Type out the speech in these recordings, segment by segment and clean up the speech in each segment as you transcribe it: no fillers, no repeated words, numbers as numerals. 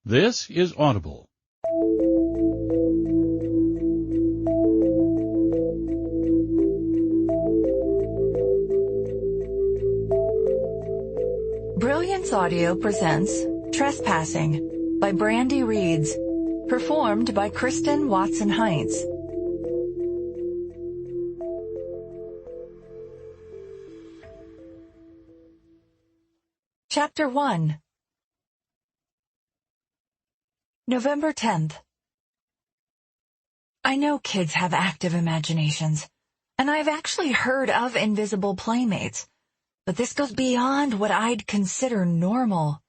This is Audible. Brilliance Audio presents Trespassing by Brandi reads, performed by Kristen Watson-Heinz. Chapter 1. November 10th. I know kids have active imaginations, and I've actually heard of invisible playmates, but this goes beyond what I'd consider normal.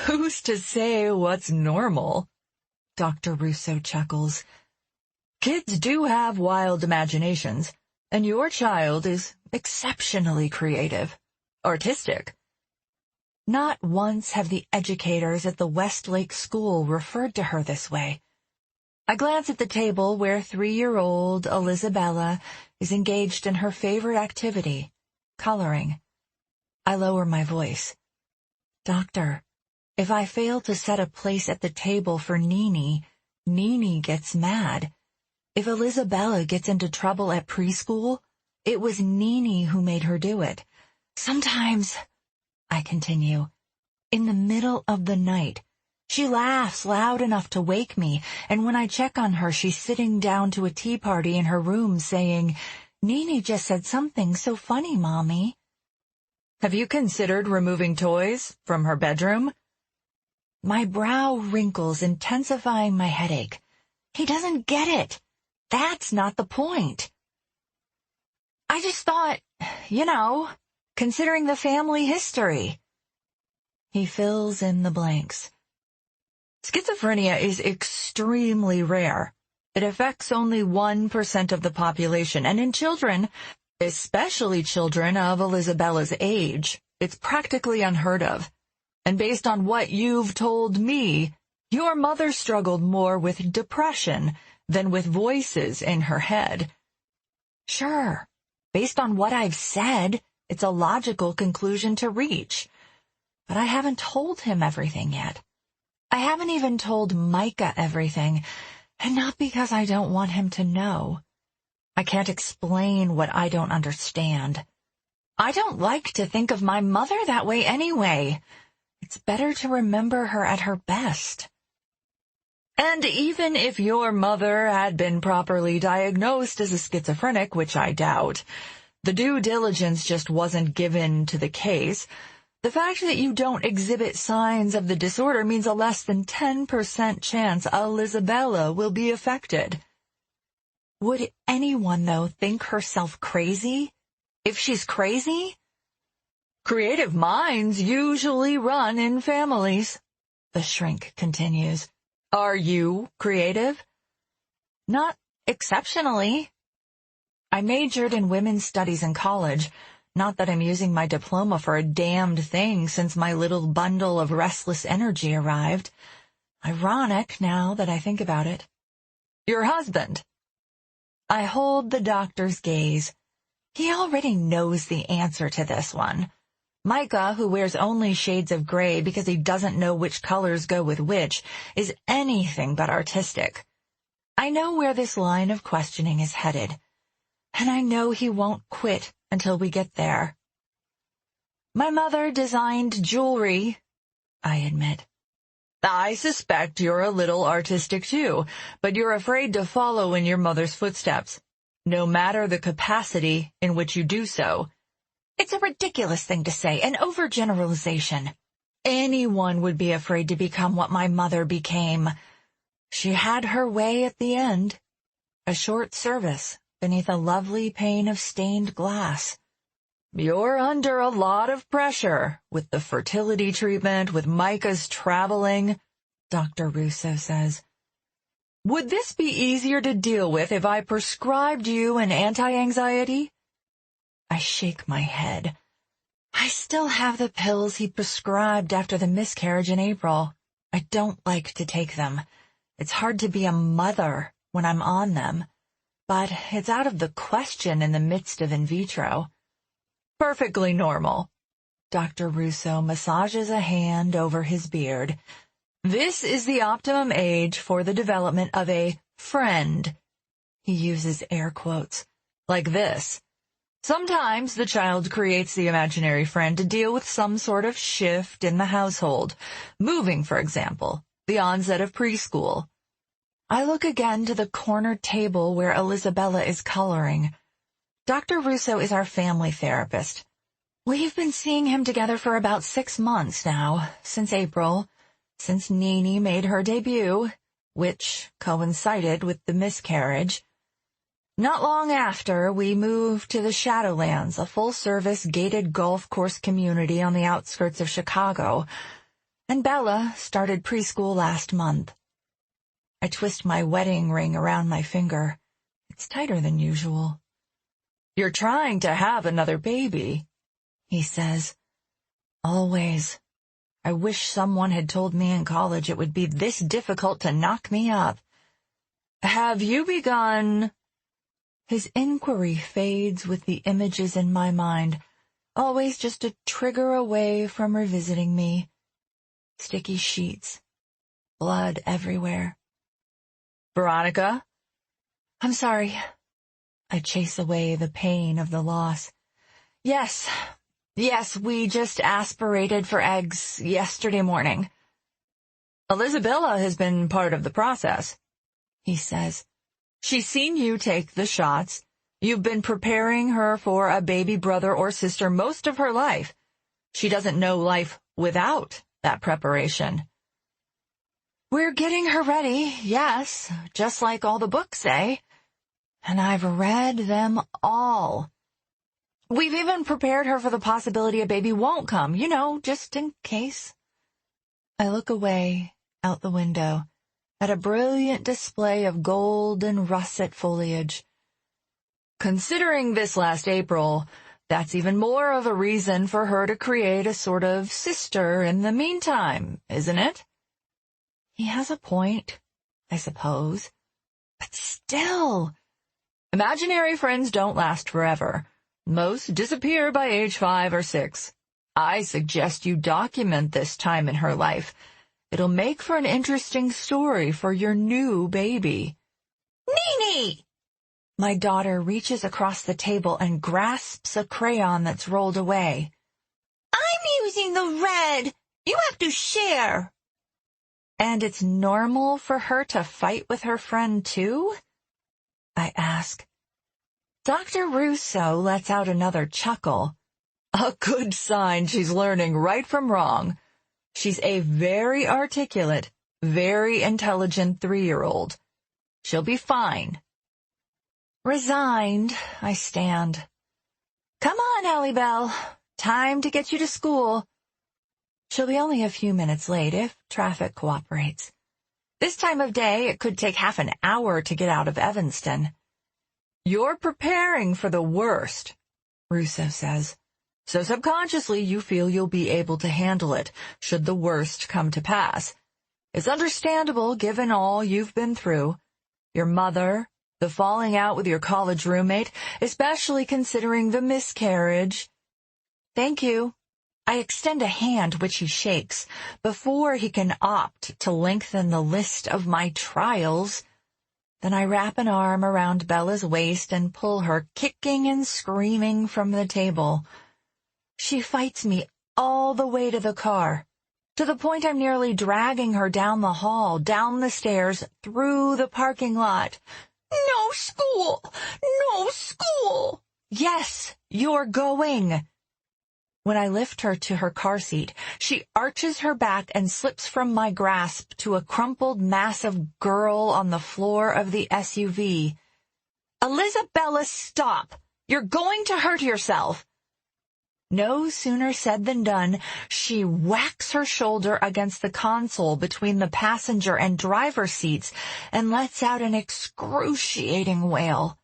Who's to say what's normal? Dr. Russo chuckles. Kids do have wild imaginations, and your child is exceptionally creative, artistic. Not once have the educators at the Westlake School referred to her this way. I glance at the table where 3-year-old Elizabella is engaged in her favorite activity, coloring. I lower my voice. Doctor, if I fail to set a place at the table for Nini, Nini gets mad. If Elizabella gets into trouble at preschool, it was Nini who made her do it. Sometimes, I continue, in the middle of the night, she laughs loud enough to wake me, and when I check on her, she's sitting down to a tea party in her room saying, Nini just said something so funny, Mommy. Have you considered removing toys from her bedroom? My brow wrinkles, intensifying my headache. He doesn't get it. That's not the point. I just thought, considering the family history. He fills in the blanks. Schizophrenia is extremely rare. It affects only 1% of the population, and in children, especially children of Elizabella's age, it's practically unheard of. And based on what you've told me, your mother struggled more with depression than with voices in her head. Sure, based on what I've said, it's a logical conclusion to reach. But I haven't told him everything yet. I haven't even told Micah everything, and not because I don't want him to know. I can't explain what I don't understand. I don't like to think of my mother that way anyway. It's better to remember her at her best. And even if your mother had been properly diagnosed as a schizophrenic, which I doubt, the due diligence just wasn't given to the case, the fact that you don't exhibit signs of the disorder means a less than 10% chance Elizabella will be affected. Would anyone, though, think herself crazy? If she's crazy? Creative minds usually run in families, the shrink continues. Are you creative? Not exceptionally. I majored in women's studies in college. Not that I'm using my diploma for a damned thing since my little bundle of restless energy arrived. Ironic now that I think about it. Your husband. I hold the doctor's gaze. He already knows the answer to this one. Micah, who wears only shades of gray because he doesn't know which colors go with which, is anything but artistic. I know where this line of questioning is headed, and I know he won't quit until we get there. My mother designed jewelry, I admit. I suspect you're a little artistic too, but you're afraid to follow in your mother's footsteps, no matter the capacity in which you do so. It's a ridiculous thing to say, an overgeneralization. Anyone would be afraid to become what my mother became. She had her way at the end. A short service beneath a lovely pane of stained glass. You're under a lot of pressure with the fertility treatment, with Micah's traveling, Dr. Russo says. Would this be easier to deal with if I prescribed you an anti-anxiety? I shake my head. I still have the pills he prescribed after the miscarriage in April. I don't like to take them. It's hard to be a mother when I'm on them. But it's out of the question in the midst of in vitro. Perfectly normal. Dr. Russo massages a hand over his beard. This is the optimum age for the development of a friend. He uses air quotes. Like this. Sometimes the child creates the imaginary friend to deal with some sort of shift in the household. Moving, for example. The onset of preschool. I look again to the corner table where Isabella is coloring. Dr. Russo is our family therapist. We've been seeing him together for about 6 months now, since April, since Nini made her debut, which coincided with the miscarriage. Not long after, we moved to the Shadowlands, a full-service gated golf course community on the outskirts of Chicago, and Bella started preschool last month. I twist my wedding ring around my finger. It's tighter than usual. "You're trying to have another baby," he says. "Always. I wish someone had told me in college it would be this difficult to knock me up." "Have you begun—" His inquiry fades with the images in my mind, always just a trigger away from revisiting me. Sticky sheets. Blood everywhere. "Veronica?" "I'm sorry." I chase away the pain of the loss. Yes, we just aspirated for eggs yesterday morning." "Isabella has been part of the process," he says. "She's seen you take the shots. You've been preparing her for a baby brother or sister most of her life. She doesn't know life without that preparation." "We're getting her ready, yes, just like all the books say. And I've read them all. We've even prepared her for the possibility a baby won't come, just in case." I look away, out the window, at a brilliant display of gold and russet foliage. "Considering this last April, that's even more of a reason for her to create a sort of sister in the meantime, isn't it?" He has a point, I suppose. But still, imaginary friends don't last forever. Most disappear by age 5 or 6. I suggest you document this time in her life. It'll make for an interesting story for your new baby. "Nini!" My daughter reaches across the table and grasps a crayon that's rolled away. "I'm using the red. You have to share." "And it's normal for her to fight with her friend, too?" I ask. Dr. Russo lets out another chuckle. "A good sign she's learning right from wrong. She's a very articulate, very intelligent 3-year-old. She'll be fine." Resigned, I stand. "Come on, Allie Bell. Time to get you to school." She'll be only a few minutes late if traffic cooperates. This time of day, it could take half an hour to get out of Evanston. "You're preparing for the worst," Russo says. "So subconsciously you feel you'll be able to handle it, should the worst come to pass. It's understandable given all you've been through. Your mother, the falling out with your college roommate, especially considering the miscarriage." "Thank you." I extend a hand, which he shakes, before he can opt to lengthen the list of my trials. Then I wrap an arm around Bella's waist and pull her kicking and screaming from the table. She fights me all the way to the car, to the point I'm nearly dragging her down the hall, down the stairs, through the parking lot. "No school! No school!" "Yes, you're going." When I lift her to her car seat, she arches her back and slips from my grasp to a crumpled mass of girl on the floor of the SUV. "Isabella, stop! You're going to hurt yourself." No sooner said than done. She whacks her shoulder against the console between the passenger and driver seats and lets out an excruciating wail.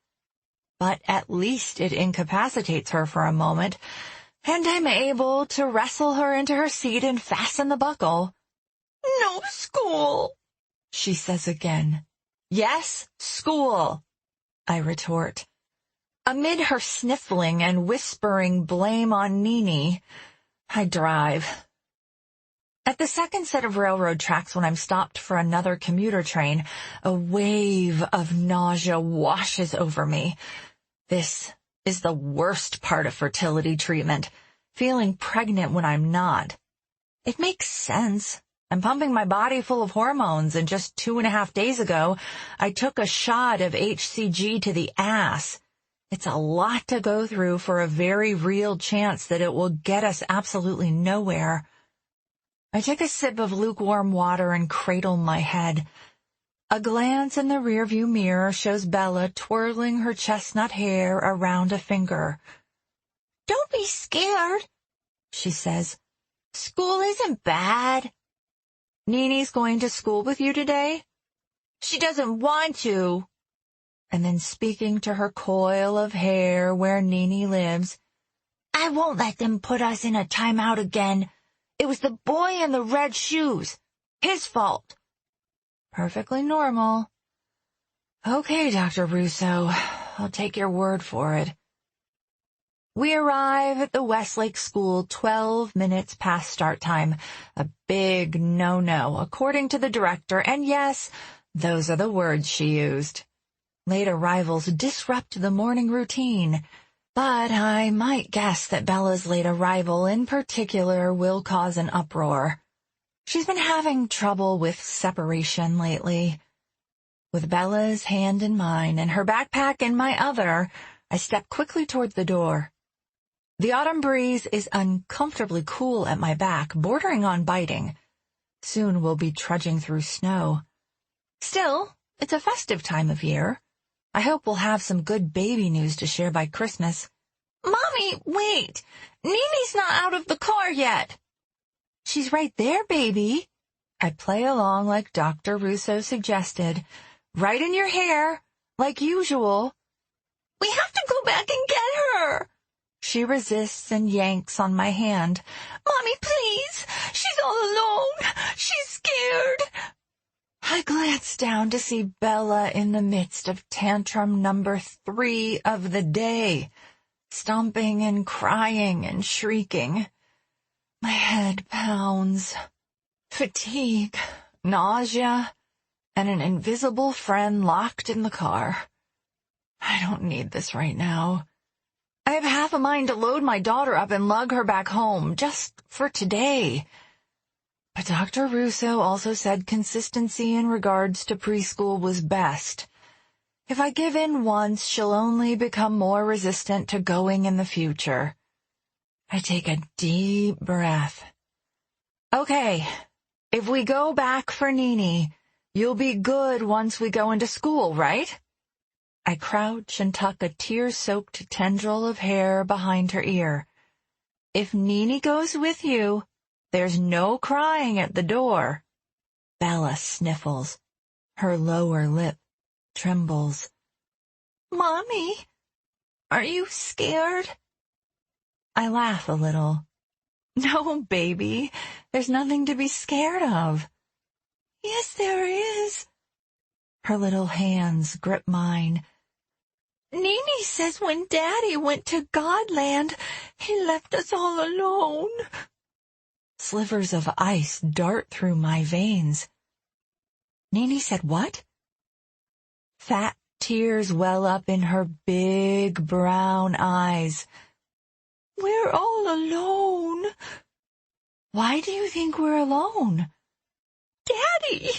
But at least it incapacitates her for a moment, and I'm able to wrestle her into her seat and fasten the buckle. "No school," she says again. "Yes, school," I retort. Amid her sniffling and whispering blame on Nini, I drive. At the second set of railroad tracks when I'm stopped for another commuter train, a wave of nausea washes over me. This is the worst part of fertility treatment, feeling pregnant when I'm not. It makes sense. I'm pumping my body full of hormones, and just 2.5 days ago, I took a shot of HCG to the ass. It's a lot to go through for a very real chance that it will get us absolutely nowhere. I take a sip of lukewarm water and cradle my head. A glance in the rearview mirror shows Bella twirling her chestnut hair around a finger. "Don't be scared," she says. "School isn't bad." "Nini's going to school with you today?" "She doesn't want to." And then, speaking to her coil of hair where Nini lives, "I won't let them put us in a timeout again. It was the boy in the red shoes. His fault." Perfectly normal. Okay, Dr. Russo, I'll take your word for it. We arrive at the Westlake School 12 minutes past start time, a big no-no, according to the director, and yes, those are the words she used. Late arrivals disrupt the morning routine, but I might guess that Bella's late arrival in particular will cause an uproar. She's been having trouble with separation lately. With Bella's hand in mine and her backpack in my other, I step quickly toward the door. The autumn breeze is uncomfortably cool at my back, bordering on biting. Soon we'll be trudging through snow. Still, it's a festive time of year. I hope we'll have some good baby news to share by Christmas. "Mommy, wait! Nini's not out of the car yet." "She's right there, baby." I play along like Dr. Russo suggested. "Right in your hair, like usual." "We have to go back and get her." She resists and yanks on my hand. "Mommy, please! She's all alone! She's scared!" I glance down to see Bella in the midst of tantrum number 3 of the day, stomping and crying and shrieking. My head pounds. Fatigue, nausea, and an invisible friend locked in the car. I don't need this right now. I have half a mind to load my daughter up and lug her back home, just for today. But Dr. Russo also said consistency in regards to preschool was best. If I give in once, she'll only become more resistant to going in the future. I take a deep breath. Okay, if we go back for Nini, you'll be good once we go into school, right? I crouch and tuck a tear-soaked tendril of hair behind her ear. If Nini goes with you, there's no crying at the door. Bella sniffles. Her lower lip trembles. "Mommy, are you scared?" I laugh a little. "No, baby, there's nothing to be scared of." "Yes, there is." Her little hands grip mine. "Nini says when Daddy went to Godland, he left us all alone." Slivers of ice dart through my veins. Nini said what? Fat tears well up in her big brown eyes. "We're all alone." "Why do you think we're alone?" "Daddy,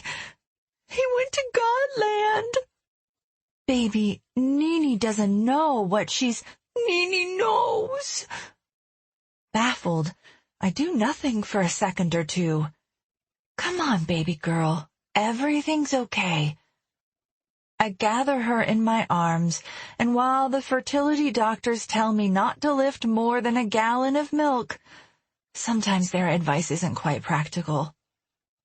he went to Godland." "Baby, Nini doesn't know what she's—" "Nini knows." Baffled, I do nothing for a second or two. "Come on, baby girl. Everything's okay." I gather her in my arms, and while the fertility doctors tell me not to lift more than a gallon of milk, sometimes their advice isn't quite practical.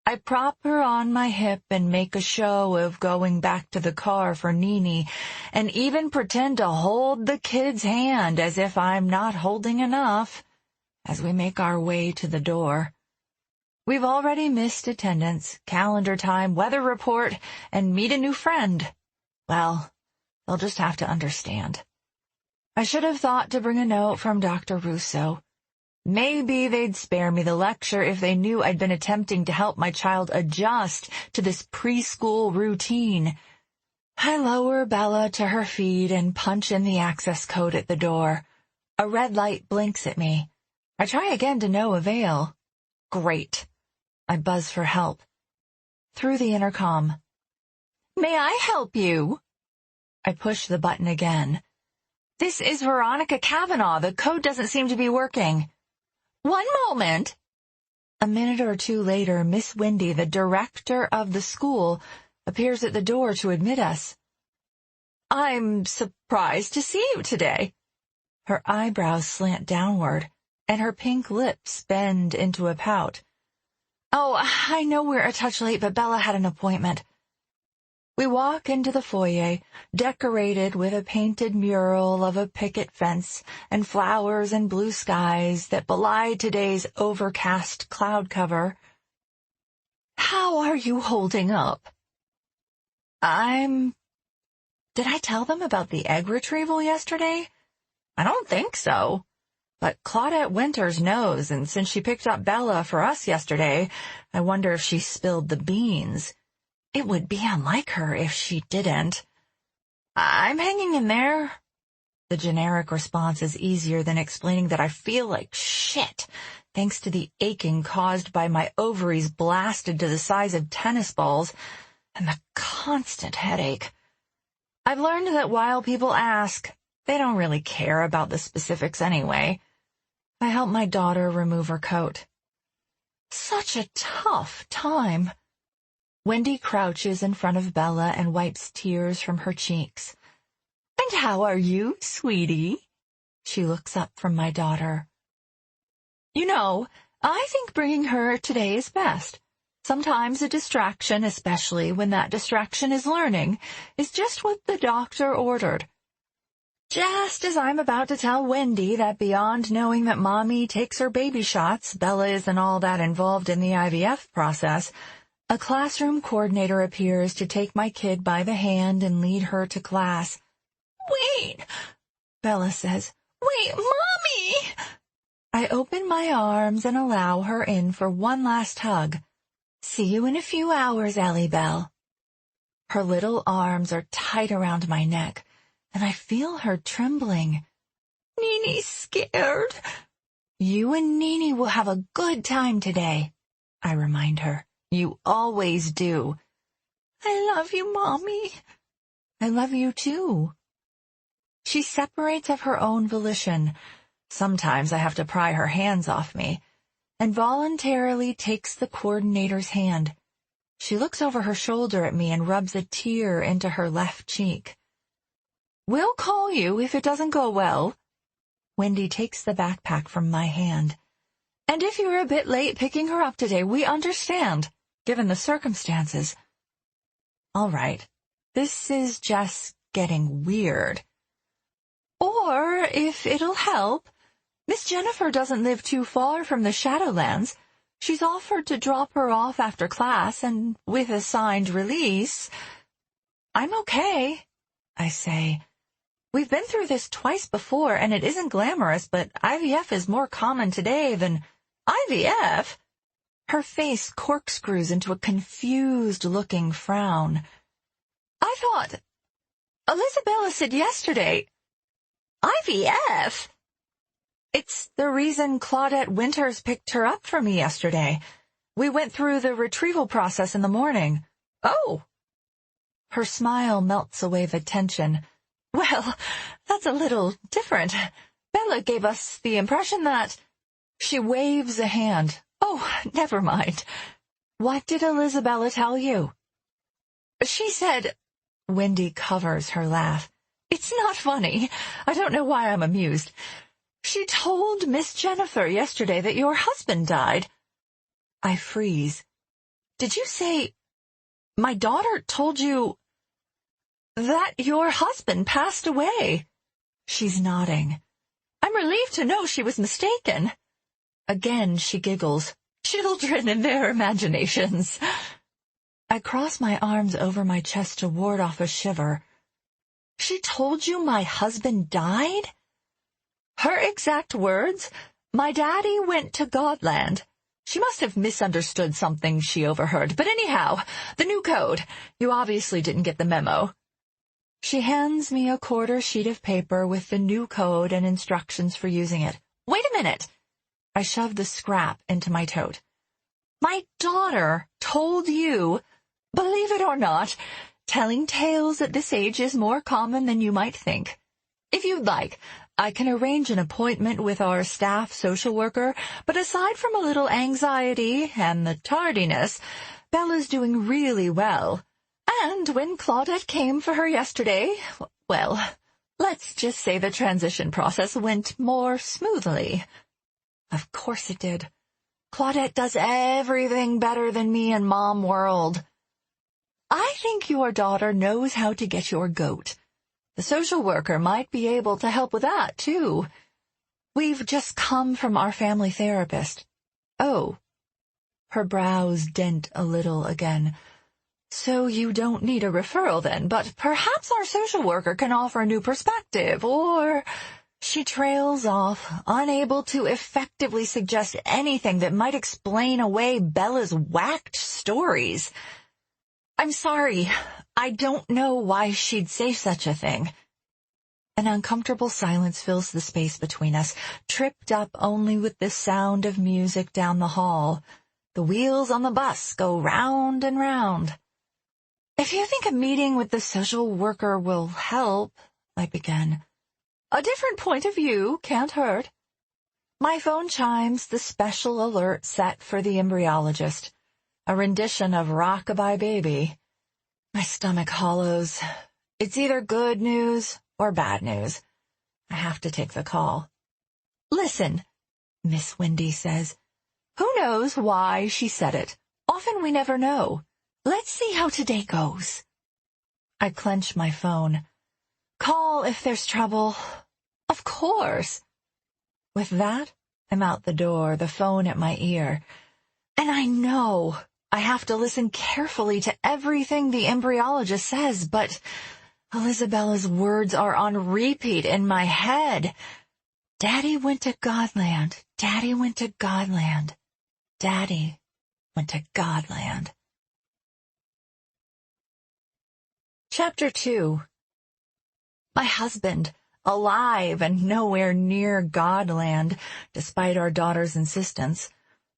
I prop her on my hip and make a show of going back to the car for Nini, and even pretend to hold the kid's hand as if I'm not holding enough, as we make our way to the door. We've already missed attendance, calendar time, weather report, and meet a new friend. Well, they'll just have to understand. I should have thought to bring a note from Dr. Russo. Maybe they'd spare me the lecture if they knew I'd been attempting to help my child adjust to this preschool routine. I lower Bella to her feet and punch in the access code at the door. A red light blinks at me. I try again to no avail. Great. I buzz for help. Through the intercom. May I help you? I push the button again. This is Veronica Kavanaugh. The code doesn't seem to be working. One moment. A minute or two later, Miss Wendy, the director of the school, appears at the door to admit us. I'm surprised to see you today. Her eyebrows slant downward, and her pink lips bend into a pout. Oh, I know we're a touch late, but Bella had an appointment. We walk into the foyer, decorated with a painted mural of a picket fence and flowers and blue skies that belie today's overcast cloud cover. How are you holding up? Did I tell them about the egg retrieval yesterday? I don't think so. But Claudette Winters knows, and since she picked up Bella for us yesterday, I wonder if she spilled the beans. It would be unlike her if she didn't. I'm hanging in there. The generic response is easier than explaining that I feel like shit, thanks to the aching caused by my ovaries blasted to the size of tennis balls and the constant headache. I've learned that while people ask, they don't really care about the specifics anyway. I help my daughter remove her coat. Such a tough time. Wendy crouches in front of Bella and wipes tears from her cheeks. And how are you, sweetie? She looks up from my daughter. You know, I think bringing her today is best. Sometimes a distraction, especially when that distraction is learning, is just what the doctor ordered. Just as I'm about to tell Wendy that beyond knowing that Mommy takes her baby shots, Bella isn't all that involved in the IVF process, a classroom coordinator appears to take my kid by the hand and lead her to class. Wait, Bella says. Wait, Mommy! I open my arms and allow her in for one last hug. See you in a few hours, Ellie Bell. Her little arms are tight around my neck, and I feel her trembling. Nini's scared. You and Nini will have a good time today, I remind her. You always do. I love you, Mommy. I love you, too. She separates of her own volition. Sometimes I have to pry her hands off me, and voluntarily takes the coordinator's hand. She looks over her shoulder at me and rubs a tear into her left cheek. We'll call you if it doesn't go well. Wendy takes the backpack from my hand. And if you're a bit late picking her up today, we understand, given the circumstances. All right, this is just getting weird. Or, if it'll help, Miss Jennifer doesn't live too far from the Shadowlands. She's offered to drop her off after class, and with a signed release. I'm okay, I say. We've been through this twice before, and it isn't glamorous, but IVF is more common today than IVF. Her face corkscrews into a confused-looking frown. I thought, Elizabella said yesterday, IVF? It's the reason Claudette Winters picked her up for me yesterday. We went through the retrieval process in the morning. Oh! Her smile melts away the tension. Well, that's a little different. Bella gave us the impression that... She waves a hand. Oh, never mind. What did Elizabella tell you? She said... Wendy covers her laugh. It's not funny. I don't know why I'm amused. She told Miss Jennifer yesterday that your husband died. I freeze. Did you say... My daughter told you... that your husband passed away? She's nodding. I'm relieved to know she was mistaken. Again she giggles. Children and their imaginations. I cross my arms over my chest to ward off a shiver. She told you my husband died? Her exact words, My daddy went to Godland. She must have misunderstood something she overheard. But anyhow, the new code. You obviously didn't get the memo. She hands me a quarter sheet of paper with the new code and instructions for using it. Wait a minute. I shoved the scrap into my tote. My daughter told you, believe it or not, telling tales at this age is more common than you might think. If you'd like, I can arrange an appointment with our staff social worker, but aside from a little anxiety and the tardiness, Bella's doing really well. And when Claudette came for her yesterday, well, let's just say the transition process went more smoothly. Of course it did. Claudette does everything better than me in Mom World. I think your daughter knows how to get your goat. The social worker might be able to help with that, too. We've just come from our family therapist. Oh. Her brows dent a little again. So you don't need a referral then, but perhaps our social worker can offer a new perspective, or... She trails off, unable to effectively suggest anything that might explain away Bella's whacked stories. I'm sorry, I don't know why she'd say such a thing. An uncomfortable silence fills the space between us, tripped up only with the sound of music down the hall. The wheels on the bus go round and round. If you think a meeting with the social worker will help, I began. A different point of view can't hurt. My phone chimes the special alert set for the embryologist, a rendition of Rockabye Baby. My stomach hollows. It's either good news or bad news. I have to take the call. Listen, Miss Wendy says. Who knows why she said it? Often we never know. Let's see how today goes. I clench my phone. Call if there's trouble. Of course. With that, I'm out the door, the phone at my ear. And I know I have to listen carefully to everything the embryologist says, but Elisabella's words are on repeat in my head. Daddy went to Godland. Daddy went to Godland. Daddy went to Godland. Chapter 2. My husband, alive and nowhere near Godland, despite our daughter's insistence,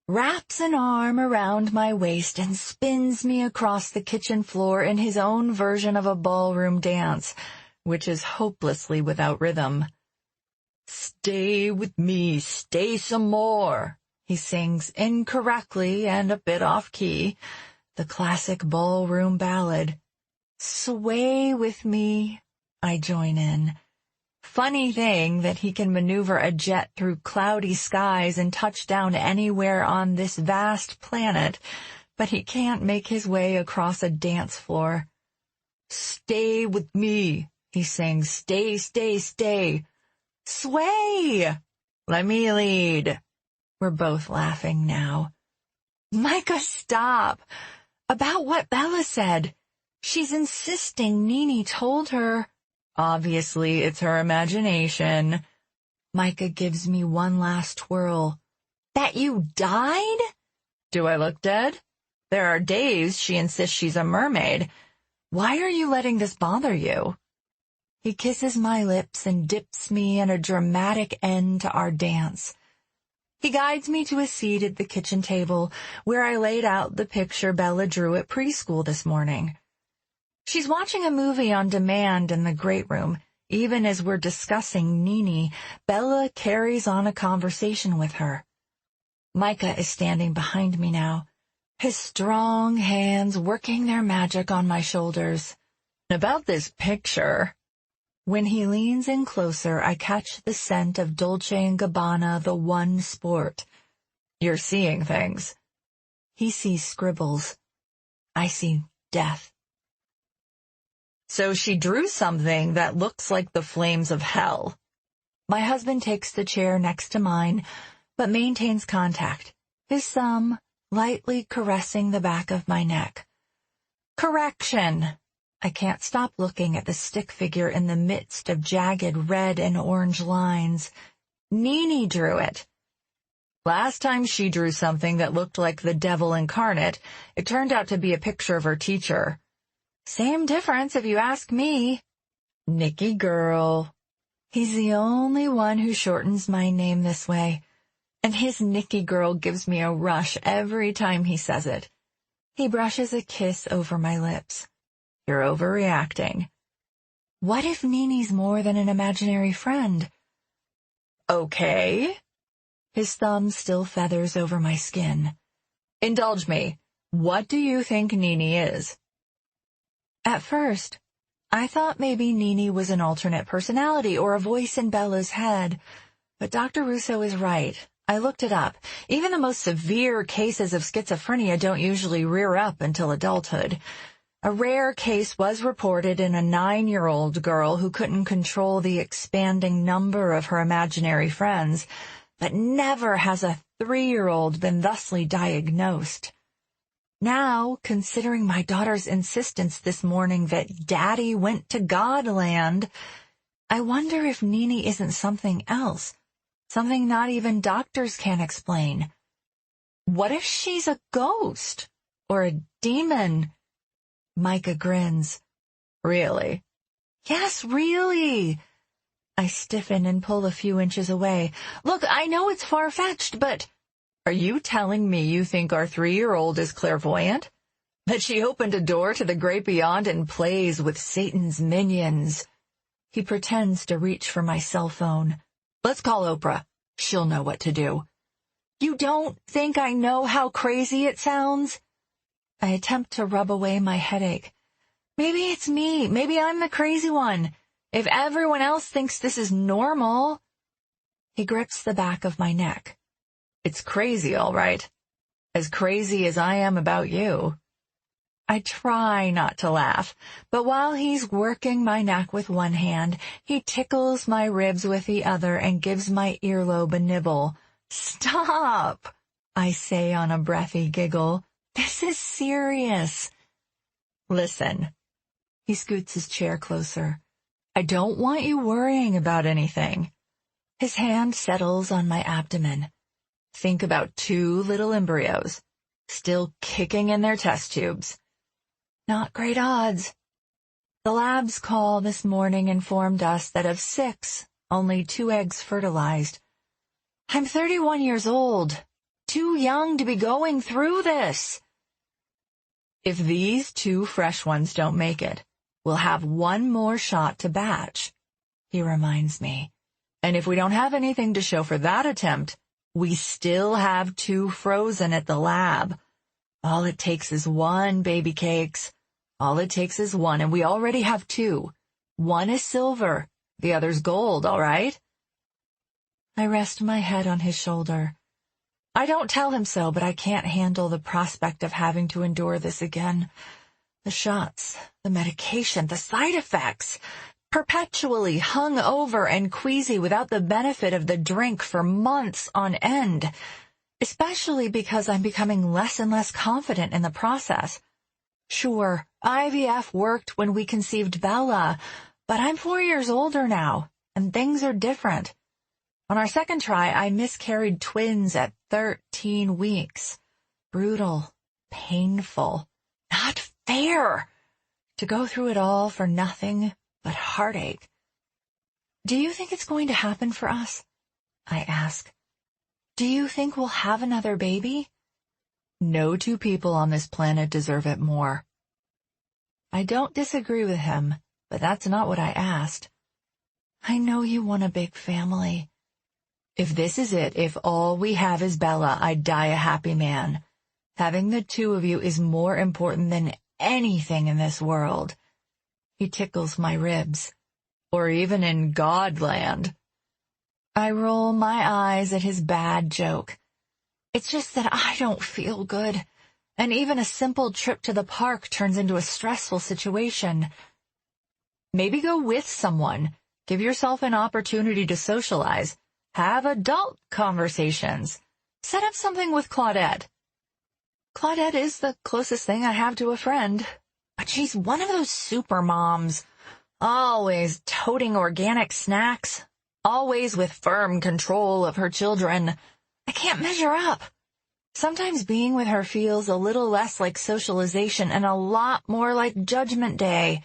wraps an arm around my waist and spins me across the kitchen floor in his own version of a ballroom dance, which is hopelessly without rhythm. Stay with me, stay some more, he sings incorrectly and a bit off-key, the classic ballroom ballad. Sway with me, I join in. Funny thing that he can maneuver a jet through cloudy skies and touch down anywhere on this vast planet, but he can't make his way across a dance floor. Stay with me, he sings. Stay, stay, stay. Sway! Let me lead. We're both laughing now. Micah, stop. About what Bella said. She's insisting Nini told her. Obviously, it's her imagination. Micah gives me one last twirl. That you died? Do I look dead? There are days she insists she's a mermaid. Why are you letting this bother you? He kisses my lips and dips me in a dramatic end to our dance. He guides me to a seat at the kitchen table, where I laid out the picture Bella drew at preschool this morning. She's watching a movie on demand in the great room. Even as we're discussing Nini, Bella carries on a conversation with her. Micah is standing behind me now, his strong hands working their magic on my shoulders. About this picture. When he leans in closer, I catch the scent of Dolce & Gabbana, the one sport. You're seeing things. He sees scribbles. I see death. So she drew something that looks like the flames of hell. My husband takes the chair next to mine, but maintains contact, his thumb lightly caressing the back of my neck. Correction! I can't stop looking at the stick figure in the midst of jagged red and orange lines. Nini drew it. Last time she drew something that looked like the devil incarnate, it turned out to be a picture of her teacher. Same difference if you ask me. Nicky girl. He's the only one who shortens my name this way, and his Nicky girl gives me a rush every time he says it. He brushes a kiss over my lips. You're overreacting. What if Nini's more than an imaginary friend? Okay. His thumb still feathers over my skin. Indulge me. What do you think Nini is? At first, I thought maybe Nini was an alternate personality or a voice in Bella's head. But Dr. Russo is right. I looked it up. Even the most severe cases of schizophrenia don't usually rear up until adulthood. A rare case was reported in a 9-year-old girl who couldn't control the expanding number of her imaginary friends, but never has a 3-year-old been thusly diagnosed. Now, considering my daughter's insistence this morning that Daddy went to Godland, I wonder if Nini isn't something else, something not even doctors can explain. What if she's a ghost or a demon? Micah grins. Really? Yes, really. I stiffen and pull a few inches away. Look, I know it's far-fetched, but... Are you telling me you think our 3-year-old is clairvoyant? That she opened a door to the great beyond and plays with Satan's minions? He pretends to reach for my cell phone. Let's call Oprah. She'll know what to do. You don't think I know how crazy it sounds? I attempt to rub away my headache. Maybe it's me. Maybe I'm the crazy one. If everyone else thinks this is normal. He grips the back of my neck. It's crazy, all right. As crazy as I am about you. I try not to laugh, but while he's working my neck with one hand, he tickles my ribs with the other and gives my earlobe a nibble. Stop, I say on a breathy giggle. This is serious. Listen. He scoots his chair closer. I don't want you worrying about anything. His hand settles on my abdomen. Think about 2 little embryos, still kicking in their test tubes. Not great odds. The lab's call this morning informed us that of 6, only 2 eggs fertilized. I'm 31 years old, too young to be going through this. If these 2 fresh ones don't make it, we'll have 1 more shot to batch, he reminds me. And if we don't have anything to show for that attempt, we still have 2 frozen at the lab. All it takes is 1, baby cakes. All it takes is 1, and we already have 2. 1 is silver, the other's gold, all right? I rest my head on his shoulder. I don't tell him so, but I can't handle the prospect of having to endure this again. The shots, the medication, the side effects. Perpetually hung over and queasy without the benefit of the drink for months on end, especially because I'm becoming less and less confident in the process. Sure, IVF worked when we conceived Bella, but I'm 4 years older now, and things are different. On our second try, I miscarried twins at 13 weeks. Brutal, painful, not fair. To go through it all for nothing but heartache. Do you think it's going to happen for us? I ask. Do you think we'll have another baby? No 2 people on this planet deserve it more. I don't disagree with him, but that's not what I asked. I know you want a big family. If this is it, if all we have is Bella, I'd die a happy man. Having the 2 of you is more important than anything in this world. He tickles my ribs. Or even in Godland. I roll my eyes at his bad joke. It's just that I don't feel good, and even a simple trip to the park turns into a stressful situation. Maybe go with someone. Give yourself an opportunity to socialize. Have adult conversations. Set up something with Claudette. Claudette is the closest thing I have to a friend. But she's one of those super moms, always toting organic snacks, always with firm control of her children. I can't measure up. Sometimes being with her feels a little less like socialization and a lot more like Judgment Day.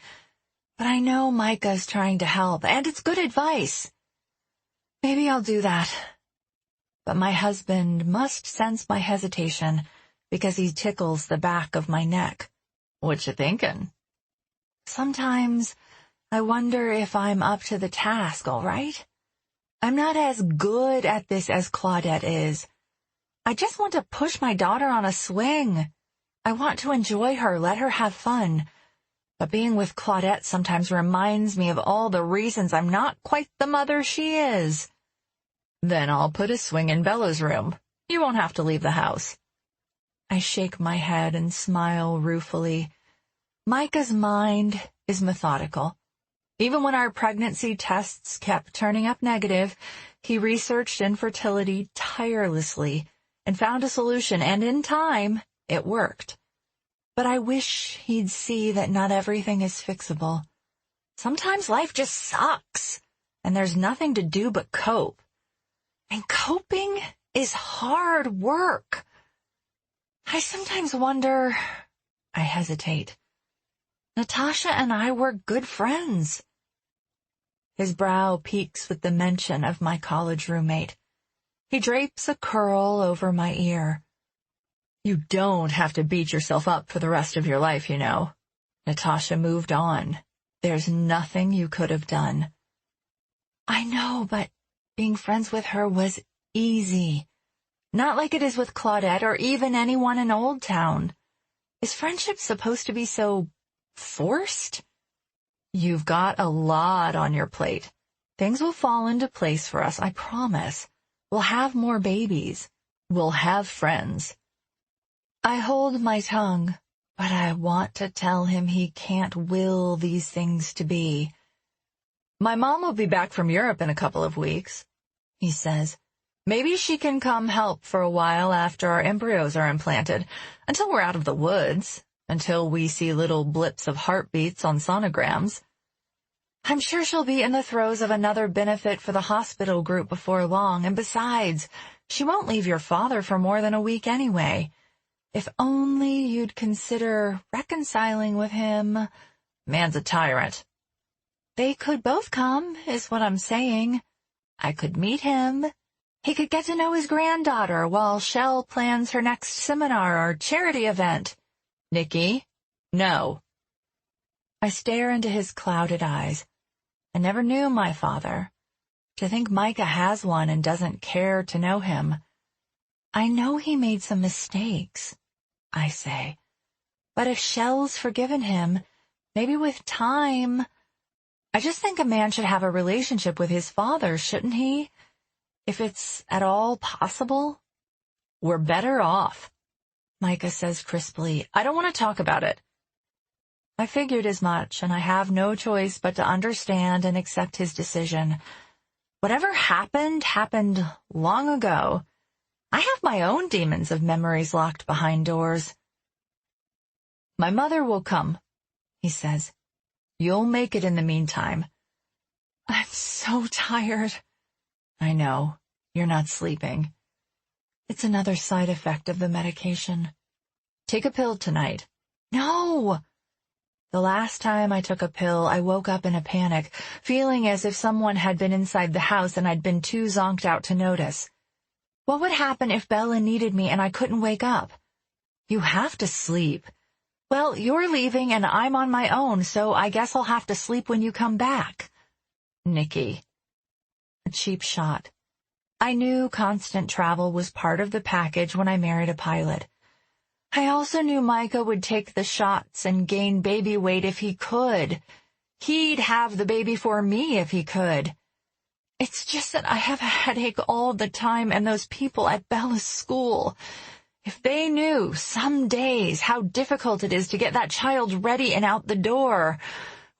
But I know Micah's trying to help, and it's good advice. Maybe I'll do that. But my husband must sense my hesitation because he tickles the back of my neck. What you thinking? Sometimes I wonder if I'm up to the task, all right? I'm not as good at this as Claudette is. I just want to push my daughter on a swing. I want to enjoy her, let her have fun. But being with Claudette sometimes reminds me of all the reasons I'm not quite the mother she is. Then I'll put a swing in Bella's room. You won't have to leave the house. I shake my head and smile ruefully. Micah's mind is methodical. Even when our pregnancy tests kept turning up negative, he researched infertility tirelessly and found a solution, and in time, it worked. But I wish he'd see that not everything is fixable. Sometimes life just sucks, and there's nothing to do but cope. And coping is hard work. I sometimes wonder... I hesitate. Natasha and I were good friends. His brow peaks with the mention of my college roommate. He drapes a curl over my ear. You don't have to beat yourself up for the rest of your life, you know. Natasha moved on. There's nothing you could have done. I know, but being friends with her was easy. Not like it is with Claudette or even anyone in Old Town. Is friendship supposed to be so forced? You've got a lot on your plate. Things will fall into place for us, I promise. We'll have more babies. We'll have friends. I hold my tongue, but I want to tell him he can't will these things to be. My mom will be back from Europe in a couple of weeks, he says. Maybe she can come help for a while after our embryos are implanted, until we're out of the woods, until we see little blips of heartbeats on sonograms. I'm sure she'll be in the throes of another benefit for the hospital group before long, and besides, she won't leave your father for more than a week anyway. If only you'd consider reconciling with him. Man's a tyrant. They could both come, is what I'm saying. I could meet him. He could get to know his granddaughter while Shell plans her next seminar or charity event. Nikki, no. I stare into his clouded eyes. I never knew my father. To think Micah has one and doesn't care to know him. I know he made some mistakes, I say. But if Shell's forgiven him, maybe with time... I just think a man should have a relationship with his father, shouldn't he? If it's at all possible. We're better off, Micah says crisply. I don't want to talk about it. I figured as much, and I have no choice but to understand and accept his decision. Whatever happened long ago. I have my own demons of memories locked behind doors. My mother will come, he says. You'll make it in the meantime. I'm so tired. I know. You're not sleeping. It's another side effect of the medication. Take a pill tonight. No! The last time I took a pill, I woke up in a panic, feeling as if someone had been inside the house and I'd been too zonked out to notice. What would happen if Bella needed me and I couldn't wake up? You have to sleep. Well, you're leaving and I'm on my own, so I guess I'll have to sleep when you come back. Nikki. A cheap shot. I knew constant travel was part of the package when I married a pilot. I also knew Micah would take the shots and gain baby weight if he could. He'd have the baby for me if he could. It's just that I have a headache all the time, and those people at Bella's school. If they knew some days how difficult it is to get that child ready and out the door,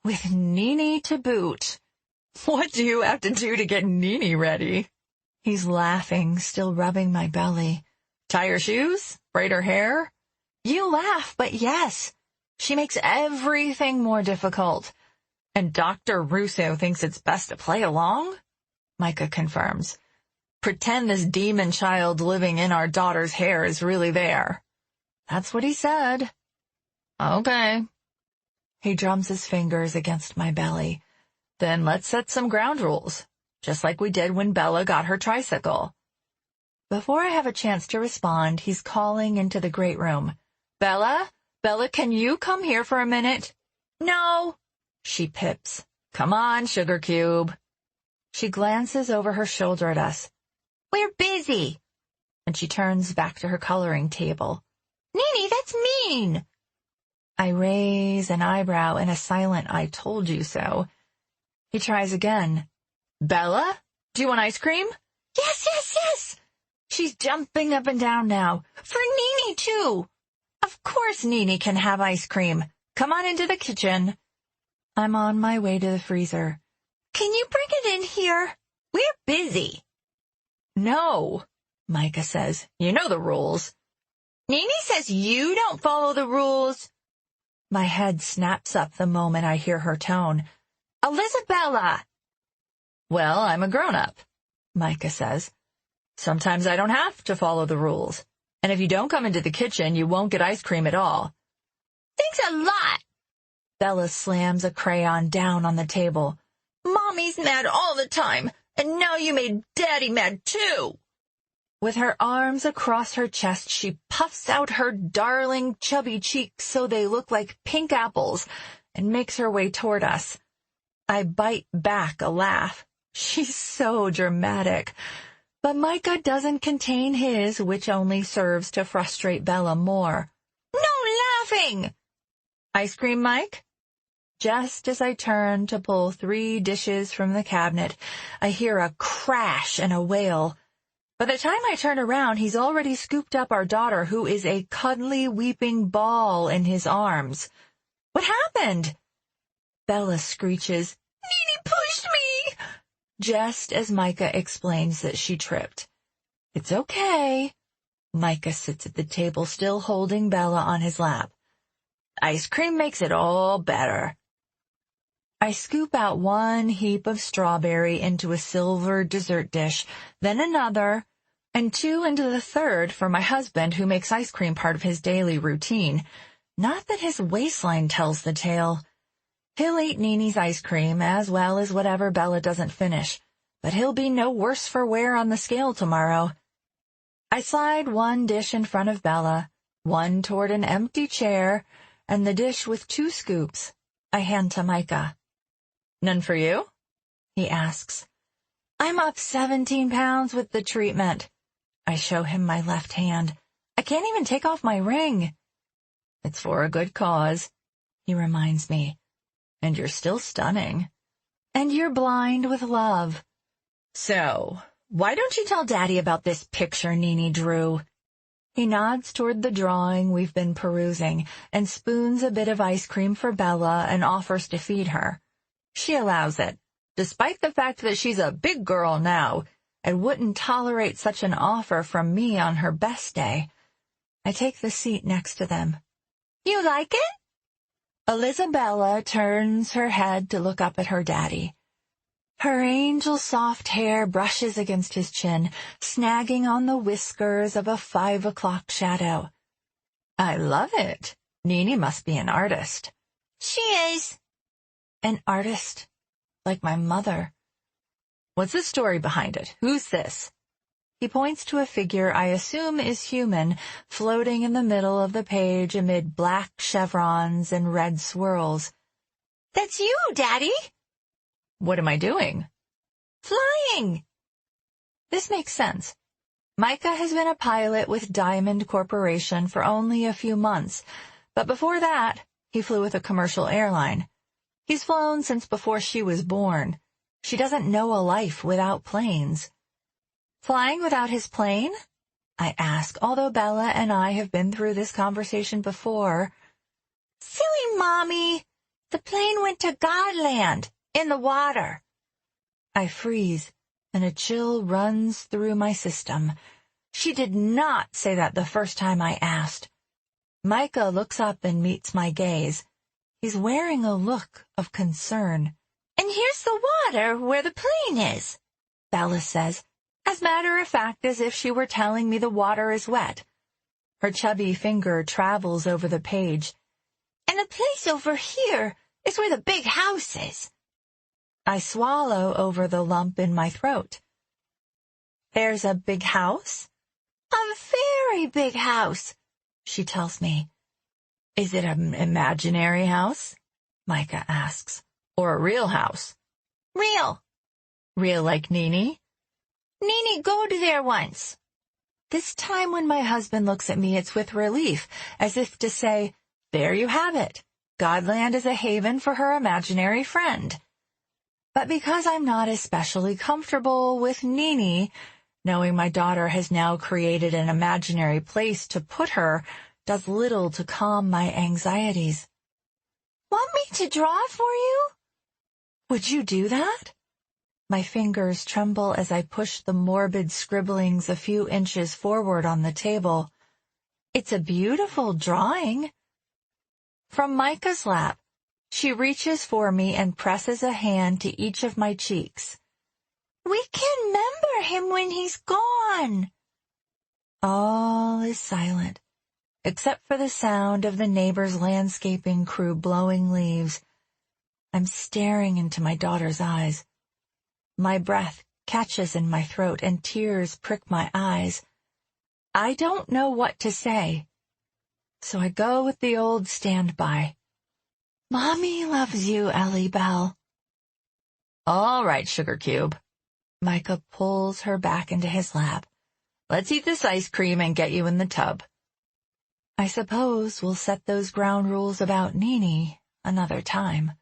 with Nini to boot. What do you have to do to get Nini ready? He's laughing, still rubbing my belly. Tie her shoes? Braid her hair? You laugh, but yes. She makes everything more difficult. And Dr. Russo thinks it's best to play along? Micah confirms. pretend this demon child living in our daughter's hair is really there. That's what he said. Okay. He drums his fingers against my belly. Then let's set some ground rules, just like we did when Bella got her tricycle. Before I have a chance to respond, he's calling into the great room. Bella? Bella, can you come here for a minute? No, she pips. Come on, Sugar Cube. She glances over her shoulder at us. We're busy. And she turns back to her coloring table. Nini, that's mean. I raise an eyebrow in a silent I told you so. He tries again. Bella, do you want ice cream? Yes, yes, yes. She's jumping up and down now. For Nini, too. Of course Nini can have ice cream. Come on into the kitchen. I'm on my way to the freezer. Can you bring it in here? We're busy. No, Micah says. You know the rules. Nini says you don't follow the rules. My head snaps up the moment I hear her tone. Elizabella! Well, I'm a grown-up, Micah says. Sometimes I don't have to follow the rules. And if you don't come into the kitchen, you won't get ice cream at all. Thanks a lot. Bella slams a crayon down on the table. Mommy's mad all the time, and now you made Daddy mad too. With her arms across her chest, she puffs out her darling chubby cheeks so they look like pink apples and makes her way toward us. I bite back a laugh. She's so dramatic. But Micah doesn't contain his, which only serves to frustrate Bella more. No laughing! Ice cream, Mike? Just as I turn to pull 3 dishes from the cabinet, I hear a crash and a wail. By the time I turn around, he's already scooped up our daughter, who is a cuddly, weeping ball in his arms. What happened? Bella screeches, Nini pushed me! Just as Micah explains that she tripped. It's okay. Micah sits at the table, still holding Bella on his lap. Ice cream makes it all better. I scoop out 1 heap of strawberry into a silver dessert dish, then another, and 2 into the third for my husband, who makes ice cream part of his daily routine. Not that his waistline tells the tale. He'll eat Nini's ice cream, as well as whatever Bella doesn't finish, but he'll be no worse for wear on the scale tomorrow. I slide 1 dish in front of Bella, 1 toward an empty chair, and the dish with 2 scoops I hand to Micah. None for you? He asks. I'm up 17 pounds with the treatment. I show him my left hand. I can't even take off my ring. It's for a good cause, he reminds me. And you're still stunning. And you're blind with love. So, why don't you tell Daddy about this picture Nini drew? He nods toward the drawing we've been perusing and spoons a bit of ice cream for Bella and offers to feed her. She allows it, despite the fact that she's a big girl now and wouldn't tolerate such an offer from me on her best day. I take the seat next to them. You like it? Elizabella turns her head to look up at her daddy. Her angel soft hair brushes against his chin, snagging on the whiskers of a 5 o'clock shadow. I love it. Nini must be an artist. She is. An artist, like my mother. What's the story behind it? Who's this? He points to a figure I assume is human, floating in the middle of the page amid black chevrons and red swirls. That's you, Daddy. What am I doing? Flying. This makes sense. Micah has been a pilot with Diamond Corporation for only a few months, but before that, he flew with a commercial airline. He's flown since before she was born. She doesn't know a life without planes. Flying without his plane? I ask, although Bella and I have been through this conversation before. Silly Mommy! The plane went to Godland, in the water. I freeze, and a chill runs through my system. She did not say that the first time I asked. Micah looks up and meets my gaze. He's wearing a look of concern. And here's the water where the plane is, Bella says. as matter of fact as if she were telling me the water is wet. Her chubby finger travels over the page. And the place over here is where the big house is. I swallow over the lump in my throat. There's a big house? A very big house, she tells me. Is it an imaginary house? Micah asks. Or a real house? Real. Real like Nini? Nini go to there once. This time when my husband looks at me, it's with relief, as if to say, there you have it. Godland is a haven for her imaginary friend. But because I'm not especially comfortable with Nini, knowing my daughter has now created an imaginary place to put her does little to calm my anxieties. Want me to draw for you? Would you do that? My fingers tremble as I push the morbid scribblings a few inches forward on the table. It's a beautiful drawing. From Micah's lap, she reaches for me and presses a hand to each of my cheeks. We can remember him when he's gone. All is silent, except for the sound of the neighbor's landscaping crew blowing leaves. I'm staring into my daughter's eyes. My breath catches in my throat and tears prick my eyes. I don't know what to say, so I go with the old standby. Mommy loves you, Ellie Bell. All right, Sugar Cube. Micah pulls her back into his lap. Let's eat this ice cream and get you in the tub. I suppose we'll set those ground rules about Nini another time.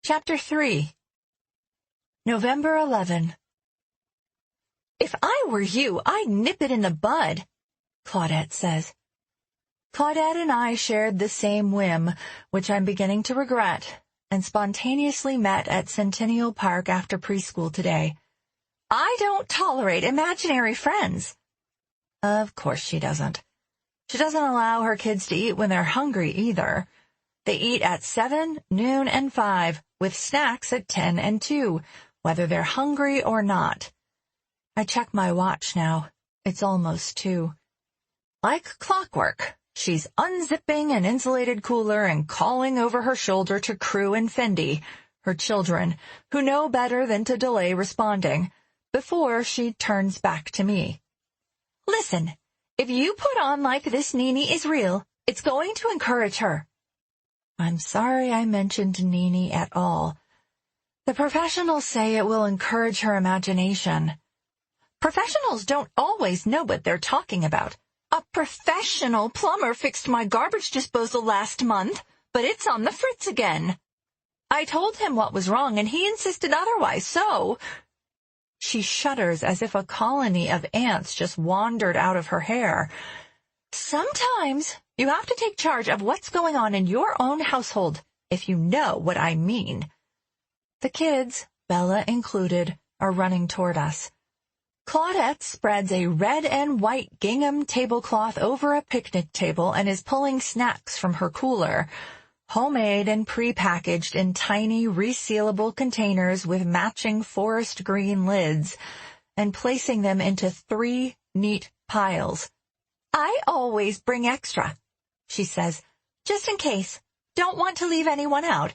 Chapter 3. November 11. If I were you, I'd nip it in the bud, Claudette says. Claudette and I shared the same whim, which I'm beginning to regret, and spontaneously met at Centennial Park after preschool today. I don't tolerate imaginary friends. Of course she doesn't. She doesn't allow her kids to eat when they're hungry either. They eat at 7, noon, and 5, with snacks at 10 and 2, whether they're hungry or not. I check my watch now. It's almost 2. Like clockwork, she's unzipping an insulated cooler and calling over her shoulder to Crew and Fendi, her children, who know better than to delay responding, before she turns back to me. Listen, if you put on like this Nini is real, it's going to encourage her. I'm sorry I mentioned Nini at all. The professionals say it will encourage her imagination. Professionals don't always know what they're talking about. A professional plumber fixed my garbage disposal last month, but it's on the fritz again. I told him what was wrong, and he insisted otherwise, so... She shudders as if a colony of ants just wandered out of her hair. Sometimes you have to take charge of what's going on in your own household, if you know what I mean. The kids, Bella included, are running toward us. Claudette spreads a red and white gingham tablecloth over a picnic table and is pulling snacks from her cooler, homemade and pre-packaged in tiny resealable containers with matching forest green lids, and placing them into 3 neat piles. I always bring extra, she says, just in case. Don't want to leave anyone out.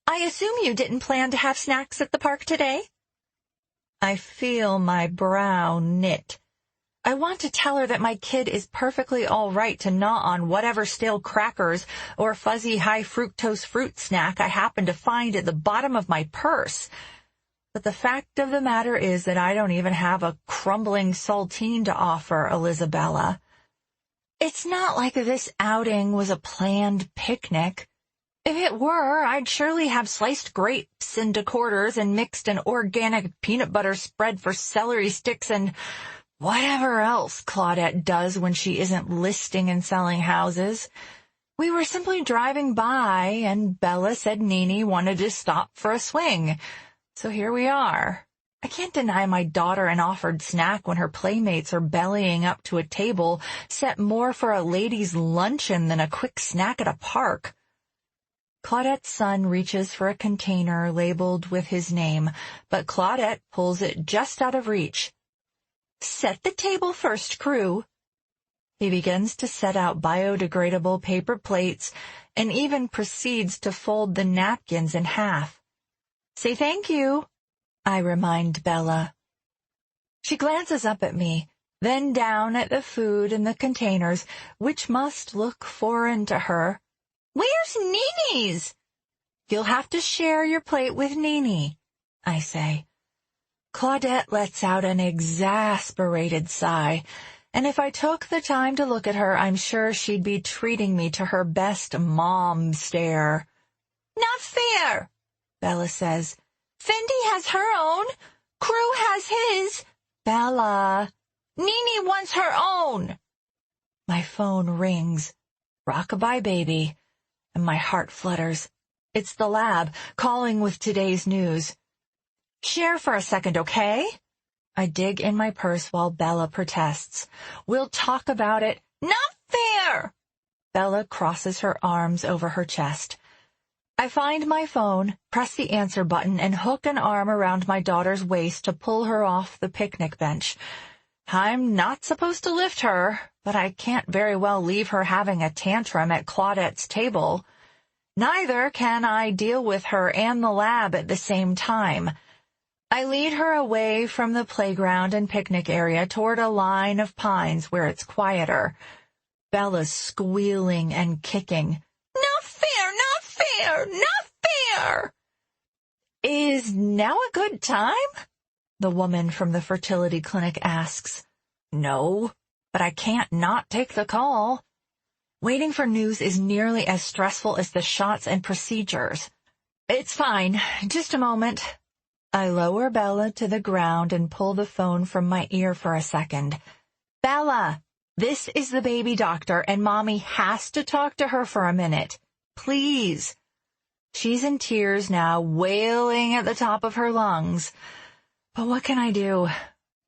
I assume you didn't plan to have snacks at the park today? I feel my brow knit. I want to tell her that my kid is perfectly all right to gnaw on whatever stale crackers or fuzzy high-fructose fruit snack I happen to find at the bottom of my purse. But the fact of the matter is that I don't even have a crumbling saltine to offer Elizabella. It's not like this outing was a planned picnic. If it were, I'd surely have sliced grapes into quarters and mixed an organic peanut butter spread for celery sticks and whatever else Claudette does when she isn't listing and selling houses. We were simply driving by, and Bella said Nini wanted to stop for a swing. So here we are. I can't deny my daughter an offered snack when her playmates are bellying up to a table set more for a ladies' luncheon than a quick snack at a park. Claudette's son reaches for a container labeled with his name, but Claudette pulls it just out of reach. "Set the table first, crew." He begins to set out biodegradable paper plates and even proceeds to fold the napkins in half. "Say thank you," I remind Bella. She glances up at me, then down at the food in the containers, which must look foreign to her. "Where's Nini's?" "You'll have to share your plate with Nini," I say. Claudette lets out an exasperated sigh, and if I took the time to look at her, I'm sure she'd be treating me to her best mom stare. "Not fair," Bella says. "Fendi has her own. Crew has his." "Bella." "Nini wants her own." My phone rings. Rockabye baby. And my heart flutters. It's the lab, calling with today's news. "Share for a second, okay?" I dig in my purse while Bella protests. "We'll talk about it." "Not fair!" Bella crosses her arms over her chest. I find my phone, press the answer button, and hook an arm around my daughter's waist to pull her off the picnic bench. I'm not supposed to lift her, but I can't very well leave her having a tantrum at Claudette's table. Neither can I deal with her and the lab at the same time. I lead her away from the playground and picnic area toward a line of pines where it's quieter. Bella's squealing and kicking. "Not fair, not fair, not fair!" "Is now a good time?" the woman from the fertility clinic asks. "No, but I can't not take the call." Waiting for news is nearly as stressful as the shots and procedures. "It's fine. Just a moment." I lower Bella to the ground and pull the phone from my ear for a second. "Bella, this is the baby doctor, and Mommy has to talk to her for a minute. Please." She's in tears now, wailing at the top of her lungs. But what can I do?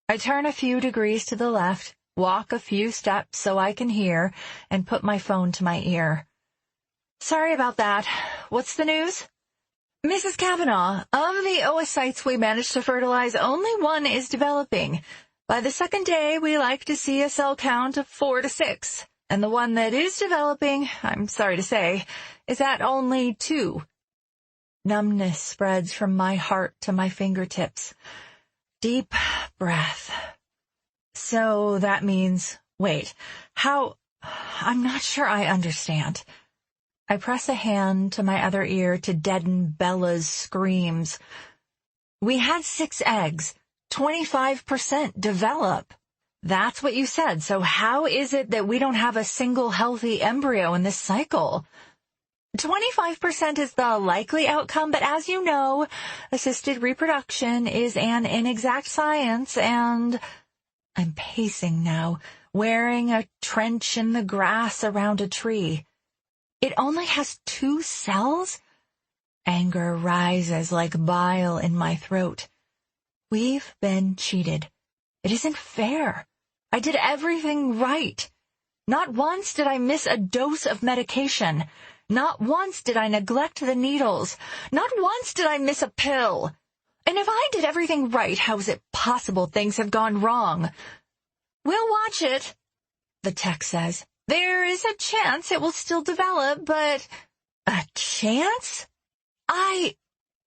I turn a few degrees to the left, walk a few steps so I can hear, and put my phone to my ear. "Sorry about that. What's the news?" "Mrs. Kavanaugh, of the oocytes we managed to fertilize, only one is developing. By the second day, we like to see a cell count of 4 to 6, and the one that is developing, I'm sorry to say, is at only 2. Numbness spreads from my heart to my fingertips. Deep breath. So that means, wait, how? I'm not sure I understand. I press a hand to my other ear to deaden Bella's screams. "We had 6 eggs, 25% develop." "That's what you said, so how is it that we don't have a single healthy embryo in this cycle?" 25% is the likely outcome, but as you know, assisted reproduction is an inexact science, and I'm pacing now, wearing a trench in the grass around a tree. It only has 2 cells? Anger rises like bile in my throat. We've been cheated. It isn't fair. I did everything right. Not once did I miss a dose of medication. Not once did I neglect the needles. Not once did I miss a pill. And if I did everything right, how is it possible things have gone wrong? "We'll watch it," the text says. "There is a chance it will still develop, but..." A chance?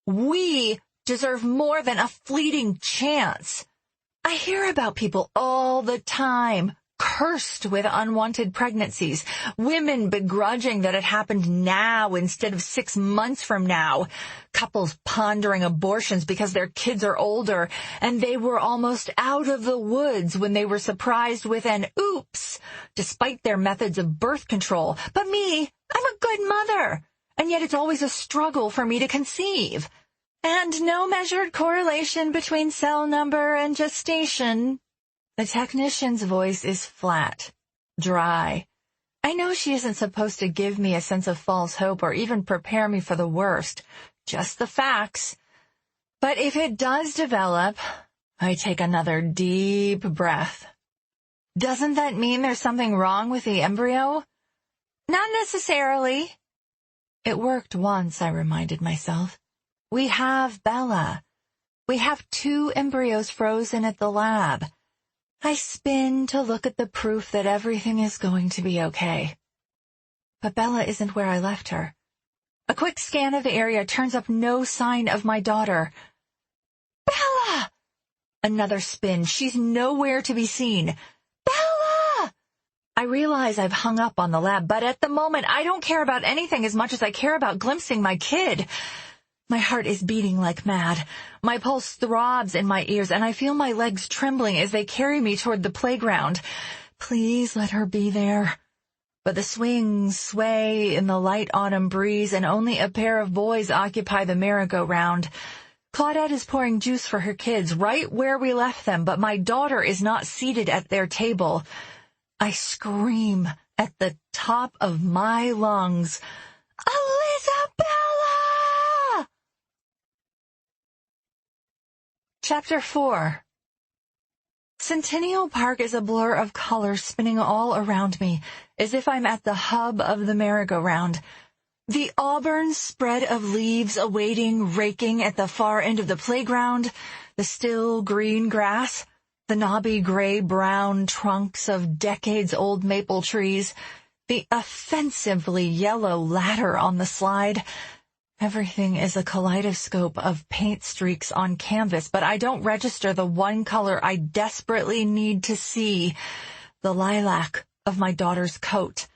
We deserve more than a fleeting chance. I hear about people all the time, cursed with unwanted pregnancies, women begrudging that it happened now instead of 6 months from now, couples pondering abortions because their kids are older and they were almost out of the woods when they were surprised with an oops, despite their methods of birth control. But me, I'm a good mother, and yet it's always a struggle for me to conceive. And no measured correlation between cell number and gestation. The technician's voice is flat, dry. I know she isn't supposed to give me a sense of false hope or even prepare me for the worst, just the facts. But if it does develop, I take another deep breath. Doesn't that mean there's something wrong with the embryo? Not necessarily. It worked once, I reminded myself. We have Bella. We have 2 embryos frozen at the lab. I spin to look at the proof that everything is going to be okay. But Bella isn't where I left her. A quick scan of the area turns up no sign of my daughter. Bella! Another spin. She's nowhere to be seen. Bella! I realize I've hung up on the lab, but at the moment I don't care about anything as much as I care about glimpsing my kid. My heart is beating like mad. My pulse throbs in my ears, and I feel my legs trembling as they carry me toward the playground. Please let her be there. But the swings sway in the light autumn breeze, and only a pair of boys occupy the merry-go-round. Claudette is pouring juice for her kids right where we left them, but my daughter is not seated at their table. I scream at the top of my lungs, Elizabella! Chapter 4. Centennial Park is a blur of colors spinning all around me, as if I'm at the hub of the merry-go-round. The auburn spread of leaves awaiting raking at the far end of the playground, the still green grass, the knobby gray-brown trunks of decades-old maple trees, the offensively yellow ladder on the slide. Everything is a kaleidoscope of paint streaks on canvas, but I don't register the one color I desperately need to see, the lilac of my daughter's coat.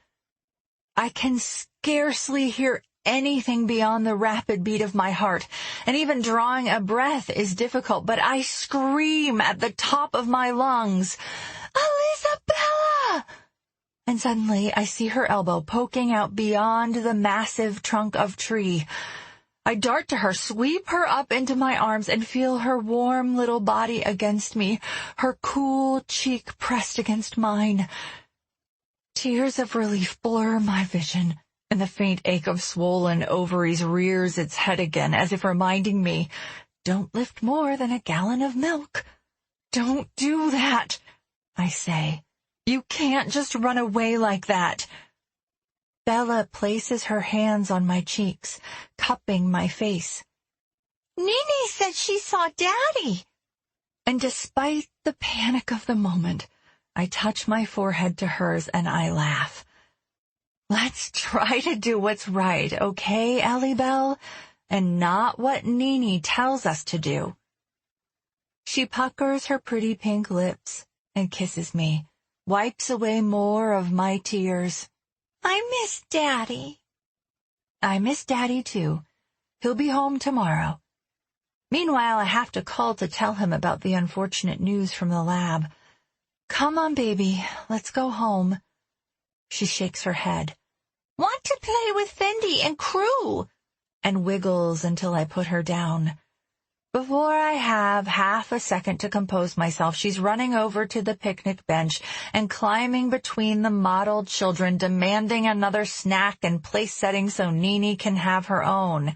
I can scarcely hear anything beyond the rapid beat of my heart, and even drawing a breath is difficult, but I scream at the top of my lungs, Elizabella! And suddenly I see her elbow poking out beyond the massive trunk of tree. I dart to her, sweep her up into my arms, and feel her warm little body against me, her cool cheek pressed against mine. Tears of relief blur my vision, and the faint ache of swollen ovaries rears its head again, as if reminding me, don't lift more than a gallon of milk. Don't do that, I say. You can't just run away like that. Bella places her hands on my cheeks, cupping my face. Nini said she saw Daddy. And despite the panic of the moment, I touch my forehead to hers and I laugh. Let's try to do what's right, okay, Ellie Bell? And not what Nini tells us to do. She puckers her pretty pink lips and kisses me, wipes away more of my tears. I miss Daddy. I miss Daddy, too. He'll be home tomorrow. Meanwhile, I have to call to tell him about the unfortunate news from the lab. Come on, baby, let's go home. She shakes her head. Want to play with Fendi and crew, and wiggles until I put her down. Before I have half a second to compose myself, she's running over to the picnic bench and climbing between the mottled children, demanding another snack and place setting so Nini can have her own.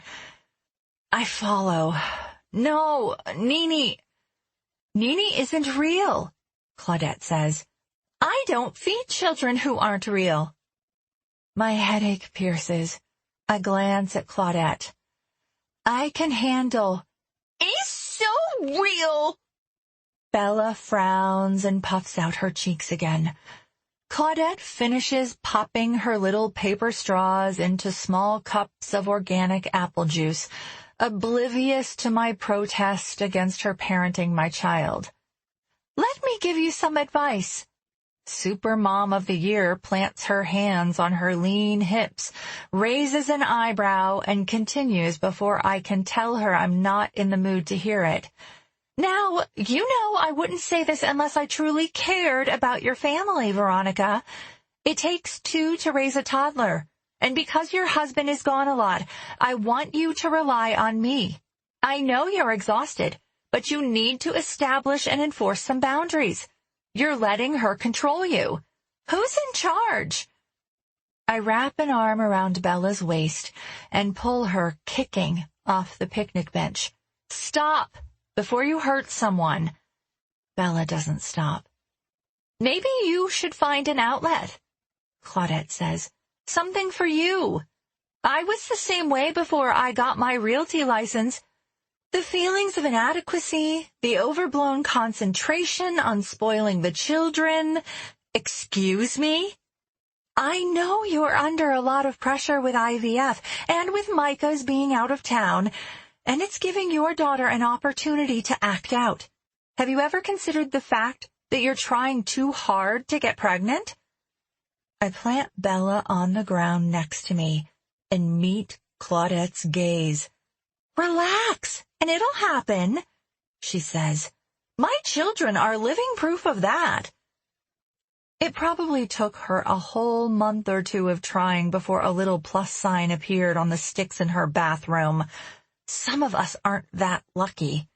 I follow. No, Nini isn't real, Claudette says. I don't feed children who aren't real. My headache pierces. I glance at Claudette. I can handle. It's so real. Bella frowns and puffs out her cheeks again. Claudette finishes popping her little paper straws into small cups of organic apple juice, oblivious to my protest against her parenting my child. Let me give you some advice. Super Mom of the Year plants her hands on her lean hips, raises an eyebrow, and continues before I can tell her I'm not in the mood to hear it. Now, you know I wouldn't say this unless I truly cared about your family, Veronica. It takes 2 to raise a toddler, and because your husband is gone a lot, I want you to rely on me. I know you're exhausted, but you need to establish and enforce some boundaries. You're letting her control you. Who's in charge? I wrap an arm around Bella's waist and pull her, kicking, off the picnic bench. Stop, before you hurt someone. Bella doesn't stop. Maybe you should find an outlet, Claudette says. Something for you. I was the same way before I got my realty license. The feelings of inadequacy, the overblown concentration on spoiling the children. Excuse me? I know you're under a lot of pressure with IVF and with Micah's being out of town, and it's giving your daughter an opportunity to act out. Have you ever considered the fact that you're trying too hard to get pregnant? I plant Bella on the ground next to me and meet Claudette's gaze. Relax, and it'll happen, she says. My children are living proof of that. It probably took her a whole month or two of trying before a little plus sign appeared on the sticks in her bathroom. Some of us aren't that lucky.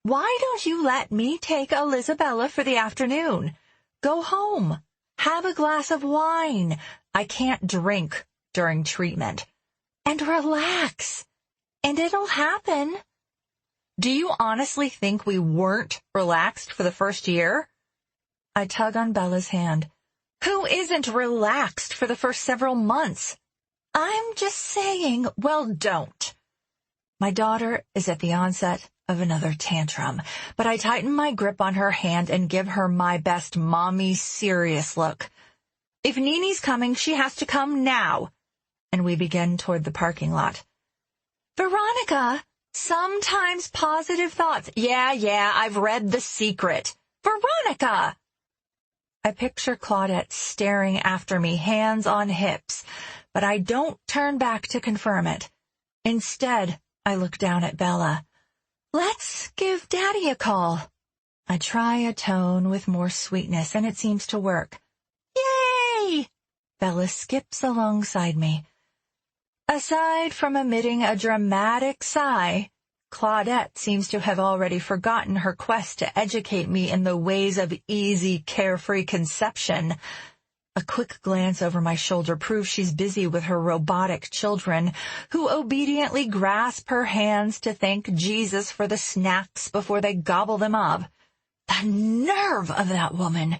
Why don't you let me take Elizabella for the afternoon? Go home. Have a glass of wine. I can't drink during treatment. And relax. And it'll happen. Do you honestly think we weren't relaxed for the first year? I tug on Bella's hand. Who isn't relaxed for the first several months? I'm just saying, well, don't. My daughter is at the onset of another tantrum, but I tighten my grip on her hand and give her my best mommy serious look. If Nini's coming, she has to come now. And we begin toward the parking lot. Veronica, sometimes positive thoughts. Yeah, I've read The Secret. Veronica! I picture Claudette staring after me, hands on hips, but I don't turn back to confirm it. Instead, I look down at Bella. Let's give Daddy a call. I try a tone with more sweetness, and it seems to work. Yay! Bella skips alongside me. Aside from emitting a dramatic sigh, Claudette seems to have already forgotten her quest to educate me in the ways of easy, carefree conception. A quick glance over my shoulder proves she's busy with her robotic children, who obediently grasp her hands to thank Jesus for the snacks before they gobble them up. The nerve of that woman!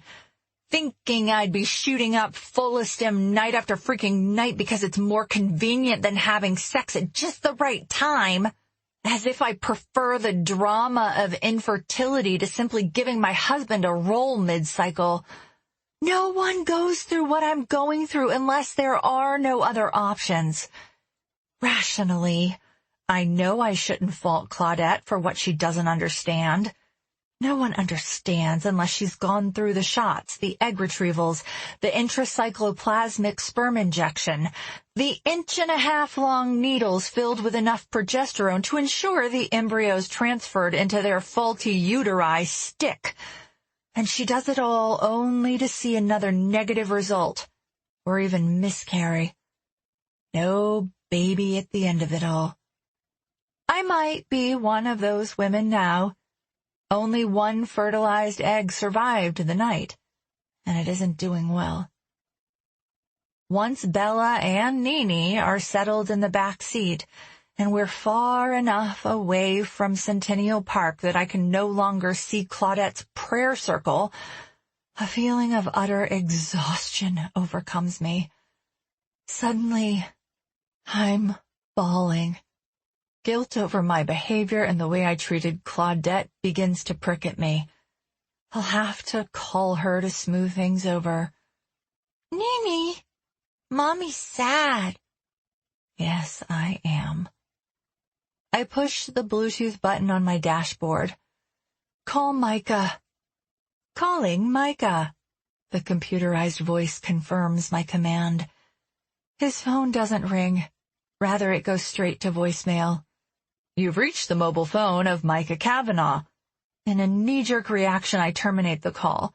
Thinking I'd be shooting up Full-Stem night after freaking night because it's more convenient than having sex at just the right time. As if I prefer the drama of infertility to simply giving my husband a roll mid-cycle. No one goes through what I'm going through unless there are no other options. Rationally, I know I shouldn't fault Claudette for what she doesn't understand. No one understands unless she's gone through the shots, the egg retrievals, the intracycloplasmic sperm injection, the 1.5-inch long needles filled with enough progesterone to ensure the embryos transferred into their faulty uteri stick. And she does it all only to see another negative result, or even miscarry. No baby at the end of it all. I might be one of those women now. Only one fertilized egg survived the night, and it isn't doing well. Once Bella and Nini are settled in the back seat, and we're far enough away from Centennial Park that I can no longer see Claudette's prayer circle, a feeling of utter exhaustion overcomes me. Suddenly, I'm bawling. Guilt over my behavior and the way I treated Claudette begins to prick at me. I'll have to call her to smooth things over. Nini, Mommy's sad. Yes, I am. I push the Bluetooth button on my dashboard. Call Micah. Calling Micah. The computerized voice confirms my command. His phone doesn't ring. Rather, it goes straight to voicemail. You've reached the mobile phone of Micah Kavanaugh. In a knee-jerk reaction, I terminate the call.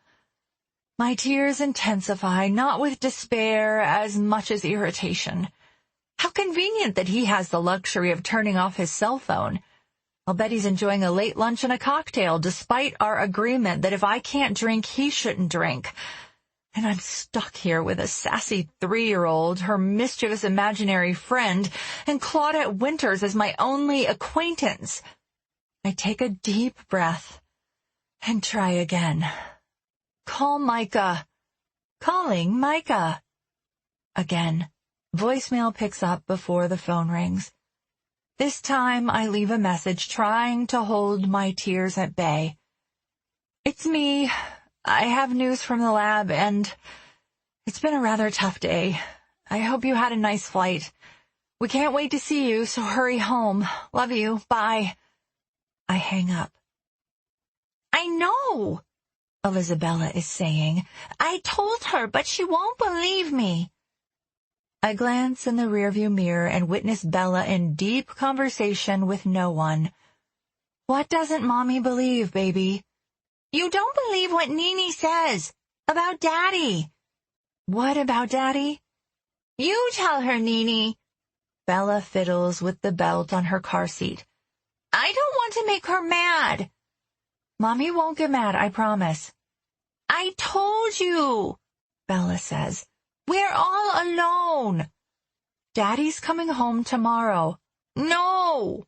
My tears intensify, not with despair as much as irritation. How convenient that he has the luxury of turning off his cell phone. I'll bet he's enjoying a late lunch and a cocktail, despite our agreement that if I can't drink, he shouldn't drink. And I'm stuck here with a sassy 3-year-old, her mischievous imaginary friend, and Claudette Winters as my only acquaintance. I take a deep breath and try again. Call Micah. Calling Micah. Again, Voicemail picks up before the phone rings. This time I leave a message trying to hold my tears at bay. It's me. I have news from the lab, and it's been a rather tough day. I hope you had a nice flight. We can't wait to see you, so hurry home. Love you. Bye. I hang up. I know, Elizabella is saying. I told her, but she won't believe me. I glance in the rearview mirror and witness Bella in deep conversation with no one. What doesn't Mommy believe, baby? You don't believe what Nene says about Daddy. What about Daddy? You tell her, Nene. Bella fiddles with the belt on her car seat. I don't want to make her mad. Mommy won't get mad, I promise. I told you, Bella says. We're all alone. Daddy's coming home tomorrow. No.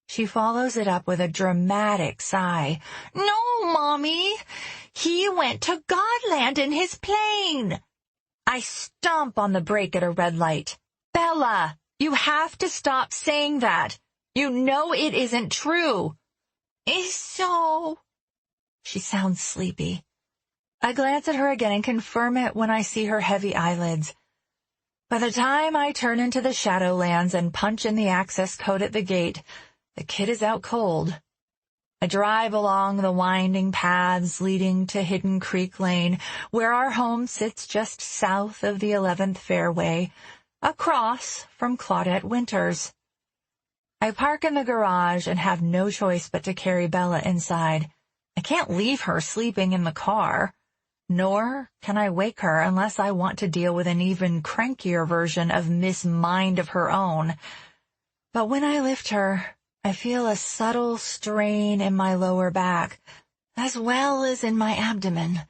She follows it up with a dramatic sigh. No, Mommy. He went to Godland in his plane. I stomp on the brake at a red light. Bella, you have to stop saying that. You know it isn't true. It's so. She sounds sleepy. I glance at her again and confirm it when I see her heavy eyelids. By the time I turn into the Shadowlands and punch in the access code at the gate, the kid is out cold. I drive along the winding paths leading to Hidden Creek Lane, where our home sits just south of the 11th fairway, across from Claudette Winters. I park in the garage and have no choice but to carry Bella inside. I can't leave her sleeping in the car. Nor can I wake her unless I want to deal with an even crankier version of Miss Mind of her own. But when I lift her, I feel a subtle strain in my lower back, as well as in my abdomen.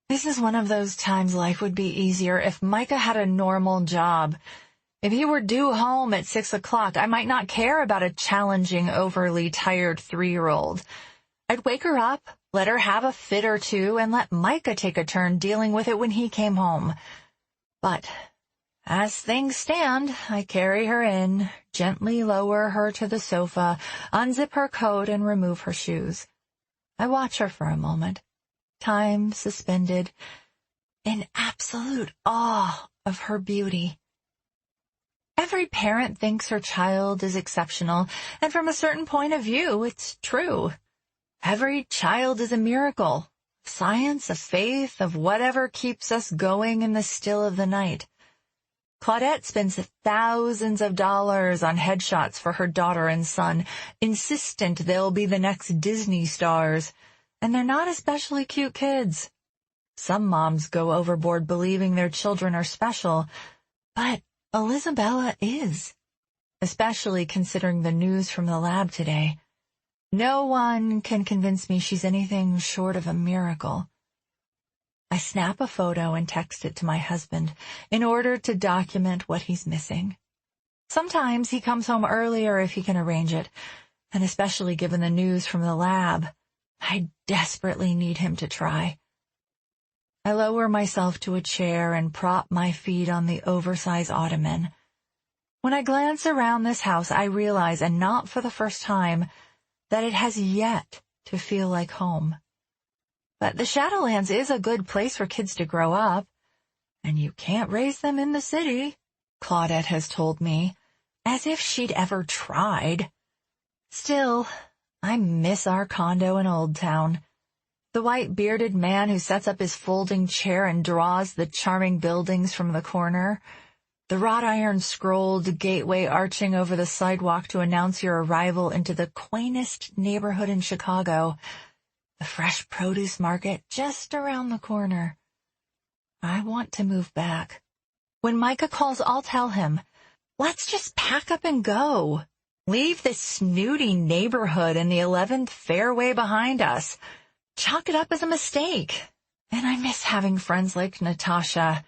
This is one of those times life would be easier if Micah had a normal job. If he were due home at 6 o'clock, I might not care about a challenging, overly tired 3-year-old. I'd wake her up, let her have a fit or two, and let Micah take a turn dealing with it when he came home. But as things stand, I carry her in, gently lower her to the sofa, unzip her coat, and remove her shoes. I watch her for a moment, time suspended, in absolute awe of her beauty. Every parent thinks her child is exceptional, and from a certain point of view, it's true. Every child is a miracle, science, a faith, of whatever keeps us going in the still of the night. Claudette spends thousands of dollars on headshots for her daughter and son, insistent they'll be the next Disney stars, and they're not especially cute kids. Some moms go overboard believing their children are special, but Elizabella is, especially considering the news from the lab today. No one can convince me she's anything short of a miracle. I snap a photo and text it to my husband in order to document what he's missing. Sometimes he comes home earlier if he can arrange it, and especially given the news from the lab, I desperately need him to try. I lower myself to a chair and prop my feet on the oversized ottoman. When I glance around this house, I realize, and not for the first time, that it has yet to feel like home. But the Shadowlands is a good place for kids to grow up, and you can't raise them in the city, Claudette has told me, as if she'd ever tried. Still, I miss our condo in Old Town. The white-bearded man who sets up his folding chair and draws the charming buildings from the corner. The wrought iron scrolled gateway arching over the sidewalk to announce your arrival into the quaintest neighborhood in Chicago. The fresh produce market just around the corner. I want to move back. When Micah calls, I'll tell him, let's just pack up and go. Leave this snooty neighborhood in the 11th fairway behind us. Chalk it up as a mistake. And I miss having friends like Natasha.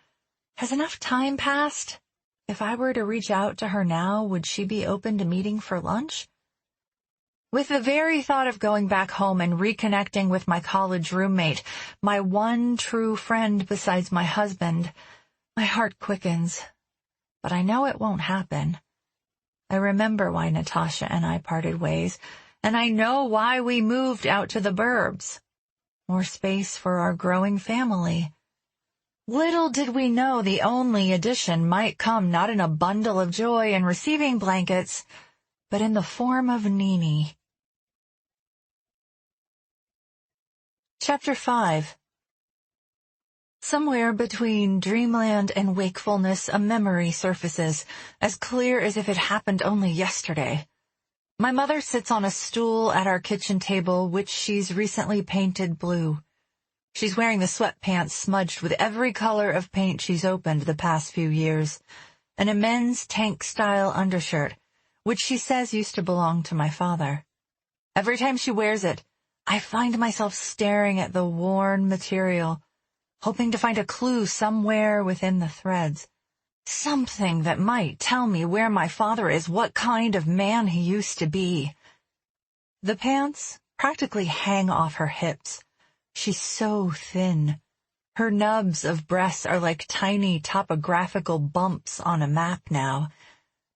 Has enough time passed? If I were to reach out to her now, would she be open to meeting for lunch? With the very thought of going back home and reconnecting with my college roommate, my one true friend besides my husband, my heart quickens. but I know it won't happen. I remember why Natasha and I parted ways, and I know why we moved out to the burbs. More space for our growing family. Little did we know the only addition might come not in a bundle of joy and receiving blankets, but in the form of Nini. Chapter 5. Somewhere between dreamland and wakefulness, a memory surfaces, as clear as if it happened only yesterday. My mother sits on a stool at our kitchen table, which she's recently painted blue. She's wearing the sweatpants smudged with every color of paint she's opened the past few years, and a men's tank-style undershirt, which she says used to belong to my father. Every time she wears it, I find myself staring at the worn material, hoping to find a clue somewhere within the threads. Something that might tell me where my father is, what kind of man he used to be. The pants practically hang off her hips. She's so thin. Her nubs of breasts are like tiny topographical bumps on a map now.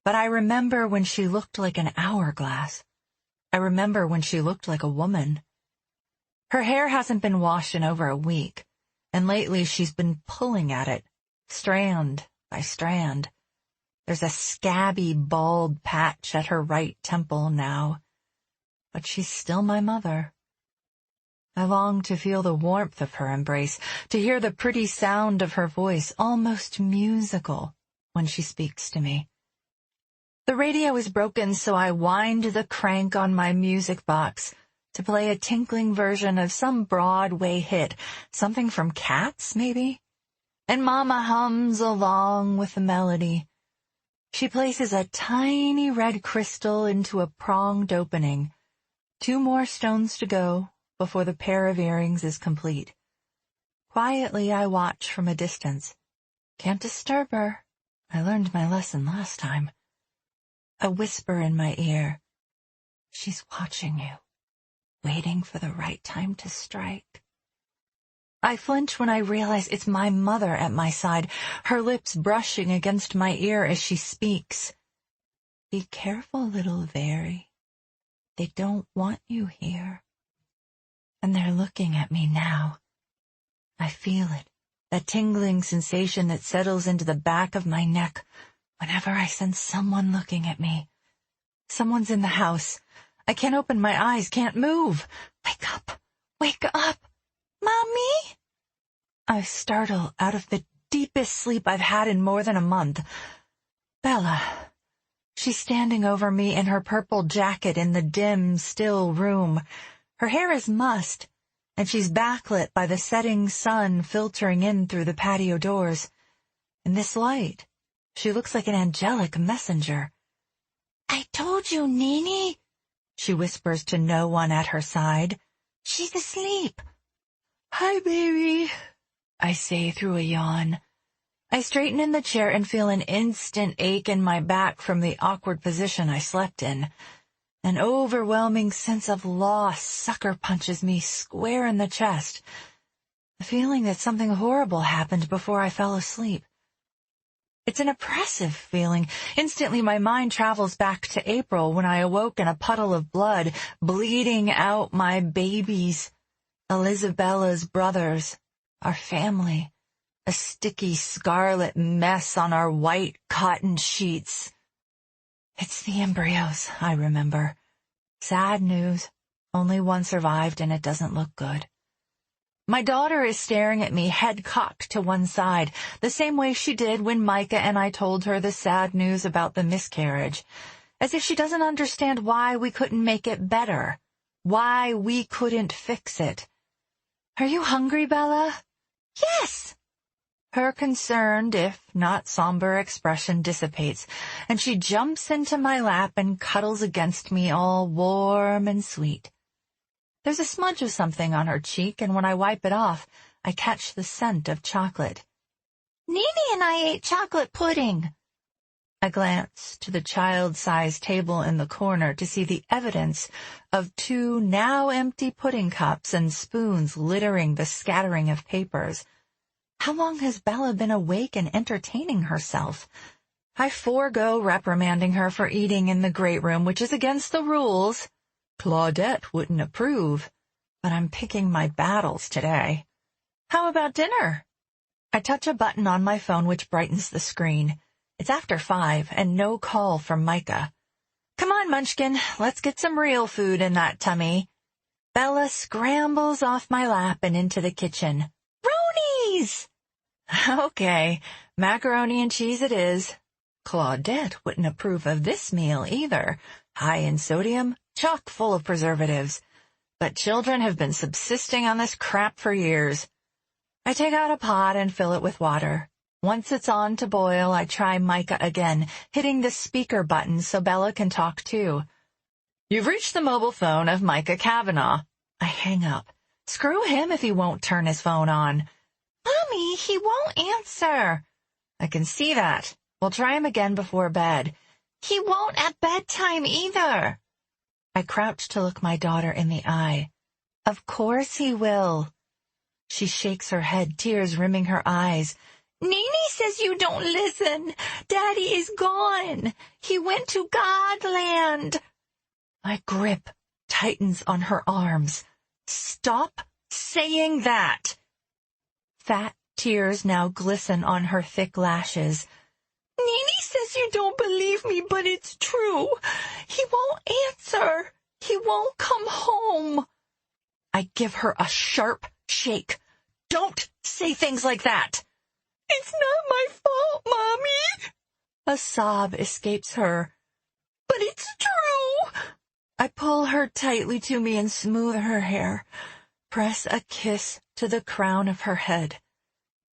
But I remember when she looked like an hourglass. I remember when she looked like a woman. Her hair hasn't been washed in over a week, and lately she's been pulling at it, strand by strand. There's a scabby, bald patch at her right temple now. But she's still my mother. I long to feel the warmth of her embrace, to hear the pretty sound of her voice, almost musical, when she speaks to me. The radio is broken, so I wind the crank on my music box to play a tinkling version of some Broadway hit, something from Cats, maybe? And Mama hums along with the melody. She places a tiny red crystal into a pronged opening. 2 more stones to go before the pair of earrings is complete. Quietly I watch from a distance. Can't disturb her. I learned my lesson last time. A whisper in my ear. She's watching you, waiting for the right time to strike. I flinch when I realize it's my mother at my side, her lips brushing against my ear as she speaks. Be careful, little Very. They don't want you here. And they're looking at me now. I feel it, that tingling sensation that settles into the back of my neck whenever I sense someone looking at me. Someone's in the house. I can't open my eyes, can't move. Wake up! Wake up! Mommy? I startle out of the deepest sleep I've had in more than a month. Bella. She's standing over me in her purple jacket in the dim, still room. Her hair is mussed, and she's backlit by the setting sun filtering in through the patio doors. In this light, she looks like an angelic messenger. I told you, Nini, she whispers to no one at her side. She's asleep. Hi, baby, I say through a yawn. I straighten in the chair and feel an instant ache in my back from the awkward position I slept in. An overwhelming sense of loss sucker punches me square in the chest. The feeling that something horrible happened before I fell asleep. It's an oppressive feeling. Instantly my mind travels back to April when I awoke in a puddle of blood, bleeding out my babies, Elisabella's brothers, our family, a sticky scarlet mess on our white cotton sheets. It's the embryos, I remember. Sad news. Only one survived and it doesn't look good. My daughter is staring at me, head cocked to one side, the same way she did when Micah and I told her the sad news about the miscarriage, as if she doesn't understand why we couldn't make it better, why we couldn't fix it. Are you hungry, Bella? Yes! Her concerned, if not somber, expression dissipates, and she jumps into my lap and cuddles against me all warm and sweet. There's a smudge of something on her cheek, and when I wipe it off, I catch the scent of chocolate. Nini and I ate chocolate pudding. I glance to the child-sized table in the corner to see the evidence of 2 now empty pudding cups and spoons littering the scattering of papers. How long has Bella been awake and entertaining herself? I forego reprimanding her for eating in the great room, which is against the rules. Claudette wouldn't approve, but I'm picking my battles today. How about dinner? I touch a button on my phone which brightens the screen. It's after 5 and no call from Micah. Come on, Munchkin, let's get some real food in that tummy. Bella scrambles off my lap and into the kitchen. Ronies! Okay, macaroni and cheese it is. Claudette wouldn't approve of this meal either. High in sodium, chock full of preservatives. But children have been subsisting on this crap for years. I take out a pot and fill it with water. Once it's on to boil, I try Micah again, hitting the speaker button so Bella can talk too. You've reached the mobile phone of Micah Kavanaugh. I hang up. Screw him if he won't turn his phone on. Mommy, he won't answer. I can see that. We'll try him again before bed. He won't at bedtime either. I crouch to look my daughter in the eye. Of course he will. She shakes her head, tears rimming her eyes. Nene says you don't listen. Daddy is gone. He went to Godland. My grip tightens on her arms. Stop saying that. Fat tears now glisten on her thick lashes. Nene says you don't believe me, but it's true. He won't answer. He won't come home. I give her a sharp shake. Don't say things like that. It's not my fault, Mommy. A sob escapes her. But it's true. I pull her tightly to me and smooth her hair. Press a kiss to the crown of her head.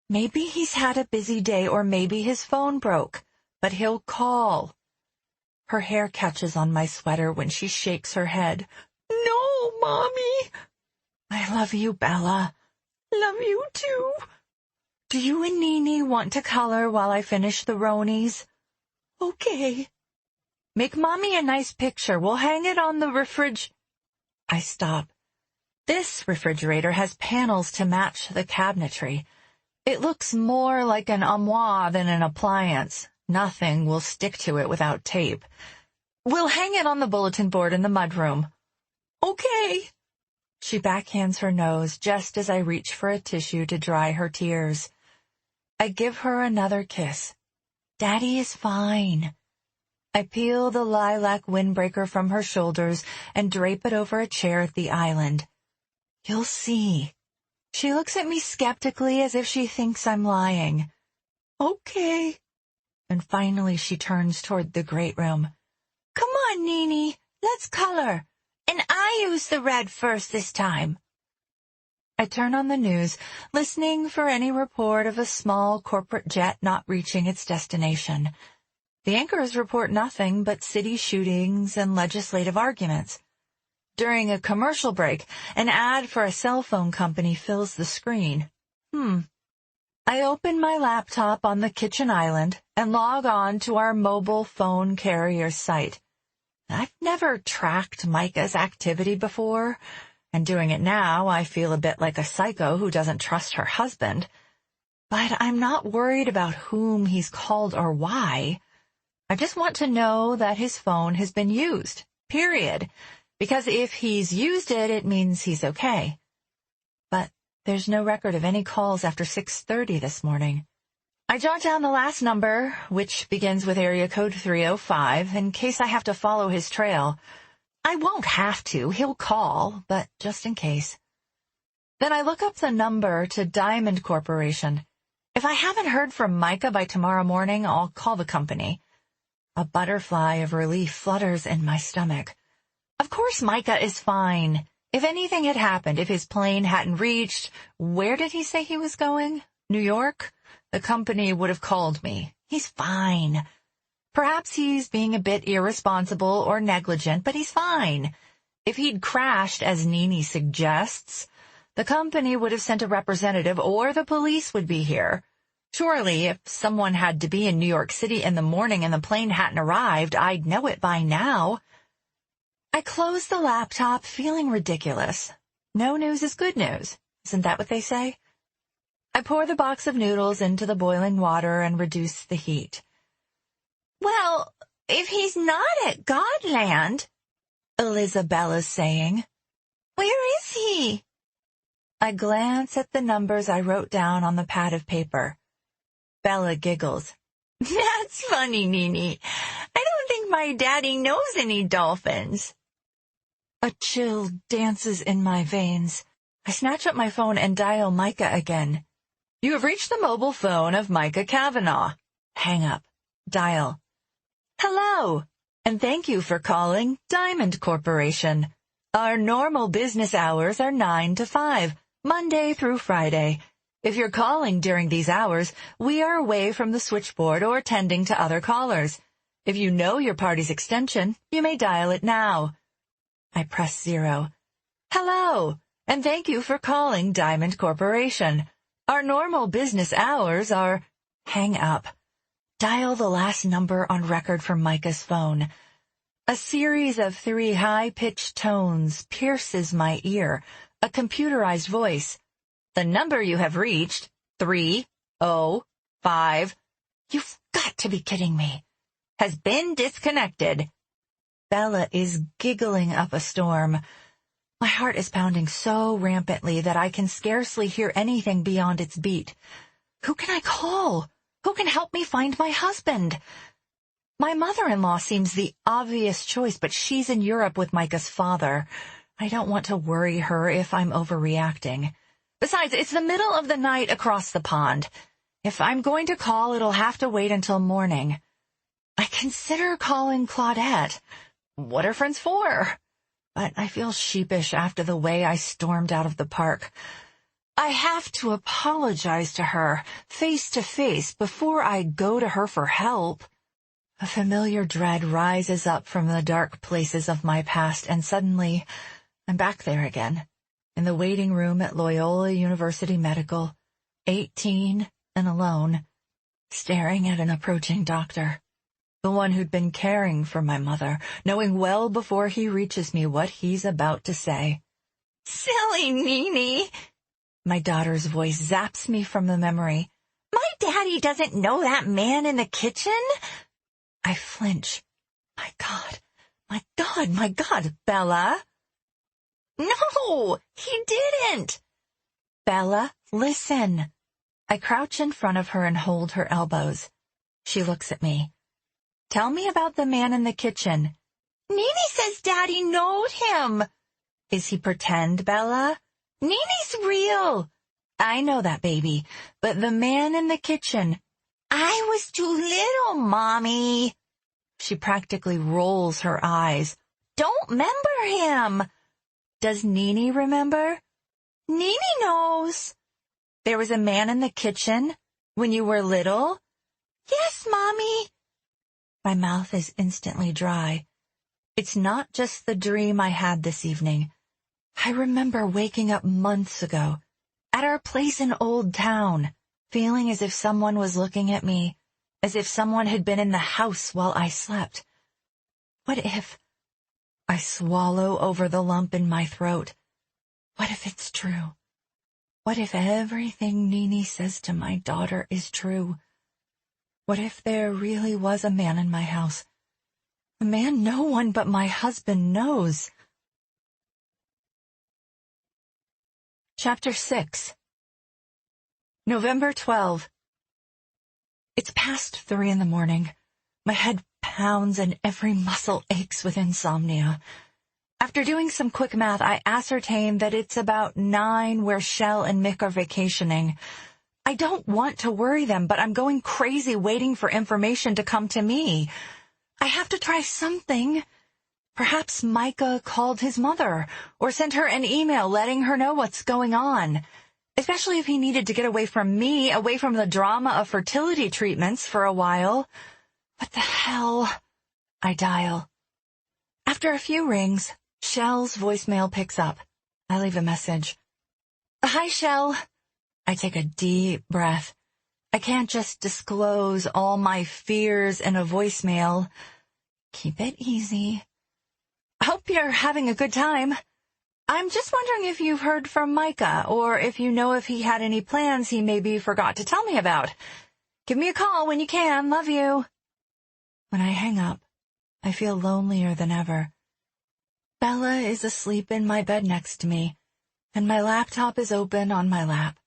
Maybe he's had a busy day or maybe his phone broke, but he'll call. Her hair catches on my sweater when she shakes her head. No, Mommy. I love you, Bella. Love you too. Do you and Nene want to color while I finish the Ronies? Okay. Make Mommy a nice picture. We'll hang it on the I stop. This refrigerator has panels to match the cabinetry. It looks more like an armoire than an appliance. Nothing will stick to it without tape. We'll hang it on the bulletin board in the mudroom. Okay. She backhands her nose just as I reach for a tissue to dry her tears. I give her another kiss. Daddy is fine. I peel the lilac windbreaker from her shoulders and drape it over a chair at the island. You'll see. She looks at me skeptically as if she thinks I'm lying. Okay. And finally she turns toward the great room. Come on, Nene, let's color. And I use the red first this time. I turn on the news, listening for any report of a small corporate jet not reaching its destination. The anchors report nothing but city shootings and legislative arguments. During a commercial break, an ad for a cell phone company fills the screen. I open my laptop on the kitchen island and log on to our mobile phone carrier site. I've never tracked Micah's activity before, and doing it now, I feel a bit like a psycho who doesn't trust her husband. But I'm not worried about whom he's called or why. I just want to know that his phone has been used, period. Because if he's used it, it means he's okay. But there's no record of any calls after 6:30 this morning. I jot down the last number, which begins with area code 305, in case I have to follow his trail. I won't have to. He'll call, but just in case. Then I look up the number to Diamond Corporation. If I haven't heard from Micah by tomorrow morning, I'll call the company. A butterfly of relief flutters in my stomach. Of course Micah is fine. If anything had happened, if his plane hadn't reached, where did he say he was going? New York? The company would have called me. He's fine. Perhaps he's being a bit irresponsible or negligent, but he's fine. If he'd crashed, as Nene suggests, the company would have sent a representative or the police would be here. Surely, if someone had to be in New York City in the morning and the plane hadn't arrived, I'd know it by now. I close the laptop, feeling ridiculous. No news is good news. Isn't that what they say? I pour the box of noodles into the boiling water and reduce the heat. If he's not at Godland, Elisabella's saying, where is he? I glance at the numbers I wrote down on the pad of paper. Bella giggles. That's funny, Nini. I don't think my daddy knows any dolphins. A chill dances in my veins. I snatch up my phone and dial Micah again. You have reached the mobile phone of Micah Kavanaugh. Hang up. Dial. Hello, and thank you for calling Diamond Corporation. Our normal business hours are 9 to 5, Monday through Friday. If you're calling during these hours, we are away from the switchboard or tending to other callers. If you know your party's extension, you may dial it now. I press 0. Hello, and thank you for calling Diamond Corporation. Our normal business hours are... Hang up. Dial the last number on record from Micah's phone. A series of 3 high-pitched tones pierces my ear, a computerized voice. The number you have reached, 305, you've got to be kidding me, has been disconnected. Bella is giggling up a storm. My heart is pounding so rampantly that I can scarcely hear anything beyond its beat. Who can I call? Who can help me find my husband? My mother-in-law seems the obvious choice, but she's in Europe with Micah's father. I don't want to worry her if I'm overreacting. Besides, it's the middle of the night across the pond. If I'm going to call, it'll have to wait until morning. I consider calling Claudette. What are friends for? But I feel sheepish after the way I stormed out of the park. I have to apologize to her, face to face, before I go to her for help. A familiar dread rises up from the dark places of my past, and suddenly I'm back there again, in the waiting room at Loyola University Medical, 18 and alone, staring at an approaching doctor, the one who'd been caring for my mother, knowing well before he reaches me what he's about to say. Silly Nini! My daughter's voice zaps me from the memory. My daddy doesn't know that man in the kitchen? I flinch. My God, my God, my God, Bella! No, he didn't! Bella, listen. I crouch in front of her and hold her elbows. She looks at me. Tell me about the man in the kitchen. Nini says Daddy knowed him. Is he pretend, Bella? Nini's real. I know that, baby. But the man in the kitchen. I was too little, Mommy. She practically rolls her eyes. Don't remember him. Does Nini remember? Nini knows. There was a man in the kitchen when you were little? Yes, Mommy. My mouth is instantly dry. It's not just the dream I had this evening. I remember waking up months ago, at our place in Old Town, feeling as if someone was looking at me, as if someone had been in the house while I slept. What if... I swallow over the lump in my throat. What if it's true? What if everything Nini says to my daughter is true? What if there really was a man in my house? A man no one but my husband knows. Chapter 6. November 12. It's past 3 in the morning. My head pounds and every muscle aches with insomnia. After doing some quick math, I ascertain that it's about 9 where Shell and Mick are vacationing. I don't want to worry them, but I'm going crazy waiting for information to come to me. I have to try something. Perhaps Micah called his mother or sent her an email letting her know what's going on, especially if he needed to get away from me, away from the drama of fertility treatments for a while. What the hell? I dial. After a few rings, Shell's voicemail picks up. I leave a message. Hi, Shell. I take a deep breath. I can't just disclose all my fears in a voicemail. Keep it easy. Hope you're having a good time. I'm just wondering if you've heard from Micah, or if you know if he had any plans he maybe forgot to tell me about. Give me a call when you can. Love you. When I hang up, I feel lonelier than ever. Bella is asleep in my bed next to me, and my laptop is open on my lap.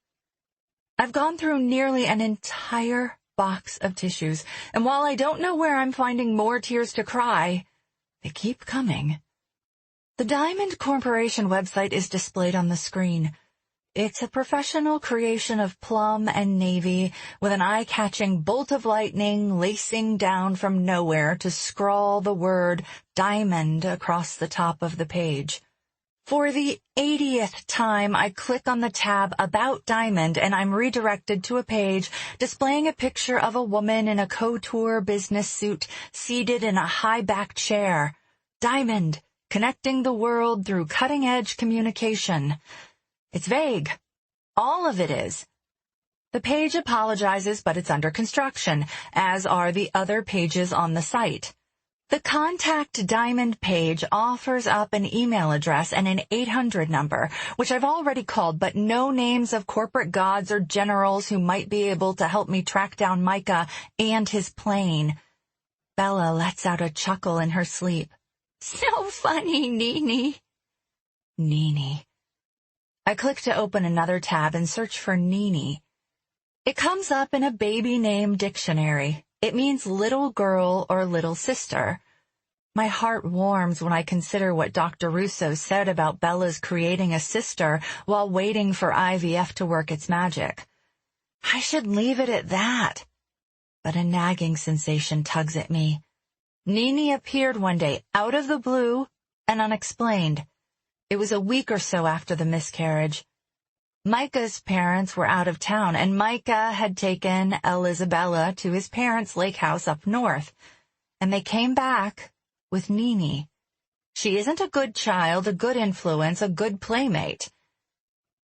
I've gone through nearly an entire box of tissues, and while I don't know where I'm finding more tears to cry, they keep coming. The Diamond Corporation website is displayed on the screen. It's a professional creation of plum and navy with an eye-catching bolt of lightning lacing down from nowhere to scrawl the word diamond across the top of the page. For the 80th time, I click on the tab About Diamond, and I'm redirected to a page displaying a picture of a woman in a couture business suit seated in a high-backed chair. Diamond, connecting the world through cutting-edge communication. It's vague. All of it is. The page apologizes, but it's under construction, as are the other pages on the site. The Contact Diamond page offers up an email address and an 800 number, which I've already called, but no names of corporate gods or generals who might be able to help me track down Micah and his plane. Bella lets out a chuckle in her sleep. So funny, Nini. Nini. I click to open another tab and search for Nini. It comes up in a baby name dictionary. It means little girl or little sister. My heart warms when I consider what Dr. Russo said about Bella's creating a sister while waiting for IVF to work its magic. I should leave it at that. But a nagging sensation tugs at me. Nini appeared one day, out of the blue and unexplained. It was a week or so after the miscarriage. Micah's parents were out of town, and Micah had taken Elisabella to his parents' lake house up north, and they came back with Nini. She isn't a good child, a good influence, a good playmate.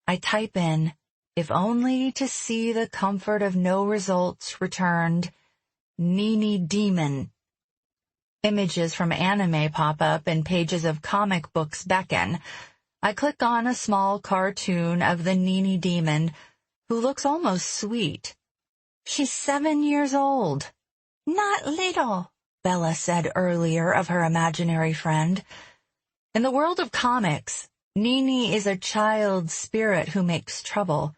I type in, if only to see the comfort of no results returned, Nini Demon. Images from anime pop up and pages of comic books beckon. I click on a small cartoon of the Nini Demon, who looks almost sweet. She's 7 years old. Not little, Bella said earlier of her imaginary friend. In the world of comics, Nini is a child spirit who makes trouble.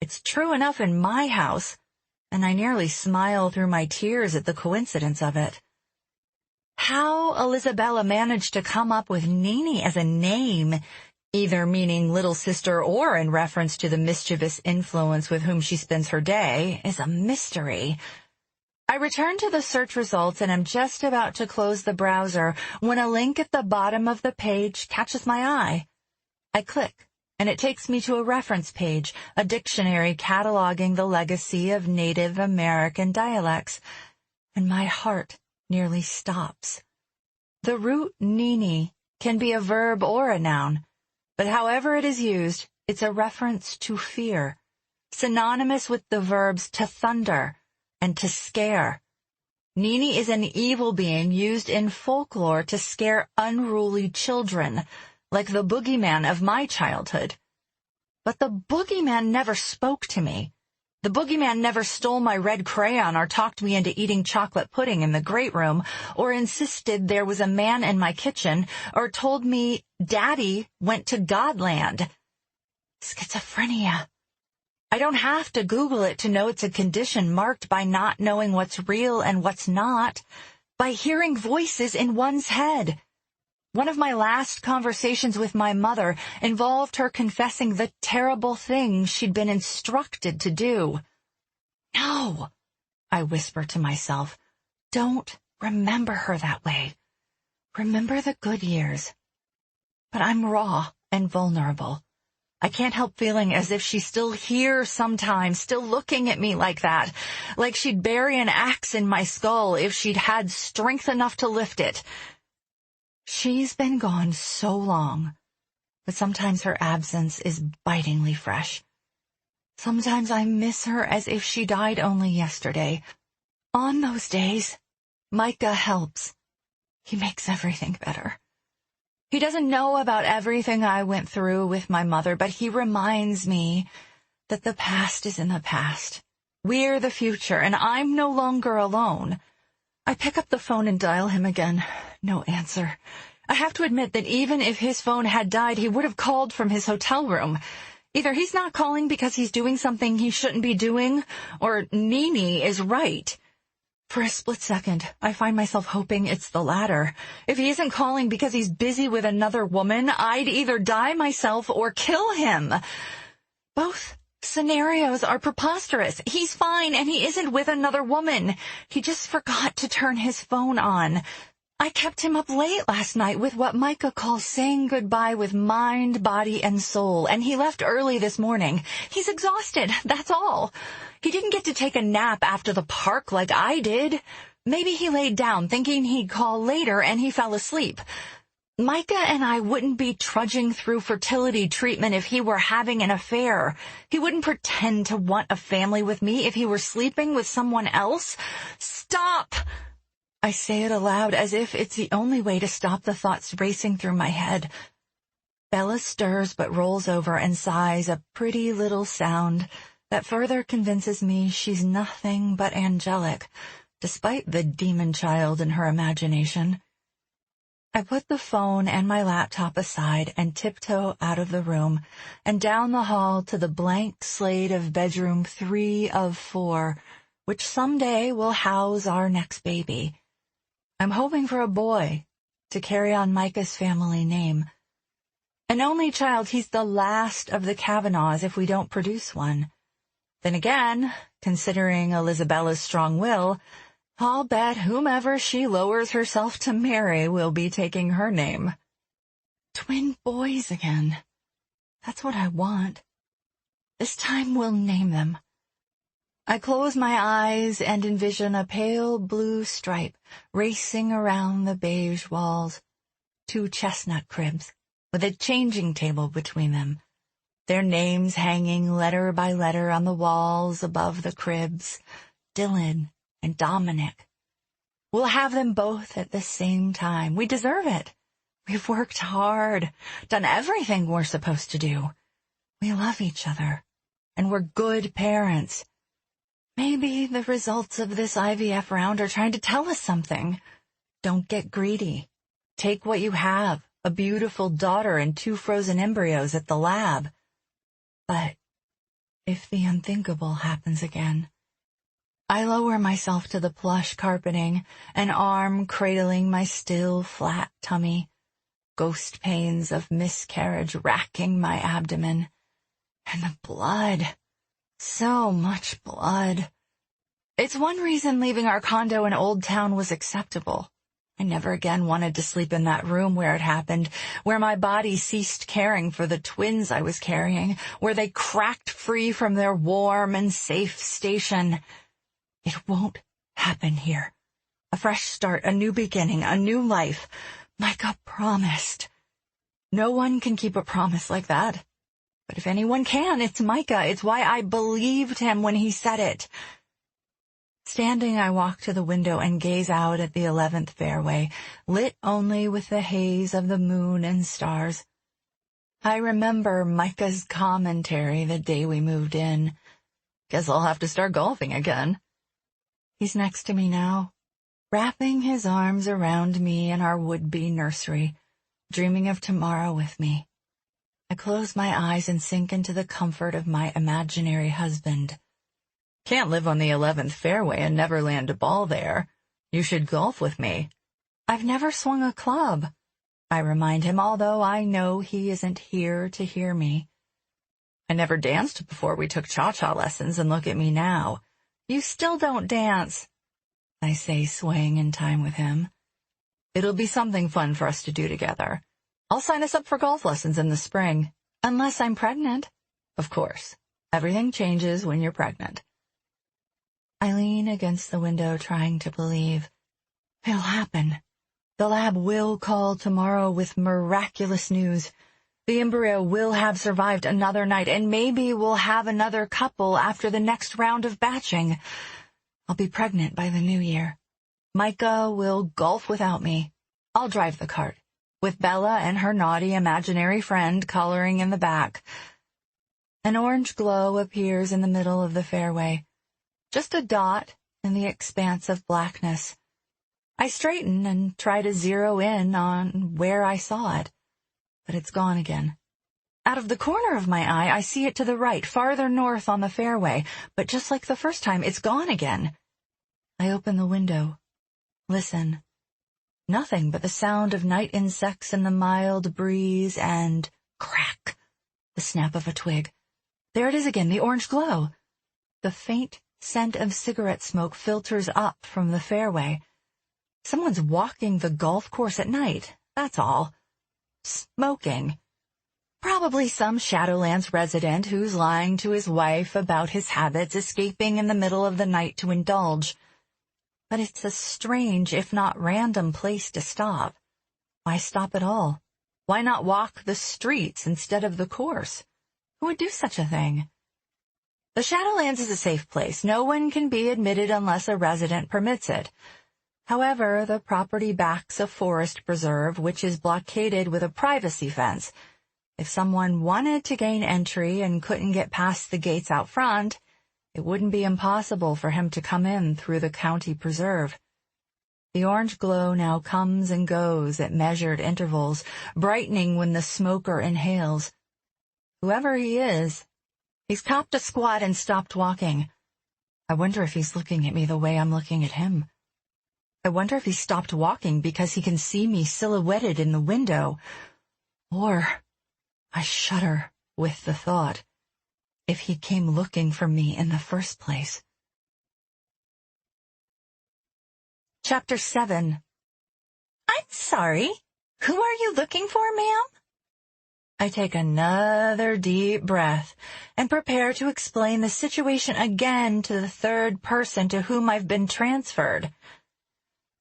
It's true enough in my house, and I nearly smile through my tears at the coincidence of it. How Elisabella managed to come up with Nini as a name, either meaning little sister or in reference to the mischievous influence with whom she spends her day, is a mystery. I return to the search results and am just about to close the browser when a link at the bottom of the page catches my eye. I click, and it takes me to a reference page, a dictionary cataloging the legacy of Native American dialects, and my heart nearly stops. The root Nini can be a verb or a noun, but however it is used, it's a reference to fear, synonymous with the verbs to thunder and to scare. Nini is an evil being used in folklore to scare unruly children, like the boogeyman of my childhood. But the boogeyman never spoke to me. The boogeyman never stole my red crayon or talked me into eating chocolate pudding in the great room, or insisted there was a man in my kitchen, or told me Daddy went to Godland. Schizophrenia. I don't have to Google it to know it's a condition marked by not knowing what's real and what's not, by hearing voices in one's head. One of my last conversations with my mother involved her confessing the terrible things she'd been instructed to do. No, I whisper to myself, don't remember her that way. Remember the good years. But I'm raw and vulnerable. I can't help feeling as if she's still here sometimes, still looking at me like that, like she'd bury an axe in my skull if she'd had strength enough to lift it. She's been gone so long, but sometimes her absence is bitingly fresh. Sometimes I miss her as if she died only yesterday. On those days, Micah helps. He makes everything better. He doesn't know about everything I went through with my mother, but he reminds me that the past is in the past. We're the future, and I'm no longer alone. I pick up the phone and dial him again. No answer. I have to admit that even if his phone had died, he would have called from his hotel room. Either he's not calling because he's doing something he shouldn't be doing, or Nini is right. For a split second, I find myself hoping it's the latter. If he isn't calling because he's busy with another woman, I'd either die myself or kill him. Both scenarios are preposterous. He's fine, and he isn't with another woman. He just forgot to turn his phone on. I kept him up late last night with what Micah calls saying goodbye with mind, body, and soul, and he left early this morning. He's exhausted, that's all. He didn't get to take a nap after the park like I did. Maybe he laid down thinking he'd call later and he fell asleep. Micah and I wouldn't be trudging through fertility treatment if he were having an affair. He wouldn't pretend to want a family with me if he were sleeping with someone else. Stop! I say it aloud as if it's the only way to stop the thoughts racing through my head. Bella stirs but rolls over and sighs a pretty little sound that further convinces me she's nothing but angelic, despite the demon child in her imagination. I put the phone and my laptop aside and tiptoe out of the room and down the hall to the blank slate of bedroom 3 of 4, which someday will house our next baby. I'm hoping for a boy to carry on Micah's family name. An only child, he's the last of the Kavanaughs if we don't produce one. Then again, considering Elisabella's strong will, I'll bet whomever she lowers herself to marry will be taking her name. Twin boys again. That's what I want. This time we'll name them. I close my eyes and envision a pale blue stripe racing around the beige walls. 2 chestnut cribs with a changing table between them. Their names hanging letter by letter on the walls above the cribs. Dylan and Dominic. We'll have them both at the same time. We deserve it. We've worked hard, done everything we're supposed to do. We love each other, and we're good parents. Maybe the results of this IVF round are trying to tell us something. Don't get greedy. Take what you have, a beautiful daughter and 2 frozen embryos at the lab. But if the unthinkable happens again, I lower myself to the plush carpeting, an arm cradling my still, flat tummy, ghost pains of miscarriage racking my abdomen. And the blood. So much blood. It's one reason leaving our condo in Old Town was acceptable. I never again wanted to sleep in that room where it happened, where my body ceased caring for the twins I was carrying, where they cracked free from their warm and safe station. It won't happen here. A fresh start, a new beginning, a new life. Micah promised. No one can keep a promise like that. But if anyone can, it's Micah. It's why I believed him when he said it. Standing, I walk to the window and gaze out at the 11th fairway, lit only with the haze of the moon and stars. I remember Micah's commentary the day we moved in. Guess I'll have to start golfing again. He's next to me now, wrapping his arms around me in our would-be nursery, dreaming of tomorrow with me. I close my eyes and sink into the comfort of my imaginary husband. Can't live on the 11th fairway and never land a ball there. You should golf with me. I've never swung a club, I remind him, although I know he isn't here to hear me. I never danced before we took cha-cha lessons, and look at me now. You still don't dance, I say, swaying in time with him. It'll be something fun for us to do together. I'll sign us up for golf lessons in the spring, unless I'm pregnant. Of course, everything changes when you're pregnant. I lean against the window, trying to believe. It'll happen. The lab will call tomorrow with miraculous news. The embryo will have survived another night, and maybe we'll have another couple after the next round of batching. I'll be pregnant by the new year. Micah will golf without me. I'll drive the cart, with Bella and her naughty imaginary friend coloring in the back. An orange glow appears in the middle of the fairway, just a dot in the expanse of blackness. I straighten and try to zero in on where I saw it, but it's gone again. Out of the corner of my eye, I see it to the right, farther north on the fairway, but just like the first time, it's gone again. I open the window. Listen. Nothing but the sound of night insects and the mild breeze and crack, the snap of a twig. There it is again, the orange glow. The faint scent of cigarette smoke filters up from the fairway. Someone's walking the golf course at night, that's all. Smoking. Probably some Shadowlands resident who's lying to his wife about his habits, escaping in the middle of the night to indulge. But it's a strange, if not random, place to stop. Why stop at all? Why not walk the streets instead of the course? Who would do such a thing? The Shadowlands is a safe place. No one can be admitted unless a resident permits it. However, the property backs a forest preserve, which is blockaded with a privacy fence. If someone wanted to gain entry and couldn't get past the gates out front, it wouldn't be impossible for him to come in through the county preserve. The orange glow now comes and goes at measured intervals, brightening when the smoker inhales. Whoever he is, he's copped a squat and stopped walking. I wonder if he's looking at me the way I'm looking at him. I wonder if he stopped walking because he can see me silhouetted in the window. Or, I shudder with the thought, if he came looking for me in the first place. Chapter 7. I'm sorry. Who are you looking for, ma'am? I take another deep breath and prepare to explain the situation again to the third person to whom I've been transferred.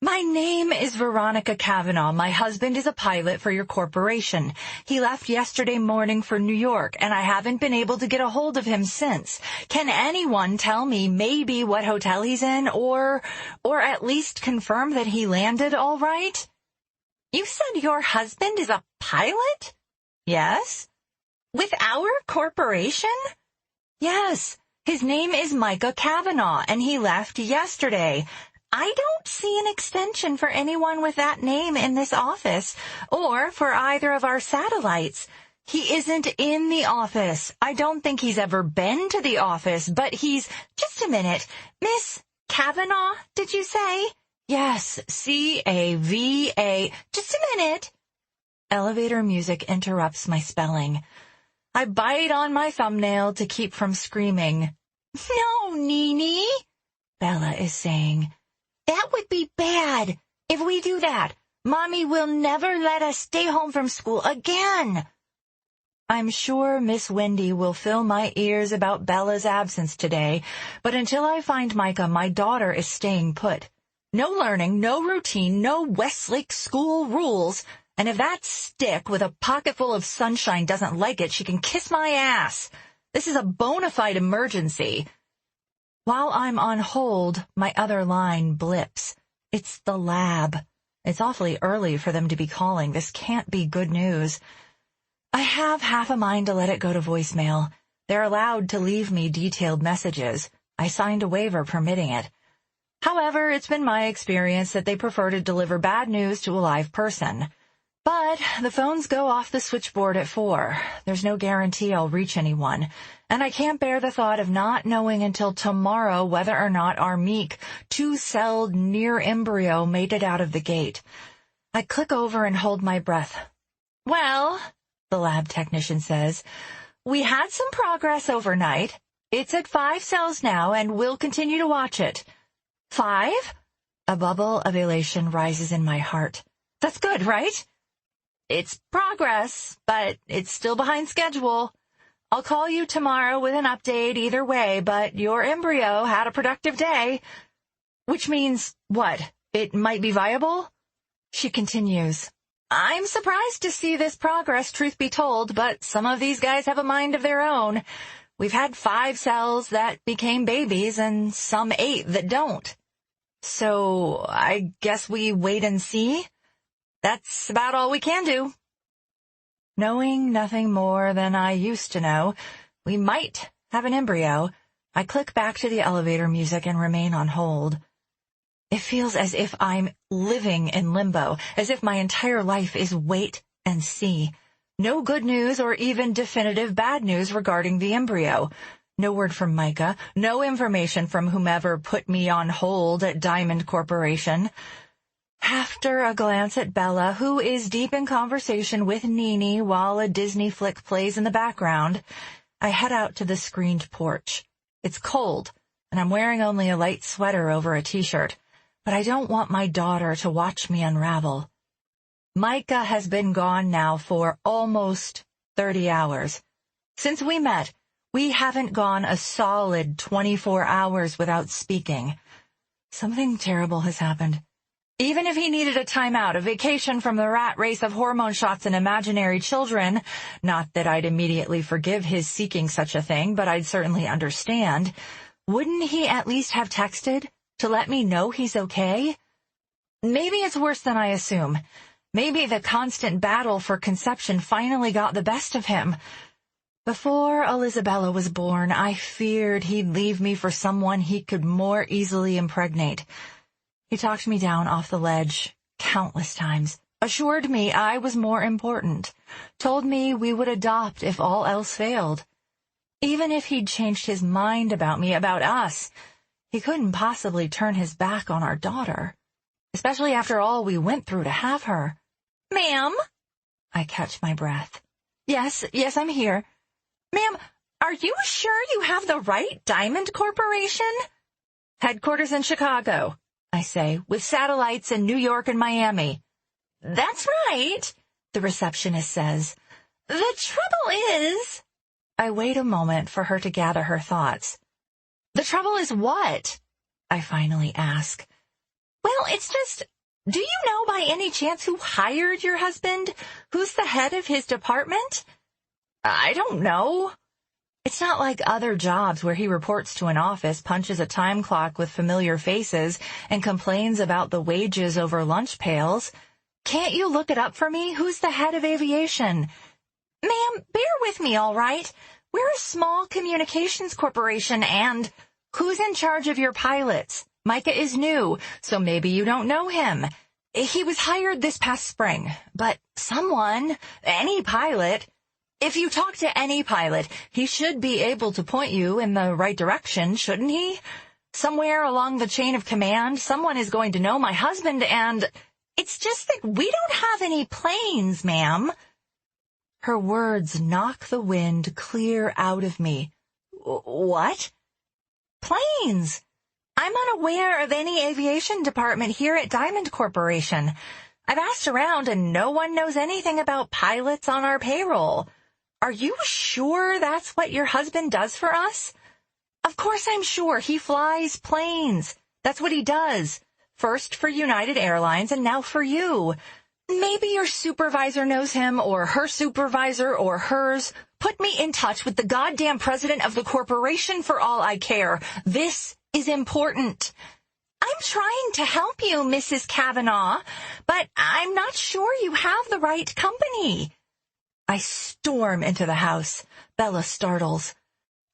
My name is Veronica Kavanaugh. My husband is a pilot for your corporation. He left yesterday morning for New York, and I haven't been able to get a hold of him since. Can anyone tell me maybe what hotel he's in, or at least confirm that he landed all right? You said your husband is a pilot? Yes. With our corporation? Yes. His name is Micah Kavanaugh, and he left yesterday. I don't see an extension for anyone with that name in this office, or for either of our satellites. He isn't in the office. I don't think he's ever been to the office, but he's... Just a minute. Miss Kavanaugh, did you say? Yes, C-A-V-A. Just a minute. Elevator music interrupts my spelling. I bite on my thumbnail to keep from screaming. No, Nene, Bella is saying. That would be bad. If we do that, Mommy will never let us stay home from school again. I'm sure Miss Wendy will fill my ears about Bella's absence today, but until I find Micah, my daughter is staying put. No learning, no routine, no Westlake school rules, and if that stick with a pocket full of sunshine doesn't like it, she can kiss my ass. This is a bona fide emergency. While I'm on hold, my other line blips. It's the lab. It's awfully early for them to be calling. This can't be good news. I have half a mind to let it go to voicemail. They're allowed to leave me detailed messages. I signed a waiver permitting it. However, it's been my experience that they prefer to deliver bad news to a live person. But the phones go off the switchboard at 4. There's no guarantee I'll reach anyone, and I can't bear the thought of not knowing until tomorrow whether or not our meek, two-celled near embryo made it out of the gate. I click over and hold my breath. Well, the lab technician says, we had some progress overnight. It's at 5 cells now, and we'll continue to watch it. 5? A bubble of elation rises in my heart. That's good, right? It's progress, but it's still behind schedule. I'll call you tomorrow with an update either way, but your embryo had a productive day. Which means, what? It might be viable? She continues. I'm surprised to see this progress, truth be told, but some of these guys have a mind of their own. We've had 5 cells that became babies and some 8 that don't. So I guess we wait and see? That's about all we can do. Knowing nothing more than I used to know, we might have an embryo. I click back to the elevator music and remain on hold. It feels as if I'm living in limbo, as if my entire life is wait and see. No good news or even definitive bad news regarding the embryo. No word from Micah, no information from whomever put me on hold at Diamond Corporation. After a glance at Bella, who is deep in conversation with Nini while a Disney flick plays in the background, I head out to the screened porch. It's cold, and I'm wearing only a light sweater over a t-shirt, but I don't want my daughter to watch me unravel. Micah has been gone now for almost 30 hours. Since we met, we haven't gone a solid 24 hours without speaking. Something terrible has happened. Even if he needed a timeout, a vacation from the rat race of hormone shots and imaginary children, not that I'd immediately forgive his seeking such a thing, but I'd certainly understand, wouldn't he at least have texted to let me know he's okay? Maybe it's worse than I assume. Maybe the constant battle for conception finally got the best of him. Before Elizabella was born, I feared he'd leave me for someone he could more easily impregnate. He talked me down off the ledge countless times, assured me I was more important, told me we would adopt if all else failed. Even if he'd changed his mind about me, about us, he couldn't possibly turn his back on our daughter, especially after all we went through to have her. Ma'am? I catch my breath. Yes, I'm here. Ma'am, are you sure you have the right Diamond Corporation? Headquarters in Chicago, I say, with satellites in New York and Miami. That's right, the receptionist says. The trouble is... I wait a moment for her to gather her thoughts. The trouble is what? I finally ask. Well, it's just... Do you know by any chance who hired your husband? Who's the head of his department? I don't know. It's not like other jobs where he reports to an office, punches a time clock with familiar faces, and complains about the wages over lunch pails. Can't you look it up for me? Who's the head of aviation? Ma'am, bear with me, all right? We're a small communications corporation, and who's in charge of your pilots? Micah is new, so maybe you don't know him. He was hired this past spring, but someone, any pilot, if you talk to any pilot, he should be able to point you in the right direction, shouldn't he? Somewhere along the chain of command, someone is going to know my husband, and it's just that we don't have any planes, ma'am. Her words knock the wind clear out of me. What? Planes! I'm unaware of any aviation department here at Diamond Corporation. I've asked around and no one knows anything about pilots on our payroll. Are you sure that's what your husband does for us? Of course I'm sure. He flies planes. That's what he does. First for United Airlines and now for you. Maybe your supervisor knows him or her supervisor or hers. Put me in touch with the goddamn president of the corporation for all I care. This is important. I'm trying to help you, Mrs. Kavanaugh, but I'm not sure you have the right company. I storm into the house. Bella startles.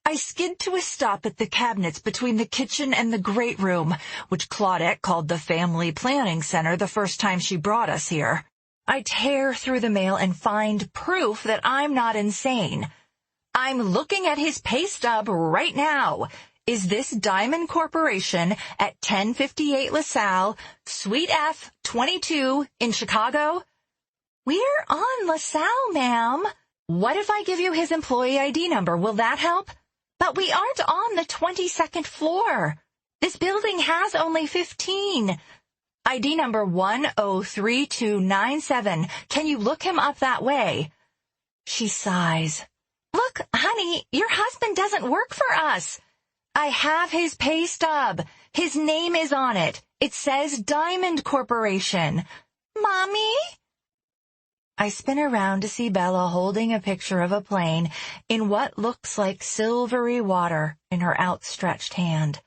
I skid to a stop at the cabinets between the kitchen and the great room, which Claudette called the Family Planning Center the first time she brought us here. I tear through the mail and find proof that I'm not insane. I'm looking at his pay stub right now. Is this Diamond Corporation at 1058 LaSalle, Suite F, 22 in Chicago? We're on LaSalle, ma'am. What if I give you his employee ID number? Will that help? But we aren't on the 22nd floor. This building has only 15. ID number 103297. Can you look him up that way? She sighs. Look, honey, your husband doesn't work for us. I have his pay stub. His name is on it. It says Diamond Corporation. Mommy? I spin around to see Bella holding a picture of a plane in what looks like silvery water in her outstretched hand.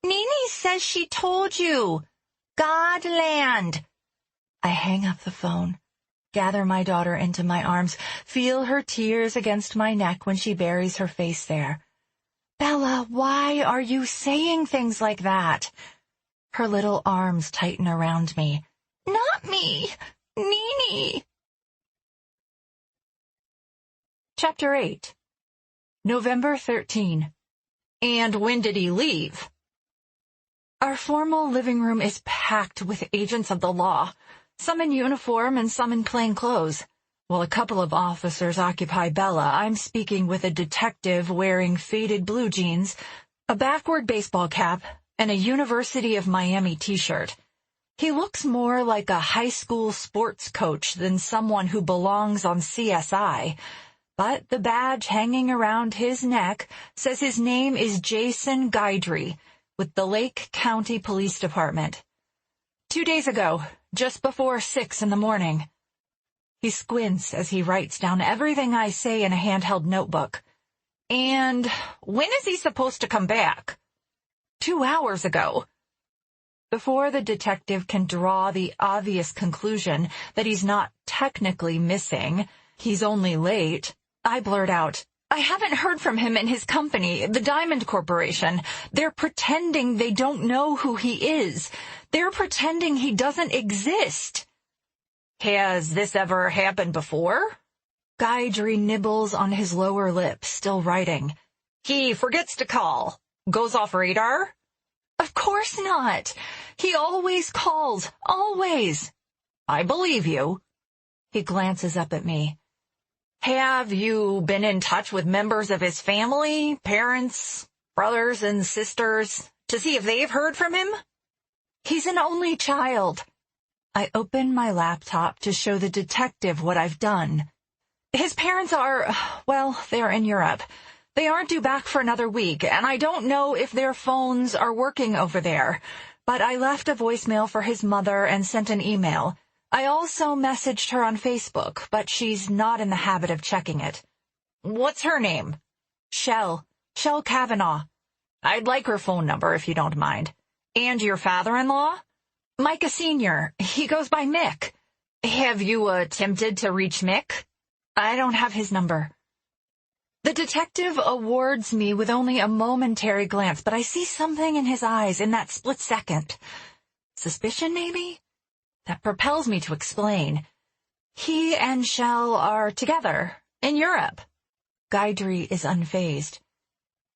Nini says she told you. Godland. I hang up the phone, gather my daughter into my arms, feel her tears against my neck when she buries her face there. Bella, why are you saying things like that? Her little arms tighten around me. Not me! Nini! Chapter 8. November 13. And when did he leave? Our formal living room is packed with agents of the law, some in uniform and some in plain clothes. While a couple of officers occupy Bella, I'm speaking with a detective wearing faded blue jeans, a backward baseball cap, and a University of Miami t-shirt. He looks more like a high school sports coach than someone who belongs on CSI, but the badge hanging around his neck says his name is Jason Guidry, with the Lake County Police Department. 2 days ago, just before 6 in the morning. He squints as he writes down everything I say in a handheld notebook. And when is he supposed to come back? 2 hours ago. Before the detective can draw the obvious conclusion that he's not technically missing, he's only late, I blurt out, I haven't heard from him and his company, the Diamond Corporation. They're pretending they don't know who he is. They're pretending he doesn't exist. Has this ever happened before? Guidry nibbles on his lower lip, still writing. He forgets to call. Goes off radar? Of course not. He always calls. Always. I believe you. He glances up at me. Have you been in touch with members of his family, parents, brothers and sisters, to see if they've heard from him? He's an only child. I open my laptop to show the detective what I've done. His parents are, well, they're in Europe. They aren't due back for another week, and I don't know if their phones are working over there. But I left a voicemail for his mother and sent an email. I also messaged her on Facebook, but she's not in the habit of checking it. What's her name? Shell Kavanaugh. I'd like her phone number if you don't mind. And your father-in-law? Micah Sr. He goes by Mick. Have you attempted to reach Mick? I don't have his number. The detective awards me with only a momentary glance, but I see something in his eyes in that split second. Suspicion, maybe? That propels me to explain. He and Shell are together, in Europe. Guidry is unfazed.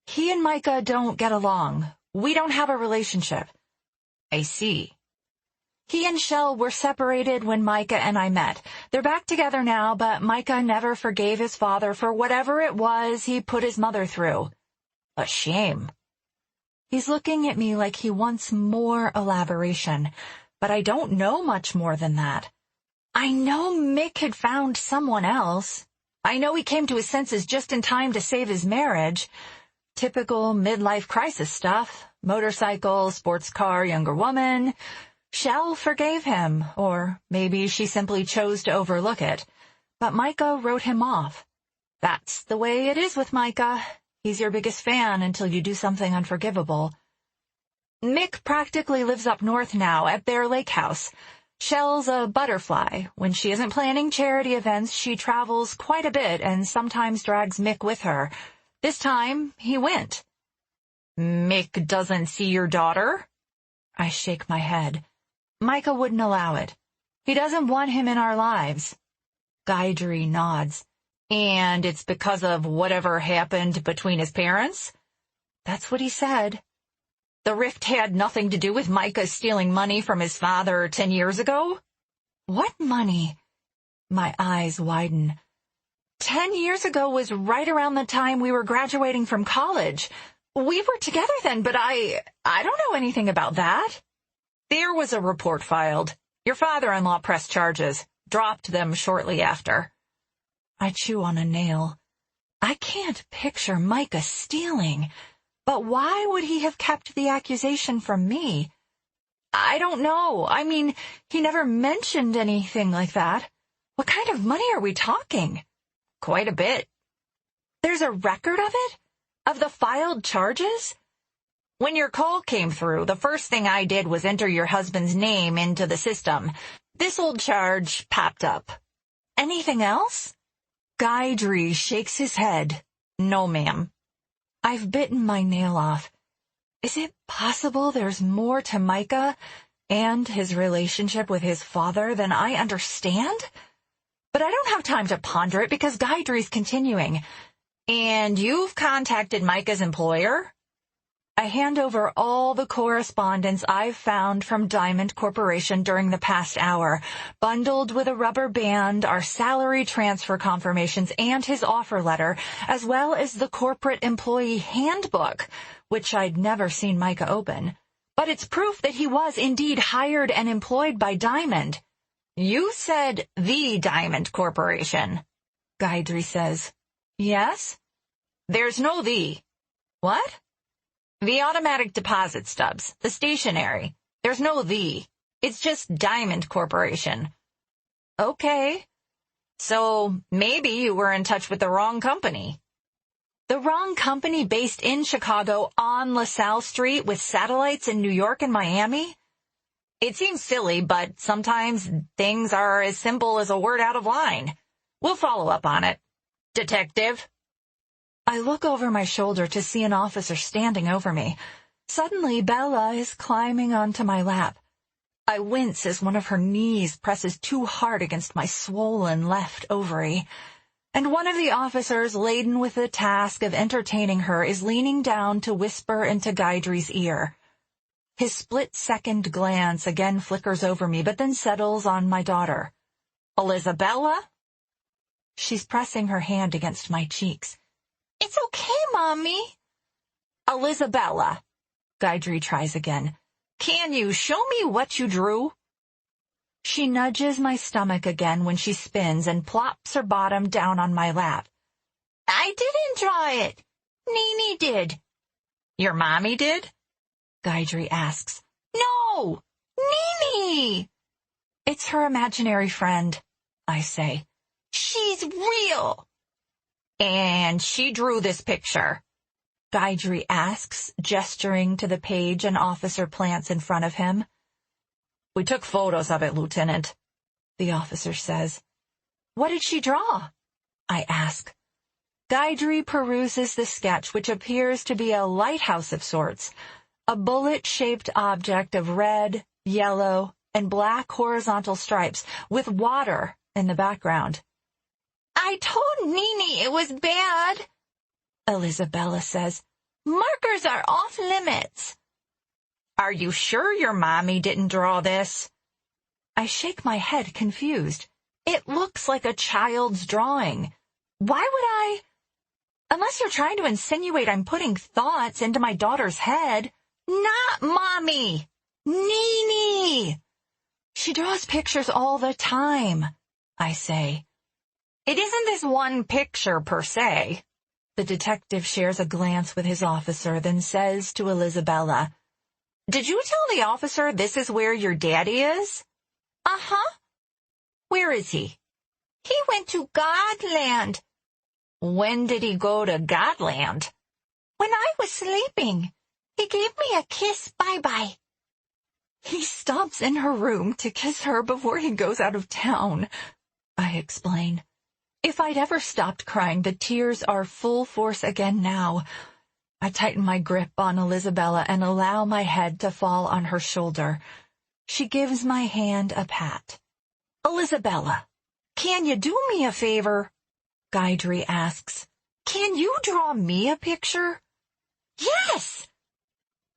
He and Micah don't get along. We don't have a relationship. I see. He and Shell were separated when Micah and I met. They're back together now, but Micah never forgave his father for whatever it was he put his mother through. A shame. He's looking at me like he wants more elaboration, but I don't know much more than that. I know Mick had found someone else. I know he came to his senses just in time to save his marriage. Typical midlife crisis stuff. Motorcycle, sports car, younger woman. Shell forgave him, or maybe she simply chose to overlook it. But Micah wrote him off. That's the way it is with Micah. He's your biggest fan until you do something unforgivable. Mick practically lives up north now at their lake house. Shell's a butterfly. When she isn't planning charity events, she travels quite a bit and sometimes drags Mick with her. This time, he went. Mick doesn't see your daughter? I shake my head. Micah wouldn't allow it. He doesn't want him in our lives. Guidry nods. And it's because of whatever happened between his parents? That's what he said. The rift had nothing to do with Micah stealing money from his father 10 years ago? What money? My eyes widen. 10 years ago was right around the time we were graduating from college. We were together then, but I don't know anything about that. There was a report filed. Your father-in-law pressed charges, dropped them shortly after. I chew on a nail. I can't picture Micah stealing. But why would he have kept the accusation from me? I don't know. I mean, he never mentioned anything like that. What kind of money are we talking? Quite a bit. There's a record of it? Of the filed charges? When your call came through, the first thing I did was enter your husband's name into the system. This old charge popped up. Anything else? Guidry shakes his head. No, ma'am. I've bitten my nail off. Is it possible there's more to Micah and his relationship with his father than I understand? But I don't have time to ponder it because Gaidri's continuing. And you've contacted Micah's employer? I hand over all the correspondence I've found from Diamond Corporation during the past hour. Bundled with a rubber band are salary transfer confirmations and his offer letter, as well as the corporate employee handbook, which I'd never seen Micah open. But it's proof that he was indeed hired and employed by Diamond. You said the Diamond Corporation, Gaidri says. Yes? There's no the. What? The automatic deposit stubs, the stationery. There's no the. It's just Diamond Corporation. Okay. So maybe you were in touch with the wrong company. The wrong company based in Chicago on LaSalle Street with satellites in New York and Miami? It seems silly, but sometimes things are as simple as a word out of line. We'll follow up on it. Detective? I look over my shoulder to see an officer standing over me. Suddenly, Bella is climbing onto my lap. I wince as one of her knees presses too hard against my swollen left ovary. And one of the officers, laden with the task of entertaining her, is leaning down to whisper into Gaidri's ear. His split-second glance again flickers over me, but then settles on my daughter. Elizabella? She's pressing her hand against my cheeks. It's okay, Mommy. Elizabella, Gaidri tries again. Can you show me what you drew? She nudges my stomach again when she spins and plops her bottom down on my lap. I didn't draw it. Nene did. Your mommy did? Gaidri asks. No! Nene! It's her imaginary friend, I say. She's real. And she drew this picture, Gaidri asks, gesturing to the page an officer plants in front of him. We took photos of it, Lieutenant, the officer says. What did she draw? I ask. Gaidri peruses the sketch, which appears to be a lighthouse of sorts, a bullet-shaped object of red, yellow, and black horizontal stripes with water in the background. I told Nene it was bad, Elizabella says. Markers are off limits. Are you sure your mommy didn't draw this? I shake my head, confused. It looks like a child's drawing. Why would I? Unless you're trying to insinuate I'm putting thoughts into my daughter's head. Not Mommy. Nene. She draws pictures all the time, I say. It isn't this one picture per se. The detective shares a glance with his officer, then says to Elizabella, Did you tell the officer this is where your daddy is? Uh-huh. Where is he? He went to Godland. When did he go to Godland? When I was sleeping. He gave me a kiss bye-bye. He stops in her room to kiss her before he goes out of town, I explain. If I'd ever stopped crying, the tears are full force again now. I tighten my grip on Elizabella and allow my head to fall on her shoulder. She gives my hand a pat. Elizabella, can you do me a favor? Gaidri asks. Can you draw me a picture? Yes!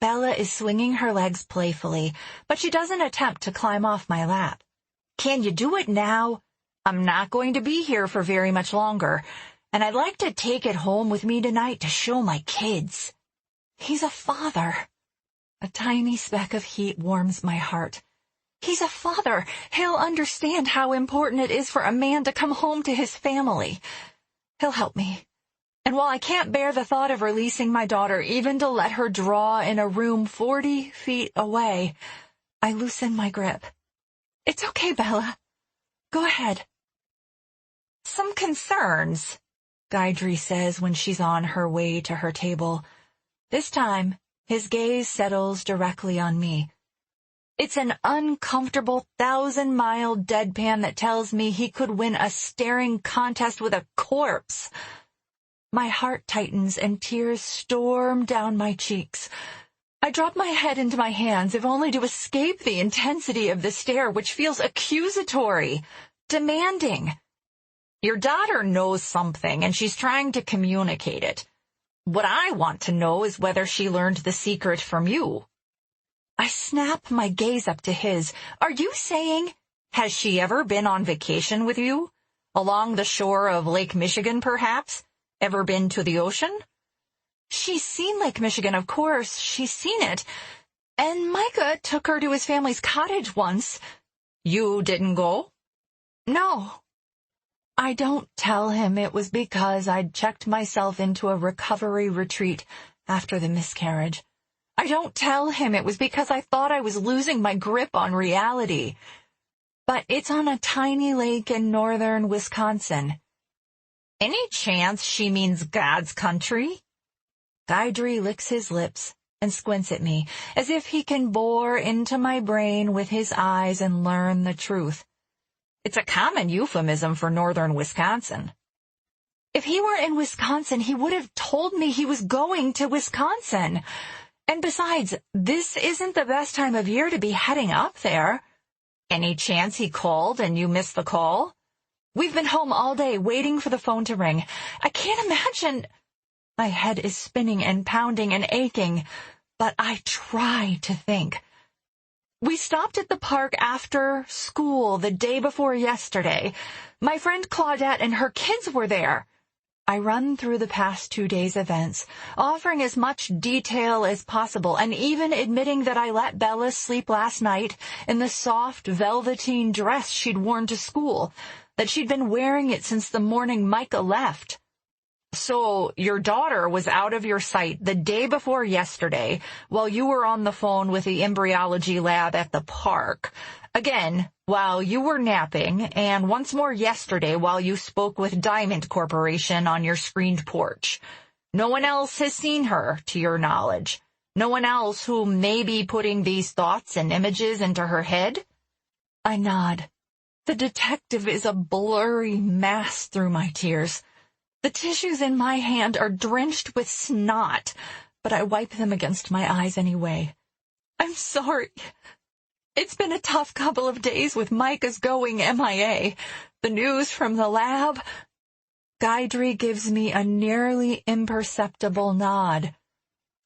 Bella is swinging her legs playfully, but she doesn't attempt to climb off my lap. Can you do it now? I'm not going to be here for very much longer, and I'd like to take it home with me tonight to show my kids. He's a father. A tiny speck of heat warms my heart. He's a father. He'll understand how important it is for a man to come home to his family. He'll help me. And while I can't bear the thought of releasing my daughter, even to let her draw in a room 40 feet away, I loosen my grip. It's okay, Bella. Go ahead. Some concerns, Gaidri says when she's on her way to her table. This time, his gaze settles directly on me. It's an uncomfortable 1,000-mile deadpan that tells me he could win a staring contest with a corpse. My heart tightens and tears storm down my cheeks. I drop my head into my hands, if only to escape the intensity of the stare, which feels accusatory, demanding. Your daughter knows something, and she's trying to communicate it. What I want to know is whether she learned the secret from you. I snap my gaze up to his. Are you saying, has she ever been on vacation with you? Along the shore of Lake Michigan, perhaps? Ever been to the ocean? She's seen Lake Michigan, of course. She's seen it. And Micah took her to his family's cottage once. You didn't go? No. I don't tell him it was because I'd checked myself into a recovery retreat after the miscarriage. I don't tell him it was because I thought I was losing my grip on reality. But it's on a tiny lake in northern Wisconsin. Any chance she means God's country? Guidry licks his lips and squints at me, as if he can bore into my brain with his eyes and learn the truth. It's a common euphemism for northern Wisconsin. If he were in Wisconsin, he would have told me he was going to Wisconsin. And besides, this isn't the best time of year to be heading up there. Any chance he called and you missed the call? We've been home all day waiting for the phone to ring. I can't imagine. My head is spinning and pounding and aching, but I try to think. We stopped at the park after school the day before yesterday. My friend Claudette and her kids were there. I run through the past 2 days' events, offering as much detail as possible, and even admitting that I let Bella sleep last night in the soft velveteen dress she'd worn to school, that she'd been wearing it since the morning Micah left. So your daughter was out of your sight the day before yesterday while you were on the phone with the embryology lab at the park. Again, while you were napping, and once more yesterday while you spoke with Diamond Corporation on your screened porch. No one else has seen her, to your knowledge. No one else who may be putting these thoughts and images into her head? I nod. The detective is a blurry mass through my tears. The tissues in my hand are drenched with snot, but I wipe them against my eyes anyway. I'm sorry. It's been a tough couple of days with Micah's going MIA. The news from the lab. Guidry gives me a nearly imperceptible nod.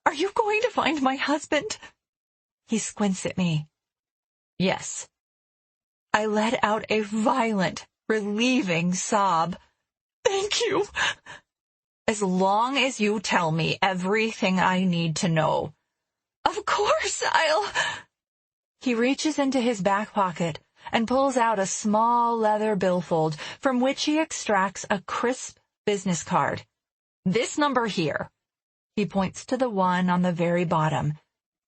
Are you going to find my husband? He squints at me. Yes. I let out a violent, relieving sob. Thank you. As long as you tell me everything I need to know. Of course, He reaches into his back pocket and pulls out a small leather billfold from which he extracts a crisp business card. This number here, he points to the one on the very bottom,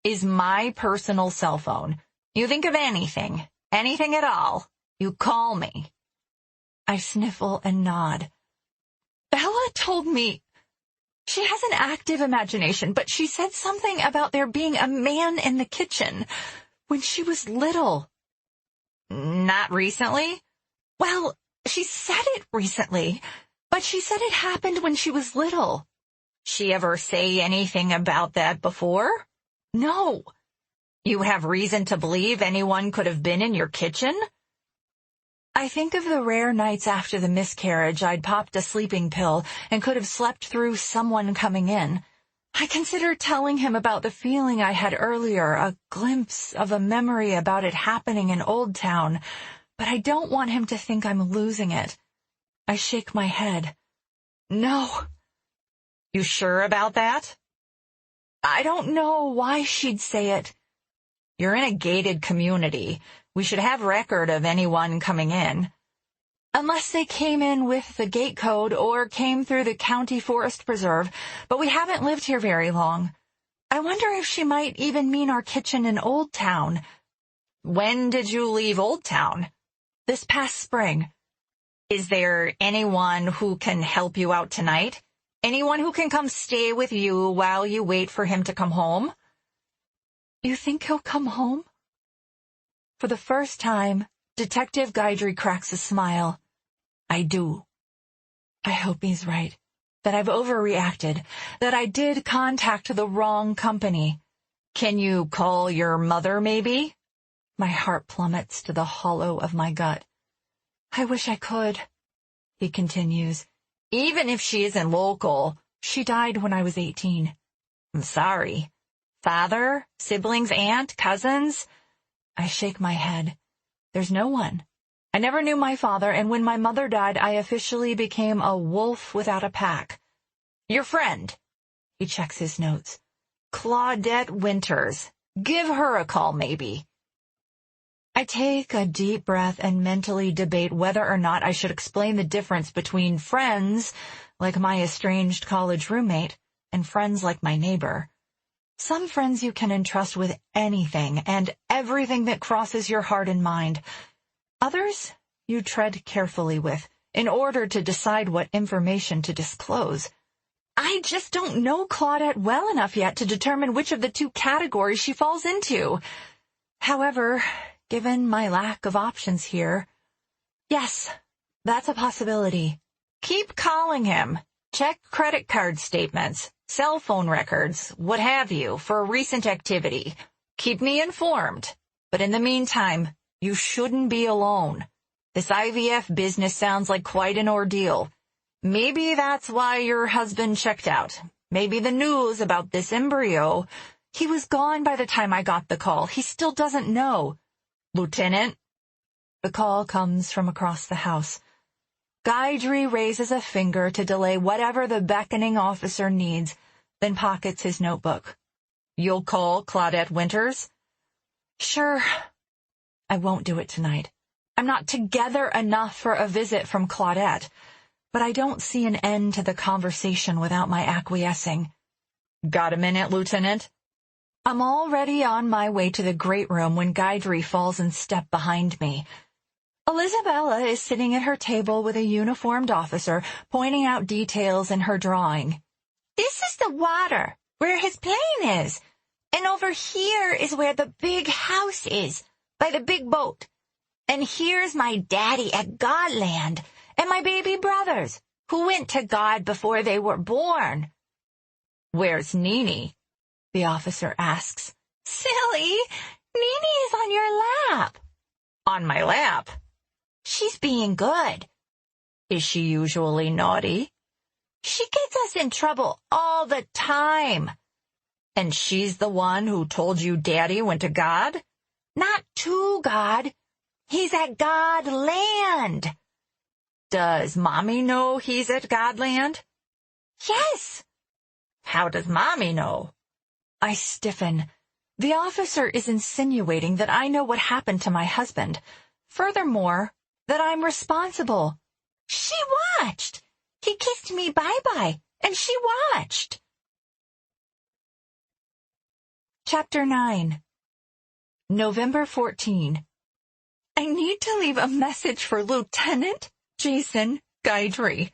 is my personal cell phone. You think of anything at all, you call me. I sniffle and nod. Bella told me she has an active imagination, but she said something about there being a man in the kitchen when she was little. Not recently? Well, she said it recently, but she said it happened when she was little. She ever say anything about that before? No. You have reason to believe anyone could have been in your kitchen? I think of the rare nights after the miscarriage I'd popped a sleeping pill and could have slept through someone coming in. I consider telling him about the feeling I had earlier, a glimpse of a memory about it happening in Old Town, but I don't want him to think I'm losing it. I shake my head. No. You sure about that? I don't know why she'd say it. You're in a gated community. We should have record of anyone coming in. Unless they came in with the gate code or came through the county forest preserve, but we haven't lived here very long. I wonder if she might even mean our kitchen in Old Town. When did you leave Old Town? This past spring. Is there anyone who can help you out tonight? Anyone who can come stay with you while you wait for him to come home? You think he'll come home? For the first time, Detective Guidry cracks a smile. I do. I hope he's right, that I've overreacted, that I did contact the wrong company. Can you call your mother, maybe? My heart plummets to the hollow of my gut. I wish I could, he continues. Even if she isn't local, she died when I was 18. I'm sorry. Father, siblings, aunt, cousins? I shake my head. There's no one. I never knew my father, and when my mother died, I officially became a wolf without a pack. Your friend. He checks his notes. Claudette Winters. Give her a call, maybe. I take a deep breath and mentally debate whether or not I should explain the difference between friends, like my estranged college roommate, and friends like my neighbor. Some friends you can entrust with anything and everything that crosses your heart and mind. Others you tread carefully with in order to decide what information to disclose. I just don't know Claudette well enough yet to determine which of the two categories she falls into. However, given my lack of options here, yes, that's a possibility. Keep calling him. Check credit card statements, cell phone records, what have you, for recent activity. Keep me informed. But in the meantime, you shouldn't be alone. This IVF business sounds like quite an ordeal. Maybe that's why your husband checked out. Maybe the news about this embryo. He was gone by the time I got the call. He still doesn't know. Lieutenant? The call comes from across the house. Guidry raises a finger to delay whatever the beckoning officer needs, then pockets his notebook. You'll call Claudette Winters? Sure. I won't do it tonight. I'm not together enough for a visit from Claudette, but I don't see an end to the conversation without my acquiescing. Got a minute, Lieutenant? I'm already on my way to the great room when Guidry falls in step behind me. Elizabella is sitting at her table with a uniformed officer, pointing out details in her drawing. This is the water, where his plane is. And over here is where the big house is, by the big boat. And here's my daddy at Godland, and my baby brothers, who went to God before they were born. Where's Nene? The officer asks. Silly, Nene is on your lap. On my lap? She's being good. Is she usually naughty? She gets us in trouble all the time. And she's the one who told you Daddy went to God? Not to God. He's at Godland. Does Mommy know he's at Godland? Yes. How does Mommy know? I stiffen. The officer is insinuating that I know what happened to my husband. Furthermore, that I'm responsible. She watched. He kissed me bye-bye, and she watched. Chapter 9. November 14. I need to leave a message for Lieutenant Jason Guidry.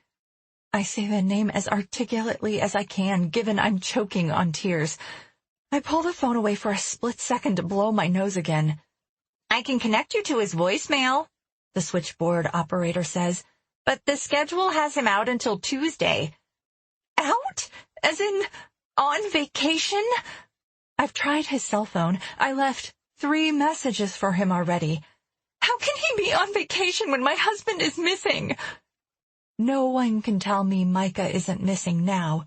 I say the name as articulately as I can, given I'm choking on tears. I pull the phone away for a split second to blow my nose again. I can connect you to his voicemail, the switchboard operator says, but the schedule has him out until Tuesday. Out? As in, on vacation? I've tried his cell phone. I left 3 messages for him already. How can he be on vacation when my husband is missing? No one can tell me Micah isn't missing now.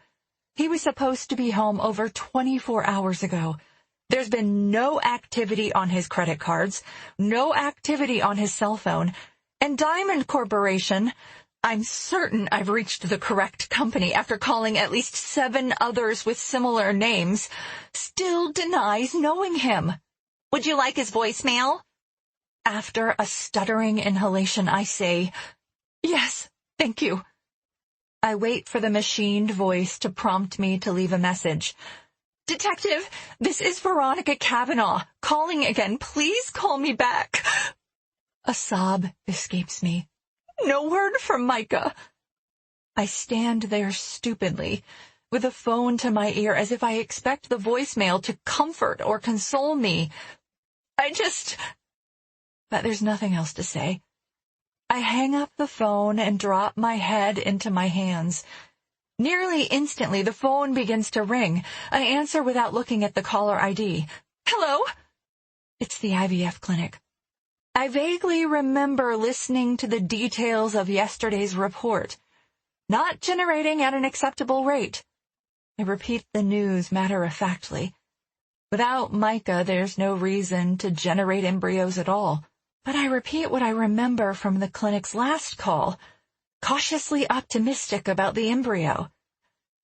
He was supposed to be home over 24 hours ago. There's been no activity on his credit cards, no activity on his cell phone, and Diamond Corporation, I'm certain I've reached the correct company after calling at least 7 others with similar names, still denies knowing him. Would you like his voicemail? After a stuttering inhalation, I say, yes, thank you. I wait for the machined voice to prompt me to leave a message. Detective, this is Veronica Kavanaugh. Calling again. Please call me back. A sob escapes me. No word from Micah. I stand there stupidly, with the phone to my ear as if I expect the voicemail to comfort or console me. But there's nothing else to say. I hang up the phone and drop my head into my hands. Nearly instantly, the phone begins to ring. I answer without looking at the caller ID. Hello? It's the IVF clinic. I vaguely remember listening to the details of yesterday's report. Not generating at an acceptable rate. I repeat the news matter-of-factly. Without Micah, there's no reason to generate embryos at all. But I repeat what I remember from the clinic's last call, cautiously optimistic about the embryo.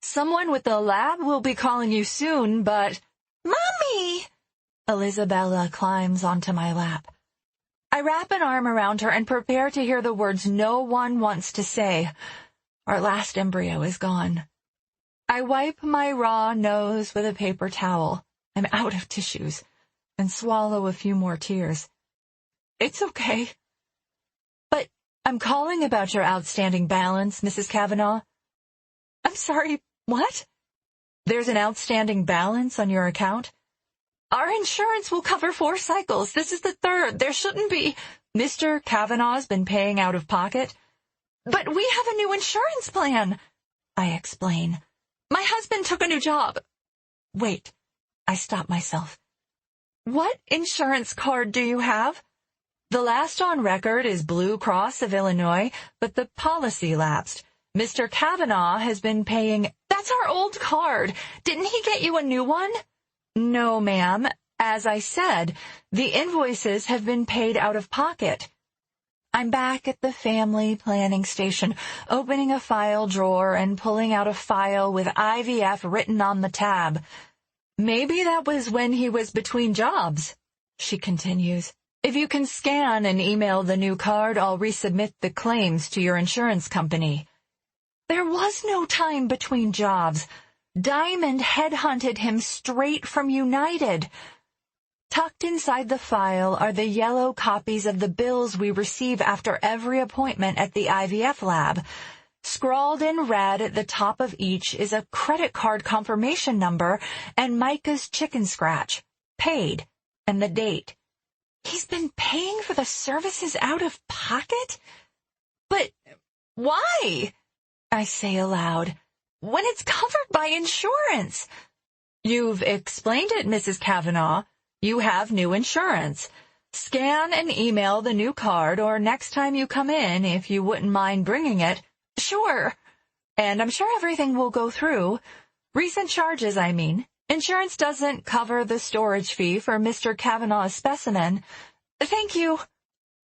Someone with the lab will be calling you soon, but... Mommy! Elizabella climbs onto my lap. I wrap an arm around her and prepare to hear the words no one wants to say. Our last embryo is gone. I wipe my raw nose with a paper towel. I'm out of tissues, and swallow a few more tears. It's okay. But I'm calling about your outstanding balance, Mrs. Kavanaugh. I'm sorry, what? There's an outstanding balance on your account? Our insurance will cover 4 cycles. This is the 3rd. There shouldn't be. Mr. Kavanaugh's been paying out of pocket. But we have a new insurance plan, I explain. My husband took a new job. Wait, I stop myself. What insurance card do you have? The last on record is Blue Cross of Illinois, but the policy lapsed. Mr. Kavanaugh has been paying... That's our old card. Didn't he get you a new one? No, ma'am. As I said, the invoices have been paid out of pocket. I'm back at the family planning station, opening a file drawer and pulling out a file with IVF written on the tab. Maybe that was when he was between jobs, she continues. If you can scan and email the new card, I'll resubmit the claims to your insurance company. There was no time between jobs. Diamond headhunted him straight from United. Tucked inside the file are the yellow copies of the bills we receive after every appointment at the IVF lab. Scrawled in red at the top of each is a credit card confirmation number and Micah's chicken scratch, paid, and the date. He's been paying for the services out of pocket? But why? I say aloud, when it's covered by insurance. You've explained it, Mrs. Kavanaugh. You have new insurance. Scan and email the new card, or next time you come in, if you wouldn't mind bringing it. Sure. And I'm sure everything will go through. Recent charges, I mean. Insurance doesn't cover the storage fee for Mr. Kavanaugh's specimen. Thank you.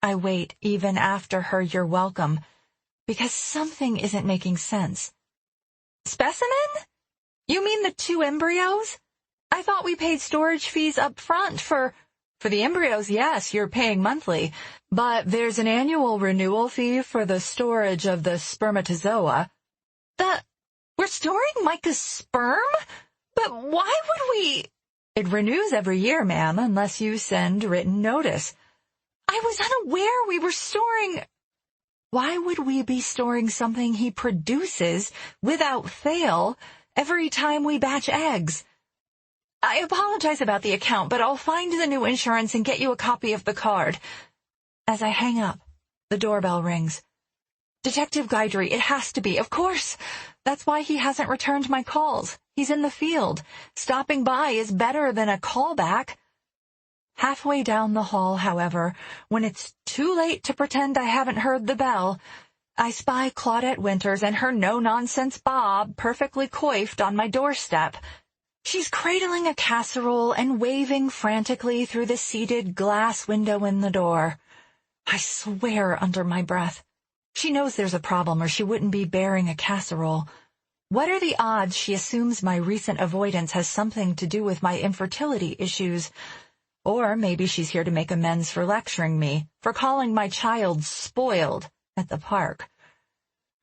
I wait even after her "you're welcome," because something isn't making sense. Specimen? You mean the 2 embryos? I thought we paid storage fees up front for the embryos. Yes, you're paying monthly, but there's an annual renewal fee for the storage of the spermatozoa. We're storing Micah's sperm? But why would we? It renews every year, ma'am, unless you send written notice. I was unaware we were storing... Why would we be storing something he produces without fail every time we batch eggs? I apologize about the account, but I'll find the new insurance and get you a copy of the card. As I hang up, the doorbell rings. Detective Guidry, it has to be, of course. That's why he hasn't returned my calls. He's in the field. Stopping by is better than a callback. Halfway down the hall, however, when it's too late to pretend I haven't heard the bell, I spy Claudette Winters and her no-nonsense Bob perfectly coiffed on my doorstep. She's cradling a casserole and waving frantically through the seated glass window in the door. I swear under my breath. She knows there's a problem or she wouldn't be bearing a casserole. What are the odds she assumes my recent avoidance has something to do with my infertility issues? Or maybe she's here to make amends for lecturing me, for calling my child spoiled at the park.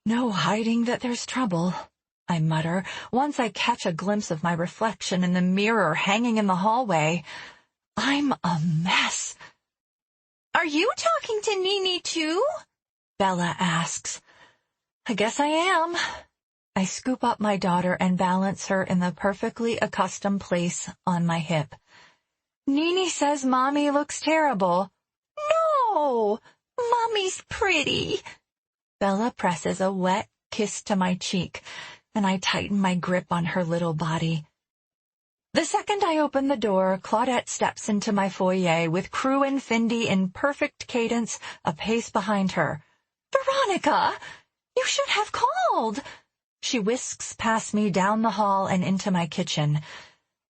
No hiding that there's trouble, I mutter, once I catch a glimpse of my reflection in the mirror hanging in the hallway. I'm a mess. Are you talking to Nini too? Bella asks. I guess I am. I scoop up my daughter and balance her in the perfectly accustomed place on my hip. Nini says Mommy looks terrible. No, Mommy's pretty. Bella presses a wet kiss to my cheek, and I tighten my grip on her little body. The second I open the door, Claudette steps into my foyer with Crew and Findy in perfect cadence, a pace behind her. "Veronica, you should have called." She whisks past me down the hall and into my kitchen.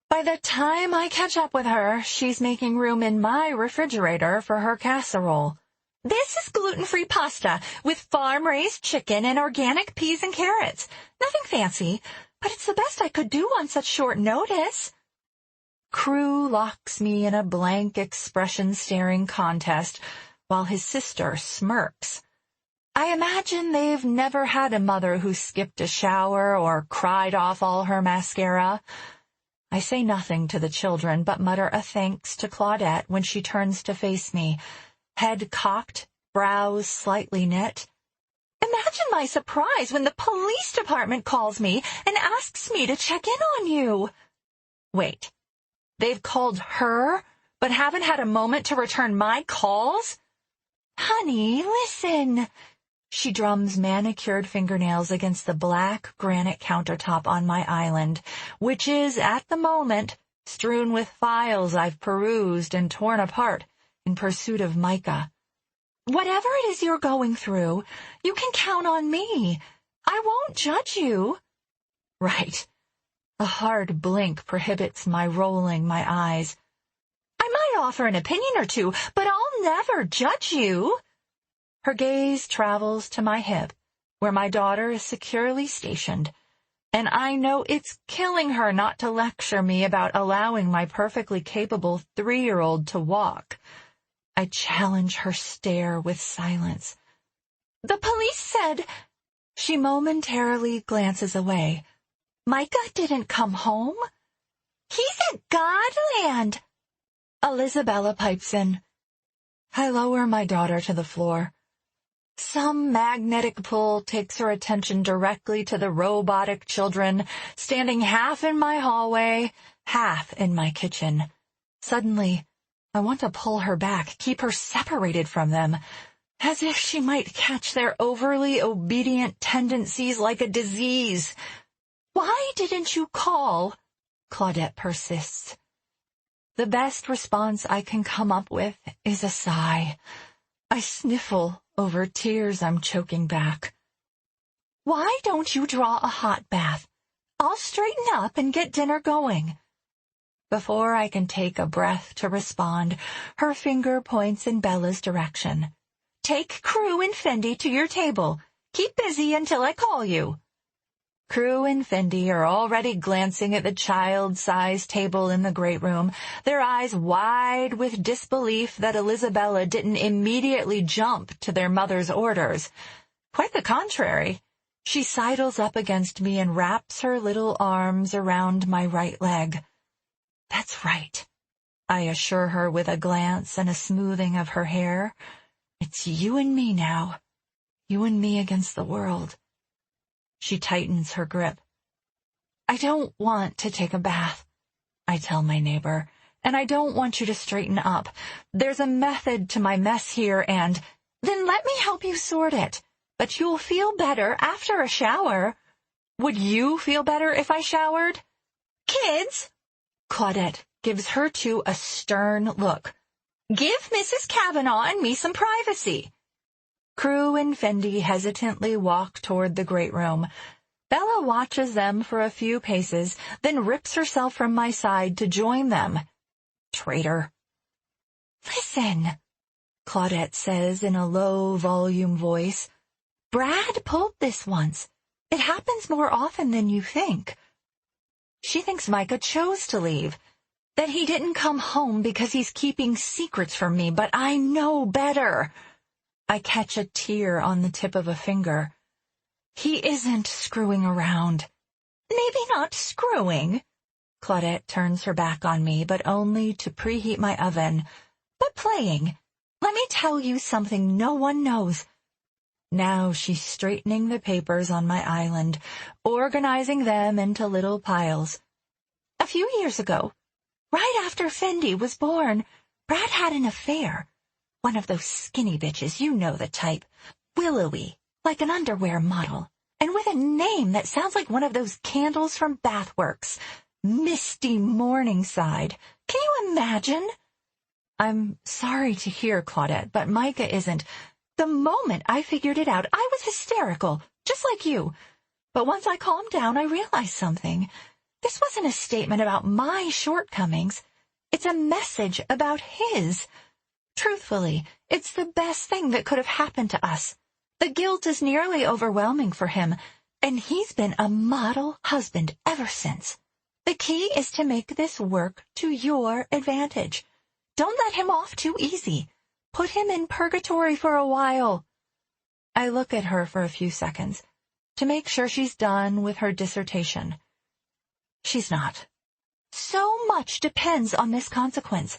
By the time I catch up with her, she's making room in my refrigerator for her casserole. "This is gluten-free pasta with farm-raised chicken and organic peas and carrots. Nothing fancy, but it's the best I could do on such short notice." Crew locks me in a blank expression staring contest, while his sister smirks. I imagine they've never had a mother who skipped a shower or cried off all her mascara. I say nothing to the children, but mutter a thanks to Claudette when she turns to face me, head cocked, brows slightly knit. Imagine my surprise when the police department calls me and asks me to check in on you. Wait, they've called her, but haven't had a moment to return my calls? "Honey, listen." She drums manicured fingernails against the black granite countertop on my island, which is, at the moment, strewn with files I've perused and torn apart in pursuit of Micah. "Whatever it is you're going through, you can count on me. I won't judge you." Right. A hard blink prohibits my rolling my eyes. "I might offer an opinion or two, but I'll never judge you." Her gaze travels to my hip, where my daughter is securely stationed, and I know it's killing her not to lecture me about allowing my perfectly capable 3-year-old to walk. I challenge her stare with silence. "The police said—" She momentarily glances away. "Micah didn't come home. He's at Godland." Elizabella pipes in. I lower my daughter to the floor. Some magnetic pull takes her attention directly to the robotic children standing half in my hallway, half in my kitchen. Suddenly, I want to pull her back, keep her separated from them, as if she might catch their overly obedient tendencies like a disease. "Why didn't you call?" Claudette persists. The best response I can come up with is a sigh. I sniffle over tears I'm choking back. "Why don't you draw a hot bath? I'll straighten up and get dinner going." Before I can take a breath to respond, her finger points in Bella's direction. "Take Crew and Findy to your table. Keep busy until I call you." Crew and Findy are already glancing at the child-sized table in the great room, their eyes wide with disbelief that Elizabella didn't immediately jump to their mother's orders. Quite the contrary. She sidles up against me and wraps her little arms around my right leg. "That's right," I assure her with a glance and a smoothing of her hair. "It's you and me now. You and me against the world." She tightens her grip. "I don't want to take a bath," I tell my neighbor, "and I don't want you to straighten up. There's a method to my mess here, and—" "Then let me help you sort it. But you'll feel better after a shower." "Would you feel better if I showered?" "Kids!" Claudette gives her two a stern look. "Give Mrs. Kavanaugh and me some privacy." Crew and Findy hesitantly walk toward the great room. Bella watches them for a few paces, then rips herself from my side to join them. Traitor. "Listen," Claudette says in a low volume voice. "Brad pulled this once. It happens more often than you think." She thinks Micah chose to leave, that he didn't come home because he's keeping secrets from me, but I know better. I catch a tear on the tip of a finger. He isn't screwing around. "Maybe not screwing." Claudette turns her back on me, but only to preheat my oven. "But playing. Let me tell you something no one knows." Now she's straightening the papers on my island, organizing them into little piles. "A few years ago, right after Findy was born, Brad had an affair. One of those skinny bitches, you know the type. Willowy, like an underwear model. And with a name that sounds like one of those candles from Bathworks. Misty Morningside. Can you imagine? I'm sorry to hear, Claudette, but Micah isn't. The moment I figured it out, I was hysterical, just like you. But once I calmed down, I realized something. This wasn't a statement about my shortcomings. It's a message about his. Truthfully, it's the best thing that could have happened to us. The guilt is nearly overwhelming for him, and he's been a model husband ever since. The key is to make this work to your advantage. Don't let him off too easy. Put him in purgatory for a while. I look at her for a few seconds to make sure she's done with her dissertation. She's not. So much depends on this consequence.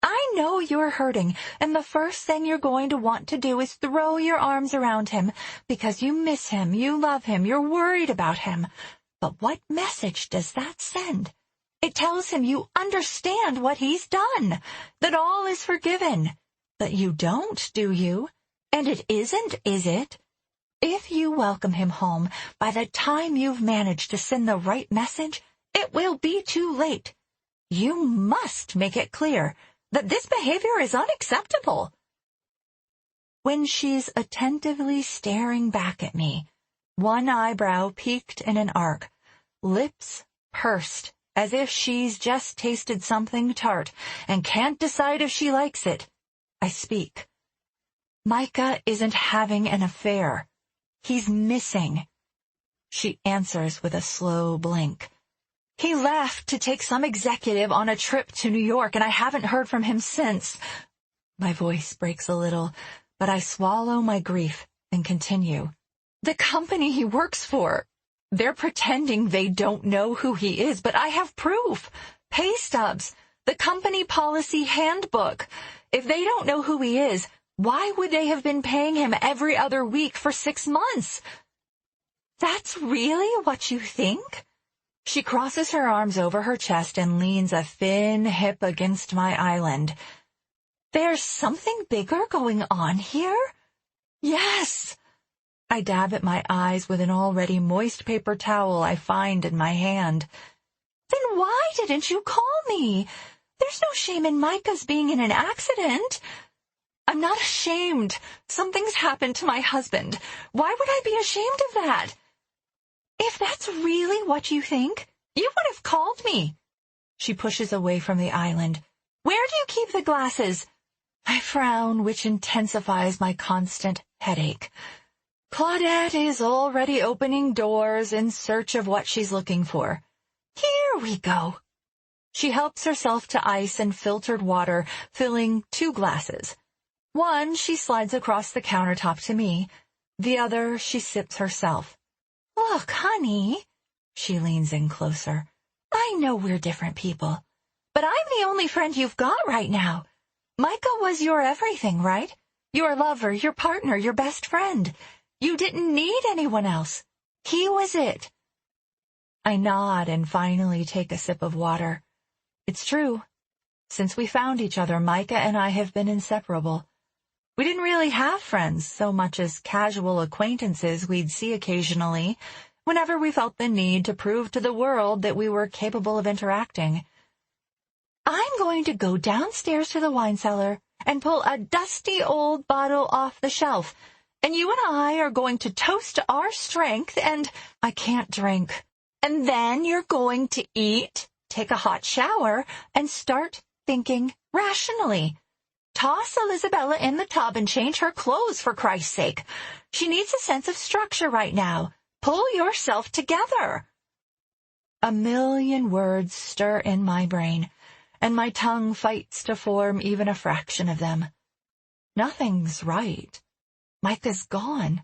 I know you're hurting, and the first thing you're going to want to do is throw your arms around him because you miss him, you love him, you're worried about him. But what message does that send? It tells him you understand what he's done, that all is forgiven. But you don't, do you? And it isn't, is it? If you welcome him home, by the time you've managed to send the right message, it will be too late. You must make it clear that this behavior is unacceptable. When she's attentively staring back at me, one eyebrow peaked in an arc, lips pursed, as if she's just tasted something tart and can't decide if she likes it, I speak. Micah isn't having an affair. He's missing. She answers with a slow blink. He left to take some executive on a trip to New York, and I haven't heard from him since. My voice breaks a little, but I swallow my grief and continue. The company he works for, they're pretending they don't know who he is, but I have proof. Pay stubs, the company policy handbook. If they don't know who he is, why would they have been paying him every other week for 6 months? That's really what you think? She crosses her arms over her chest and leans a thin hip against my island. There's something bigger going on here? Yes. I dab at my eyes with an already moist paper towel I find in my hand. Then why didn't you call me? There's no shame in Micah's being in an accident. I'm not ashamed. Something's happened to my husband. Why would I be ashamed of that? If that's really what you think, you would have called me. She pushes away from the island. Where do you keep the glasses? I frown, which intensifies my constant headache. Claudette is already opening doors in search of what she's looking for. Here we go. She helps herself to ice and filtered water, filling 2 glasses. One she slides across the countertop to me. The other she sips herself. Look, honey. She leans in closer. I know we're different people, but I'm the only friend you've got right now. Micah was your everything, right? Your lover, your partner, your best friend. You didn't need anyone else. He was it. I nod and finally take a sip of water. It's true. Since we found each other, Micah and I have been inseparable. We didn't really have friends, so much as casual acquaintances we'd see occasionally, whenever we felt the need to prove to the world that we were capable of interacting. I'm going to go downstairs to the wine cellar and pull a dusty old bottle off the shelf, and you and I are going to toast our strength, and I can't drink. And then you're going to eat, take a hot shower, and start thinking rationally. Toss Elizabella in the tub and change her clothes, for Christ's sake. She needs a sense of structure right now. Pull yourself together. A million words stir in my brain, and my tongue fights to form even a fraction of them. Nothing's right. Micah's gone.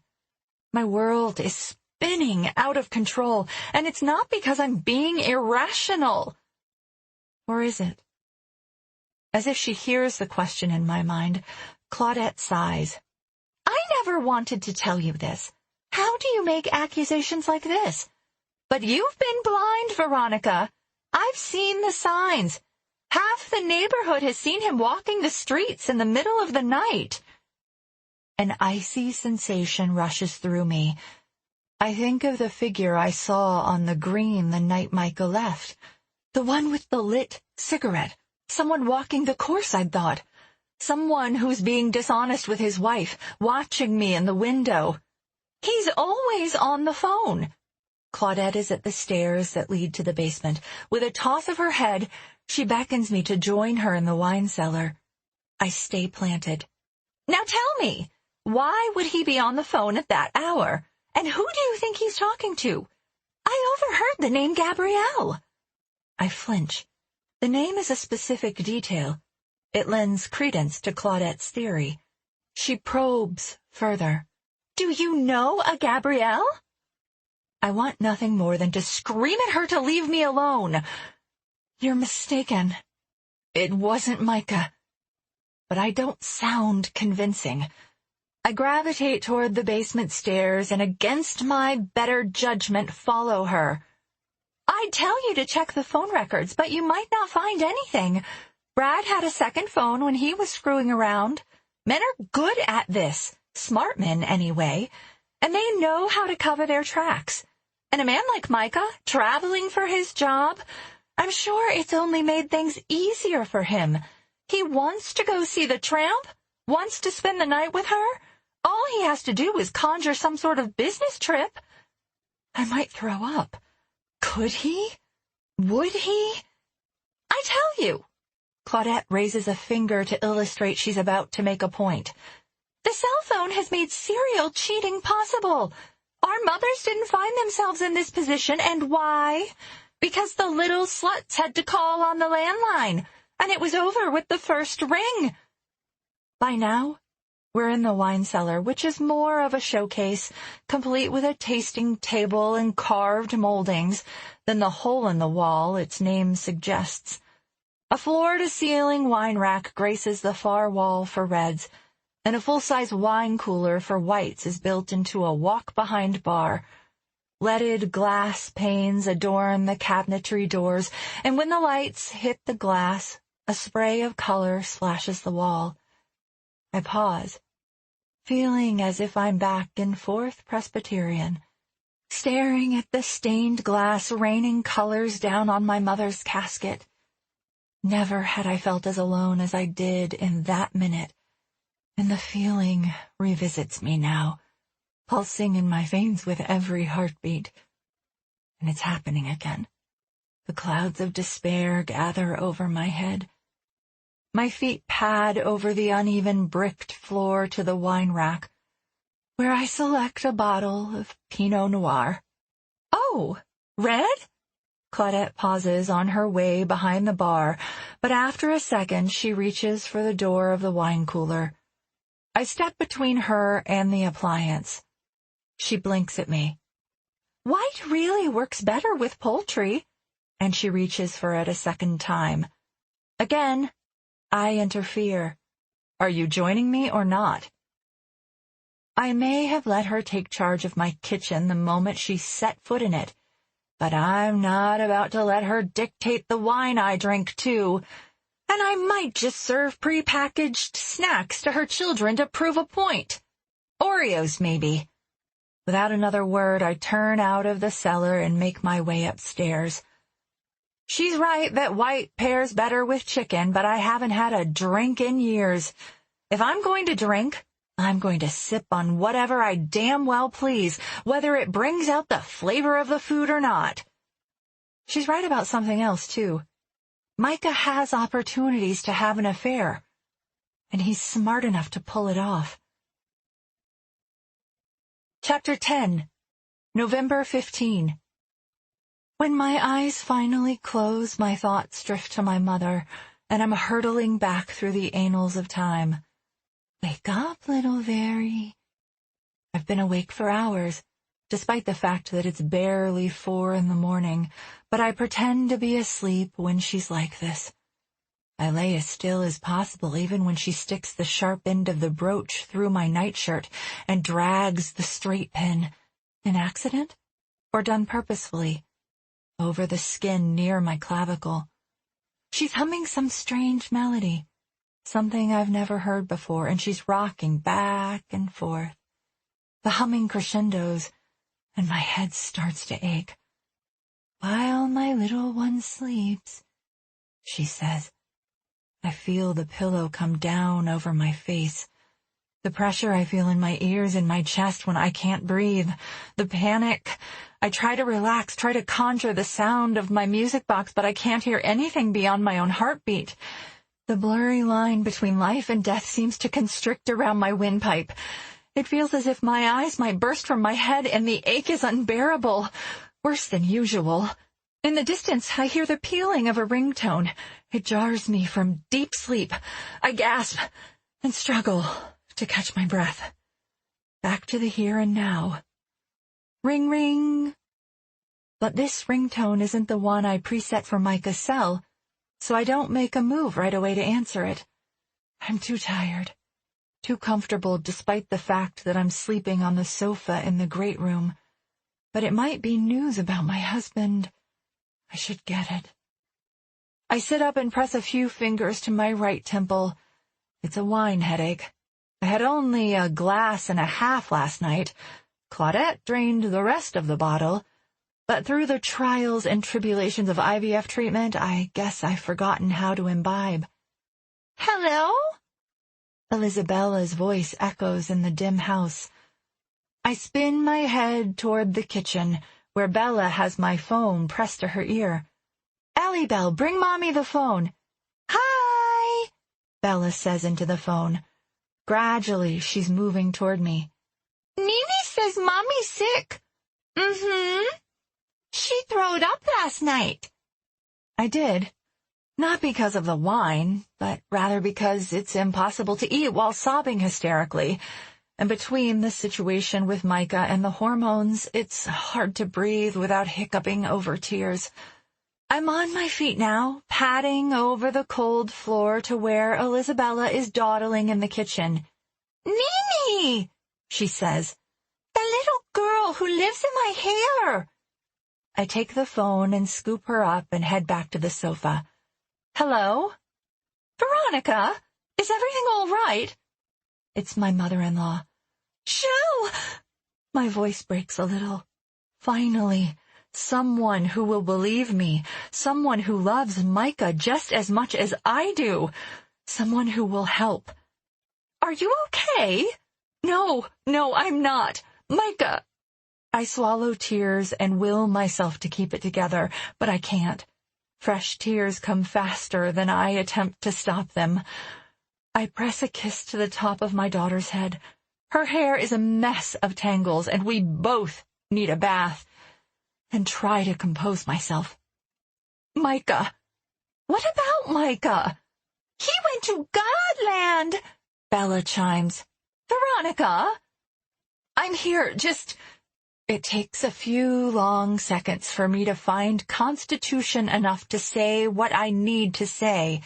My world is spinning out of control, and it's not because I'm being irrational. Or is it? As if she hears the question in my mind, Claudette sighs. I never wanted to tell you this. How do you make accusations like this? But you've been blind, Veronica. I've seen the signs. Half the neighborhood has seen him walking the streets in the middle of the night. An icy sensation rushes through me. I think of the figure I saw on the green the night Micah left. The one with the lit cigarette. Someone walking the course, I'd thought. Someone who's being dishonest with his wife, watching me in the window. He's always on the phone. Claudette is at the stairs that lead to the basement. With a toss of her head, she beckons me to join her in the wine cellar. I stay planted. Now tell me, why would he be on the phone at that hour? And who do you think he's talking to? I overheard the name Gabrielle. I flinch. The name is a specific detail. It lends credence to Claudette's theory. She probes further. Do you know a Gabrielle? I want nothing more than to scream at her to leave me alone. You're mistaken. It wasn't Micah. But I don't sound convincing. I gravitate toward the basement stairs and against my better judgment follow her. I'd tell you to check the phone records, but you might not find anything. Brad had a second phone when he was screwing around. Men are good at this, smart men anyway, and they know how to cover their tracks. And a man like Micah, traveling for his job, I'm sure it's only made things easier for him. He wants to go see the tramp, wants to spend the night with her. All he has to do is conjure some sort of business trip. I might throw up. Could he? Would he? I tell you. Claudette raises a finger to illustrate she's about to make a point. The cell phone has made serial cheating possible. Our mothers didn't find themselves in this position, and why? Because the little sluts had to call on the landline, and it was over with the first ring. By now, we're in the wine cellar, which is more of a showcase, complete with a tasting table and carved moldings, than the hole in the wall its name suggests. A floor-to-ceiling wine rack graces the far wall for reds, and a full-size wine cooler for whites is built into a walk-behind bar. Leaded glass panes adorn the cabinetry doors, and when the lights hit the glass, a spray of color splashes the wall. I pause, feeling as if I'm back in Fourth Presbyterian, staring at the stained glass raining colors down on my mother's casket. Never had I felt as alone as I did in that minute, and the feeling revisits me now, pulsing in my veins with every heartbeat. And it's happening again. The clouds of despair gather over my head. My feet pad over the uneven bricked floor to the wine rack, where I select a bottle of Pinot Noir. Oh, red? Claudette pauses on her way behind the bar, but after a second she reaches for the door of the wine cooler. I step between her and the appliance. She blinks at me. White really works better with poultry, and she reaches for it a second time. Again, I interfere. Are you joining me or not? I may have let her take charge of my kitchen the moment she set foot in it, but I'm not about to let her dictate the wine I drink, too. And I might just serve prepackaged snacks to her children to prove a point. Oreos, maybe. Without another word, I turn out of the cellar and make my way upstairs. She's right that white pairs better with chicken, but I haven't had a drink in years. If I'm going to drink, I'm going to sip on whatever I damn well please, whether it brings out the flavor of the food or not. She's right about something else, too. Micah has opportunities to have an affair, and he's smart enough to pull it off. Chapter 10, November 15. When my eyes finally close, my thoughts drift to my mother, and I'm hurtling back through the annals of time. Wake up, little Very. I've been awake for hours, despite the fact that it's barely 4 a.m, but I pretend to be asleep when she's like this. I lay as still as possible even when she sticks the sharp end of the brooch through my nightshirt and drags the straight pin. An accident? Or done purposefully? Over the skin near my clavicle. She's humming some strange melody, something I've never heard before, and she's rocking back and forth. The humming crescendos, and my head starts to ache. "While my little one sleeps," she says. I feel the pillow come down over my face. The pressure I feel in my ears and my chest when I can't breathe. The panic. I try to relax, try to conjure the sound of my music box, but I can't hear anything beyond my own heartbeat. The blurry line between life and death seems to constrict around my windpipe. It feels as if my eyes might burst from my head, and the ache is unbearable, worse than usual. In the distance, I hear the pealing of a ringtone. It jars me from deep sleep. I gasp and struggle to catch my breath. Back to the here and now. Ring, ring. But this ringtone isn't the one I preset for Micah's cell, so I don't make a move right away to answer it. I'm too tired, too comfortable despite the fact that I'm sleeping on the sofa in the great room. But it might be news about my husband. I should get it. I sit up and press a few fingers to my right temple. It's a wine headache. I had only a glass and a half last night. Claudette drained the rest of the bottle. But through the trials and tribulations of IVF treatment, I guess I've forgotten how to imbibe. "Hello?" Elisabella's voice echoes in the dim house. I spin my head toward the kitchen, where Bella has my phone pressed to her ear. "Ellie Bell, bring Mommy the phone." "Hi," Bella says into the phone. Gradually, she's moving toward me. "Nene says Mommy's sick." "Mm-hmm. She throwed up last night." I did. Not because of the wine, but rather because it's impossible to eat while sobbing hysterically. And between the situation with Micah and the hormones, it's hard to breathe without hiccuping over tears. I'm on my feet now, padding over the cold floor to where Elisabella is dawdling in the kitchen. "Nene," she says, "the little girl who lives in my hair." I take the phone and scoop her up and head back to the sofa. "Hello? Veronica, is everything all right?" It's my mother-in-law. "Shoo!" My voice breaks a little. Finally, someone who will believe me, someone who loves Micah just as much as I do, someone who will help. "Are you okay?" No, I'm not. Micah." I swallow tears and will myself to keep it together, but I can't. Fresh tears come faster than I attempt to stop them. I press a kiss to the top of my daughter's head. Her hair is a mess of tangles, and we both need a bath. And try to compose myself. "Micah." "What about Micah?" "He went to Godland," Bella chimes. "Veronica." "I'm here, just—" It takes a few long seconds for me to find constitution enough to say what I need to say.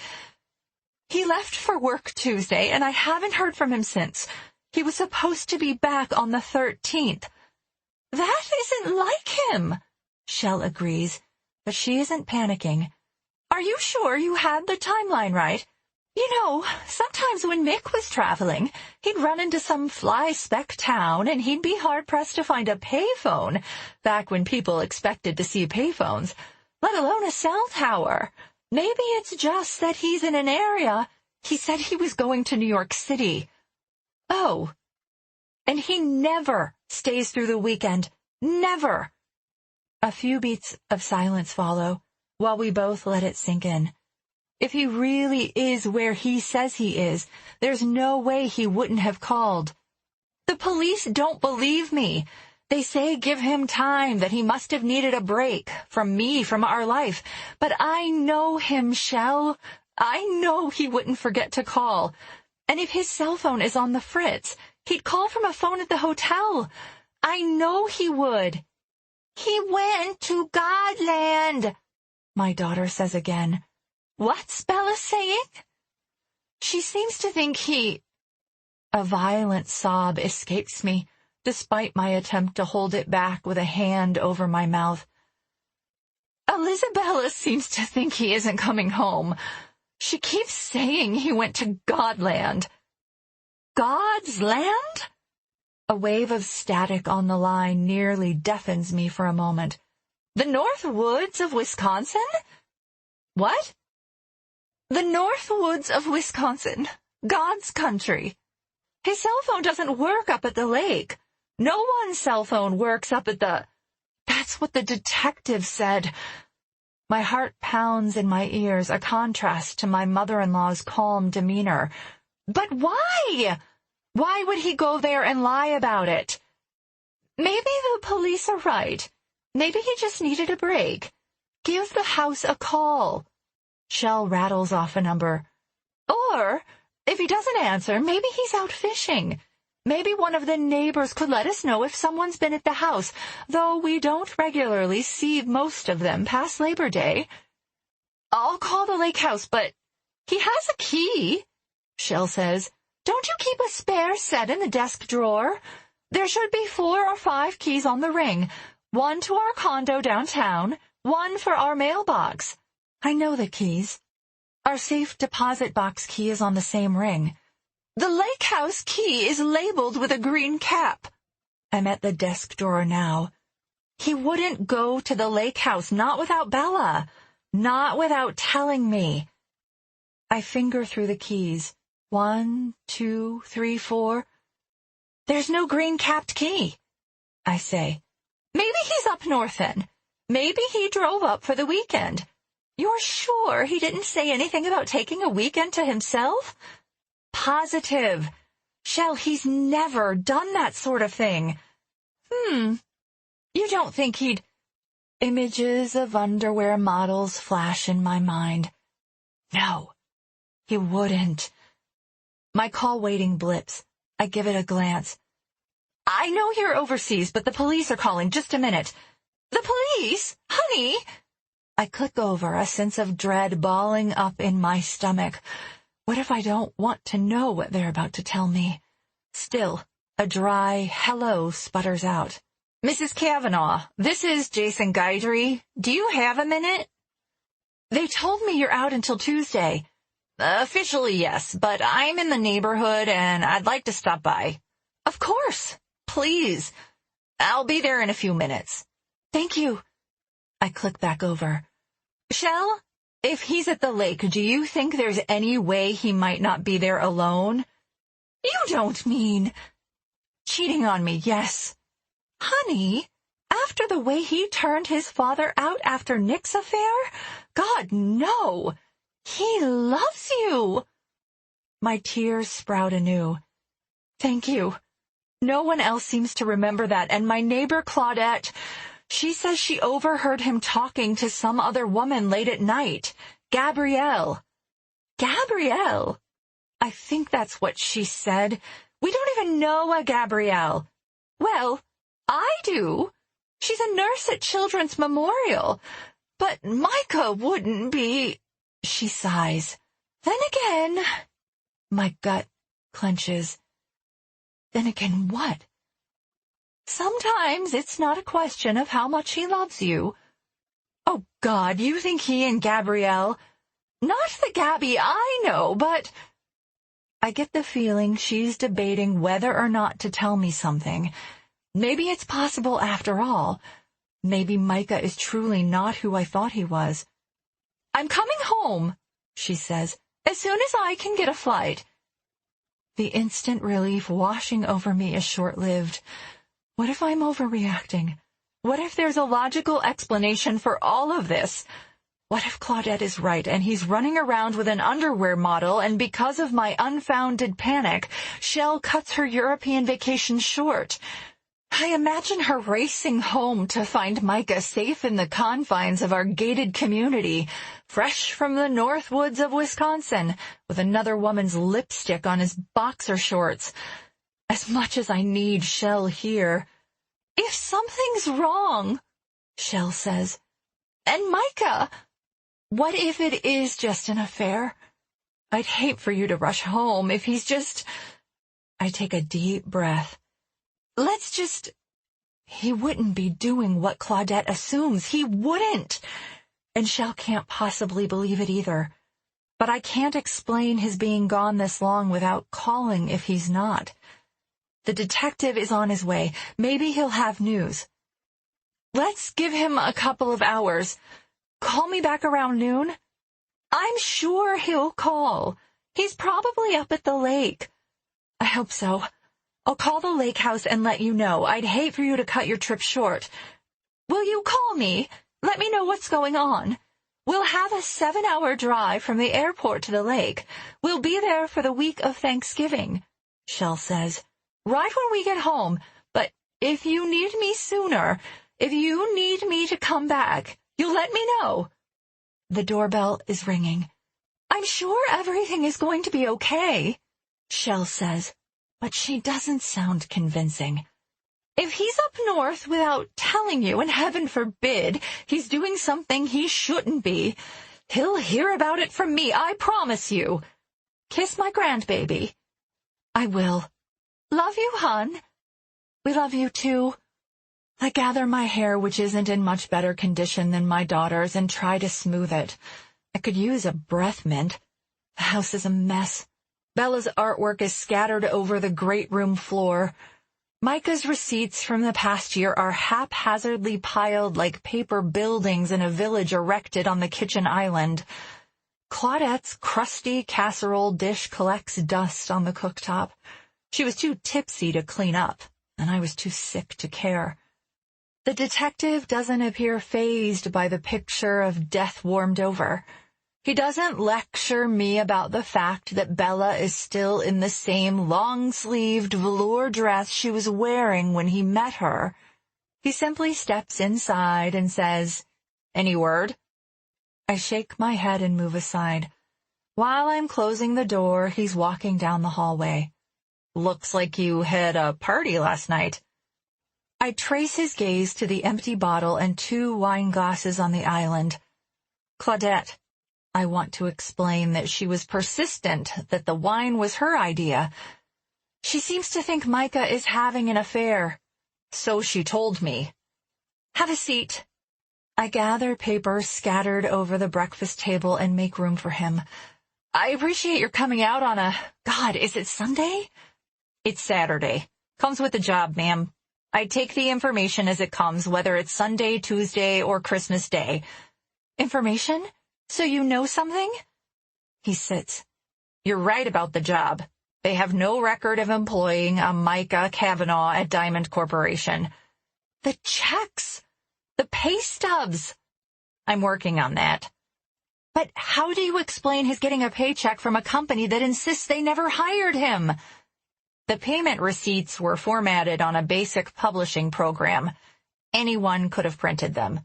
"He left for work Tuesday, and I haven't heard from him since. He was supposed to be back on the 13th. "That isn't like him," Shell agrees, but she isn't panicking. "Are you sure you had the timeline right? You know, sometimes when Mick was traveling, he'd run into some fly-speck town and he'd be hard-pressed to find a payphone, back when people expected to see payphones, let alone a cell tower. Maybe it's just that he's in an area. He said he was going to New York City." "Oh. And he never stays through the weekend. Never." A few beats of silence follow, while we both let it sink in. If he really is where he says he is, there's no way he wouldn't have called. "The police don't believe me. They say give him time, that he must have needed a break from me, from our life. But I know him, Shell. I know he wouldn't forget to call. And if his cell phone is on the fritz, he'd call from a phone at the hotel. I know he would." "He went to Godland," my daughter says again. "What's Bella saying?" "She seems to think he—" A violent sob escapes me, despite my attempt to hold it back with a hand over my mouth. "Elisabella seems to think he isn't coming home. She keeps saying he went to Godland." "God's land?" A wave of static on the line nearly deafens me for a moment. The North Woods of Wisconsin? What? The North Woods of Wisconsin. God's country. His cell phone doesn't work up at the lake. No one's cell phone works up at the... That's what the detective said. My heart pounds in my ears, a contrast to my mother-in-law's calm demeanor. But why? Why would he go there and lie about it? Maybe the police are right. Maybe he just needed a break. Give the house a call. Shell rattles off a number. Or, if he doesn't answer, maybe he's out fishing. Maybe one of the neighbors could let us know if someone's been at the house, though we don't regularly see most of them past Labor Day. I'll call the lake house, but he has a key, Shell says. Don't you keep a spare set in the desk drawer? There should be 4 or 5 keys on the ring. 1 to our condo downtown, 1 for our mailbox. I know the keys. Our safe deposit box key is on the same ring. The lake house key is labeled with a green cap. I'm at the desk drawer now. He wouldn't go to the lake house, not without Bella, not without telling me. I finger through the keys. 1, 2, 3, 4. There's no green-capped key, I say. Maybe he's up north then. Maybe he drove up for the weekend. You're sure he didn't say anything about taking a weekend to himself? Positive. Shell, he's never done that sort of thing. You don't think he'd... Images of underwear models flash in my mind. No, he wouldn't. My call waiting blips. I give it a glance. I know you're overseas, but the police are calling. Just a minute. The police? Honey? I click over, a sense of dread balling up in my stomach. What if I don't want to know what they're about to tell me? Still, a dry hello sputters out. Mrs. Kavanaugh, this is Jason Guidry. Do you have a minute? They told me you're out until Tuesday. Officially, yes, but I'm in the neighborhood and I'd like to stop by. Of course. Please. I'll be there in a few minutes. Thank you. I click back over. Shell, if he's at the lake, do you think there's any way he might not be there alone? You don't mean... Cheating on me, yes. Honey, after the way he turned his father out after Nick's affair? God, no. He loves you. My tears sprout anew. Thank you. No one else seems to remember that, and my neighbor Claudette, she says she overheard him talking to some other woman late at night. Gabrielle. Gabrielle? I think that's what she said. We don't even know a Gabrielle. Well, I do. She's a nurse at Children's Memorial. But Micah wouldn't be... She sighs. Then again... My gut clenches. Then again what? Sometimes it's not a question of how much he loves you. Oh, God, you think he and Gabrielle... Not the Gabby I know, but... I get the feeling she's debating whether or not to tell me something. Maybe it's possible after all. Maybe Micah is truly not who I thought he was. I'm coming home, she says, as soon as I can get a flight. The instant relief washing over me is short-lived. What if I'm overreacting? What if there's a logical explanation for all of this? What if Claudette is right and he's running around with an underwear model and because of my unfounded panic, Shell cuts her European vacation short? I imagine her racing home to find Micah safe in the confines of our gated community, fresh from the North Woods of Wisconsin, with another woman's lipstick on his boxer shorts. As much as I need Shell here. If something's wrong, Shell says, and Micah... What if it is just an affair? I'd hate for you to rush home if he's just... I take a deep breath. Let's just... He wouldn't be doing what Claudette assumes. He wouldn't. And Shell can't possibly believe it either. But I can't explain his being gone this long without calling if he's not. The detective is on his way. Maybe he'll have news. Let's give him a couple of hours. Call me back around noon? I'm sure he'll call. He's probably up at the lake. I hope so. I'll call the lake house and let you know. I'd hate for you to cut your trip short. Will you call me? Let me know what's going on. We'll have a 7-hour drive from the airport to the lake. We'll be there for the week of Thanksgiving, Shell says. Right when we get home. But if you need me sooner, if you need me to come back, you'll let me know. The doorbell is ringing. I'm sure everything is going to be okay, Shell says, but she doesn't sound convincing. If he's up north without telling you, and heaven forbid he's doing something he shouldn't be, he'll hear about it from me, I promise you. Kiss my grandbaby. I will. Love you, hon. We love you, too. I gather my hair, which isn't in much better condition than my daughter's, and try to smooth it. I could use a breath mint. The house is a mess. Bella's artwork is scattered over the great room floor. Micah's receipts from the past year are haphazardly piled like paper buildings in a village erected on the kitchen island. Claudette's crusty casserole dish collects dust on the cooktop. She was too tipsy to clean up, and I was too sick to care. The detective doesn't appear fazed by the picture of death warmed over. He doesn't lecture me about the fact that Bella is still in the same long-sleeved velour dress she was wearing when he met her. He simply steps inside and says, "Any word?" I shake my head and move aside. While I'm closing the door, he's walking down the hallway. "Looks like you had a party last night." I trace his gaze to the empty bottle and 2 wine glasses on the island. Claudette. I want to explain that she was persistent, that the wine was her idea. She seems to think Micah is having an affair. So she told me. Have a seat. I gather papers scattered over the breakfast table and make room for him. I appreciate your coming out on God, is it Sunday? It's Saturday. Comes with the job, ma'am. I take the information as it comes, whether it's Sunday, Tuesday, or Christmas Day. Information? So you know something? He sits. You're right about the job. They have no record of employing a Micah Kavanaugh at Diamond Corporation. The checks! The pay stubs! I'm working on that. But how do you explain his getting a paycheck from a company that insists they never hired him? The payment receipts were formatted on a basic publishing program. Anyone could have printed them.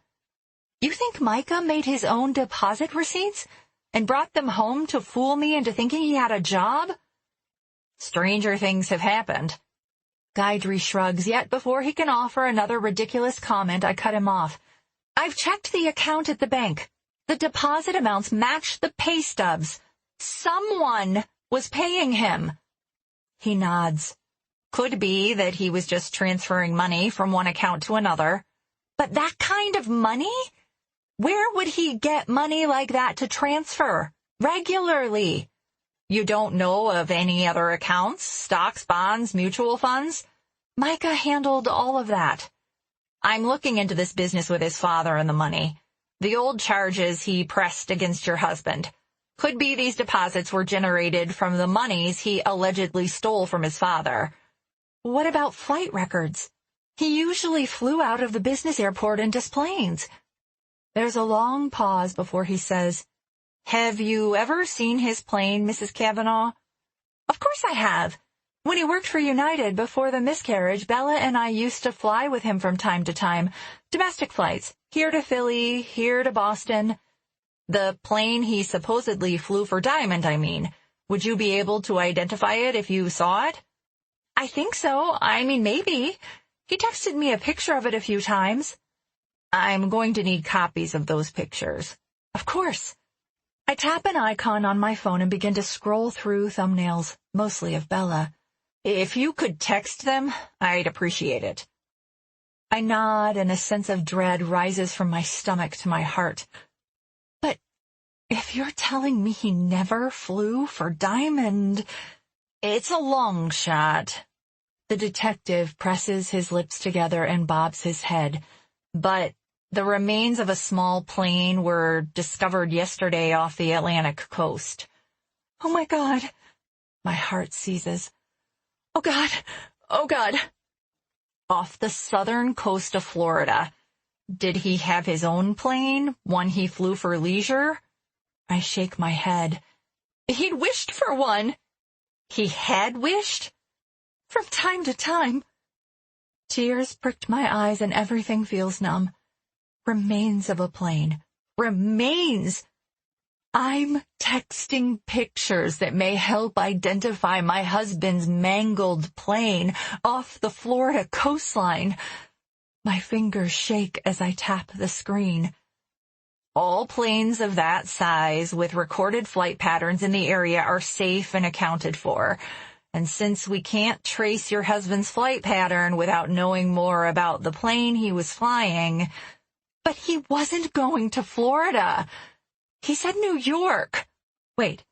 You think Micah made his own deposit receipts and brought them home to fool me into thinking he had a job? Stranger things have happened. Guidry shrugs, yet before he can offer another ridiculous comment, I cut him off. I've checked the account at the bank. The deposit amounts match the pay stubs. Someone was paying him. He nods. Could be that he was just transferring money from one account to another. But that kind of money? Where would he get money like that to transfer? Regularly. You don't know of any other accounts, stocks, bonds, mutual funds? Micah handled all of that. I'm looking into this business with his father and the money. The old charges he pressed against your husband. Could be these deposits were generated from the monies he allegedly stole from his father. What about flight records? He usually flew out of the business airport in Des Plaines. There's a long pause before he says, Have you ever seen his plane, Mrs. Kavanaugh? Of course I have. When he worked for United before the miscarriage, Bella and I used to fly with him from time to time. Domestic flights. Here to Philly, here to Boston. The plane he supposedly flew for Diamond, I mean. Would you be able to identify it if you saw it? I think so. I mean, maybe. He texted me a picture of it a few times. I'm going to need copies of those pictures. Of course. I tap an icon on my phone and begin to scroll through thumbnails, mostly of Bella. If you could text them, I'd appreciate it. I nod and a sense of dread rises from my stomach to my heart. But if you're telling me he never flew for Diamond, it's a long shot. The detective presses his lips together and bobs his head. But the remains of a small plane were discovered yesterday off the Atlantic coast. Oh my God. My heart seizes. Oh God. Oh God. Off the southern coast of Florida. Did he have his own plane, one he flew for leisure? I shake my head. He'd wished for one. He had wished? From time to time. Tears pricked my eyes and everything feels numb. Remains of a plane. Remains! I'm texting pictures that may help identify my husband's mangled plane off the Florida coastline. My fingers shake as I tap the screen. All planes of that size with recorded flight patterns in the area are safe and accounted for. And since we can't trace your husband's flight pattern without knowing more about the plane he was flying... But he wasn't going to Florida. He said New York. Wait.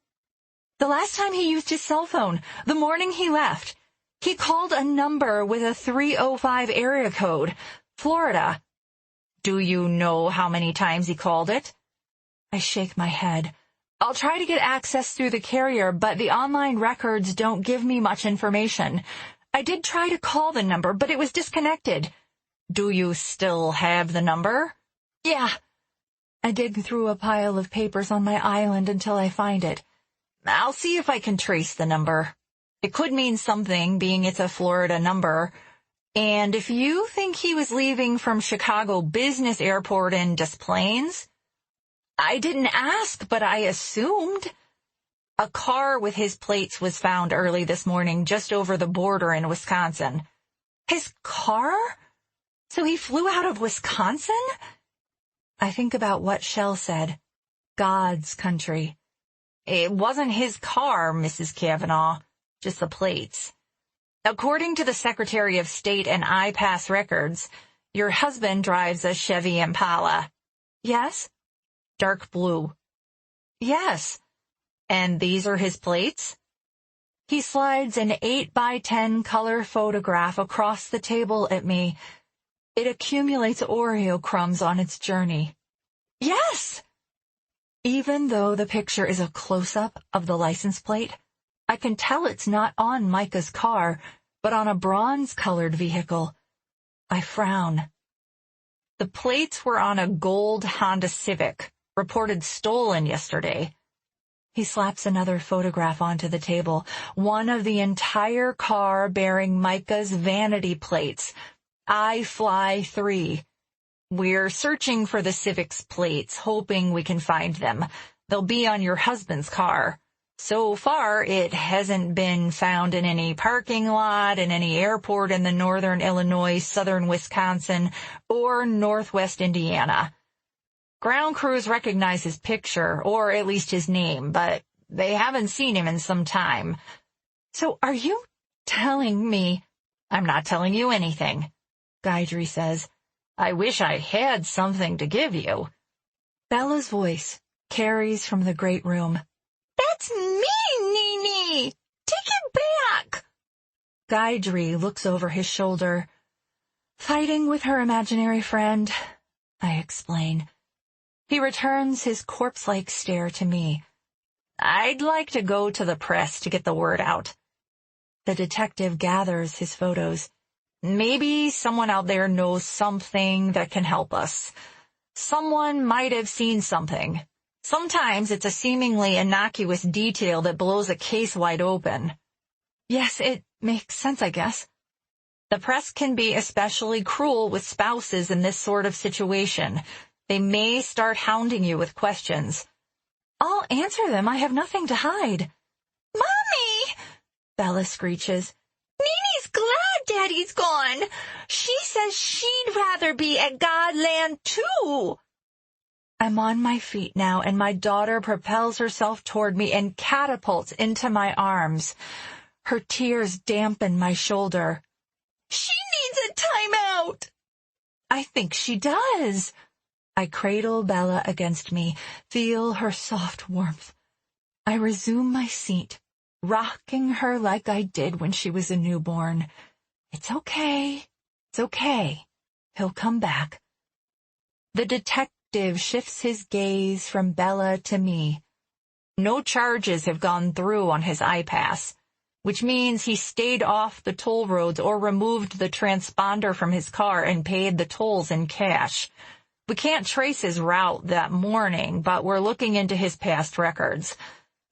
The last time he used his cell phone, the morning he left, he called a number with a 305 area code, Florida. Do you know how many times he called it? I shake my head. I'll try to get access through the carrier, but the online records don't give me much information. I did try to call the number, but it was disconnected. Do you still have the number? Yeah. I dig through a pile of papers on my island until I find it. I'll see if I can trace the number. It could mean something, being it's a Florida number. And if you think he was leaving from Chicago Business Airport in Des Plaines, I didn't ask, but I assumed. A car with his plates was found early this morning just over the border in Wisconsin. His car? So he flew out of Wisconsin? I think about what Shell said. God's country. It wasn't his car, Mrs. Kavanaugh, just the plates. According to the Secretary of State and iPass records, your husband drives a Chevy Impala. Yes? Dark blue. Yes. And these are his plates? He slides an 8x10 color photograph across the table at me. It accumulates Oreo crumbs on its journey. Yes! Even though the picture is a close-up of the license plate, I can tell it's not on Micah's car, but on a bronze-colored vehicle. I frown. The plates were on a gold Honda Civic, reported stolen yesterday. He slaps another photograph onto the table, one of the entire car bearing Micah's vanity plates. I Fly 3. We're searching for the Civic's plates, hoping we can find them. They'll be on your husband's car. So far, it hasn't been found in any parking lot, in any airport in the northern Illinois, southern Wisconsin, or northwest Indiana. Ground crews recognize his picture, or at least his name, but they haven't seen him in some time. So are you telling me... I'm not telling you anything. Guidry says, I wish I had something to give you. Bella's voice carries from the great room. That's me, Nene! Take it back! Guidry looks over his shoulder. Fighting with her imaginary friend, I explain. He returns his corpse-like stare to me. I'd like to go to the press to get the word out. The detective gathers his photos. Maybe someone out there knows something that can help us. Someone might have seen something. Sometimes it's a seemingly innocuous detail that blows a case wide open. Yes, it makes sense, I guess. The press can be especially cruel with spouses in this sort of situation. They may start hounding you with questions. I'll answer them. I have nothing to hide. Mommy! Bella screeches. Nene's glad Daddy's gone. She says she'd rather be at Godland too. I'm on my feet now, and my daughter propels herself toward me and catapults into my arms. Her tears dampen my shoulder. She needs a timeout. I think she does. I cradle Bella against me, feel her soft warmth. I resume my seat, rocking her like I did when she was a newborn. It's okay. It's okay. He'll come back. The detective shifts his gaze from Bella to me. No charges have gone through on his I-Pass, which means he stayed off the toll roads or removed the transponder from his car and paid the tolls in cash. We can't trace his route that morning, but we're looking into his past records,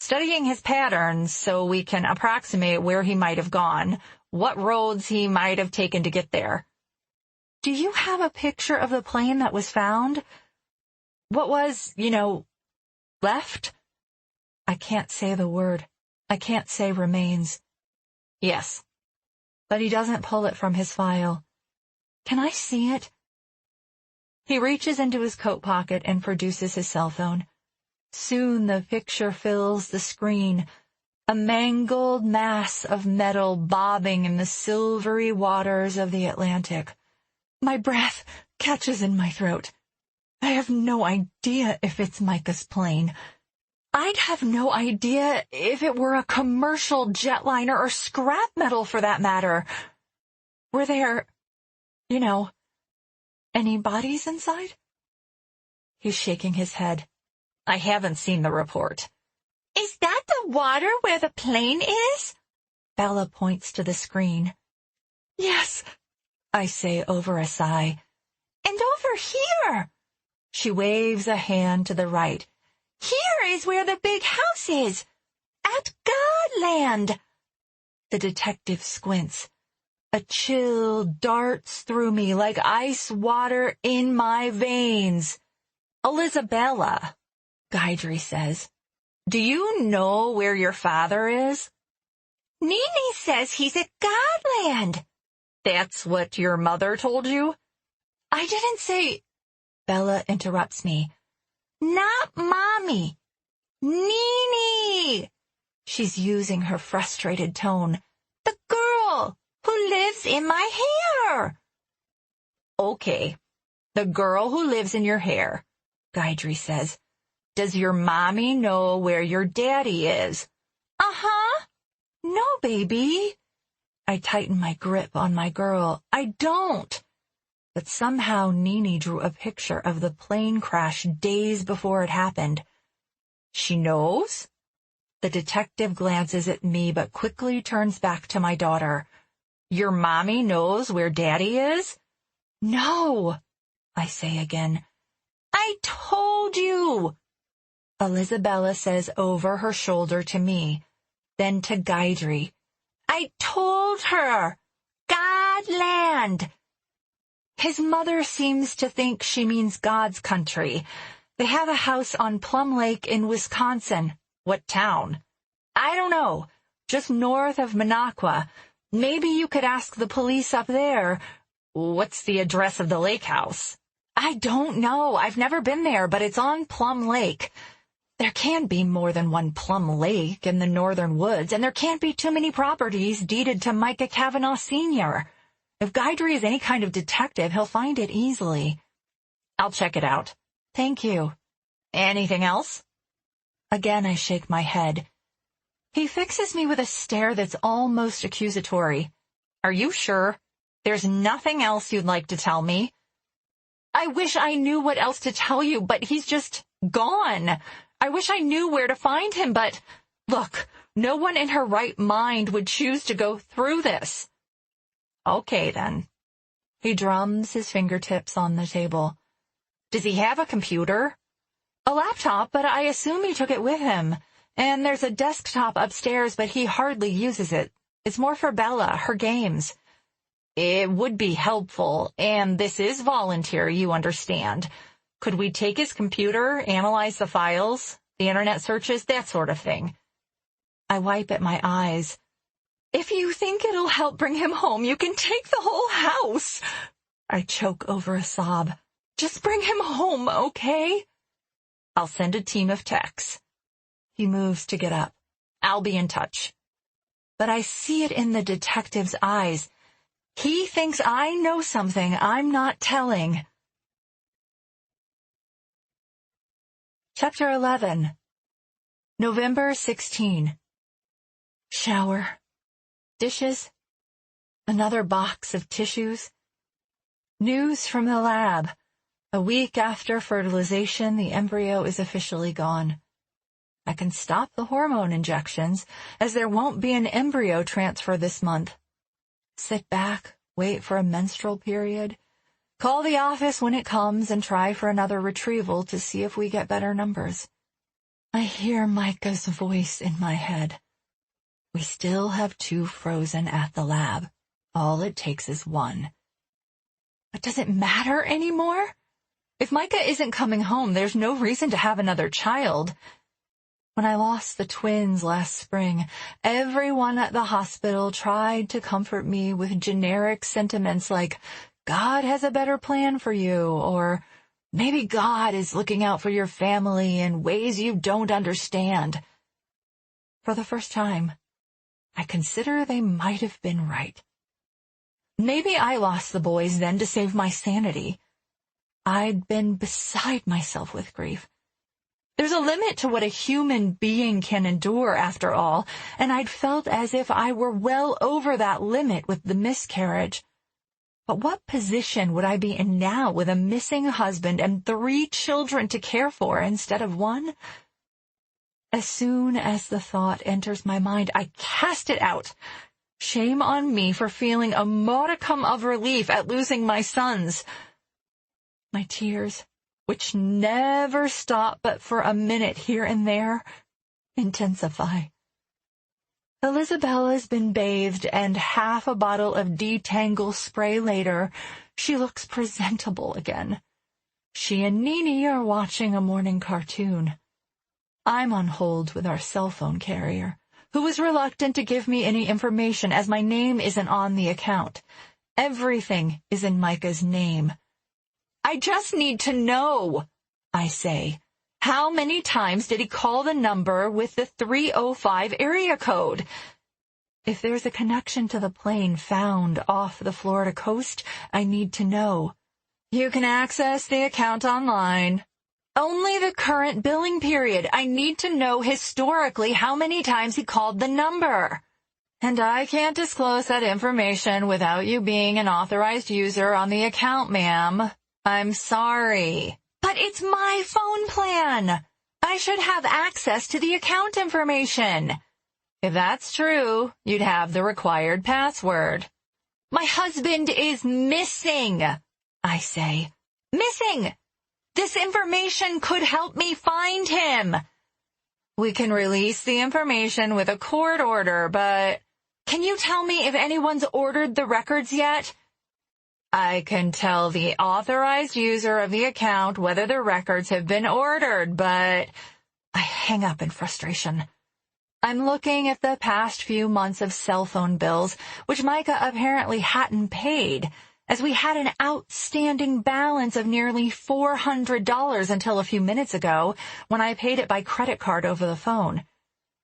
studying his patterns so we can approximate where he might have gone, what roads he might have taken to get there. Do you have a picture of the plane that was found? What was, left? I can't say the word. I can't say remains. Yes. But he doesn't pull it from his file. Can I see it? He reaches into his coat pocket and produces his cell phone. Soon the picture fills the screen, a mangled mass of metal bobbing in the silvery waters of the Atlantic. My breath catches in my throat. I have no idea if it's Micah's plane. I'd have no idea if it were a commercial jetliner or scrap metal for that matter. Were there, any bodies inside? He's shaking his head. I haven't seen the report. Is that the water where the plane is? Bella points to the screen. Yes, I say over a sigh. And over here. She waves a hand to the right. Here is where the big house is. At Godland. The detective squints. A chill darts through me like ice water in my veins. Elizabella, Guidry says, do you know where your father is? Nene says he's at Godland. That's what your mother told you? I didn't say... Bella interrupts me. Not Mommy. Nene. She's using her frustrated tone. The girl who lives in my hair. Okay, the girl who lives in your hair, Guidry says. Does your mommy know where your daddy is? Uh-huh. No, baby. I tighten my grip on my girl. I don't. But somehow Nene drew a picture of the plane crash days before it happened. She knows? The detective glances at me but quickly turns back to my daughter. Your mommy knows where daddy is? No, I say again. I told you. Elizabella says over her shoulder to me, then to Guidry. I told her. Godland. His mother seems to think she means God's country. They have a house on Plum Lake in Wisconsin. What town? I don't know. Just north of Minocqua. Maybe you could ask the police up there. What's the address of the lake house? I don't know. I've never been there, but it's on Plum Lake. There can't be more than one Plum Lake in the northern woods, and there can't be too many properties deeded to Micah Kavanaugh Sr. If Guidry is any kind of detective, he'll find it easily. I'll check it out. Thank you. Anything else? Again, I shake my head. He fixes me with a stare that's almost accusatory. Are you sure? There's nothing else you'd like to tell me? I wish I knew what else to tell you, but he's just gone. I wish I knew where to find him, but look, no one in her right mind would choose to go through this. Okay, then. He drums his fingertips on the table. Does he have a computer? A laptop, but I assume he took it with him. And there's a desktop upstairs, but he hardly uses it. It's more for Bella, her games. It would be helpful, and this is volunteer, you understand. Could we take his computer, analyze the files, the internet searches, that sort of thing? I wipe at my eyes. If you think it'll help bring him home, you can take the whole house. I choke over a sob. Just bring him home, okay? I'll send a team of techs. He moves to get up. I'll be in touch. But I see it in the detective's eyes. He thinks I know something I'm not telling. Chapter 11. November 16. Shower. Dishes. Another box of tissues. News from the lab. A week after fertilization, the embryo is officially gone. I can stop the hormone injections, as there won't be an embryo transfer this month. Sit back, wait for a menstrual period, call the office when it comes, and try for another retrieval to see if we get better numbers. I hear Micah's voice in my head. We still have 2 frozen at the lab. All it takes is 1. But does it matter anymore? If Micah isn't coming home, there's no reason to have another child. When I lost the twins last spring, everyone at the hospital tried to comfort me with generic sentiments like, God has a better plan for you, or maybe God is looking out for your family in ways you don't understand. For the first time, I consider they might have been right. Maybe I lost the boys then to save my sanity. I'd been beside myself with grief. There's a limit to what a human being can endure, after all, and I'd felt as if I were well over that limit with the miscarriage. But what position would I be in now with a missing husband and 3 children to care for instead of 1? As soon as the thought enters my mind, I cast it out. Shame on me for feeling a modicum of relief at losing my sons. My tears, which never stop but for a minute here and there, intensify. Elisabella's been bathed, and half a bottle of detangle spray later, she looks presentable again. She and Nini are watching a morning cartoon. I'm on hold with our cell phone carrier, who was reluctant to give me any information as my name isn't on the account. Everything is in Micah's name. I just need to know, I say. How many times did he call the number with the 305 area code? If there's a connection to the plane found off the Florida coast, I need to know. You can access the account online. Only the current billing period. I need to know historically how many times he called the number. And I can't disclose that information without you being an authorized user on the account, ma'am. I'm sorry, but it's my phone plan. I should have access to the account information. If that's true, you'd have the required password. My husband is missing, I say. Missing! This information could help me find him. We can release the information with a court order, but can you tell me if anyone's ordered the records yet? I can tell the authorized user of the account whether the records have been ordered, but I hang up in frustration. I'm looking at the past few months of cell phone bills, which Micah apparently hadn't paid, as we had an outstanding balance of nearly $400 until a few minutes ago, when I paid it by credit card over the phone.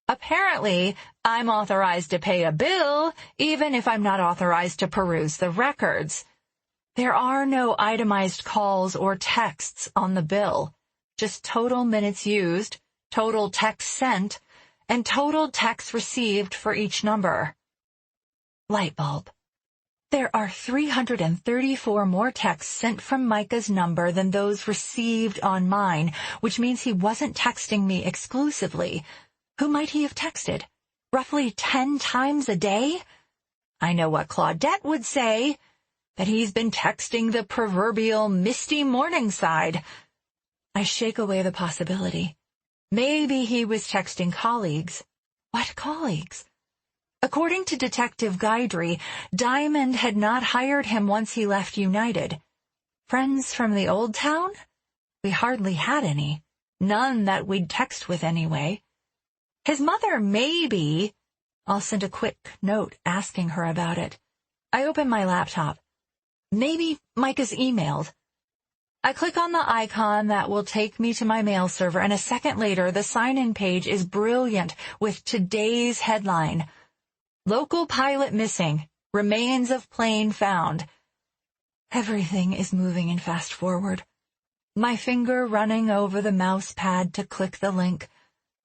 Apparently, I'm authorized to pay a bill, even if I'm not authorized to peruse the records. There are no itemized calls or texts on the bill, just total minutes used, total texts sent, and total texts received for each number. Light bulb. There are 334 more texts sent from Micah's number than those received on mine, which means he wasn't texting me exclusively. Who might he have texted? Roughly 10 times a day? I know what Claudette would say, that he's been texting the proverbial misty Morningside. I shake away the possibility. Maybe he was texting colleagues. What colleagues? According to Detective Guidry, Diamond had not hired him once he left United. Friends from the old town? We hardly had any. None that we'd text with anyway. His mother, maybe. I'll send a quick note asking her about it. I open my laptop. Maybe Micah's emailed. I click on the icon that will take me to my mail server, and a second later, the sign-in page is brilliant with today's headline. Local pilot missing. Remains of plane found. Everything is moving in fast forward. My finger running over the mouse pad to click the link.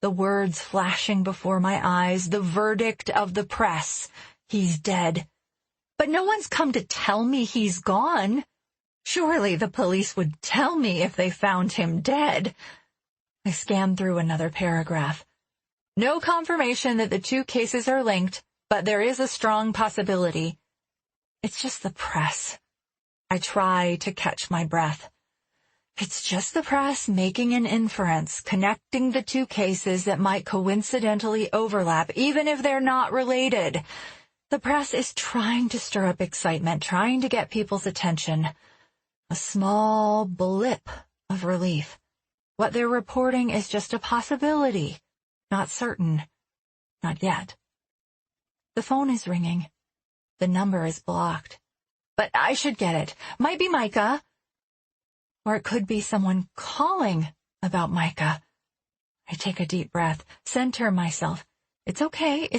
The words flashing before my eyes. The verdict of the press. He's dead. But no one's come to tell me he's gone. Surely the police would tell me if they found him dead. I scanned through another paragraph. No confirmation that the two cases are linked, but there is a strong possibility. It's just the press. I try to catch my breath. It's just the press making an inference, connecting the two cases that might coincidentally overlap, even if they're not related. The press is trying to stir up excitement, trying to get people's attention. A small blip of relief. What they're reporting is just a possibility, not certain, not yet. The phone is ringing. The number is blocked. But I should get it. Might be Micah. Or it could be someone calling about Micah. I take a deep breath, center myself. It's okay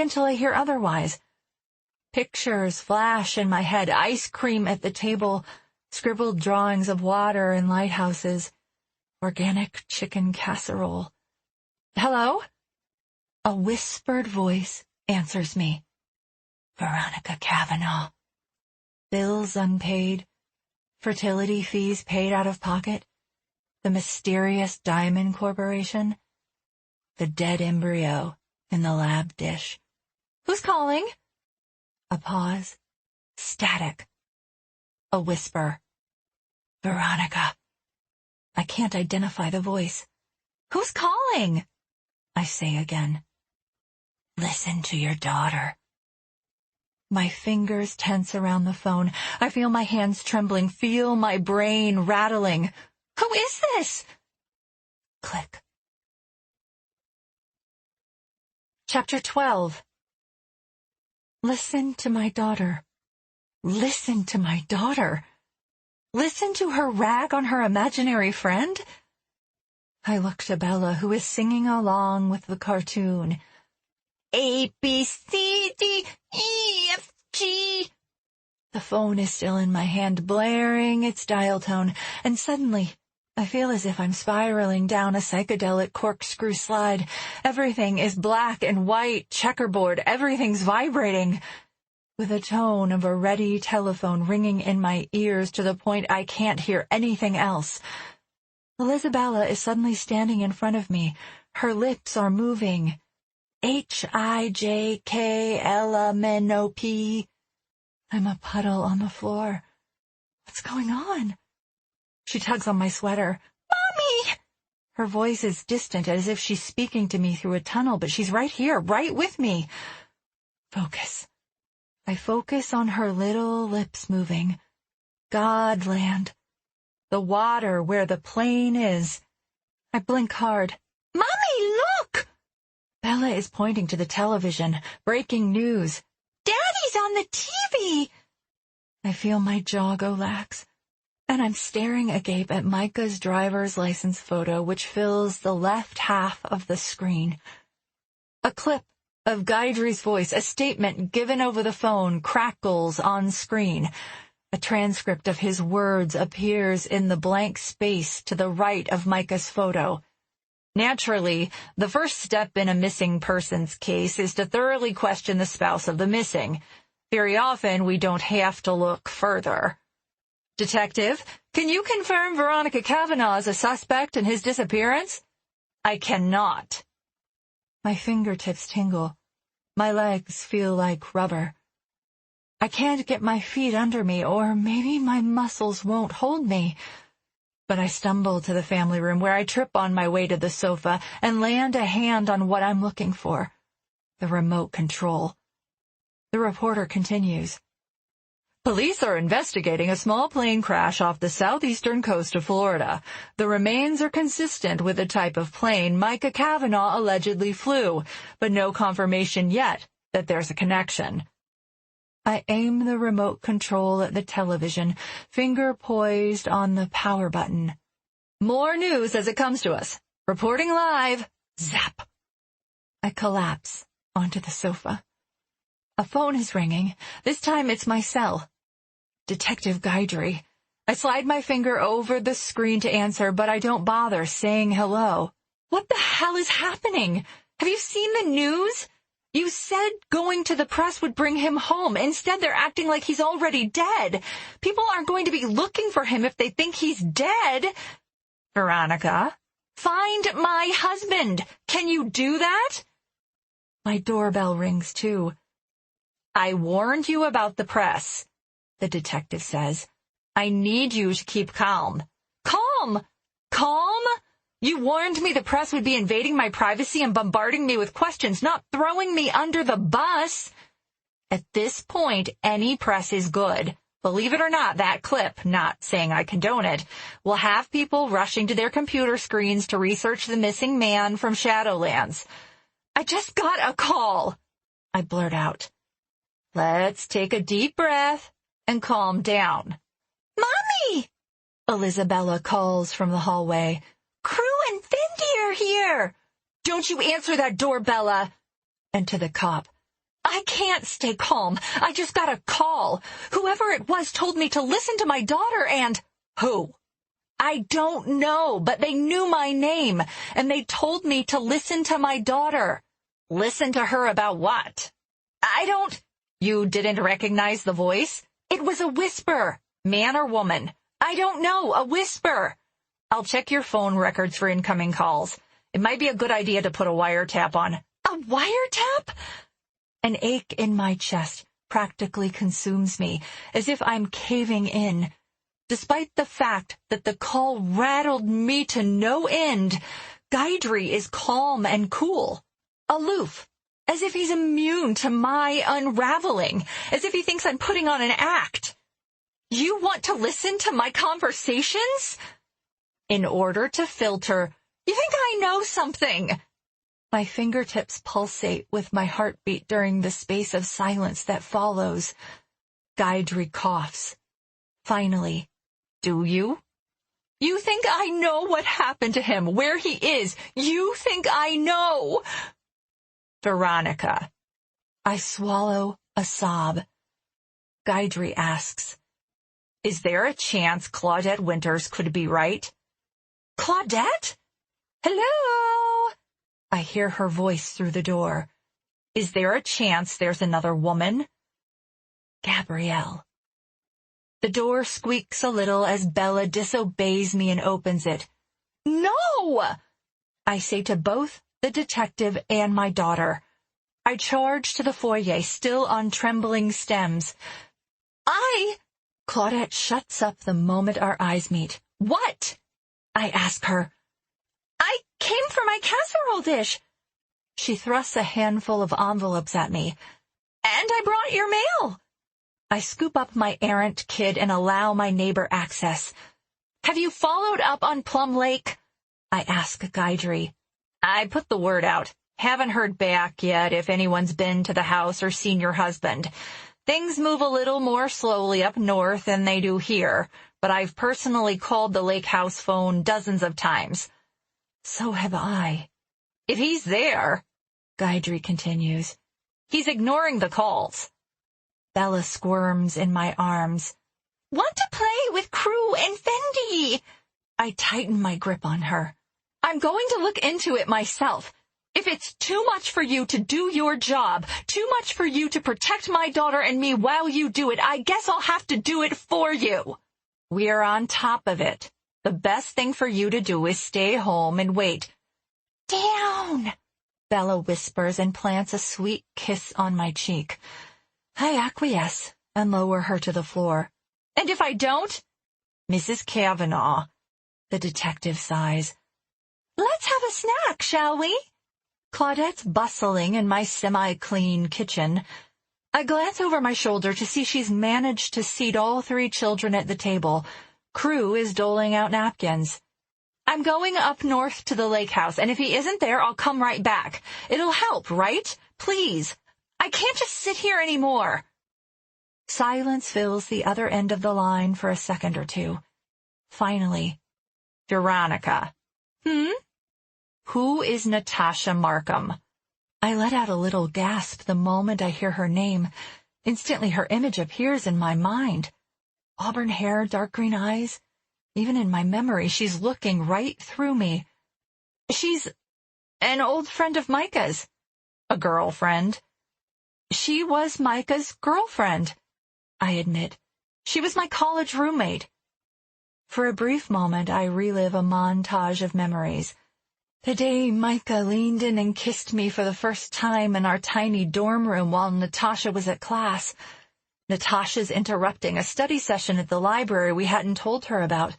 until I hear otherwise. Pictures flash in my head, ice cream at the table, scribbled drawings of water and lighthouses, organic chicken casserole. Hello? A whispered voice answers me. Veronica Cavanaugh. Bills unpaid. Fertility fees paid out of pocket. The mysterious Diamond Corporation. The dead embryo in the lab dish. Who's calling? A pause. Static. A whisper. Veronica. I can't identify the voice. Who's calling? I say again. Listen to your daughter. My fingers tense around the phone. I feel my hands trembling, feel my brain rattling. Who is this? Click. Chapter 12. Listen to my daughter. Listen to my daughter. Listen to her rag on her imaginary friend? I look to Bella, who is singing along with the cartoon. A, B, C, D, E, F, G. The phone is still in my hand, blaring its dial tone, and suddenly I feel as if I'm spiraling down a psychedelic corkscrew slide. Everything is black and white, checkerboard, everything's vibrating. With a tone of a ready telephone ringing in my ears to the point I can't hear anything else. Elizabella is suddenly standing in front of me. Her lips are moving. HIJKLMNOP. I'm a puddle on the floor. What's going on? She tugs on my sweater. Mommy! Her voice is distant, as if she's speaking to me through a tunnel, but she's right here, right with me. Focus. I focus on her little lips moving. Godland. The water where the plane is. I blink hard. Mommy, look! Bella is pointing to the television. Breaking news. Daddy's on the TV! I feel my jaw go lax, and I'm staring agape at Micah's driver's license photo, which fills the left half of the screen. A clip of Guidry's voice, a statement given over the phone, crackles on screen. A transcript of his words appears in the blank space to the right of Micah's photo. Naturally, the first step in a missing persons case is to thoroughly question the spouse of the missing. Very often, we don't have to look further. Detective, can you confirm Veronica Cavanaugh is a suspect in his disappearance? I cannot. My fingertips tingle. My legs feel like rubber. I can't get my feet under me, or maybe my muscles won't hold me. But I stumble to the family room, where I trip on my way to the sofa and land a hand on what I'm looking for. The remote control. The reporter continues. Police are investigating a small plane crash off the southeastern coast of Florida. The remains are consistent with the type of plane Micah Cavanaugh allegedly flew, but no confirmation yet that there's a connection. I aim the remote control at the television, finger poised on the power button. More news as it comes to us. Reporting live. Zap. I collapse onto the sofa. A phone is ringing. This time it's my cell. Detective Guidry. I slide my finger over the screen to answer, but I don't bother saying hello. What the hell is happening? Have you seen the news? You said going to the press would bring him home. Instead, they're acting like he's already dead. People aren't going to be looking for him if they think he's dead. Veronica, find my husband. Can you do that? My doorbell rings too. I warned you about the press, the detective says. I need you to keep calm. Calm? Calm? You warned me the press would be invading my privacy and bombarding me with questions, not throwing me under the bus. At this point, any press is good. Believe it or not, that clip, not saying I condone it, will have people rushing to their computer screens to research the missing man from Shadowlands. I just got a call, I blurt out. Let's take a deep breath and calm down. Mommy! Elizabella calls from the hallway. Crew and Fendi are here. Don't you answer that door, Bella. And to the cop. I can't stay calm. I just got a call. Whoever it was told me to listen to my daughter and... Who? I don't know, but they knew my name, and they told me to listen to my daughter. Listen to her about what? I don't... You didn't recognize the voice? It was a whisper. Man or woman? I don't know. A whisper. I'll check your phone records for incoming calls. It might be a good idea to put a wiretap on. A wiretap? An ache in my chest practically consumes me, as if I'm caving in. Despite the fact that the call rattled me to no end, Guidry is calm and cool, aloof, as if he's immune to my unraveling, as if he thinks I'm putting on an act. You want to listen to my conversations? In order to filter, you think I know something? My fingertips pulsate with my heartbeat during the space of silence that follows. Guidry coughs. Finally, do you? You think I know what happened to him, where he is? You think I know? Veronica. I swallow a sob. Guidry asks, is there a chance Claudette Winters could be right? Claudette? Hello? I hear her voice through the door. Is there a chance there's another woman? Gabrielle. The door squeaks a little as Bella disobeys me and opens it. No! I say to both the detective and my daughter. I charge to the foyer, still on trembling stems. Claudette shuts up the moment our eyes meet. What? I ask her. I came for my casserole dish. She thrusts a handful of envelopes at me. And I brought your mail. I scoop up my errant kid and allow my neighbor access. Have you followed up on Plum Lake? I ask Guidry. I put the word out. Haven't heard back yet if anyone's been to the house or seen your husband. Things move a little more slowly up north than they do here, but I've personally called the lake house phone dozens of times. So have I. If he's there, Guidry continues, he's ignoring the calls. Bella squirms in my arms. Want to play with Crew and Fendi? I tighten my grip on her. I'm going to look into it myself. If it's too much for you to do your job, too much for you to protect my daughter and me while you do it, I guess I'll have to do it for you. We're on top of it. The best thing for you to do is stay home and wait. Down, Bella whispers and plants a sweet kiss on my cheek. I acquiesce and lower her to the floor. And if I don't? Mrs. Kavanaugh, the detective sighs. Let's have a snack, shall we? Claudette's bustling in my semi-clean kitchen. I glance over my shoulder to see she's managed to seat all three children at the table. Crew is doling out napkins. I'm going up north to the lake house, and if he isn't there, I'll come right back. It'll help, right? Please. I can't just sit here anymore. Silence fills the other end of the line for a second or two. Finally, Veronica. Who is Natasha Markham? I let out a little gasp the moment I hear her name. Instantly her image appears in my mind. Auburn hair, dark green eyes. Even in my memory, she's looking right through me. She's an old friend of Micah's. a girlfriend. She was Micah's girlfriend, I admit. She was my college roommate. For a brief moment, I relive a montage of memories. The day Micah leaned in and kissed me for the first time in our tiny dorm room while Natasha was at class. Natasha's interrupting a study session at the library we hadn't told her about.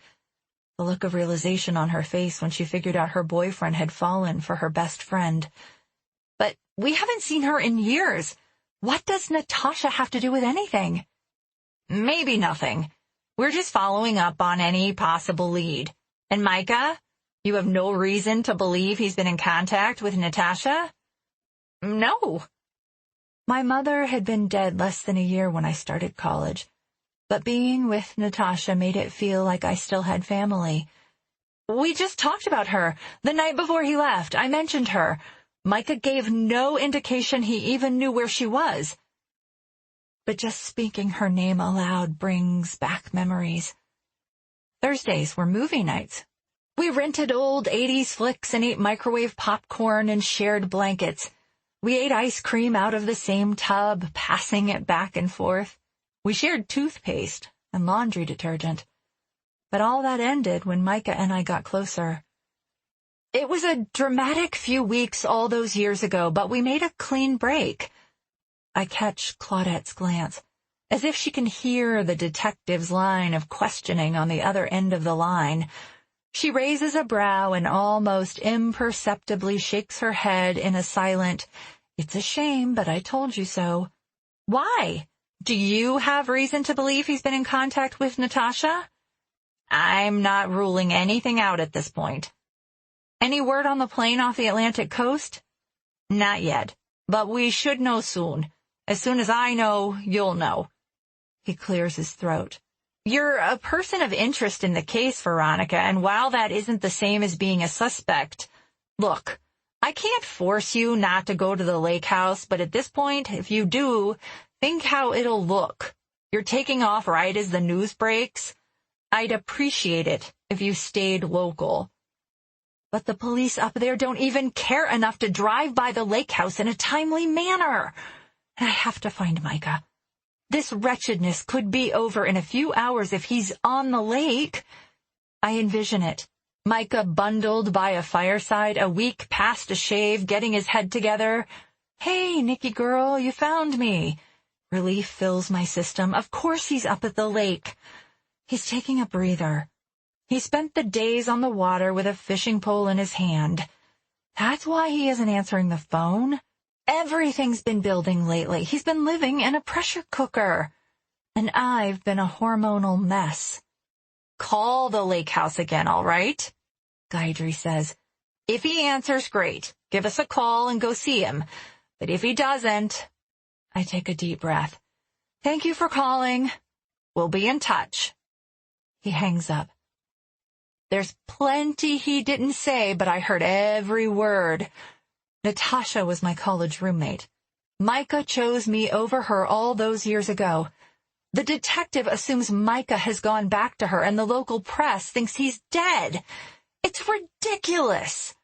The look of realization on her face when she figured out her boyfriend had fallen for her best friend. But we haven't seen her in years. What does Natasha have to do with anything? Maybe nothing. We're just following up on any possible lead. And Micah? You have no reason to believe he's been in contact with Natasha? No. My mother had been dead less than a year when I started college, but being with Natasha made it feel like I still had family. We just talked about her. The night before he left, I mentioned her. Micah gave no indication he even knew where she was. But just speaking her name aloud brings back memories. Thursdays were movie nights. We rented old 80s flicks and ate microwave popcorn and shared blankets. We ate ice cream out of the same tub, passing it back and forth. We shared toothpaste and laundry detergent. But all that ended when Micah and I got closer. It was a dramatic few weeks all those years ago, but we made a clean break. I catch Claudette's glance, as if she can hear the detective's line of questioning on the other end of the line. She raises a brow and almost imperceptibly shakes her head in a silent, "It's a shame, but I told you so." Why? Do you have reason to believe he's been in contact with Natasha? I'm not ruling anything out at this point. Any word on the plane off the Atlantic coast? Not yet, but we should know soon. As soon as I know, you'll know. He clears his throat. You're a person of interest in the case, Veronica, and while that isn't the same as being a suspect, look, I can't force you not to go to the lake house, but at this point, if you do, think how it'll look. You're taking off right as the news breaks. I'd appreciate it if you stayed local. But the police up there don't even care enough to drive by the lake house in a timely manner. And I have to find Micah. This wretchedness could be over in a few hours if he's on the lake. I envision it. Micah bundled by a fireside, a week past a shave, getting his head together. Hey, Nikki girl, you found me. Relief fills my system. Of course he's up at the lake. He's taking a breather. He spent the days on the water with a fishing pole in his hand. That's why he isn't answering the phone. Everything's been building lately. He's been living in a pressure cooker. And I've been a hormonal mess. Call the lake house again, all right? Gaidri says. If he answers, great. Give us a call and go see him. But if he doesn't, I take a deep breath. Thank you for calling. We'll be in touch. He hangs up. There's plenty he didn't say, but I heard every word. Natasha was my college roommate. Micah chose me over her all those years ago. The detective assumes Micah has gone back to her, and the local press thinks he's dead. It's ridiculous.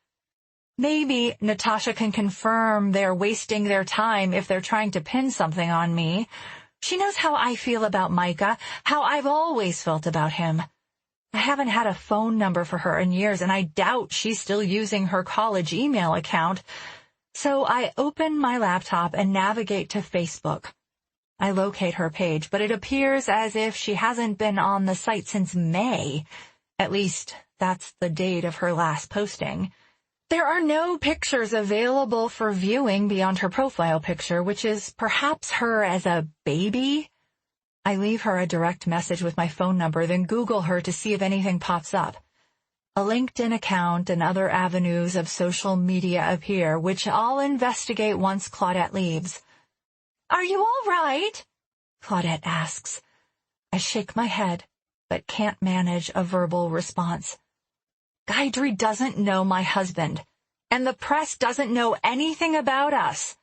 Maybe Natasha can confirm they're wasting their time if they're trying to pin something on me. She knows how I feel about Micah, how I've always felt about him. I haven't had a phone number for her in years, and I doubt she's still using her college email account. So I open my laptop and navigate to Facebook. I locate her page, but it appears as if she hasn't been on the site since May. At least, that's the date of her last posting. There are no pictures available for viewing beyond her profile picture, which is perhaps her as a baby. I leave her a direct message with my phone number, then Google her to see if anything pops up. A LinkedIn account and other avenues of social media appear, which I'll investigate once Claudette leaves. Are you all right? Claudette asks. I shake my head, but can't manage a verbal response. Gaidri doesn't know my husband, and the press doesn't know anything about us.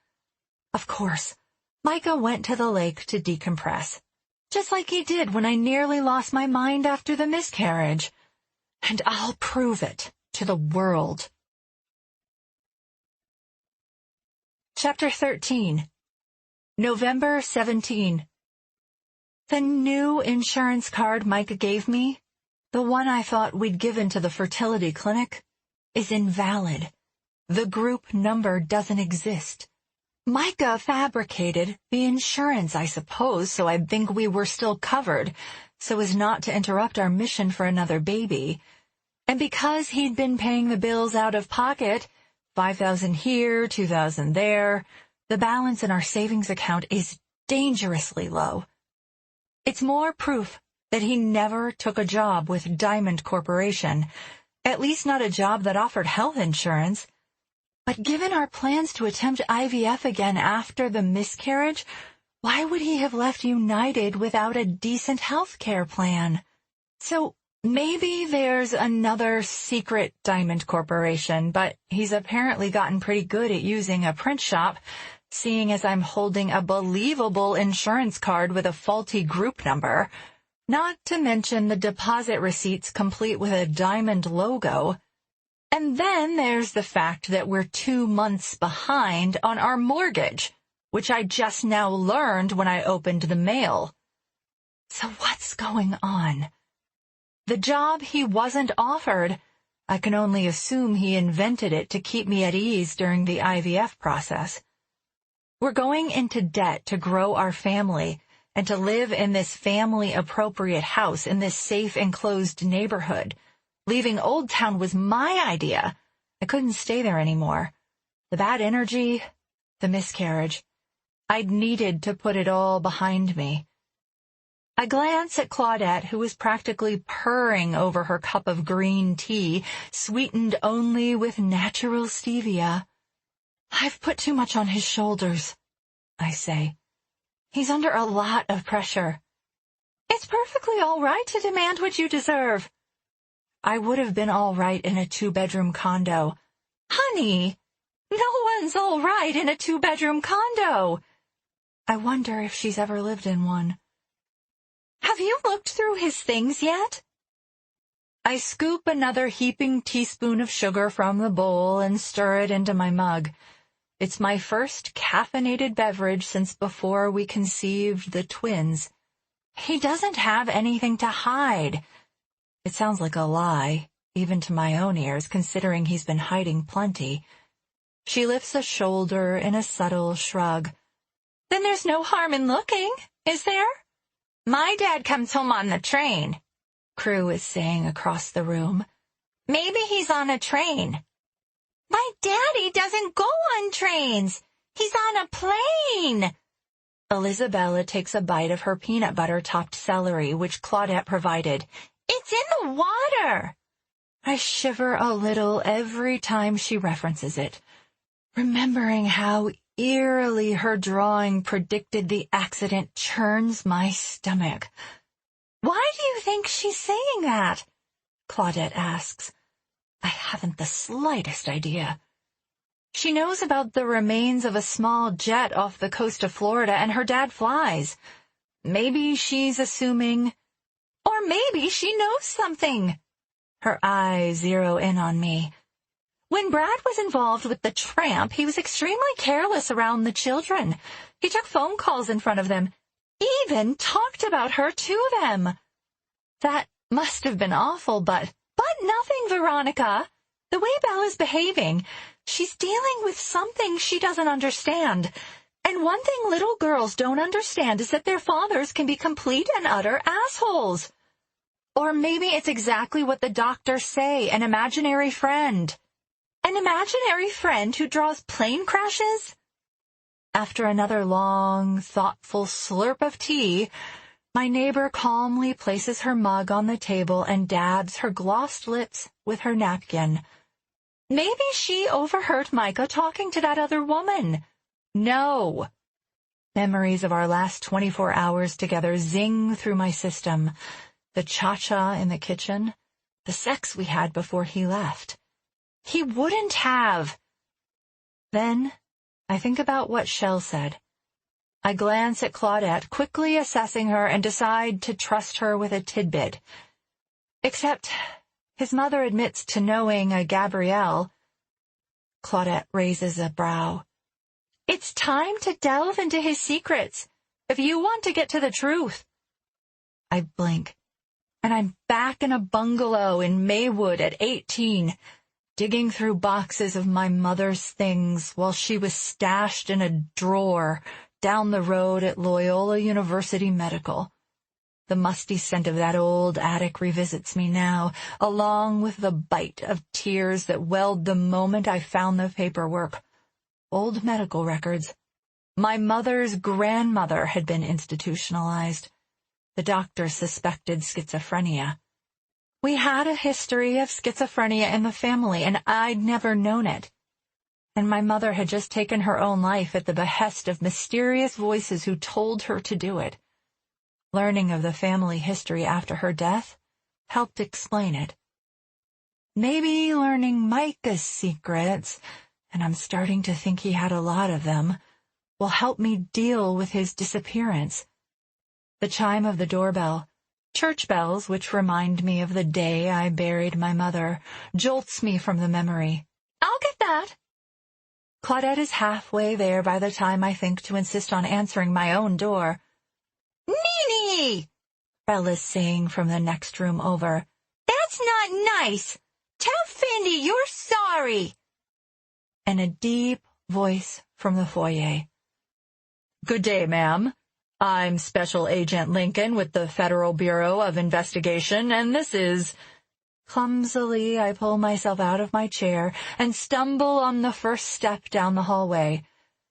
Of course, Micah went to the lake to decompress, just like he did when I nearly lost my mind after the miscarriage. And I'll prove it to the world. Chapter 13. November 17. The new insurance card Micah gave me, the one I thought we'd given to the fertility clinic, is invalid. The group number doesn't exist. Micah fabricated the insurance, I suppose, so I'd think we were still covered, so as not to interrupt our mission for another baby. And because he'd been paying the bills out of pocket, $5,000 here, $2,000 there, the balance in our savings account is dangerously low. It's more proof that he never took a job with Diamond Corporation, at least not a job that offered health insurance. But given our plans to attempt IVF again after the miscarriage, why would he have left United without a decent health care plan? So maybe there's another secret Diamond Corporation, but he's apparently gotten pretty good at using a print shop, seeing as I'm holding a believable insurance card with a faulty group number, not to mention the deposit receipts complete with a diamond logo. And then there's the fact that we're 2 months behind on our mortgage, which I just now learned when I opened the mail. So what's going on? The job he wasn't offered, I can only assume he invented it to keep me at ease during the IVF process. We're going into debt to grow our family and to live in this family-appropriate house in this safe, enclosed neighborhood. Leaving Old Town was my idea. I couldn't stay there anymore. The bad energy, the miscarriage. I'd needed to put it all behind me. I glance at Claudette, who was practically purring over her cup of green tea, sweetened only with natural stevia. I've put too much on his shoulders, I say. He's under a lot of pressure. It's perfectly all right to demand what you deserve. I would have been all right in a 2-bedroom condo. Honey, no one's all right in a 2-bedroom condo. I wonder if she's ever lived in one. Have you looked through his things yet? I scoop another heaping teaspoon of sugar from the bowl and stir it into my mug. It's my first caffeinated beverage since before we conceived the twins. He doesn't have anything to hide. It sounds like a lie, even to my own ears, considering he's been hiding plenty. She lifts a shoulder in a subtle shrug. Then there's no harm in looking, is there? My dad comes home on the train, Crew is saying across the room. Maybe he's on a train. My daddy doesn't go on trains. He's on a plane. Elizabella takes a bite of her peanut butter-topped celery, which Claudette provided. It's in the water. I shiver a little every time she references it, remembering how eerily her drawing predicted the accident churns my stomach. Why do you think she's saying that? Claudette asks. I haven't the slightest idea. She knows about the remains of a small jet off the coast of Florida, and her dad flies. Maybe she's assuming, or maybe she knows something. Her eyes zero in on me. When Brad was involved with the tramp, he was extremely careless around the children. He took phone calls in front of them, even talked about her to them. That must have been awful, but nothing, Veronica. The way Bella's behaving, she's dealing with something she doesn't understand. And one thing little girls don't understand is that their fathers can be complete and utter assholes. Or maybe it's exactly what the doctors say, an imaginary friend. An imaginary friend who draws plane crashes? After another long, thoughtful slurp of tea, my neighbor calmly places her mug on the table and dabs her glossed lips with her napkin. Maybe she overheard Micah talking to that other woman. No. Memories of our last 24 hours together zing through my system. The cha-cha in the kitchen, the sex we had before he left. He wouldn't have. Then I think about what Shell said. I glance at Claudette, quickly assessing her, and decide to trust her with a tidbit. Except his mother admits to knowing a Gabrielle. Claudette raises a brow. It's time to delve into his secrets, if you want to get to the truth. I blink, and I'm back in a bungalow in Maywood at 18, digging through boxes of my mother's things while she was stashed in a drawer down the road at Loyola University Medical. The musty scent of that old attic revisits me now, along with the bite of tears that welled the moment I found the paperwork. Old medical records. My mother's grandmother had been institutionalized. The doctor suspected schizophrenia. We had a history of schizophrenia in the family, and I'd never known it. And my mother had just taken her own life at the behest of mysterious voices who told her to do it. Learning of the family history after her death helped explain it. Maybe learning Micah's secrets, and I'm starting to think he had a lot of them, will help me deal with his disappearance. The chime of the doorbell, church bells which remind me of the day I buried my mother, jolts me from the memory. I'll get that. Claudette is halfway there by the time I think to insist on answering my own door. Nene! Bella's saying from the next room over. That's not nice. Tell Fendi you're sorry. And a deep voice from the foyer. Good day, ma'am. I'm Special Agent Lincoln with the Federal Bureau of Investigation, and this is... Clumsily, I pull myself out of my chair and stumble on the first step down the hallway.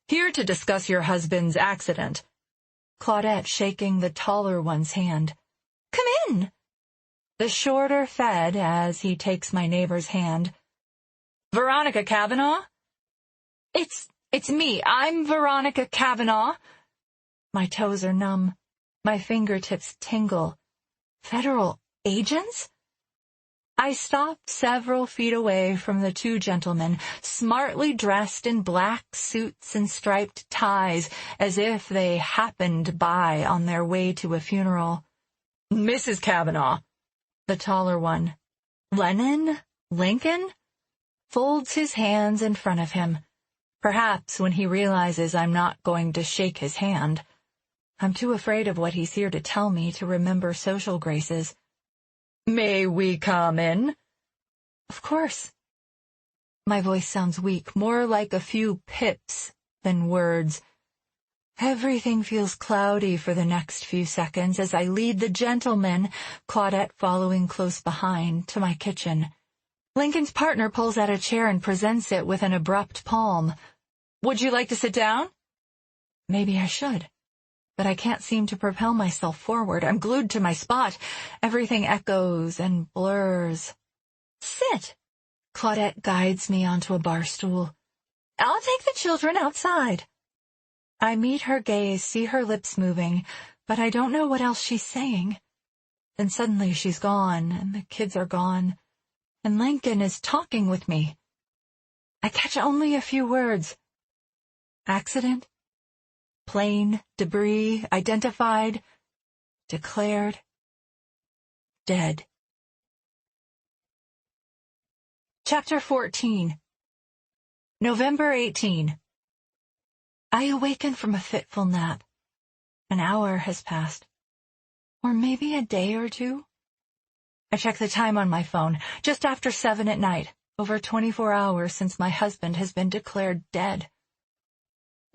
Here to discuss your husband's accident. Claudette shaking the taller one's hand. Come in. The shorter fed as he takes my neighbor's hand. Veronica Kavanaugh? It's me. I'm Veronica Kavanaugh. My toes are numb. My fingertips tingle. Federal agents? I stop several feet away from the two gentlemen, smartly dressed in black suits and striped ties, as if they happened by on their way to a funeral. Mrs. Kavanaugh, the taller one. Lennon? Lincoln? Folds his hands in front of him. Perhaps when he realizes I'm not going to shake his hand. I'm too afraid of what he's here to tell me to remember social graces. May we come in? Of course. My voice sounds weak, more like a few pips than words. Everything feels cloudy for the next few seconds as I lead the gentleman, Claudette following close behind, to my kitchen. Lincoln's partner pulls out a chair and presents it with an abrupt palm. Would you like to sit down? Maybe I should. But I can't seem to propel myself forward. I'm glued to my spot. Everything echoes and blurs. Sit. Claudette guides me onto a bar stool. I'll take the children outside. I meet her gaze, see her lips moving, but I don't know what else she's saying. Then suddenly she's gone, and the kids are gone, and Lincoln is talking with me. I catch only a few words. Accident? Plane, debris, identified, declared, dead. Chapter 14. November 18. I awaken from a fitful nap. An hour has passed. Or maybe a day or two. I check the time on my phone, just after 7 at night, over 24 hours since my husband has been declared dead.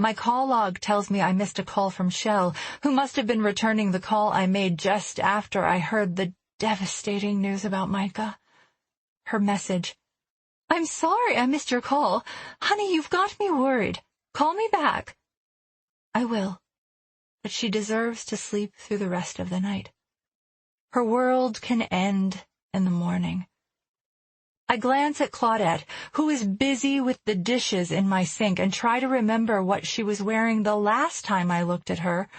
My call log tells me I missed a call from Shell, who must have been returning the call I made just after I heard the devastating news about Micah. Her message. I'm sorry I missed your call. Honey, you've got me worried. Call me back. I will, but she deserves to sleep through the rest of the night. Her world can end in the morning. I glance at Claudette, who is busy with the dishes in my sink, and try to remember what she was wearing the last time I looked at her,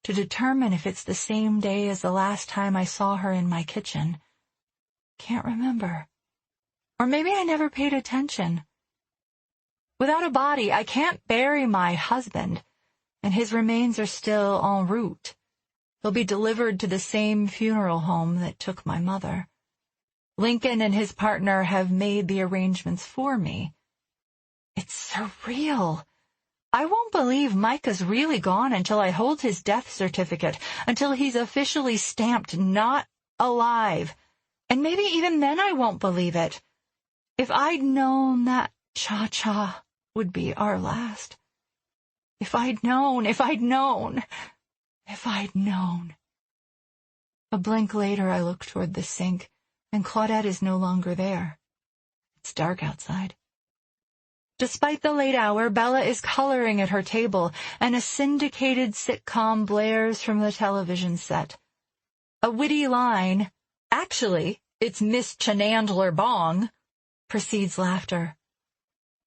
to determine if it's the same day as the last time I saw her in my kitchen. Can't remember. Or maybe I never paid attention. Without a body, I can't bury my husband, and his remains are still en route. They'll be delivered to the same funeral home that took my mother. Lincoln and his partner have made the arrangements for me. It's surreal. I won't believe Micah's really gone until I hold his death certificate, until he's officially stamped not alive. And maybe even then I won't believe it. If I'd known that Cha-Cha would be our last. If I'd known. A blink later, I look toward the sink, and Claudette is no longer there. It's dark outside. Despite the late hour, Bella is coloring at her table, and a syndicated sitcom blares from the television set. A witty line, "Actually, it's Miss Chanandler Bong," precedes laughter.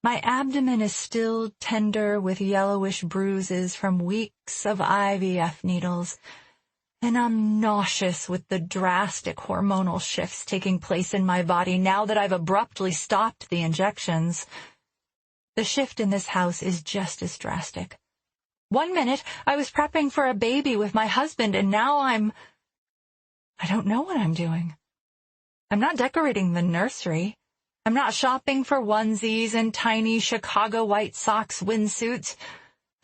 My abdomen is still tender with yellowish bruises from weeks of IVF needles, and I'm nauseous with the drastic hormonal shifts taking place in my body now that I've abruptly stopped the injections. The shift in this house is just as drastic. 1 minute, I was prepping for a baby with my husband, and now I don't know what I'm doing. I'm not decorating the nursery. I'm not shopping for onesies and tiny Chicago White Sox windsuits.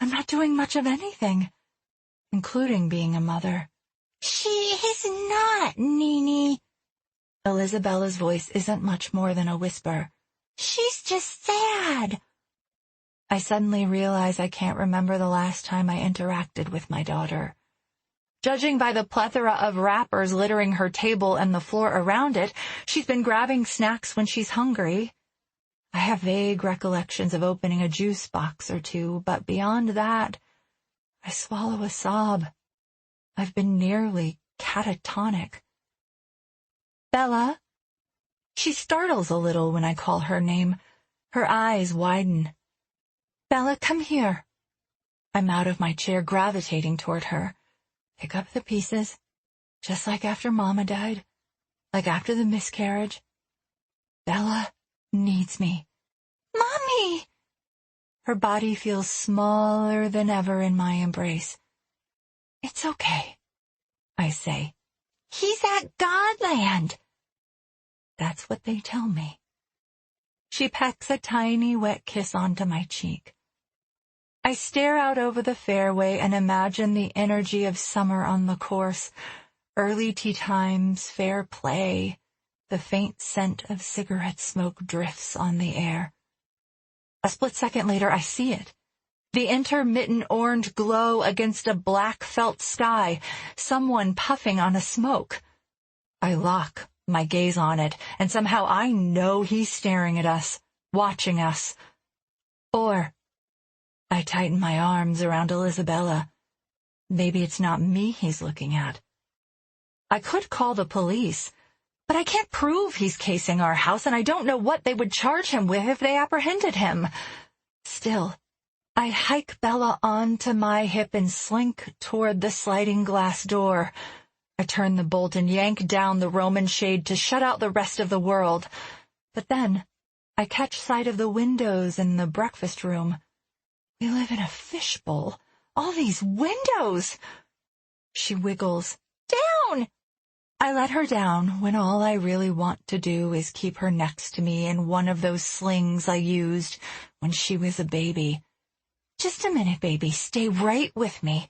I'm not doing much of anything, including being a mother. "She is not, Nini." Elisabella's voice isn't much more than a whisper. "She's just sad." I suddenly realize I can't remember the last time I interacted with my daughter. Judging by the plethora of wrappers littering her table and the floor around it, she's been grabbing snacks when she's hungry. I have vague recollections of opening a juice box or two, but beyond that, I swallow a sob. I've been nearly catatonic. "Bella?" She startles a little when I call her name. Her eyes widen. "Bella, come here." I'm out of my chair, gravitating toward her. Pick up the pieces, just like after Mama died, like after the miscarriage. Bella needs me. "Mommy!" Her body feels smaller than ever in my embrace. "It's okay," I say. "He's at Godland." That's what they tell me. She pecks a tiny wet kiss onto my cheek. I stare out over the fairway and imagine the energy of summer on the course, early tea times, fair play. The faint scent of cigarette smoke drifts on the air. A split second later, I see it. The intermittent orange glow against a black felt sky, someone puffing on a smoke. I lock my gaze on it, and somehow I know he's staring at us, watching us. Or I tighten my arms around Elisabella. Maybe it's not me he's looking at. I could call the police, but I can't prove he's casing our house, and I don't know what they would charge him with if they apprehended him. Still, I hike Bella onto my hip and slink toward the sliding glass door. I turn the bolt and yank down the Roman shade to shut out the rest of the world. But then I catch sight of the windows in the breakfast room. We live in a fishbowl. All these windows! She wiggles. "Down!" I let her down when all I really want to do is keep her next to me in one of those slings I used when she was a baby. "Just a minute, baby. Stay right with me."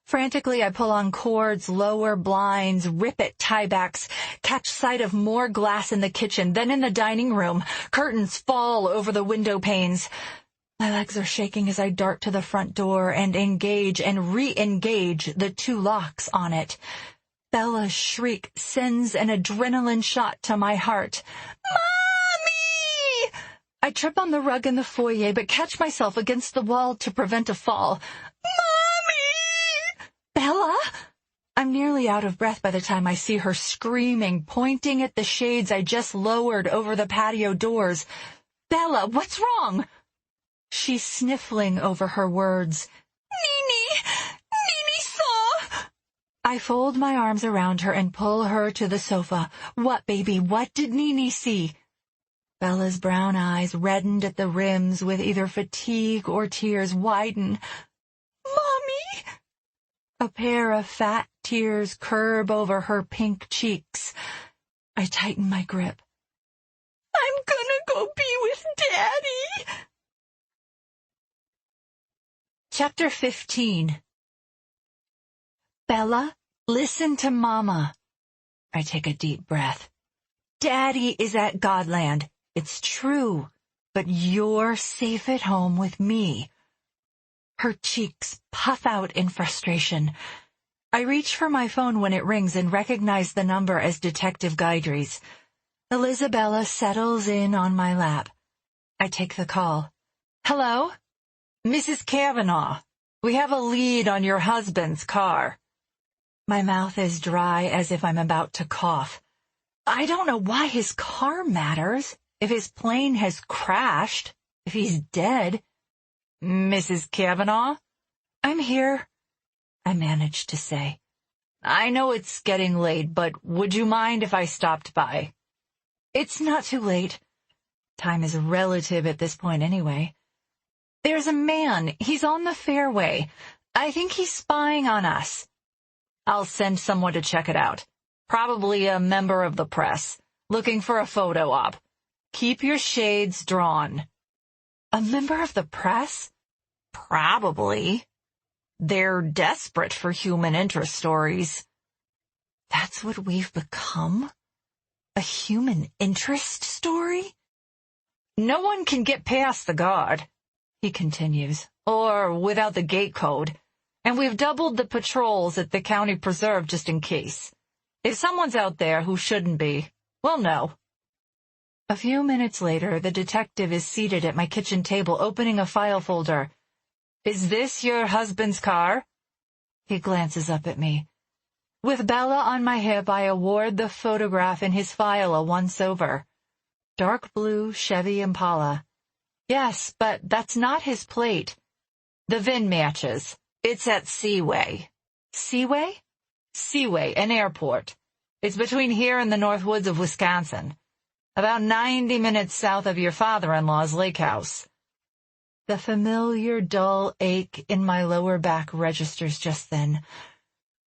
Frantically, I pull on cords, lower blinds, rip at tiebacks, catch sight of more glass in the kitchen, then in the dining room. Curtains fall over the window panes. My legs are shaking as I dart to the front door and engage and re-engage the 2 locks on it. Bella's shriek sends an adrenaline shot to my heart. "Mommy!" I trip on the rug in the foyer, but catch myself against the wall to prevent a fall. "Mommy!" "Bella?" I'm nearly out of breath by the time I see her screaming, pointing at the shades I just lowered over the patio doors. "Bella, what's wrong?" She's sniffling over her words. Nini saw." I fold my arms around her and pull her to the sofa. "What, baby? What did Nini see?" Bella's brown eyes, reddened at the rims with either fatigue or tears, widen. "Mommy!" A pair of fat tears curb over her pink cheeks. I tighten my grip. "I'm gonna go be with Daddy." Chapter 15. Bella, listen to Mama. I take a deep breath. Daddy is at Godland. It's true, but you're safe at home with me. Her cheeks puff out in frustration. I reach for my phone when it rings and recognize the number as Detective Guidry's. Elizabella settles in on my lap. I take the call. Hello? Mrs. Kavanaugh, we have a lead on your husband's car. My mouth is dry as if I'm about to cough. I don't know why his car matters, if his plane has crashed, if he's dead. Mrs. Kavanaugh? I'm here, I managed to say. I know it's getting late, but would you mind if I stopped by? It's not too late. Time is relative at this point anyway. There's a man. He's on the fairway. I think he's spying on us. I'll send someone to check it out. Probably a member of the press, looking for a photo op. Keep your shades drawn. A member of the press? Probably. They're desperate for human interest stories. That's what we've become? A human interest story? No one can get past the guard, he continues, or without the gate code, and we've doubled the patrols at the county preserve just in case. If someone's out there who shouldn't be, we'll know. A few minutes later, the detective is seated at my kitchen table opening a file folder. Is this your husband's car? He glances up at me. With Bella on my hip, I award the photograph in his file a once-over. Dark blue Chevy Impala. Yes, but that's not his plate. The VIN matches. It's at Seaway. Seaway? Seaway, an airport. It's between here and the North Woods of Wisconsin. About 90 minutes south of your father-in-law's lake house. The familiar dull ache in my lower back registers just then.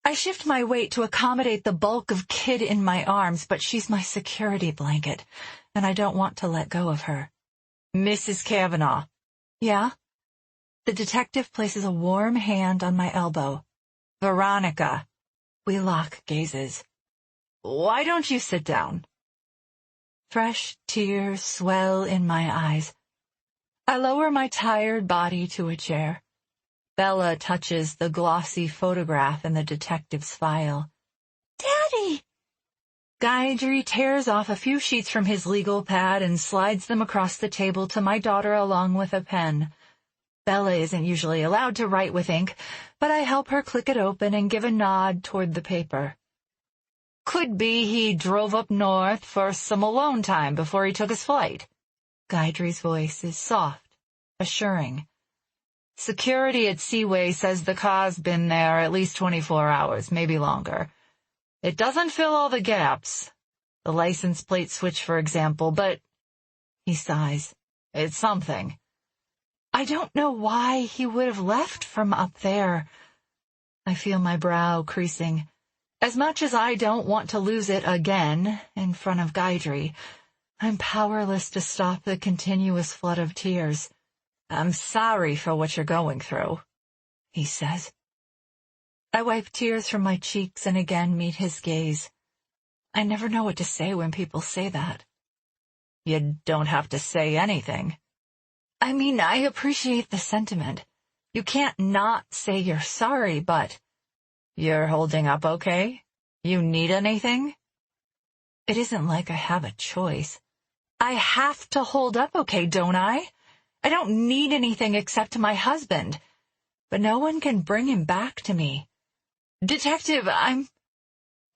I shift my weight to accommodate the bulk of Kid in my arms, but she's my security blanket, and I don't want to let go of her. Mrs. Kavanaugh. Yeah? The detective places a warm hand on my elbow. Veronica. We lock gazes. Why don't you sit down? Fresh tears swell in my eyes. I lower my tired body to a chair. Bella touches the glossy photograph in the detective's file. Daddy! Guidry tears off a few sheets from his legal pad and slides them across the table to my daughter along with a pen. Bella isn't usually allowed to write with ink, but I help her click it open and give a nod toward the paper. Could be he drove up north for some alone time before he took his flight. Guidry's voice is soft, assuring. Security at Seaway says the car's been there at least 24 hours, maybe longer. It doesn't fill all the gaps. The license plate switch, for example, but... He sighs. It's something. I don't know why he would have left from up there. I feel my brow creasing. As much as I don't want to lose it again in front of Guidry, I'm powerless to stop the continuous flood of tears. I'm sorry for what you're going through, he says. I wipe tears from my cheeks and again meet his gaze. I never know what to say when people say that. You don't have to say anything. I mean, I appreciate the sentiment. You can't not say you're sorry, but... You're holding up okay? You need anything? It isn't like I have a choice. I have to hold up okay, don't I? I don't need anything except my husband, but no one can bring him back to me. Detective,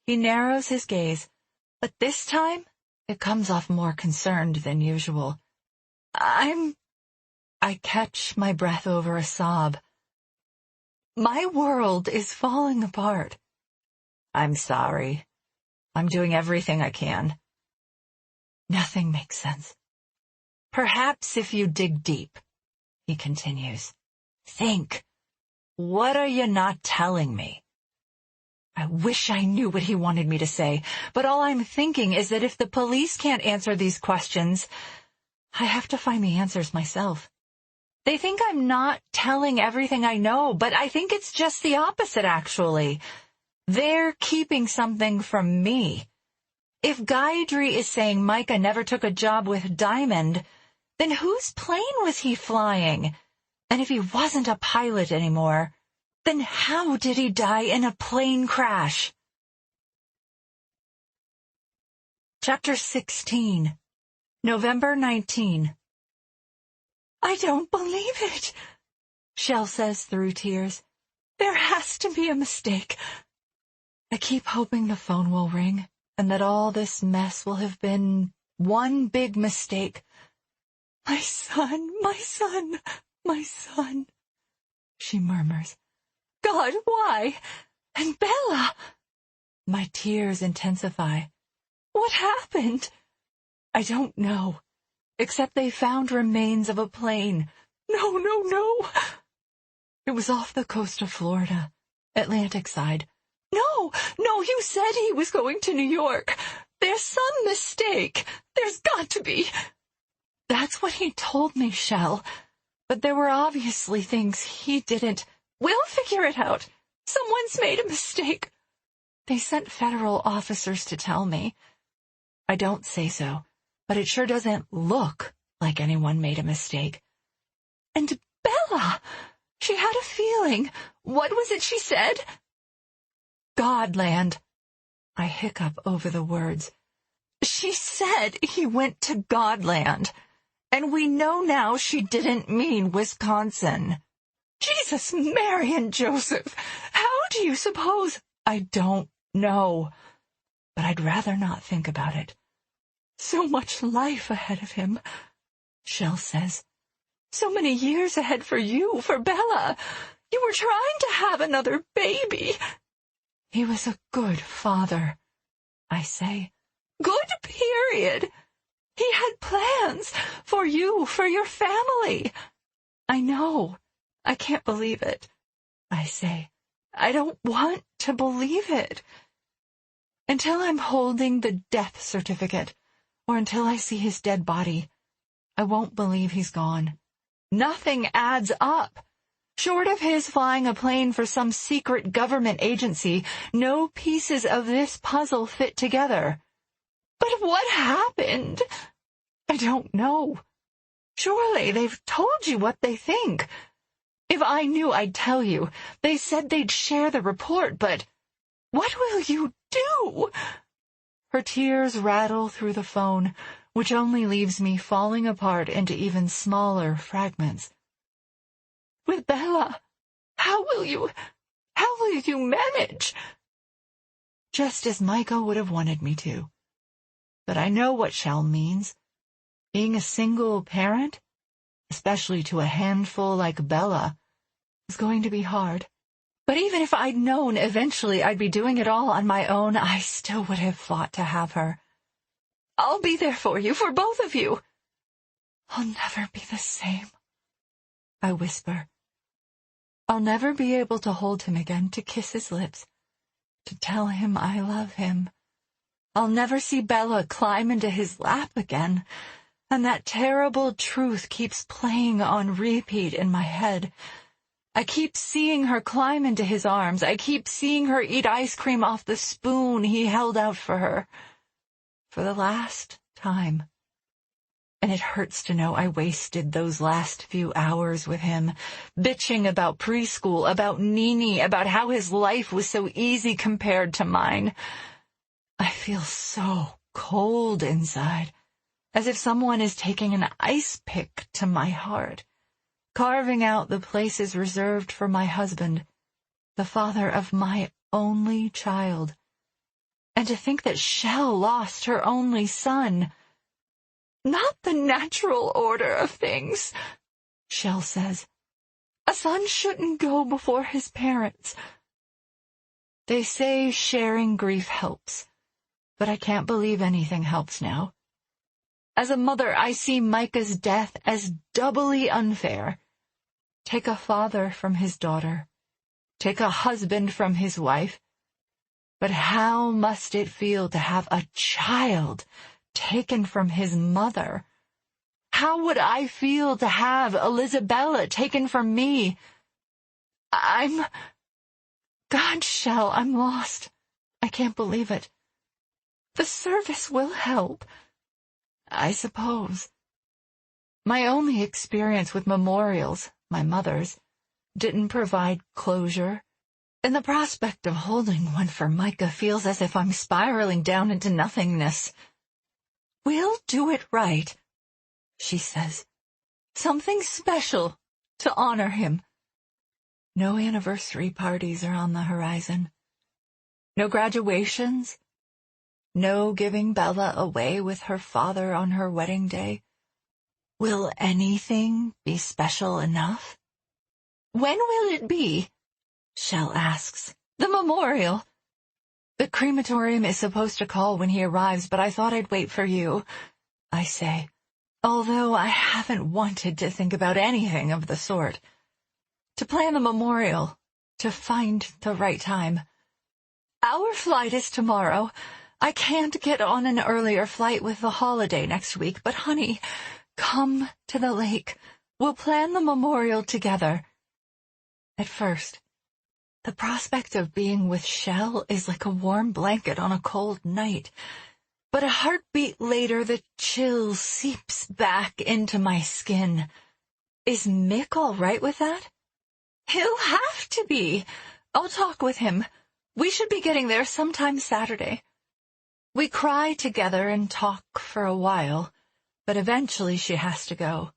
He narrows his gaze, but this time it comes off more concerned than usual. I catch my breath over a sob. My world is falling apart. I'm sorry. I'm doing everything I can. Nothing makes sense. Perhaps if you dig deep, he continues. Think. What are you not telling me? I wish I knew what he wanted me to say, but all I'm thinking is that if the police can't answer these questions, I have to find the answers myself. They think I'm not telling everything I know, but I think it's just the opposite, actually. They're keeping something from me. If Gayatri is saying Micah never took a job with Diamond, then whose plane was he flying? And if he wasn't a pilot anymore, then how did he die in a plane crash? Chapter 16, November 19. I don't believe it, Shell says through tears. There has to be a mistake. I keep hoping the phone will ring, and that all this mess will have been one big mistake. My son, my son, my son, she murmurs. God, why? And Bella! My tears intensify. What happened? I don't know, except they found remains of a plane. No, no, no. It was off the coast of Florida, Atlantic side. No, you said he was going to New York. There's some mistake. There's got to be. That's what he told me, Shell. But there were obviously things he didn't. We'll figure it out. Someone's made a mistake. They sent federal officers to tell me. I don't say so, but it sure doesn't look like anyone made a mistake. And Bella! She had a feeling. What was it she said? Godland. I hiccup over the words. She said he went to Godland, and we know now she didn't mean Wisconsin. Jesus, Mary and Joseph, how do you suppose? I don't know, but I'd rather not think about it. So much life ahead of him, Shell says. So many years ahead for you, for Bella. You were trying to have another baby. He was a good father, I say. Good, period. He had plans for you, for your family. I know. I can't believe it, I say. I don't want to believe it. Until I'm holding the death certificate, or until I see his dead body, I won't believe he's gone. Nothing adds up. Short of his flying a plane for some secret government agency, no pieces of this puzzle fit together. But what happened? I don't know. Surely they've told you what they think. If I knew, I'd tell you. They said they'd share the report, but what will you do? Her tears rattle through the phone, which only leaves me falling apart into even smaller fragments. With Bella, how will you manage? Just as Micah would have wanted me to. But I know what Shell means. Being a single parent, especially to a handful like Bella, is going to be hard. But even if I'd known eventually I'd be doing it all on my own, I still would have fought to have her. I'll be there for you, for both of you. I'll never be the same, I whisper. I'll never be able to hold him again, to kiss his lips, to tell him I love him. I'll never see Bella climb into his lap again, and that terrible truth keeps playing on repeat in my head. I keep seeing her climb into his arms. I keep seeing her eat ice cream off the spoon he held out for her. For the last time. And it hurts to know I wasted those last few hours with him, bitching about preschool, about Nini, about how his life was so easy compared to mine. I feel so cold inside, as if someone is taking an ice pick to my heart, carving out the places reserved for my husband, the father of my only child. And to think that Shell lost her only son. Not the natural order of things, Shell says. A son shouldn't go before his parents. They say sharing grief helps, but I can't believe anything helps now. As a mother, I see Micah's death as doubly unfair. Take a father from his daughter. Take a husband from his wife. But how must it feel to have a child taken from his mother? How would I feel to have Elizabella taken from me? God, Shell, I'm lost. I can't believe it. The service will help, I suppose. My only experience with memorials, my mother's, didn't provide closure, and the prospect of holding one for Micah feels as if I'm spiraling down into nothingness. We'll do it right, she says. Something special to honor him. No anniversary parties are on the horizon. No graduations. No giving Bella away with her father on her wedding day. Will anything be special enough? When will it be? Shell asks. The memorial. The crematorium is supposed to call when he arrives, but I thought I'd wait for you, I say, although I haven't wanted to think about anything of the sort. To plan the memorial, to find the right time. Our flight is tomorrow. I can't get on an earlier flight with the holiday next week, but honey, come to the lake. We'll plan the memorial together. At first, the prospect of being with Shell is like a warm blanket on a cold night. But a heartbeat later, the chill seeps back into my skin. Is Mick all right with that? He'll have to be. I'll talk with him. We should be getting there sometime Saturday. We cry together and talk for a while, but eventually she has to go.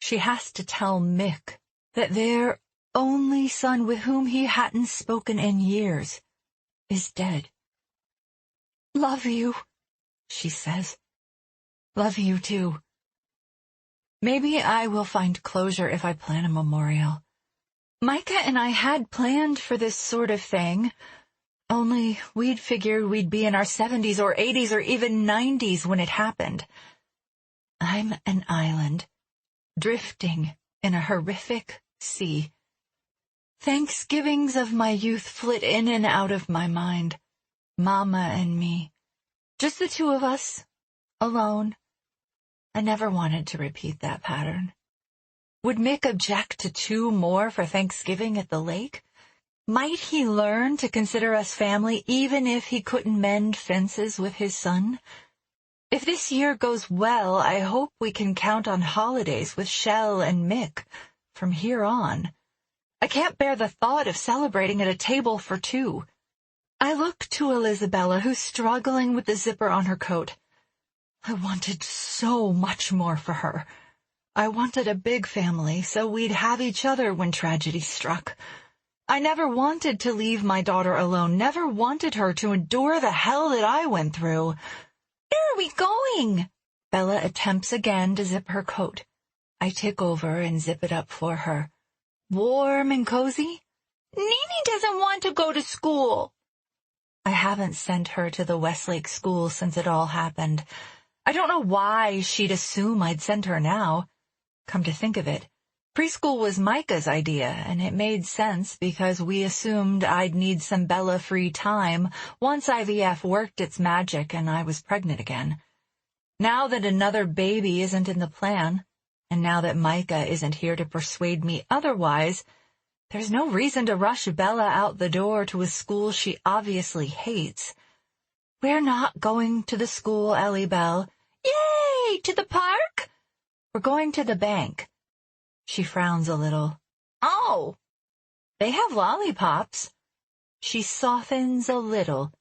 She has to tell Mick that their only son, with whom he hadn't spoken in years, is dead. Love you, she says. Love you too. Maybe I will find closure if I plan a memorial. Micah and I had planned for this sort of thing, only we'd figured we'd be in our 70s or 80s or even 90s when it happened. I'm an island, drifting in a horrific sea. Thanksgivings of my youth flit in and out of my mind. Mama and me. Just the two of us, alone. I never wanted to repeat that pattern. Would Mick object to 2 more for Thanksgiving at the lake? Might he learn to consider us family even if he couldn't mend fences with his son? If this year goes well, I hope we can count on holidays with Shell and Mick from here on. I can't bear the thought of celebrating at a table for 2. I look to Elizabella, who's struggling with the zipper on her coat. I wanted so much more for her. I wanted a big family, so we'd have each other when tragedy struck. I never wanted to leave my daughter alone, never wanted her to endure the hell that I went through. Where are we going? Bella attempts again to zip her coat. I take over and zip it up for her. Warm and cozy? Nene doesn't want to go to school. I haven't sent her to the Westlake school since it all happened. I don't know why she'd assume I'd send her now. Come to think of it, preschool was Micah's idea, and it made sense because we assumed I'd need some Bella-free time once IVF worked its magic and I was pregnant again. Now that another baby isn't in the plan, and now that Micah isn't here to persuade me otherwise, there's no reason to rush Bella out the door to a school she obviously hates. We're not going to the school, Ellie Bell. Yay! To the park? We're going to the bank. She frowns a little. Oh, they have lollipops. She softens a little.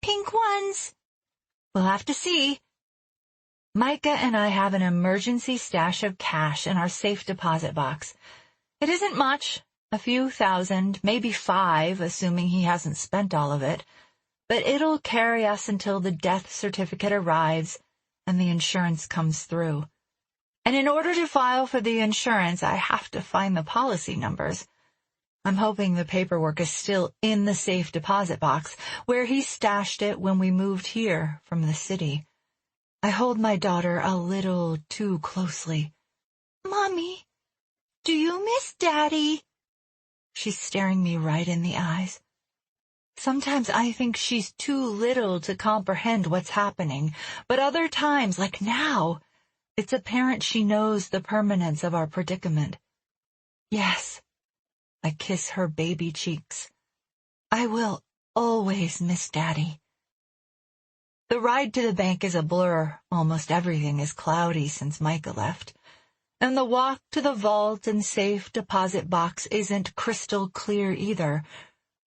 Pink ones. We'll have to see. Micah and I have an emergency stash of cash in our safe deposit box. It isn't much, a few thousand, maybe 5, assuming he hasn't spent all of it, but it'll carry us until the death certificate arrives and the insurance comes through. And in order to file for the insurance, I have to find the policy numbers. I'm hoping the paperwork is still in the safe deposit box, where he stashed it when we moved here from the city. I hold my daughter a little too closely. Mommy, do you miss Daddy? She's staring me right in the eyes. Sometimes I think she's too little to comprehend what's happening, but other times, like now, It's apparent she knows the permanence of our predicament. Yes, I kiss her baby cheeks. I will always miss Daddy. The ride to the bank is a blur. Almost everything is cloudy since Micah left. And the walk to the vault and safe deposit box isn't crystal clear either.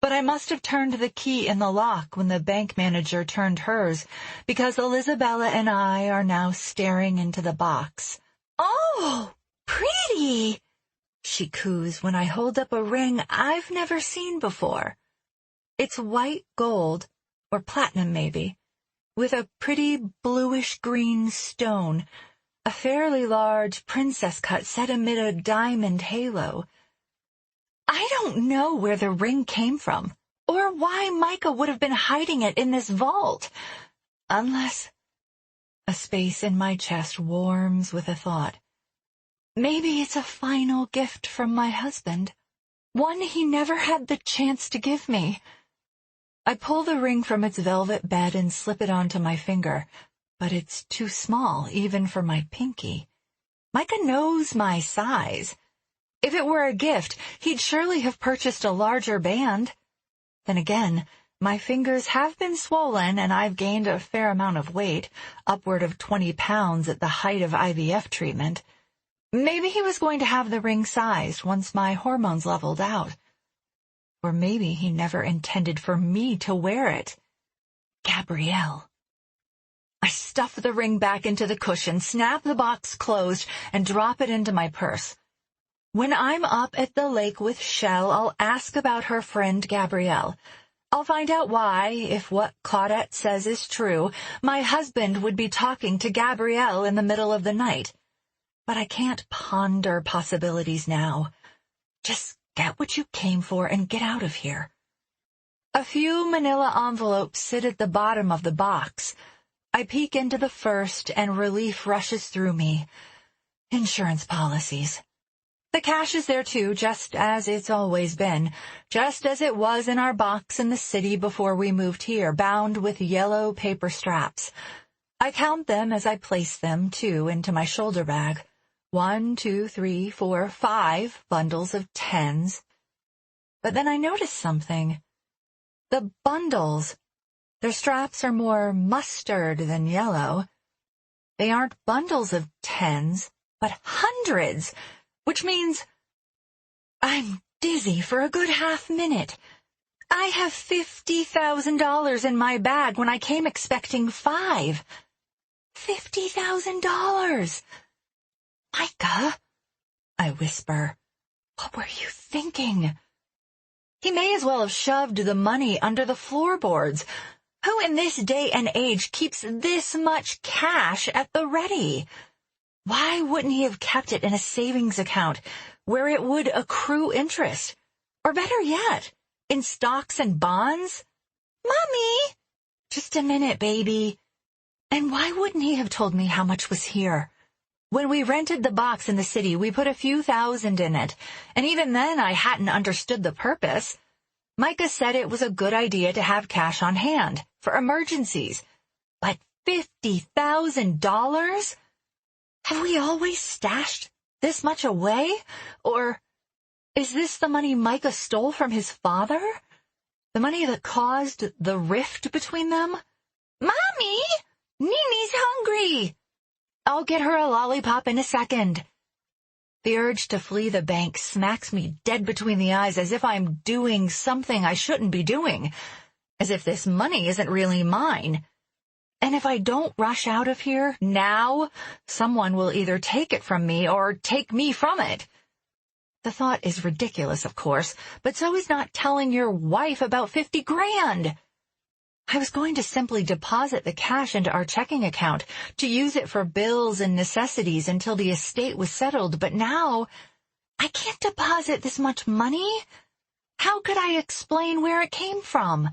But I must have turned the key in the lock when the bank manager turned hers, because Elizabella and I are now staring into the box. "Oh, pretty!" she coos when I hold up a ring I've never seen before. It's white gold, or platinum maybe, with a pretty bluish-green stone, a fairly large princess cut set amid a diamond halo. I don't know where the ring came from, or why Micah would have been hiding it in this vault, unless... A space in my chest warms with a thought. Maybe it's a final gift from my husband, one he never had the chance to give me. I pull the ring from its velvet bed and slip it onto my finger, but it's too small even for my pinky. Micah knows my size. If it were a gift, he'd surely have purchased a larger band. Then again, my fingers have been swollen and I've gained a fair amount of weight, upward of 20 pounds at the height of IVF treatment. Maybe he was going to have the ring sized once my hormones leveled out. Or maybe he never intended for me to wear it. Gabrielle. I stuff the ring back into the cushion, snap the box closed, and drop it into my purse. When I'm up at the lake with Shell, I'll ask about her friend Gabrielle. I'll find out why, if what Claudette says is true, my husband would be talking to Gabrielle in the middle of the night. But I can't ponder possibilities now. Just get what you came for and get out of here. A few manila envelopes sit at the bottom of the box. I peek into the first, and relief rushes through me. Insurance policies. The cash is there too, just as it's always been, just as it was in our box in the city before we moved here, bound with yellow paper straps. I count them as I place them, too, into my shoulder bag. 1, 2, 3, 4, 5 bundles of tens. But then I notice something. The bundles. Their straps are more mustard than yellow. They aren't bundles of tens, but hundreds, which means I'm dizzy for a good half-minute. I have $50,000 in my bag when I came expecting 5. $50,000! Micah, I whisper, what were you thinking? He may as well have shoved the money under the floorboards. Who in this day and age keeps this much cash at the ready? Why wouldn't he have kept it in a savings account where it would accrue interest? Or better yet, in stocks and bonds? Mommy! Just a minute, baby. And why wouldn't he have told me how much was here? When we rented the box in the city, we put a few thousand in it, and even then I hadn't understood the purpose. Micah said it was a good idea to have cash on hand for emergencies. But $50,000? Have we always stashed this much away? Or is this the money Micah stole from his father? The money that caused the rift between them? Mommy! Nini's hungry! I'll get her a lollipop in a second. The urge to flee the bank smacks me dead between the eyes, as if I'm doing something I shouldn't be doing, as if this money isn't really mine. And if I don't rush out of here now, someone will either take it from me or take me from it. The thought is ridiculous, of course, but so is not telling your wife about 50 grand. I was going to simply deposit the cash into our checking account to use it for bills and necessities until the estate was settled, but now I can't deposit this much money. How could I explain where it came from?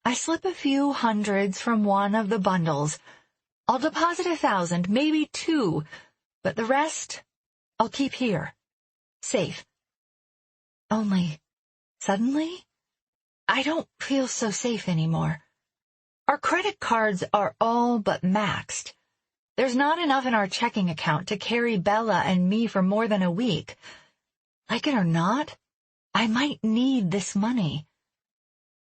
I slip a few hundreds from one of the bundles. I'll deposit 1,000, maybe 2, but the rest I'll keep here, safe. Only, suddenly, I don't feel so safe anymore. Our credit cards are all but maxed. There's not enough in our checking account to carry Bella and me for more than a week. Like it or not, I might need this money.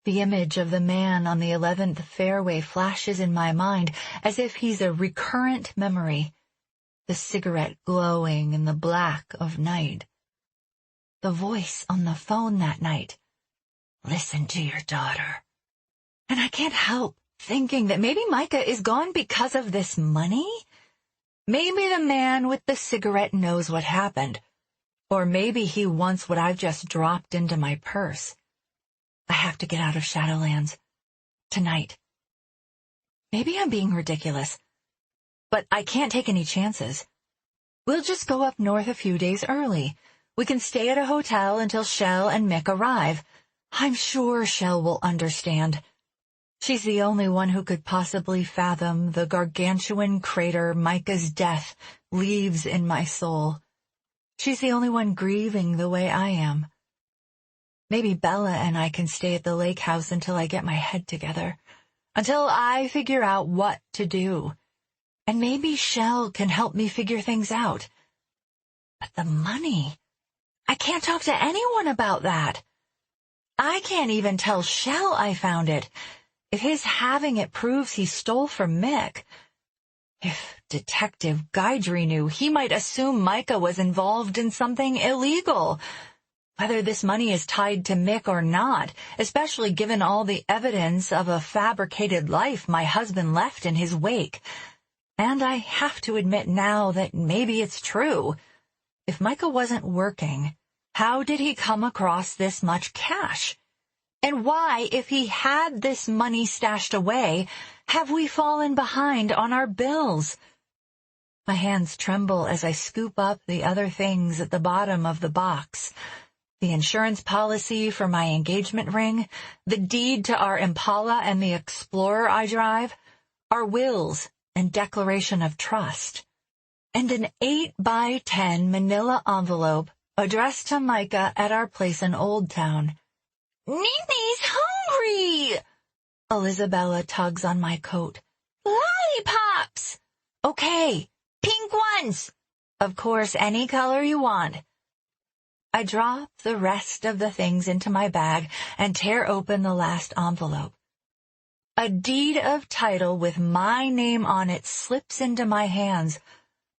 The image of the man on the 11th fairway flashes in my mind as if he's a recurrent memory, the cigarette glowing in the black of night. The voice on the phone that night, "Listen to your daughter." And I can't help thinking that maybe Micah is gone because of this money? Maybe the man with the cigarette knows what happened. Or maybe he wants what I've just dropped into my purse. I have to get out of Shadowlands. Tonight. Maybe I'm being ridiculous. But I can't take any chances. We'll just go up north a few days early. We can stay at a hotel until Shell and Mick arrive. I'm sure Shell will understand. She's the only one who could possibly fathom the gargantuan crater Micah's death leaves in my soul. She's the only one grieving the way I am. Maybe Bella and I can stay at the lake house until I get my head together, until I figure out what to do. And maybe Shell can help me figure things out. But the money, I can't talk to anyone about that. I can't even tell Shell I found it. If his having it proves he stole from Mick. If Detective Guidry knew, he might assume Micah was involved in something illegal. Whether this money is tied to Mick or not, especially given all the evidence of a fabricated life my husband left in his wake. And I have to admit now that maybe it's true. If Micah wasn't working, how did he come across this much cash? And why, if he had this money stashed away, have we fallen behind on our bills? My hands tremble as I scoop up the other things at the bottom of the box. The insurance policy for my engagement ring, the deed to our Impala and the Explorer I drive, our wills and declaration of trust, and an 8x10 manila envelope addressed to Micah at our place in Old Town. "Nini's hungry!" Elizabella tugs on my coat. "Lollipops!" "Okay, pink ones." "Of course, any color you want." I drop the rest of the things into my bag and tear open the last envelope. A deed of title with my name on it slips into my hands,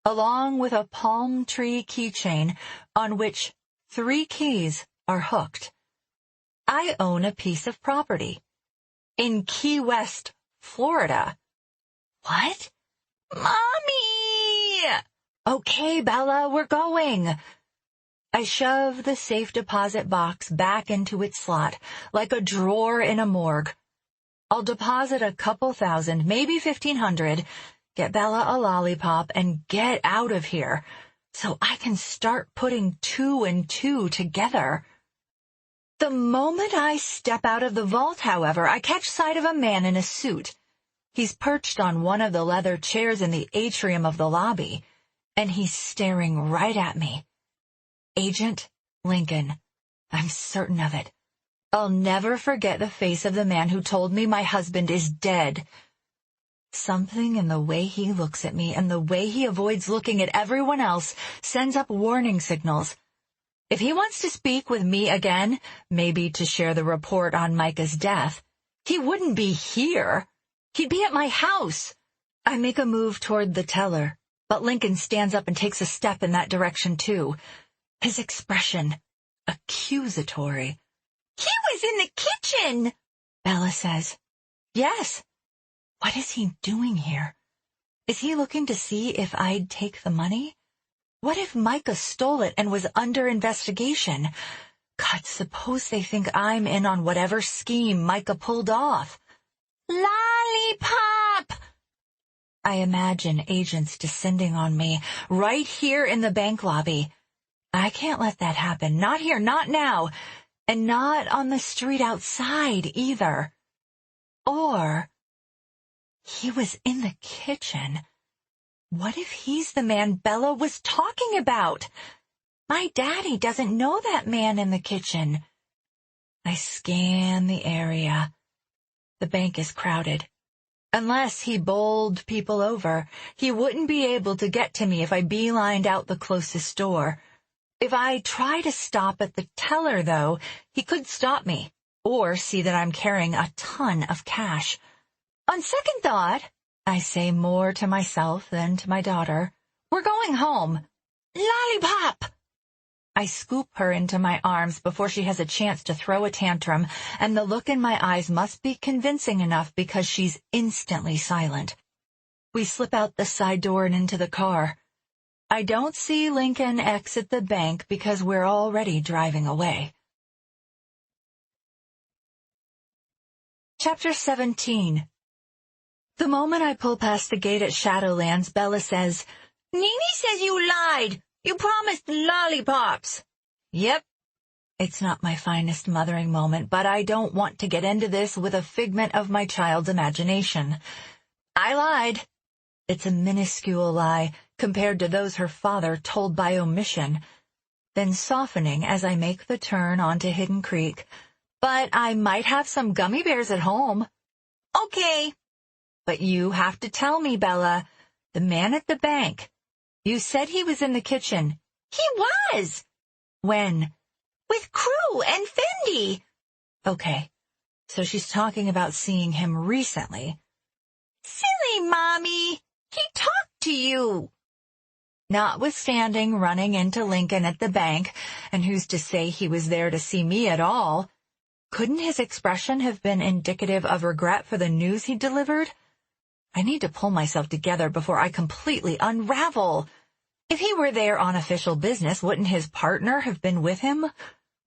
along with a palm tree keychain on which 3 keys are hooked. I own a piece of property in Key West, Florida. What? Mommy! Okay, Bella, we're going. I shove the safe deposit box back into its slot, like a drawer in a morgue. I'll deposit a couple thousand, maybe 1,500, get Bella a lollipop, and get out of here, so I can start putting 2 and 2 together. The moment I step out of the vault, however, I catch sight of a man in a suit. He's perched on one of the leather chairs in the atrium of the lobby, and he's staring right at me. Agent Lincoln. I'm certain of it. I'll never forget the face of the man who told me my husband is dead. Something in the way he looks at me and the way he avoids looking at everyone else sends up warning signals. If he wants to speak with me again, maybe to share the report on Micah's death, he wouldn't be here. He'd be at my house. I make a move toward the teller, but Lincoln stands up and takes a step in that direction too. His expression, accusatory. "He was in the kitchen," Bella says. "Yes. What is he doing here? Is he looking to see if I'd take the money? What if Micah stole it and was under investigation? God, suppose they think I'm in on whatever scheme Micah pulled off. Lollipop! I imagine agents descending on me right here in the bank lobby. I can't let that happen. Not here, not now, and not on the street outside either. Or he was in the kitchen. What if he's the man Bella was talking about? My daddy doesn't know that man in the kitchen. I scan the area. The bank is crowded. Unless he bowled people over, he wouldn't be able to get to me if I beelined out the closest door. If I try to stop at the teller, though, he could stop me, or see that I'm carrying a ton of cash. On second thought, I say more to myself than to my daughter, we're going home. Lollipop! I scoop her into my arms before she has a chance to throw a tantrum, and the look in my eyes must be convincing enough because she's instantly silent. We slip out the side door and into the car. I don't see Lincoln exit the bank because we're already driving away. Chapter 17. The moment I pull past the gate at Shadowlands, Bella says, "Nene says you lied. You promised lollipops." Yep. It's not my finest mothering moment, but I don't want to get into this with a figment of my child's imagination. I lied. It's a minuscule lie compared to those her father told by omission, then softening as I make the turn onto Hidden Creek. But I might have some gummy bears at home. Okay. But you have to tell me, Bella. The man at the bank. You said he was in the kitchen. He was. When? With Crew and Fendi. Okay. So she's talking about seeing him recently. Silly Mommy. He talked to you. Notwithstanding running into Lincoln at the bank, and who's to say he was there to see me at all, couldn't his expression have been indicative of regret for the news he delivered? I need to pull myself together before I completely unravel. If he were there on official business, wouldn't his partner have been with him?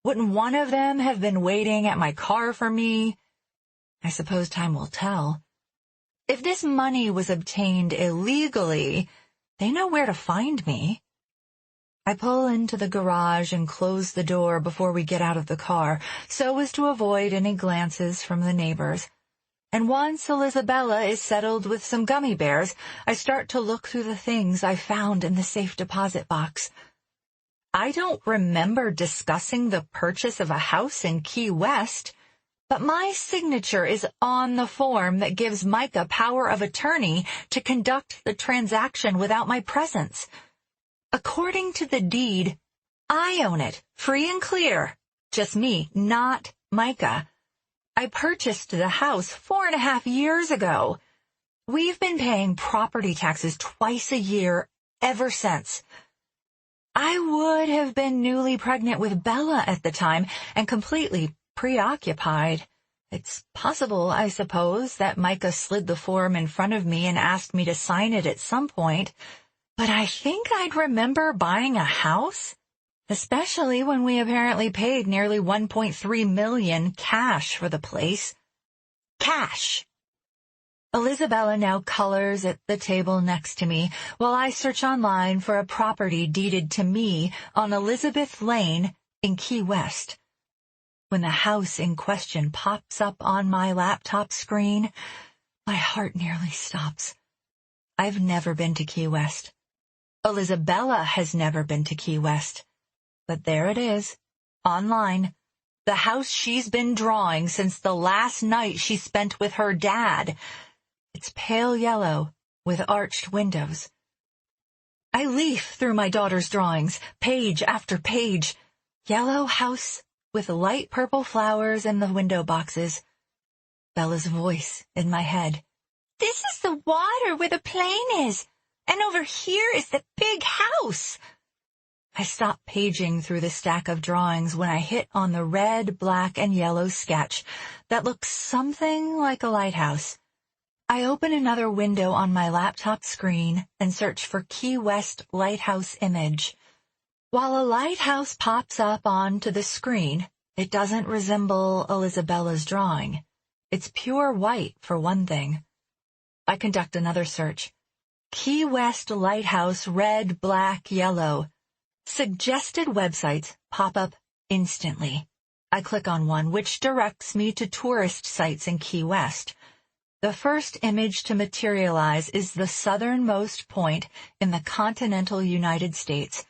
Wouldn't one of them have been waiting at my car for me? I suppose time will tell. If this money was obtained illegally, they know where to find me. I pull into the garage and close the door before we get out of the car, so as to avoid any glances from the neighbors. And once Elizabella is settled with some gummy bears, I start to look through the things I found in the safe deposit box. I don't remember discussing the purchase of a house in Key West, but my signature is on the form that gives Micah power of attorney to conduct the transaction without my presence. According to the deed, I own it, free and clear. Just me, not Micah. I purchased the house 4.5 years ago. We've been paying property taxes twice a year ever since. I would have been newly pregnant with Bella at the time and completely preoccupied. It's possible, I suppose, that Micah slid the form in front of me and asked me to sign it at some point, but I think I'd remember buying a house, especially when we apparently paid nearly $1.3 million cash for the place. Cash. Elizabella now colors at the table next to me while I search online for a property deeded to me on Elizabeth Lane in Key West. When the house in question pops up on my laptop screen, my heart nearly stops. I've never been to Key West. Elizabella has never been to Key West. But there it is, online. The house she's been drawing since the last night she spent with her dad. It's pale yellow with arched windows. I leaf through my daughter's drawings, page after page. Yellow house with light purple flowers in the window boxes. Bella's voice in my head. This is the water where the plane is, and over here is the big house. I stop paging through the stack of drawings when I hit on the red, black, and yellow sketch that looks something like a lighthouse. I open another window on my laptop screen and search for Key West lighthouse image. While a lighthouse pops up onto the screen, it doesn't resemble Elisabella's drawing. It's pure white, for one thing. I conduct another search. Key West lighthouse, red, black, yellow. Suggested websites pop up instantly. I click on one, which directs me to tourist sites in Key West. The first image to materialize is the southernmost point in the continental United States,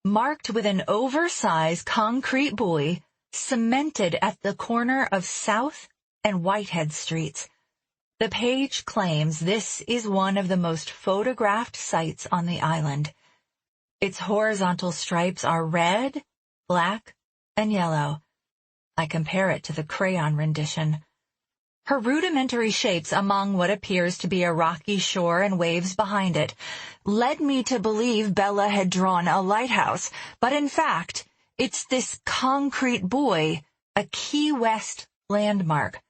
marked with an oversized concrete buoy cemented at the corner of South and Whitehead Streets. The page claims this is one of the most photographed sites on the island. Its horizontal stripes are red, black, and yellow. I compare it to the crayon rendition. Her rudimentary shapes among what appears to be a rocky shore and waves behind it led me to believe Bella had drawn a lighthouse, but in fact, it's this concrete buoy, a Key West landmark.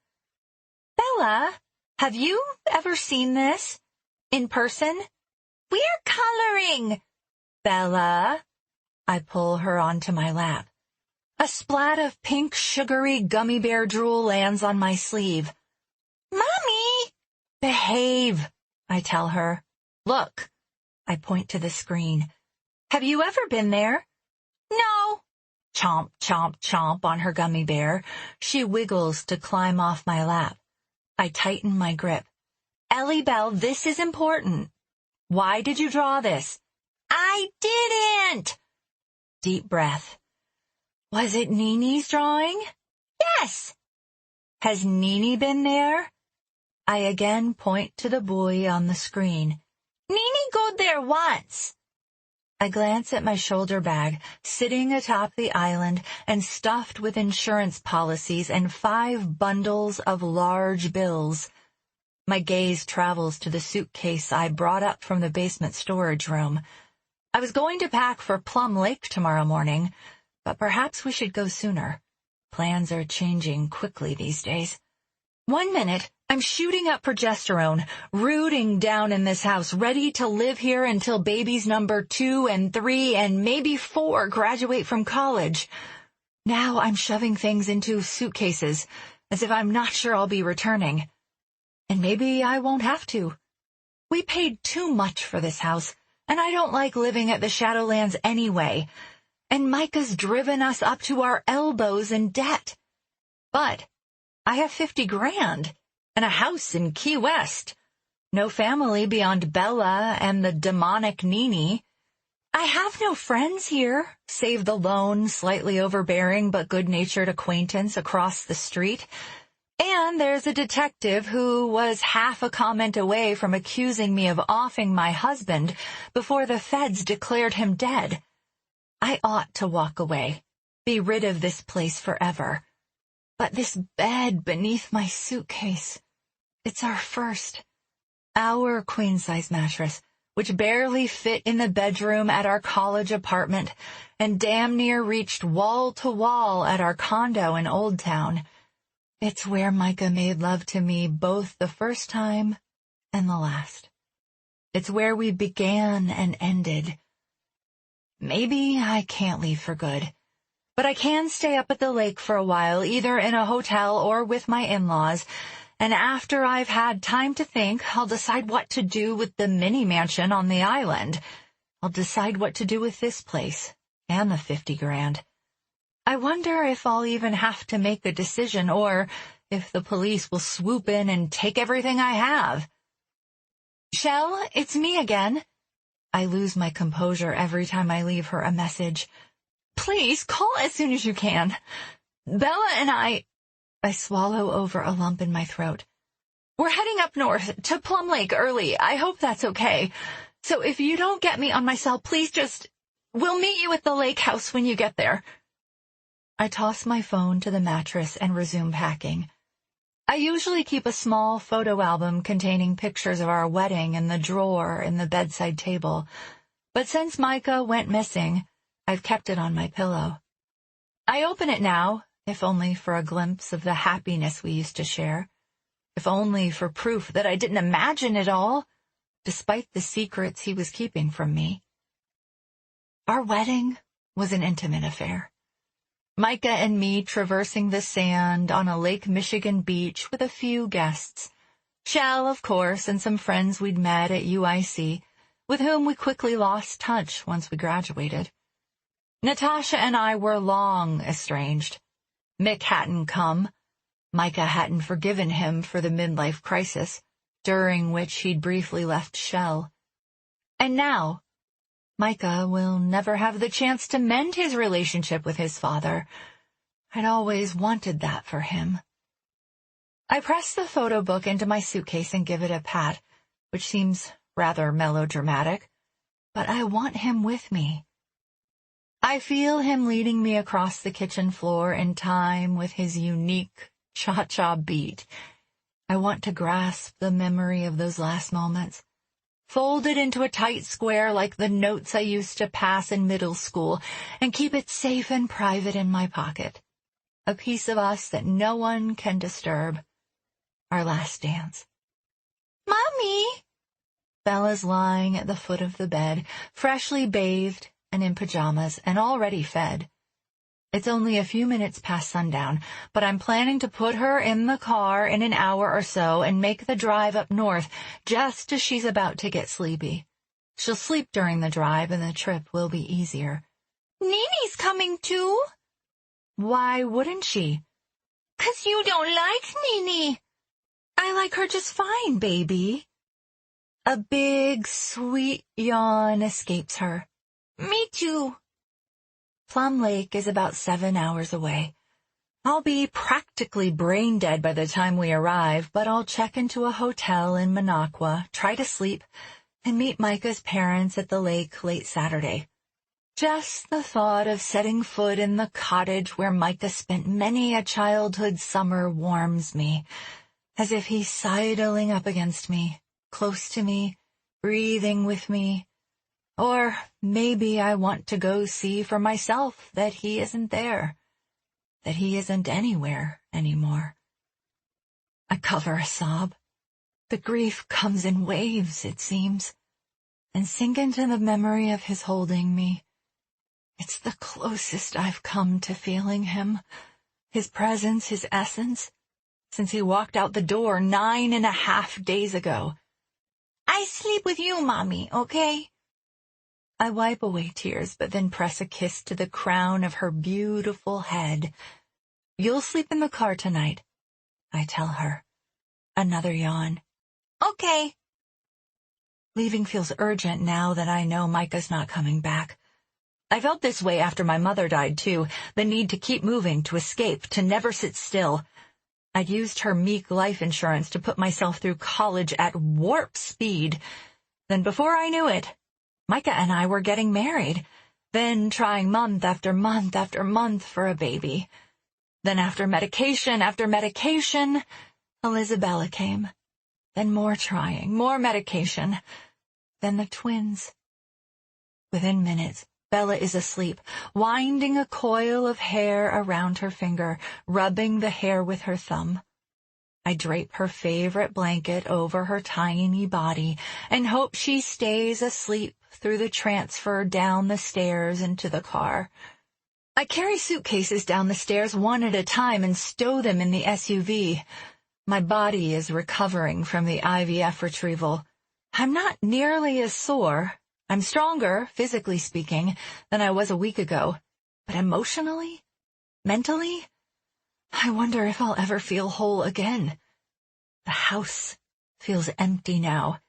Bella, have you ever seen this? In person? We're coloring! Bella, I pull her onto my lap. A splat of pink, sugary gummy bear drool lands on my sleeve. Mommy! Behave, I tell her. Look, I point to the screen. Have you ever been there? No. Chomp, chomp, chomp on her gummy bear. She wiggles to climb off my lap. I tighten my grip. Ellie Bell, this is important. Why did you draw this? I didn't. Deep breath. Was it Nini's drawing? Yes. Has Nini been there? I again point to the buoy on the screen. Nini go there once. I glance at my shoulder bag, sitting atop the island and stuffed with insurance policies and 5 bundles of large bills. My gaze travels to the suitcase I brought up from the basement storage room. I was going to pack for Plum Lake tomorrow morning, but perhaps we should go sooner. Plans are changing quickly these days. 1 minute, I'm shooting up progesterone, rooting down in this house, ready to live here until babies number 2 and 3 and maybe 4 graduate from college. Now I'm shoving things into suitcases, as if I'm not sure I'll be returning. And maybe I won't have to. We paid too much for this house, and I don't like living at the Shadowlands anyway. And Micah's driven us up to our elbows in debt. But I have $50,000 and a house in Key West. No family beyond Bella and the demonic Nini. I have no friends here, save the lone, slightly overbearing but good-natured acquaintance across the street. And there's a detective who was half a comment away from accusing me of offing my husband before the feds declared him dead. I ought to walk away, be rid of this place forever. But this bed beneath my suitcase, it's our queen-size mattress, which barely fit in the bedroom at our college apartment and damn near reached wall to wall at our condo in Old Town. It's where Micah made love to me both the first time and the last. It's where we began and ended. Maybe I can't leave for good, but I can stay up at the lake for a while, either in a hotel or with my in-laws, and after I've had time to think, I'll decide what to do with the mini mansion on the island. I'll decide what to do with this place and the $50,000. I wonder if I'll even have to make a decision or if the police will swoop in and take everything I have. Shell, it's me again. I lose my composure every time I leave her a message. Please call as soon as you can. Bella and I swallow over a lump in my throat. We're heading up north to Plum Lake early. I hope that's okay. So if you don't get me on my cell, please we'll meet you at the lake house when you get there. I toss my phone to the mattress and resume packing. I usually keep a small photo album containing pictures of our wedding in the drawer in the bedside table, but since Micah went missing, I've kept it on my pillow. I open it now, if only for a glimpse of the happiness we used to share, if only for proof that I didn't imagine it all, despite the secrets he was keeping from me. Our wedding was an intimate affair. Micah and me traversing the sand on a Lake Michigan beach with a few guests. Shell, of course, and some friends we'd met at UIC, with whom we quickly lost touch once we graduated. Natasha and I were long estranged. Mick hadn't come. Micah hadn't forgiven him for the midlife crisis, during which he'd briefly left Shell. And now, Micah will never have the chance to mend his relationship with his father. I'd always wanted that for him. I press the photo book into my suitcase and give it a pat, which seems rather melodramatic, but I want him with me. I feel him leading me across the kitchen floor in time with his unique cha-cha beat. I want to grasp the memory of those last moments, folded into a tight square like the notes I used to pass in middle school, and keep it safe and private in my pocket. A piece of us that no one can disturb. Our last dance. Mommy! Bella's lying at the foot of the bed, freshly bathed and in pajamas, and already fed. It's only a few minutes past sundown, but I'm planning to put her in the car in an hour or so and make the drive up north just as she's about to get sleepy. She'll sleep during the drive and the trip will be easier. Nini's coming too. Why wouldn't she? 'Cause you don't like Nini. I like her just fine, baby. A big, sweet yawn escapes her. Me too. Plum Lake is about 7 hours away. I'll be practically brain dead by the time we arrive, but I'll check into a hotel in Minocqua, try to sleep, and meet Micah's parents at the lake late Saturday. Just the thought of setting foot in the cottage where Micah spent many a childhood summer warms me, as if he's sidling up against me, close to me, breathing with me. Or maybe I want to go see for myself that he isn't there, that he isn't anywhere anymore. I cover a sob. The grief comes in waves, it seems, and sink into the memory of his holding me. It's the closest I've come to feeling him, his presence, his essence, since he walked out the door 9.5 days ago. I sleep with you, Mommy, okay? I wipe away tears, but then press a kiss to the crown of her beautiful head. You'll sleep in the car tonight, I tell her. Another yawn. Okay. Leaving feels urgent now that I know Micah's not coming back. I felt this way after my mother died, too, the need to keep moving, to escape, to never sit still. I'd used her meek life insurance to put myself through college at warp speed. Then before I knew it, Micah and I were getting married, then trying month after month after month for a baby. Then after medication, Elizabella came. Then more trying, more medication. Then the twins. Within minutes, Bella is asleep, winding a coil of hair around her finger, rubbing the hair with her thumb. I drape her favorite blanket over her tiny body and hope she stays asleep through the transfer down the stairs into the car. I carry suitcases down the stairs one at a time and stow them in the SUV. My body is recovering from the IVF retrieval. I'm not nearly as sore. I'm stronger, physically speaking, than I was a week ago. But emotionally? Mentally? I wonder if I'll ever feel whole again. The house feels empty now.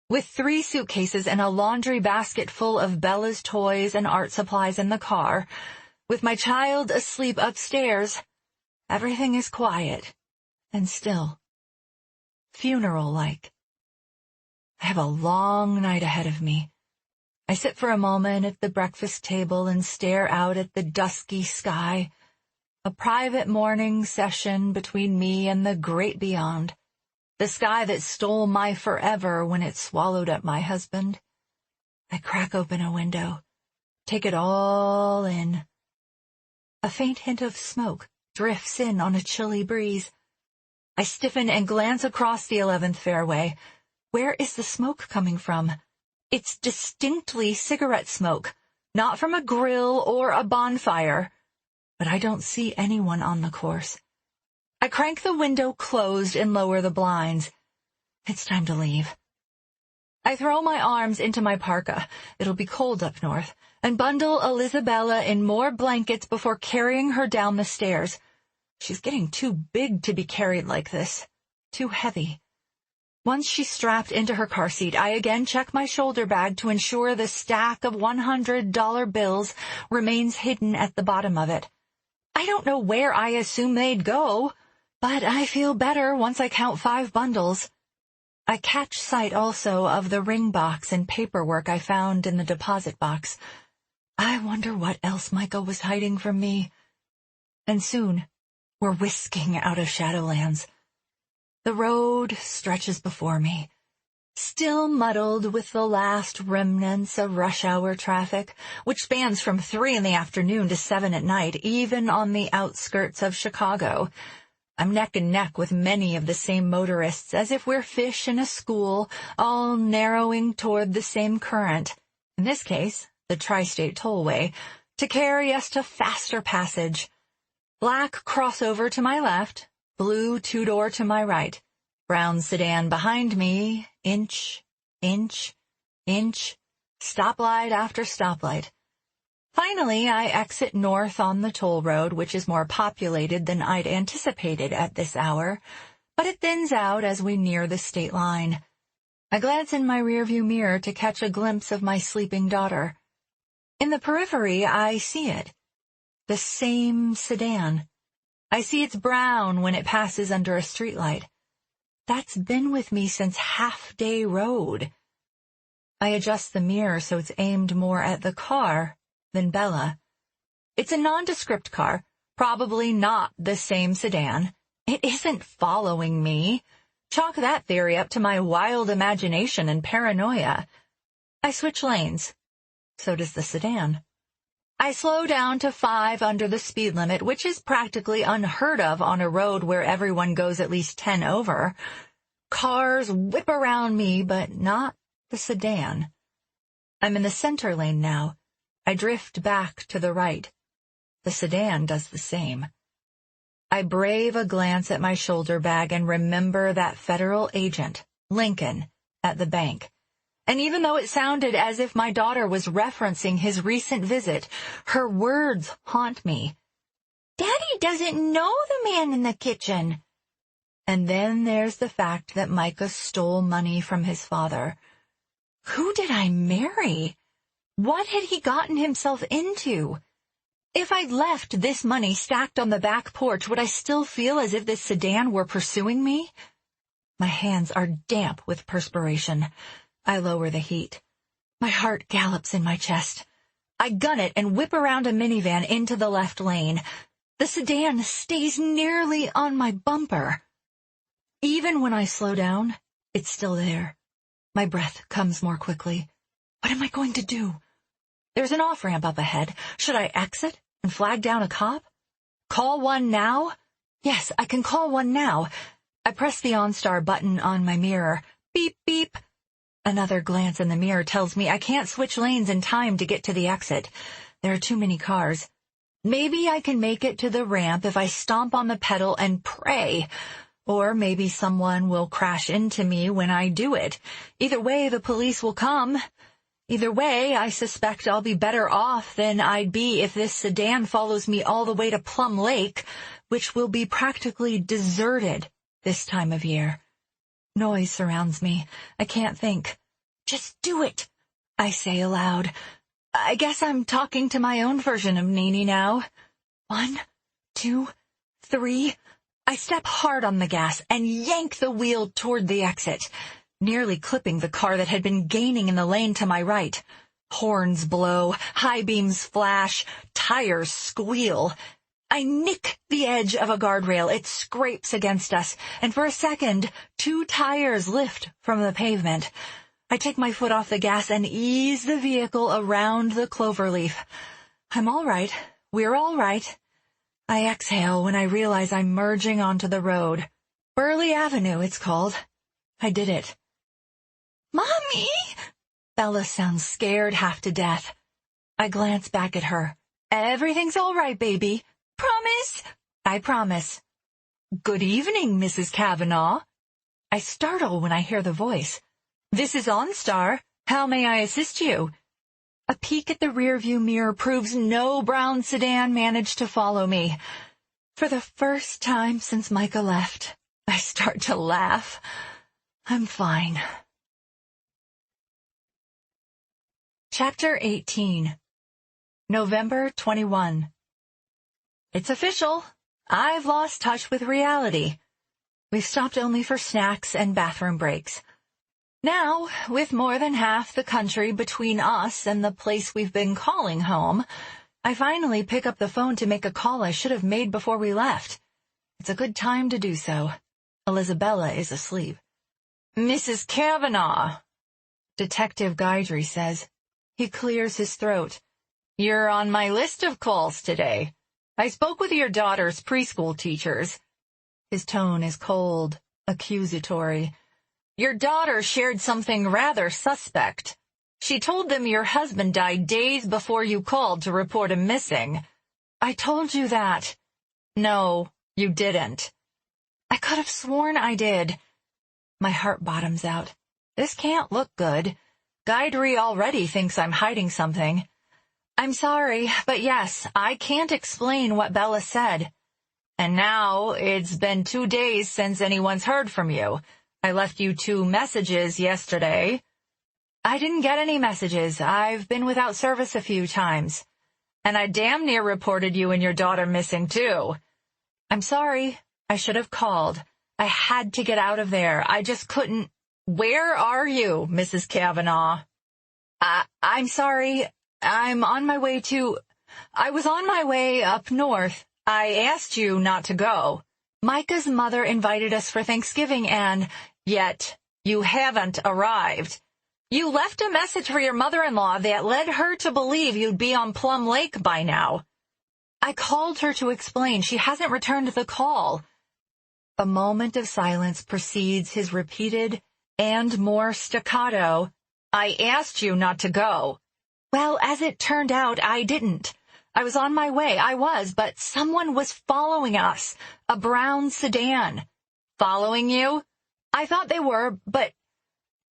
With 3 suitcases and a laundry basket full of Bella's toys and art supplies in the car, with my child asleep upstairs, everything is quiet and still. Funeral-like. I have a long night ahead of me. I sit for a moment at the breakfast table and stare out at the dusky sky. A private morning session between me and the great beyond. The sky that stole my forever when it swallowed up my husband. I crack open a window, take it all in. A faint hint of smoke drifts in on a chilly breeze. I stiffen and glance across the 11th fairway. Where is the smoke coming from? It's distinctly cigarette smoke, not from a grill or a bonfire. But I don't see anyone on the course. I crank the window closed and lower the blinds. It's time to leave. I throw my arms into my parka, it'll be cold up north, and bundle Elizabella in more blankets before carrying her down the stairs. She's getting too big to be carried like this, too heavy. Once she's strapped into her car seat, I again check my shoulder bag to ensure the stack of $100 bills remains hidden at the bottom of it. I don't know where I assume they'd go. But I feel better once I count 5 bundles. I catch sight also of the ring box and paperwork I found in the deposit box. I wonder what else Micah was hiding from me. And soon, we're whisking out of Shadowlands. The road stretches before me, still muddled with the last remnants of rush hour traffic, which spans from 3 in the afternoon to 7 at night, even on the outskirts of Chicago. I'm neck and neck with many of the same motorists, as if we're fish in a school, all narrowing toward the same current, in this case, the Tri-State Tollway, to carry us to faster passage. Black crossover to my left, blue two-door to my right, brown sedan behind me, inch, inch, inch, stoplight after stoplight. Finally, I exit north on the toll road, which is more populated than I'd anticipated at this hour, but it thins out as we near the state line. I glance in my rearview mirror to catch a glimpse of my sleeping daughter. In the periphery, I see it. The same sedan. I see it's brown when it passes under a streetlight. That's been with me since Half-Day Road. I adjust the mirror so it's aimed more at the car than Bella. It's a nondescript car, probably not the same sedan. It isn't following me. Chalk that theory up to my wild imagination and paranoia. I switch lanes. So does the sedan. I slow down to 5 under the speed limit, which is practically unheard of on a road where everyone goes at least 10 over. Cars whip around me, but not the sedan. I'm in the center lane now. I drift back to the right. The sedan does the same. I brave a glance at my shoulder bag and remember that federal agent, Lincoln, at the bank. And even though it sounded as if my daughter was referencing his recent visit, her words haunt me. Daddy doesn't know the man in the kitchen. And then there's the fact that Micah stole money from his father. Who did I marry? What had he gotten himself into? If I'd left this money stacked on the back porch, would I still feel as if this sedan were pursuing me? My hands are damp with perspiration. I lower the heat. My heart gallops in my chest. I gun it and whip around a minivan into the left lane. The sedan stays nearly on my bumper. Even when I slow down, it's still there. My breath comes more quickly. What am I going to do? There's an off-ramp up ahead. Should I exit and flag down a cop? Call one now? Yes, I can call one now. I press the OnStar button on my mirror. Beep, beep. Another glance in the mirror tells me I can't switch lanes in time to get to the exit. There are too many cars. Maybe I can make it to the ramp if I stomp on the pedal and pray. Or maybe someone will crash into me when I do it. Either way, the police will come. Either way, I suspect I'll be better off than I'd be if this sedan follows me all the way to Plum Lake, which will be practically deserted this time of year. Noise surrounds me. I can't think. Just do it, I say aloud. I guess I'm talking to my own version of Nene now. 1, 2, 3. I step hard on the gas and yank the wheel toward the exit, nearly clipping the car that had been gaining in the lane to my right. Horns blow, high beams flash, tires squeal. I nick the edge of a guardrail. It scrapes against us, and for a second, 2 tires lift from the pavement. I take my foot off the gas and ease the vehicle around the cloverleaf. I'm all right. We're all right. I exhale when I realize I'm merging onto the road. Burley Avenue, it's called. I did it. Mommy! Bella sounds scared half to death. I glance back at her. Everything's all right, baby. Promise? I promise. Good evening, Mrs. Kavanaugh. I startle when I hear the voice. This is OnStar. How may I assist you? A peek at the rearview mirror proves no brown sedan managed to follow me. For the first time since Micah left, I start to laugh. I'm fine. Chapter 18. November 21. It's official. I've lost touch with reality. We've stopped only for snacks and bathroom breaks. Now, with more than half the country between us and the place we've been calling home, I finally pick up the phone to make a call I should have made before we left. It's a good time to do so. Elizabella is asleep. "Mrs. Kavanaugh," Detective Guidry says. He clears his throat. "You're on my list of calls today. I spoke with your daughter's preschool teachers." His tone is cold, accusatory. "Your daughter shared something rather suspect. She told them your husband died days before you called to report him missing." "I told you that." "No, you didn't." "I could have sworn I did." My heart bottoms out. This can't look good. Guidry already thinks I'm hiding something. "I'm sorry, but yes, I can't explain what Bella said. And now it's been 2 days since anyone's heard from you. I left you 2 messages yesterday." "I didn't get any messages. I've been without service a few times." "And I damn near reported you and your daughter missing, too." "I'm sorry. I should have called. I had to get out of there. I just couldn't." "Where are you, Mrs. Kavanaugh?" I'm sorry. I was on my way up north. I asked you not to go. Micah's mother invited us for Thanksgiving and yet you haven't arrived. You left a message for your mother-in-law that led her to believe you'd be on Plum Lake by now. I called her to explain. She hasn't returned the call." A moment of silence precedes his repeated and more staccato, "I asked you not to go." "Well, as it turned out, I didn't. I was on my way, but someone was following us, a brown sedan." "Following you?" "I thought they were, but—"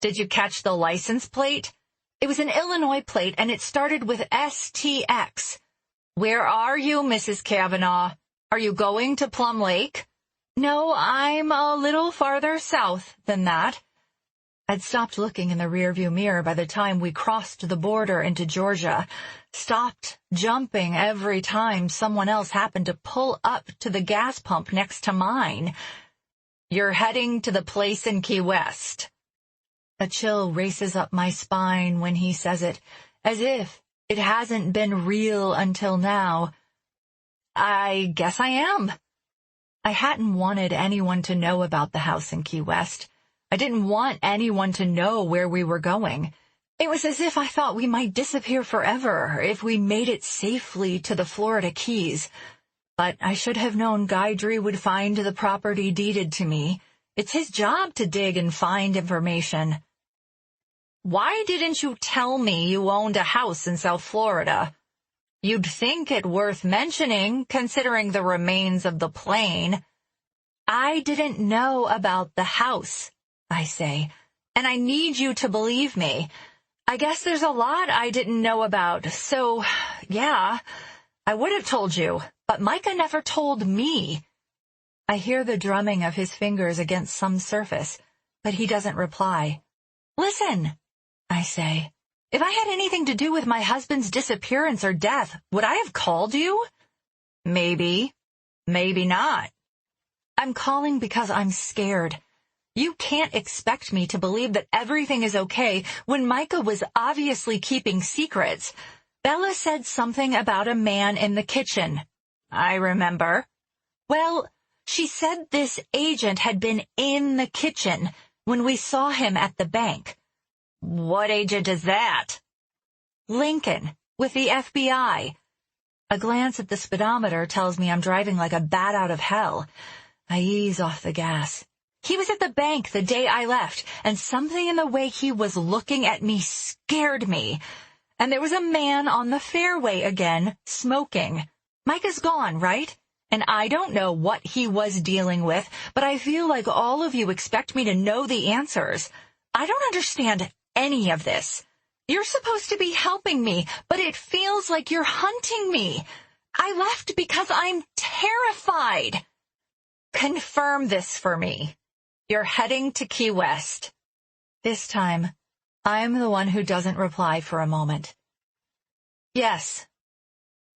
"Did you catch the license plate?" "It was an Illinois plate, and it started with STX. "Where are you, Mrs. Kavanaugh? Are you going to Plum Lake?" "No, I'm a little farther south than that." I'd stopped looking in the rearview mirror by the time we crossed the border into Georgia, stopped jumping every time someone else happened to pull up to the gas pump next to mine. "You're heading to the place in Key West." A chill races up my spine when he says it, as if it hasn't been real until now. I guess I am. I hadn't wanted anyone to know about the house in Key West. I didn't want anyone to know where we were going. It was as if I thought we might disappear forever if we made it safely to the Florida Keys. But I should have known Guidry would find the property deeded to me. It's his job to dig and find information. "Why didn't you tell me you owned a house in South Florida?" "You'd think it worth mentioning, considering the remains of the plane." "I didn't know about the house," I say, "and I need you to believe me. I guess there's a lot I didn't know about, so, yeah, I would have told you, but Micah never told me." I hear the drumming of his fingers against some surface, but he doesn't reply. "Listen," I say, "if I had anything to do with my husband's disappearance or death, would I have called you?" "Maybe. Maybe not." "I'm calling because I'm scared. You can't expect me to believe that everything is okay when Micah was obviously keeping secrets. Bella said something about a man in the kitchen." "I remember." "Well, she said this agent had been in the kitchen when we saw him at the bank." "What agent is that?" "Lincoln, with the FBI. A glance at the speedometer tells me I'm driving like a bat out of hell. I ease off the gas. "He was at the bank the day I left, and something in the way he was looking at me scared me. And there was a man on the fairway again, smoking. Micah's gone, right? And I don't know what he was dealing with, but I feel like all of you expect me to know the answers. I don't understand any of this. You're supposed to be helping me, but it feels like you're hunting me. I left because I'm terrified." "Confirm this for me. You're heading to Key West." This time, I'm the one who doesn't reply for a moment. "Yes.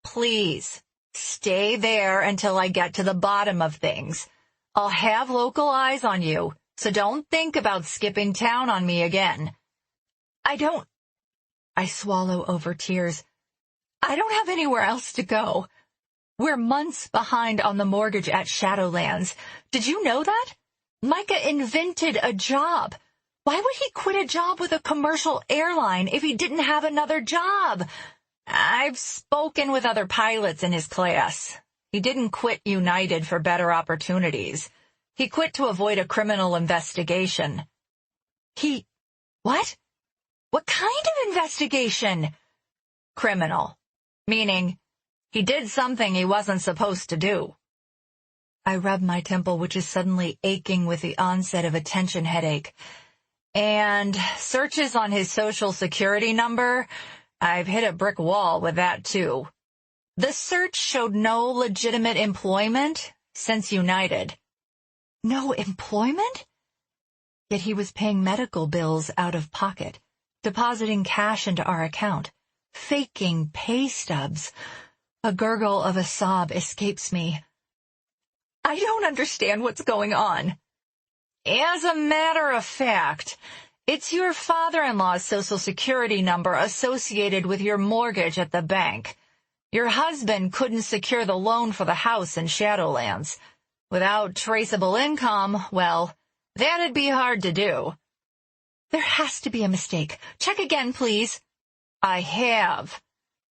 Please. Stay there until I get to the bottom of things. I'll have local eyes on you, so don't think about skipping town on me again. I swallow over tears. I don't have anywhere else to go. We're months behind on the mortgage at Shadowlands. Did you know that? Micah invented a job. Why would he quit a job with a commercial airline if he didn't have another job? I've spoken with other pilots in his class. He didn't quit United for better opportunities. He quit to avoid a criminal investigation. What? What kind of investigation? Criminal. Meaning, he did something he wasn't supposed to do. I rub my temple, which is suddenly aching with the onset of a tension headache. And searches on his social security number, I've hit a brick wall with that too. The search showed no legitimate employment since United. No employment? Yet he was paying medical bills out of pocket, depositing cash into our account, faking pay stubs. A gurgle of a sob escapes me. I don't understand what's going on. As a matter of fact, it's your father-in-law's social security number associated with your mortgage at the bank. Your husband couldn't secure the loan for the house in Shadowlands. Without traceable income, well, that'd be hard to do. There has to be a mistake. Check again, please. I have.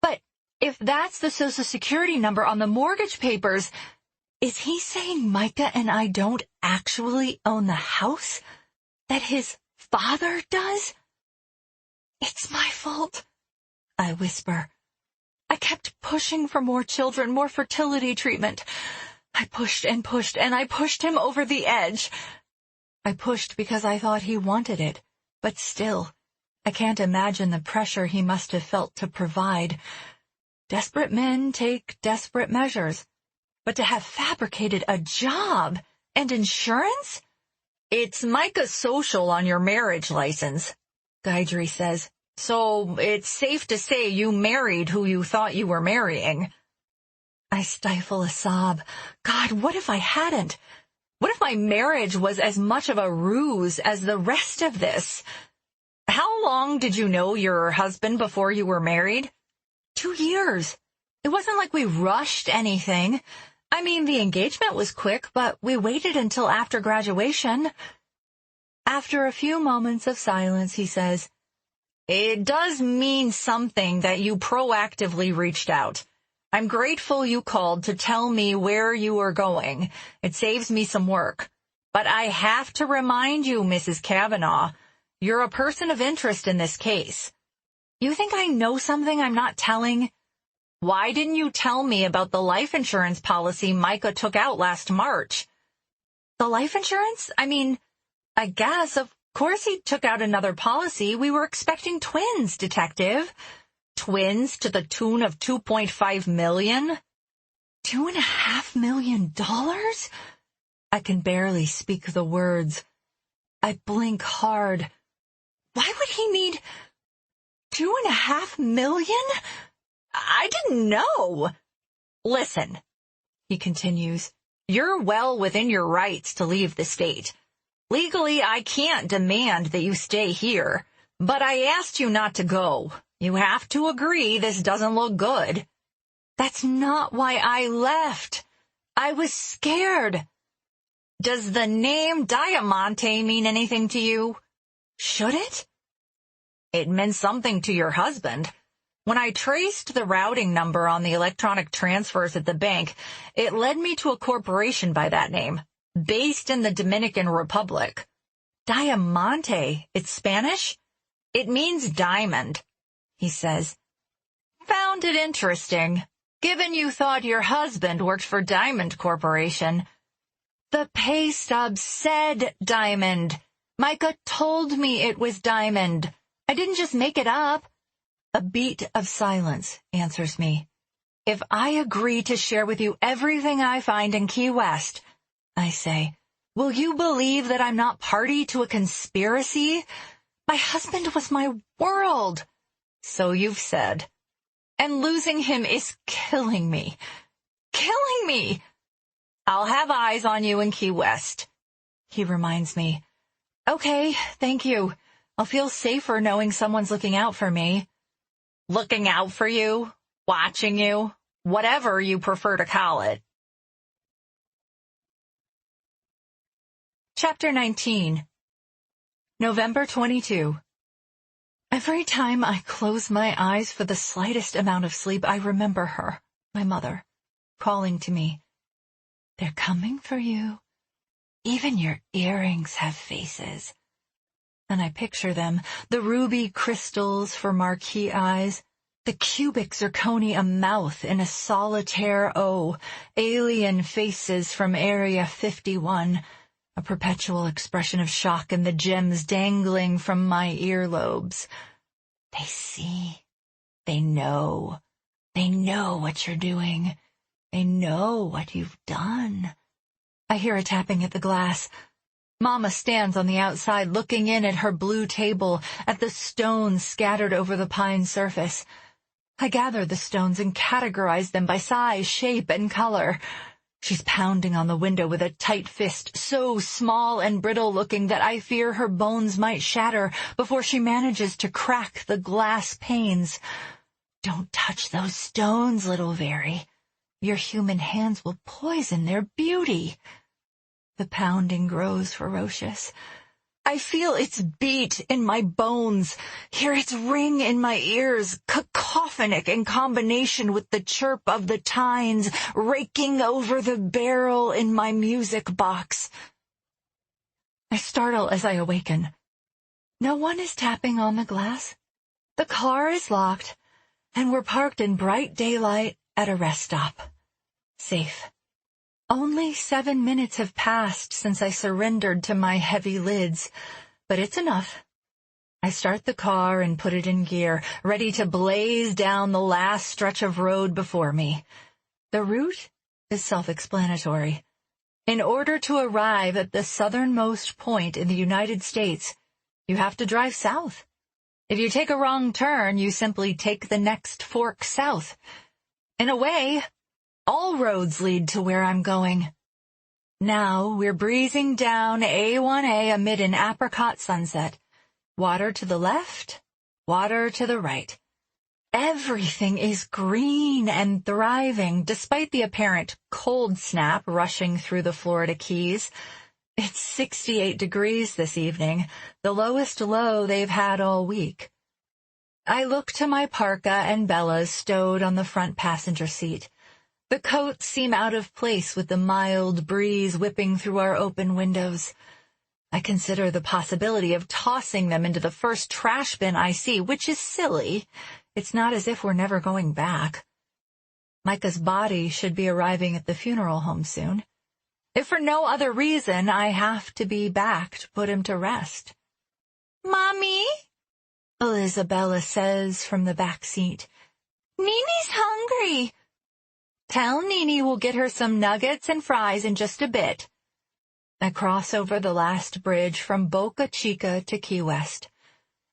But if that's the social security number on the mortgage papers, is he saying Micah and I don't actually own the house? That his father does? It's my fault, I whisper. I kept pushing for more children, more fertility treatment. I pushed and pushed, and I pushed him over the edge. I pushed because I thought he wanted it, but still, I can't imagine the pressure he must have felt to provide. Desperate men take desperate measures. But to have fabricated a job and insurance? It's Micah's social on your marriage license, Guidry says. So it's safe to say you married who you thought you were marrying. I stifle a sob. God, what if I hadn't? What if my marriage was as much of a ruse as the rest of this? How long did you know your husband before you were married? 2 years. It wasn't like we rushed anything. I mean, the engagement was quick, but we waited until after graduation. After a few moments of silence, he says, It does mean something that you proactively reached out. I'm grateful you called to tell me where you were going. It saves me some work. But I have to remind you, Mrs. Kavanaugh, you're a person of interest in this case. You think I know something I'm not telling? Why didn't you tell me about the life insurance policy Micah took out last March? The life insurance? I mean, I guess, of course he took out another policy. We were expecting twins, Detective. Twins to the tune of $2.5 million? $2.5 million? I can barely speak the words. I blink hard. Why would he need $2.5 million? I didn't know. Listen, he continues, you're well within your rights to leave the state. Legally, I can't demand that you stay here, but I asked you not to go. You have to agree this doesn't look good. That's not why I left. I was scared. Does the name Diamante mean anything to you? Should it? It meant something to your husband. When I traced the routing number on the electronic transfers at the bank, it led me to a corporation by that name, based in the Dominican Republic. Diamante, it's Spanish? It means diamond, he says. Found it interesting, given you thought your husband worked for Diamond Corporation. The pay stub said diamond. Micah told me it was diamond. I didn't just make it up. A beat of silence answers me. If I agree to share with you everything I find in Key West, I say, will you believe that I'm not party to a conspiracy? My husband was my world. So you've said. And losing him is killing me. killing me. I'll have eyes on you in Key West, he reminds me. Okay, thank you. I'll feel safer knowing someone's looking out for me. Looking out for you, watching you, whatever you prefer to call it. Chapter 19. November 22. Every time I close my eyes for the slightest amount of sleep, I remember her, my mother, calling to me. They're coming for you. Even your earrings have faces. And I picture them, the ruby crystals for marquee eyes, the cubic zirconia mouth in a solitaire O, alien faces from Area 51, a perpetual expression of shock and the gems dangling from my earlobes. They see. They know. They know what you're doing. They know what you've done. I hear a tapping at the glass. Mama stands on the outside looking in at her blue table, at the stones scattered over the pine surface. I gather the stones and categorize them by size, shape, and color. She's pounding on the window with a tight fist, so small and brittle-looking that I fear her bones might shatter before she manages to crack the glass panes. Don't touch those stones, little Very. Your human hands will poison their beauty. The pounding grows ferocious. I feel its beat in my bones, hear its ring in my ears, cacophonic in combination with the chirp of the tines raking over the barrel in my music box. I startle as I awaken. No one is tapping on the glass. The car is locked, and we're parked in bright daylight at a rest stop. Safe. Only 7 minutes have passed since I surrendered to my heavy lids, but it's enough. I start the car and put it in gear, ready to blaze down the last stretch of road before me. The route is self-explanatory. In order to arrive at the southernmost point in the United States, you have to drive south. If you take a wrong turn, you simply take the next fork south. In a way, all roads lead to where I'm going. Now we're breezing down A1A amid an apricot sunset. Water to the left, water to the right. Everything is green and thriving, despite the apparent cold snap rushing through the Florida Keys. It's 68 degrees this evening, the lowest low they've had all week. I look to my parka and Bellas stowed on the front passenger seat. The coats seem out of place with the mild breeze whipping through our open windows. I consider the possibility of tossing them into the first trash bin I see, which is silly. It's not as if we're never going back. Micah's body should be arriving at the funeral home soon. If for no other reason, I have to be back to put him to rest. "Mommy," Isabella says from the back seat. "Nini's hungry." "Tell Nini we'll get her some nuggets and fries in just a bit." I cross over the last bridge from Boca Chica to Key West.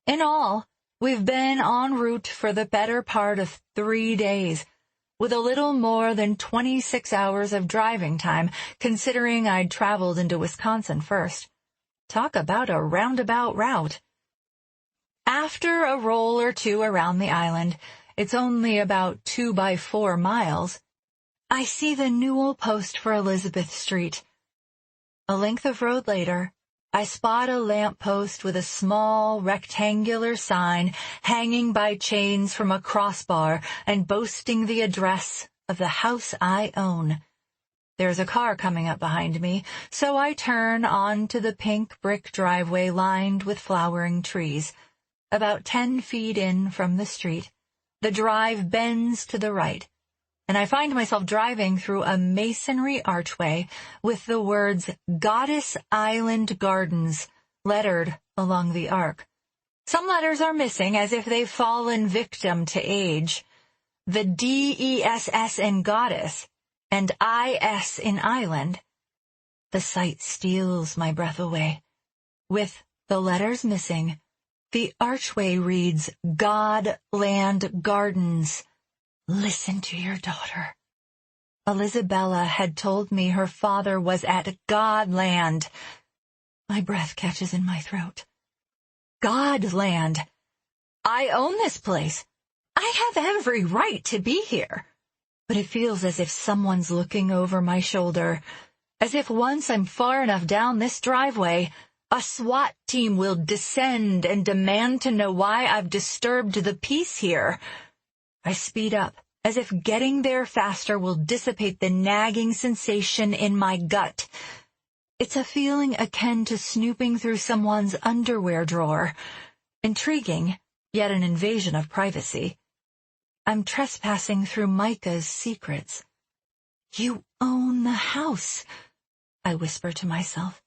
In all, we've been en route for the better part of 3 days, with a little more than 26 hours of driving time, considering I'd traveled into Wisconsin first. Talk about a roundabout route. After a roll or two around the island, it's only about 2 by 4 miles, I see the newel post for Elizabeth Street. A length of road later, I spot a lamp post with a small rectangular sign hanging by chains from a crossbar and boasting the address of the house I own. There's a car coming up behind me, so I turn onto the pink brick driveway lined with flowering trees. About 10 feet in from the street, the drive bends to the right, and I find myself driving through a masonry archway with the words Goddess Island Gardens lettered along the arc. Some letters are missing as if they've fallen victim to age. The DESS in Goddess and IS in Island. The sight steals my breath away. With the letters missing, the archway reads God Land Gardens. Listen to your daughter. Elizabella had told me her father was at Godland. My breath catches in my throat. Godland. I own this place. I have every right to be here. But it feels as if someone's looking over my shoulder, as if once I'm far enough down this driveway, a SWAT team will descend and demand to know why I've disturbed the peace here. I speed up, as if getting there faster will dissipate the nagging sensation in my gut. It's a feeling akin to snooping through someone's underwear drawer. Intriguing, yet an invasion of privacy. I'm trespassing through Micah's secrets. You own the house, I whisper to myself.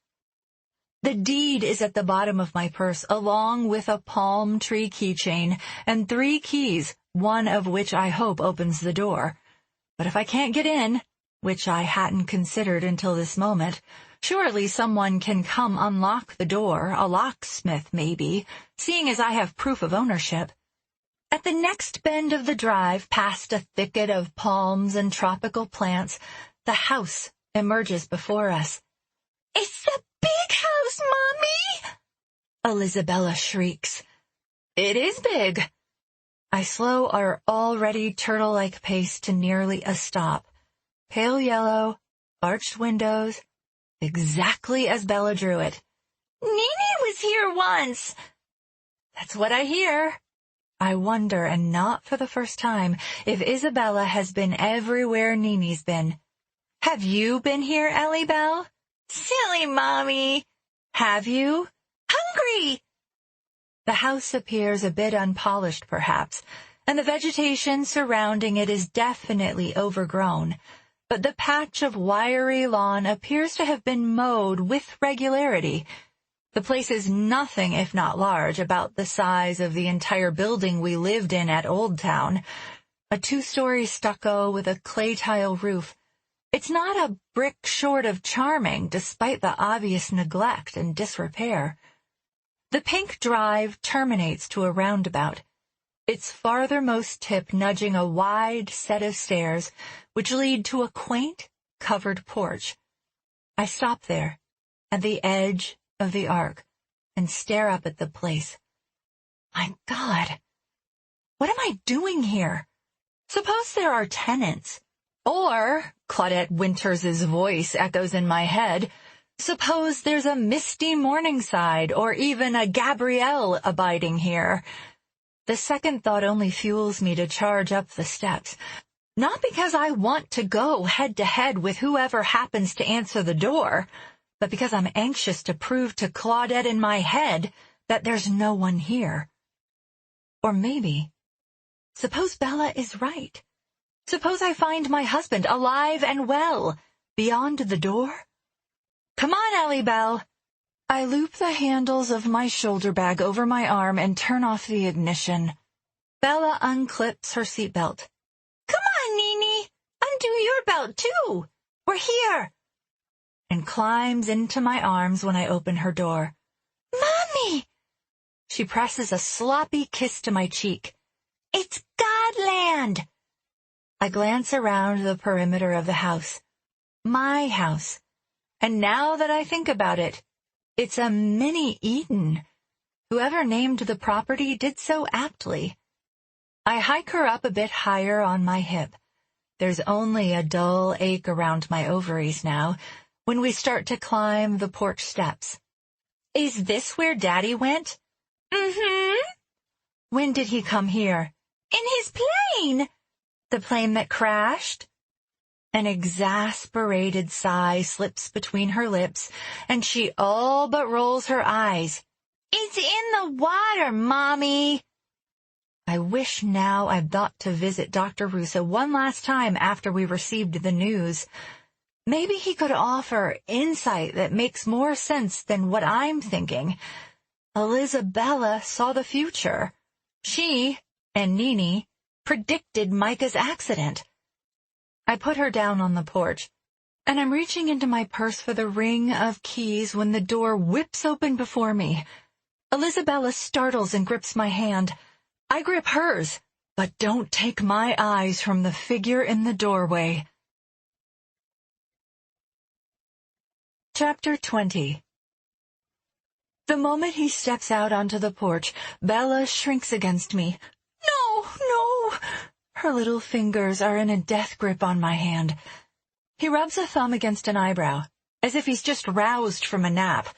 The deed is at the bottom of my purse, along with a palm tree keychain and 3 keys, one of which I hope opens the door. But if I can't get in, which I hadn't considered until this moment, surely someone can come unlock the door, a locksmith maybe, seeing as I have proof of ownership. At the next bend of the drive, past a thicket of palms and tropical plants, the house emerges before us. It's the big house, Mommy! Elizabella shrieks. It is big. I slow our already turtle-like pace to nearly a stop. Pale yellow, arched windows, exactly as Bella drew it. Nene was here once. That's what I hear. I wonder, and not for the first time, if Isabella has been everywhere Nene's been. Have you been here, Ellie Bell? Silly Mommy. Have you? Hungry. The house appears a bit unpolished, perhaps, and the vegetation surrounding it is definitely overgrown, but the patch of wiry lawn appears to have been mowed with regularity. The place is nothing if not large, about the size of the entire building we lived in at Old Town. A 2-story stucco with a clay tile roof. It's not a brick short of charming, despite the obvious neglect and disrepair. The pink drive terminates to a roundabout, its farthermost tip nudging a wide set of stairs, which lead to a quaint, covered porch. I stop there, at the edge of the arc, and stare up at the place. My God, what am I doing here? Suppose there are tenants. Or, Claudette Winters's voice echoes in my head, suppose there's a Misty Morningside or even a Gabrielle abiding here. The second thought only fuels me to charge up the steps, not because I want to go head-to-head with whoever happens to answer the door, but because I'm anxious to prove to Claudette in my head that there's no one here. Or maybe, suppose Bella is right. Suppose I find my husband alive and well, beyond the door? Come on, Ellie Bell. I loop the handles of my shoulder bag over my arm and turn off the ignition. Bella unclips her seatbelt. Come on, Nene. Undo your belt, too. We're here. And climbs into my arms when I open her door. Mommy! She presses a sloppy kiss to my cheek. It's Godland! I glance around the perimeter of the house. My house. And now that I think about it, it's a mini Eden. Whoever named the property did so aptly. I hike her up a bit higher on my hip. There's only a dull ache around my ovaries now, when we start to climb the porch steps. Is this where Daddy went? Mm-hmm. When did he come here? In his plane. The plane that crashed? An exasperated sigh slips between her lips, and she all but rolls her eyes. It's in the water, Mommy. I wish now I'd thought to visit Dr. Russo one last time after we received the news. Maybe he could offer insight that makes more sense than what I'm thinking. Elizabella saw the future. She, and Nene, predicted Micah's accident. I put her down on the porch, and I'm reaching into my purse for the ring of keys when the door whips open before me. Elizabella startles and grips my hand. I grip hers, but don't take my eyes from the figure in the doorway. Chapter 20. The moment he steps out onto the porch, Bella shrinks against me. No, no! Her little fingers are in a death grip on my hand. He rubs a thumb against an eyebrow, as if he's just roused from a nap.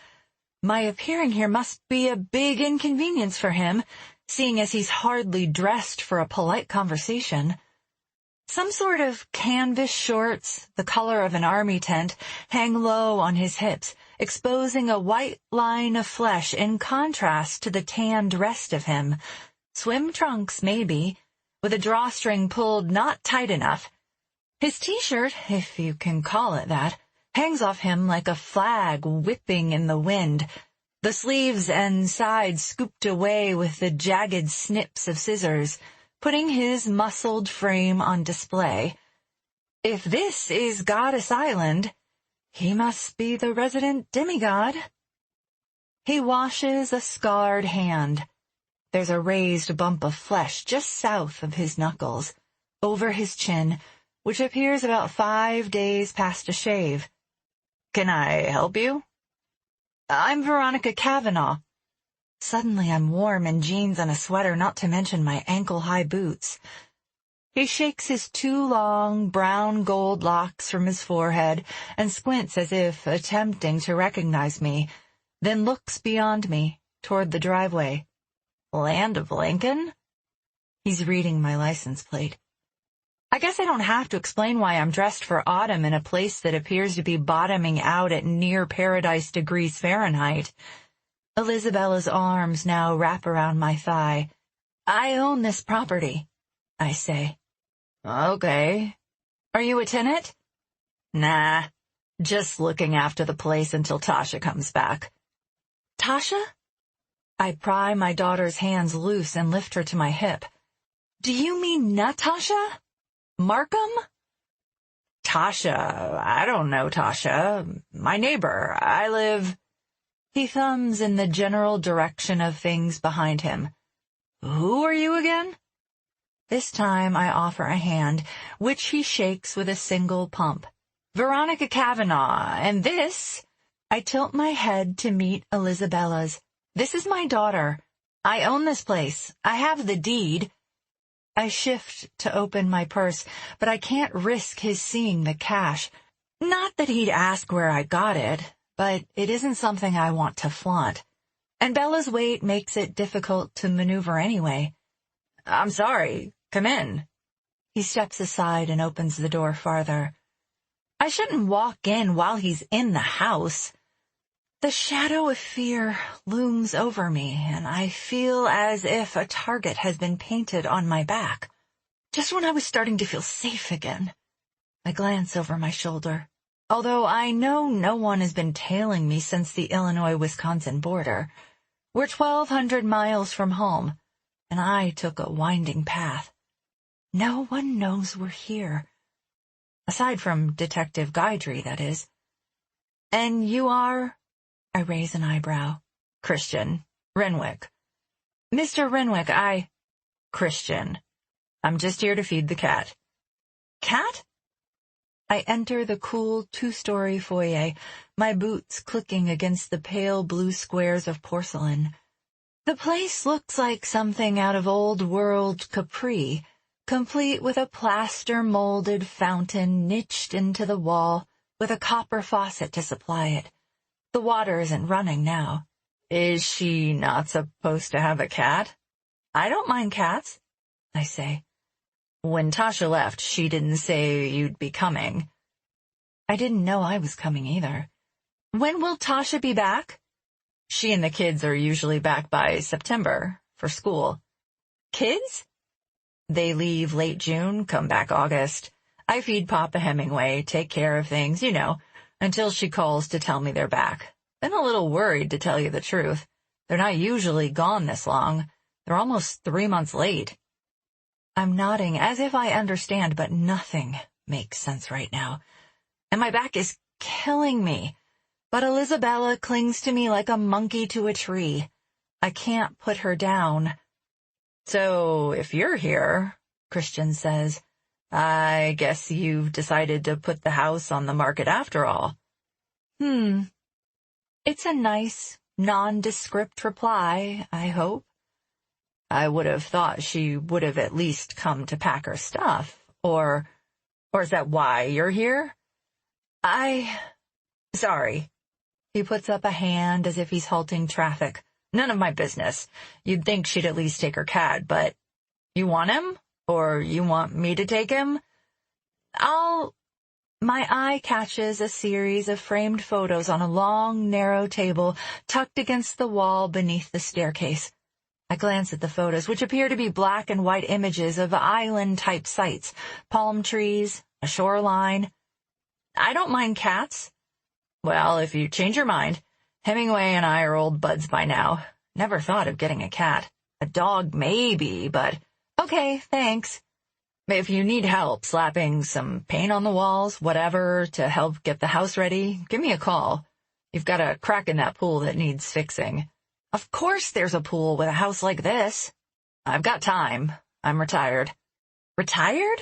My appearing here must be a big inconvenience for him, seeing as he's hardly dressed for a polite conversation. Some sort of canvas shorts, the color of an army tent, hang low on his hips, exposing a white line of flesh in contrast to the tanned rest of him. Swim trunks, maybe, with a drawstring pulled not tight enough. His t-shirt, if you can call it that, hangs off him like a flag whipping in the wind, the sleeves and sides scooped away with the jagged snips of scissors, putting his muscled frame on display. If this is Goddess Island, he must be the resident demigod. He washes a scarred hand. There's a raised bump of flesh just south of his knuckles, over his chin, which appears about 5 days past a shave. Can I help you? I'm Veronica Kavanaugh. Suddenly I'm warm in jeans and a sweater, not to mention my ankle-high boots. He shakes his 2 long, brown gold locks from his forehead and squints as if attempting to recognize me, then looks beyond me, toward the driveway. Land of Lincoln? He's reading my license plate. I guess I don't have to explain why I'm dressed for autumn in a place that appears to be bottoming out at near paradise degrees Fahrenheit. Elisabella's arms now wrap around my thigh. I own this property, I say. Okay. Are you a tenant? Nah, just looking after the place until Tasha comes back. Tasha? I pry my daughter's hands loose and lift her to my hip. Do you mean Natasha? Markham? Tasha, I don't know Tasha. My neighbor, I live... He thumbs in the general direction of things behind him. Who are you again? This time I offer a hand, which he shakes with a single pump. Veronica Kavanaugh, and this... I tilt my head to meet Elisabella's. This is my daughter. I own this place. I have the deed. I shift to open my purse, but I can't risk his seeing the cash. Not that he'd ask where I got it, but it isn't something I want to flaunt. And Bella's weight makes it difficult to maneuver anyway. I'm sorry. Come in. He steps aside and opens the door farther. I shouldn't walk in while he's in the house. The shadow of fear looms over me, and I feel as if a target has been painted on my back. Just when I was starting to feel safe again, I glance over my shoulder. Although I know no one has been tailing me since the Illinois-Wisconsin border. We're 1,200 miles from home, and I took a winding path. No one knows we're here. Aside from Detective Guidry, that is. And you are... I raise an eyebrow. Christian. Renwick. Mr. Renwick, Christian. I'm just here to feed the cat. Cat? I enter the cool 2-story foyer, my boots clicking against the pale blue squares of porcelain. The place looks like something out of old-world Capri, complete with a plaster-molded fountain niched into the wall with a copper faucet to supply it. The water isn't running now. Is she not supposed to have a cat? I don't mind cats, I say. When Tasha left, she didn't say you'd be coming. I didn't know I was coming either. When will Tasha be back? She and the kids are usually back by September, for school. Kids? They leave late June, come back August. I feed Papa Hemingway, take care of things, until she calls to tell me they're back. Been a little worried, to tell you the truth. They're not usually gone this long. They're almost 3 months late. I'm nodding as if I understand, but nothing makes sense right now. And my back is killing me. But Elisabella clings to me like a monkey to a tree. I can't put her down. So, if you're here, Christian says, I guess you've decided to put the house on the market after all. It's a nice, nondescript reply, I hope. I would have thought she would have at least come to pack her stuff. Or is that why you're here? Sorry. He puts up a hand as if he's halting traffic. None of my business. You'd think she'd at least take her cat, but you want him? Or you want me to take him? My eye catches a series of framed photos on a long, narrow table tucked against the wall beneath the staircase. I glance at the photos, which appear to be black and white images of island-type sites, palm trees, a shoreline. I don't mind cats. Well, if you change your mind, Hemingway and I are old buds by now. Never thought of getting a cat. A dog, maybe, but okay, thanks. If you need help slapping some paint on the walls, whatever, to help get the house ready, give me a call. You've got a crack in that pool that needs fixing. Of course there's a pool with a house like this. I've got time. I'm retired. Retired?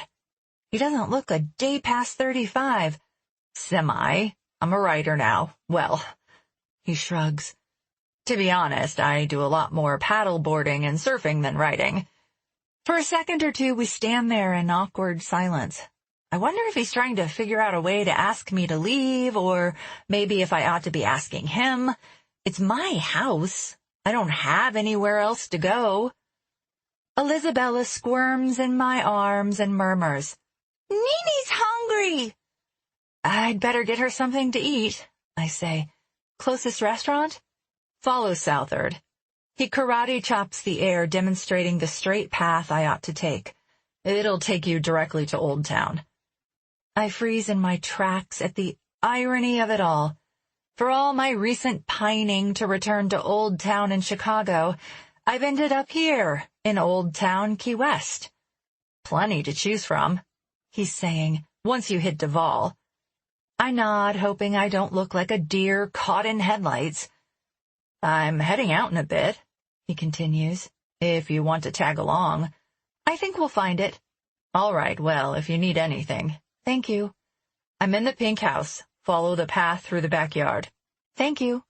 He doesn't look a day past 35. Semi. I'm a writer now. Well, he shrugs. To be honest, I do a lot more paddleboarding and surfing than writing. For a second or two, we stand there in awkward silence. I wonder if he's trying to figure out a way to ask me to leave, or maybe if I ought to be asking him. It's my house. I don't have anywhere else to go. Elizabella squirms in my arms and murmurs, "Nini's hungry." I'd better get her something to eat, I say. Closest restaurant? Follow southward. He karate chops the air, demonstrating the straight path I ought to take. It'll take you directly to Old Town. I freeze in my tracks at the irony of it all. For all my recent pining to return to Old Town in Chicago, I've ended up here in Old Town, Key West. Plenty to choose from, he's saying, once you hit Duval. I nod, hoping I don't look like a deer caught in headlights. I'm heading out in a bit, he continues, if you want to tag along. I think we'll find it. All right, well, if you need anything. Thank you. I'm in the pink house. Follow the path through the backyard. Thank you.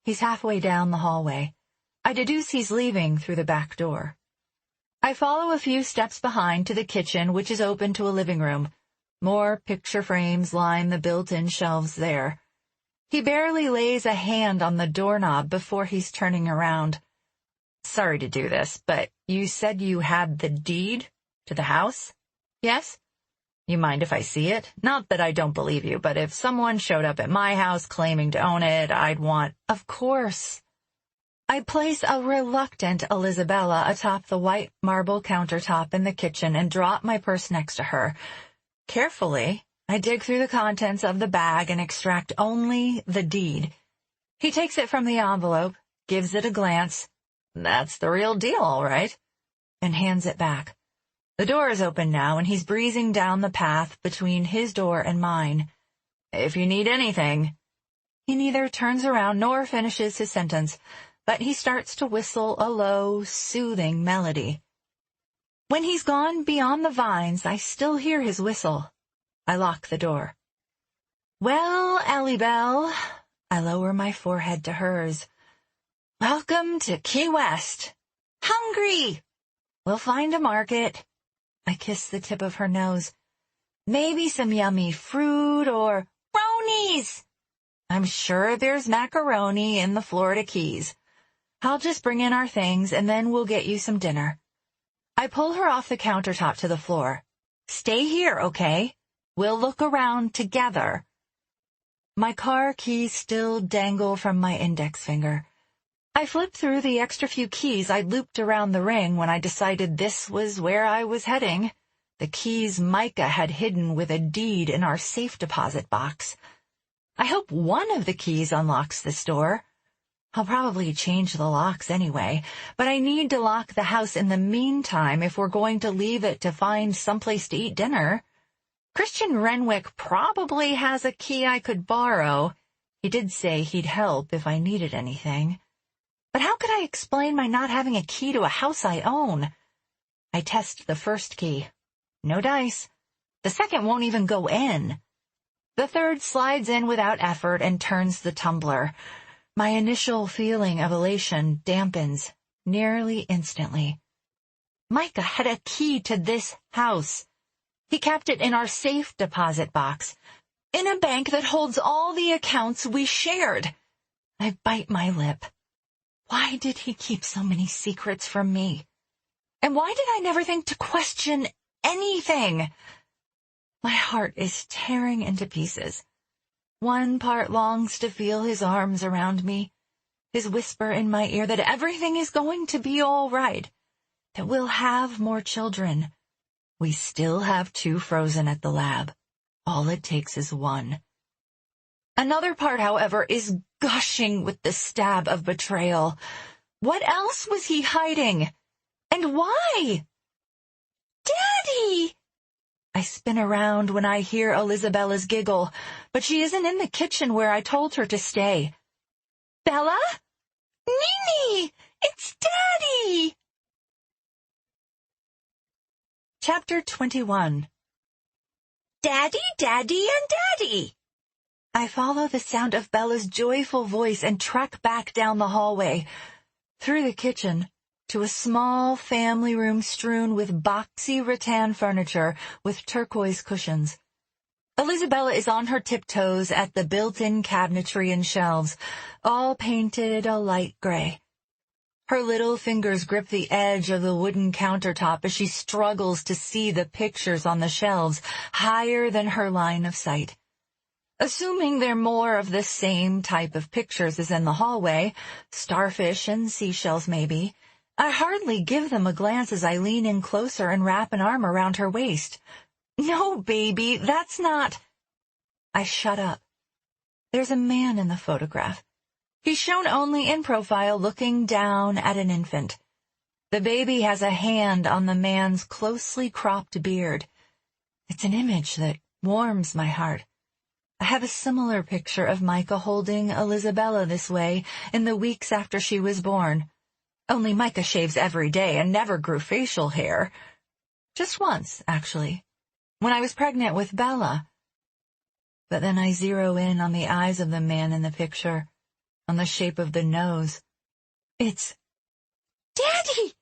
He's halfway down the hallway. I deduce he's leaving through the back door. I follow a few steps behind to the kitchen, which is open to a living room. More picture frames line the built-in shelves there. He barely lays a hand on the doorknob before he's turning around. Sorry to do this, but you said you had the deed to the house? Yes? You mind if I see it? Not that I don't believe you, but if someone showed up at my house claiming to own it, I'd want... Of course. I place a reluctant Elizabella atop the white marble countertop in the kitchen and drop my purse next to her. Carefully, I dig through the contents of the bag and extract only the deed. He takes it from the envelope, gives it a glance. That's the real deal, all right, and hands it back. The door is open now, and he's breezing down the path between his door and mine. If you need anything. He neither turns around nor finishes his sentence, but he starts to whistle a low, soothing melody. When he's gone beyond the vines, I still hear his whistle. I lock the door. Well, Allie Belle, I lower my forehead to hers. Welcome to Key West. Hungry! We'll find a market. I kiss the tip of her nose. Maybe some yummy fruit or brownies. I'm sure there's macaroni in the Florida Keys. I'll just bring in our things and then we'll get you some dinner. I pull her off the countertop to the floor. Stay here, okay? We'll look around together. My car keys still dangle from my index finger. I flip through the extra few keys I'd looped around the ring when I decided this was where I was heading. The keys Micah had hidden with a deed in our safe deposit box. I hope one of the keys unlocks this door. I'll probably change the locks anyway, but I need to lock the house in the meantime if we're going to leave it to find someplace to eat dinner. Christian Renwick probably has a key I could borrow. He did say he'd help if I needed anything. But how could I explain my not having a key to a house I own? I test the first key. No dice. The second won't even go in. The third slides in without effort and turns the tumbler. My initial feeling of elation dampens nearly instantly. Micah had a key to this house. He kept it in our safe deposit box, in a bank that holds all the accounts we shared. I bite my lip. Why did he keep so many secrets from me? And why did I never think to question anything? My heart is tearing into pieces. One part longs to feel his arms around me, his whisper in my ear that everything is going to be all right, that we'll have more children. We still have 2 frozen at the lab. All it takes is 1. Another part, however, is gushing with the stab of betrayal. What else was he hiding? And why? Daddy! I spin around when I hear Elisabella's giggle, but she isn't in the kitchen where I told her to stay. Bella? Nini! It's Daddy! Chapter 21. Daddy, Daddy, and Daddy! I follow the sound of Bella's joyful voice and trek back down the hallway, through the kitchen, to a small family room strewn with boxy rattan furniture with turquoise cushions. Elisabella is on her tiptoes at the built-in cabinetry and shelves, all painted a light gray. Her little fingers grip the edge of the wooden countertop as she struggles to see the pictures on the shelves higher than her line of sight. Assuming they're more of the same type of pictures as in the hallway, starfish and seashells maybe, I hardly give them a glance as I lean in closer and wrap an arm around her waist. No, baby, that's not... I shut up. There's a man in the photograph. He's shown only in profile, looking down at an infant. The baby has a hand on the man's closely cropped beard. It's an image that warms my heart. I have a similar picture of Micah holding Elisabella this way in the weeks after she was born. Only Micah shaves every day and never grew facial hair. Just once, actually, when I was pregnant with Bella. But then I zero in on the eyes of the man in the picture, on the shape of the nose. It's Daddy!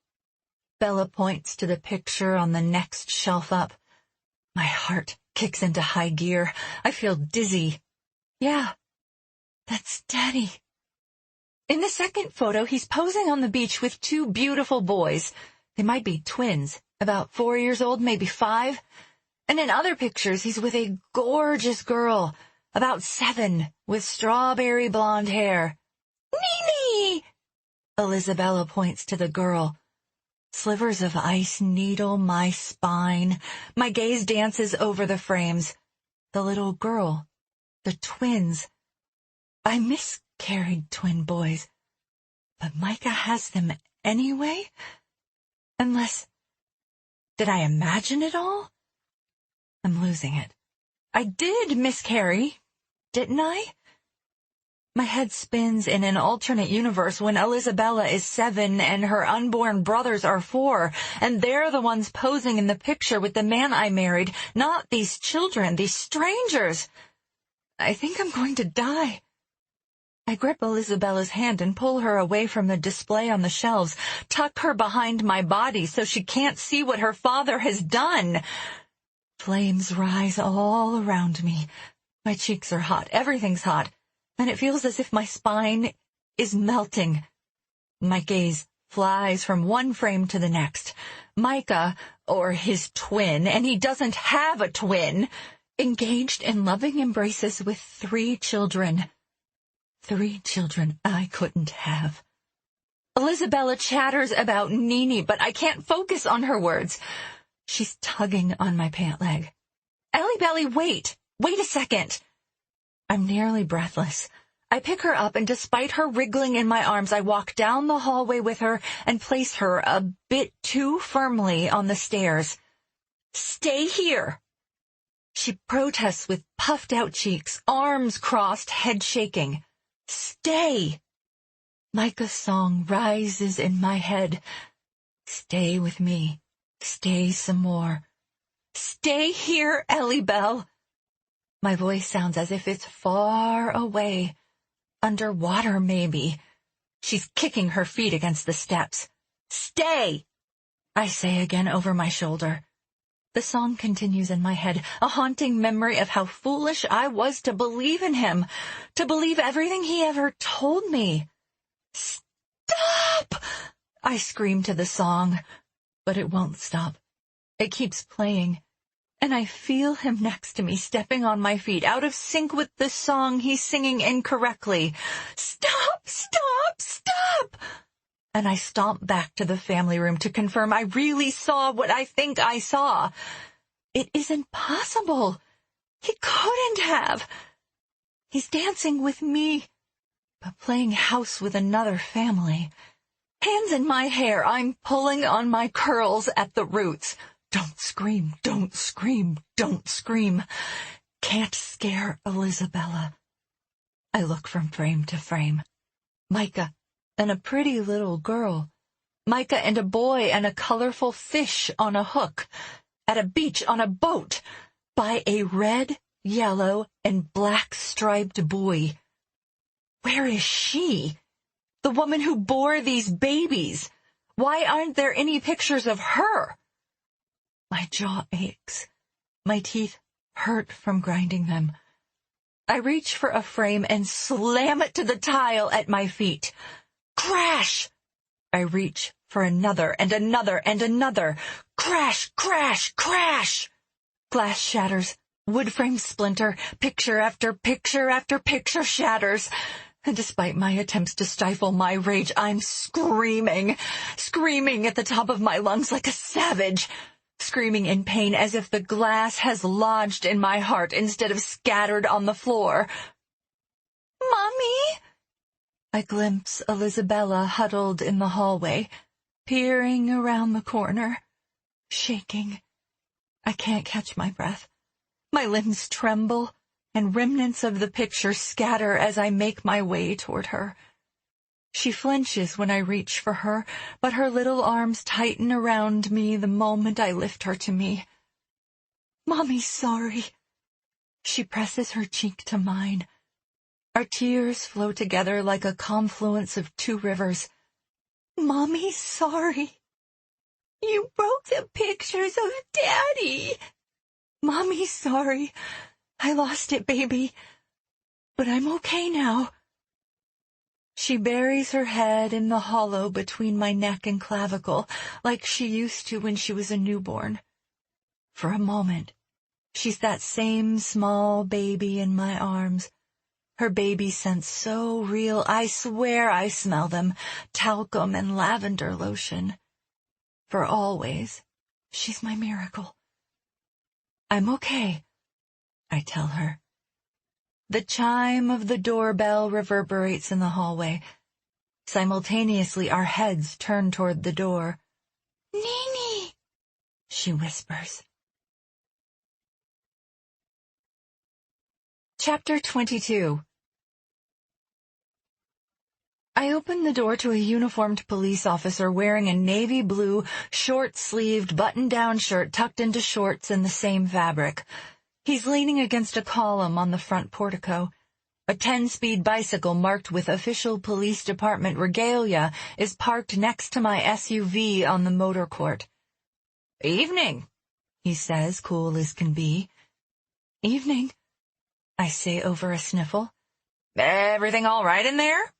Bella points to the picture on the next shelf up. My heart kicks into high gear. I feel dizzy. Yeah, that's Daddy. In the second photo, he's posing on the beach with 2 beautiful boys. They might be twins, about 4 years old, maybe 5. And in other pictures, he's with a gorgeous girl, about 7, with strawberry blonde hair. Nini! Elisabella points to the girl. Slivers of ice needle my spine. My gaze dances over the frames. The little girl. The twins. I miscarried twin boys. But Micah has them anyway? Unless... Did I imagine it all? I'm losing it. I did miscarry, didn't I? My head spins in an alternate universe when Elisabella is 7 and her unborn brothers are 4, and they're the ones posing in the picture with the man I married, not these children, these strangers. I think I'm going to die. I grip Elisabella's hand and pull her away from the display on the shelves, tuck her behind my body so she can't see what her father has done. Flames rise all around me. My cheeks are hot. Everything's hot. And it feels as if my spine is melting. My gaze flies from one frame to the next. Micah, or his twin, and he doesn't have a twin, engaged in loving embraces with 3 children. 3 children I couldn't have. Elisabella chatters about Nini, but I can't focus on her words. She's tugging on my pant leg. Ellie Belly, wait a second. I'm nearly breathless. I pick her up, and despite her wriggling in my arms, I walk down the hallway with her and place her a bit too firmly on the stairs. Stay here. She protests with puffed-out cheeks, arms crossed, head shaking. Stay. Micah's song rises in my head. Stay with me. Stay some more. Stay here, Ellie Bell. My voice sounds as if it's far away, underwater maybe. She's kicking her feet against the steps. "Stay!" I say again over my shoulder. The song continues in my head, a haunting memory of how foolish I was to believe in him, to believe everything he ever told me. "Stop!" I scream to the song, but it won't stop. It keeps playing, and I feel him next to me, stepping on my feet, out of sync with the song he's singing incorrectly. "Stop! Stop! Stop!" And I stomp back to the family room to confirm I really saw what I think I saw. It isn't possible. He couldn't have. He's dancing with me, but playing house with another family. Hands in my hair, I'm pulling on my curls at the roots. Don't scream, don't scream, don't scream. Can't scare Elizabella. I look from frame to frame. Micah and a pretty little girl. Micah and a boy and a colorful fish on a hook. At a beach on a boat. By a red, yellow, and black striped buoy. Where is she? The woman who bore these babies. Why aren't there any pictures of her? My jaw aches. My teeth hurt from grinding them. I reach for a frame and slam it to the tile at my feet. Crash! I reach for another and another and another. Crash, crash, crash! Glass shatters. Wood frame splinter. Picture after picture after picture shatters. And despite my attempts to stifle my rage, I'm screaming at the top of my lungs like a savage. Screaming in pain as if the glass has lodged in my heart instead of scattered on the floor. "Mommy!" I glimpse Elizabella huddled in the hallway, peering around the corner, shaking. I can't catch my breath. My limbs tremble, and remnants of the picture scatter as I make my way toward her. She flinches when I reach for her, but her little arms tighten around me the moment I lift her to me. "Mommy's sorry." She presses her cheek to mine. Our tears flow together like a confluence of two rivers. "Mommy's sorry. You broke the pictures of Daddy." "Mommy's sorry. I lost it, baby. But I'm okay now." She buries her head in the hollow between my neck and clavicle, like she used to when she was a newborn. For a moment, she's that same small baby in my arms. Her baby scents so real, I swear I smell them, talcum and lavender lotion. For always, she's my miracle. "I'm okay," I tell her. The chime of the doorbell reverberates in the hallway. Simultaneously, our heads turn toward the door. "Nini," she whispers. Chapter 22. I open the door to a uniformed police officer wearing a navy blue, short-sleeved, button-down shirt tucked into shorts in the same fabric. He's leaning against a column on the front portico. A 10-speed bicycle marked with official police department regalia is parked next to my SUV on the motor court. "Evening," he says, cool as can be. "Evening," I say over a sniffle. "Everything all right in there?"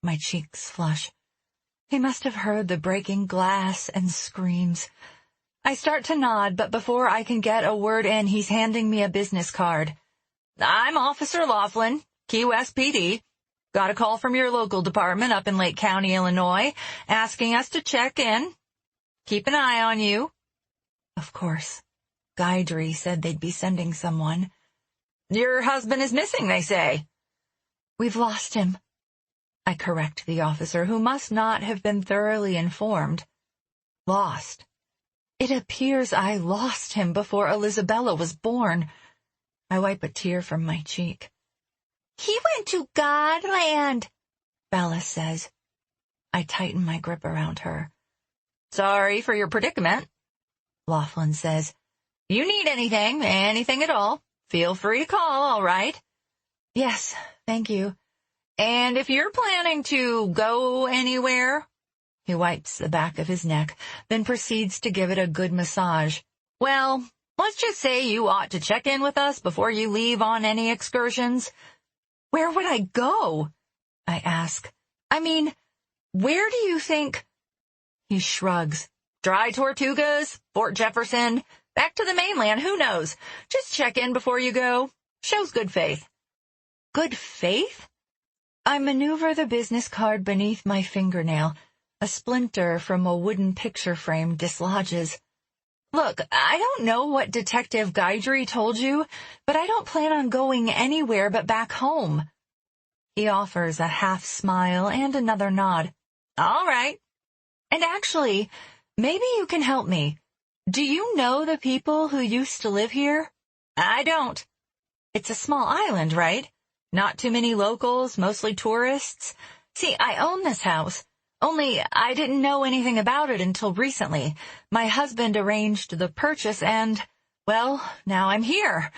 My cheeks flush. He must have heard the breaking glass and screams. I start to nod, but before I can get a word in, he's handing me a business card. "I'm Officer Laughlin, Key West PD. Got a call from your local department up in Lake County, Illinois, asking us to check in. Keep an eye on you." Of course. Guidry said they'd be sending someone. "Your husband is missing, they say." "We've lost him," I correct the officer, who must not have been thoroughly informed. Lost. It appears I lost him before Elizabella was born. I wipe a tear from my cheek. "He went to Godland," Bella says. I tighten my grip around her. "Sorry for your predicament," Laughlin says. "You need anything at all, Feel free to call, all right? Yes, thank you. And if you're planning to go anywhere, he wipes the back of his neck, then proceeds to give it a good massage. Well, let's just say you ought to check in with us before you leave on any excursions. Where would I go? I ask. I mean, where do you think? He shrugs. Dry Tortugas, Fort Jefferson, back to the mainland, who knows? Just check in before you go. Shows good faith. Good faith? I maneuver the business card beneath my fingernail. A splinter from a wooden picture frame dislodges. Look, I don't know what Detective Guidry told you, but I don't plan on going anywhere but back home. He offers a half smile and another nod. All right. And actually, maybe you can help me. Do you know the people who used to live here? I don't. It's a small island, right? Not too many locals, mostly tourists. See, I own this house. Only I didn't know anything about it until recently. My husband arranged the purchase and, well, now I'm here.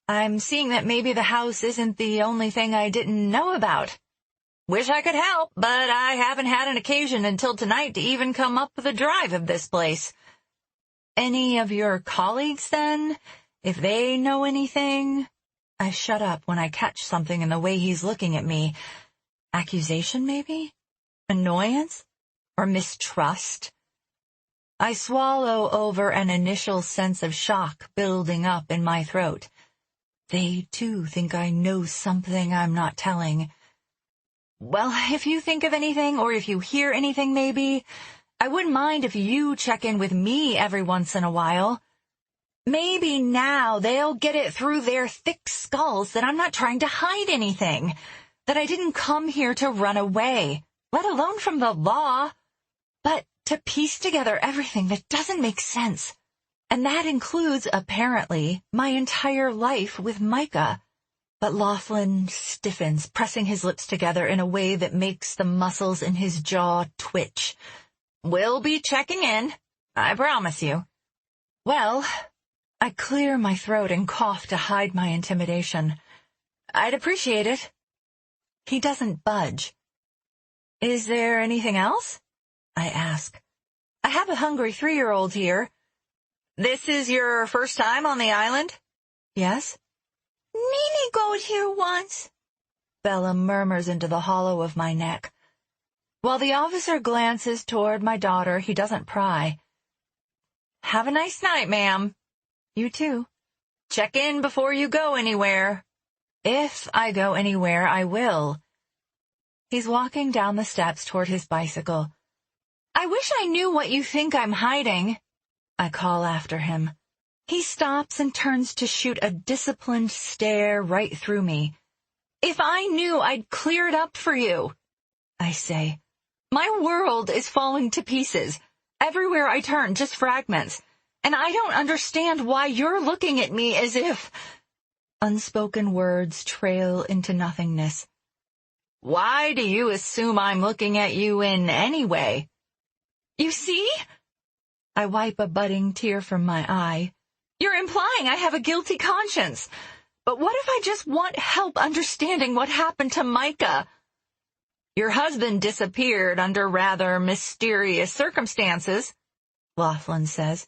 I'm seeing that maybe the house isn't the only thing I didn't know about. Wish I could help, but I haven't had an occasion until tonight to even come up with a drive of this place. Any of your colleagues, then? If they know anything? I shut up when I catch something in the way he's looking at me. Accusation, maybe? Annoyance? Or mistrust? I swallow over an initial sense of shock building up in my throat. They, too, think I know something I'm not telling. Well, if you think of anything, or if you hear anything, maybe, I wouldn't mind if you check in with me every once in a while. Maybe now they'll get it through their thick skulls that I'm not trying to hide anything, that I didn't come here to run away, let alone from the law, but to piece together everything that doesn't make sense. And that includes, apparently, my entire life with Micah. But Laughlin stiffens, pressing his lips together in a way that makes the muscles in his jaw twitch. We'll be checking in, I promise you. Well, I clear my throat and cough to hide my intimidation. I'd appreciate it. He doesn't budge. Is there anything else? I ask. I have a hungry 3-year-old here. This is your first time on the island? Yes. Nene goes here once, Bella murmurs into the hollow of my neck. While the officer glances toward my daughter, he doesn't pry. Have a nice night, ma'am. You too. Check in before you go anywhere. If I go anywhere, I will. He's walking down the steps toward his bicycle. I wish I knew what you think I'm hiding, I call after him. He stops and turns to shoot a disciplined stare right through me. If I knew, I'd clear it up for you, I say. My world is falling to pieces. Everywhere I turn, just fragments. And I don't understand why you're looking at me as if... Unspoken words trail into nothingness. Why do you assume I'm looking at you in any way? You see? I wipe a budding tear from my eye. You're implying I have a guilty conscience. But what if I just want help understanding what happened to Micah? Your husband disappeared under rather mysterious circumstances, Laughlin says.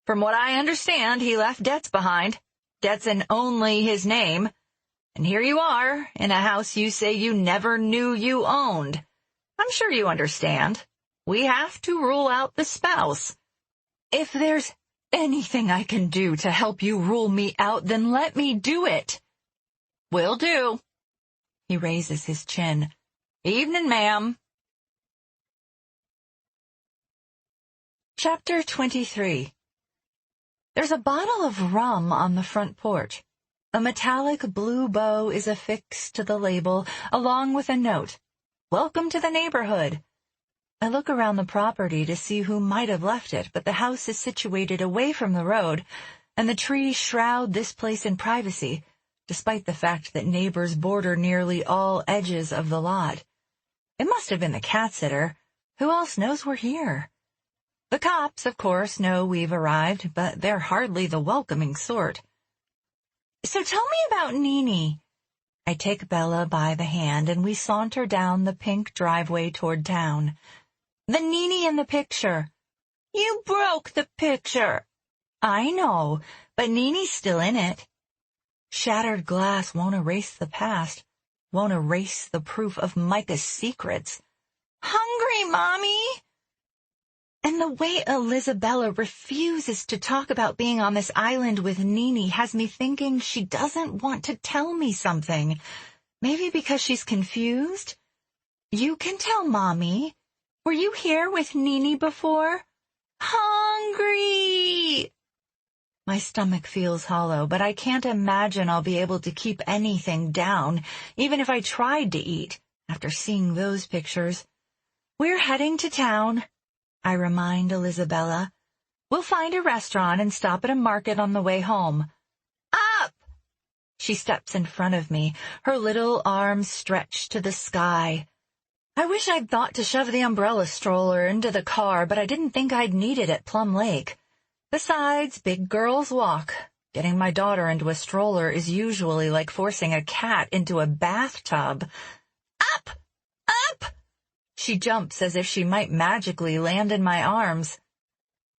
From what I understand, he left debts behind, debts in only his name. And here you are, in a house you say you never knew you owned. I'm sure you understand. We have to rule out the spouse. If there's anything I can do to help you rule me out, then let me do it. Will do. He raises his chin. Evening, ma'am. Chapter 23. There's a bottle of rum on the front porch. A metallic blue bow is affixed to the label, along with a note. Welcome to the neighborhood. I look around the property to see who might have left it, but the house is situated away from the road, and the trees shroud this place in privacy, despite the fact that neighbors border nearly all edges of the lot. It must have been the cat sitter. Who else knows we're here? The cops, of course, know we've arrived, but they're hardly the welcoming sort. So tell me about Nini. I take Bella by the hand and we saunter down the pink driveway toward town. The Nini in the picture. You broke the picture. I know, but Nini's still in it. Shattered glass won't erase the past, won't erase the proof of Micah's secrets. Hungry, Mommy! And the way Elizabella refuses to talk about being on this island with Nini has me thinking she doesn't want to tell me something. Maybe because she's confused? You can tell, Mommy. Were you here with Nini before? Hungry! My stomach feels hollow, but I can't imagine I'll be able to keep anything down, even if I tried to eat, after seeing those pictures. We're heading to town, I remind Elizabella. We'll find a restaurant and stop at a market on the way home. Up! She steps in front of me, her little arms stretched to the sky. I wish I'd thought to shove the umbrella stroller into the car, but I didn't think I'd need it at Plum Lake. Besides, big girls walk. Getting my daughter into a stroller is usually like forcing a cat into a bathtub. Up! Up! She jumps as if she might magically land in my arms.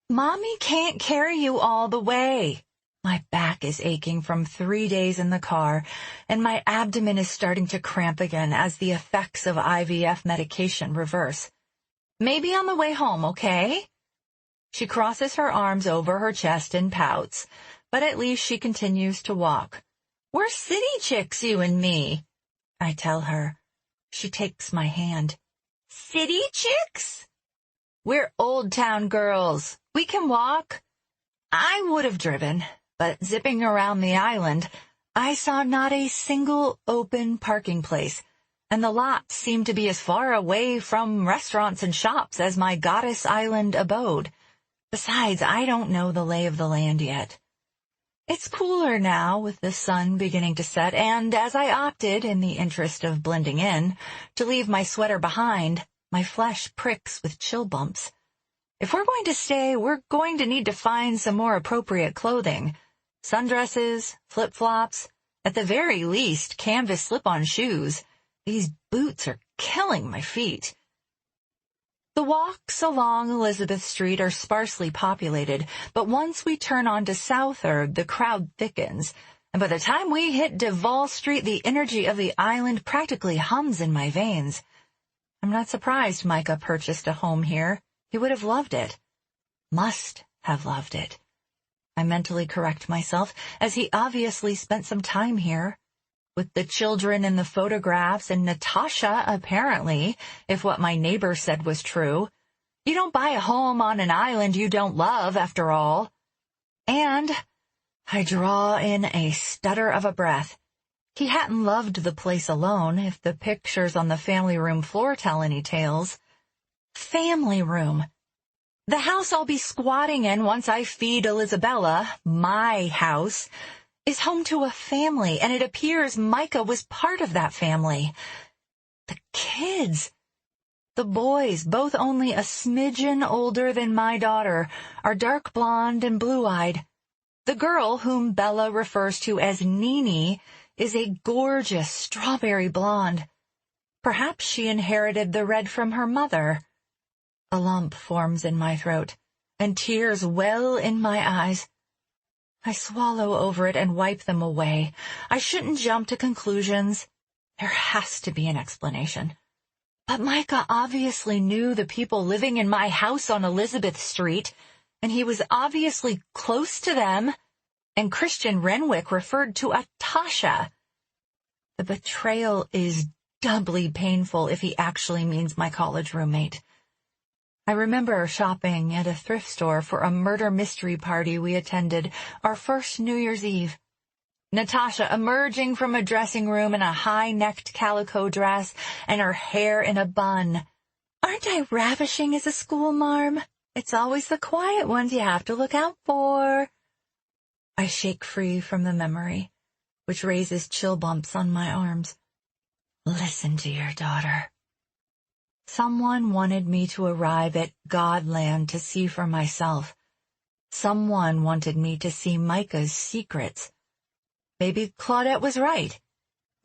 Mommy can't carry you all the way. My back is aching from 3 days in the car, and my abdomen is starting to cramp again as the effects of IVF medication reverse. Maybe on the way home, okay? She crosses her arms over her chest and pouts, but at least she continues to walk. We're city chicks, you and me, I tell her. She takes my hand. City chicks? We're Old Town girls. We can walk. I would have driven, but zipping around the island, I saw not a single open parking place, and the lots seemed to be as far away from restaurants and shops as my Goddess Island abode. Besides, I don't know the lay of the land yet. It's cooler now, with the sun beginning to set, and as I opted, in the interest of blending in, to leave my sweater behind, my flesh pricks with chill bumps. If we're going to stay, we're going to need to find some more appropriate clothing. Sundresses, flip-flops, at the very least, canvas slip-on shoes. These boots are killing my feet. The walks along Elizabeth Street are sparsely populated, but once we turn onto Southard, the crowd thickens, and by the time we hit Duval Street, the energy of the island practically hums in my veins. I'm not surprised Micah purchased a home here. He would have loved it. Must have loved it. I mentally correct myself, as he obviously spent some time here. With the children in the photographs and Natasha, apparently, if what my neighbor said was true. You don't buy a home on an island you don't love, after all. And I draw in a stutter of a breath. He hadn't loved the place alone, if the pictures on the family room floor tell any tales. Family room. The house I'll be squatting in once I feed Elizabella, my house, is home to a family, and it appears Micah was part of that family. The kids. The boys, both only a smidgen older than my daughter, are dark blonde and blue-eyed. The girl, whom Bella refers to as Nini, is a gorgeous strawberry blonde. Perhaps she inherited the red from her mother. A lump forms in my throat, and tears well in my eyes. I swallow over it and wipe them away. I shouldn't jump to conclusions. There has to be an explanation. But Micah obviously knew the people living in my house on Elizabeth Street, and he was obviously close to them, and Christian Renwick referred to a Tasha. The betrayal is doubly painful if he actually means my college roommate. I remember shopping at a thrift store for a murder mystery party we attended our first New Year's Eve. Natasha emerging from a dressing room in a high-necked calico dress and her hair in a bun. Aren't I ravishing as a schoolmarm? It's always the quiet ones you have to look out for. I shake free from the memory, which raises chill bumps on my arms. Listen to your daughter. Someone wanted me to arrive at Godland to see for myself. Someone wanted me to see Micah's secrets. Maybe Claudette was right.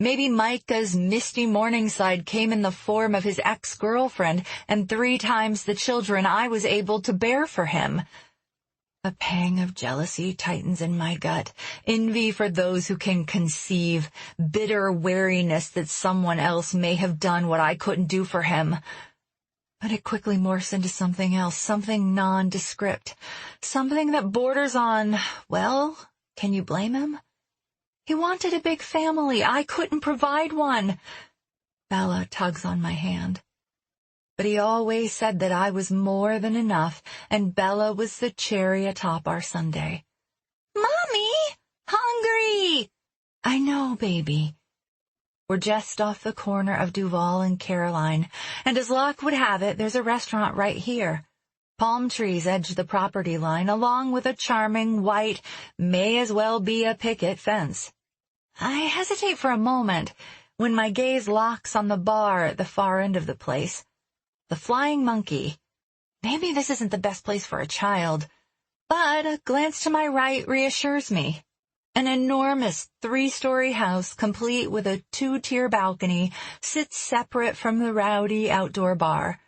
Maybe Micah's misty morningside came in the form of his ex-girlfriend and 3 times the children I was able to bear for him. A pang of jealousy tightens in my gut, envy for those who can conceive, bitter wariness that someone else may have done what I couldn't do for him. But it quickly morphs into something else, something nondescript, something that borders on, well, can you blame him? He wanted a big family. I couldn't provide one. Bella tugs on my hand. But he always said that I was more than enough, and Bella was the cherry atop our sundae. Mommy! Hungry! I know, baby. We're just off the corner of Duval and Caroline, and as luck would have it, there's a restaurant right here. Palm trees edge the property line, along with a charming white, may-as-well-be-a-picket fence. I hesitate for a moment when my gaze locks on the bar at the far end of the place. The Flying Monkey. Maybe this isn't the best place for a child, but a glance to my right reassures me. An enormous 3-story house, complete with a 2-tier balcony, sits separate from the rowdy outdoor bar.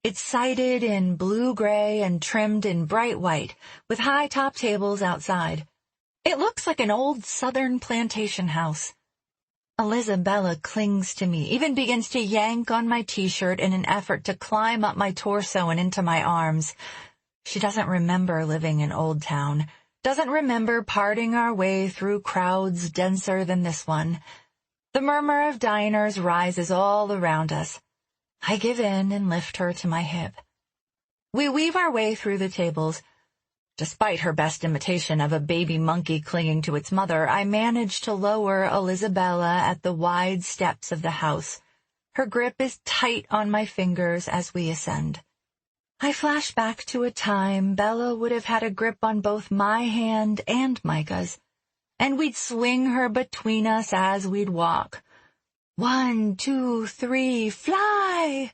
It's sided in blue-gray and trimmed in bright white, with high top tables outside. It looks like an old southern plantation house. Elizabella clings to me, even begins to yank on my t-shirt in an effort to climb up my torso and into my arms. She doesn't remember living in Old Town, doesn't remember parting our way through crowds denser than this one. The murmur of diners rises all around us. I give in and lift her to my hip. We weave our way through the tables. Despite her best imitation of a baby monkey clinging to its mother, I manage to lower Elizabella at the wide steps of the house. Her grip is tight on my fingers as we ascend. I flash back to a time Bella would have had a grip on both my hand and Micah's, and we'd swing her between us as we'd walk. 1, 2, 3, fly!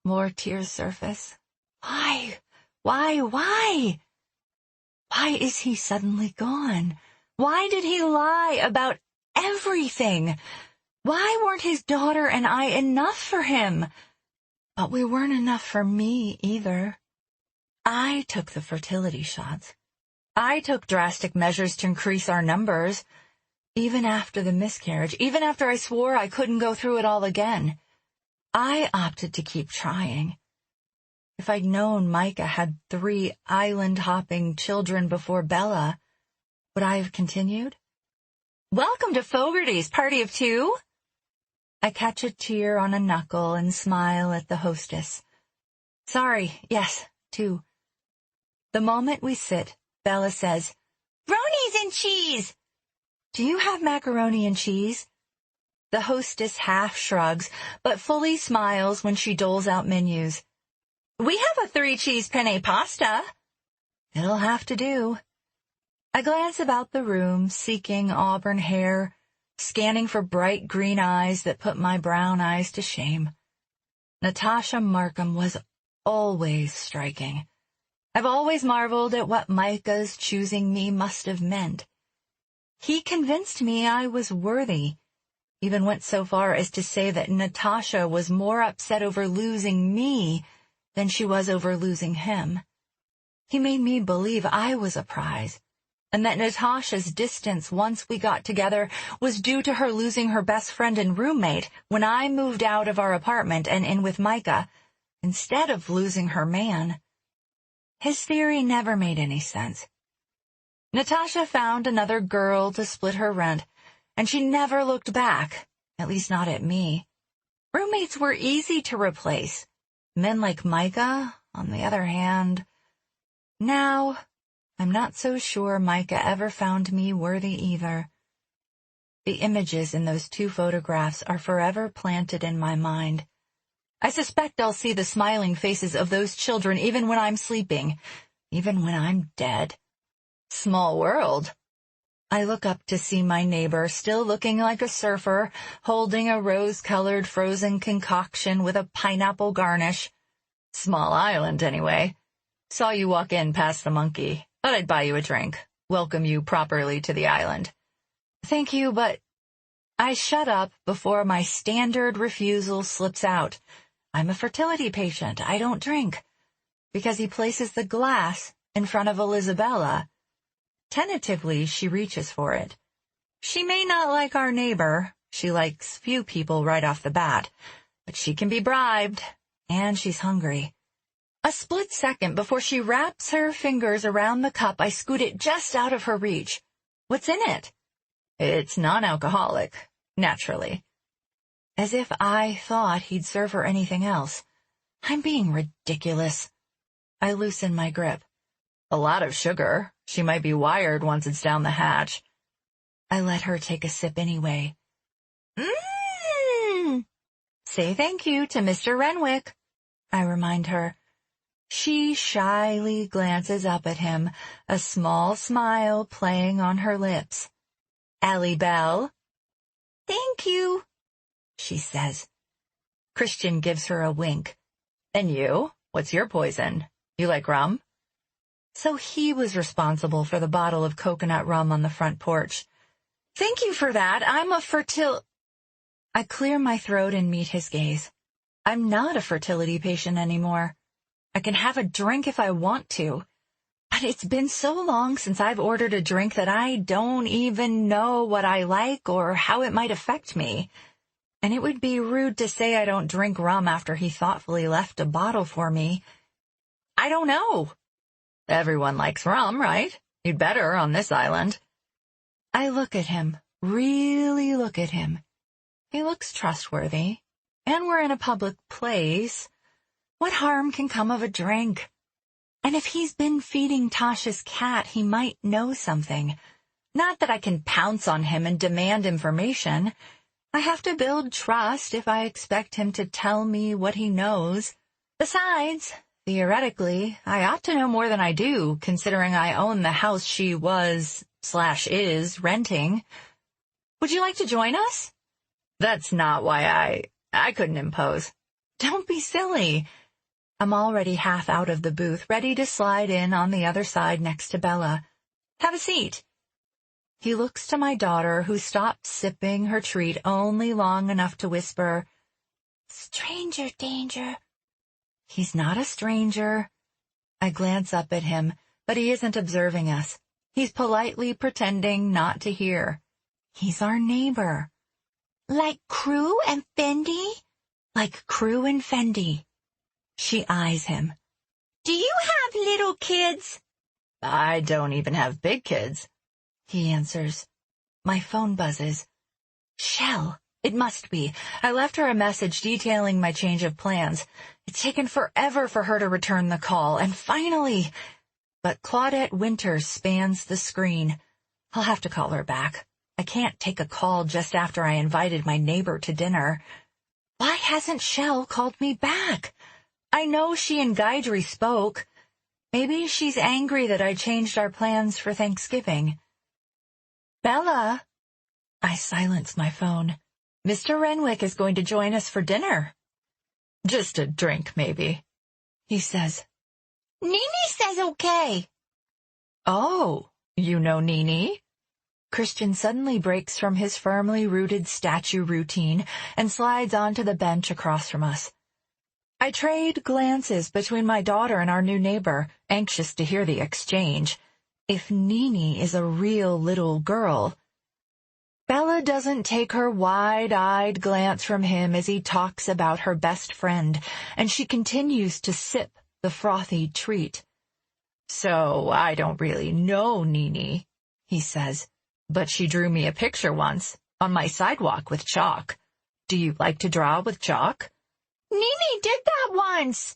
More tears surface. Why? Why? Why is he suddenly gone? Why did he lie about everything? Why weren't his daughter and I enough for him? But we weren't enough for me either. I took the fertility shots. I took drastic measures to increase our numbers. Even after the miscarriage, even after I swore I couldn't go through it all again, I opted to keep trying. If I'd known Micah had 3 island-hopping children before Bella, would I have continued? Welcome to Fogarty's Party of 2. I catch a tear on a knuckle and smile at the hostess. Sorry, yes, 2. The moment we sit, Bella says, "Bronies and cheese!" Do you have macaroni and cheese? The hostess half shrugs, but fully smiles when she doles out menus. We have a 3-cheese penne pasta. It'll have to do. I glance about the room, seeking auburn hair, scanning for bright green eyes that put my brown eyes to shame. Natasha Markham was always striking. I've always marveled at what Micah's choosing me must have meant. He convinced me I was worthy, even went so far as to say that Natasha was more upset over losing me than she was over losing him. He made me believe I was a prize, and that Natasha's distance once we got together was due to her losing her best friend and roommate when I moved out of our apartment and in with Micah, instead of losing her man. His theory never made any sense. Natasha found another girl to split her rent, and she never looked back, at least not at me. Roommates were easy to replace. Men like Micah, on the other hand. Now, I'm not so sure Micah ever found me worthy either. The images in those 2 photographs are forever planted in my mind. I suspect I'll see the smiling faces of those children even when I'm sleeping, even when I'm dead. Small world. I look up to see my neighbor, still looking like a surfer, holding a rose-colored frozen concoction with a pineapple garnish. Small island, anyway. Saw you walk in past the monkey. Thought I'd buy you a drink. Welcome you properly to the island. Thank you, but I shut up before my standard refusal slips out. I'm a fertility patient. I don't drink. Because he places the glass in front of Elizabella. Tentatively, she reaches for it. She may not like our neighbor. She likes few people right off the bat. But she can be bribed, and she's hungry. A split second before she wraps her fingers around the cup, I scoot it just out of her reach. What's in it? It's non-alcoholic, naturally. As if I thought he'd serve her anything else. I'm being ridiculous. I loosen my grip. A lot of sugar. She might be wired once it's down the hatch. I let her take a sip anyway. Say thank you to Mr. Renwick, I remind her. She shyly glances up at him, a small smile playing on her lips. Allie Bell? Thank you, she says. Christian gives her a wink. And you? What's your poison? You like rum? So he was responsible for the bottle of coconut rum on the front porch. Thank you for that. I'm a I clear my throat and meet his gaze. I'm not a fertility patient anymore. I can have a drink if I want to. But it's been so long since I've ordered a drink that I don't even know what I like or how it might affect me. And it would be rude to say I don't drink rum after he thoughtfully left a bottle for me. I don't know. Everyone likes rum, right? You'd better on this island. I look at him, really look at him. He looks trustworthy, and we're in a public place. What harm can come of a drink? And if he's been feeding Tasha's cat, he might know something. Not that I can pounce on him and demand information. I have to build trust if I expect him to tell me what he knows. Besides, theoretically, I ought to know more than I do, considering I own the house she was/is renting. Would you like to join us? That's not why I couldn't impose. Don't be silly. I'm already half out of the booth, ready to slide in on the other side next to Bella. Have a seat. He looks to my daughter, who stops sipping her treat only long enough to whisper, "Stranger danger." He's not a stranger. I glance up at him, but he isn't observing us. He's politely pretending not to hear. He's our neighbor. Like Crew and Fendi? Like Crew and Fendi. She eyes him. Do you have little kids? I don't even have big kids, he answers. My phone buzzes. Shell. It must be. I left her a message detailing my change of plans. It's taken forever for her to return the call, and finally... But Claudette Winters spans the screen. I'll have to call her back. I can't take a call just after I invited my neighbor to dinner. Why hasn't Shell called me back? I know she and Guidry spoke. Maybe she's angry that I changed our plans for Thanksgiving. Bella. I silence my phone. Mr. Renwick is going to join us for dinner. Just a drink, maybe, he says. Nene says okay. Oh, you know Nene? Christian suddenly breaks from his firmly rooted statue routine and slides onto the bench across from us. I trade glances between my daughter and our new neighbor, anxious to hear the exchange. If Nene is a real little girl... Bella doesn't take her wide-eyed glance from him as he talks about her best friend, and she continues to sip the frothy treat. So I don't really know Nene, he says, but she drew me a picture once, on my sidewalk with chalk. Do you like to draw with chalk? Nene did that once.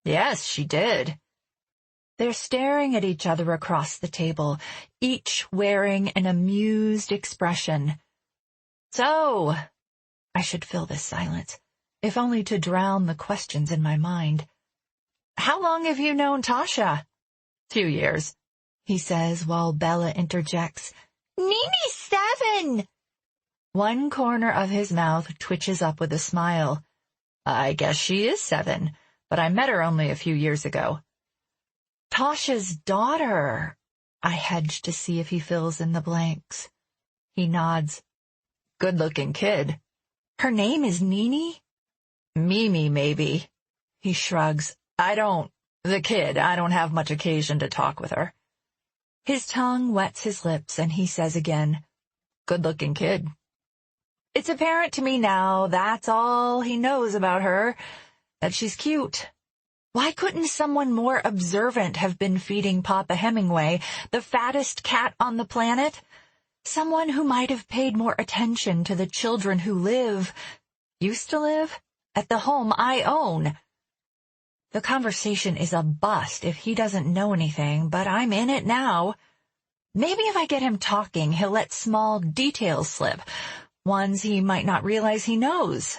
Yes, she did. They're staring at each other across the table, each wearing an amused expression. So, I should fill this silence, if only to drown the questions in my mind. How long have you known Tasha? 2 years, he says while Bella interjects. Nene's 7. One corner of his mouth twitches up with a smile. I guess she is 7, but I met her only a few years ago. Tasha's daughter. I hedge to see if he fills in the blanks. He nods. Good-looking kid. Her name is Nini? Mimi, maybe. He shrugs. I don't have much occasion to talk with her. His tongue wets his lips, and he says again, good-looking kid. It's apparent to me now that's all he knows about her, that she's cute. Why couldn't someone more observant have been feeding Papa Hemingway, the fattest cat on the planet? Someone who might have paid more attention to the children who used to live, at the home I own. The conversation is a bust if he doesn't know anything, but I'm in it now. Maybe if I get him talking, he'll let small details slip, ones he might not realize he knows.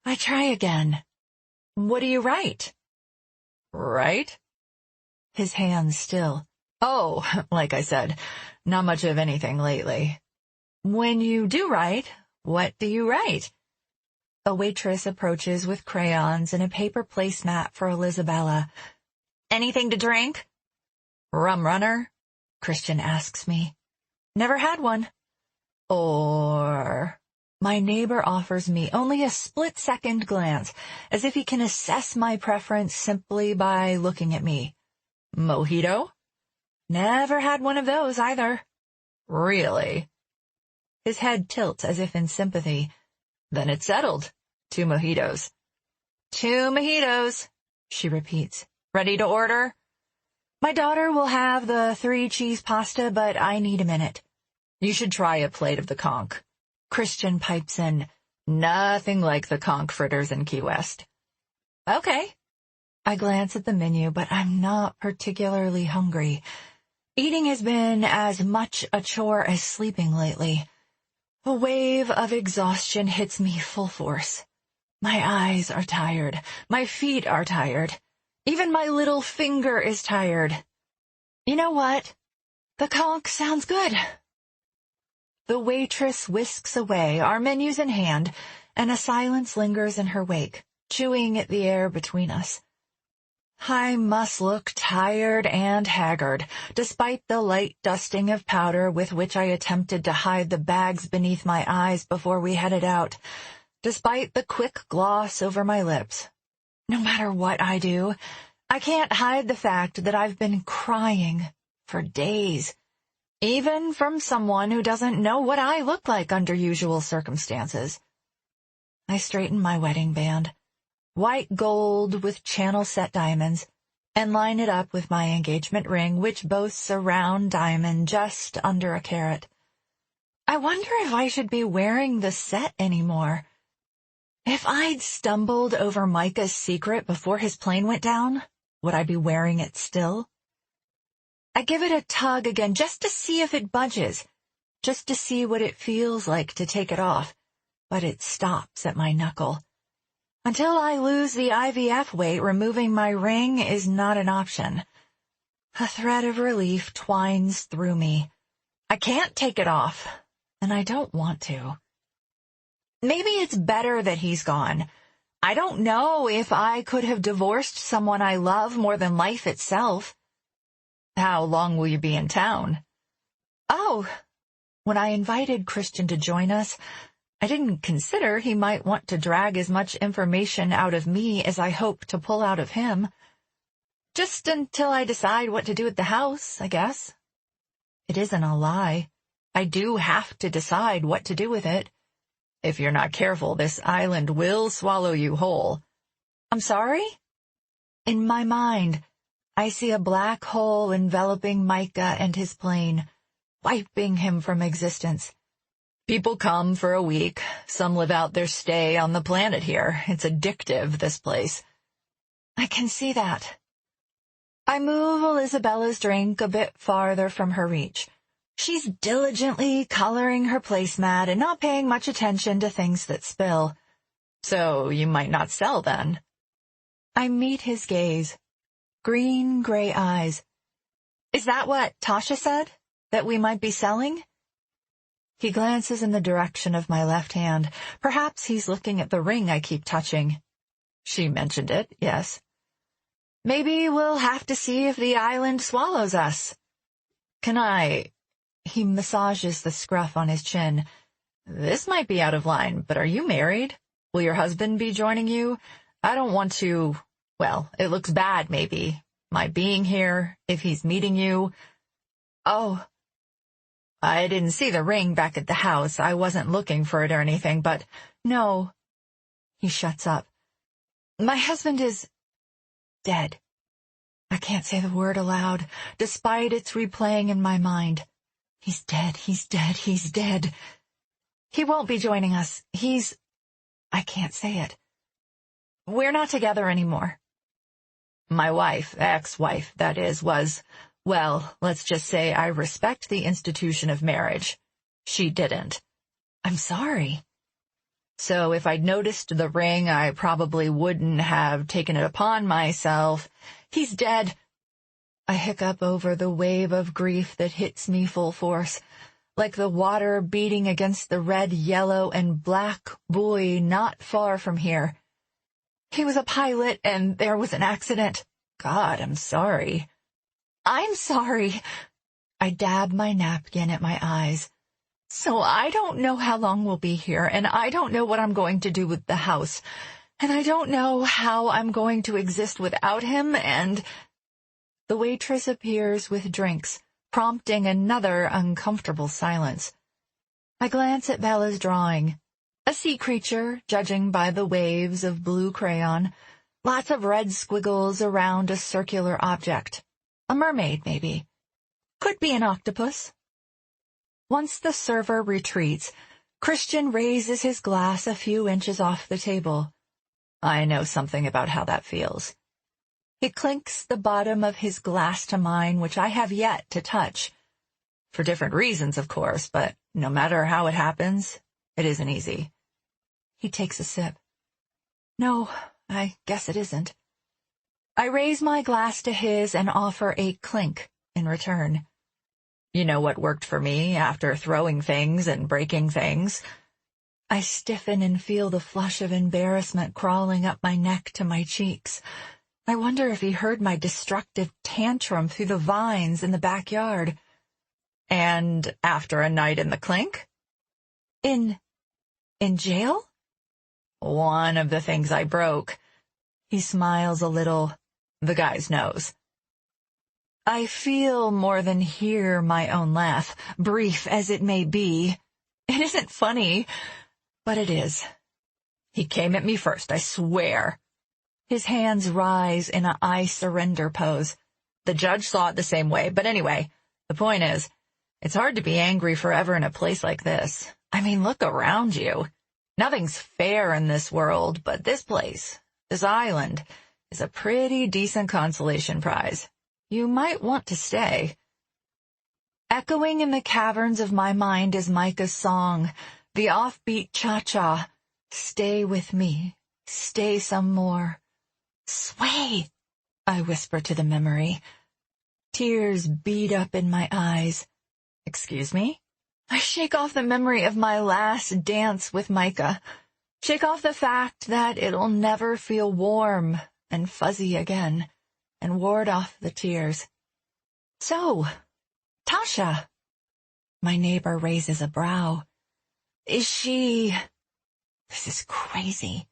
I try again. What do you write? Write? His hands still. Oh, like I said, not much of anything lately. When you do write, what do you write? A waitress approaches with crayons and a paper placemat for Elizabella. Anything to drink? Rum runner? Christian asks me. Never had one. Or... My neighbor offers me only a split-second glance, as if he can assess my preference simply by looking at me. Mojito? Never had one of those either. Really? His head tilts as if in sympathy. Then it's settled. 2 mojitos. 2 mojitos, she repeats. Ready to order? My daughter will have the 3-cheese pasta, but I need a minute. You should try a plate of the conch. Christian pipes in. Nothing like the conch fritters in Key West. Okay. I glance at the menu, but I'm not particularly hungry. Eating has been as much a chore as sleeping lately. A wave of exhaustion hits me full force. My eyes are tired. My feet are tired. Even my little finger is tired. You know what? The conch sounds good. The waitress whisks away, our menus in hand, and a silence lingers in her wake, chewing at the air between us. I must look tired and haggard, despite the light dusting of powder with which I attempted to hide the bags beneath my eyes before we headed out, despite the quick gloss over my lips. No matter what I do, I can't hide the fact that I've been crying for days, even from someone who doesn't know what I look like under usual circumstances. I straighten my wedding band, white gold with channel-set diamonds, and line it up with my engagement ring, which boasts a round diamond just under a carat. I wonder if I should be wearing the set anymore. If I'd stumbled over Micah's secret before his plane went down, would I be wearing it still? I give it a tug again just to see if it budges, just to see what it feels like to take it off, but it stops at my knuckle. Until I lose the IVF weight, removing my ring is not an option. A thread of relief twines through me. I can't take it off, and I don't want to. Maybe it's better that he's gone. I don't know if I could have divorced someone I love more than life itself. How long will you be in town? Oh, when I invited Christian to join us, I didn't consider he might want to drag as much information out of me as I hope to pull out of him. Just until I decide what to do at the house, I guess. It isn't a lie. I do have to decide what to do with it. If you're not careful, this island will swallow you whole. I'm sorry? In my mind, I see a black hole enveloping Micah and his plane, wiping him from existence. People come for a week. Some live out their stay on the planet here. It's addictive, this place. I can see that. I move Elisabella's drink a bit farther from her reach. She's diligently coloring her placemat and not paying much attention to things that spill. So you might not sell, then. I meet his gaze. Green-gray eyes. Is that what Tasha said? That we might be selling? He glances in the direction of my left hand. Perhaps he's looking at the ring I keep touching. She mentioned it, yes. Maybe we'll have to see if the island swallows us. Can I He massages the scruff on his chin. This might be out of line, but are you married? Will your husband be joining you? I don't want to, well, it looks bad maybe, my being here, if he's meeting you. Oh, I didn't see the ring back at the house. I wasn't looking for it or anything, but no. He shuts up. My husband is dead. I can't say the word aloud, despite its replaying in my mind. He's dead, he's dead, he's dead. He won't be joining us. I can't say it. We're not together anymore. My wife, ex-wife, that is, was, well, let's just say I respect the institution of marriage. She didn't. I'm sorry. So if I'd noticed the ring, I probably wouldn't have taken it upon myself. He's dead. I hiccup over the wave of grief that hits me full force, like the water beating against the red, yellow, and black buoy not far from here. He was a pilot, and there was an accident. God, I'm sorry. I'm sorry. I dab my napkin at my eyes. So I don't know how long we'll be here, and I don't know what I'm going to do with the house, and I don't know how I'm going to exist without him, and... The waitress appears with drinks, prompting another uncomfortable silence. I glance at Bella's drawing. A sea creature, judging by the waves of blue crayon, lots of red squiggles around a circular object. A mermaid, maybe. Could be an octopus. Once the server retreats, Christian raises his glass a few inches off the table. I know something about how that feels. He clinks the bottom of his glass to mine, which I have yet to touch. For different reasons, of course, but no matter how it happens, it isn't easy. He takes a sip. No, I guess it isn't. I raise my glass to his and offer a clink in return. You know what worked for me after throwing things and breaking things? I stiffen and feel the flush of embarrassment crawling up my neck to my cheeks. I wonder if he heard my destructive tantrum through the vines in the backyard. And after a night in the clink? In jail? One of the things I broke. He smiles a little. The guy's nose. I feel more than hear my own laugh, brief as it may be. It isn't funny, but it is. He came at me first, I swear. His hands rise in a I surrender pose. The judge saw it the same way, but anyway, the point is, it's hard to be angry forever in a place like this. I mean, look around you. Nothing's fair in this world, but this place, this island, is a pretty decent consolation prize. You might want to stay. Echoing in the caverns of my mind is Micah's song, the offbeat cha-cha. Stay with me. Stay some more. Sway, I whisper to the memory. Tears bead up in my eyes. Excuse me? I shake off the memory of my last dance with Micah. Shake off the fact that it'll never feel warm and fuzzy again, and ward off the tears. So, Tasha. My neighbor raises a brow. Is she... This is crazy.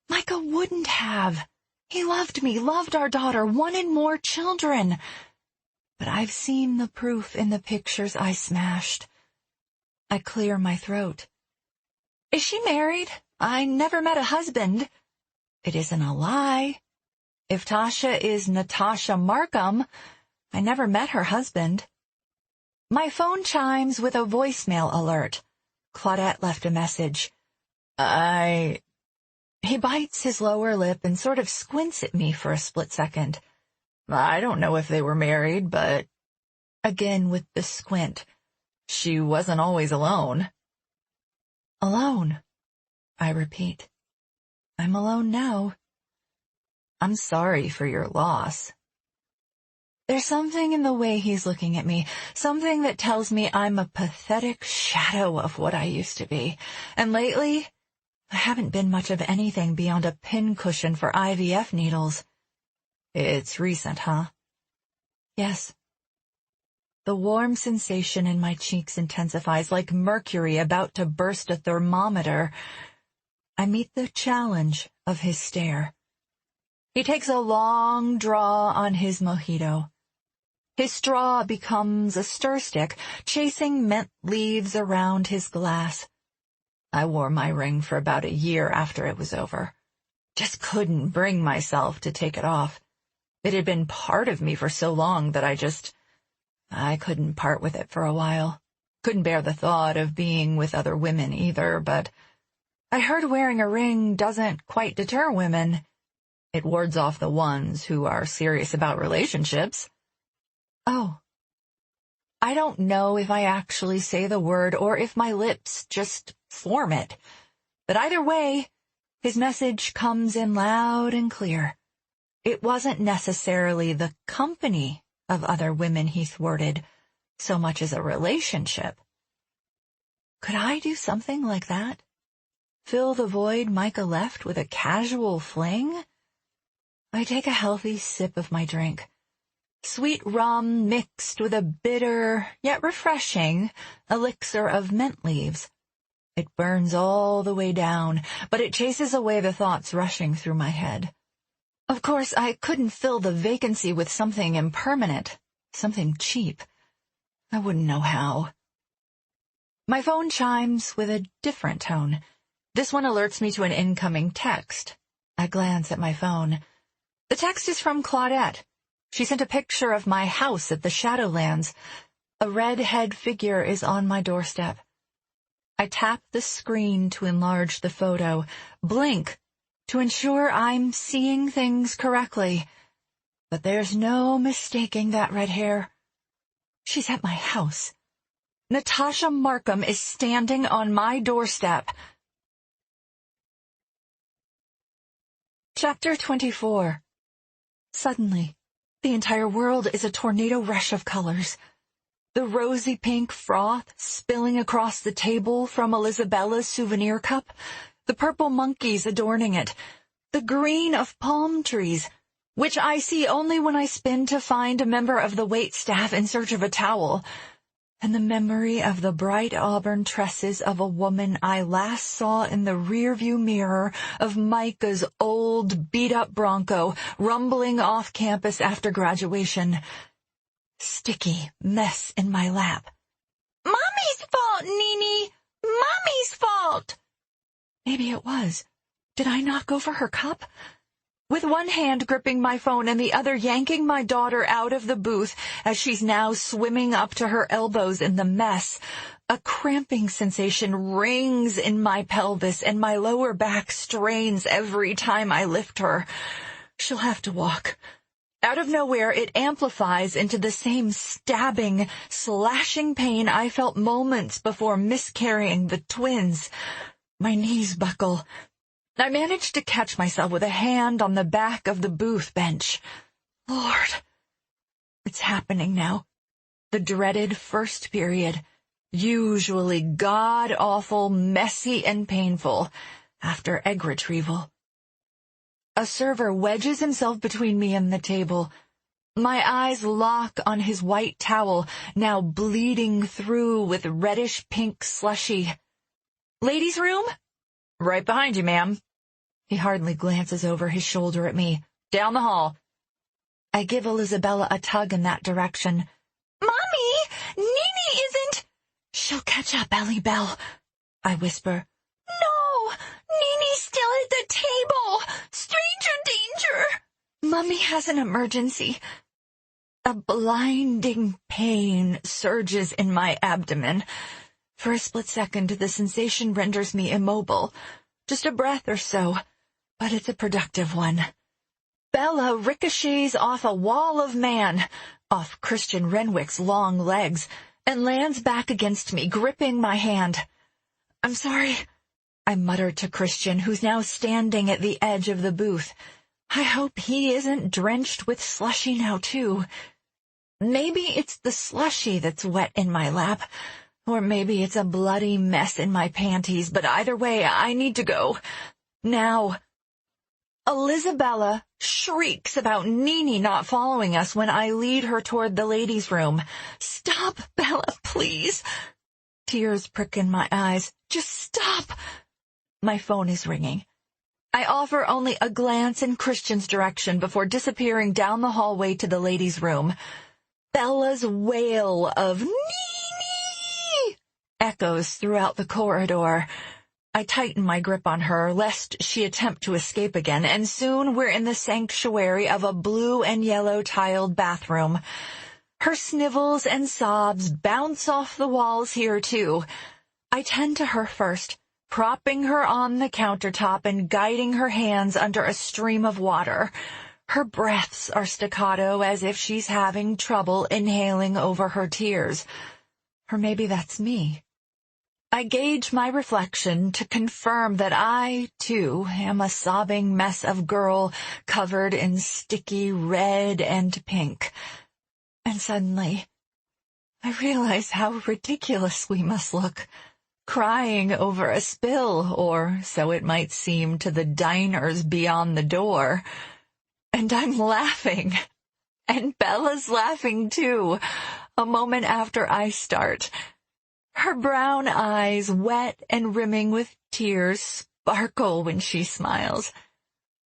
Micah wouldn't have. He loved me, loved our daughter, wanted more children. But I've seen the proof in the pictures I smashed. I clear my throat. Is she married? I never met a husband. It isn't a lie. If Tasha is Natasha Markham, I never met her husband. My phone chimes with a voicemail alert. Claudette left a message. He bites his lower lip and sort of squints at me for a split second. I don't know if they were married, but... Again with the squint. She wasn't always alone. Alone, I repeat. I'm alone now. I'm sorry for your loss. There's something in the way he's looking at me, something that tells me I'm a pathetic shadow of what I used to be. And lately, I haven't been much of anything beyond a pincushion for IVF needles. It's recent, huh? Yes. The warm sensation in my cheeks intensifies like mercury about to burst a thermometer. I meet the challenge of his stare. He takes a long draw on his mojito. His straw becomes a stir stick, chasing mint leaves around his glass. I wore my ring for about a year after it was over. Just couldn't bring myself to take it off. It had been part of me for so long that I couldn't part with it for a while. Couldn't bear the thought of being with other women either, but I heard wearing a ring doesn't quite deter women. It wards off the ones who are serious about relationships. Oh. I don't know if I actually say the word or if my lips just form it. But either way, his message comes in loud and clear. It wasn't necessarily the company of other women he thwarted, so much as a relationship. Could I do something like that? Fill the void Micah left with a casual fling? I take a healthy sip of my drink. Sweet rum mixed with a bitter, yet refreshing, elixir of mint leaves. It burns all the way down, but it chases away the thoughts rushing through my head. Of course, I couldn't fill the vacancy with something impermanent, something cheap. I wouldn't know how. My phone chimes with a different tone. This one alerts me to an incoming text. I glance at my phone. The text is from Claudette. She sent a picture of my house at the Shadowlands. A red-head figure is on my doorstep. I tap the screen to enlarge the photo, blink to ensure I'm seeing things correctly. But there's no mistaking that red hair. She's at my house. Natasha Markham is standing on my doorstep. Chapter 24. Suddenly, the entire world is a tornado rush of colors. The rosy pink froth spilling across the table from Elisabella's souvenir cup, the purple monkeys adorning it, the green of palm trees, which I see only when I spin to find a member of the waitstaff in search of a towel, and the memory of the bright auburn tresses of a woman I last saw in the rearview mirror of Micah's old beat-up Bronco rumbling off campus after graduation. Sticky mess in my lap. Mommy's fault, Nene! Mommy's fault! Maybe it was. Did I knock over her cup? With one hand gripping my phone and the other yanking my daughter out of the booth as she's now swimming up to her elbows in the mess, a cramping sensation rings in my pelvis and my lower back strains every time I lift her. She'll have to walk. Out of nowhere, it amplifies into the same stabbing, slashing pain I felt moments before miscarrying the twins. My knees buckle. I manage to catch myself with a hand on the back of the booth bench. Lord, it's happening now. The dreaded first period, usually god-awful, messy, and painful, after egg retrieval. A server wedges himself between me and the table. My eyes lock on his white towel, now bleeding through with reddish-pink slushy. Ladies' room? Right behind you, ma'am. He hardly glances over his shoulder at me. Down the hall. I give Elisabella a tug in that direction. Mommy! Nene isn't... She'll catch up, Ellie Bell. I whisper. No! Nene's still at the table! Stranger danger! Mummy has an emergency. A blinding pain surges in my abdomen. For a split second, the sensation renders me immobile. Just a breath or so, but it's a productive one. Bella ricochets off a wall of man, off Christian Renwick's long legs, and lands back against me, gripping my hand. I'm sorry, I muttered to Christian, who's now standing at the edge of the booth. I hope he isn't drenched with slushy now, too. Maybe it's the slushy that's wet in my lap. Or maybe it's a bloody mess in my panties, but either way, I need to go. Now. Elizabella shrieks about Nini not following us when I lead her toward the ladies' room. "Stop, Bella, please." Tears prick in my eyes. "Just stop." My phone is ringing. I offer only a glance in Christian's direction before disappearing down the hallway to the ladies' room. Bella's wail of "Nini" echoes throughout the corridor. I tighten my grip on her, lest she attempt to escape again, and soon we're in the sanctuary of a blue and yellow tiled bathroom. Her snivels and sobs bounce off the walls here, too. I tend to her first, propping her on the countertop and guiding her hands under a stream of water. Her breaths are staccato, as if she's having trouble inhaling over her tears. Or maybe that's me. I gauge my reflection to confirm that I, too, am a sobbing mess of girl covered in sticky red and pink. And suddenly, I realize how ridiculous we must look, crying over a spill, or so it might seem to the diners beyond the door. And I'm laughing. And Bella's laughing, too, a moment after I start. Her brown eyes, wet and rimming with tears, sparkle when she smiles.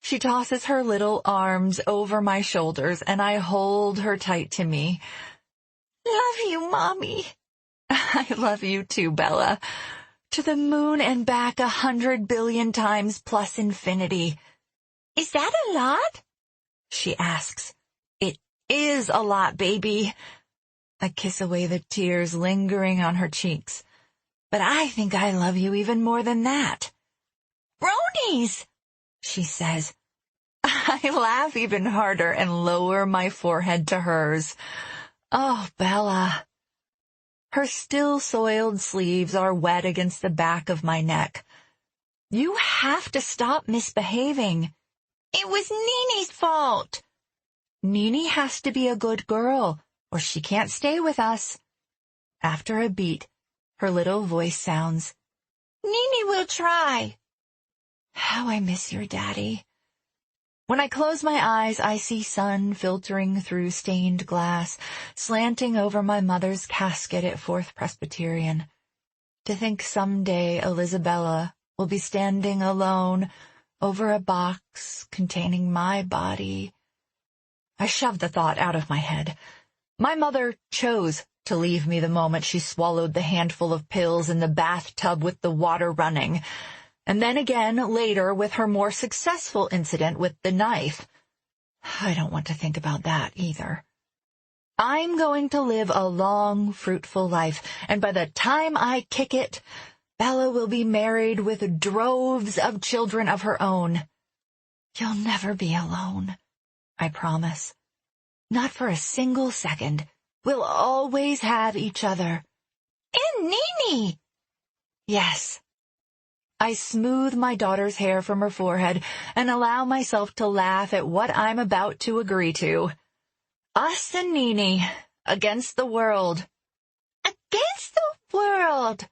She tosses her little arms over my shoulders, and I hold her tight to me. "Love you, Mommy." "I love you too, Bella. To the moon and back 100 billion times plus infinity." "Is that a lot?" she asks. "It is a lot, baby." I kiss away the tears lingering on her cheeks. "But I think I love you even more than that." "Bronies," she says. I laugh even harder and lower my forehead to hers. "Oh, Bella." Her still soiled sleeves are wet against the back of my neck. "You have to stop misbehaving." "It was Nini's fault." "Nini has to be a good girl, or she can't stay with us." After a beat, her little voice sounds, "Nini will try." How I miss your daddy. When I close my eyes, I see sun filtering through stained glass, slanting over my mother's casket at Fourth Presbyterian. To think someday Elizabella will be standing alone over a box containing my body. I shove the thought out of my head. My mother chose to leave me the moment she swallowed the handful of pills in the bathtub with the water running, and then again later with her more successful incident with the knife. I don't want to think about that either. I'm going to live a long, fruitful life, and by the time I kick it, Bella will be married with droves of children of her own. You'll never be alone, I promise. Not for a single second. We'll always have each other. And Nini! Yes. I smooth my daughter's hair from her forehead and allow myself to laugh at what I'm about to agree to. Us and Nini, against the world. Against the world,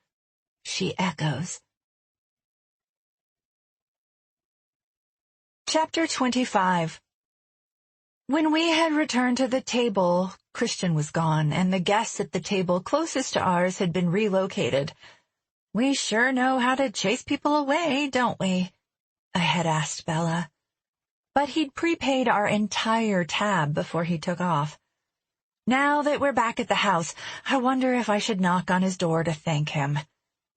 she echoes. Chapter 25. When we had returned to the table, Christian was gone, and the guests at the table closest to ours had been relocated. We sure know how to chase people away, don't we? I had asked Bella. But he'd prepaid our entire tab before he took off. Now that we're back at the house, I wonder if I should knock on his door to thank him.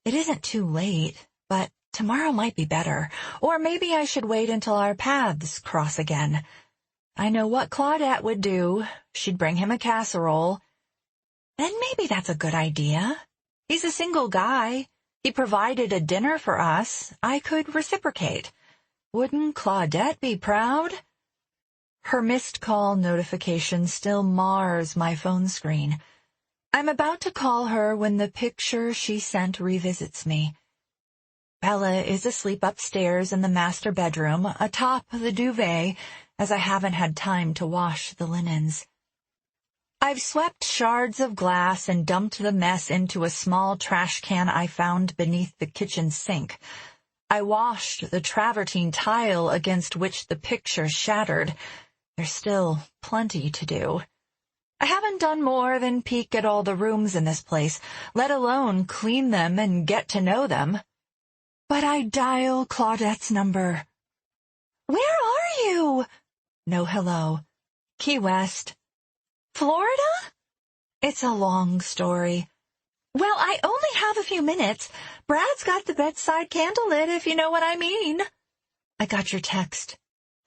It isn't too late, but tomorrow might be better, or maybe I should wait until our paths cross again. I know what Claudette would do. She'd bring him a casserole. And maybe that's a good idea. He's a single guy. He provided a dinner for us. I could reciprocate. Wouldn't Claudette be proud? Her missed call notification still mars my phone screen. I'm about to call her when the picture she sent revisits me. Bella is asleep upstairs in the master bedroom, atop the duvet, as I haven't had time to wash the linens. I've swept shards of glass and dumped the mess into a small trash can I found beneath the kitchen sink. I washed the travertine tile against which the picture shattered. There's still plenty to do. I haven't done more than peek at all the rooms in this place, let alone clean them and get to know them. But I dial Claudette's number. "Where are you?" No hello. "Key West." "Florida?" It's a long story. "Well, I only have a few minutes. Brad's got the bedside candle lit, if you know what I mean." "I got your text,"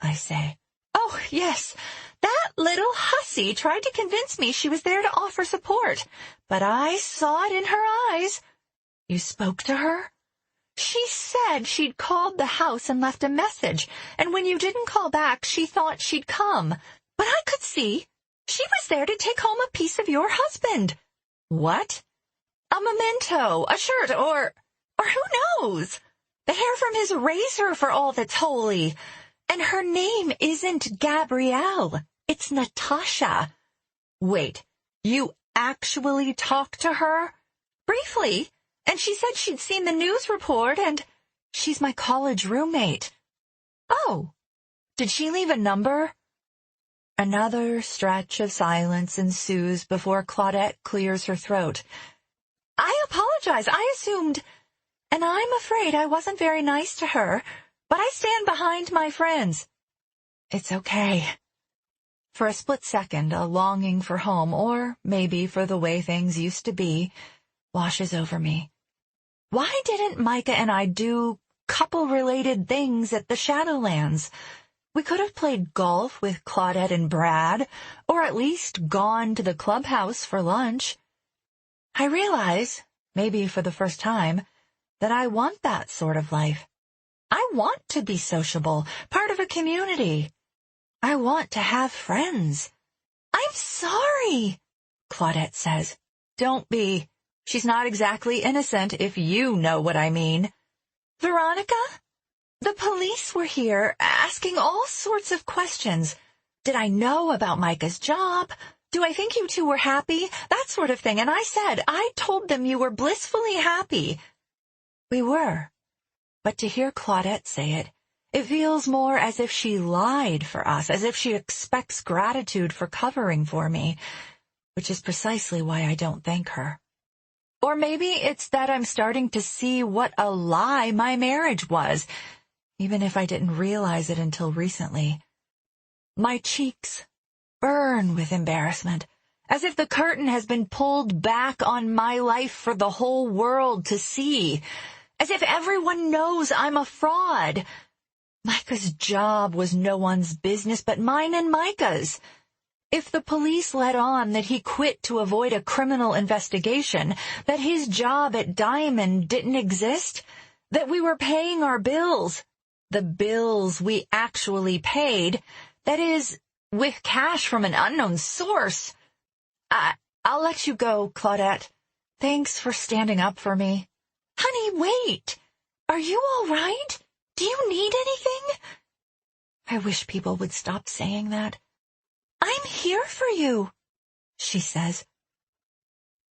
I say. "Oh, yes. That little hussy tried to convince me she was there to offer support, but I saw it in her eyes." "You spoke to her?" "She said she'd called the house and left a message, and when you didn't call back, she thought she'd come. But I could see she was there to take home a piece of your husband." "What?" "A memento, a shirt, or who knows? The hair from his razor for all that's holy. And her name isn't Gabrielle. It's Natasha." "Wait, you actually talked to her?" "Briefly, and she said she'd seen the news report, and she's my college roommate." "Oh, did she leave a number?" Another stretch of silence ensues before Claudette clears her throat. "I apologize. I assumed, and I'm afraid I wasn't very nice to her, but I stand behind my friends." "It's okay." For a split second, a longing for home, or maybe for the way things used to be, washes over me. Why didn't Micah and I do couple-related things at the Shadowlands? We could have played golf with Claudette and Brad, or at least gone to the clubhouse for lunch. I realize, maybe for the first time, that I want that sort of life. I want to be sociable, part of a community. I want to have friends. "I'm sorry," Claudette says. "Don't be. She's not exactly innocent, if you know what I mean." "Veronica? The police were here, asking all sorts of questions. Did I know about Micah's job? Do I think you two were happy? That sort of thing. And I said, I told them you were blissfully happy." We were. But to hear Claudette say it, it feels more as if she lied for us, as if she expects gratitude for covering for me, which is precisely why I don't thank her. Or maybe it's that I'm starting to see what a lie my marriage was, even if I didn't realize it until recently. My cheeks burn with embarrassment, as if the curtain has been pulled back on my life for the whole world to see, as if everyone knows I'm a fraud. Micah's job was no one's business but mine and Micah's. If the police let on that he quit to avoid a criminal investigation, that his job at Diamond didn't exist, that we were paying our bills, the bills we actually paid, that is, with cash from an unknown source. I'll let you go, Claudette. Thanks for standing up for me. Honey, wait. Are you all right? Do you need anything? I wish people would stop saying that. I'm here for you, she says.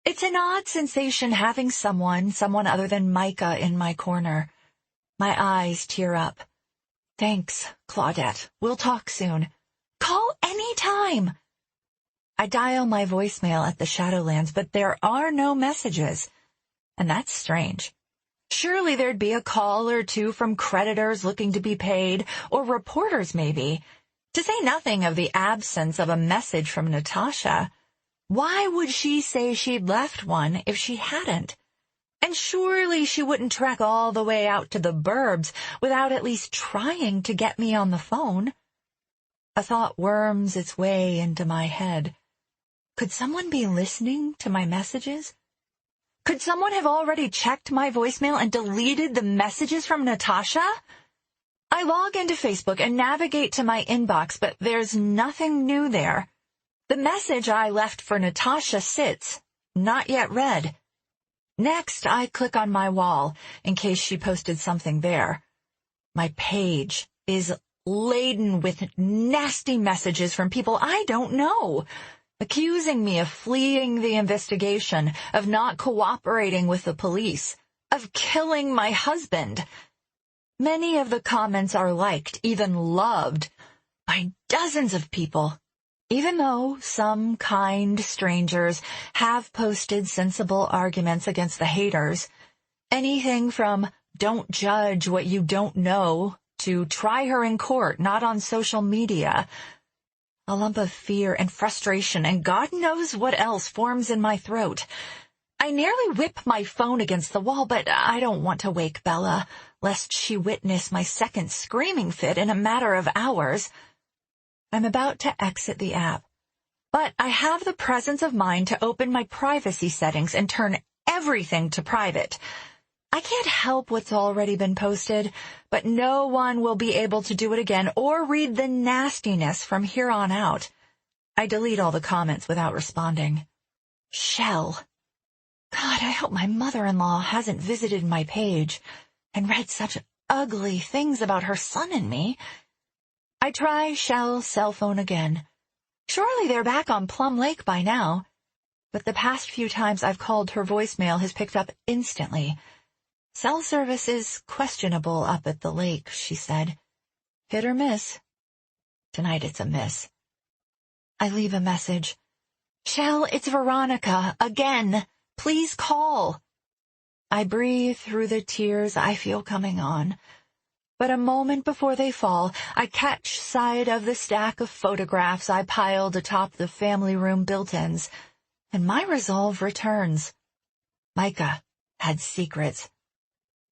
It's an odd sensation having someone other than Micah in my corner. My eyes tear up. Thanks, Claudette. We'll talk soon. Call any time. I dial my voicemail at the Shadowlands, but there are no messages. And that's strange. Surely there'd be a call or two from creditors looking to be paid, or reporters maybe, to say nothing of the absence of a message from Natasha. Why would she say she'd left one if she hadn't? And surely she wouldn't trek all the way out to the burbs without at least trying to get me on the phone. A thought worms its way into my head. Could someone be listening to my messages? Could someone have already checked my voicemail and deleted the messages from Natasha? I log into Facebook and navigate to my inbox, but there's nothing new there. The message I left for Natasha sits, not yet read. Next, I click on my wall in case she posted something there. My page is laden with nasty messages from people I don't know, accusing me of fleeing the investigation, of not cooperating with the police, of killing my husband. Many of the comments are liked, even loved, by dozens of people, even though some kind strangers have posted sensible arguments against the haters. Anything from "don't judge what you don't know" to "try her in court, not on social media." A lump of fear and frustration and God knows what else forms in my throat. I nearly whip my phone against the wall, but I don't want to wake Bella, lest she witness my second screaming fit in a matter of hours. I'm about to exit the app, but I have the presence of mind to open my privacy settings and turn everything to private. I can't help what's already been posted, but no one will be able to do it again or read the nastiness from here on out. I delete all the comments without responding. Shell. God, I hope my mother-in-law hasn't visited my page and read such ugly things about her son and me. I try Shell's cell phone again. Surely they're back on Plum Lake by now, but the past few times I've called, her voicemail has picked up instantly. Cell service is questionable up at the lake, she said. Hit or miss. Tonight it's a miss. I leave a message. Shell, it's Veronica, again. Please call. I breathe through the tears I feel coming on. But a moment before they fall, I catch sight of the stack of photographs I piled atop the family room built-ins, and my resolve returns. Micah had secrets.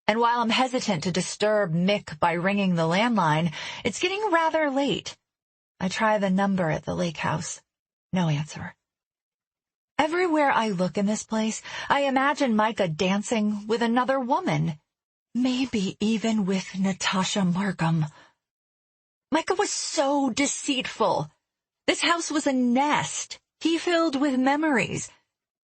And while I'm hesitant to disturb Mick by ringing the landline, it's getting rather late. I try the number at the lake house. No answer. Everywhere I look in this place, I imagine Micah dancing with another woman. Maybe even with Natasha Markham. Micah was so deceitful. This house was a nest he filled with memories.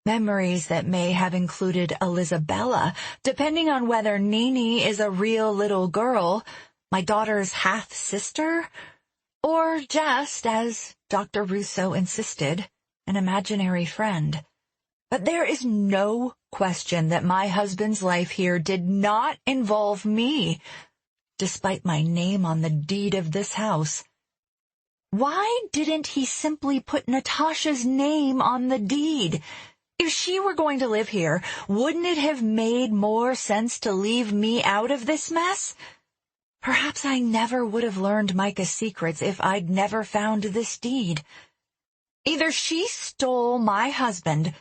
Memories that may have included Elizabella, depending on whether Nini is a real little girl, my daughter's half-sister, or just, as Dr. Russo insisted, an imaginary friend. But there is no question that my husband's life here did not involve me, despite my name on the deed of this house. Why didn't he simply put Natasha's name on the deed? If she were going to live here, wouldn't it have made more sense to leave me out of this mess? Perhaps I never would have learned Micah's secrets if I'd never found this deed. Either she stole my husband,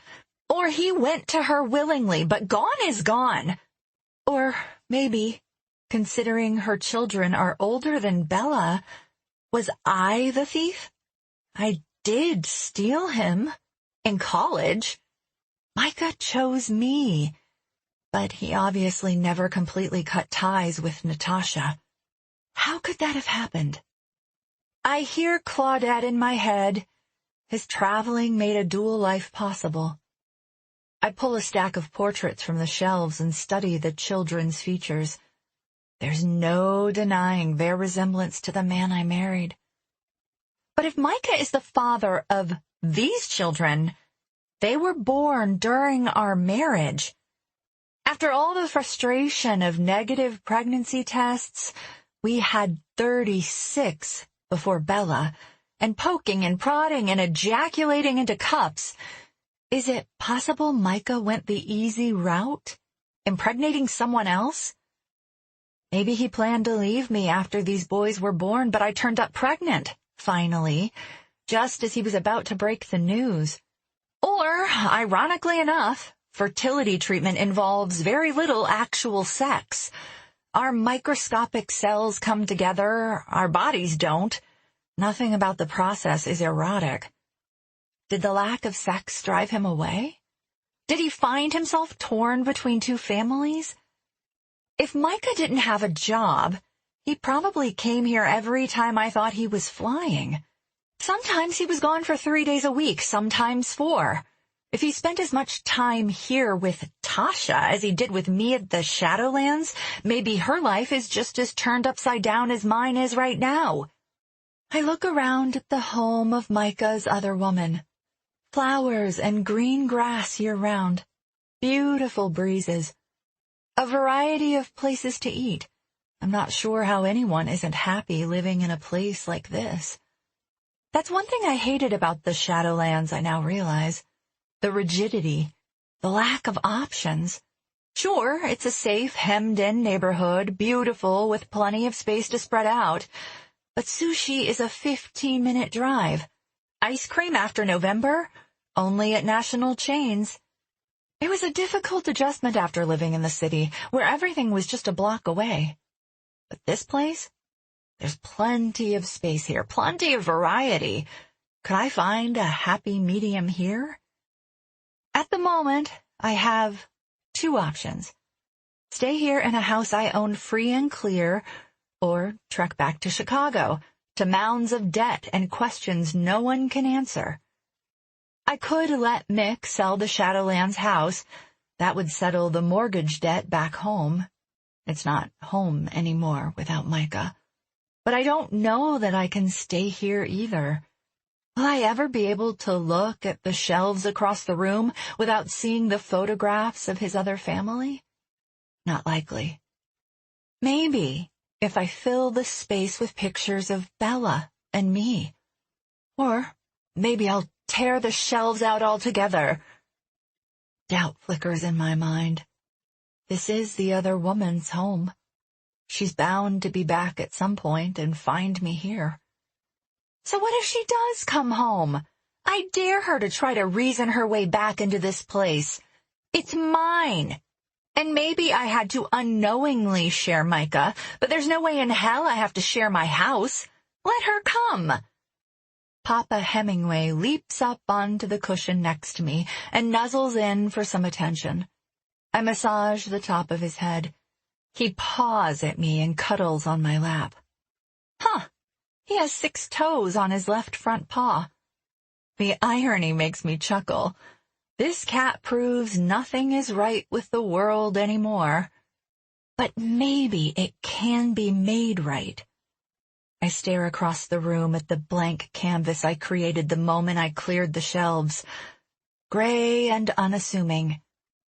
or he went to her willingly, but gone is gone. Or maybe, considering her children are older than Bella, was I the thief? I did steal him in college. Micah chose me, but he obviously never completely cut ties with Natasha. How could that have happened? I hear Claudette in my head. His traveling made a dual life possible. I pull a stack of portraits from the shelves and study the children's features. There's no denying their resemblance to the man I married. But if Micah is the father of these children, they were born during our marriage. After all the frustration of negative pregnancy tests, we had 36 before Bella, and poking and prodding and ejaculating into cups. Is it possible Micah went the easy route, impregnating someone else? Maybe he planned to leave me after these boys were born, but I turned up pregnant, finally, just as he was about to break the news. Or, ironically enough, fertility treatment involves very little actual sex. Our microscopic cells come together, our bodies don't. Nothing about the process is erotic. Did the lack of sex drive him away? Did he find himself torn between two families? If Micah didn't have a job, he probably came here every time I thought he was flying. Sometimes he was gone for 3 days a week, sometimes 4. If he spent as much time here with Tasha as he did with me at the Shadowlands, maybe her life is just as turned upside down as mine is right now. I look around at the home of Micah's other woman. Flowers and green grass year-round. Beautiful breezes. A variety of places to eat. I'm not sure how anyone isn't happy living in a place like this. That's one thing I hated about the Shadowlands, I now realize. The rigidity, the lack of options. Sure, it's a safe, hemmed-in neighborhood, beautiful, with plenty of space to spread out. But sushi is a 15-minute drive. Ice cream after November? Only at national chains. It was a difficult adjustment after living in the city, where everything was just a block away. But this place? There's plenty of space here, plenty of variety. Could I find a happy medium here? At the moment, I have 2 options. Stay here in a house I own free and clear, or trek back to Chicago, to mounds of debt and questions no one can answer. I could let Mick sell the Shadowlands house. That would settle the mortgage debt back home. It's not home anymore without Micah. But I don't know that I can stay here either. Will I ever be able to look at the shelves across the room without seeing the photographs of his other family? Not likely. Maybe if I fill the space with pictures of Bella and me. Or maybe I'll tear the shelves out altogether. Doubt flickers in my mind. This is the other woman's home. She's bound to be back at some point and find me here. So what if she does come home? I dare her to try to reason her way back into this place. It's mine. And maybe I had to unknowingly share Micah, but there's no way in hell I have to share my house. Let her come. Papa Hemingway leaps up onto the cushion next to me and nuzzles in for some attention. I massage the top of his head. He paws at me and cuddles on my lap. Huh, he has 6 toes on his left front paw. The irony makes me chuckle. This cat proves nothing is right with the world anymore. But maybe it can be made right. I stare across the room at the blank canvas I created the moment I cleared the shelves. Gray and unassuming,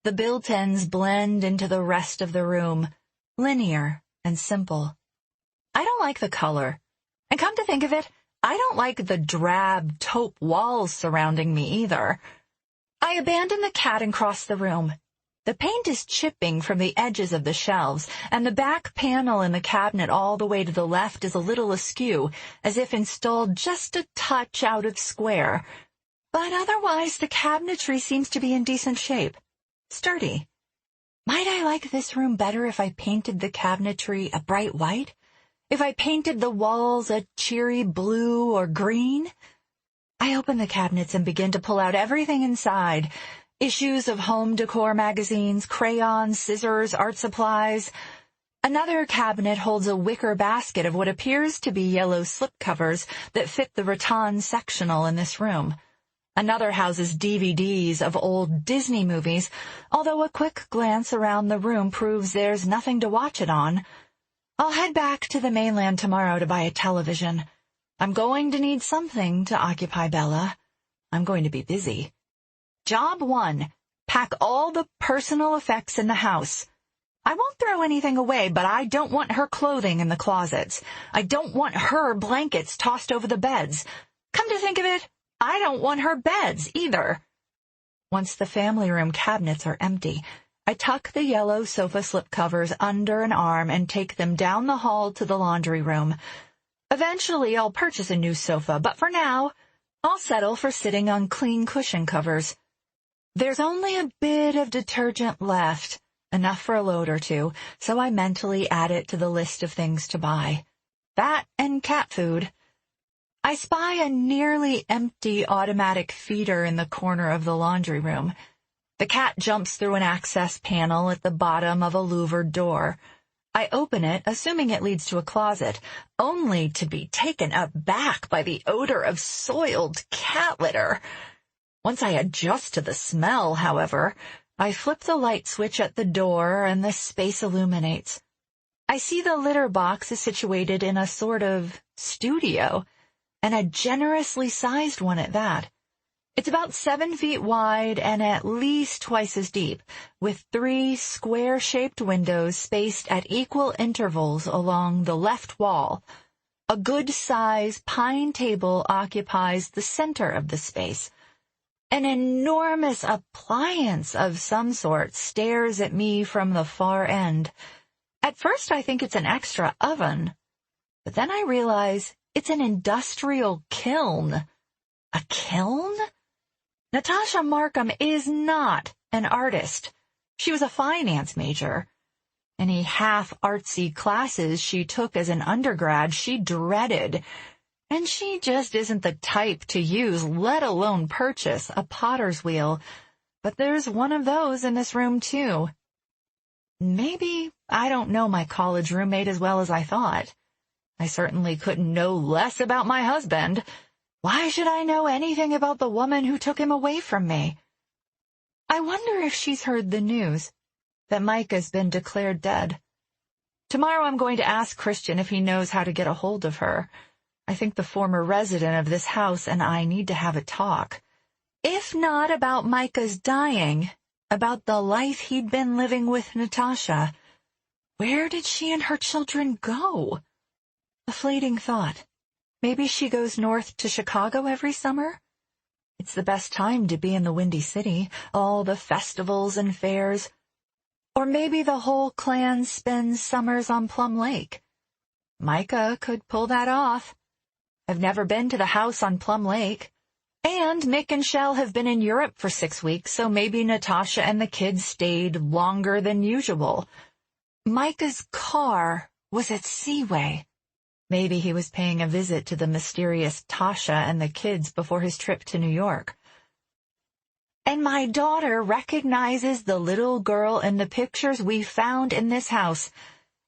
the built-ins blend into the rest of the room, linear and simple. I don't like the color. And come to think of it, I don't like the drab taupe walls surrounding me either. I abandon the cat and cross the room. The paint is chipping from the edges of the shelves, and the back panel in the cabinet all the way to the left is a little askew, as if installed just a touch out of square. But otherwise, the cabinetry seems to be in decent shape. Sturdy. Might I like this room better if I painted the cabinetry a bright white? If I painted the walls a cheery blue or green? I open the cabinets and begin to pull out everything inside. Issues of home decor magazines, crayons, scissors, art supplies. Another cabinet holds a wicker basket of what appears to be yellow slipcovers that fit the rattan sectional in this room. Another houses DVDs of old Disney movies, although a quick glance around the room proves there's nothing to watch it on. I'll head back to the mainland tomorrow to buy a television. I'm going to need something to occupy Bella. I'm going to be busy. Job 1. Pack all the personal effects in the house. I won't throw anything away, but I don't want her clothing in the closets. I don't want her blankets tossed over the beds. Come to think of it, I don't want her beds either. Once the family room cabinets are empty, I tuck the yellow sofa slipcovers under an arm and take them down the hall to the laundry room. Eventually, I'll purchase a new sofa, but for now, I'll settle for sitting on clean cushion covers. There's only a bit of detergent left, enough for a load or 2, so I mentally add it to the list of things to buy. That and cat food. I spy a nearly empty automatic feeder in the corner of the laundry room. The cat jumps through an access panel at the bottom of a louvered door. I open it, assuming it leads to a closet, only to be taken aback by the odor of soiled cat litter. Once I adjust to the smell, however, I flip the light switch at the door and the space illuminates. I see the litter box is situated in a sort of studio, and a generously sized one at that. It's about 7 feet wide and at least twice as deep, with 3 square-shaped windows spaced at equal intervals along the left wall. A good-size pine table occupies the center of the space. An enormous appliance of some sort stares at me from the far end. At first I think it's an extra oven, but then I realize it's an industrial kiln. A kiln? Natasha Markham is not an artist. She was a finance major. Any half-artsy classes she took as an undergrad she dreaded, and she just isn't the type to use, let alone purchase, a potter's wheel. But there's one of those in this room, too. Maybe I don't know my college roommate as well as I thought. I certainly couldn't know less about my husband. Why should I know anything about the woman who took him away from me? I wonder if she's heard the news that Micah's been declared dead. Tomorrow I'm going to ask Christian if he knows how to get a hold of her. I think the former resident of this house and I need to have a talk. If not about Micah's dying, about the life he'd been living with Natasha. Where did she and her children go? A fleeting thought. Maybe she goes north to Chicago every summer? It's the best time to be in the Windy City, all the festivals and fairs. Or maybe the whole clan spends summers on Plum Lake. Micah could pull that off. I've never been to the house on Plum Lake. And Mick and Shell have been in Europe for 6 weeks, so maybe Natasha and the kids stayed longer than usual. Micah's car was at Seaway. Maybe he was paying a visit to the mysterious Tasha and the kids before his trip to New York. And my daughter recognizes the little girl in the pictures we found in this house,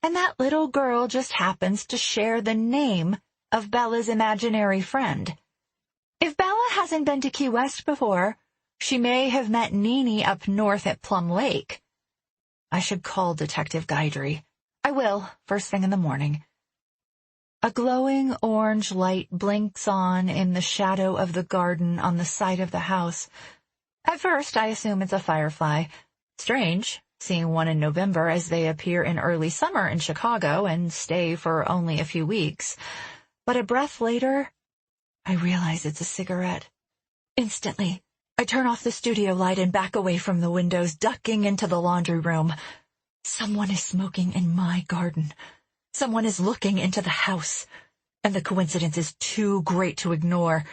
and that little girl just happens to share the name of Bella's imaginary friend. If Bella hasn't been to Key West before, she may have met Nene up north at Plum Lake. I should call Detective Guidry. I will, first thing in the morning. A glowing orange light blinks on in the shadow of the garden on the side of the house. At first, I assume it's a firefly. Strange, seeing one in November as they appear in early summer in Chicago and stay for only a few weeks. But a breath later, I realize it's a cigarette. Instantly, I turn off the studio light and back away from the windows, ducking into the laundry room. Someone is smoking in my garden. Someone is looking into the house, and the coincidence is too great to ignore.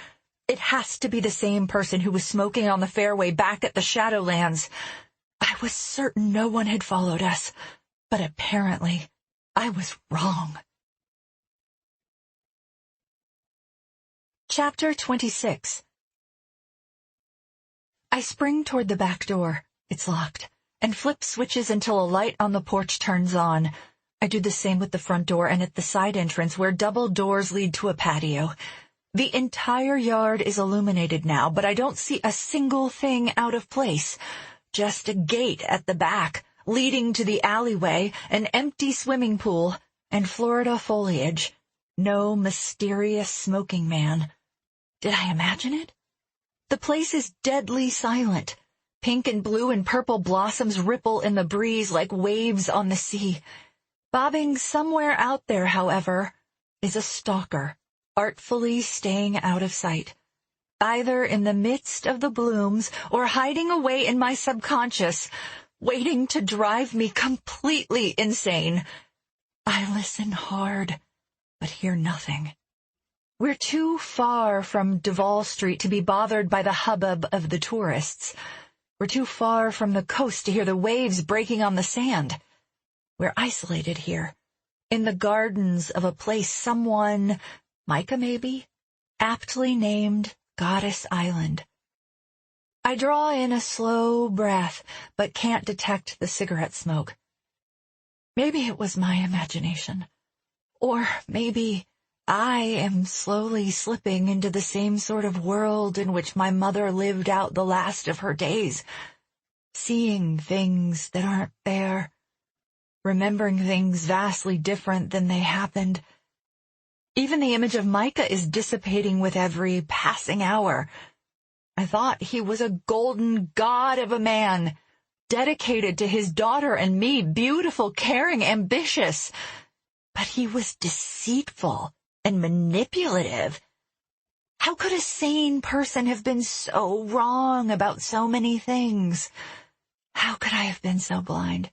It has to be the same person who was smoking on the fairway back at the Shadowlands. I was certain no one had followed us, but apparently I was wrong. Chapter 26. I spring toward the back door. It's locked, and flip switches until a light on the porch turns on. I do the same with the front door and at the side entrance where double doors lead to a patio. The entire yard is illuminated now, but I don't see a single thing out of place. Just a gate at the back, leading to the alleyway, an empty swimming pool, and Florida foliage. No mysterious smoking man. Did I imagine it? The place is deadly silent. Pink and blue and purple blossoms ripple in the breeze like waves on the sea. Bobbing somewhere out there, however, is a stalker, artfully staying out of sight, either in the midst of the blooms or hiding away in my subconscious, waiting to drive me completely insane. I listen hard, but hear nothing. We're too far from Duval Street to be bothered by the hubbub of the tourists. We're too far from the coast to hear the waves breaking on the sand. We're isolated here, in the gardens of a place someone, Micah maybe, aptly named Goddess Island. I draw in a slow breath, but can't detect the cigarette smoke. Maybe it was my imagination. Or maybe I am slowly slipping into the same sort of world in which my mother lived out the last of her days, seeing things that aren't there, remembering things vastly different than they happened. Even the image of Micah is dissipating with every passing hour. I thought he was a golden god of a man, dedicated to his daughter and me, beautiful, caring, ambitious. But he was deceitful and manipulative. How could a sane person have been so wrong about so many things? How could I have been so blind?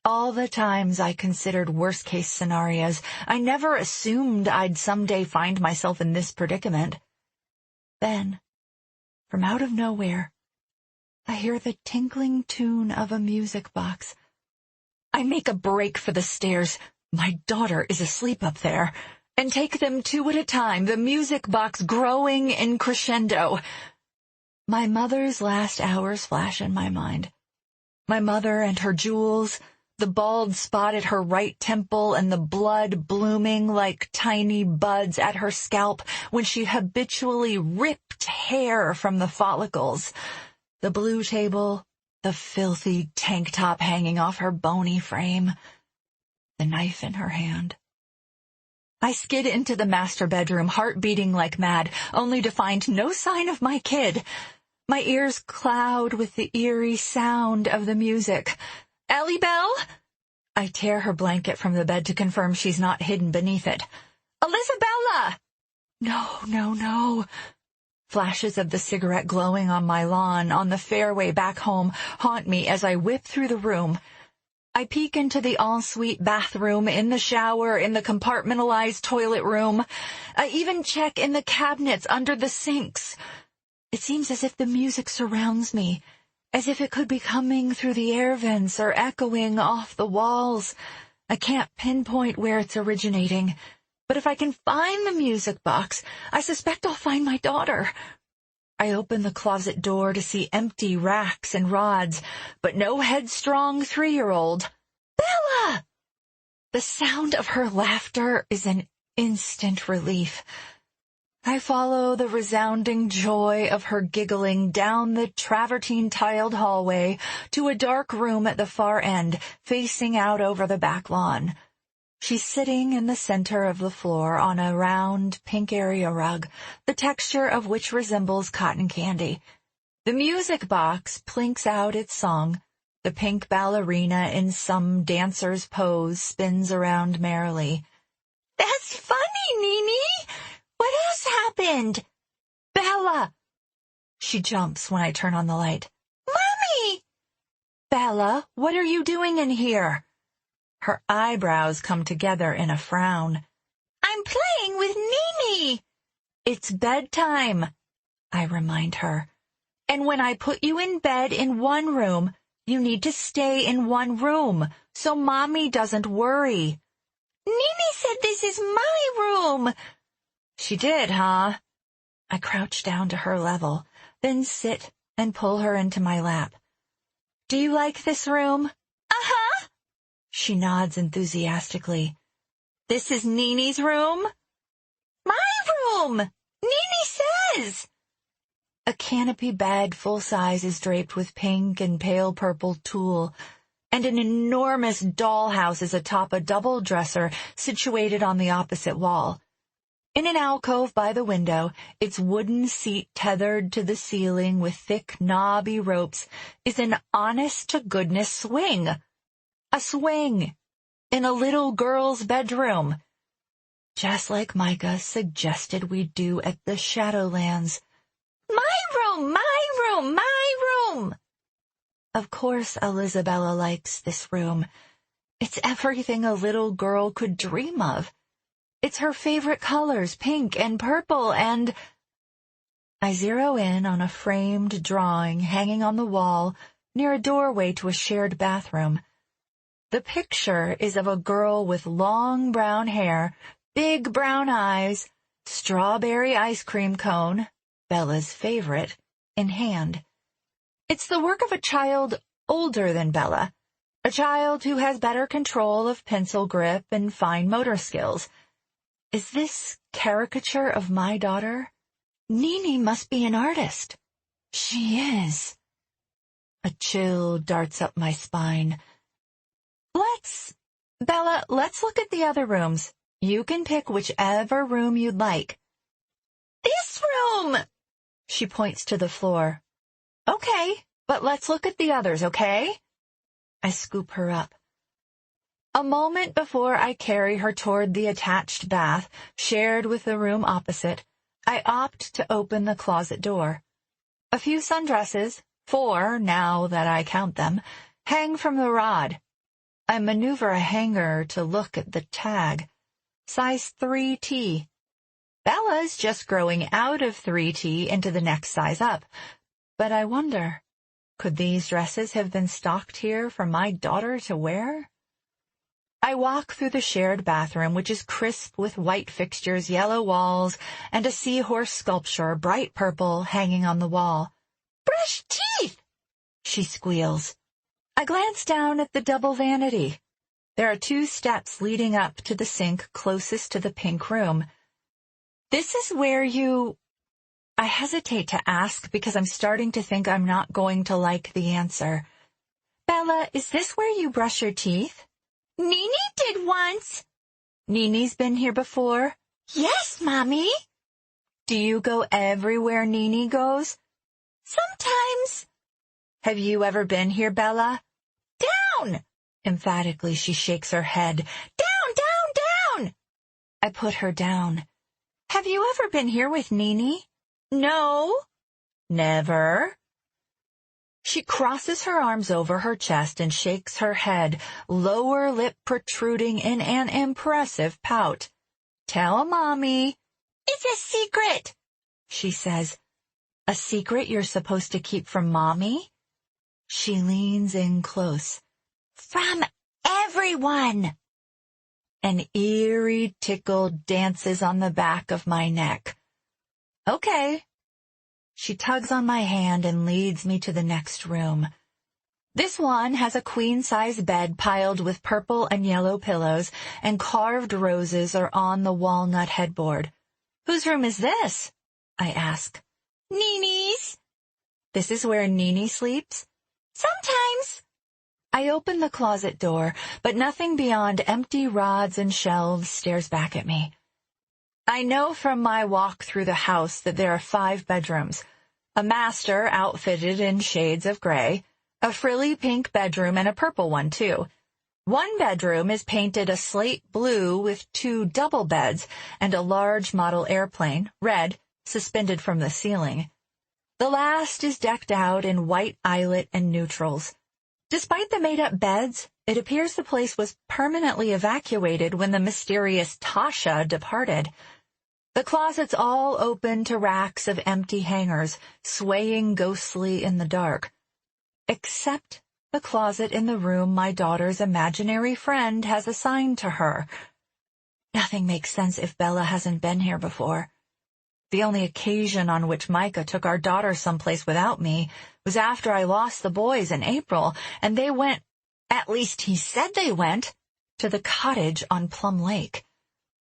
All the times I considered worst-case scenarios, I never assumed I'd someday find myself in this predicament. Then, from out of nowhere, I hear the tinkling tune of a music box. I make a break for the stairs. My daughter is asleep up there, and take them two at a time, the music box growing in crescendo. My mother's last hours flash in my mind. My mother and her jewels, the bald spot at her right temple and the blood blooming like tiny buds at her scalp when she habitually ripped hair from the follicles. The blue table, the filthy tank top hanging off her bony frame, the knife in her hand. I skid into the master bedroom, heart beating like mad, only to find no sign of my kid. My ears cloud with the eerie sound of the music. "Ellie Bell?" I tear her blanket from the bed to confirm she's not hidden beneath it. "Elizabella!" No. Flashes of the cigarette glowing on my lawn on the fairway back home haunt me as I whip through the room. I peek into the ensuite bathroom, in the shower, in the compartmentalized toilet room. I even check in the cabinets under the sinks. It seems as if the music surrounds me, as if it could be coming through the air vents or echoing off the walls. I can't pinpoint where it's originating, but if I can find the music box, I suspect I'll find my daughter. I open the closet door to see empty racks and rods, but no headstrong 3-year-old. "Bella!" The sound of her laughter is an instant relief. I follow the resounding joy of her giggling down the travertine-tiled hallway to a dark room at the far end, facing out over the back lawn. She's sitting in the center of the floor on a round pink area rug, the texture of which resembles cotton candy. The music box plinks out its song. The pink ballerina in some dancer's pose spins around merrily. "That's funny, Nini! What else happened?" "Bella!" She jumps when I turn on the light. "Mommy!" "Bella, what are you doing in here?" Her eyebrows come together in a frown. "I'm playing with Nini." "It's bedtime," I remind her. "And when I put you in bed in one room, you need to stay in one room, so Mommy doesn't worry." "Nini said this is my room." "She did, huh?" I crouch down to her level, then sit and pull her into my lap. "Do you like this room?" "Uh-huh." She nods enthusiastically. "This is Nini's room?" "My room! Nini says!" A canopy bed full size is draped with pink and pale purple tulle, and an enormous dollhouse is atop a double dresser situated on the opposite wall. In an alcove by the window, its wooden seat tethered to the ceiling with thick, knobby ropes, is an honest-to-goodness swing. A swing in a little girl's bedroom, just like Micah suggested we do at the Shadowlands. "My room, my room, my room!" Of course Elizabella likes this room. It's everything a little girl could dream of. It's her favorite colors, pink and purple, and... I zero in on a framed drawing hanging on the wall near a doorway to a shared bathroom. The picture is of a girl with long brown hair, big brown eyes, strawberry ice cream cone, Bella's favorite, in hand. It's the work of a child older than Bella, a child who has better control of pencil grip and fine motor skills. Is this caricature of my daughter? Nini must be an artist. She is. A chill darts up my spine. Bella, let's look at the other rooms. You can pick whichever room you'd like. "This room!" She points to the floor. Okay, but let's look at the others, okay? I scoop her up. A moment before I carry her toward the attached bath, shared with the room opposite, I opt to open the closet door. A few sundresses, 4 now that I count them, hang from the rod. I maneuver a hanger to look at the tag. Size 3T. Bella's just growing out of 3T into the next size up. But I wonder, could these dresses have been stocked here for my daughter to wear? I walk through the shared bathroom, which is crisp with white fixtures, yellow walls, and a seahorse sculpture, bright purple, hanging on the wall. Brush teeth! She squeals. I glance down at the double vanity. There are 2 steps leading up to the sink closest to the pink room. This is where you... I hesitate to ask because I'm starting to think I'm not going to like the answer. Bella, is this where you brush your teeth? Nene did once. Nene's been here before? Yes, Mommy. Do you go everywhere Nene goes? Sometimes. Have you ever been here, Bella? Down! Emphatically, she shakes her head. Down, down, down! I put her down. Have you ever been here with Nene? No. Never. She crosses her arms over her chest and shakes her head, lower lip protruding in an impressive pout. Tell Mommy. It's a secret, she says. A secret you're supposed to keep from Mommy? She leans in close. From everyone. An eerie tickle dances on the back of my neck. Okay. She tugs on my hand and leads me to the next room. This one has a queen-size bed piled with purple and yellow pillows, and carved roses are on the walnut headboard. Whose room is this? I ask. Nene's. This is where Nene sleeps? Sometimes. I open the closet door, but nothing beyond empty rods and shelves stares back at me. I know from my walk through the house that there are 5 bedrooms, a master outfitted in shades of gray, a frilly pink bedroom, and a purple one, too. One bedroom is painted a slate blue with 2 double beds and a large model airplane, red, suspended from the ceiling. The last is decked out in white eyelet and neutrals. Despite the made-up beds, it appears the place was permanently evacuated when the mysterious Tasha departed. The closet's all open to racks of empty hangers, swaying ghostly in the dark. Except the closet in the room my daughter's imaginary friend has assigned to her. Nothing makes sense if Bella hasn't been here before. The only occasion on which Micah took our daughter someplace without me was after I lost the boys in April, and they went, at least he said they went, to the cottage on Plum Lake.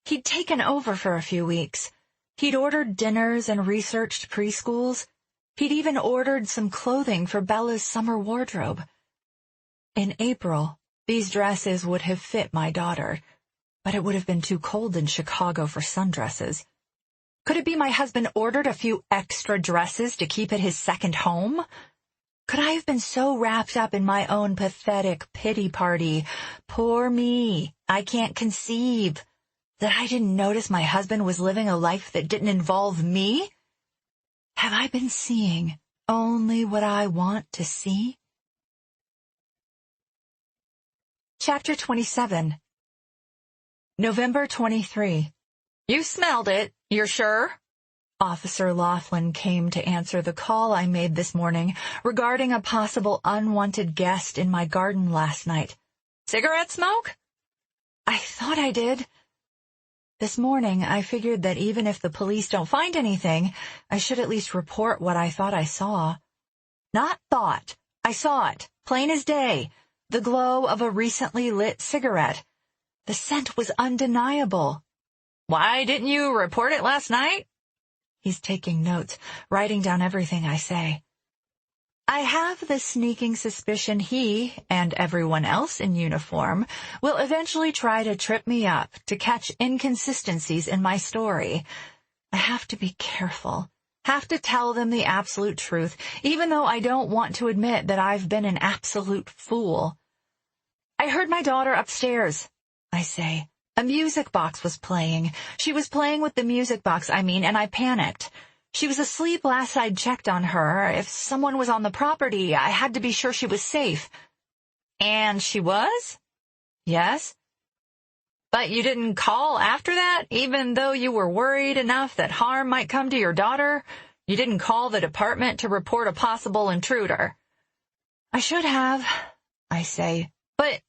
He'd taken over for a few weeks. He'd ordered dinners and researched preschools. He'd even ordered some clothing for Bella's summer wardrobe. In April, these dresses would have fit my daughter, but it would have been too cold in Chicago for sundresses. Could it be my husband ordered a few extra dresses to keep at his second home? Could I have been so wrapped up in my own pathetic pity party, poor me, I can't conceive, that I didn't notice my husband was living a life that didn't involve me? Have I been seeing only what I want to see? Chapter 27. November 23. You smelled it, you're sure? Officer Laughlin came to answer the call I made this morning regarding a possible unwanted guest in my garden last night. Cigarette smoke? I thought I did. This morning, I figured that even if the police don't find anything, I should at least report what I thought I saw. Not thought. I saw it, plain as day, the glow of a recently lit cigarette. The scent was undeniable. Why didn't you report it last night? He's taking notes, writing down everything I say. I have the sneaking suspicion he, and everyone else in uniform, will eventually try to trip me up to catch inconsistencies in my story. I have to be careful. Have to tell them the absolute truth, even though I don't want to admit that I've been an absolute fool. I heard my daughter upstairs, I say. A music box was playing. She was playing with the music box, and I panicked. She was asleep last I'd checked on her. If someone was on the property, I had to be sure she was safe. And she was? Yes. But you didn't call after that, even though you were worried enough that harm might come to your daughter? You didn't call the department to report a possible intruder? I should have, I say, but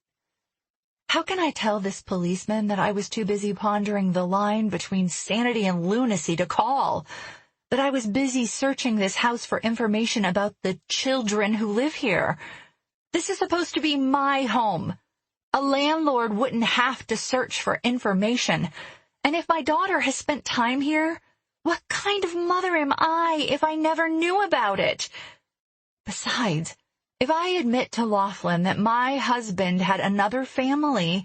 how can I tell this policeman that I was too busy pondering the line between sanity and lunacy to call? That I was busy searching this house for information about the children who live here? This is supposed to be my home. A landlord wouldn't have to search for information. And if my daughter has spent time here, what kind of mother am I if I never knew about it? Besides, if I admit to Laughlin that my husband had another family,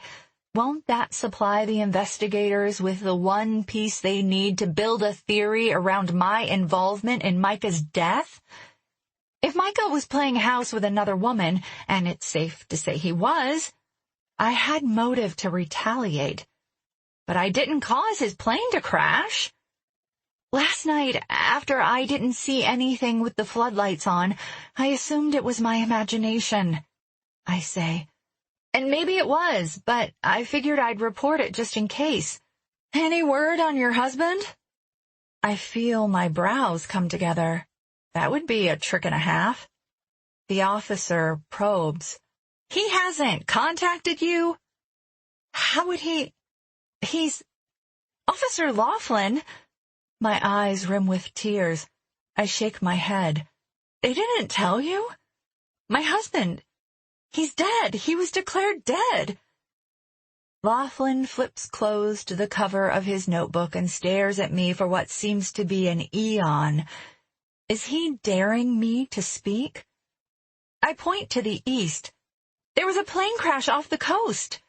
won't that supply the investigators with the one piece they need to build a theory around my involvement in Micah's death? If Micah was playing house with another woman, and it's safe to say he was, I had motive to retaliate. But I didn't cause his plane to crash. Last night, after I didn't see anything with the floodlights on, I assumed it was my imagination, I say. And maybe it was, but I figured I'd report it just in case. Any word on your husband? I feel my brows come together. That would be a trick and a half. The officer probes. He hasn't contacted you? How would he? He's Officer Laughlin. My eyes rim with tears. I shake my head. They didn't tell you? My husband, he's dead. He was declared dead. Laughlin flips closed the cover of his notebook and stares at me for what seems to be an eon. Is he daring me to speak? I point to the east. There was a plane crash off the coast.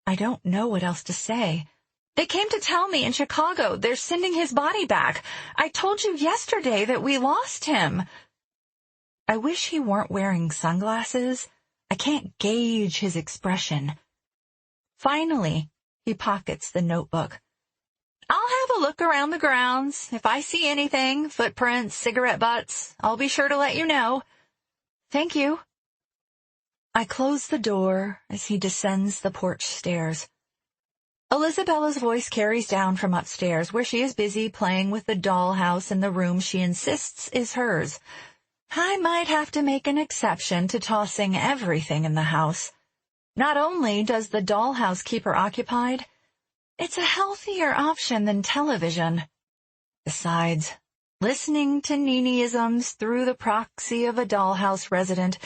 I don't know what else to say. They came to tell me in Chicago they're sending his body back. I told you yesterday that we lost him. I wish he weren't wearing sunglasses. I can't gauge his expression. Finally, he pockets the notebook. I'll have a look around the grounds. If I see anything, footprints, cigarette butts, I'll be sure to let you know. Thank you. I close the door as he descends the porch stairs. Elisabella's voice carries down from upstairs, where she is busy playing with the dollhouse in the room she insists is hers. I might have to make an exception to tossing everything in the house. Not only does the dollhouse keep her occupied, it's a healthier option than television. Besides, listening to Niniisms through the proxy of a dollhouse resident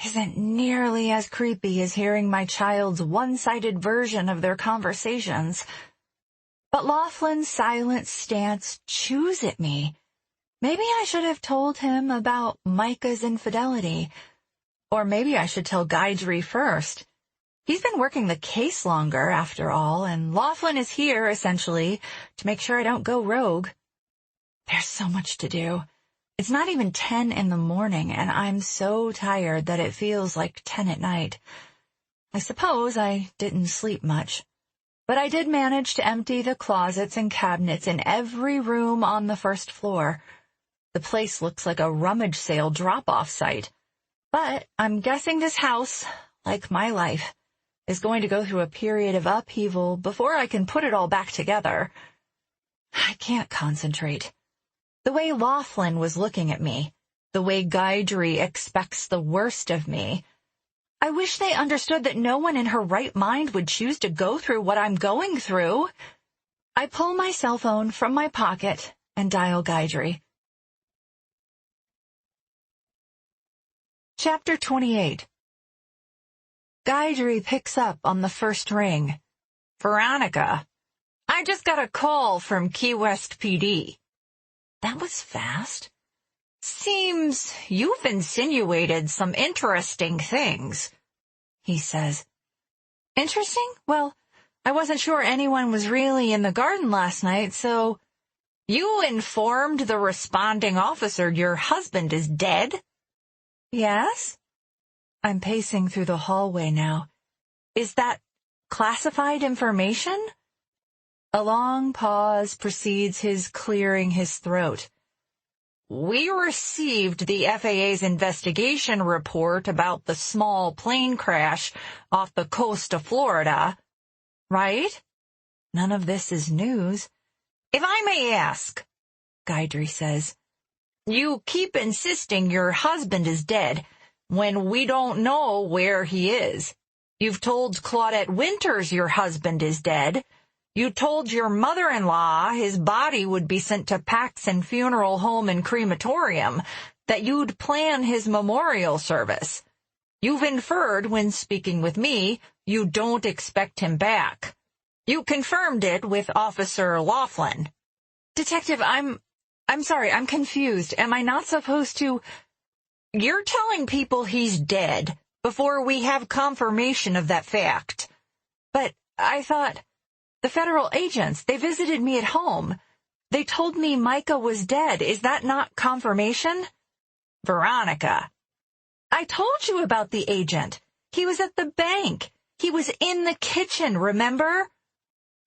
isn't nearly as creepy as hearing my child's one-sided version of their conversations. But Laughlin's silent stance chews at me. Maybe I should have told him about Micah's infidelity. Or maybe I should tell Guidry first. He's been working the case longer, after all, and Laughlin is here, essentially, to make sure I don't go rogue. There's so much to do. It's not even 10 in the morning, and I'm so tired that it feels like 10 at night. I suppose I didn't sleep much, but I did manage to empty the closets and cabinets in every room on the first floor. The place looks like a rummage sale drop-off site, but I'm guessing this house, like my life, is going to go through a period of upheaval before I can put it all back together. I can't concentrate. The way Laughlin was looking at me, the way Guidry expects the worst of me. I wish they understood that no one in her right mind would choose to go through what I'm going through. I pull my cell phone from my pocket and dial Guidry. Chapter 28. Guidry picks up on the first ring. Veronica, I just got a call from Key West PD. That was fast. Seems you've insinuated some interesting things, he says. Interesting? Well, I wasn't sure anyone was really in the garden last night, so... You informed the responding officer your husband is dead? Yes. I'm pacing through the hallway now. Is that classified information? A long pause precedes his clearing his throat. We received the FAA's investigation report about the small plane crash off the coast of Florida. Right? None of this is news. If I may ask, Guidry says, you keep insisting your husband is dead when we don't know where he is. You've told Claudette Winters your husband is dead. You told your mother-in-law his body would be sent to Paxson Funeral Home and Crematorium, that you'd plan his memorial service. You've inferred when speaking with me you don't expect him back. You confirmed it with Officer Laughlin. Detective, I'm sorry, I'm confused. Am I not supposed to... You're telling people he's dead before we have confirmation of that fact. But I thought... The federal agents, they visited me at home. They told me Micah was dead. Is that not confirmation? Veronica, I told you about the agent. He was at the bank. He was in the kitchen, remember?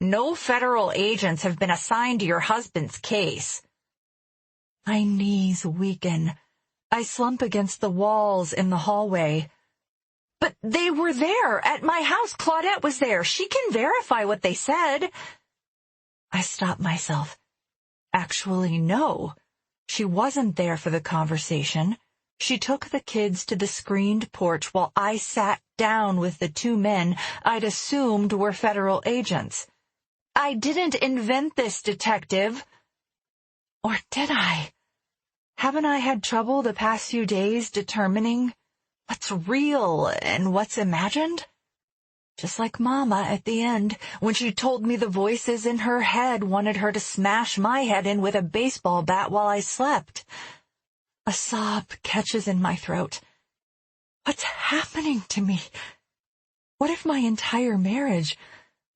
No federal agents have been assigned to your husband's case. My knees weaken. I slump against the walls in the hallway. But they were there at my house. Claudette was there. She can verify what they said. I stop myself. Actually, no. She wasn't there for the conversation. She took the kids to the screened porch while I sat down with the two men I'd assumed were federal agents. I didn't invent this, detective. Or did I? Haven't I had trouble the past few days determining what's real and what's imagined? Just like Mama at the end, when she told me the voices in her head wanted her to smash my head in with a baseball bat while I slept. A sob catches in my throat. What's happening to me? What if my entire marriage,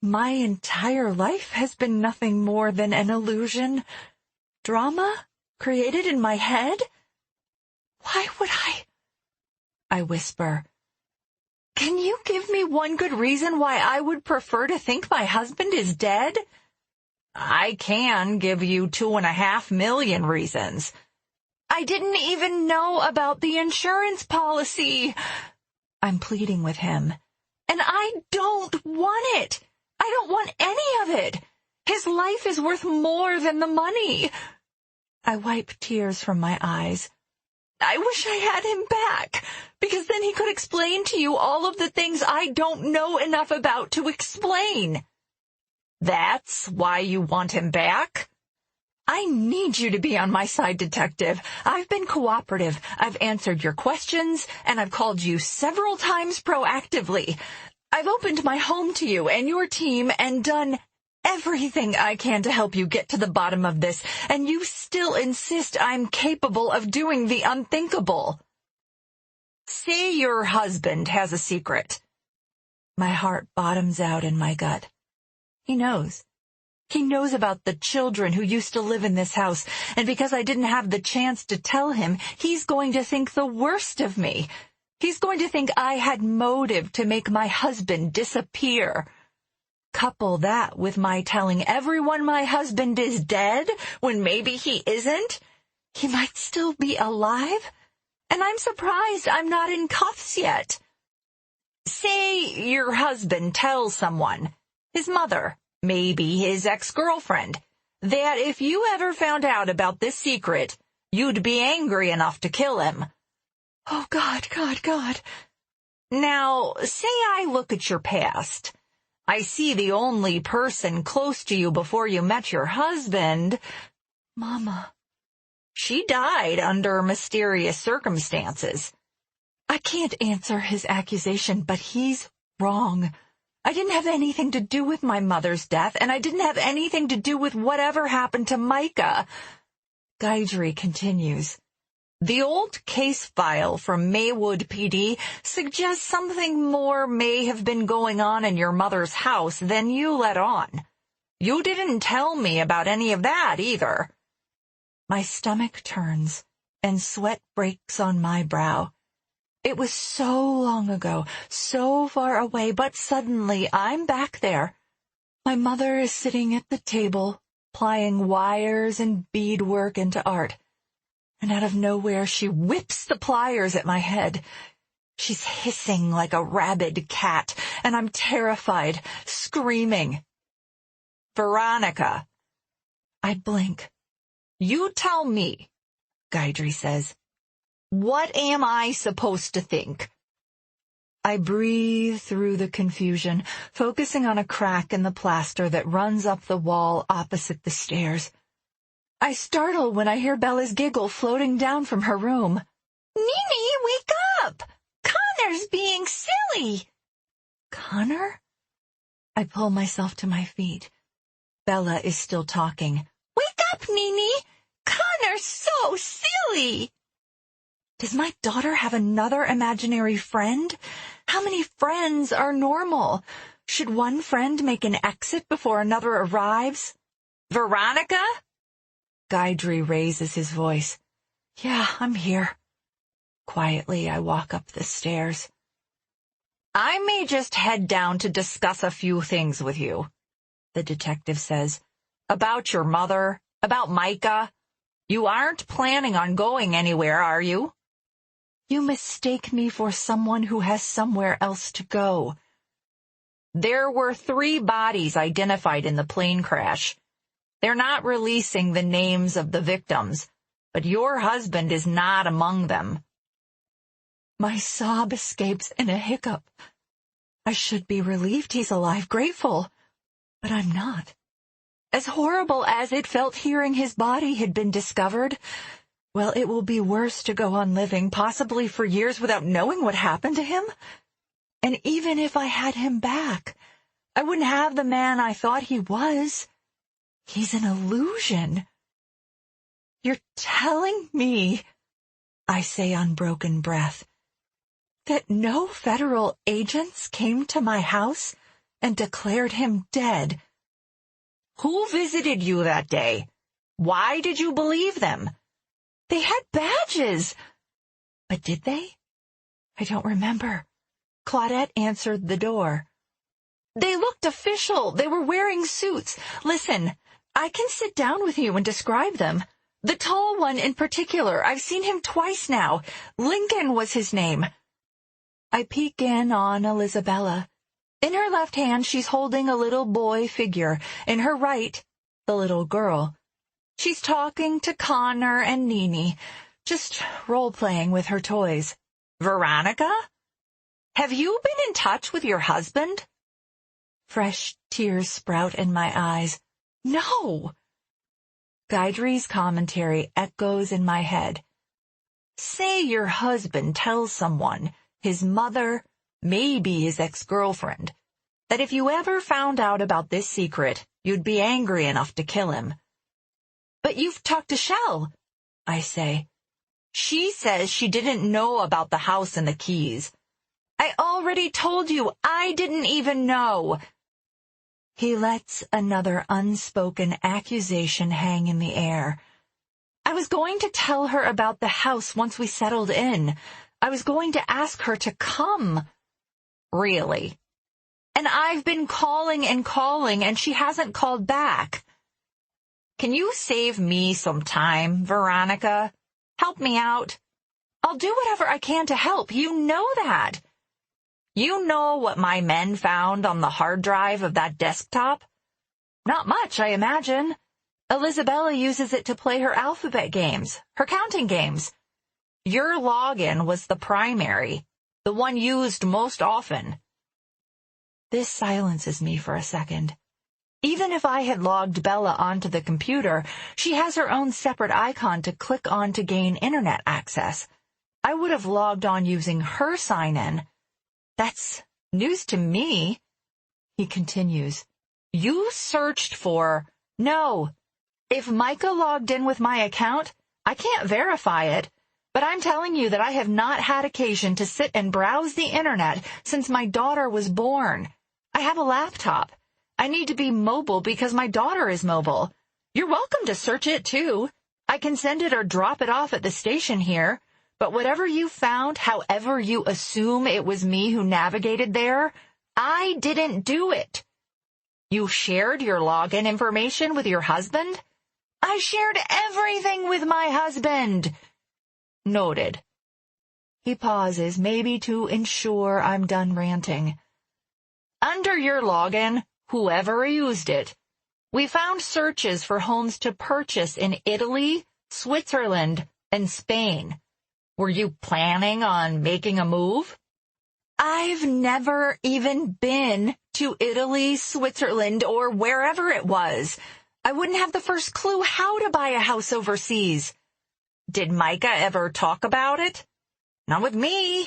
my entire life has been nothing more than an illusion? Drama created in my head? Why would I whisper, can you give me one good reason why I would prefer to think my husband is dead? I can give you 2.5 million reasons. I didn't even know about the insurance policy. I'm pleading with him. And I don't want it. I don't want any of it. His life is worth more than the money. I wipe tears from my eyes. I wish I had him back, because then he could explain to you all of the things I don't know enough about to explain. That's why you want him back? I need you to be on my side, detective. I've been cooperative. I've answered your questions, and I've called you several times proactively. I've opened my home to you and your team and done everything I can to help you get to the bottom of this, and you still insist I'm capable of doing the unthinkable. Say your husband has a secret. My heart bottoms out in my gut. He knows. He knows about the children who used to live in this house, and because I didn't have the chance to tell him, he's going to think the worst of me. He's going to think I had motive to make my husband disappear. Couple that with my telling everyone my husband is dead when maybe he isn't. He might still be alive, and I'm surprised I'm not in cuffs yet. Say your husband tells someone, his mother, maybe his ex-girlfriend, that if you ever found out about this secret, you'd be angry enough to kill him. Oh, God. Now, say I look at your past. I see the only person close to you before you met your husband, Mama. She died under mysterious circumstances. I can't answer his accusation, but he's wrong. I didn't have anything to do with my mother's death, and I didn't have anything to do with whatever happened to Micah. Guidry continues. The old case file from Maywood PD suggests something more may have been going on in your mother's house than you let on. You didn't tell me about any of that either. My stomach turns, and sweat breaks on my brow. It was so long ago, so far away, but suddenly I'm back there. My mother is sitting at the table, plying wires and beadwork into art. And out of nowhere she whips the pliers at my head. She's hissing like a rabid cat, and I'm terrified, screaming. Veronica. I blink. You tell me, Gaidry says. What am I supposed to think? I breathe through the confusion, focusing on a crack in the plaster that runs up the wall opposite the stairs. I startle when I hear Bella's giggle floating down from her room. Nini, wake up! Connor's being silly! Connor? I pull myself to my feet. Bella is still talking. Wake up, Nini! Connor's so silly! Does my daughter have another imaginary friend? How many friends are normal? Should one friend make an exit before another arrives? Veronica? Gaidry raises his voice. Yeah, I'm here. Quietly, I walk up the stairs. I may just head down to discuss a few things with you, the detective says. About your mother, about Micah. You aren't planning on going anywhere, are you? You mistake me for someone who has somewhere else to go. There were 3 bodies identified in the plane crash. They're not releasing the names of the victims, but your husband is not among them. My sob escapes in a hiccup. I should be relieved he's alive, grateful, but I'm not. As horrible as it felt hearing his body had been discovered, well, it will be worse to go on living, possibly for years without knowing what happened to him. And even if I had him back, I wouldn't have the man I thought he was. He's an illusion. You're telling me, I say on broken breath, that no federal agents came to my house and declared him dead? Who visited you that day? Why did you believe them? They had badges. But did they? I don't remember. Claudette answered the door. They looked official. They were wearing suits. Listen, I can sit down with you and describe them. The tall one in particular, I've seen him twice now. Lincoln was his name. I peek in on Elizabella. In her left hand, she's holding a little boy figure. In her right, the little girl. She's talking to Connor and Nini, just role-playing with her toys. Veronica? Have you been in touch with your husband? Fresh tears sprout in my eyes. No. Gaidry's commentary echoes in my head. Say your husband tells someone, his mother, maybe his ex-girlfriend, that if you ever found out about this secret, you'd be angry enough to kill him. But you've talked to Shell, I say. She says she didn't know about the house and the keys. I already told you, I didn't even know. He lets another unspoken accusation hang in the air. I was going to tell her about the house once we settled in. I was going to ask her to come. Really? And I've been calling, and she hasn't called back. Can you save me some time, Veronica? Help me out. I'll do whatever I can to help. You know that. You know what my men found on the hard drive of that desktop? Not much, I imagine. Elizabella uses it to play her alphabet games, her counting games. Your login was the primary, the one used most often. This silences me for a second. Even if I had logged Bella onto the computer, she has her own separate icon to click on to gain internet access. I would have logged on using her sign-in. That's news to me. He continues. You searched for... No. If Micah logged in with my account, I can't verify it. But I'm telling you that I have not had occasion to sit and browse the internet since my daughter was born. I have a laptop. I need to be mobile because my daughter is mobile. You're welcome to search it, too. I can send it or drop it off at the station here. But whatever you found, however you assume it was me who navigated there, I didn't do it. You shared your login information with your husband? I shared everything with my husband. Noted. He pauses, maybe to ensure I'm done ranting. Under your login, whoever used it, we found searches for homes to purchase in Italy, Switzerland, and Spain. Were you planning on making a move? I've never even been to Italy, Switzerland, or wherever it was. I wouldn't have the first clue how to buy a house overseas. Did Micah ever talk about it? Not with me.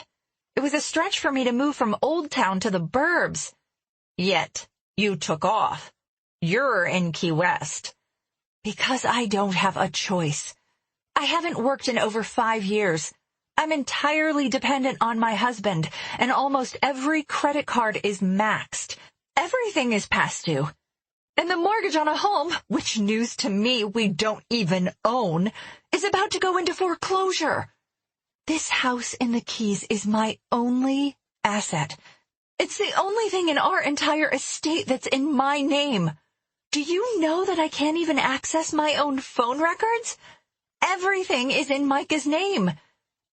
It was a stretch for me to move from Old Town to the burbs. Yet, you took off. You're in Key West. Because I don't have a choice. I haven't worked in over 5 years. I'm entirely dependent on my husband, and almost every credit card is maxed. Everything is past due. And the mortgage on a home, which news to me we don't even own, is about to go into foreclosure. This house in the Keys is my only asset. It's the only thing in our entire estate that's in my name. Do you know that I can't even access my own phone records? Everything is in Micah's name.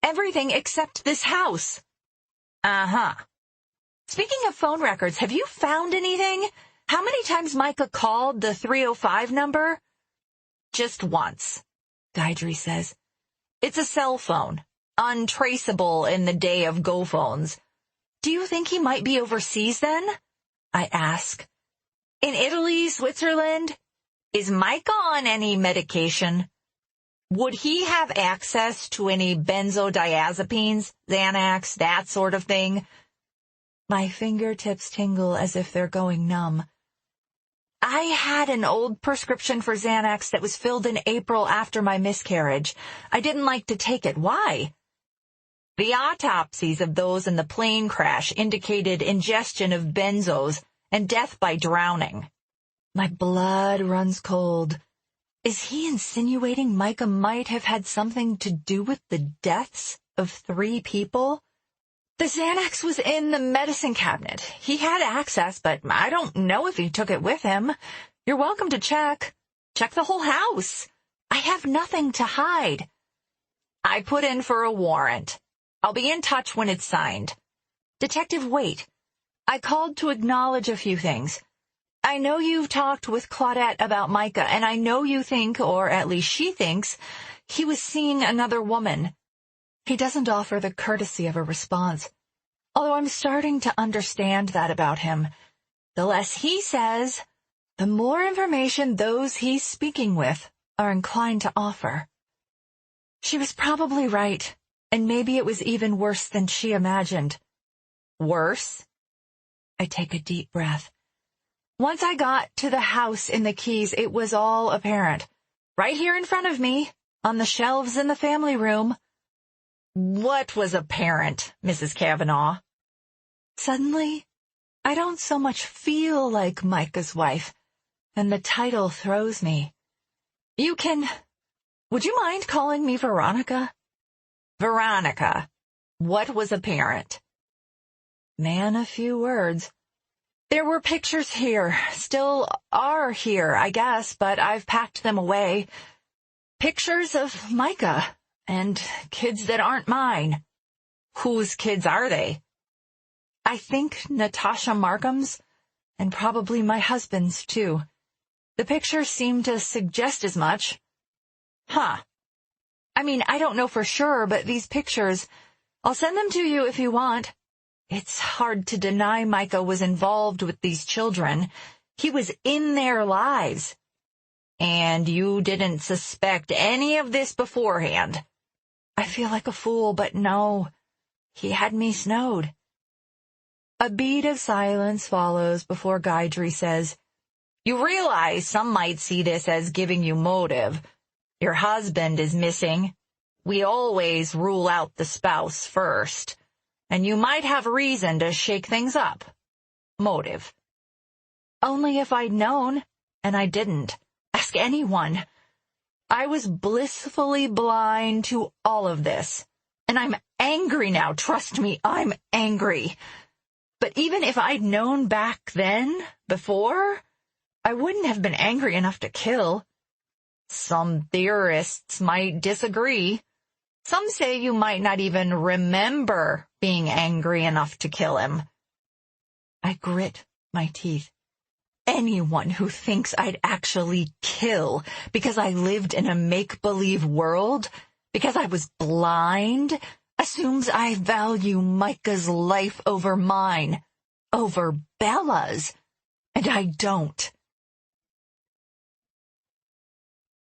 Everything except this house. Uh-huh. Speaking of phone records, have you found anything? How many times Micah called the 305 number? Just once, Guidry says. It's a cell phone, untraceable in the day of Go phones. Do you think he might be overseas then? I ask. In Italy, Switzerland? Is Micah on any medication? Would he have access to any benzodiazepines, Xanax, that sort of thing? My fingertips tingle as if they're going numb. I had an old prescription for Xanax that was filled in April after my miscarriage. I didn't like to take it. Why? The autopsies of those in the plane crash indicated ingestion of benzos and death by drowning. My blood runs cold. Is he insinuating Micah might have had something to do with the deaths of 3 people? The Xanax was in the medicine cabinet. He had access, but I don't know if he took it with him. You're welcome to check. Check the whole house. I have nothing to hide. I put in for a warrant. I'll be in touch when it's signed. Detective, wait. I called to acknowledge a few things. I know you've talked with Claudette about Micah, and I know you think, or at least she thinks, he was seeing another woman. He doesn't offer the courtesy of a response, although I'm starting to understand that about him. The less he says, the more information those he's speaking with are inclined to offer. She was probably right, and maybe it was even worse than she imagined. Worse? I take a deep breath. Once I got to the house in the Keys, it was all apparent. Right here in front of me, on the shelves in the family room. What was apparent, Mrs. Kavanaugh? Suddenly, I don't so much feel like Micah's wife, and the title throws me. Would you mind calling me Veronica? Veronica, what was apparent? Man, a few words. There were pictures here, still are here, I guess, but I've packed them away. Pictures of Micah, and kids that aren't mine. Whose kids are they? I think Natasha Markham's, and probably my husband's, too. The pictures seem to suggest as much. Huh. I mean, I don't know for sure, but these pictures, I'll send them to you if you want. It's hard to deny Micah was involved with these children. He was in their lives. And you didn't suspect any of this beforehand. I feel like a fool, but no. He had me snowed. A beat of silence follows before Guidry says, You realize some might see this as giving you motive. Your husband is missing. We always rule out the spouse first. And you might have reason to shake things up. Motive. Only if I'd known, and I didn't. Ask anyone. I was blissfully blind to all of this. And I'm angry now, trust me, I'm angry. But even if I'd known back then, before, I wouldn't have been angry enough to kill. Some theorists might disagree. Some say you might not even remember being angry enough to kill him. I grit my teeth. Anyone who thinks I'd actually kill because I lived in a make-believe world, because I was blind, assumes I value Micah's life over mine, over Bella's, and I don't.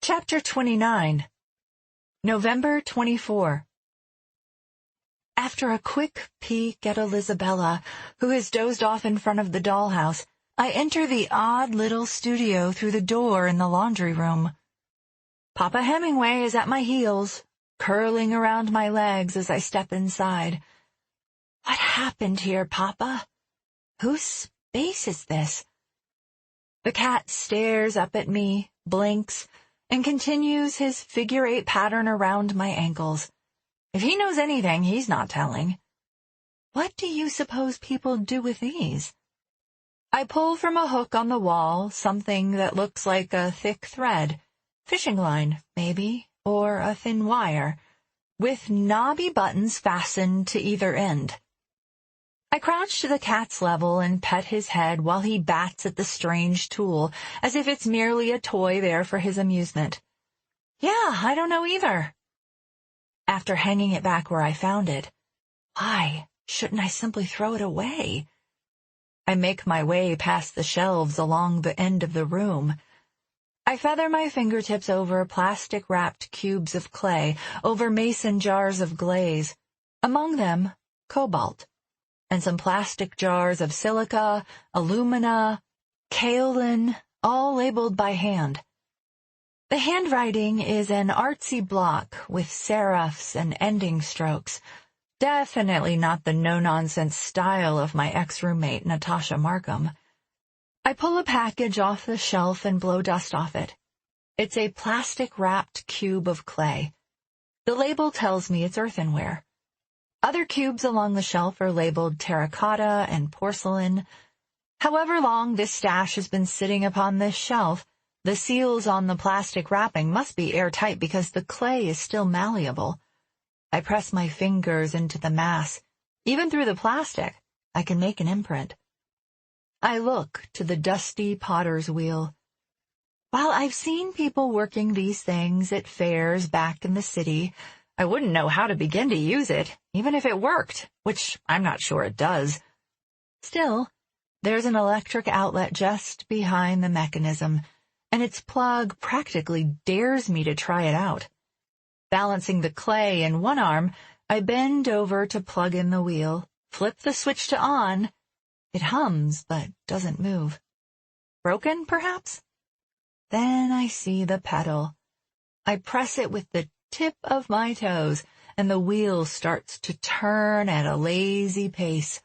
Chapter 29, November 24. After a quick peek at Elizabella, who has dozed off in front of the dollhouse, I enter the odd little studio through the door in the laundry room. Papa Hemingway is at my heels, curling around my legs as I step inside. What happened here, Papa? Whose space is this? The cat stares up at me, blinks, and continues his figure-8 pattern around my ankles. If he knows anything, he's not telling. What do you suppose people do with these? I pull from a hook on the wall something that looks like a thick thread, fishing line, maybe, or a thin wire, with knobby buttons fastened to either end. I crouch to the cat's level and pet his head while he bats at the strange tool, as if it's merely a toy there for his amusement. Yeah, I don't know either. After hanging it back where I found it, why shouldn't I simply throw it away? I make my way past the shelves along the end of the room. I feather my fingertips over plastic-wrapped cubes of clay, over mason jars of glaze, among them cobalt, and some plastic jars of silica, alumina, kaolin, all labeled by hand. The handwriting is an artsy block with serifs and ending strokes, definitely not the no-nonsense style of my ex-roommate, Natasha Markham. I pull a package off the shelf and blow dust off it. It's a plastic-wrapped cube of clay. The label tells me it's earthenware. Other cubes along the shelf are labeled terracotta and porcelain. However long this stash has been sitting upon this shelf, the seals on the plastic wrapping must be airtight because the clay is still malleable. I press my fingers into the mass. Even through the plastic, I can make an imprint. I look to the dusty potter's wheel. While I've seen people working these things at fairs back in the city, I wouldn't know how to begin to use it, even if it worked, which I'm not sure it does. Still, there's an electric outlet just behind the mechanism, and its plug practically dares me to try it out. Balancing the clay in one arm, I bend over to plug in the wheel, flip the switch to on. It hums, but doesn't move. Broken, perhaps? Then I see the pedal. I press it with the tip of my toes, and the wheel starts to turn at a lazy pace.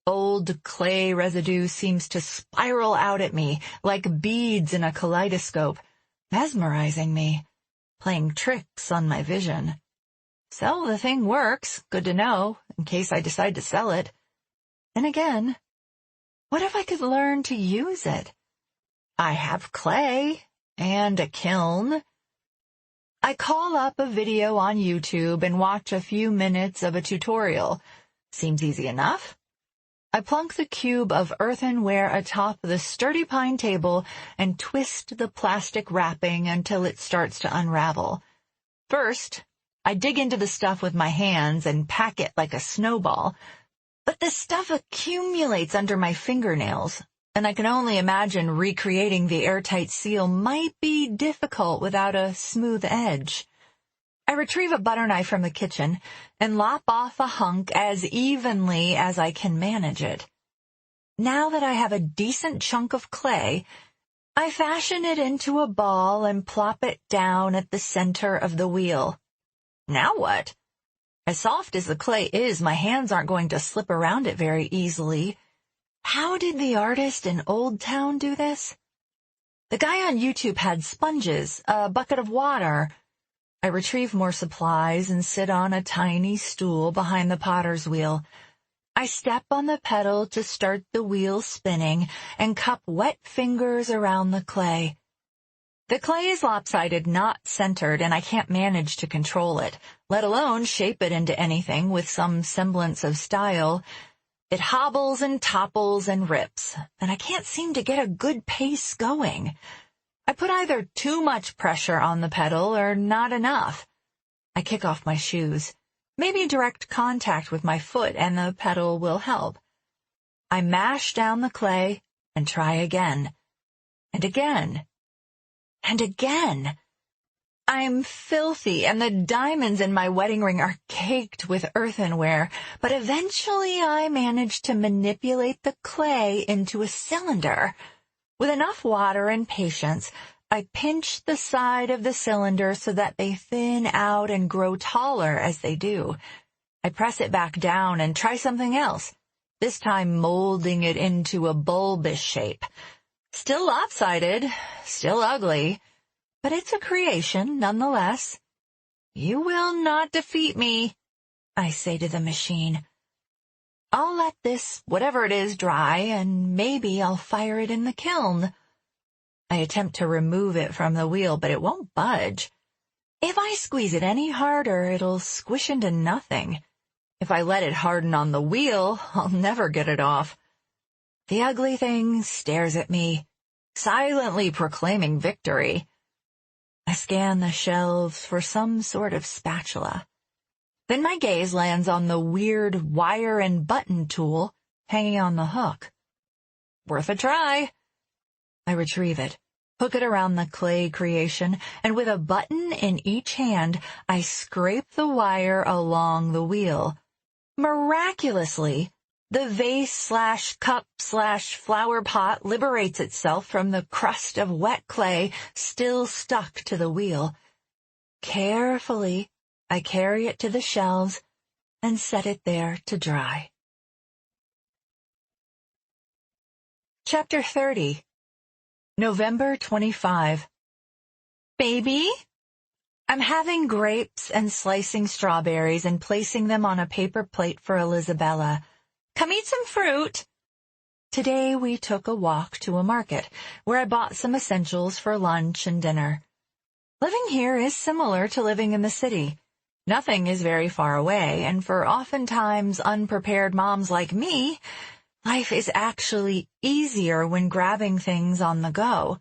Old clay residue seems to spiral out at me like beads in a kaleidoscope, mesmerizing me, playing tricks on my vision. So the thing works, good to know, in case I decide to sell it. And again, what if I could learn to use it? I have clay and a kiln. I call up a video on YouTube and watch a few minutes of a tutorial. Seems easy enough. I plunk the cube of earthenware atop the sturdy pine table and twist the plastic wrapping until it starts to unravel. First, I dig into the stuff with my hands and pack it like a snowball, but the stuff accumulates under my fingernails, and I can only imagine recreating the airtight seal might be difficult without a smooth edge. I retrieve a butter knife from the kitchen and lop off a hunk as evenly as I can manage it. Now that I have a decent chunk of clay, I fashion it into a ball and plop it down at the center of the wheel. Now what? As soft as the clay is, my hands aren't going to slip around it very easily. How did the artist in Old Town do this? The guy on YouTube had sponges, a bucket of water. I retrieve more supplies and sit on a tiny stool behind the potter's wheel. I step on the pedal to start the wheel spinning and cup wet fingers around the clay. The clay is lopsided, not centered, and I can't manage to control it, let alone shape it into anything with some semblance of style. It hobbles and topples and rips, and I can't seem to get a good pace going. I put either too much pressure on the pedal or not enough. I kick off my shoes. Maybe direct contact with my foot and the pedal will help. I mash down the clay and try again. And again. And again. I'm filthy, and the diamonds in my wedding ring are caked with earthenware, but eventually I manage to manipulate the clay into a cylinder. With enough water and patience, I pinch the side of the cylinder so that they thin out and grow taller as they do. I press it back down and try something else, this time molding it into a bulbous shape. Still lopsided, still ugly, but it's a creation nonetheless. You will not defeat me, I say to the machine. I'll let this, whatever it is, dry, and maybe I'll fire it in the kiln. I attempt to remove it from the wheel, but it won't budge. If I squeeze it any harder, it'll squish into nothing. If I let it harden on the wheel, I'll never get it off. The ugly thing stares at me, silently proclaiming victory. I scan the shelves for some sort of spatula. Then my gaze lands on the weird wire and button tool hanging on the hook. Worth a try. I retrieve it, hook it around the clay creation, and with a button in each hand, I scrape the wire along the wheel. Miraculously, the vase/cup/flower pot liberates itself from the crust of wet clay still stuck to the wheel. Carefully, I carry it to the shelves and set it there to dry. Chapter 30. November 25. Baby? I'm having grapes and slicing strawberries and placing them on a paper plate for Elizabella. Come eat some fruit. Today we took a walk to a market, where I bought some essentials for lunch and dinner. Living here is similar to living in the city. Nothing is very far away, and for oftentimes unprepared moms like me, life is actually easier when grabbing things on the go.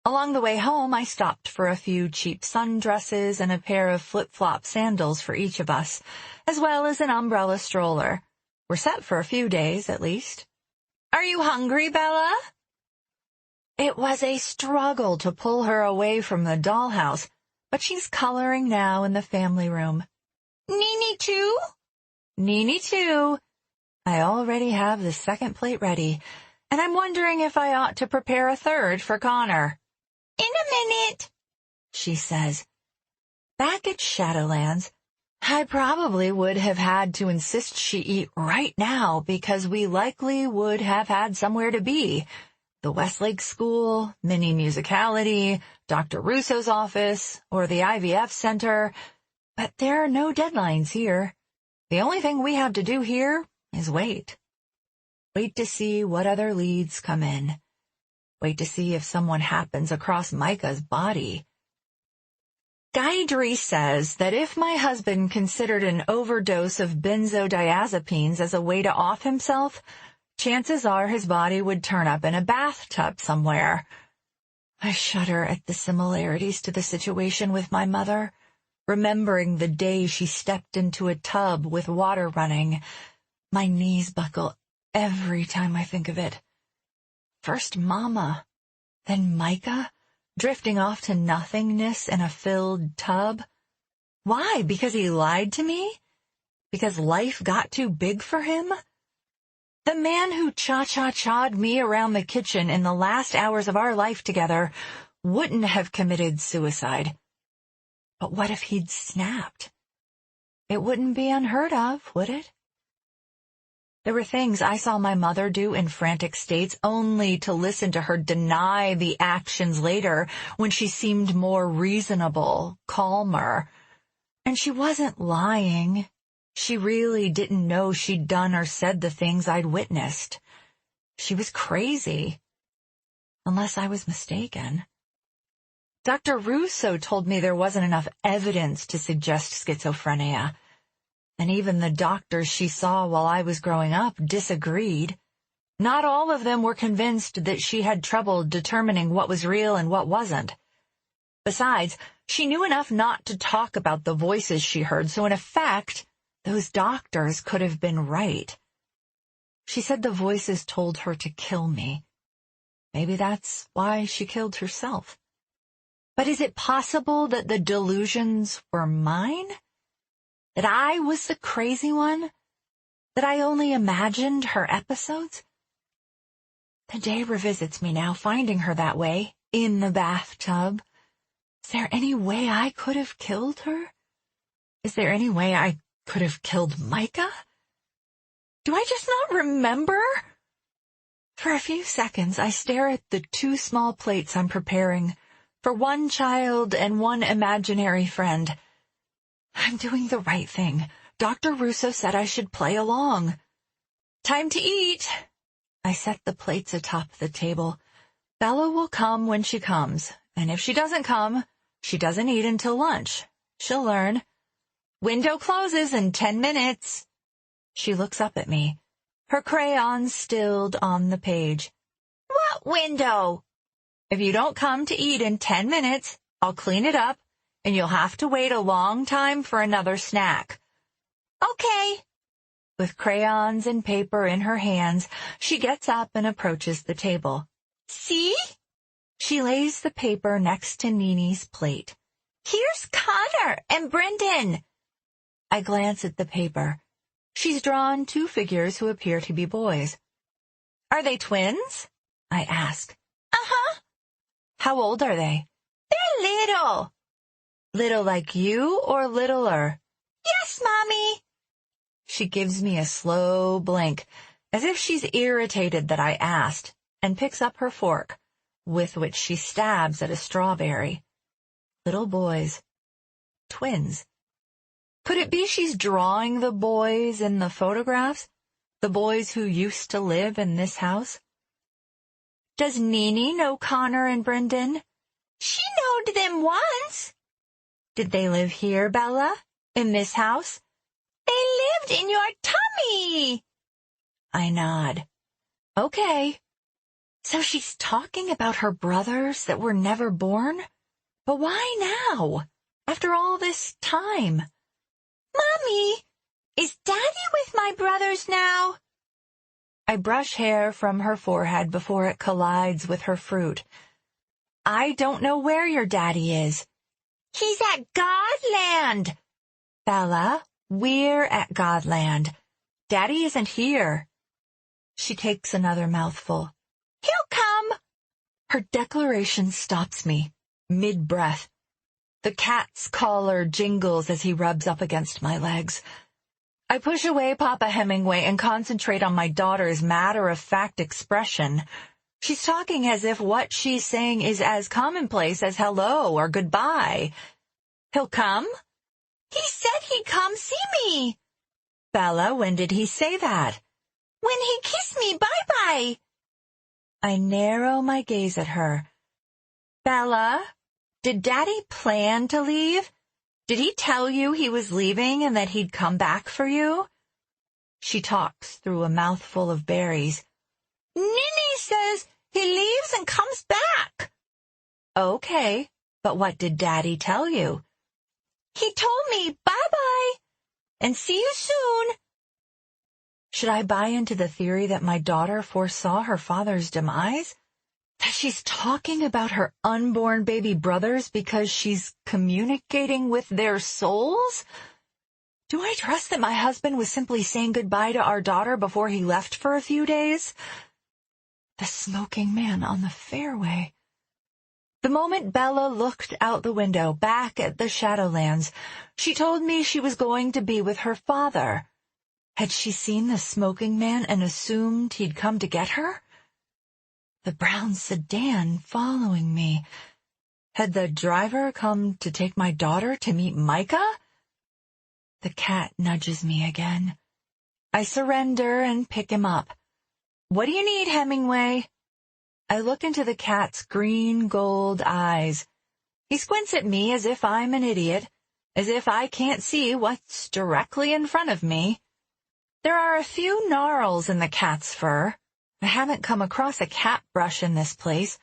Along the way home, I stopped for a few cheap sundresses and a pair of flip-flop sandals for each of us, as well as an umbrella stroller. We're set for a few days, at least. Are you hungry, Bella? It was a struggle to pull her away from the dollhouse, but she's coloring now in the family room. Nini too? Nini too. I already have the second plate ready, and I'm wondering if I ought to prepare a third for Connor. In a minute, she says. Back at Shadowlands, I probably would have had to insist she eat right now because we likely would have had somewhere to be. The Westlake School, mini musicality, Dr. Russo's office, or the IVF center. But there are no deadlines here. The only thing we have to do here is wait. Wait to see what other leads come in. Wait to see if someone happens across Micah's body. Gaidri says that if my husband considered an overdose of benzodiazepines as a way to off himself, chances are his body would turn up in a bathtub somewhere. I shudder at the similarities to the situation with my mother, remembering the day she stepped into a tub with water running. My knees buckle every time I think of it. First Mama, then Micah, drifting off to nothingness in a filled tub. Why? Because he lied to me? Because life got too big for him? The man who cha-cha-cha'd me around the kitchen in the last hours of our life together wouldn't have committed suicide. But what if he'd snapped? It wouldn't be unheard of, would it? There were things I saw my mother do in frantic states only to listen to her deny the actions later when she seemed more reasonable, calmer. And she wasn't lying. She really didn't know she'd done or said the things I'd witnessed. She was crazy. Unless I was mistaken. Dr. Russo told me there wasn't enough evidence to suggest schizophrenia. And even the doctors she saw while I was growing up disagreed. Not all of them were convinced that she had trouble determining what was real and what wasn't. Besides, she knew enough not to talk about the voices she heard, so in effect, those doctors could have been right. She said the voices told her to kill me. Maybe that's why she killed herself. But is it possible that the delusions were mine? That I was the crazy one? That I only imagined her episodes? The day revisits me now, finding her that way, in the bathtub. Is there any way I could have killed her? Is there any way I could have killed Micah? Do I just not remember? For a few seconds, I stare at the 2 small plates I'm preparing for one child and one imaginary friend. I'm doing the right thing. Dr. Russo said I should play along. Time to eat. I set the plates atop the table. Bella will come when she comes, and if she doesn't come, she doesn't eat until lunch. She'll learn. Window closes in 10 minutes. She looks up at me, her crayon stilled on the page. What window? If you don't come to eat in 10 minutes, I'll clean it up. And you'll have to wait a long time for another snack. Okay. With crayons and paper in her hands, she gets up and approaches the table. See? She lays the paper next to Nini's plate. Here's Connor and Brendan. I glance at the paper. She's drawn 2 figures who appear to be boys. Are they twins? I ask. Uh-huh. How old are they? They're little. Little like you or littler? Yes, Mommy. She gives me a slow blink, as if she's irritated that I asked, and picks up her fork, with which she stabs at a strawberry. Little boys. Twins. Could it be she's drawing the boys in the photographs? The boys who used to live in this house? Does Nini know Connor and Brendan? She knowed them once. Did they live here, Bella? In this house? They lived in your tummy. I nod. Okay. So she's talking about her brothers that were never born? But why now? After all this time? Mommy, is Daddy with my brothers now? I brush hair from her forehead before it collides with her fruit. I don't know where your daddy is. He's at Godland. Bella, we're at Godland. Daddy isn't here. She takes another mouthful. He'll come. Her declaration stops me, mid-breath. The cat's collar jingles as he rubs up against my legs. I push away Papa Hemingway and concentrate on my daughter's matter-of-fact expression. She's talking as if what she's saying is as commonplace as hello or goodbye. He'll come? He said he'd come see me. Bella, when did he say that? When he kissed me bye-bye. I narrow my gaze at her. Bella, did Daddy plan to leave? Did he tell you he was leaving and that he'd come back for you? She talks through a mouthful of berries. Nini says he leaves and comes back. Okay, but what did Daddy tell you? He told me bye-bye and see you soon. Should I buy into the theory that my daughter foresaw her father's demise? That she's talking about her unborn baby brothers because she's communicating with their souls? Do I trust that my husband was simply saying goodbye to our daughter before he left for a few days? The smoking man on the fairway. The moment Bella looked out the window, back at the Shadowlands, she told me she was going to be with her father. Had she seen the smoking man and assumed he'd come to get her? The brown sedan following me. Had the driver come to take my daughter to meet Micah? The cat nudges me again. I surrender and pick him up. What do you need, Hemingway? I look into the cat's green gold eyes. He squints at me as if I'm an idiot, as if I can't see what's directly in front of me. There are a few gnarls in the cat's fur. I haven't come across a cat brush in this place,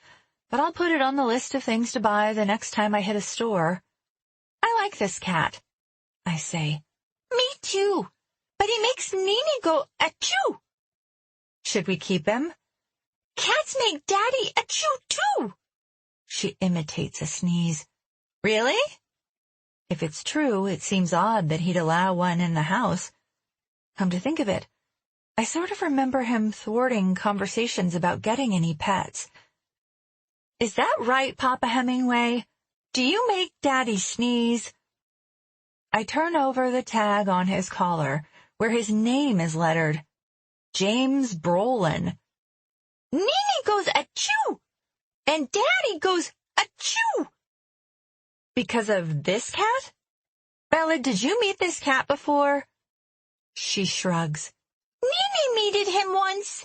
but I'll put it on the list of things to buy the next time I hit a store. I like this cat, I say. Me too, but he makes Nene go achoo. Should we keep him? Cats make Daddy achoo too. She imitates a sneeze. Really? If it's true, it seems odd that he'd allow one in the house. Come to think of it, I sort of remember him thwarting conversations about getting any pets. Is that right, Papa Hemingway? Do you make Daddy sneeze? I turn over the tag on his collar, where his name is lettered. James Brolin. Nene goes achoo, and Daddy goes achoo. Because of this cat? Bella, did you meet this cat before? She shrugs. Nene meted him once.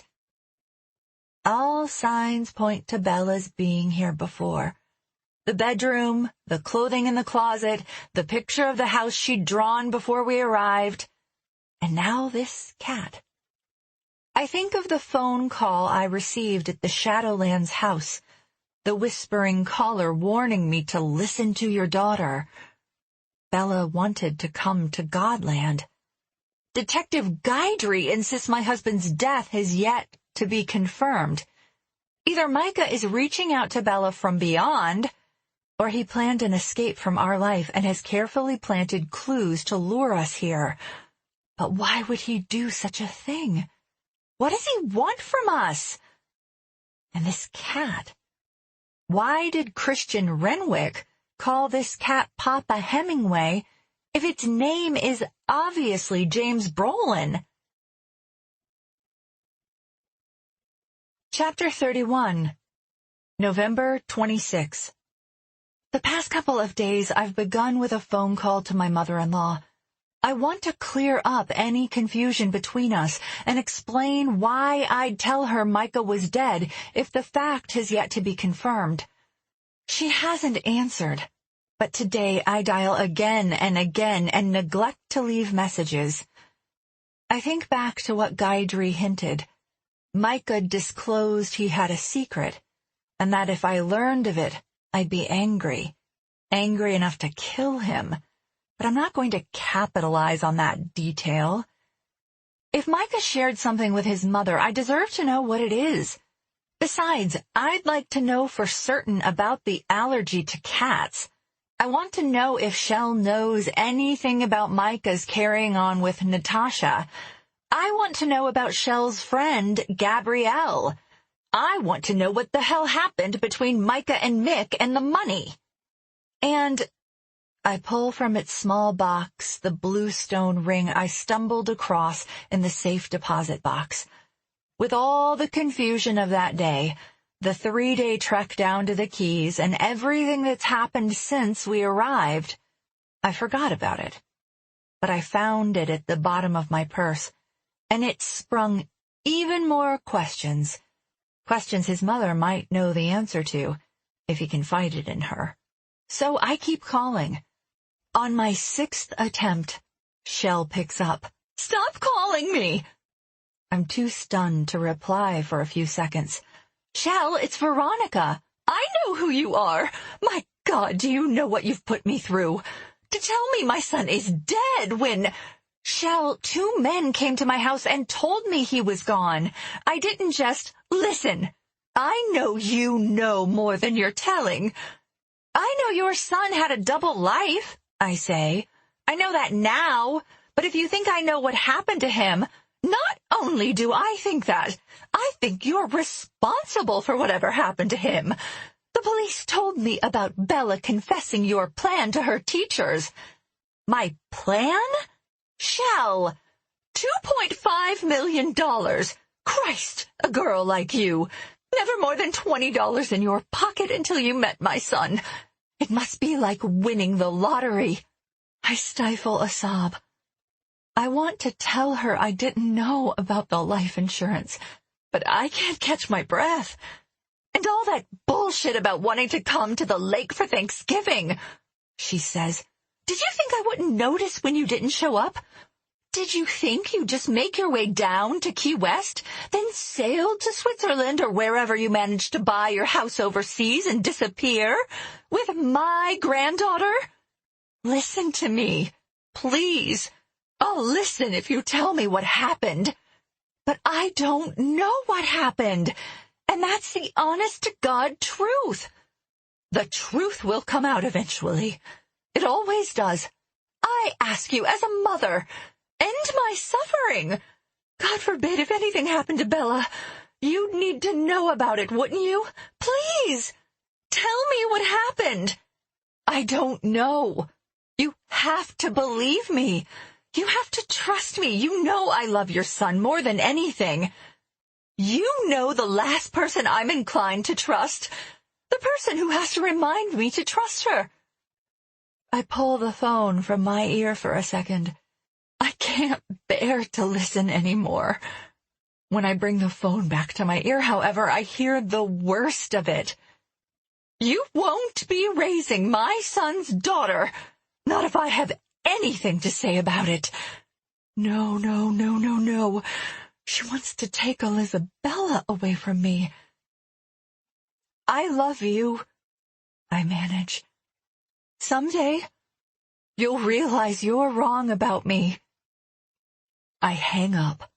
All signs point to Bella's being here before. The bedroom, the clothing in the closet, the picture of the house she'd drawn before we arrived. And now this cat. I think of the phone call I received at the Shadowlands house, the whispering caller warning me to listen to your daughter. Bella wanted to come to Godland. Detective Guidry insists my husband's death has yet to be confirmed. Either Micah is reaching out to Bella from beyond, or he planned an escape from our life and has carefully planted clues to lure us here. But why would he do such a thing? What does he want from us? And this cat. Why did Christian Renwick call this cat Papa Hemingway if its name is obviously James Brolin? Chapter 31, November 26. The past couple of days I've begun with a phone call to my mother-in-law. I want to clear up any confusion between us and explain why I'd tell her Micah was dead if the fact has yet to be confirmed. She hasn't answered, but today I dial again and again and neglect to leave messages. I think back to what Guidry hinted. Micah disclosed he had a secret, and that if I learned of it, I'd be angry enough to kill him. But I'm not going to capitalize on that detail. If Micah shared something with his mother, I deserve to know what it is. Besides, I'd like to know for certain about the allergy to cats. I want to know if Shell knows anything about Micah's carrying on with Natasha. I want to know about Shell's friend, Gabrielle. I want to know what the hell happened between Micah and Mick and the money. And I pull from its small box the blue stone ring I stumbled across in the safe deposit box. With all the confusion of that day, the 3-day trek down to the Keys, and everything that's happened since we arrived, I forgot about it. But I found it at the bottom of my purse, and it sprung even more questions. Questions his mother might know the answer to, if he confided in her. So I keep calling. On my 6th attempt, Shell picks up. Stop calling me! I'm too stunned to reply for a few seconds. Shell, it's Veronica. I know who you are. My God, do you know what you've put me through? To tell me my son is dead when... Shell, 2 men came to my house and told me he was gone. I didn't just... Listen, I know you know more than you're telling. I know your son had a double life, I say. I know that now, but if you think I know what happened to him, not only do I think that, I think you're responsible for whatever happened to him. The police told me about Bella confessing your plan to her teachers. My plan? Shell, $2.5 million. Christ, a girl like you. Never more than $20 in your pocket until you met my son. It must be like winning the lottery. I stifle a sob. I want to tell her I didn't know about the life insurance, but I can't catch my breath. And all that bullshit about wanting to come to the lake for Thanksgiving. She says, did you think I wouldn't notice when you didn't show up? Did you think you'd just make your way down to Key West, then sail to Switzerland or wherever you managed to buy your house overseas and disappear with my granddaughter? Listen to me, please. I'll listen if you tell me what happened. But I don't know what happened, and that's the honest-to-God truth. The truth will come out eventually. It always does. I ask you as a mother, end my suffering. God forbid if anything happened to Bella. You'd need to know about it, wouldn't you? Please, tell me what happened. I don't know. You have to believe me. You have to trust me. You know I love your son more than anything. You know the last person I'm inclined to trust. The person who has to remind me to trust her. I pull the phone from my ear for a second. I can't bear to listen anymore. When I bring the phone back to my ear, however, I hear the worst of it. You won't be raising my son's daughter, not if I have anything to say about it. No. She wants to take Elizabella away from me. I love you, I manage. Someday, you'll realize you're wrong about me. I hang up.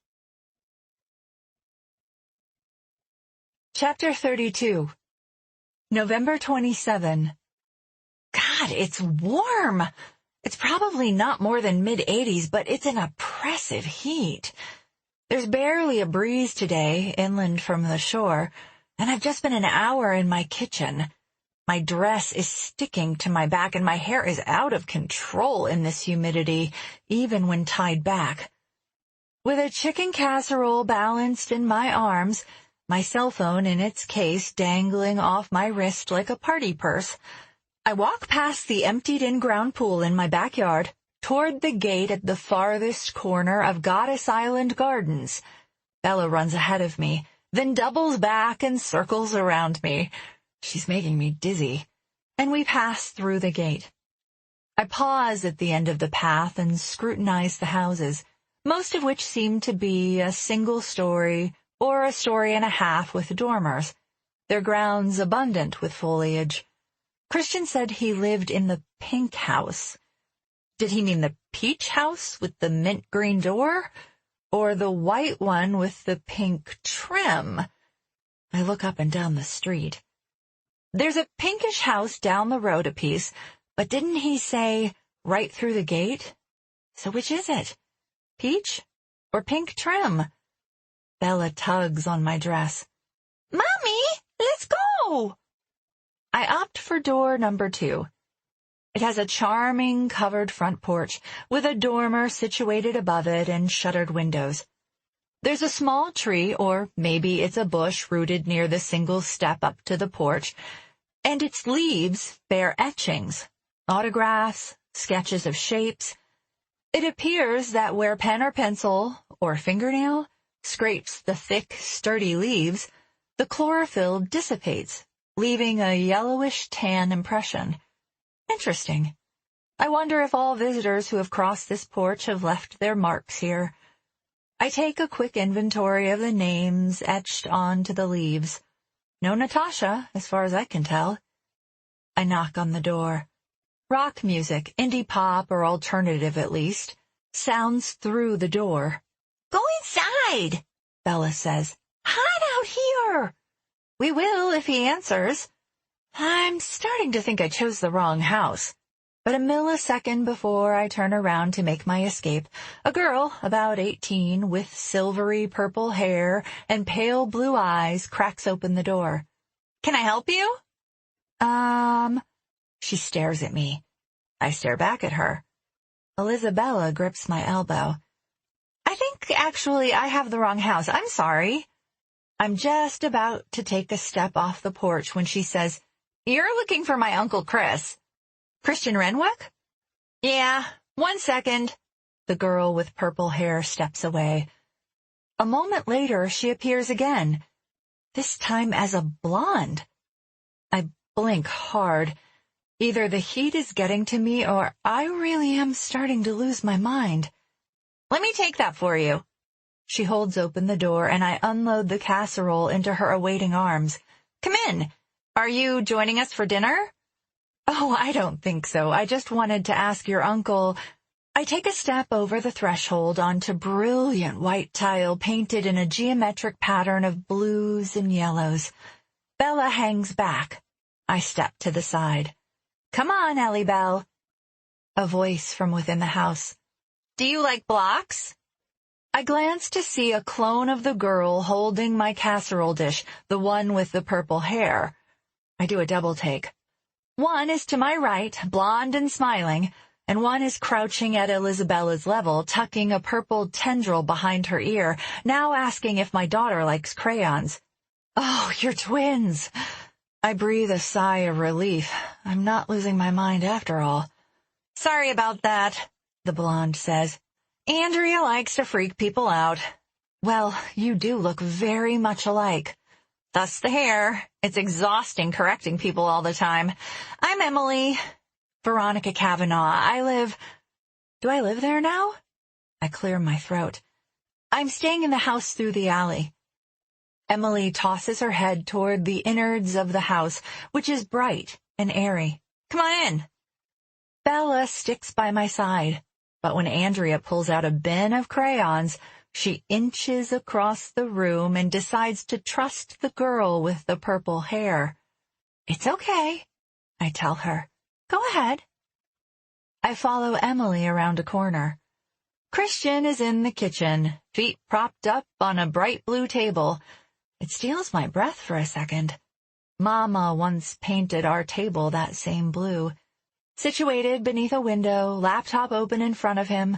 Chapter 32. November 27. God, it's warm. It's probably not more than mid-80s, but it's an oppressive heat. There's barely a breeze today, inland from the shore, and I've just been an hour in my kitchen. My dress is sticking to my back, and my hair is out of control in this humidity, even when tied back. With a chicken casserole balanced in my arms, my cell phone in its case dangling off my wrist like a party purse, I walk past the emptied in-ground pool in my backyard toward the gate at the farthest corner of Goddess Island Gardens. Bella runs ahead of me, then doubles back and circles around me. She's making me dizzy, and we pass through the gate. I pause at the end of the path and scrutinize the houses, most of which seem to be a single story or a story and a half with dormers, their grounds abundant with foliage. Christian said he lived in the pink house. Did he mean the peach house with the mint green door, or the white one with the pink trim? I look up and down the street. There's a pinkish house down the road a piece, but didn't he say right through the gate? So which is it? Peach or pink trim? Bella tugs on my dress. Mommy, let's go! I opt for door number 2. It has a charming covered front porch with a dormer situated above it and shuttered windows. There's a small tree, or maybe it's a bush rooted near the single step up to the porch, and its leaves bear etchings, autographs, sketches of shapes. It appears that where pen or pencil, or fingernail, scrapes the thick, sturdy leaves, the chlorophyll dissipates, leaving a yellowish tan impression. Interesting. I wonder if all visitors who have crossed this porch have left their marks here. I take a quick inventory of the names etched onto the leaves. No Natasha, as far as I can tell. I knock on the door. Rock music, indie pop or alternative at least, sounds through the door. Go inside, Bella says. Hide out here. We will if he answers. I'm starting to think I chose the wrong house. But a millisecond before I turn around to make my escape, a girl, about 18, with silvery purple hair and pale blue eyes, cracks open the door. Can I help you? She stares at me. I stare back at her. Elizabella grips my elbow. I think actually, I have the wrong house. I'm sorry. I'm just about to take a step off the porch when she says, "You're looking for my Uncle Chris." "Christian Renwick?" "Yeah, 1 second." The girl with purple hair steps away. A moment later, she appears again, this time as a blonde. I blink hard. Either the heat is getting to me or I really am starting to lose my mind. "Let me take that for you." She holds open the door and I unload the casserole into her awaiting arms. "Come in. Are you joining us for dinner?" "Oh, I don't think so. I just wanted to ask your uncle." I take a step over the threshold onto brilliant white tile painted in a geometric pattern of blues and yellows. Bella hangs back. I step to the side. "Come on, Ellie Bell." A voice from within the house. "Do you like blocks?" I glance to see a clone of the girl holding my casserole dish, the one with the purple hair. I do a double take. One is to my right, blonde and smiling, and one is crouching at Elisabella's level, tucking a purple tendril behind her ear, now asking if my daughter likes crayons. "Oh, you're twins." I breathe a sigh of relief. I'm not losing my mind after all. "Sorry about that," the blonde says. "Andrea likes to freak people out." "Well, you do look very much alike." "Thus the hair. It's exhausting correcting people all the time. I'm Emily. Veronica Kavanaugh. Do I live there now?" I clear my throat. "I'm staying in the house through the alley." Emily tosses her head toward the innards of the house, which is bright and airy. "Come on in." Bella sticks by my side, but when Andrea pulls out a bin of crayons, she inches across the room and decides to trust the girl with the purple hair. "It's okay," I tell her. "Go ahead." I follow Emily around a corner. Christian is in the kitchen, feet propped up on a bright blue table. It steals my breath for a second. Mama once painted our table that same blue. Situated beneath a window, laptop open in front of him,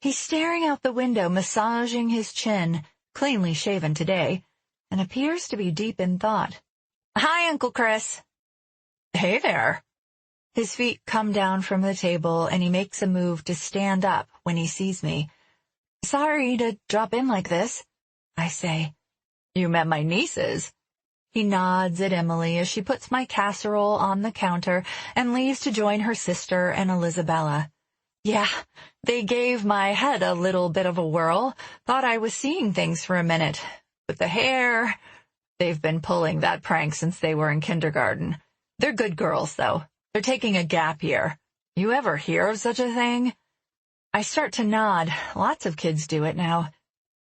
he's staring out the window, massaging his chin, cleanly shaven today, and appears to be deep in thought. "Hi, Uncle Chris." "Hey there." His feet come down from the table, and he makes a move to stand up when he sees me. "Sorry to drop in like this," I say. "You met my nieces." He nods at Emily as she puts my casserole on the counter and leaves to join her sister and Elisabella. "Yeah, they gave my head a little bit of a whirl. Thought I was seeing things for a minute. With the hair, they've been pulling that prank since they were in kindergarten. They're good girls, though. They're taking a gap year. You ever hear of such a thing?" I start to nod. Lots of kids do it now.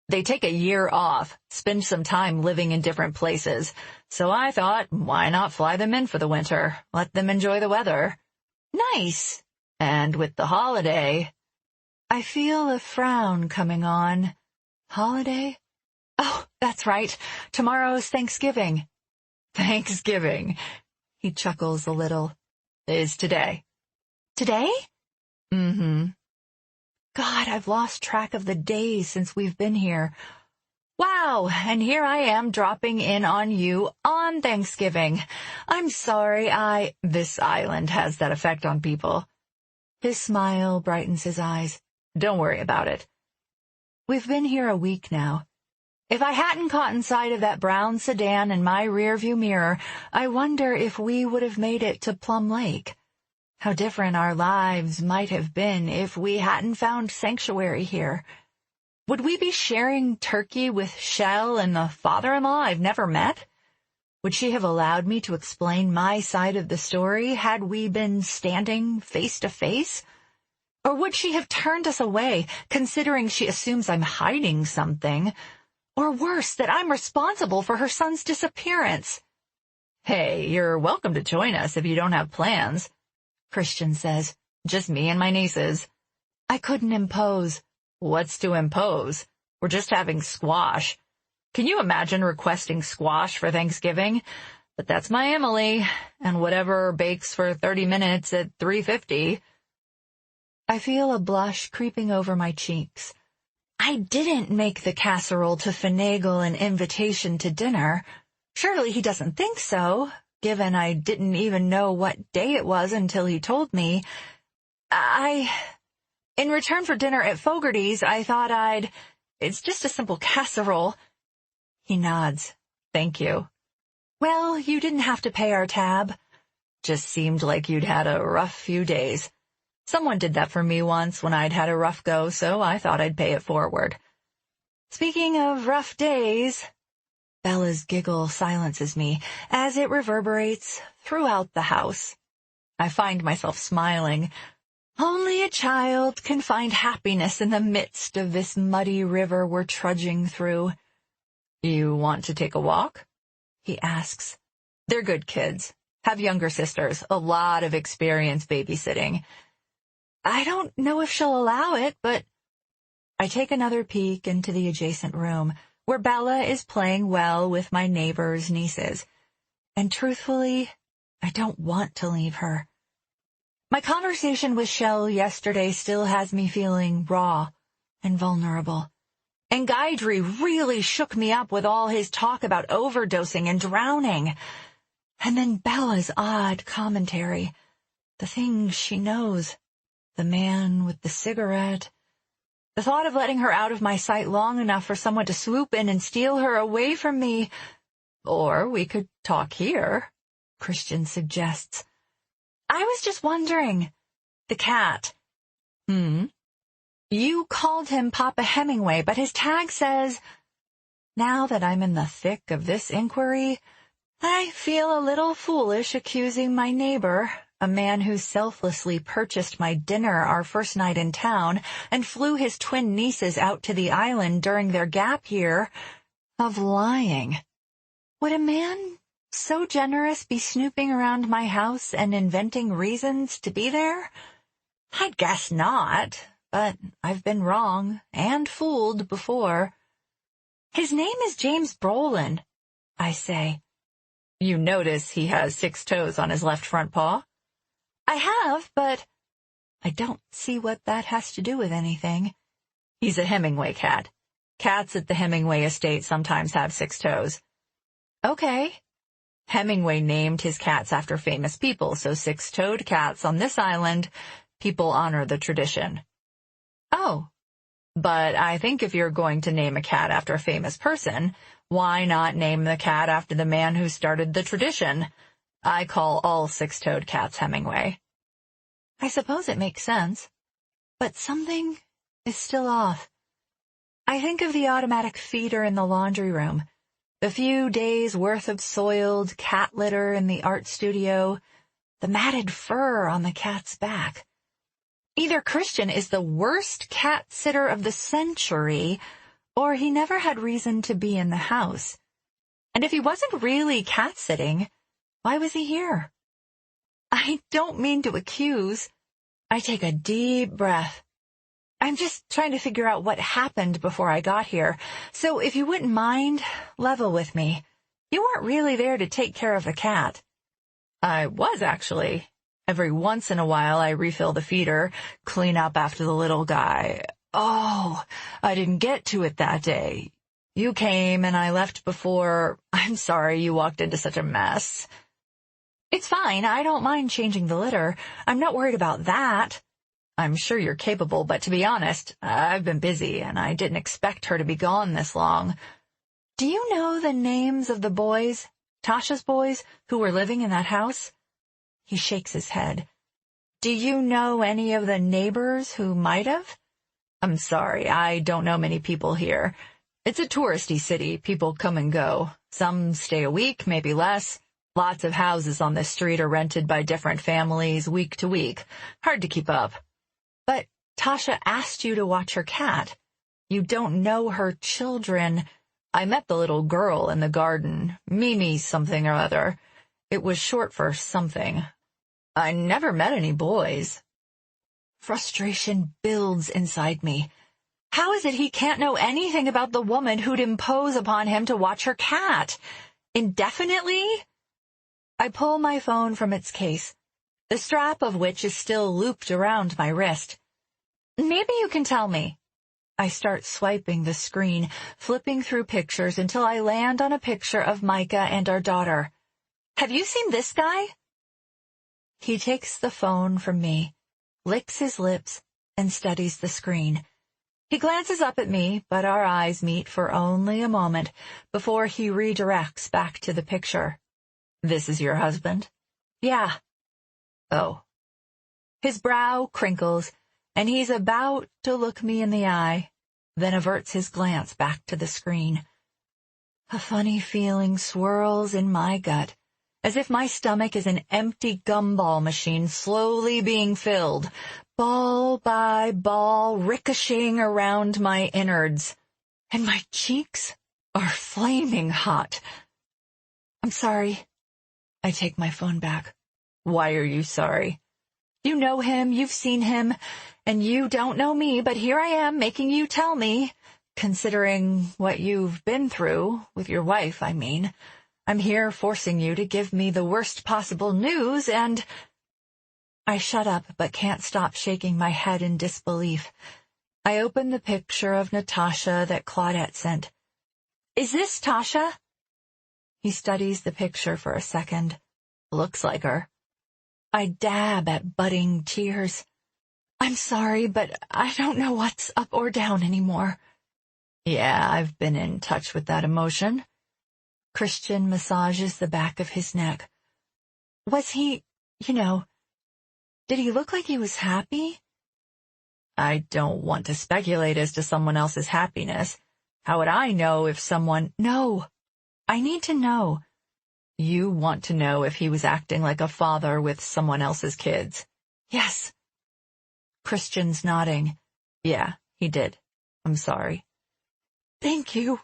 They take a year off, spend some time living in different places. So I thought, why not fly them in for the winter? Let them enjoy the weather. Nice. And with the holiday, I feel a frown coming on. Holiday? Oh, that's right. Tomorrow's Thanksgiving. Thanksgiving. He chuckles a little. Is today. Today? Mm-hmm. God, I've lost track of the days since we've been here. Wow, and here I am dropping in on you on Thanksgiving. I'm sorry, this island has that effect on people. His smile brightens his eyes. Don't worry about it. We've been here a week now. If I hadn't caught sight of that brown sedan in my rearview mirror, I wonder if we would have made it to Plum Lake. How different our lives might have been if we hadn't found sanctuary here. Would we be sharing turkey with Shell and the father-in-law I've never met? Would she have allowed me to explain my side of the story had we been standing face to face? Or would she have turned us away, considering she assumes I'm hiding something? Or worse, that I'm responsible for her son's disappearance? Hey, you're welcome to join us if you don't have plans, Christian says. Just me and my nieces. I couldn't impose. What's to impose? We're just having squash. Can you imagine requesting squash for Thanksgiving? But that's my Emily, and whatever bakes for 30 minutes at $3.50. I feel a blush creeping over my cheeks. I didn't make the casserole to finagle an invitation to dinner. Surely he doesn't think so, given I didn't even know what day it was until he told me. In return for dinner at Fogarty's, I thought it's just a simple casserole. He nods. Thank you. Well, you didn't have to pay our tab. Just seemed like you'd had a rough few days. Someone did that for me once when I'd had a rough go, so I thought I'd pay it forward. Speaking of rough days, Bella's giggle silences me as it reverberates throughout the house. I find myself smiling. Only a child can find happiness in the midst of this muddy river we're trudging through. You want to take a walk? He asks. They're good kids. Have younger sisters, a lot of experience babysitting. I don't know if she'll allow it, but I take another peek into the adjacent room, where Bella is playing well with my neighbor's nieces. And truthfully, I don't want to leave her. My conversation with Shell yesterday still has me feeling raw and vulnerable. And Guidry really shook me up with all his talk about overdosing and drowning. And then Bella's odd commentary, the things she knows, the man with the cigarette. The thought of letting her out of my sight long enough for someone to swoop in and steal her away from me. Or we could talk here, Christian suggests. I was just wondering. The cat. You called him Papa Hemingway, but his tag says, now that I'm in the thick of this inquiry, I feel a little foolish accusing my neighbor, a man who selflessly purchased my dinner our first night in town and flew his twin nieces out to the island during their gap year, of lying. Would a man so generous be snooping around my house and inventing reasons to be there? I'd guess not, but I've been wrong and fooled before. His name is James Brolin, I say. You notice he has 6 toes on his left front paw? I have, but I don't see what that has to do with anything. He's a Hemingway cat. Cats at the Hemingway estate sometimes have 6 toes. Okay. Hemingway named his cats after famous people, so 6-toed cats on this island, people honor the tradition. Oh, but I think if you're going to name a cat after a famous person, why not name the cat after the man who started the tradition? I call all 6-toed cats Hemingway. I suppose it makes sense, but something is still off. I think of the automatic feeder in the laundry room, the few days' worth of soiled cat litter in the art studio, the matted fur on the cat's back. Either Christian is the worst cat sitter of the century, or he never had reason to be in the house. And if he wasn't really cat-sitting, why was he here? I don't mean to accuse. I take a deep breath. I'm just trying to figure out what happened before I got here, so if you wouldn't mind, level with me. You weren't really there to take care of the cat. I was, actually. Every once in a while I refill the feeder, clean up after the little guy. Oh, I didn't get to it that day. You came and I left before. I'm sorry you walked into such a mess. It's fine, I don't mind changing the litter. I'm not worried about that. I'm sure you're capable, but to be honest, I've been busy and I didn't expect her to be gone this long. Do you know the names of the boys, Tasha's boys, who were living in that house? He shakes his head. Do you know any of the neighbors who might have? I'm sorry, I don't know many people here. It's a touristy city, people come and go. Some stay a week, maybe less. Lots of houses on this street are rented by different families week to week. Hard to keep up. But Tasha asked you to watch her cat. You don't know her children. I met the little girl in the garden, Mimi something or other. It was short for something. I never met any boys. Frustration builds inside me. How is it he can't know anything about the woman who'd impose upon him to watch her cat? Indefinitely? I pull my phone from its case, the strap of which is still looped around my wrist. Maybe you can tell me. I start swiping the screen, flipping through pictures until I land on a picture of Micah and our daughter. "Have you seen this guy?" He takes the phone from me, licks his lips, and studies the screen. He glances up at me, but our eyes meet for only a moment before he redirects back to the picture. "This is your husband?" "Yeah." "Oh." His brow crinkles, and he's about to look me in the eye, then averts his glance back to the screen. A funny feeling swirls in my gut, as if my stomach is an empty gumball machine slowly being filled, ball by ball ricocheting around my innards, and my cheeks are flaming hot. "I'm sorry." I take my phone back. "Why are you sorry?" "You know him, you've seen him, and you don't know me, but here I am making you tell me, considering what you've been through, with your wife, I mean. I'm here forcing you to give me the worst possible news, and—" I shut up, but can't stop shaking my head in disbelief. I open the picture of Natasha that Claudette sent. "Is this Tasha?" He studies the picture for a second. "Looks like her." I dab at budding tears. "I'm sorry, but I don't know what's up or down anymore." "Yeah, I've been in touch with that emotion." Christian massages the back of his neck. "Was he, did he look like he was happy?" "I don't want to speculate as to someone else's happiness. How would I know if someone—" "No, I need to know." "You want to know if he was acting like a father with someone else's kids?" "Yes." Christian's nodding. "Yeah, he did. I'm sorry." "Thank you."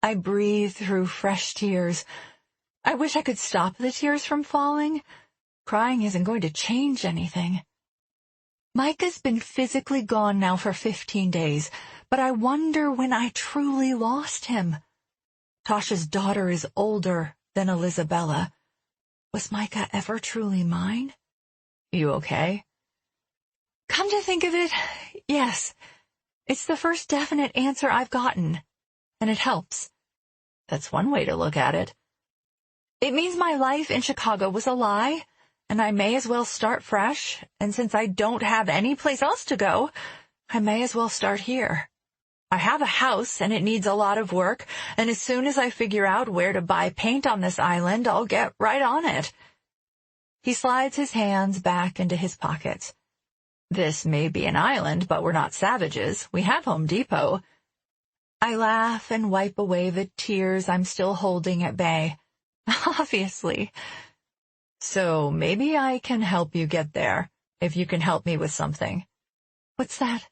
I breathe through fresh tears. I wish I could stop the tears from falling. Crying isn't going to change anything. Micah's been physically gone now for 15 days, but I wonder when I truly lost him. Tasha's daughter is older than Elizabella. Was Micah ever truly mine? "You okay?" Come to think of it, yes. It's the first definite answer I've gotten, and it helps. That's one way to look at it. It means my life in Chicago was a lie, and I may as well start fresh, and since I don't have any place else to go, I may as well start here. I have a house, and it needs a lot of work, and as soon as I figure out where to buy paint on this island, I'll get right on it. He slides his hands back into his pockets. This may be an island, but we're not savages. We have Home Depot. I laugh and wipe away the tears I'm still holding at bay. Obviously. So maybe I can help you get there, if you can help me with something. What's that?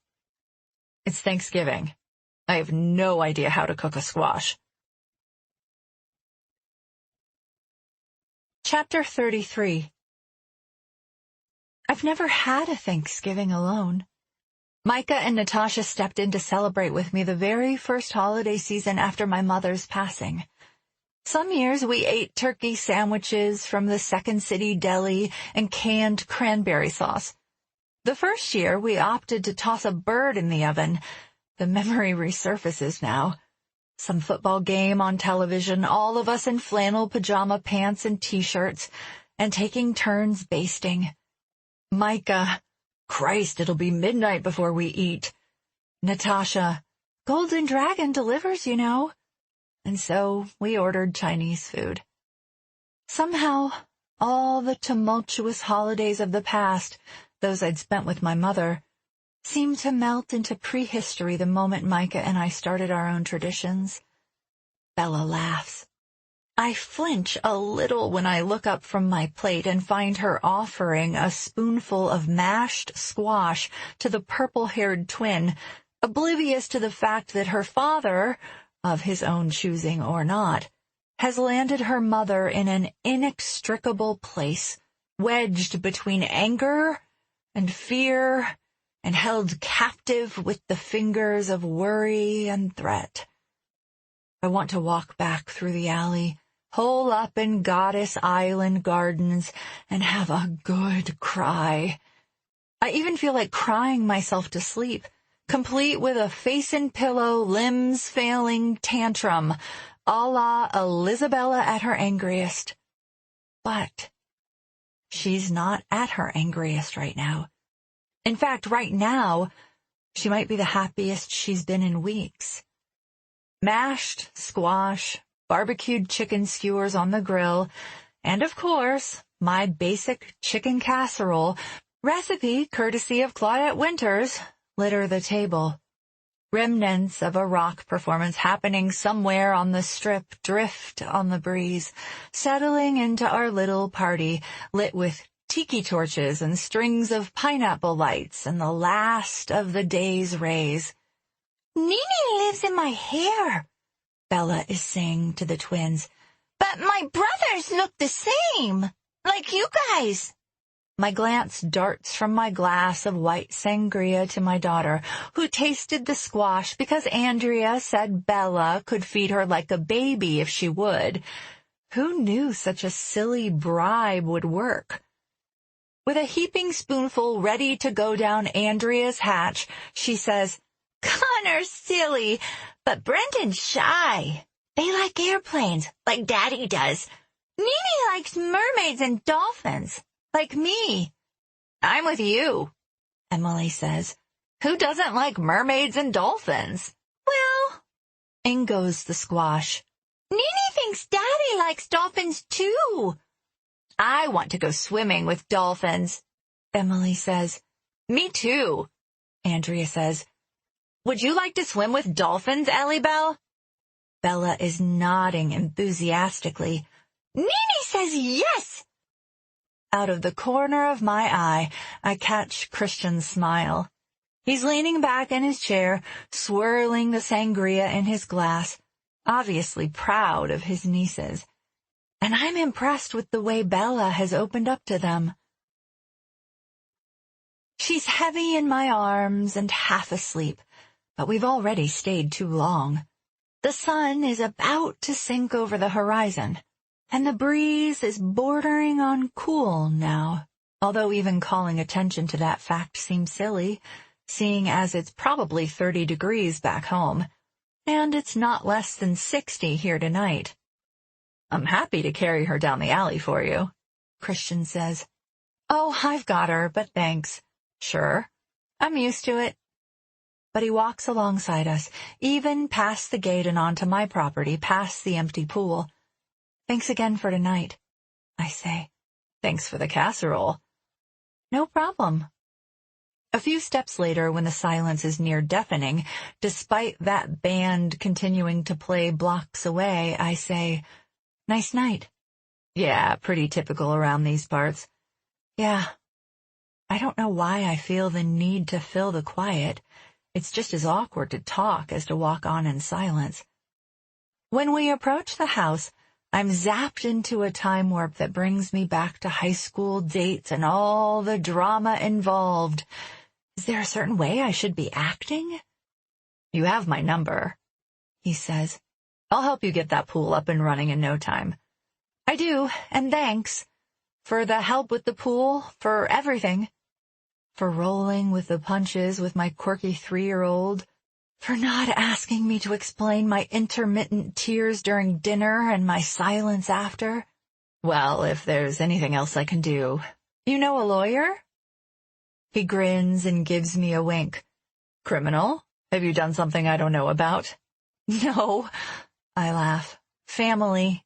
It's Thanksgiving. I have no idea how to cook a squash. Chapter 33. I've never had a Thanksgiving alone. Micah and Natasha stepped in to celebrate with me the very first holiday season after my mother's passing. Some years we ate turkey sandwiches from the Second City Deli and canned cranberry sauce. The first year we opted to toss a bird in the oven. The memory resurfaces now. Some football game on television, all of us in flannel pajama pants and t-shirts, and taking turns basting. Micah, Christ, it'll be midnight before we eat. Natasha, Golden Dragon delivers, you know. And so we ordered Chinese food. Somehow, all the tumultuous holidays of the past, those I'd spent with my mother, seemed to melt into prehistory the moment Micah and I started our own traditions. Bella laughs. I flinch a little when I look up from my plate and find her offering a spoonful of mashed squash to the purple-haired twin, oblivious to the fact that her father, of his own choosing or not, has landed her mother in an inextricable place, wedged between anger and fear, and held captive with the fingers of worry and threat. I want to walk back through the alley, hole up in Goddess Island Gardens, and have a good cry. I even feel like crying myself to sleep, complete with a face-in-pillow, limbs-failing tantrum, a la Elizabella at her angriest. But she's not at her angriest right now. In fact, right now, she might be the happiest she's been in weeks. Mashed squash, barbecued chicken skewers on the grill, and of course, my basic chicken casserole, recipe courtesy of Claudette Winters, litter the table. Remnants of a rock performance happening somewhere on the strip drift on the breeze, settling into our little party, lit with tiki torches and strings of pineapple lights and the last of the day's rays. "Nene lives in my hair," Bella is saying to the twins. "But my brothers look the same, like you guys." My glance darts from my glass of white sangria to my daughter, who tasted the squash because Andrea said Bella could feed her like a baby if she would. Who knew such a silly bribe would work? With a heaping spoonful ready to go down Andrea's hatch, she says, "Connor's silly, but Brendan's shy. They like airplanes, like Daddy does. Nene likes mermaids and dolphins, like me." "I'm with you," Emily says. "Who doesn't like mermaids and dolphins?" "Well," in goes the squash, "Nene thinks Daddy likes dolphins too." "I want to go swimming with dolphins," Emily says. "Me too," Andrea says. "Would you like to swim with dolphins, Ellie Bell?" Bella is nodding enthusiastically. "Nene says yes." Out of the corner of my eye, I catch Christian's smile. He's leaning back in his chair, swirling the sangria in his glass, obviously proud of his nieces. And I'm impressed with the way Bella has opened up to them. She's heavy in my arms and half asleep, but we've already stayed too long. The sun is about to sink over the horizon, and the breeze is bordering on cool now, although even calling attention to that fact seems silly, seeing as it's probably 30 degrees back home, and it's not less than 60 here tonight. "I'm happy to carry her down the alley for you," Christian says. "Oh, I've got her, but thanks." "Sure, I'm used to it." But he walks alongside us, even past the gate and onto my property, past the empty pool. "Thanks again for tonight," I say. "Thanks for the casserole." "No problem." A few steps later, when the silence is near deafening, despite that band continuing to play blocks away, I say, "Nice night." "Yeah, pretty typical around these parts." "Yeah." I don't know why I feel the need to fill the quiet. It's just as awkward to talk as to walk on in silence. When we approach the house, I'm zapped into a time warp that brings me back to high school dates and all the drama involved. Is there a certain way I should be acting? "You have my number," he says. "I'll help you get that pool up and running in no time." "I do, and thanks. For the help with the pool, for everything. For rolling with the punches with my quirky 3-year-old. For not asking me to explain my intermittent tears during dinner and my silence after. Well, if there's anything else I can do. You know a lawyer?" He grins and gives me a wink. "Criminal? Have you done something I don't know about?" "No," I laugh. "Family.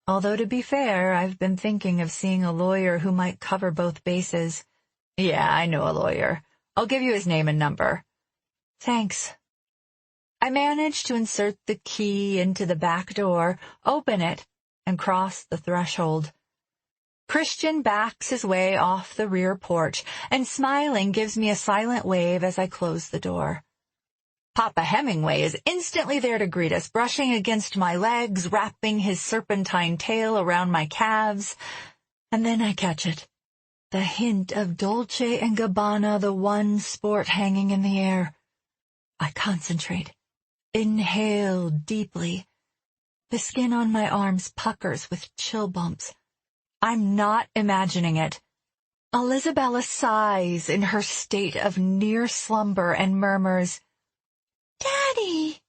Although, to be fair, I've been thinking of seeing a lawyer who might cover both bases." "Yeah, I know a lawyer. I'll give you his name and number." "Thanks." I manage to insert the key into the back door, open it, and cross the threshold. Christian backs his way off the rear porch, and smiling gives me a silent wave as I close the door. Papa Hemingway is instantly there to greet us, brushing against my legs, wrapping his serpentine tail around my calves. And then I catch it. The hint of Dolce & Gabbana, the one sport hanging in the air. I concentrate. Inhale deeply. The skin on my arms puckers with chill bumps. I'm not imagining it. Elizabella sighs in her state of near slumber and murmurs, "Daddy."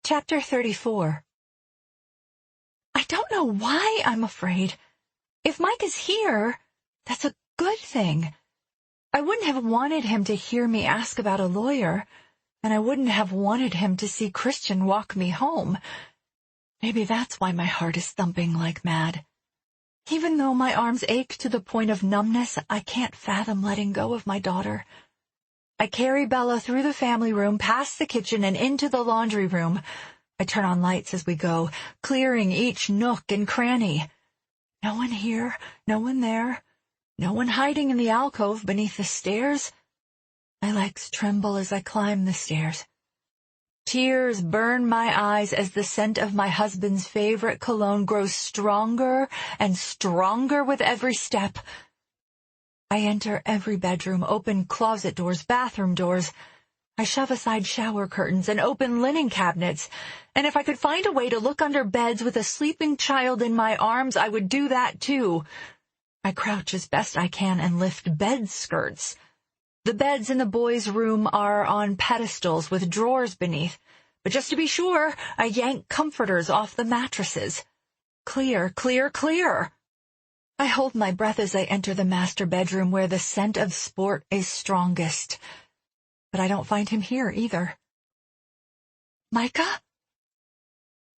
Chapter 34. I don't know why I'm afraid. If Mike is here, that's a good thing. I wouldn't have wanted him to hear me ask about a lawyer, and I wouldn't have wanted him to see Christian walk me home. Maybe that's why my heart is thumping like mad. Even though my arms ache to the point of numbness, I can't fathom letting go of my daughter. I carry Bella through the family room, past the kitchen, and into the laundry room. I turn on lights as we go, clearing each nook and cranny. No one here, no one there, no one hiding in the alcove beneath the stairs. My legs tremble as I climb the stairs. Tears burn my eyes as the scent of my husband's favorite cologne grows stronger and stronger with every step. I enter every bedroom, open closet doors, bathroom doors. I shove aside shower curtains and open linen cabinets, and if I could find a way to look under beds with a sleeping child in my arms, I would do that too. I crouch as best I can and lift bed skirts. The beds in the boys' room are on pedestals with drawers beneath, but just to be sure, I yank comforters off the mattresses. Clear, clear, clear. I hold my breath as I enter the master bedroom where the scent of sport is strongest. But I don't find him here either. Micah?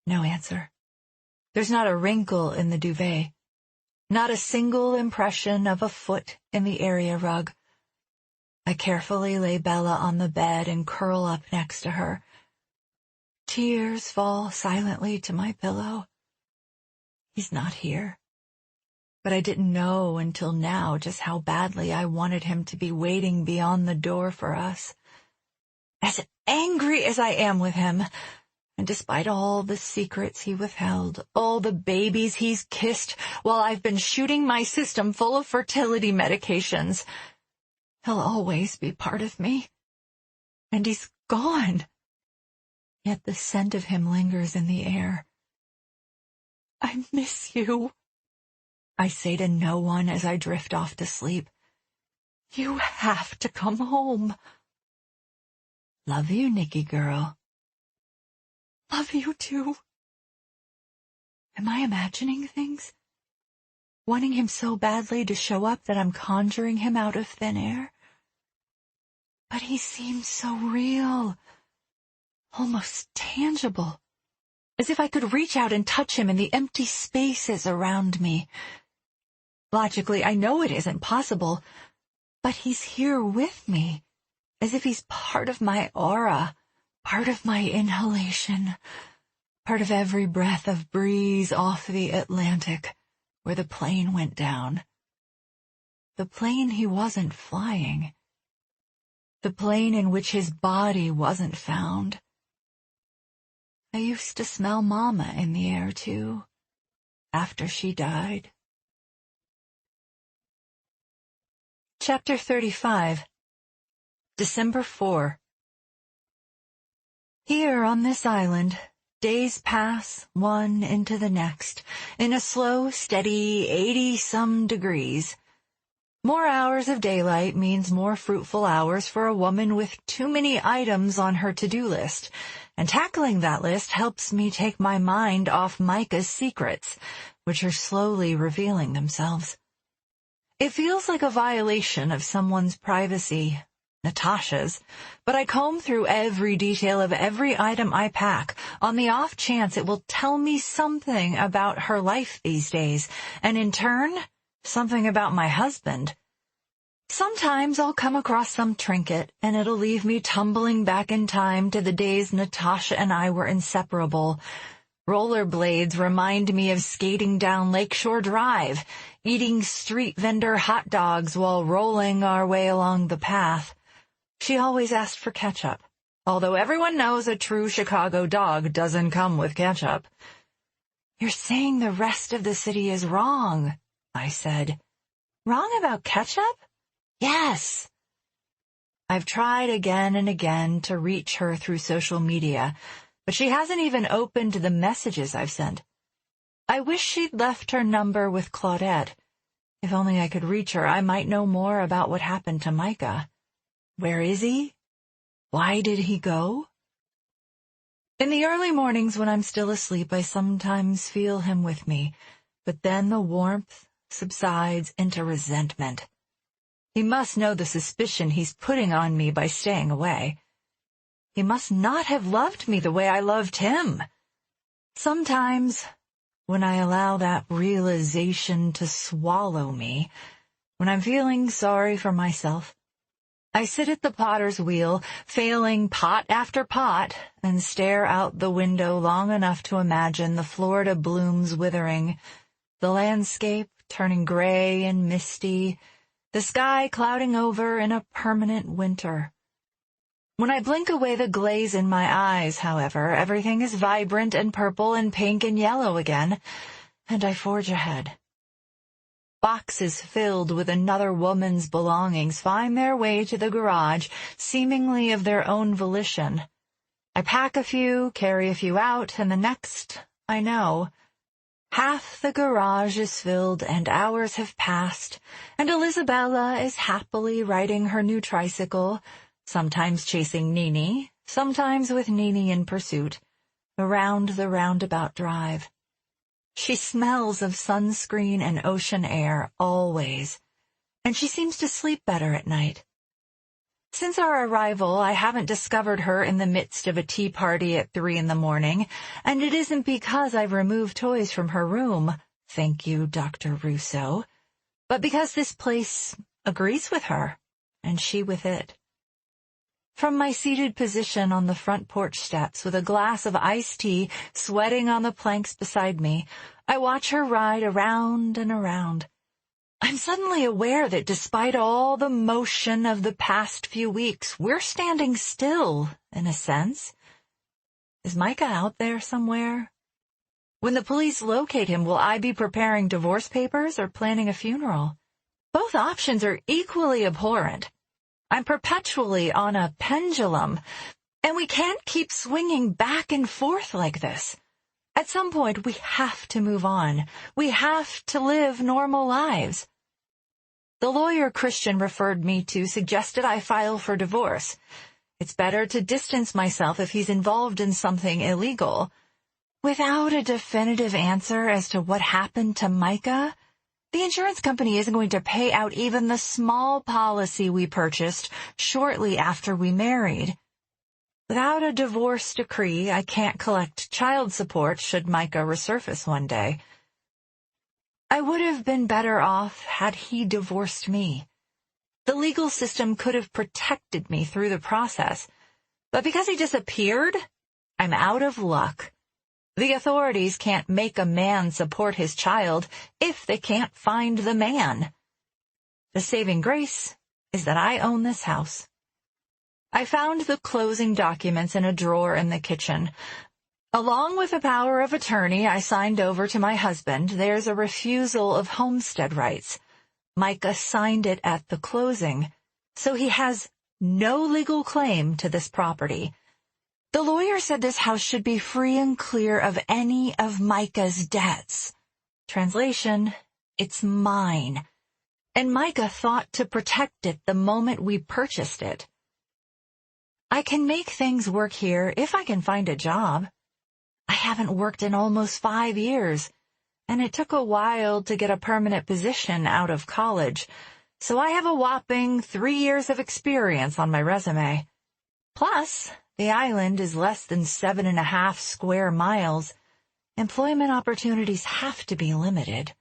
No answer. There's not a wrinkle in the duvet. Not a single impression of a foot in the area rug. I carefully lay Bella on the bed and curl up next to her. Tears fall silently to my pillow. He's not here. But I didn't know until now just how badly I wanted him to be waiting beyond the door for us. As angry as I am with him, and despite all the secrets he withheld, all the babies he's kissed while I've been shooting my system full of fertility medications, he'll always be part of me. And he's gone. Yet the scent of him lingers in the air. I miss you, I say to no one as I drift off to sleep. You have to come home. Love you, Nikki girl. Love you too. Am I imagining things? Wanting him so badly to show up that I'm conjuring him out of thin air? But he seems so real, almost tangible, as if I could reach out and touch him in the empty spaces around me. Logically, I know it isn't possible, but he's here with me, as if he's part of my aura, part of my inhalation, part of every breath of breeze off the Atlantic, where the plane went down. The plane he wasn't flying. The plane in which his body wasn't found. I used to smell Mama in the air, too, after she died. Chapter 35. December 4. Here on this island, days pass one into the next, in a slow, steady 80-some degrees. More hours of daylight means more fruitful hours for a woman with too many items on her to-do list, and tackling that list helps me take my mind off Micah's secrets, which are slowly revealing themselves. It feels like a violation of someone's privacy, Natasha's, but I comb through every detail of every item I pack, on the off chance it will tell me something about her life these days, and in turn, something about my husband. Sometimes I'll come across some trinket, and it'll leave me tumbling back in time to the days Natasha and I were inseparable. Rollerblades remind me of skating down Lakeshore Drive, eating street vendor hot dogs while rolling our way along the path. She always asked for ketchup, although everyone knows a true Chicago dog doesn't come with ketchup. You're saying the rest of the city is wrong, I said. Wrong about ketchup? Yes. I've tried again and again to reach her through social media, but she hasn't even opened the messages I've sent. I wish she'd left her number with Claudette. If only I could reach her, I might know more about what happened to Micah. Where is he? Why did he go? In the early mornings when I'm still asleep, I sometimes feel him with me, but then the warmth subsides into resentment. He must know the suspicion he's putting on me by staying away. He must not have loved me the way I loved him. Sometimes, when I allow that realization to swallow me, when I'm feeling sorry for myself, I sit at the potter's wheel, failing pot after pot, and stare out the window long enough to imagine the Florida blooms withering, the landscape turning gray and misty, the sky clouding over in a permanent winter. When I blink away the glaze in my eyes, however, everything is vibrant and purple and pink and yellow again, and I forge ahead. Boxes filled with another woman's belongings find their way to the garage, seemingly of their own volition. I pack a few, carry a few out, and the next, I know, half the garage is filled and hours have passed, and Elizabella is happily riding her new tricycle, sometimes chasing Nini, sometimes with Nini in pursuit, around the roundabout drive. She smells of sunscreen and ocean air always, and she seems to sleep better at night. Since our arrival, I haven't discovered her in the midst of a tea party at 3 a.m, and it isn't because I've removed toys from her room, thank you, Dr. Russo, but because this place agrees with her, and she with it. From my seated position on the front porch steps with a glass of iced tea sweating on the planks beside me, I watch her ride around and around. I'm suddenly aware that despite all the motion of the past few weeks, we're standing still, in a sense. Is Micah out there somewhere? When the police locate him, will I be preparing divorce papers or planning a funeral? Both options are equally abhorrent. I'm perpetually on a pendulum, and we can't keep swinging back and forth like this. At some point, we have to move on. We have to live normal lives. The lawyer Christian referred me to suggested I file for divorce. It's better to distance myself if he's involved in something illegal. Without a definitive answer as to what happened to Micah, the insurance company isn't going to pay out even the small policy we purchased shortly after we married. Without a divorce decree, I can't collect child support should Micah resurface one day. I would have been better off had he divorced me. The legal system could have protected me through the process, but because he disappeared, I'm out of luck. The authorities can't make a man support his child if they can't find the man. The saving grace is that I own this house. I found the closing documents in a drawer in the kitchen. Along with a power of attorney I signed over to my husband, there's a refusal of homestead rights. Micah signed it at the closing, so he has no legal claim to this property. The lawyer said this house should be free and clear of any of Micah's debts. Translation, it's mine. And Micah thought to protect it the moment we purchased it. I can make things work here if I can find a job. I haven't worked in almost 5 years, and it took a while to get a permanent position out of college, so I have a whopping 3 years of experience on my resume. Plus, the island is less than 7.5 square miles. Employment opportunities have to be limited.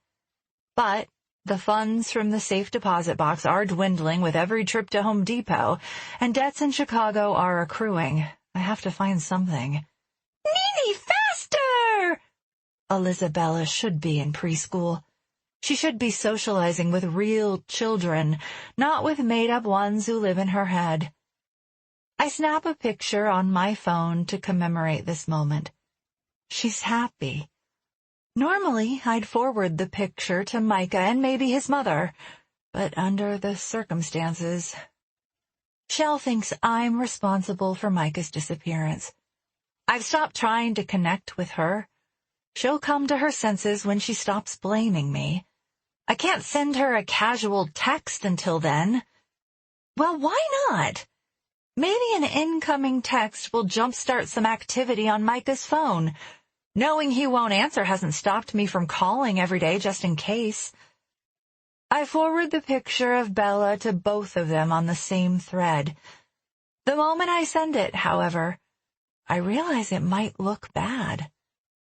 But the funds from the safe deposit box are dwindling with every trip to Home Depot, and debts in Chicago are accruing. I have to find something. Nini, faster! Elizabella should be in preschool. She should be socializing with real children, not with made-up ones who live in her head. I snap a picture on my phone to commemorate this moment. She's happy. Normally, I'd forward the picture to Micah and maybe his mother, but under the circumstances, Shell thinks I'm responsible for Micah's disappearance. I've stopped trying to connect with her. She'll come to her senses when she stops blaming me. I can't send her a casual text until then. Well, why not? Maybe an incoming text will jumpstart some activity on Micah's phone. Knowing he won't answer hasn't stopped me from calling every day just in case. I forward the picture of Bella to both of them on the same thread. The moment I send it, however, I realize it might look bad.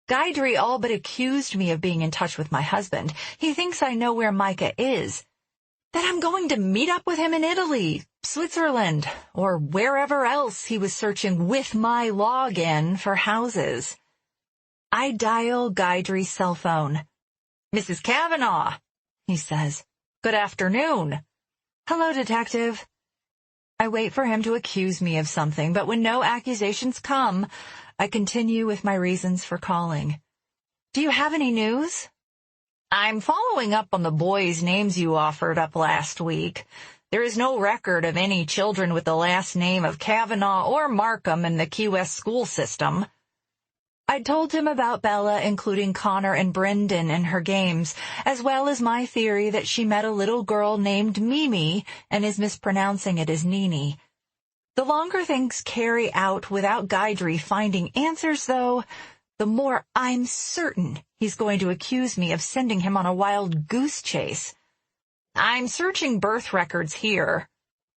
Guidry all but accused me of being in touch with my husband. He thinks I know where Micah is, that I'm going to meet up with him in Italy, Switzerland, or wherever else he was searching with my login for houses. I dial Guidry's cell phone. "Mrs. Kavanaugh," he says. "Good afternoon." "Hello, detective." I wait for him to accuse me of something, but when no accusations come, I continue with my reasons for calling. "Do you have any news?" "I'm following up on the boys' names you offered up last week. There is no record of any children with the last name of Kavanaugh or Markham in the Key West school system." I told him about Bella including Connor and Brendan in her games, as well as my theory that she met a little girl named Mimi and is mispronouncing it as Nini. The longer things carry out without Guidry finding answers, though, the more I'm certain he's going to accuse me of sending him on a wild goose chase. "I'm searching birth records here,"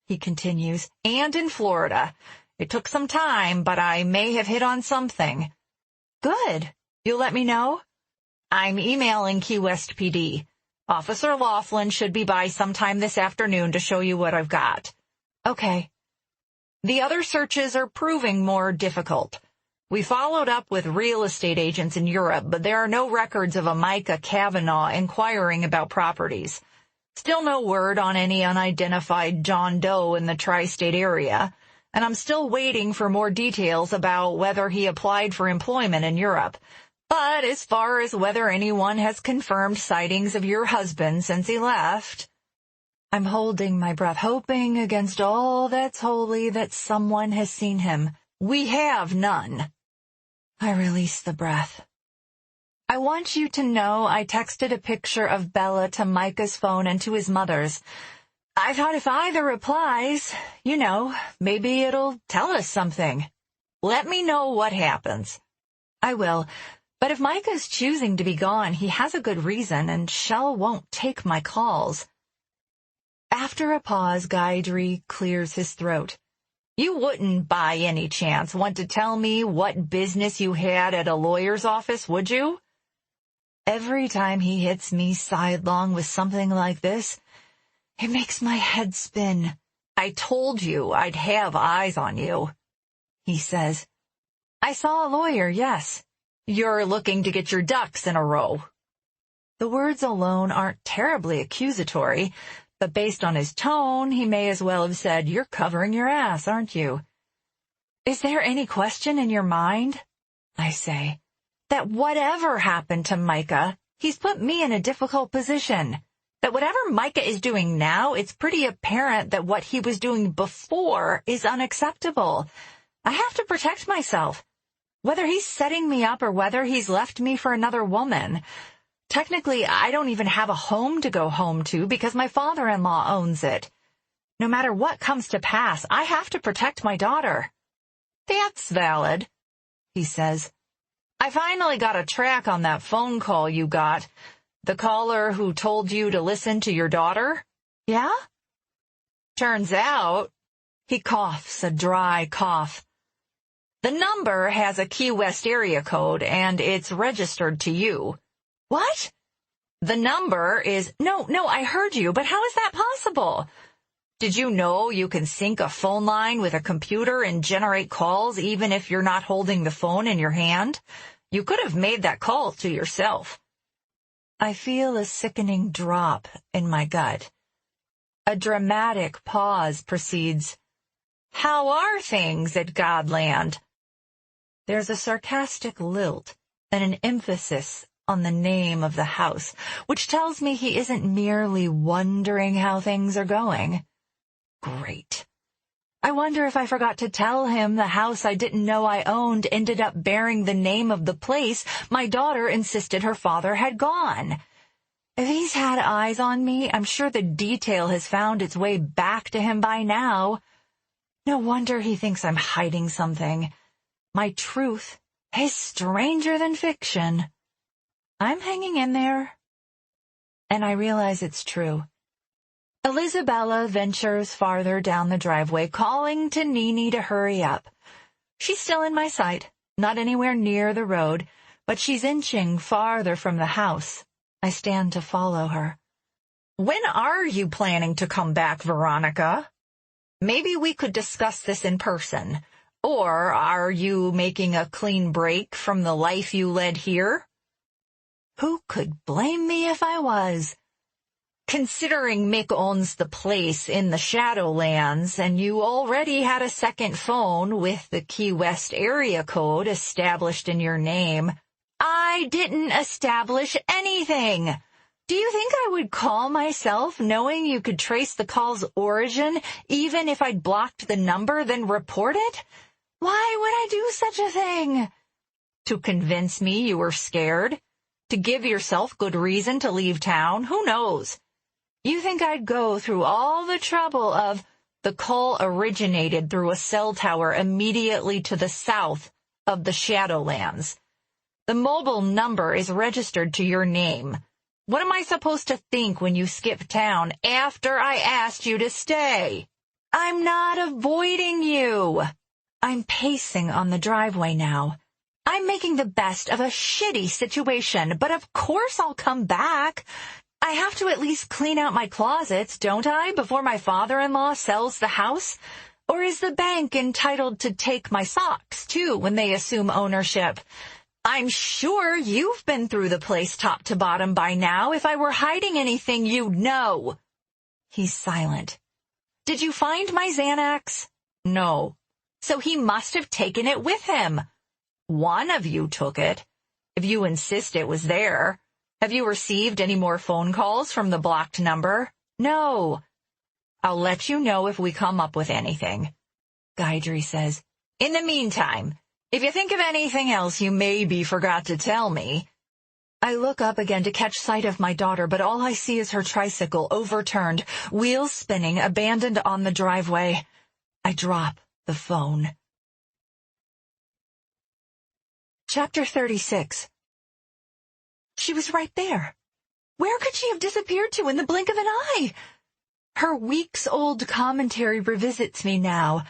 he continues, "and in Florida. It took some time, but I may have hit on something." "Good. You'll let me know?" "I'm emailing Key West PD. Officer Laughlin should be by sometime this afternoon to show you what I've got." "Okay." "The other searches are proving more difficult. We followed up with real estate agents in Europe, but there are no records of a Micah Kavanaugh inquiring about properties. Still no word on any unidentified John Doe in the tri-state area, and I'm still waiting for more details about whether he applied for employment in Europe. But as far as whether anyone has confirmed sightings of your husband since he left..." I'm holding my breath, hoping against all that's holy that someone has seen him. "We have none." I release the breath. "I want you to know I texted a picture of Bella to Micah's phone and to his mother's. I thought if either replies, maybe it'll tell us something. Let me know what happens." "I will, but if Micah's choosing to be gone, he has a good reason, and Shell won't take my calls." After a pause, Guidry clears his throat. "You wouldn't by any chance want to tell me what business you had at a lawyer's office, would you?" Every time he hits me sidelong with something like this, it makes my head spin. "I told you I'd have eyes on you," he says. "I saw a lawyer, yes." "You're looking to get your ducks in a row." The words alone aren't terribly accusatory, but based on his tone, he may as well have said, "You're covering your ass, aren't you?" "Is there any question in your mind," I say, "that whatever happened to Micah, he's put me in a difficult position? That whatever Micah is doing now, it's pretty apparent that what he was doing before is unacceptable. I have to protect myself, whether he's setting me up or whether he's left me for another woman. Technically, I don't even have a home to go home to because my father-in-law owns it. No matter what comes to pass, I have to protect my daughter." "That's valid," he says. "I finally got a track on that phone call you got. The caller who told you to listen to your daughter?" "Yeah?" "Turns out," he coughs a dry cough, "the number has a Key West area code and it's registered to you." "What?" "The number is..." No, I heard you, but how is that possible? Did you know you can sync a phone line with a computer and generate calls even if you're not holding the phone in your hand? You could have made that call to yourself." I feel a sickening drop in my gut. A dramatic pause precedes. "How are things at Godland?" There's a sarcastic lilt and an emphasis on the name of the house, which tells me he isn't merely wondering how things are going. Great. I wonder if I forgot to tell him the house I didn't know I owned ended up bearing the name of the place my daughter insisted her father had gone. If he's had eyes on me, I'm sure the detail has found its way back to him by now. No wonder he thinks I'm hiding something. My truth is stranger than fiction. I'm hanging in there. And I realize it's true. Isabella ventures farther down the driveway, calling to Nini to hurry up. She's still in my sight, not anywhere near the road, but she's inching farther from the house. I stand to follow her. When are you planning to come back, Veronica? Maybe we could discuss this in person. Or are you making a clean break from the life you led here? Who could blame me if I was? Considering Mick owns the place in the Shadowlands, and you already had a second phone with the Key West area code established in your name, I didn't establish anything. Do you think I would call myself knowing you could trace the call's origin, even if I'd blocked the number, then report it? Why would I do such a thing? To convince me you were scared? To give yourself good reason to leave town? Who knows? You think I'd go through all the trouble of the call originated through a cell tower immediately to the south of the Shadowlands. The mobile number is registered to your name. What am I supposed to think when you skip town after I asked you to stay? I'm not avoiding you. I'm pacing on the driveway now. I'm making the best of a shitty situation, but of course I'll come back. I have to at least clean out my closets, don't I, before my father-in-law sells the house? Or is the bank entitled to take my socks, too, when they assume ownership? I'm sure you've been through the place top to bottom by now. If I were hiding anything, you'd know. He's silent. Did you find my Xanax? No. So he must have taken it with him. One of you took it. If you insist it was there. Have you received any more phone calls from the blocked number? No. I'll let you know if we come up with anything. Guidry says, in the meantime, if you think of anything else you maybe forgot to tell me. I look up again to catch sight of my daughter, but all I see is her tricycle, overturned, wheels spinning, abandoned on the driveway. I drop the phone. Chapter 36. She was right there. Where could she have disappeared to in the blink of an eye? Her weeks-old commentary revisits me now.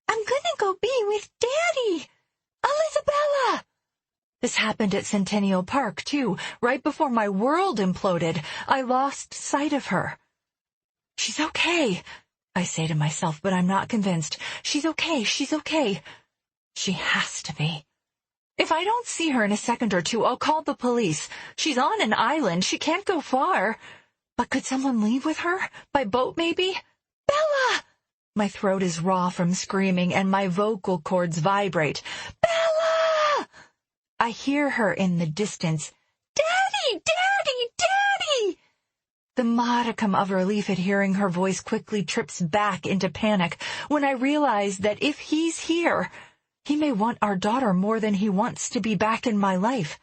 I'm gonna go be with Daddy. Isabella! This happened at Centennial Park, too, right before my world imploded. I lost sight of her. She's okay, I say to myself, but I'm not convinced. She's okay, she's okay. She has to be. If I don't see her in a second or two, I'll call the police. She's on an island. She can't go far. But could someone leave with her? By boat, maybe? Bella! My throat is raw from screaming, and my vocal cords vibrate. Bella! I hear her in the distance. Daddy! Daddy! Daddy! The modicum of relief at hearing her voice quickly trips back into panic when I realize that if he's here, he may want our daughter more than he wants to be back in my life.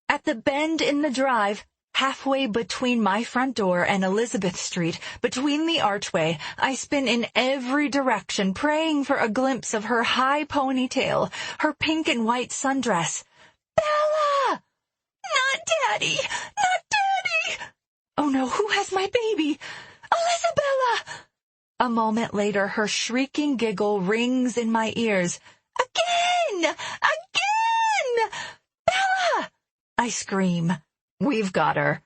At the bend in the drive, halfway between my front door and Elizabeth Street, between the archway, I spin in every direction, praying for a glimpse of her high ponytail, her pink and white sundress. Bella! Not Daddy! Not Daddy! Oh no, who has my baby? Isabella! A moment later, her shrieking giggle rings in my ears. Again! Again! Bella! I scream. We've got her.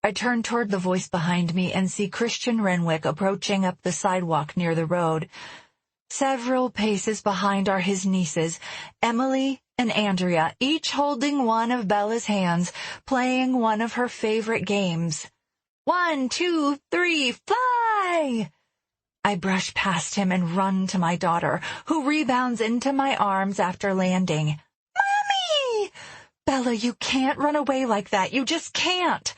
I turn toward the voice behind me and see Christian Renwick approaching up the sidewalk near the road. Several paces behind are his nieces, Emily and Andrea, each holding one of Bella's hands, playing one of her favorite games. 1, 2, 3, fly! I brush past him and run to my daughter, who rebounds into my arms after landing. Mommy! Bella, you can't run away like that. You just can't.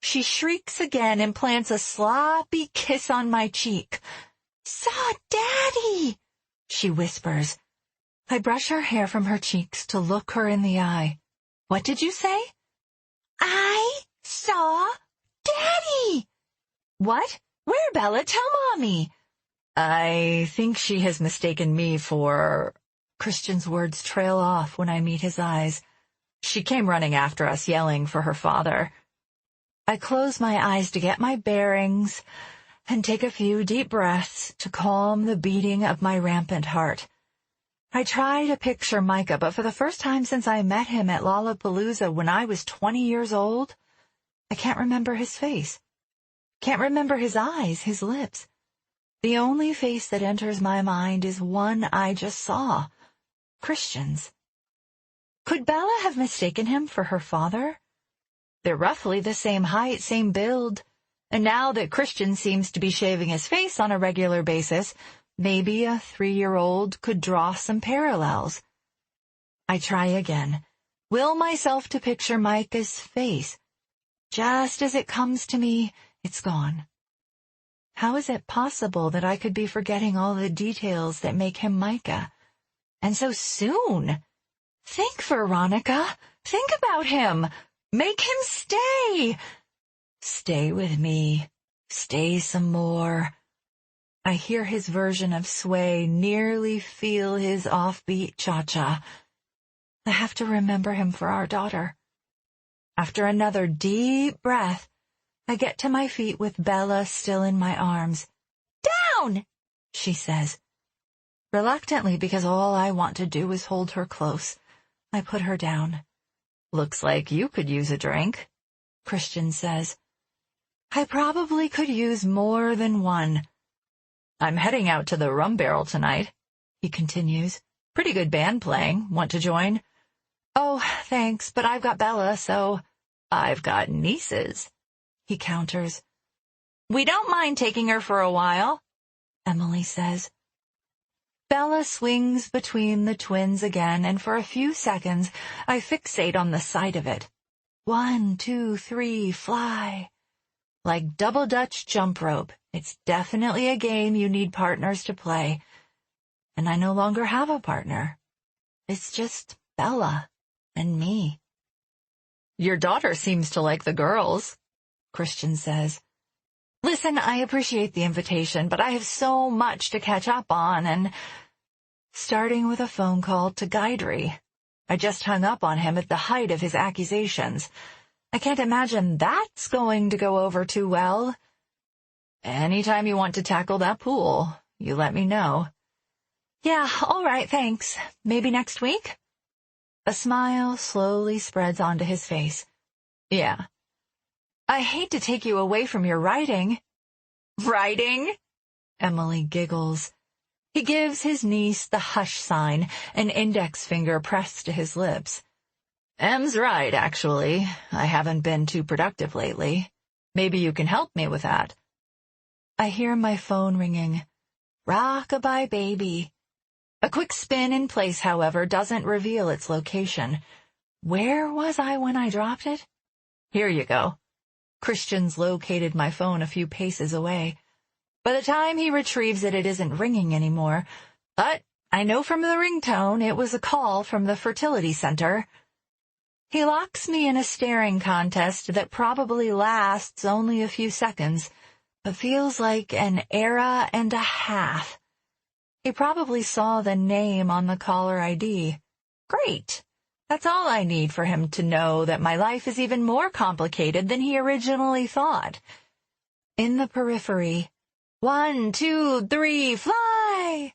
She shrieks again and plants a sloppy kiss on my cheek. "Saw Daddy," she whispers. I brush her hair from her cheeks to look her in the eye. "What did you say?" "I saw Daddy." "What? Where, Bella? Tell Mommy." I think she has mistaken me for... Christian's words trail off when I meet his eyes. She came running after us, yelling for her father. I close my eyes to get my bearings and take a few deep breaths to calm the beating of my rampant heart. I try to picture Micah, but for the first time since I met him at Lollapalooza when I was 20 years old, I can't remember his face. Can't remember his eyes, his lips. The only face that enters my mind is one I just saw. Christian's. Could Bella have mistaken him for her father? They're roughly the same height, same build, and now that Christian seems to be shaving his face on a regular basis, maybe a 3-year-old could draw some parallels. I try again, will myself to picture Micah's face. Just as it comes to me, it's gone. How is it possible that I could be forgetting all the details that make him Micah? And so soon. Think, Veronica. Think about him. Make him stay. Stay with me. Stay some more. I hear his version of Sway, nearly feel his offbeat cha-cha. I have to remember him for our daughter. After another deep breath, I get to my feet with Bella still in my arms. "Down!" she says. Reluctantly, because all I want to do is hold her close, I put her down. "Looks like you could use a drink," Christian says. I probably could use more than one. "I'm heading out to the Rum Barrel tonight," he continues. "Pretty good band playing. Want to join?" "Oh, thanks, but I've got Bella, so—" "I've got nieces," he counters. "We don't mind taking her for a while," Emily says. Bella swings between the twins again, and for a few seconds I fixate on the sight of it. 1, 2, 3, fly. Like double Dutch jump rope, it's definitely a game you need partners to play. And I no longer have a partner. It's just Bella and me. "Your daughter seems to like the girls," Christian says. "Listen, I appreciate the invitation, but I have so much to catch up on, and—" Starting with a phone call to Guidry. I just hung up on him at the height of his accusations. I can't imagine that's going to go over too well. "Anytime you want to tackle that pool, you let me know." "Yeah, all right, thanks. Maybe next week?" A smile slowly spreads onto his face. "Yeah." "I hate to take you away from your writing." "Writing?" Emily giggles. He gives his niece the hush sign, an index finger pressed to his lips. "Em's right, actually. I haven't been too productive lately. Maybe you can help me with that." I hear my phone ringing. Rock-a-bye baby. A quick spin in place, however, doesn't reveal its location. Where was I when I dropped it? Here you go. Christian's located my phone a few paces away. By the time he retrieves it, it isn't ringing anymore. But I know from the ringtone it was a call from the fertility center. He locks me in a staring contest that probably lasts only a few seconds, but feels like an era and a half. He probably saw the name on the caller ID. Great. That's all I need for him to know that my life is even more complicated than he originally thought. In the periphery, 1, 2, 3, fly!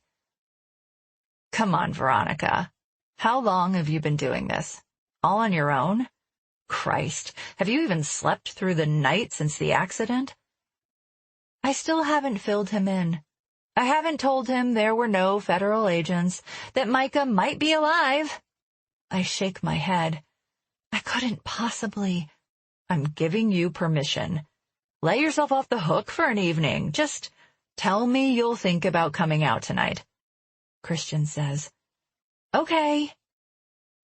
Come on, Veronica. How long have you been doing this? All on your own? Christ, have you even slept through the night since the accident? I still haven't filled him in. I haven't told him there were no federal agents, that Micah might be alive. I shake my head. I couldn't possibly. I'm giving you permission. Let yourself off the hook for an evening. Just tell me you'll think about coming out tonight. Christian says. Okay.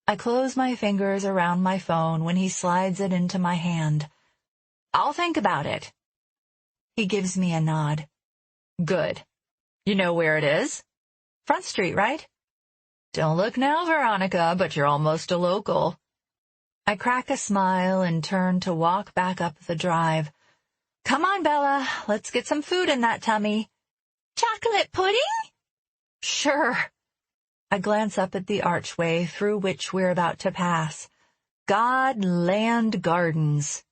I close my fingers around my phone when he slides it into my hand. I'll think about it. He gives me a nod. Good. You know where it is? Front Street, right? Don't look now, Veronica, but you're almost a local. I crack a smile and turn to walk back up the drive. Come on, Bella, let's get some food in that tummy. Chocolate pudding? Sure. I glance up at the archway through which we're about to pass. God Land Gardens.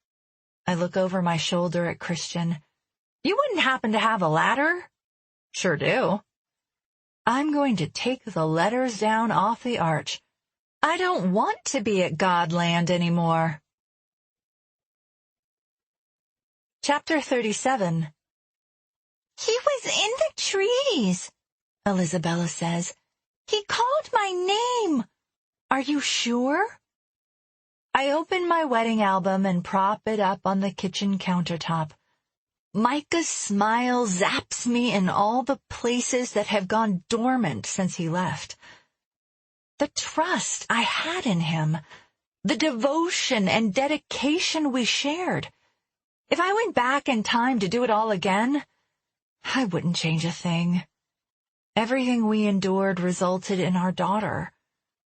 I look over my shoulder at Christian. You wouldn't happen to have a ladder? Sure do. I'm going to take the letters down off the arch. I don't want to be at Godland anymore. Chapter 37. He was in the trees, Elizabella says. He called my name. Are you sure? I open my wedding album and prop it up on the kitchen countertop. Micah's smile zaps me in all the places that have gone dormant since he left. The trust I had in him, the devotion and dedication we shared. If I went back in time to do it all again, I wouldn't change a thing. Everything we endured resulted in our daughter.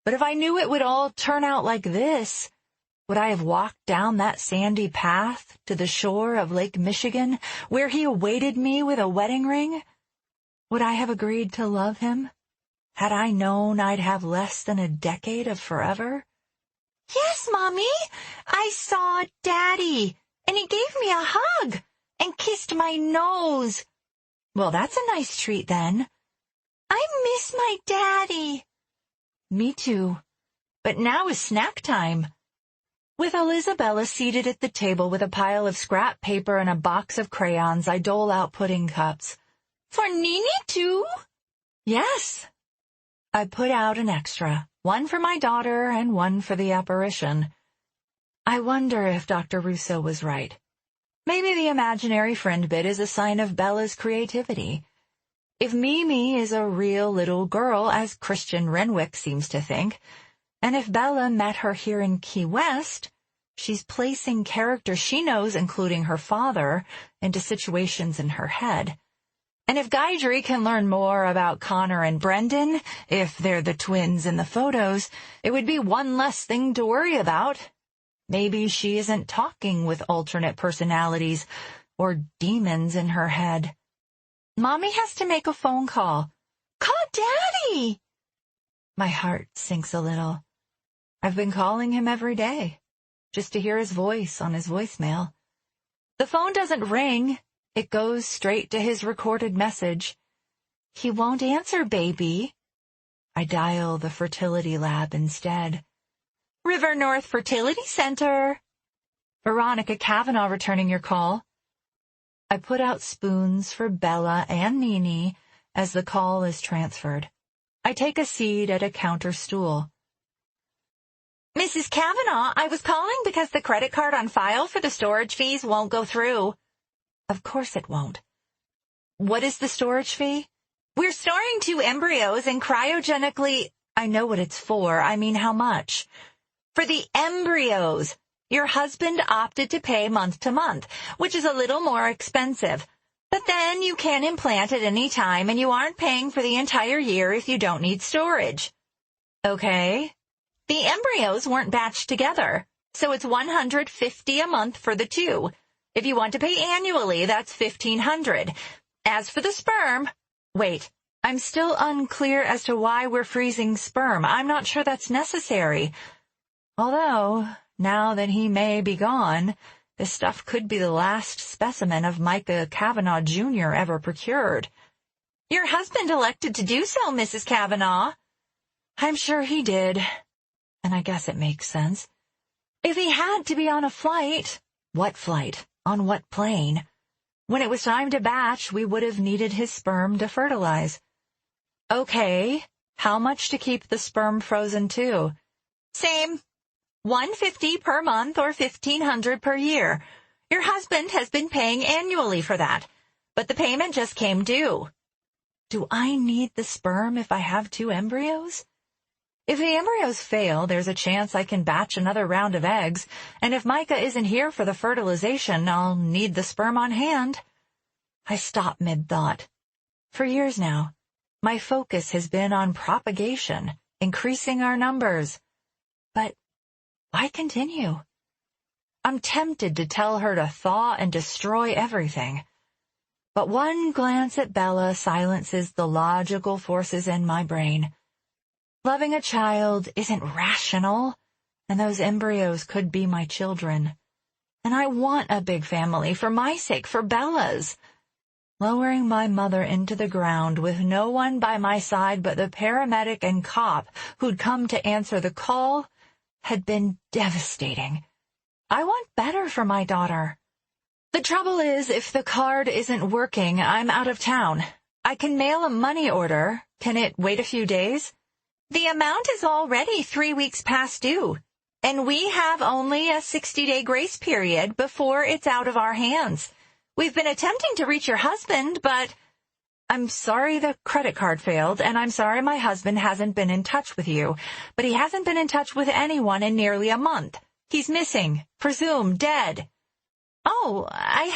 But if I knew it would all turn out like this, would I have walked down that sandy path to the shore of Lake Michigan, where he awaited me with a wedding ring? Would I have agreed to love him? Had I known I'd have less than a decade of forever? Yes, Mommy, I saw Daddy, and he gave me a hug and kissed my nose. Well, that's a nice treat then. I miss my Daddy. Me too. But now is snack time. With Elizabella seated at the table with a pile of scrap paper and a box of crayons, I dole out pudding cups. For Nini too? Yes. I put out an extra, one for my daughter and one for the apparition. I wonder if Dr. Russo was right. Maybe the imaginary friend bit is a sign of Bella's creativity. If Mimi is a real little girl, as Christian Renwick seems to think, and if Bella met her here in Key West, she's placing characters she knows, including her father, into situations in her head. And if Guidry can learn more about Connor and Brendan, if they're the twins in the photos, it would be one less thing to worry about. Maybe she isn't talking with alternate personalities or demons in her head. Mommy has to make a phone call. Call Daddy! My heart sinks a little. I've been calling him every day, just to hear his voice on his voicemail. The phone doesn't ring. It goes straight to his recorded message. He won't answer, baby. I dial the fertility lab instead. River North Fertility Center. Veronica Kavanaugh returning your call. I put out spoons for Bella and Nini as the call is transferred. I take a seat at a counter stool. Mrs. Kavanaugh, I was calling because the credit card on file for the storage fees won't go through. Of course it won't. What is the storage fee? We're storing 2 embryos and cryogenically... I know what it's for. I mean, how much? For the embryos. Your husband opted to pay month to month, which is a little more expensive. But then you can implant at any time, and you aren't paying for the entire year if you don't need storage. Okay. The embryos weren't batched together, so it's $150 a month for the 2. If you want to pay annually, that's $1,500. As for the sperm... Wait, I'm still unclear as to why we're freezing sperm. I'm not sure that's necessary. Although, now that he may be gone, this stuff could be the last specimen of Micah Kavanaugh Jr. ever procured. Your husband elected to do so, Mrs. Kavanaugh. I'm sure he did. And I guess it makes sense. If he had to be on a flight... What flight? On what plane? When it was time to batch, we would have needed his sperm to fertilize. Okay, how much to keep the sperm frozen too? Same. $150 per month or $1,500 per year. Your husband has been paying annually for that, but the payment just came due. Do I need the sperm if I have 2 embryos? If the embryos fail, there's a chance I can batch another round of eggs, and if Micah isn't here for the fertilization, I'll need the sperm on hand. I stop mid-thought. For years now, my focus has been on propagation, increasing our numbers. But why continue? I'm tempted to tell her to thaw and destroy everything. But one glance at Bella silences the logical forces in my brain. Loving a child isn't rational, and those embryos could be my children. And I want a big family for my sake, for Bella's. Lowering my mother into the ground with no one by my side but the paramedic and cop who'd come to answer the call had been devastating. I want better for my daughter. The trouble is, if the card isn't working, I'm out of town. I can mail a money order. Can it wait a few days? The amount is already 3 weeks past due, and we have only a 60-day grace period before it's out of our hands. We've been attempting to reach your husband, but I'm sorry the credit card failed, and I'm sorry my husband hasn't been in touch with you, but he hasn't been in touch with anyone in nearly a month. He's missing, presumed dead. Oh, I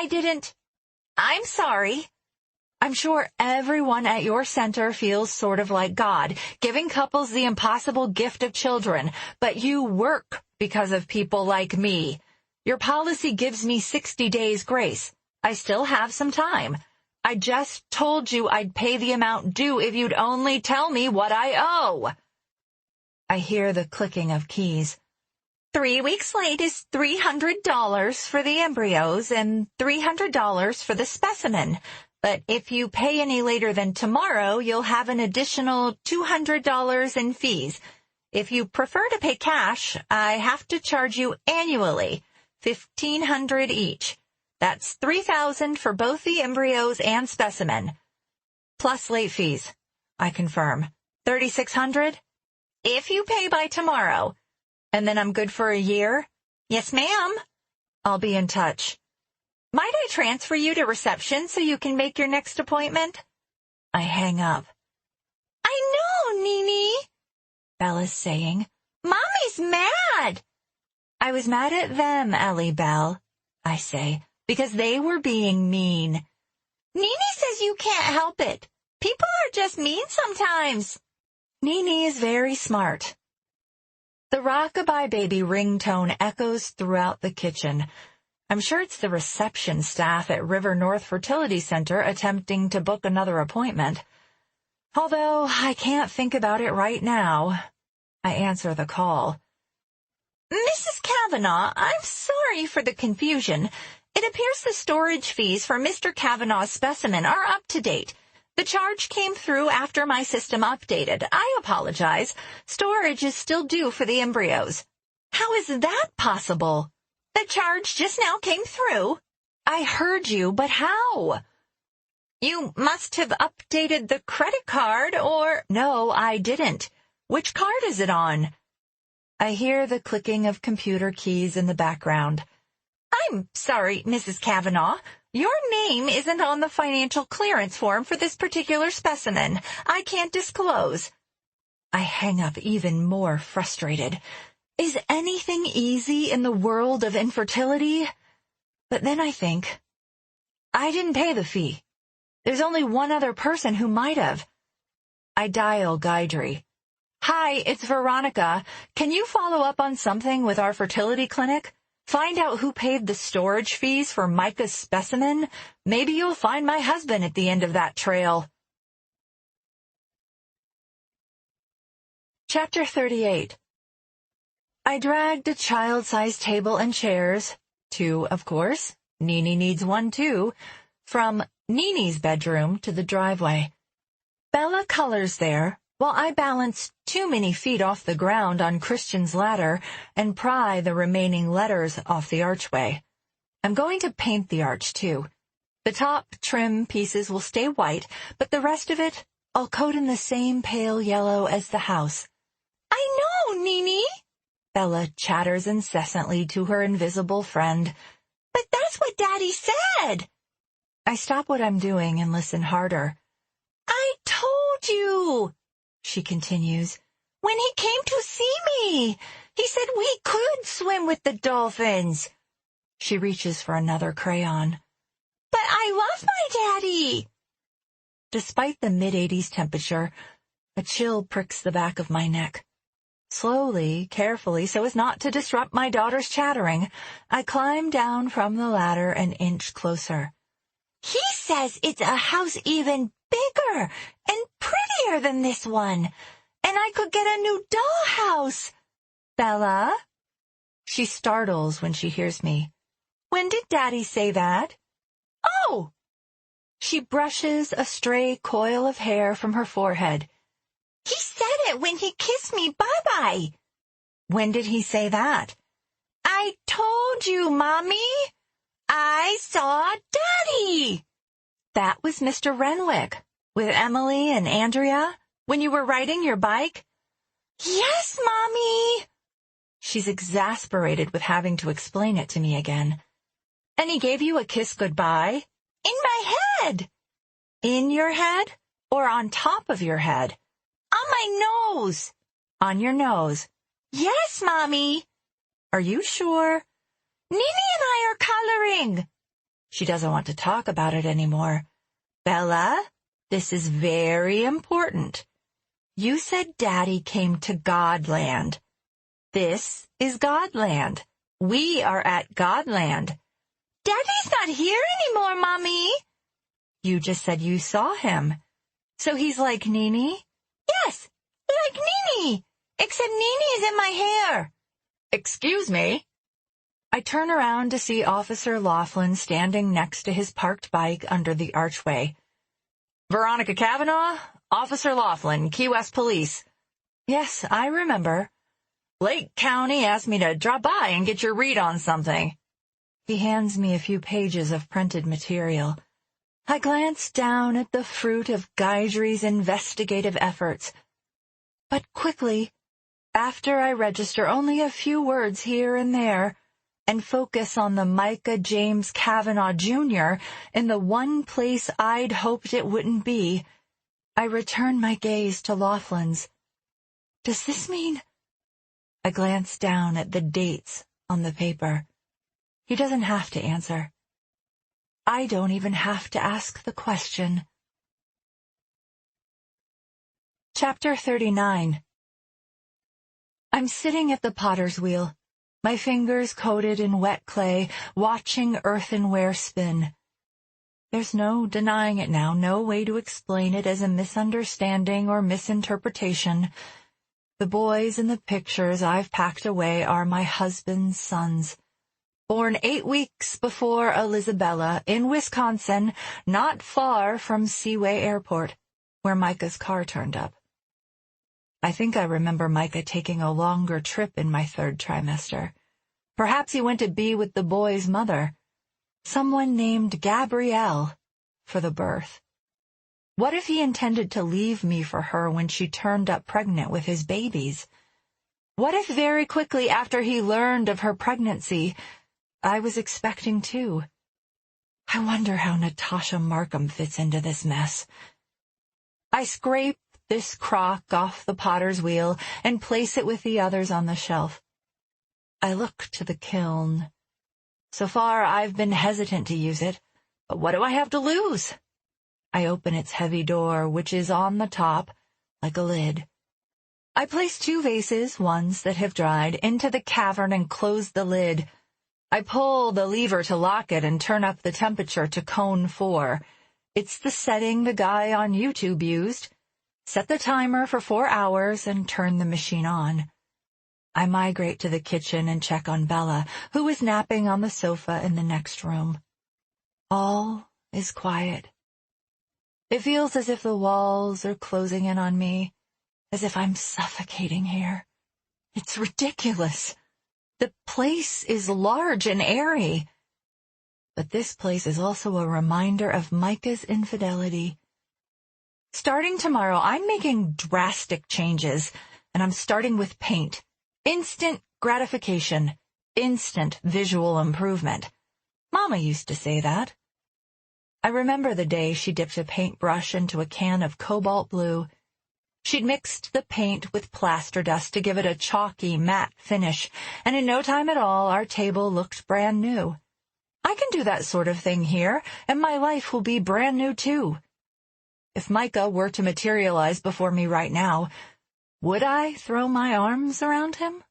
didn't. I'm sorry. I'm sure everyone at your center feels sort of like God, giving couples the impossible gift of children, but you work because of people like me. Your policy gives me 60 days grace. I still have some time. I just told you I'd pay the amount due if you'd only tell me what I owe. I hear the clicking of keys. 3 weeks late is $300 for the embryos and $300 for the specimen. But if you pay any later than tomorrow, you'll have an additional $200 in fees. If you prefer to pay cash, I have to charge you annually, $1,500 each. That's $3,000 for both the embryos and specimen. Plus late fees, I confirm. $3,600? If you pay by tomorrow. And then I'm good for a year? Yes, ma'am. I'll be in touch. Might I transfer you to reception so you can make your next appointment? I hang up. I know, Nene, Bella's saying. Mommy's mad. I was mad at them, Ellie Bell, I say, because they were being mean. Nene says you can't help it. People are just mean sometimes. Nene is very smart. The Rockabye Baby ringtone echoes throughout the kitchen. I'm sure it's the reception staff at River North Fertility Center attempting to book another appointment. Although I can't think about it right now. I answer the call. Mrs. Kavanaugh, I'm sorry for the confusion. It appears the storage fees for Mr. Kavanaugh's specimen are up to date. The charge came through after my system updated. I apologize. Storage is still due for the embryos. How is that possible? The charge just now came through. I heard you, but how? You must have updated the credit card or... No, I didn't. Which card is it on? I hear the clicking of computer keys in the background. I'm sorry, Mrs. Kavanaugh. Your name isn't on the financial clearance form for this particular specimen. I can't disclose. I hang up even more frustrated. Is anything easy in the world of infertility? But then I think, I didn't pay the fee. There's only one other person who might have. I dial Guidry. Hi, it's Veronica. Can you follow up on something with our fertility clinic? Find out who paid the storage fees for Micah's specimen. Maybe you'll find my husband at the end of that trail. Chapter 38. I dragged a child-sized table and chairs, 2, of course, Nene needs one too, from Nene's bedroom to the driveway. Bella colors there, while I balance too many feet off the ground on Christian's ladder and pry the remaining letters off the archway. I'm going to paint the arch, too. The top trim pieces will stay white, but the rest of it I'll coat in the same pale yellow as the house. I know, Nene, Bella chatters incessantly to her invisible friend. But that's what Daddy said. I stop what I'm doing and listen harder. I told you, she continues, when he came to see me. He said we could swim with the dolphins. She reaches for another crayon. But I love my daddy. Despite the mid-80s temperature, a chill pricks the back of my neck. Slowly, carefully, so as not to disrupt my daughter's chattering, I climb down from the ladder an inch closer. He says it's a house even bigger and prettier than this one, and I could get a new dollhouse. Bella? She startles when she hears me. When did Daddy say that? Oh! She brushes a stray coil of hair from her forehead. He said it when he kissed me bye-bye. When did he say that? I told you, Mommy. I saw Daddy. That was Mr. Renwick, with Emily and Andrea, when you were riding your bike? Yes, Mommy. She's exasperated with having to explain it to me again. And he gave you a kiss goodbye? In my head. In your head or on top of your head? On my nose. On your nose. Yes, Mommy. Are you sure? Nini and I are coloring. She doesn't want to talk about it anymore. Bella, this is very important. You said Daddy came to Godland. This is Godland. We are at Godland. Daddy's not here anymore, Mommy. You just said you saw him. So he's like Nini? Yes, like Nini, except Nini is in my hair. Excuse me? I turn around to see Officer Laughlin standing next to his parked bike under the archway. Veronica Cavanaugh, Officer Laughlin, Key West Police. Yes, I remember. Lake County asked me to drop by and get your read on something. He hands me a few pages of printed material. I glance down at the fruit of Guidry's investigative efforts. But quickly, after I register only a few words here and there, and focus on the Micah James Cavanaugh Jr. in the one place I'd hoped it wouldn't be, I return my gaze to Laughlin's. Does this mean? I glance down at the dates on the paper. He doesn't have to answer. I don't even have to ask the question. Chapter 39. I'm sitting at the potter's wheel, my fingers coated in wet clay, watching earthenware spin. There's no denying it now, no way to explain it as a misunderstanding or misinterpretation. The boys in the pictures I've packed away are my husband's sons. Born 8 weeks before Elizabella in Wisconsin, not far from Seaway Airport, where Micah's car turned up. I think I remember Micah taking a longer trip in my 3rd trimester. Perhaps he went to be with the boy's mother, someone named Gabrielle, for the birth. What if he intended to leave me for her when she turned up pregnant with his babies? What if very quickly after he learned of her pregnancy, I was expecting too? I wonder how Natasha Markham fits into this mess. I scrape this crock off the potter's wheel and place it with the others on the shelf. I look to the kiln. So far, I've been hesitant to use it, but what do I have to lose? I open its heavy door, which is on the top, like a lid. I place 2 vases, ones that have dried, into the cavern and close the lid. I pull the lever to lock it and turn up the temperature to cone 4. It's the setting the guy on YouTube used. Set the timer for 4 hours and turn the machine on. I migrate to the kitchen and check on Bella, who is napping on the sofa in the next room. All is quiet. It feels as if the walls are closing in on me, as if I'm suffocating here. It's ridiculous. The place is large and airy. But this place is also a reminder of Micah's infidelity. Starting tomorrow, I'm making drastic changes, and I'm starting with paint. Instant gratification. Instant visual improvement. Mama used to say that. I remember the day she dipped a paintbrush into a can of cobalt blue. She'd mixed the paint with plaster dust to give it a chalky, matte finish, and in no time at all, our table looked brand new. I can do that sort of thing here, and my life will be brand new too. If Micah were to materialize before me right now, would I throw my arms around him?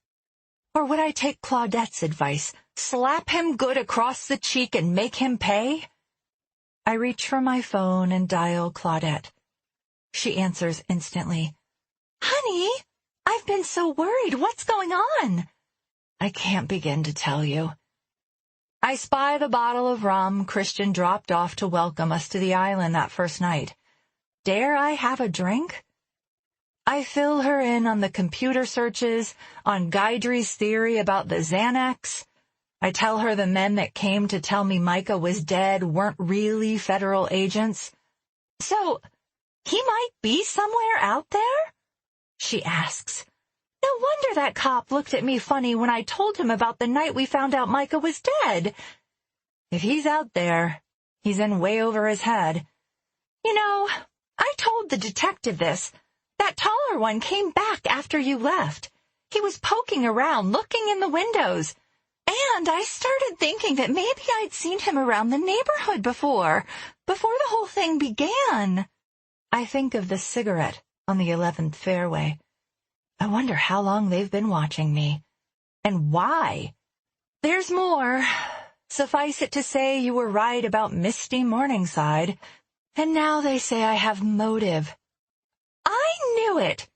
Or would I take Claudette's advice, slap him good across the cheek and make him pay? I reach for my phone and dial Claudette. She answers instantly. Honey, I've been so worried. What's going on? I can't begin to tell you. I spy the bottle of rum Christian dropped off to welcome us to the island that first night. Dare I have a drink? I fill her in on the computer searches, on Guidry's theory about the Xanax. I tell her the men that came to tell me Micah was dead weren't really federal agents. So, he might be somewhere out there? She asks. No wonder that cop looked at me funny when I told him about the night we found out Micah was dead. If he's out there, he's in way over his head. You know, I told the detective this. That taller one came back after you left. He was poking around, looking in the windows. And I started thinking that maybe I'd seen him around the neighborhood before the whole thing began. I think of the cigarette on the 11th fairway. I wonder how long they've been watching me. And why? There's more. Suffice it to say you were right about Misty Morningside. And now they say I have motive. I knew it.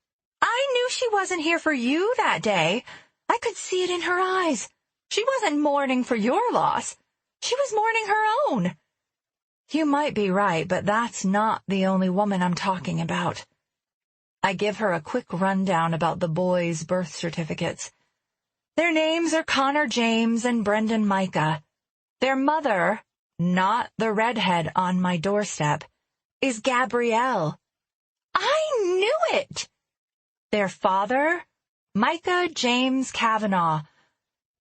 I knew she wasn't here for you that day. I could see it in her eyes. She wasn't mourning for your loss. She was mourning her own. You might be right, but that's not the only woman I'm talking about. I give her a quick rundown about the boys' birth certificates. Their names are Connor James and Brendan Micah. Their mother, not the redhead on my doorstep, is Gabrielle. I knew it! Their father, Micah James Kavanaugh.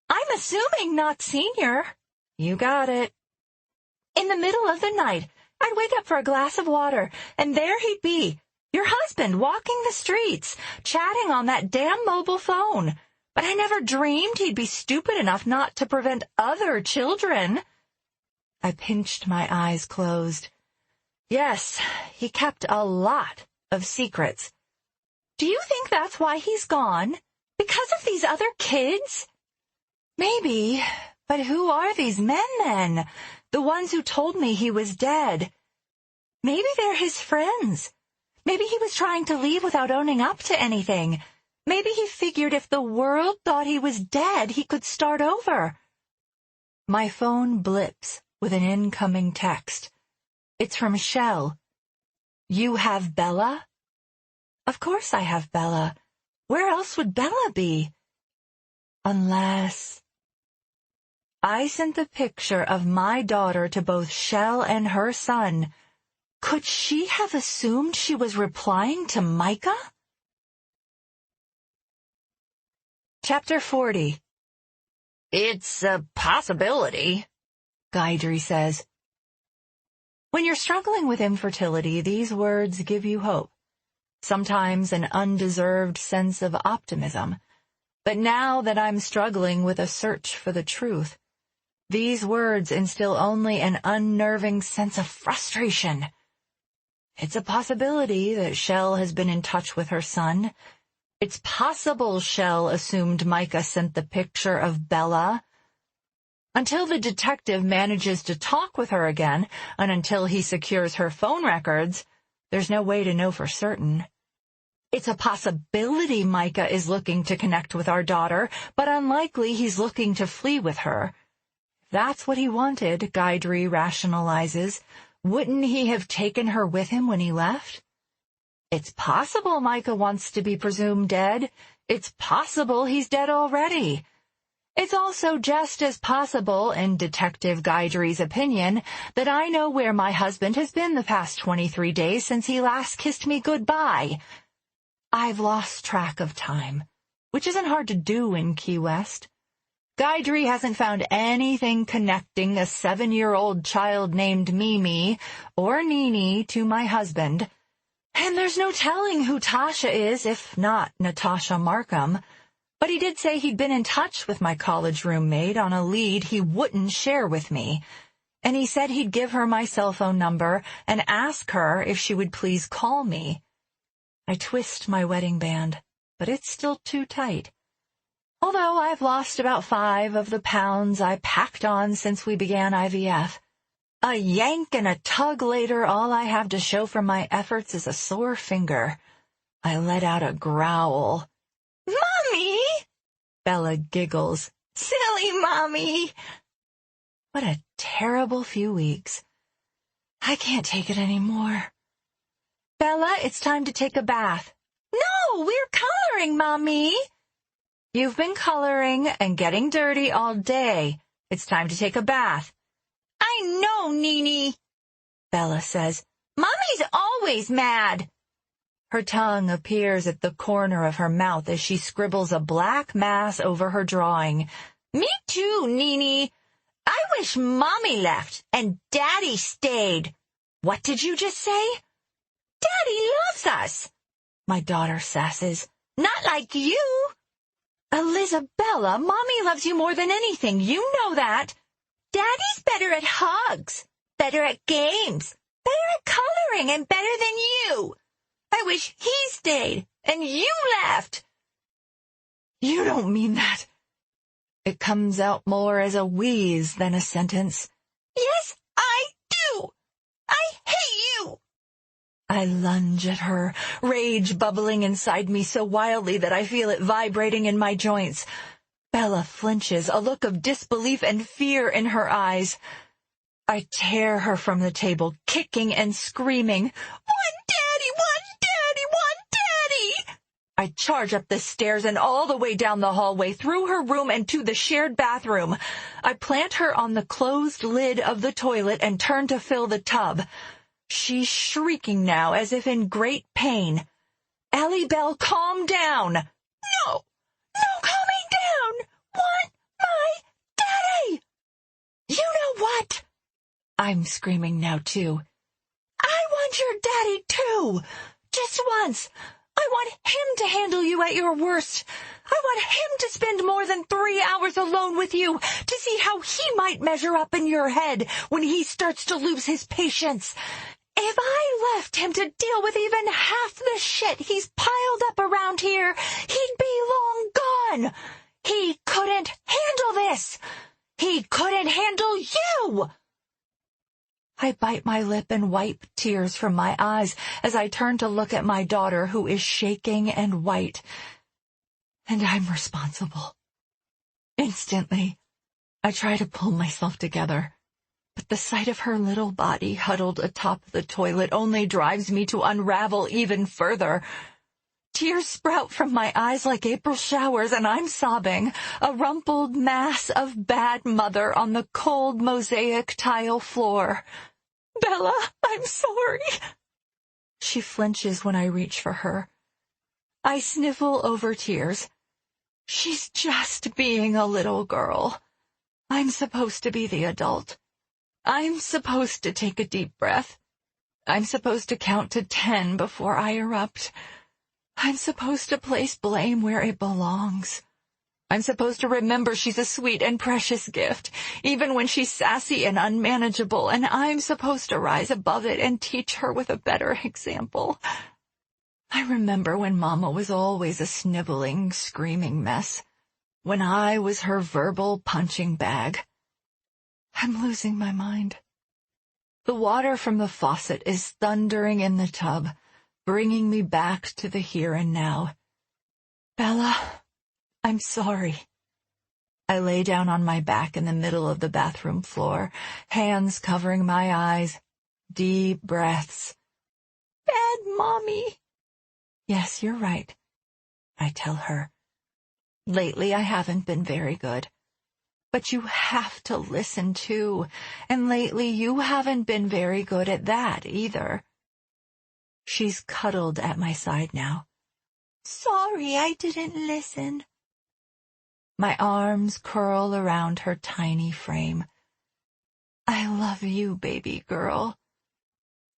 I'm assuming not senior. You got it. In the middle of the night, I'd wake up for a glass of water, and there he'd be, your husband, walking the streets, chatting on that damn mobile phone. But I never dreamed he'd be stupid enough not to prevent other children. I pinched my eyes closed. Yes, he kept a lot of secrets. Do you think that's why he's gone? Because of these other kids? Maybe, but who are these men then? The ones who told me he was dead. Maybe they're his friends. Maybe he was trying to leave without owning up to anything. Maybe he figured if the world thought he was dead, he could start over. My phone blips with an incoming text. It's from Shell. You have Bella? Of course I have Bella. Where else would Bella be? Unless... I sent the picture of my daughter to both Shell and her son. Could she have assumed she was replying to Micah? Chapter 40. It's a possibility, Guidry says. When you're struggling with infertility, these words give you hope. Sometimes an undeserved sense of optimism. But now that I'm struggling with a search for the truth, these words instill only an unnerving sense of frustration. It's a possibility that Shell has been in touch with her son. It's possible Shell assumed Micah sent the picture of Bella. Until the detective manages to talk with her again, and until he secures her phone records, there's no way to know for certain. It's a possibility Micah is looking to connect with our daughter, but unlikely he's looking to flee with her. If that's what he wanted, Guidry rationalizes. Wouldn't he have taken her with him when he left? It's possible Micah wants to be presumed dead. It's possible he's dead already. It's also just as possible, in Detective Guidry's opinion, that I know where my husband has been the past 23 days since he last kissed me goodbye. I've lost track of time, which isn't hard to do in Key West. Guidry hasn't found anything connecting a 7-year-old child named Mimi or Nini to my husband, and there's no telling who Tasha is, if not Natasha Markham. But he did say he'd been in touch with my college roommate on a lead he wouldn't share with me. and he said he'd give her my cell phone number and ask her if she would please call me. I twist my wedding band, but it's still too tight. Although I've lost about 5 of the pounds I packed on since we began IVF. A yank and a tug later, all I have to show for my efforts is a sore finger. I let out a growl. "Mommy!" Bella giggles. "Silly Mommy!" What a terrible few weeks. I can't take it anymore. "Bella, it's time to take a bath." "No, we're coloring, Mommy." "You've been coloring and getting dirty all day. It's time to take a bath." "I know, Nini," Bella says. "Mommy's always mad." Her tongue appears at the corner of her mouth as she scribbles a black mass over her drawing. "Me too, Nini. I wish Mommy left and Daddy stayed." "What did you just say?" "Daddy loves us," my daughter sasses. "Not like you." "Elizabella, Mommy loves you more than anything. You know that." "Daddy's better at hugs, better at games, better at coloring, and better than you. I wish he stayed and you left." "You don't mean that." It comes out more as a wheeze than a sentence. "Yes, I do. I hate you." I lunge at her, rage bubbling inside me so wildly that I feel it vibrating in my joints. Bella flinches, a look of disbelief and fear in her eyes. I tear her from the table, kicking and screaming, "One Daddy, one Daddy, one Daddy!" I charge up the stairs and all the way down the hallway, through her room and to the shared bathroom. I plant her on the closed lid of the toilet and turn to fill the tub. She's shrieking now as if in great pain. "Allie Bell, calm down." "No, no calming down. Want my daddy." "You know what?" I'm screaming now, too. "I want your daddy, too. Just once. I want him to handle you at your worst. I want him to spend more than 3 hours alone with you to see how he might measure up in your head when he starts to lose his patience. If I left him to deal with even half the shit he's piled up around here, he'd be long gone. He couldn't handle this. He couldn't handle you." I bite my lip and wipe tears from my eyes as I turn to look at my daughter, who is shaking and white. And I'm responsible. Instantly, I try to pull myself together, but the sight of her little body huddled atop the toilet only drives me to unravel even further. Tears sprout from my eyes like April showers, and I'm sobbing, a rumpled mass of bad mother on the cold mosaic tile floor. "Bella, I'm sorry." She flinches when I reach for her. I sniffle over tears. She's just being a little girl. I'm supposed to be the adult. I'm supposed to take a deep breath. I'm supposed to count to 10 before I erupt. I'm supposed to place blame where it belongs. I'm supposed to remember she's a sweet and precious gift, even when she's sassy and unmanageable, and I'm supposed to rise above it and teach her with a better example. I remember when Mama was always a sniveling, screaming mess, when I was her verbal punching bag. I'm losing my mind. The water from the faucet is thundering in the tub, bringing me back to the here and now. "Bella, I'm sorry." I lay down on my back in the middle of the bathroom floor, hands covering my eyes, deep breaths. "Bad Mommy." "Yes, you're right," I tell her. "Lately I haven't been very good. But you have to listen too, and lately you haven't been very good at that either." She's cuddled at my side now. "Sorry I didn't listen." My arms curl around her tiny frame. "I love you, baby girl."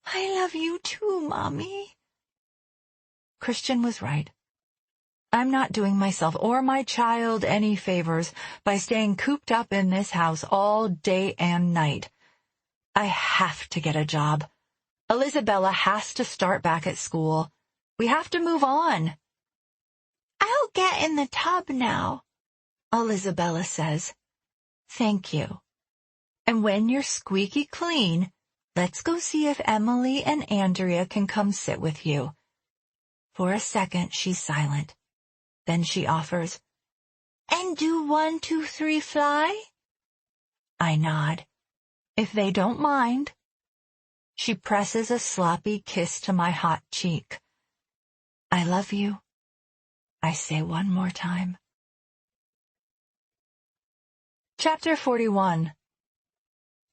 "I love you too, Mommy." Christian was right. I'm not doing myself or my child any favors by staying cooped up in this house all day and night. I have to get a job. Elisabella has to start back at school. We have to move on. I'll get in the tub now, Elisabella says. Thank you. And when you're squeaky clean, let's go see if Emily and Andrea can come sit with you. For a second, she's silent. Then she offers, And do 1, 2, 3 fly? I nod. If they don't mind. She presses a sloppy kiss to my hot cheek. I love you, I say one more time. Chapter 41.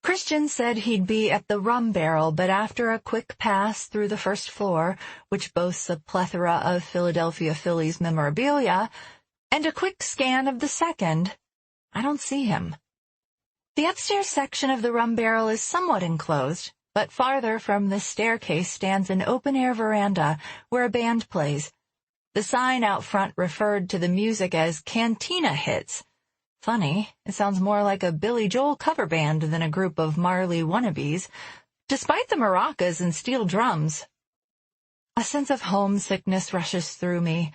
Christian said he'd be at the Rum Barrel, but after a quick pass through the first floor, which boasts a plethora of Philadelphia Phillies memorabilia, and a quick scan of the second, I don't see him. The upstairs section of the Rum Barrel is somewhat enclosed, but farther from the staircase stands an open-air veranda where a band plays. The sign out front referred to the music as Cantina Hits. Funny, it sounds more like a Billy Joel cover band than a group of Marley wannabes, despite the maracas and steel drums. A sense of homesickness rushes through me.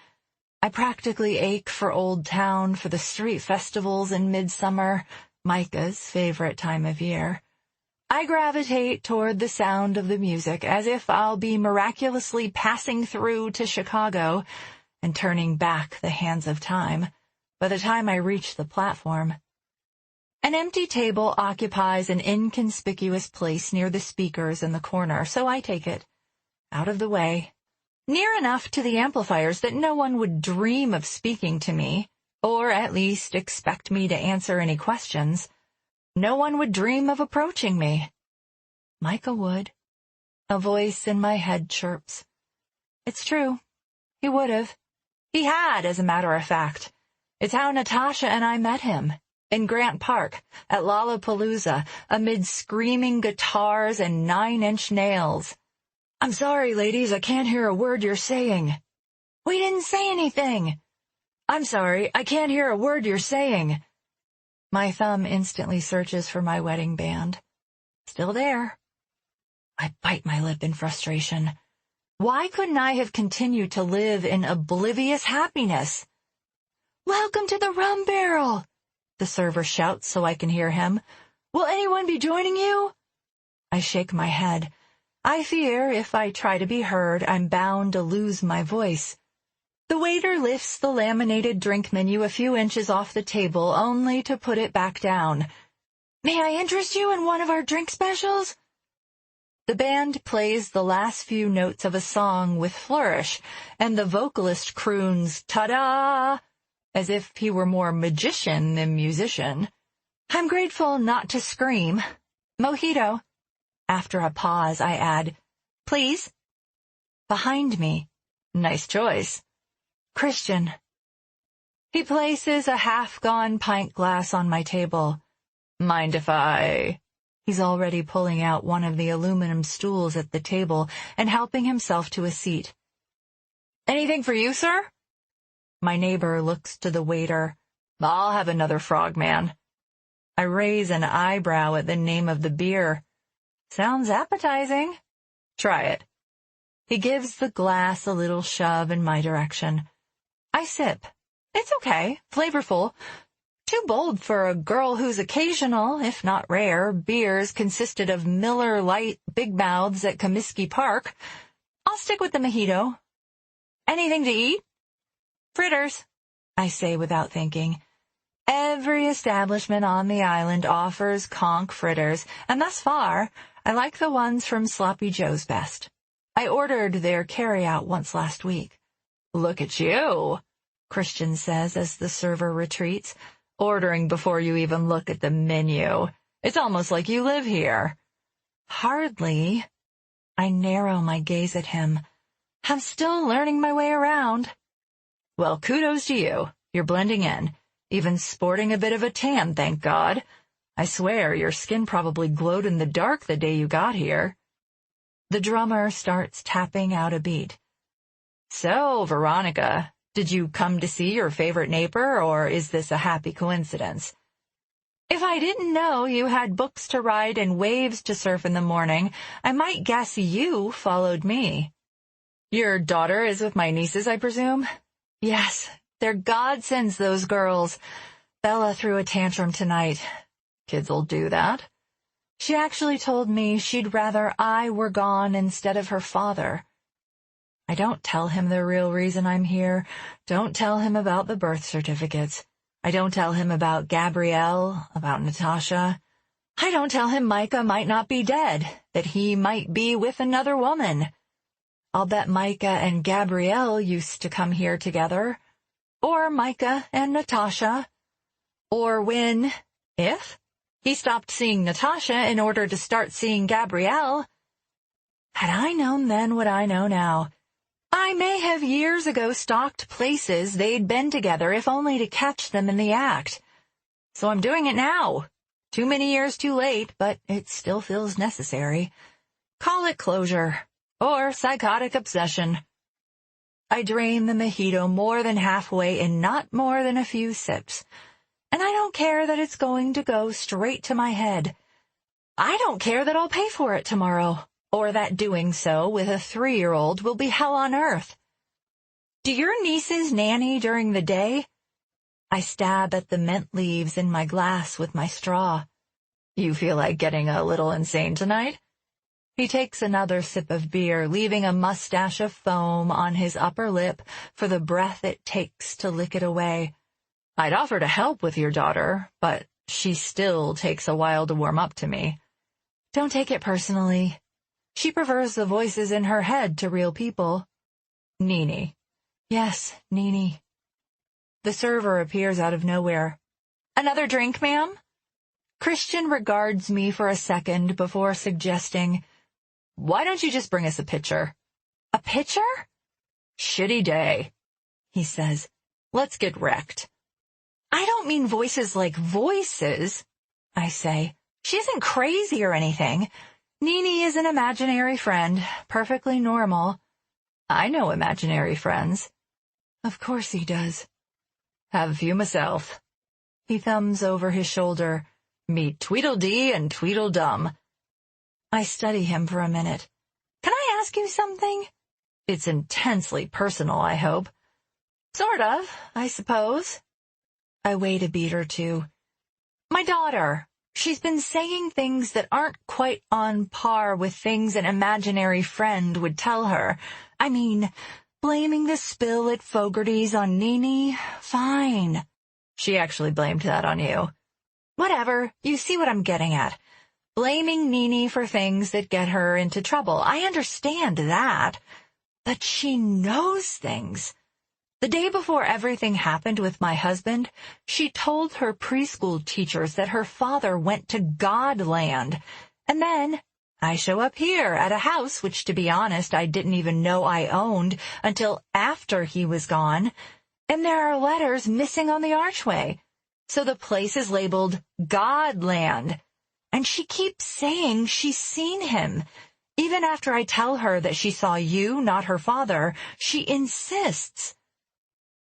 I practically ache for Old Town, for the street festivals in midsummer, Micah's favorite time of year. I gravitate toward the sound of the music as if I'll be miraculously passing through to Chicago and turning back the hands of time by the time I reach the platform. An empty table occupies an inconspicuous place near the speakers in the corner, so I take it, out of the way, near enough to the amplifiers that no one would dream of speaking to me, or at least expect me to answer any questions. No one would dream of approaching me. Micah would. A voice in my head chirps. It's true. He would have. He had, as a matter of fact. It's how Natasha and I met him, in Grant Park, at Lollapalooza, amid screaming guitars and 9-inch nails. I'm sorry, ladies, I can't hear a word you're saying. We didn't say anything. I'm sorry, I can't hear a word you're saying. My thumb instantly searches for my wedding band. Still there. I bite my lip in frustration. Why couldn't I have continued to live in oblivious happiness? Welcome to the Rum Barrel, the server shouts so I can hear him. Will anyone be joining you? I shake my head. I fear if I try to be heard, I'm bound to lose my voice. The waiter lifts the laminated drink menu a few inches off the table, only to put it back down. May I interest you in one of our drink specials? The band plays the last few notes of a song with flourish, and the vocalist croons, ta-da, as if he were more magician than musician. I'm grateful not to scream. Mojito. After a pause, I add, please. Behind me. Nice choice. Christian. He places a half-gone pint glass on my table. Mind if I... He's already pulling out one of the aluminum stools at the table and helping himself to a seat. Anything for you, sir? My neighbor looks to the waiter. I'll have another Frogman. I raise an eyebrow at the name of the beer. Sounds appetizing. Try it. He gives the glass a little shove in my direction. I sip. It's okay, flavorful. Too bold for a girl whose occasional, if not rare, beers consisted of Miller Lite Big Mouths at Comiskey Park. I'll stick with the mojito. Anything to eat? Fritters, I say without thinking. Every establishment on the island offers conch fritters, and thus far, I like the ones from Sloppy Joe's best. I ordered their carry-out once last week. Look at you, Christian says as the server retreats, ordering before you even look at the menu. It's almost like you live here. Hardly. I narrow my gaze at him. I'm still learning my way around. Well, kudos to you. You're blending in. Even sporting a bit of a tan, thank God. I swear your skin probably glowed in the dark the day you got here. The drummer starts tapping out a beat. So, Veronica, did you come to see your favorite neighbor, or is this a happy coincidence? If I didn't know you had books to write and waves to surf in the morning, I might guess you followed me. Your daughter is with my nieces, I presume? Yes, they're godsends, those girls. Bella threw a tantrum tonight. Kids'll do that. She actually told me she'd rather I were gone instead of her father. I don't tell him the real reason I'm here. Don't tell him about the birth certificates. I don't tell him about Gabrielle, about Natasha. I don't tell him Micah might not be dead, that he might be with another woman. I'll bet Micah and Gabrielle used to come here together. Or Micah and Natasha. Or when, if, he stopped seeing Natasha in order to start seeing Gabrielle. Had I known then what I know now, I may have years ago stalked places they'd been together if only to catch them in the act. So I'm doing it now. Too many years too late, but it still feels necessary. Call it closure, or psychotic obsession. I drain the mojito more than halfway in not more than a few sips. And I don't care that it's going to go straight to my head. I don't care that I'll pay for it tomorrow, or that doing so with a 3-year-old will be hell on earth. Do your nieces nanny during the day? I stab at the mint leaves in my glass with my straw. You feel like getting a little insane tonight? He takes another sip of beer, leaving a mustache of foam on his upper lip for the breath it takes to lick it away. I'd offer to help with your daughter, but she still takes a while to warm up to me. Don't take it personally. She prefers the voices in her head to real people. Nini. Yes, Nini. The server appears out of nowhere. Another drink, ma'am? Christian regards me for a second before suggesting, why don't you just bring us a pitcher? A pitcher? Shitty day, he says. Let's get wrecked. I don't mean voices like voices, I say. She isn't crazy or anything. Nini is an imaginary friend, perfectly normal. I know imaginary friends. Of course he does. Have a few myself. He thumbs over his shoulder. Meet Tweedledee and Tweedledum. I study him for a minute. Can I ask you something? It's intensely personal, I hope. Sort of, I suppose. I wait a beat or two. My daughter, she's been saying things that aren't quite on par with things an imaginary friend would tell her. I mean, blaming the spill at Fogarty's on Nini, fine. She actually blamed that on you. Whatever, you see what I'm getting at. Blaming Nini for things that get her into trouble. I understand that. But she knows things. The day before everything happened with my husband, she told her preschool teachers that her father went to Godland. And then I show up here at a house which, to be honest, I didn't even know I owned until after he was gone. And there are letters missing on the archway. So the place is labeled Godland. And she keeps saying she's seen him. Even after I tell her that she saw you, not her father, she insists.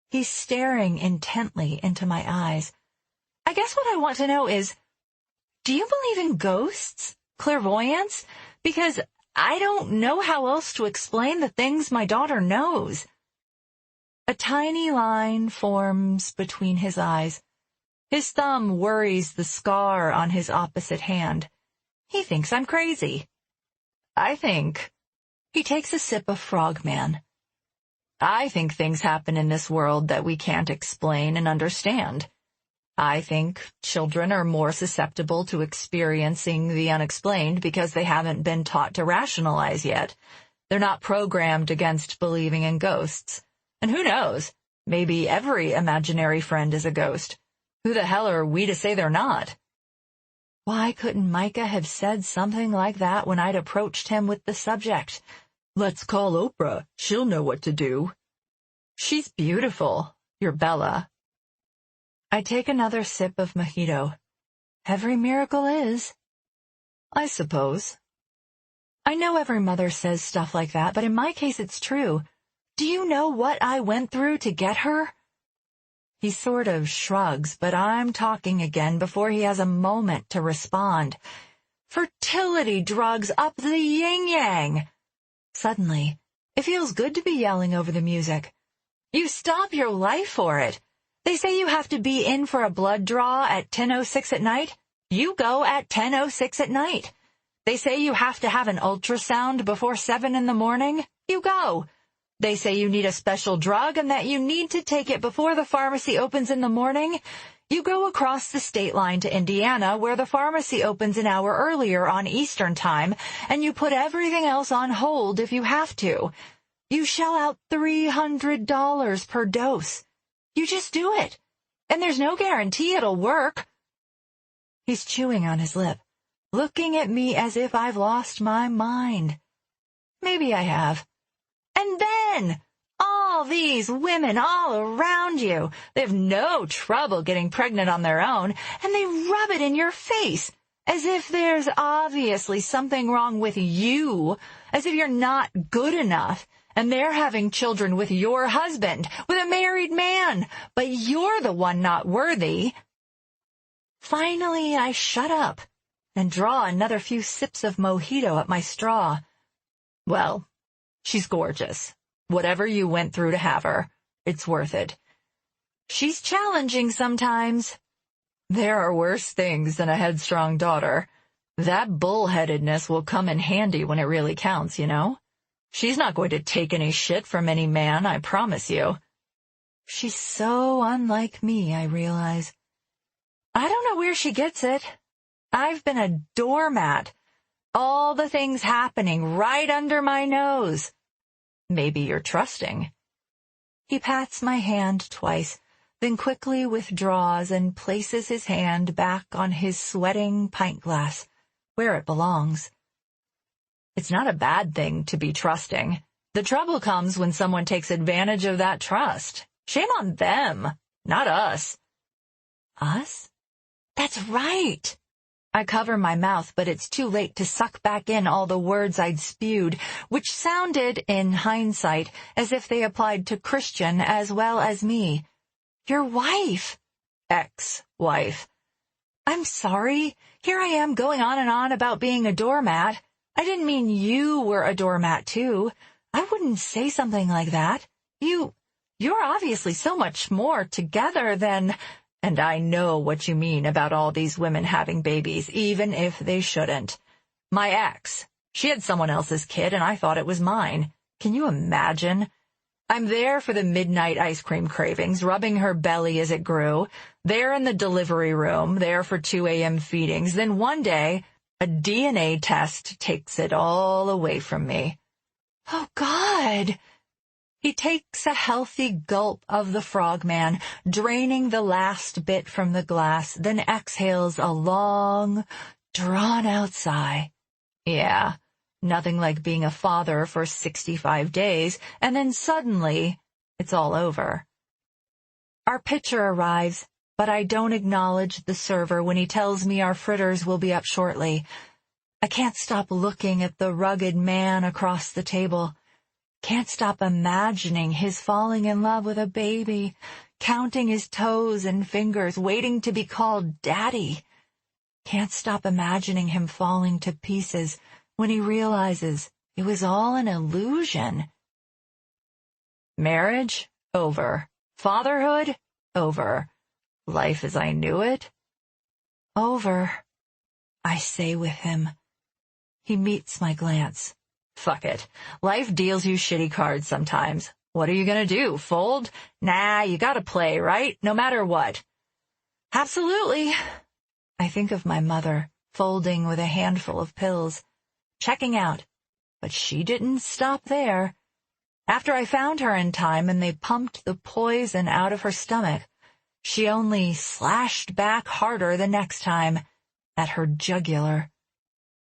He's staring intently into my eyes. I guess what I want to know is, do you believe in ghosts? Clairvoyance? Because I don't know how else to explain the things my daughter knows. A tiny line forms between his eyes. His thumb worries the scar on his opposite hand. He thinks I'm crazy. I think. He takes a sip of Frogman. I think things happen in this world that we can't explain and understand. I think children are more susceptible to experiencing the unexplained because they haven't been taught to rationalize yet. They're not programmed against believing in ghosts. And who knows, maybe every imaginary friend is a ghost. Who the hell are we to say they're not? Why couldn't Micah have said something like that when I'd approached him with the subject? Let's call Oprah. She'll know what to do. She's beautiful, your Bella. I take another sip of mojito. Every miracle is. I suppose. I know every mother says stuff like that, but in my case it's true. Do you know what I went through to get her? He sort of shrugs, but I'm talking again before he has a moment to respond. Fertility drugs up the yin-yang. Suddenly, it feels good to be yelling over the music. You stop your life for it. They say you have to be in for a blood draw at 10:06 at night. You go at 10:06 at night. They say you have to have an ultrasound before 7 in the morning. You go. They say you need a special drug and that you need to take it before the pharmacy opens in the morning. You go across the state line to Indiana, where the pharmacy opens an hour earlier on Eastern Time, and you put everything else on hold if you have to. You shell out $300 per dose. You just do it. And there's no guarantee it'll work. He's chewing on his lip, looking at me as if I've lost my mind. Maybe I have. And then, all these women all around you, they have no trouble getting pregnant on their own, and they rub it in your face, as if there's obviously something wrong with you, as if you're not good enough, and they're having children with your husband, with a married man, but you're the one not worthy. Finally, I shut up and draw another few sips of mojito at my straw. Well, she's gorgeous. Whatever you went through to have her, it's worth it. She's challenging sometimes. There are worse things than a headstrong daughter. That bullheadedness will come in handy when it really counts, you know? She's not going to take any shit from any man, I promise you. She's so unlike me, I realize. I don't know where she gets it. I've been a doormat. All the things happening right under my nose. Maybe you're trusting. He pats my hand twice, then quickly withdraws and places his hand back on his sweating pint glass, where it belongs. It's not a bad thing to be trusting. The trouble comes when someone takes advantage of that trust. Shame on them, not us. Us? That's right. I cover my mouth, but it's too late to suck back in all the words I'd spewed, which sounded, in hindsight, as if they applied to Christian as well as me. Your wife. Ex-wife. I'm sorry. Here I am going on and on about being a doormat. I didn't mean you were a doormat, too. I wouldn't say something like that. You're obviously so much more together than... And I know what you mean about all these women having babies, even if they shouldn't. My ex, she had someone else's kid, and I thought it was mine. Can you imagine? I'm there for the midnight ice cream cravings, rubbing her belly as it grew, there in the delivery room, there for 2 a.m. feedings. Then one day, a DNA test takes it all away from me. Oh, God! He takes a healthy gulp of the frogman, draining the last bit from the glass, then exhales a long, drawn-out sigh. Yeah, nothing like being a father for 65 days, and then suddenly, it's all over. Our pitcher arrives, but I don't acknowledge the server when he tells me our fritters will be up shortly. I can't stop looking at the rugged man across the table. Can't stop imagining his falling in love with a baby, counting his toes and fingers, waiting to be called daddy. Can't stop imagining him falling to pieces when he realizes it was all an illusion. Marriage? Over. Fatherhood? Over. Life as I knew it? Over. I say with him. He meets my glance. Fuck it. Life deals you shitty cards sometimes. What are you gonna do? Fold? Nah, you gotta play, right? No matter what. Absolutely. I think of my mother, folding with a handful of pills, checking out. But she didn't stop there. After I found her in time and they pumped the poison out of her stomach, she only slashed back harder the next time, at her jugular.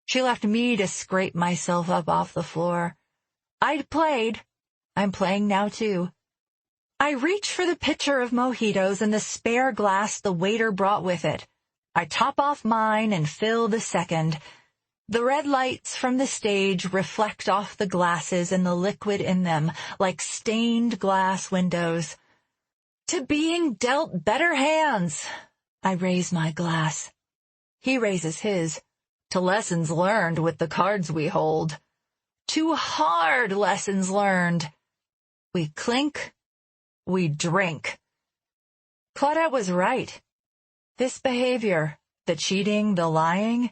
She left me to scrape myself up off the floor. I'd played. I'm playing now, too. I reach for the pitcher of mojitos and the spare glass the waiter brought with it. I top off mine and fill the second. The red lights from the stage reflect off the glasses and the liquid in them like stained glass windows. To being dealt better hands. I raise my glass. He raises his. To lessons learned with the cards we hold. To hard lessons learned. We clink. We drink. Claudette was right. This behavior, the cheating, the lying,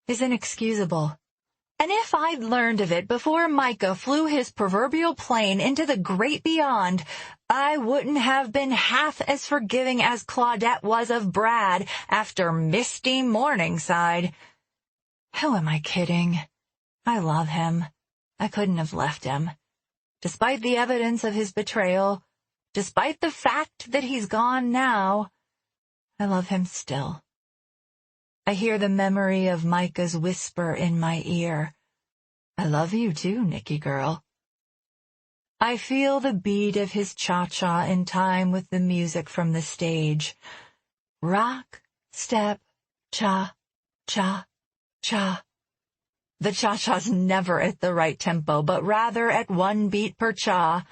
is inexcusable. And if I'd learned of it before Micah flew his proverbial plane into the great beyond, I wouldn't have been half as forgiving as Claudette was of Brad after misty Morningside. Who am I kidding? I love him. I couldn't have left him. Despite the evidence of his betrayal, despite the fact that he's gone now, I love him still. I hear the memory of Micah's whisper in my ear. I love you too, Nicky girl. I feel the beat of his cha-cha in time with the music from the stage. Rock, step, cha, cha, cha. The cha-cha's never at the right tempo, but rather at one beat per cha.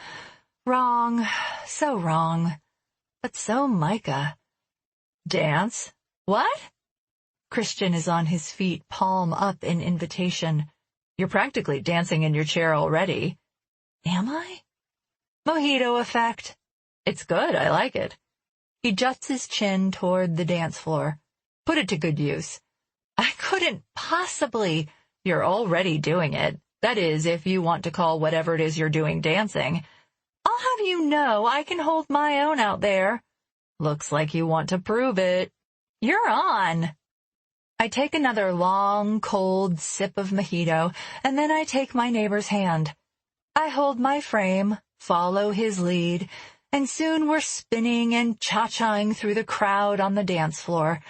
Wrong, so wrong. But so Micah. Dance? What? Christian is on his feet, palm up in invitation. You're practically dancing in your chair already. Am I? Mojito effect. It's good, I like it. He juts his chin toward the dance floor. Put it to good use. I couldn't possibly. You're already doing it. That is, if you want to call whatever it is you're doing dancing. I'll have you know I can hold my own out there. Looks like you want to prove it. You're on. I take another long, cold sip of mojito, and then I take my neighbor's hand. I hold my frame, follow his lead, and soon we're spinning and cha-chaing through the crowd on the dance floor.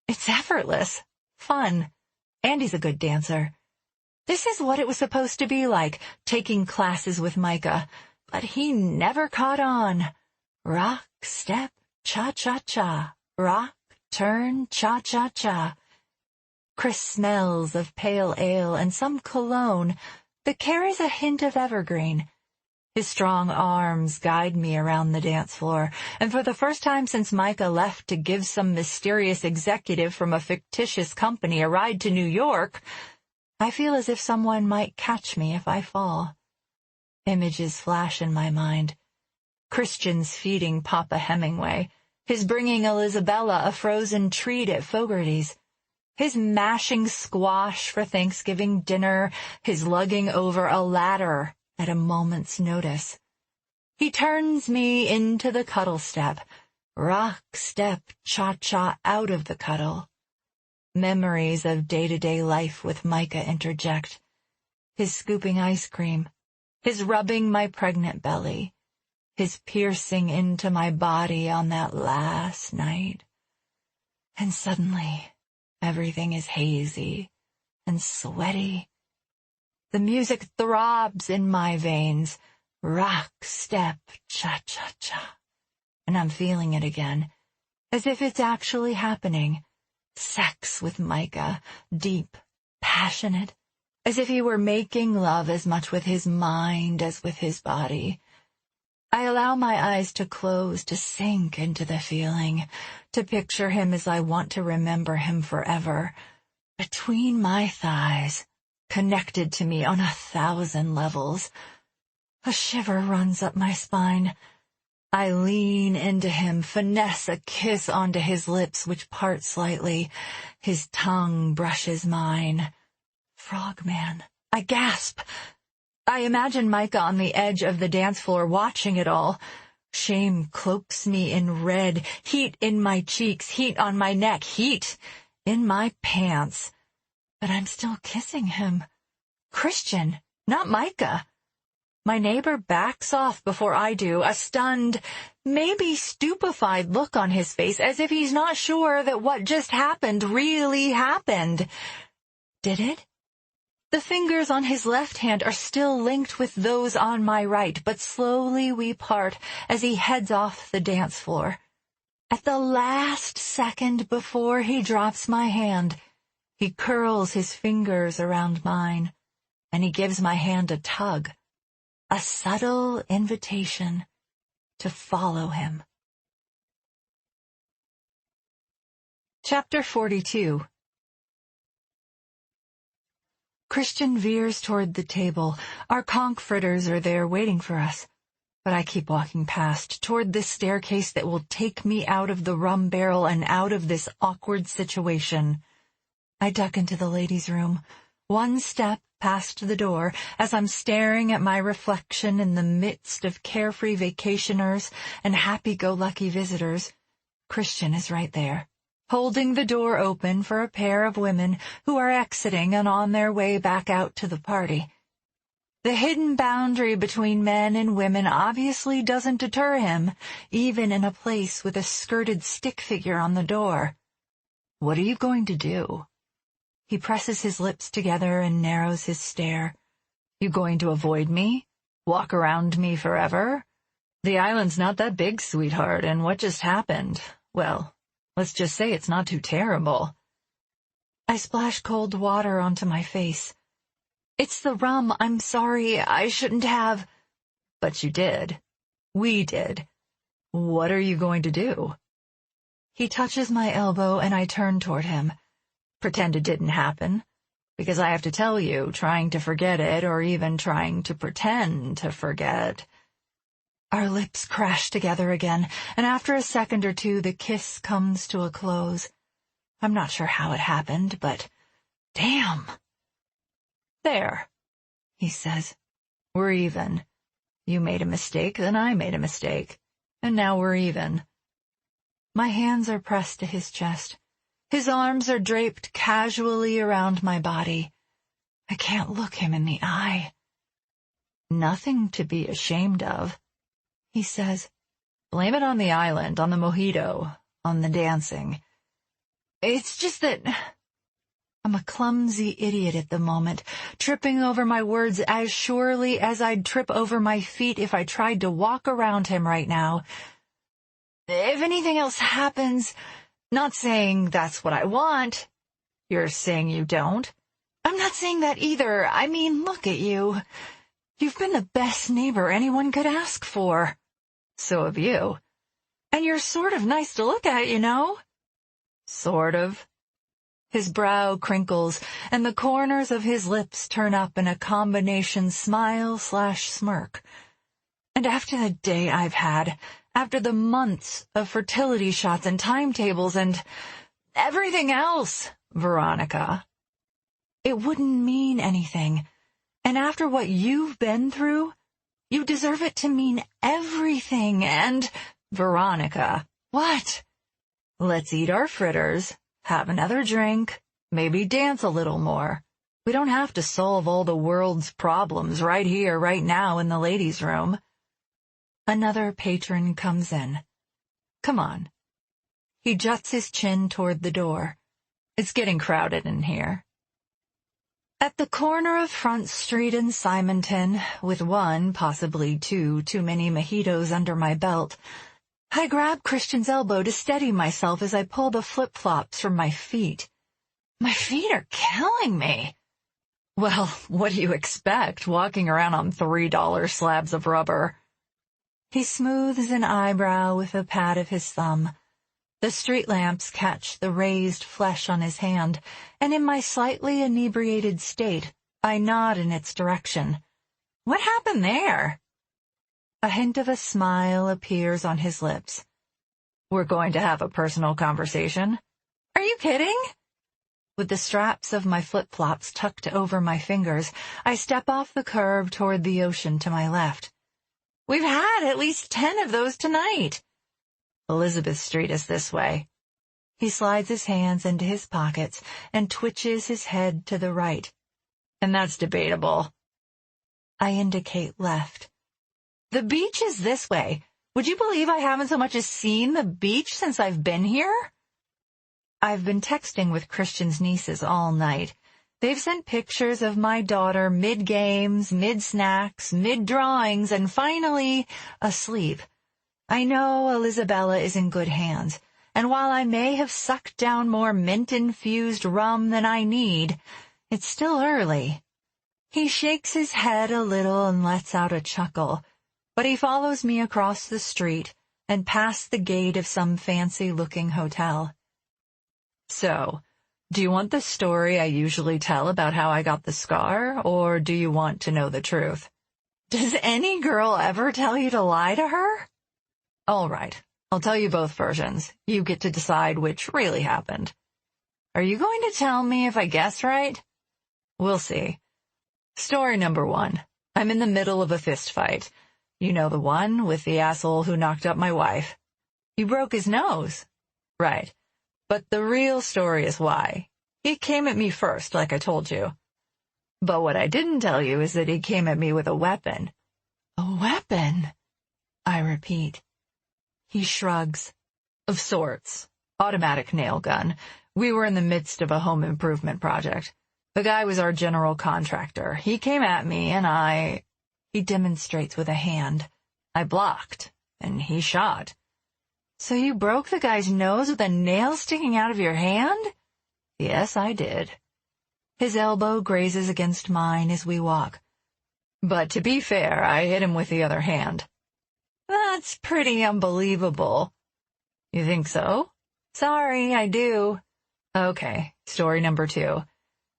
It's effortless, fun. Andy's a good dancer. This is what it was supposed to be like, taking classes with Micah, but he never caught on. Rock, step, cha-cha-cha. Rock, turn, cha-cha-cha. Chris smells of pale ale and some cologne that carries a hint of evergreen. His strong arms guide me around the dance floor, and for the first time since Micah left to give some mysterious executive from a fictitious company a ride to New York, I feel as if someone might catch me if I fall. Images flash in my mind. Christian's feeding Papa Hemingway, his bringing Elizabella a frozen treat at Fogarty's, his mashing squash for Thanksgiving dinner, his lugging over a ladder at a moment's notice. He turns me into the cuddle step, rock, step, cha-cha out of the cuddle. Memories of day-to-day life with Micah interject. His scooping ice cream, his rubbing my pregnant belly, his piercing into my body on that last night. And suddenly, everything is hazy and sweaty. The music throbs in my veins. Rock, step, cha-cha-cha. And I'm feeling it again, as if it's actually happening. Sex with Micah, deep, passionate, as if he were making love as much with his mind as with his body. I allow my eyes to close, to sink into the feeling, to picture him as I want to remember him forever, between my thighs, connected to me on 1,000 levels. A shiver runs up my spine. I lean into him, finesse a kiss onto his lips, which part slightly. His tongue brushes mine. Frogman. I gasp. I imagine Micah on the edge of the dance floor watching it all. Shame cloaks me in red, heat in my cheeks, heat on my neck, heat in my pants. But I'm still kissing him. Christian, not Micah. My neighbor backs off before I do, a stunned, maybe stupefied look on his face, as if he's not sure that what just happened really happened. Did it? The fingers on his left hand are still linked with those on my right, but slowly we part as he heads off the dance floor. At the last second before he drops my hand, he curls his fingers around mine, and he gives my hand a tug, a subtle invitation to follow him. Chapter 42. Christian veers toward the table. Our conch fritters are there waiting for us. But I keep walking past, toward this staircase that will take me out of the rum barrel and out of this awkward situation. I duck into the ladies' room, one step past the door, as I'm staring at my reflection in the midst of carefree vacationers and happy-go-lucky visitors. Christian is right there, holding the door open for a pair of women who are exiting and on their way back out to the party. The hidden boundary between men and women obviously doesn't deter him, even in a place with a skirted stick figure on the door. What are you going to do? He presses his lips together and narrows his stare. You going to avoid me? Walk around me forever? The island's not that big, sweetheart, and what just happened? Well, let's just say it's not too terrible. I splash cold water onto my face. It's the rum. I'm sorry. I shouldn't have. But you did. We did. What are you going to do? He touches my elbow and I turn toward him. Pretend it didn't happen. Because I have to tell you, trying to forget it or even trying to pretend to forget. Our lips crash together again, and after a second or two the kiss comes to a close. I'm not sure how it happened, but damn. There, he says. We're even. You made a mistake, then I made a mistake. And now we're even. My hands are pressed to his chest. His arms are draped casually around my body. I can't look him in the eye. Nothing to be ashamed of, he says. Blame it on the island, on the mojito, on the dancing. It's just that I'm a clumsy idiot at the moment, tripping over my words as surely as I'd trip over my feet if I tried to walk around him right now. If anything else happens, not saying that's what I want. You're saying you don't. I'm not saying that either. I mean, look at you. You've been the best neighbor anyone could ask for. So have you. And you're sort of nice to look at, you know? Sort of. His brow crinkles, and the corners of his lips turn up in a combination smile/smirk. And after the day I've had, after the months of fertility shots and timetables and everything else, Veronica, it wouldn't mean anything. And after what you've been through, you deserve it to mean everything. And, Veronica, what? Let's eat our fritters. Have another drink, maybe dance a little more. We don't have to solve all the world's problems right here, right now in the ladies' room. Another patron comes in. Come on. He juts his chin toward the door. It's getting crowded in here. At the corner of Front Street in Simonton, with one, possibly two, too many mojitos under my belt, I grab Christian's elbow to steady myself as I pull the flip-flops from my feet. My feet are killing me. Well, what do you expect, walking around on $3 slabs of rubber? He smooths an eyebrow with a pat of his thumb. The street lamps catch the raised flesh on his hand, and in my slightly inebriated state, I nod in its direction. What happened there? A hint of a smile appears on his lips. We're going to have a personal conversation. Are you kidding? With the straps of my flip-flops tucked over my fingers, I step off the curb toward the ocean to my left. We've had at least 10 of those tonight. Elizabeth Street is this way. He slides his hands into his pockets and twitches his head to the right. And that's debatable. I indicate left. The beach is this way. Would you believe I haven't so much as seen the beach since I've been here? I've been texting with Christian's nieces all night. They've sent pictures of my daughter mid-games, mid-snacks, mid-drawings, and finally asleep. I know Elizabella is in good hands, and while I may have sucked down more mint-infused rum than I need, it's still early. He shakes his head a little and lets out a chuckle. But he follows me across the street and past the gate of some fancy-looking hotel. So, do you want the story I usually tell about how I got the scar, or do you want to know the truth? Does any girl ever tell you to lie to her? All right, I'll tell you both versions. You get to decide which really happened. Are you going to tell me if I guess right? We'll see. Story number 1. I'm in the middle of a fist fight. You know the one with the asshole who knocked up my wife. He broke his nose. Right. But the real story is why. He came at me first, like I told you. But what I didn't tell you is that he came at me with a weapon. A weapon? I repeat. He shrugs. Of sorts. Automatic nail gun. We were in the midst of a home improvement project. The guy was our general contractor. He came at me and He demonstrates with a hand. I blocked, and he shot. So you broke the guy's nose with a nail sticking out of your hand? Yes, I did. His elbow grazes against mine as we walk. But to be fair, I hit him with the other hand. That's pretty unbelievable. You think so? Sorry, I do. Okay, story number 2.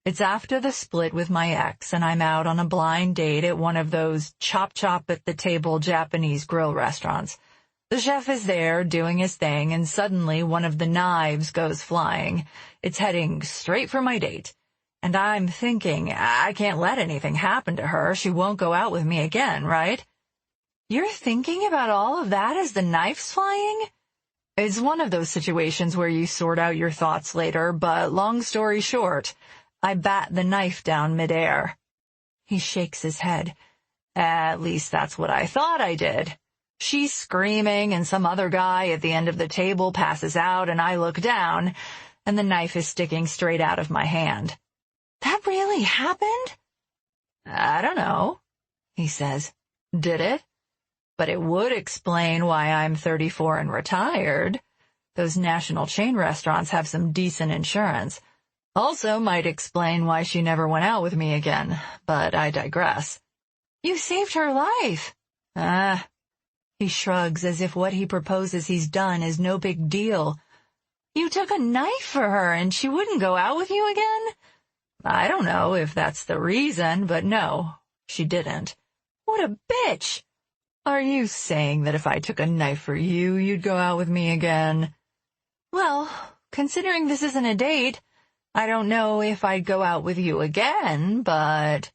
It's after the split with my ex, and I'm out on a blind date at one of those chop-chop-at-the-table Japanese grill restaurants. The chef is there doing his thing, and suddenly one of the knives goes flying. It's heading straight for my date. And I'm thinking, I can't let anything happen to her. She won't go out with me again, right? You're thinking about all of that as the knife's flying? It's one of those situations where you sort out your thoughts later, but long story short, I bat the knife down midair. He shakes his head. At least that's what I thought I did. She's screaming, and some other guy at the end of the table passes out, and I look down, and the knife is sticking straight out of my hand. That really happened? I don't know, he says. Did it? But it would explain why I'm 34 and retired. Those national chain restaurants have some decent insurance. Also might explain why she never went out with me again, but I digress. You saved her life. He shrugs as if what he proposes he's done is no big deal. You took a knife for her and she wouldn't go out with you again? I don't know if that's the reason, but no, she didn't. What a bitch! Are you saying that if I took a knife for you, you'd go out with me again? Well, considering this isn't a date, I don't know if I'd go out with you again, but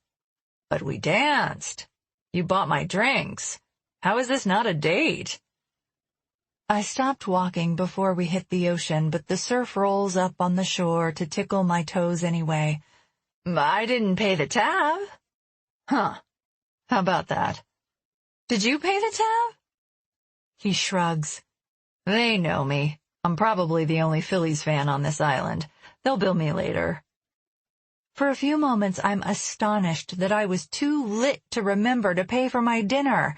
we danced. You bought my drinks. How is this not a date? I stopped walking before we hit the ocean, but the surf rolls up on the shore to tickle my toes anyway. I didn't pay the tab. Huh. How about that? Did you pay the tab? He shrugs. They know me. I'm probably the only Phillies fan on this island. They'll bill me later. For a few moments, I'm astonished that I was too lit to remember to pay for my dinner,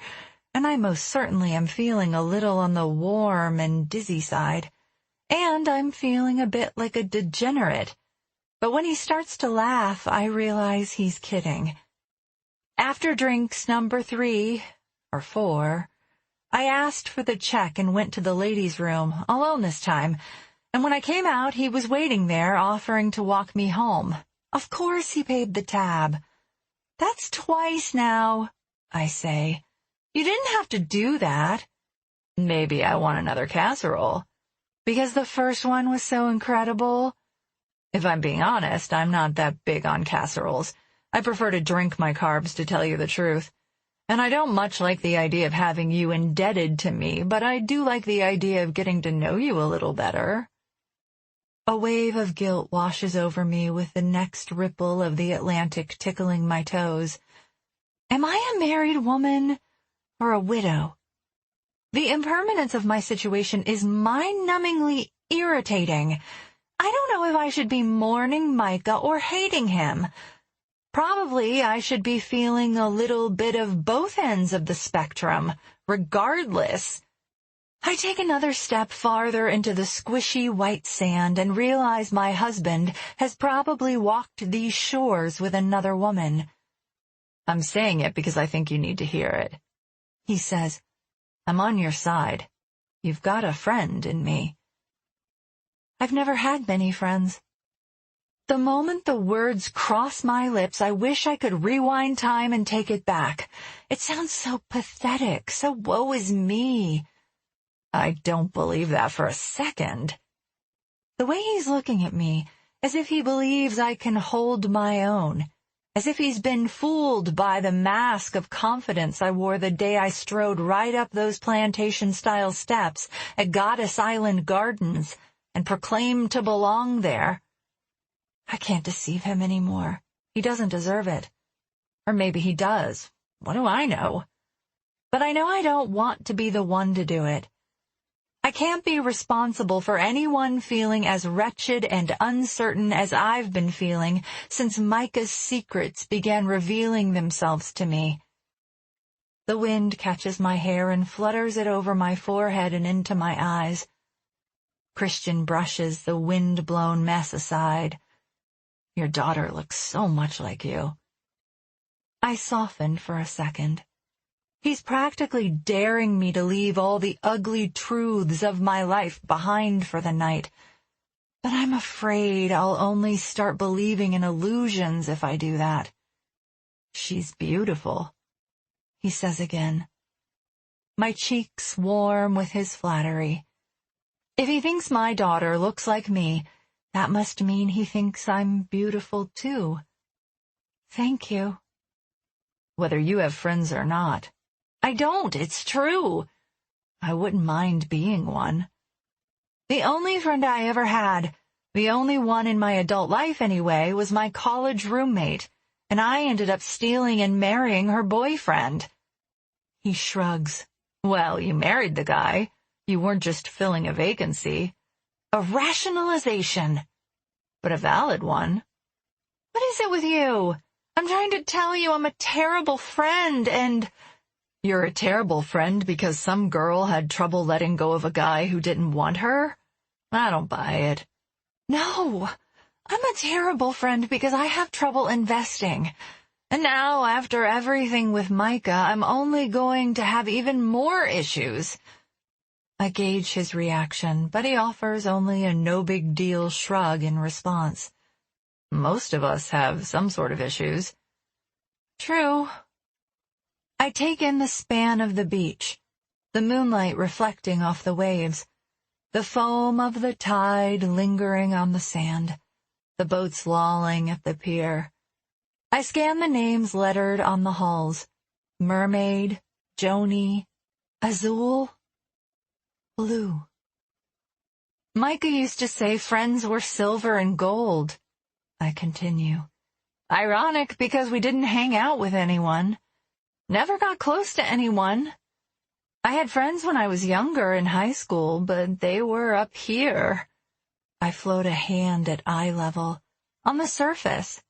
and I most certainly am feeling a little on the warm and dizzy side. And I'm feeling a bit like a degenerate. But when he starts to laugh, I realize he's kidding. After drinks number 3, or 4, I asked for the check and went to the ladies' room, alone this time. And when I came out, he was waiting there, offering to walk me home. Of course he paid the tab. That's twice now, I say. You didn't have to do that. Maybe I want another casserole. Because the first one was so incredible. If I'm being honest, I'm not that big on casseroles. I prefer to drink my carbs, to tell you the truth. And I don't much like the idea of having you indebted to me, but I do like the idea of getting to know you a little better. A wave of guilt washes over me with the next ripple of the Atlantic tickling my toes. Am I a married woman or a widow? The impermanence of my situation is mind-numbingly irritating. I don't know if I should be mourning Micah or hating him. Probably I should be feeling a little bit of both ends of the spectrum, regardless. I take another step farther into the squishy white sand and realize my husband has probably walked these shores with another woman. I'm saying it because I think you need to hear it. He says, I'm on your side. You've got a friend in me. I've never had many friends. The moment the words cross my lips, I wish I could rewind time and take it back. It sounds so pathetic, so woe is me. I don't believe that for a second. The way he's looking at me, as if he believes I can hold my own, as if he's been fooled by the mask of confidence I wore the day I strode right up those plantation-style steps at Goddess Island Gardens and proclaimed to belong there. I can't deceive him anymore. He doesn't deserve it. Or maybe he does. What do I know? But I know I don't want to be the one to do it. I can't be responsible for anyone feeling as wretched and uncertain as I've been feeling since Micah's secrets began revealing themselves to me. The wind catches my hair and flutters it over my forehead and into my eyes. Christian brushes the wind-blown mess aside. Your daughter looks so much like you. I softened for a second. He's practically daring me to leave all the ugly truths of my life behind for the night. But I'm afraid I'll only start believing in illusions if I do that. She's beautiful, he says again. My cheeks warm with his flattery. If he thinks my daughter looks like me, that must mean he thinks I'm beautiful too. Thank you. Whether you have friends or not. I don't, it's true. I wouldn't mind being one. The only friend I ever had, the only one in my adult life anyway, was my college roommate, and I ended up stealing and marrying her boyfriend. He shrugs. Well, you married the guy. You weren't just filling a vacancy. A rationalization, but a valid one. What is it with you? I'm trying to tell you I'm a terrible friend, and... You're a terrible friend because some girl had trouble letting go of a guy who didn't want her? I don't buy it. No, I'm a terrible friend because I have trouble investing. And now, after everything with Micah, I'm only going to have even more issues. I gauge his reaction, but he offers only a no-big-deal shrug in response. Most of us have some sort of issues. True. I take in the span of the beach, the moonlight reflecting off the waves, the foam of the tide lingering on the sand, the boats lolling at the pier. I scan the names lettered on the hulls: Mermaid, Joni, Azul, Blue. Micah used to say friends were silver and gold. I continue. Ironic because we didn't hang out with anyone. Never got close to anyone. I had friends when I was younger in high school, but they were up here. I float a hand at eye level, on the surface.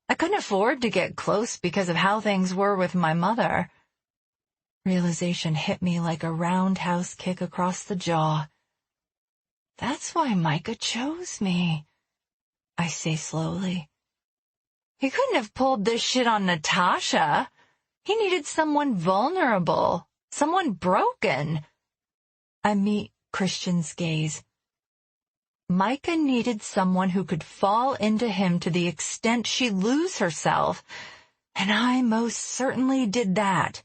I couldn't afford to get close because of how things were with my mother. Realization hit me like a roundhouse kick across the jaw. That's why Micah chose me, I say slowly. He couldn't have pulled this shit on Natasha. He needed someone vulnerable, someone broken. I meet Christian's gaze. Micah needed someone who could fall into him to the extent she'd lose herself, and I most certainly did that.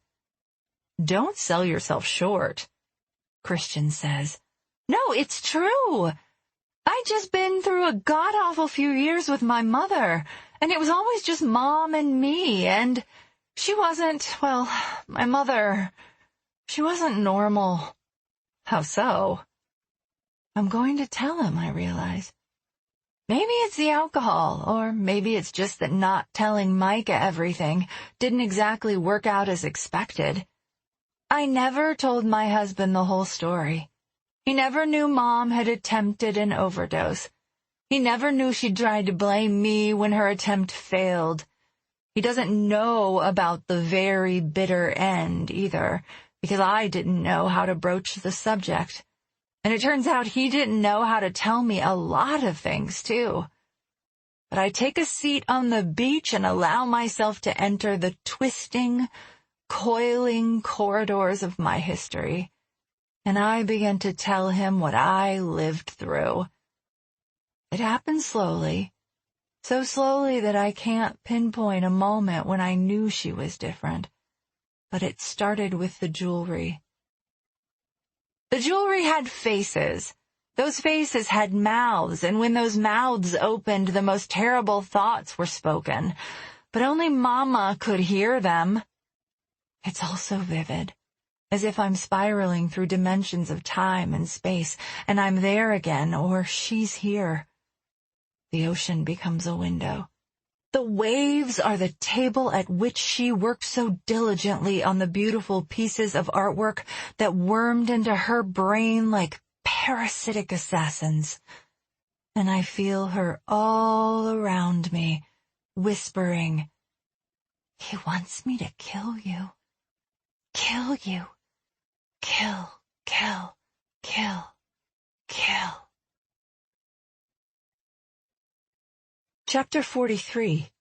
Don't sell yourself short, Christian says. No, it's true. I'd just been through a god-awful few years with my mother, and it was always just Mom and me, and... She wasn't, well, my mother, she wasn't normal. How so? I'm going to tell him, I realize. Maybe it's the alcohol, or maybe it's just that not telling Micah everything didn't exactly work out as expected. I never told my husband the whole story. He never knew Mom had attempted an overdose. He never knew she tried to blame me when her attempt failed. He doesn't know about the very bitter end, either, because I didn't know how to broach the subject. And it turns out he didn't know how to tell me a lot of things, too. But I take a seat on the beach and allow myself to enter the twisting, coiling corridors of my history. And I begin to tell him what I lived through. It happened slowly, so slowly that I can't pinpoint a moment when I knew she was different. But it started with the jewelry. The jewelry had faces. Those faces had mouths, and when those mouths opened, the most terrible thoughts were spoken. But only Mama could hear them. It's all so vivid, as if I'm spiraling through dimensions of time and space, and I'm there again, or she's here. The ocean becomes a window. The waves are the table at which she worked so diligently on the beautiful pieces of artwork that wormed into her brain like parasitic assassins. And I feel her all around me, whispering, "He wants me to kill you. Kill you. Kill, kill, kill, kill." Chapter 43.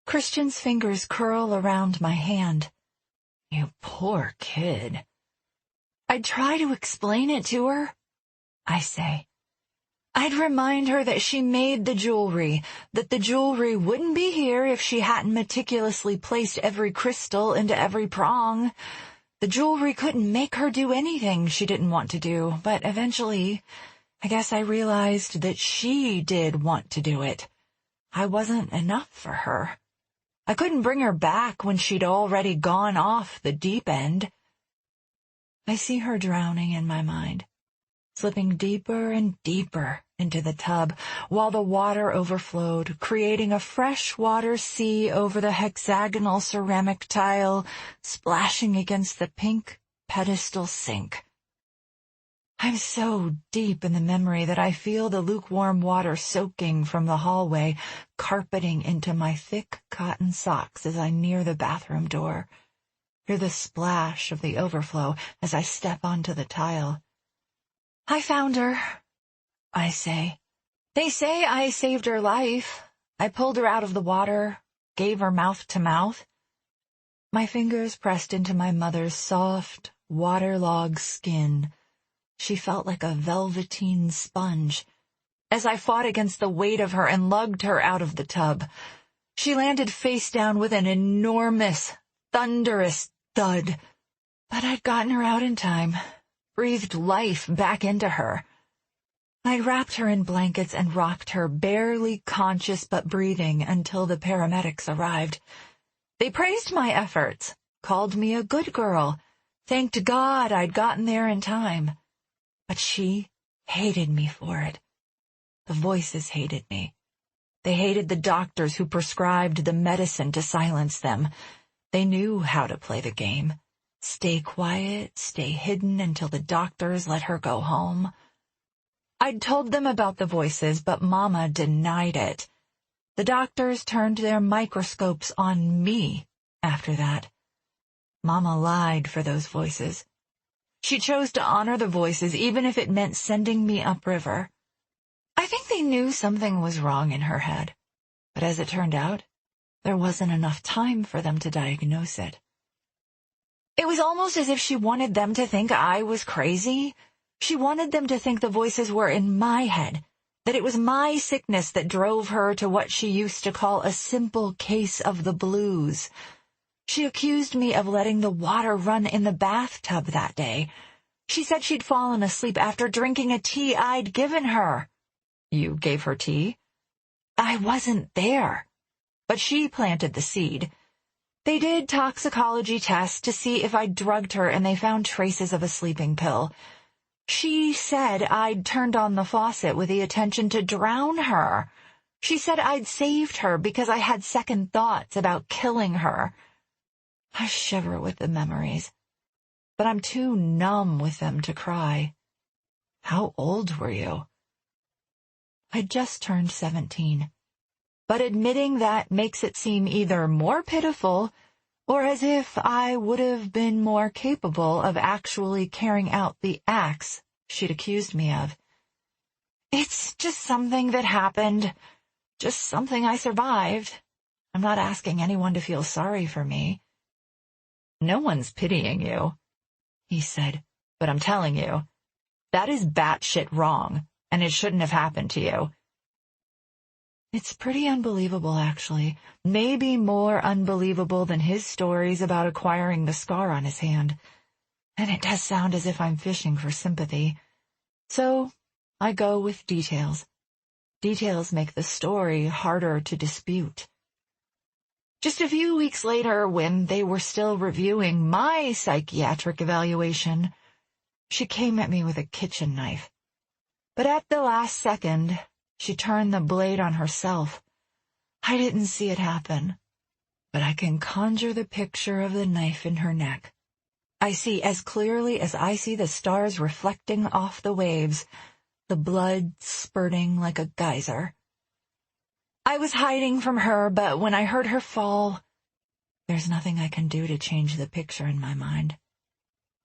Christian's fingers curl around my hand. "You poor kid." I try to explain it to her, I say. I'd remind her that she made the jewelry, that the jewelry wouldn't be here if she hadn't meticulously placed every crystal into every prong. The jewelry couldn't make her do anything she didn't want to do, but eventually, I guess I realized that she did want to do it. I wasn't enough for her. I couldn't bring her back when she'd already gone off the deep end. I see her drowning in my mind, slipping deeper and deeper into the tub while the water overflowed, creating a freshwater sea over the hexagonal ceramic tile, splashing against the pink pedestal sink. I'm so deep in the memory that I feel the lukewarm water soaking from the hallway, carpeting into my thick cotton socks as I near the bathroom door. Hear the splash of the overflow as I step onto the tile. "I found her," I say. "They say I saved her life. I pulled her out of the water, gave her mouth to mouth." My fingers pressed into my mother's soft, waterlogged skin. She felt like a velveteen sponge. As I fought against the weight of her and lugged her out of the tub, she landed face down with an enormous, thunderous thud. But I'd gotten her out in time, breathed life back into her. I wrapped her in blankets and rocked her, barely conscious but breathing, until the paramedics arrived. They praised my efforts, called me a good girl, thanked God I'd gotten there in time. But she hated me for it. The voices hated me. They hated the doctors who prescribed the medicine to silence them. They knew how to play the game. Stay quiet, stay hidden until the doctors let her go home. I'd told them about the voices, but Mama denied it. The doctors turned their microscopes on me after that. Mama lied for those voices. She chose to honor the voices even if it meant sending me upriver. I think they knew something was wrong in her head, but as it turned out, there wasn't enough time for them to diagnose it. It was almost as if she wanted them to think I was crazy. She wanted them to think the voices were in my head, that it was my sickness that drove her to what she used to call a simple case of the blues. She accused me of letting the water run in the bathtub that day. She said she'd fallen asleep after drinking a tea I'd given her. You gave her tea? I wasn't there. But she planted the seed. They did toxicology tests to see if I'd drugged her, and they found traces of a sleeping pill. She said I'd turned on the faucet with the intention to drown her. She said I'd saved her because I had second thoughts about killing her. I shiver with the memories, but I'm too numb with them to cry. How old were you? I'd just turned 17, but admitting that makes it seem either more pitiful or as if I would have been more capable of actually carrying out the acts she'd accused me of. It's just something that happened, just something I survived. I'm not asking anyone to feel sorry for me. No one's pitying you, he said, but I'm telling you, that is batshit wrong, and it shouldn't have happened to you. It's pretty unbelievable, actually. Maybe more unbelievable than his stories about acquiring the scar on his hand. And it does sound as if I'm fishing for sympathy. So I go with details. Details make the story harder to dispute. Just a few weeks later, when they were still reviewing my psychiatric evaluation, she came at me with a kitchen knife. But at the last second, she turned the blade on herself. I didn't see it happen, but I can conjure the picture of the knife in her neck. I see as clearly as I see the stars reflecting off the waves, the blood spurting like a geyser. I was hiding from her, but when I heard her fall, there's nothing I can do to change the picture in my mind.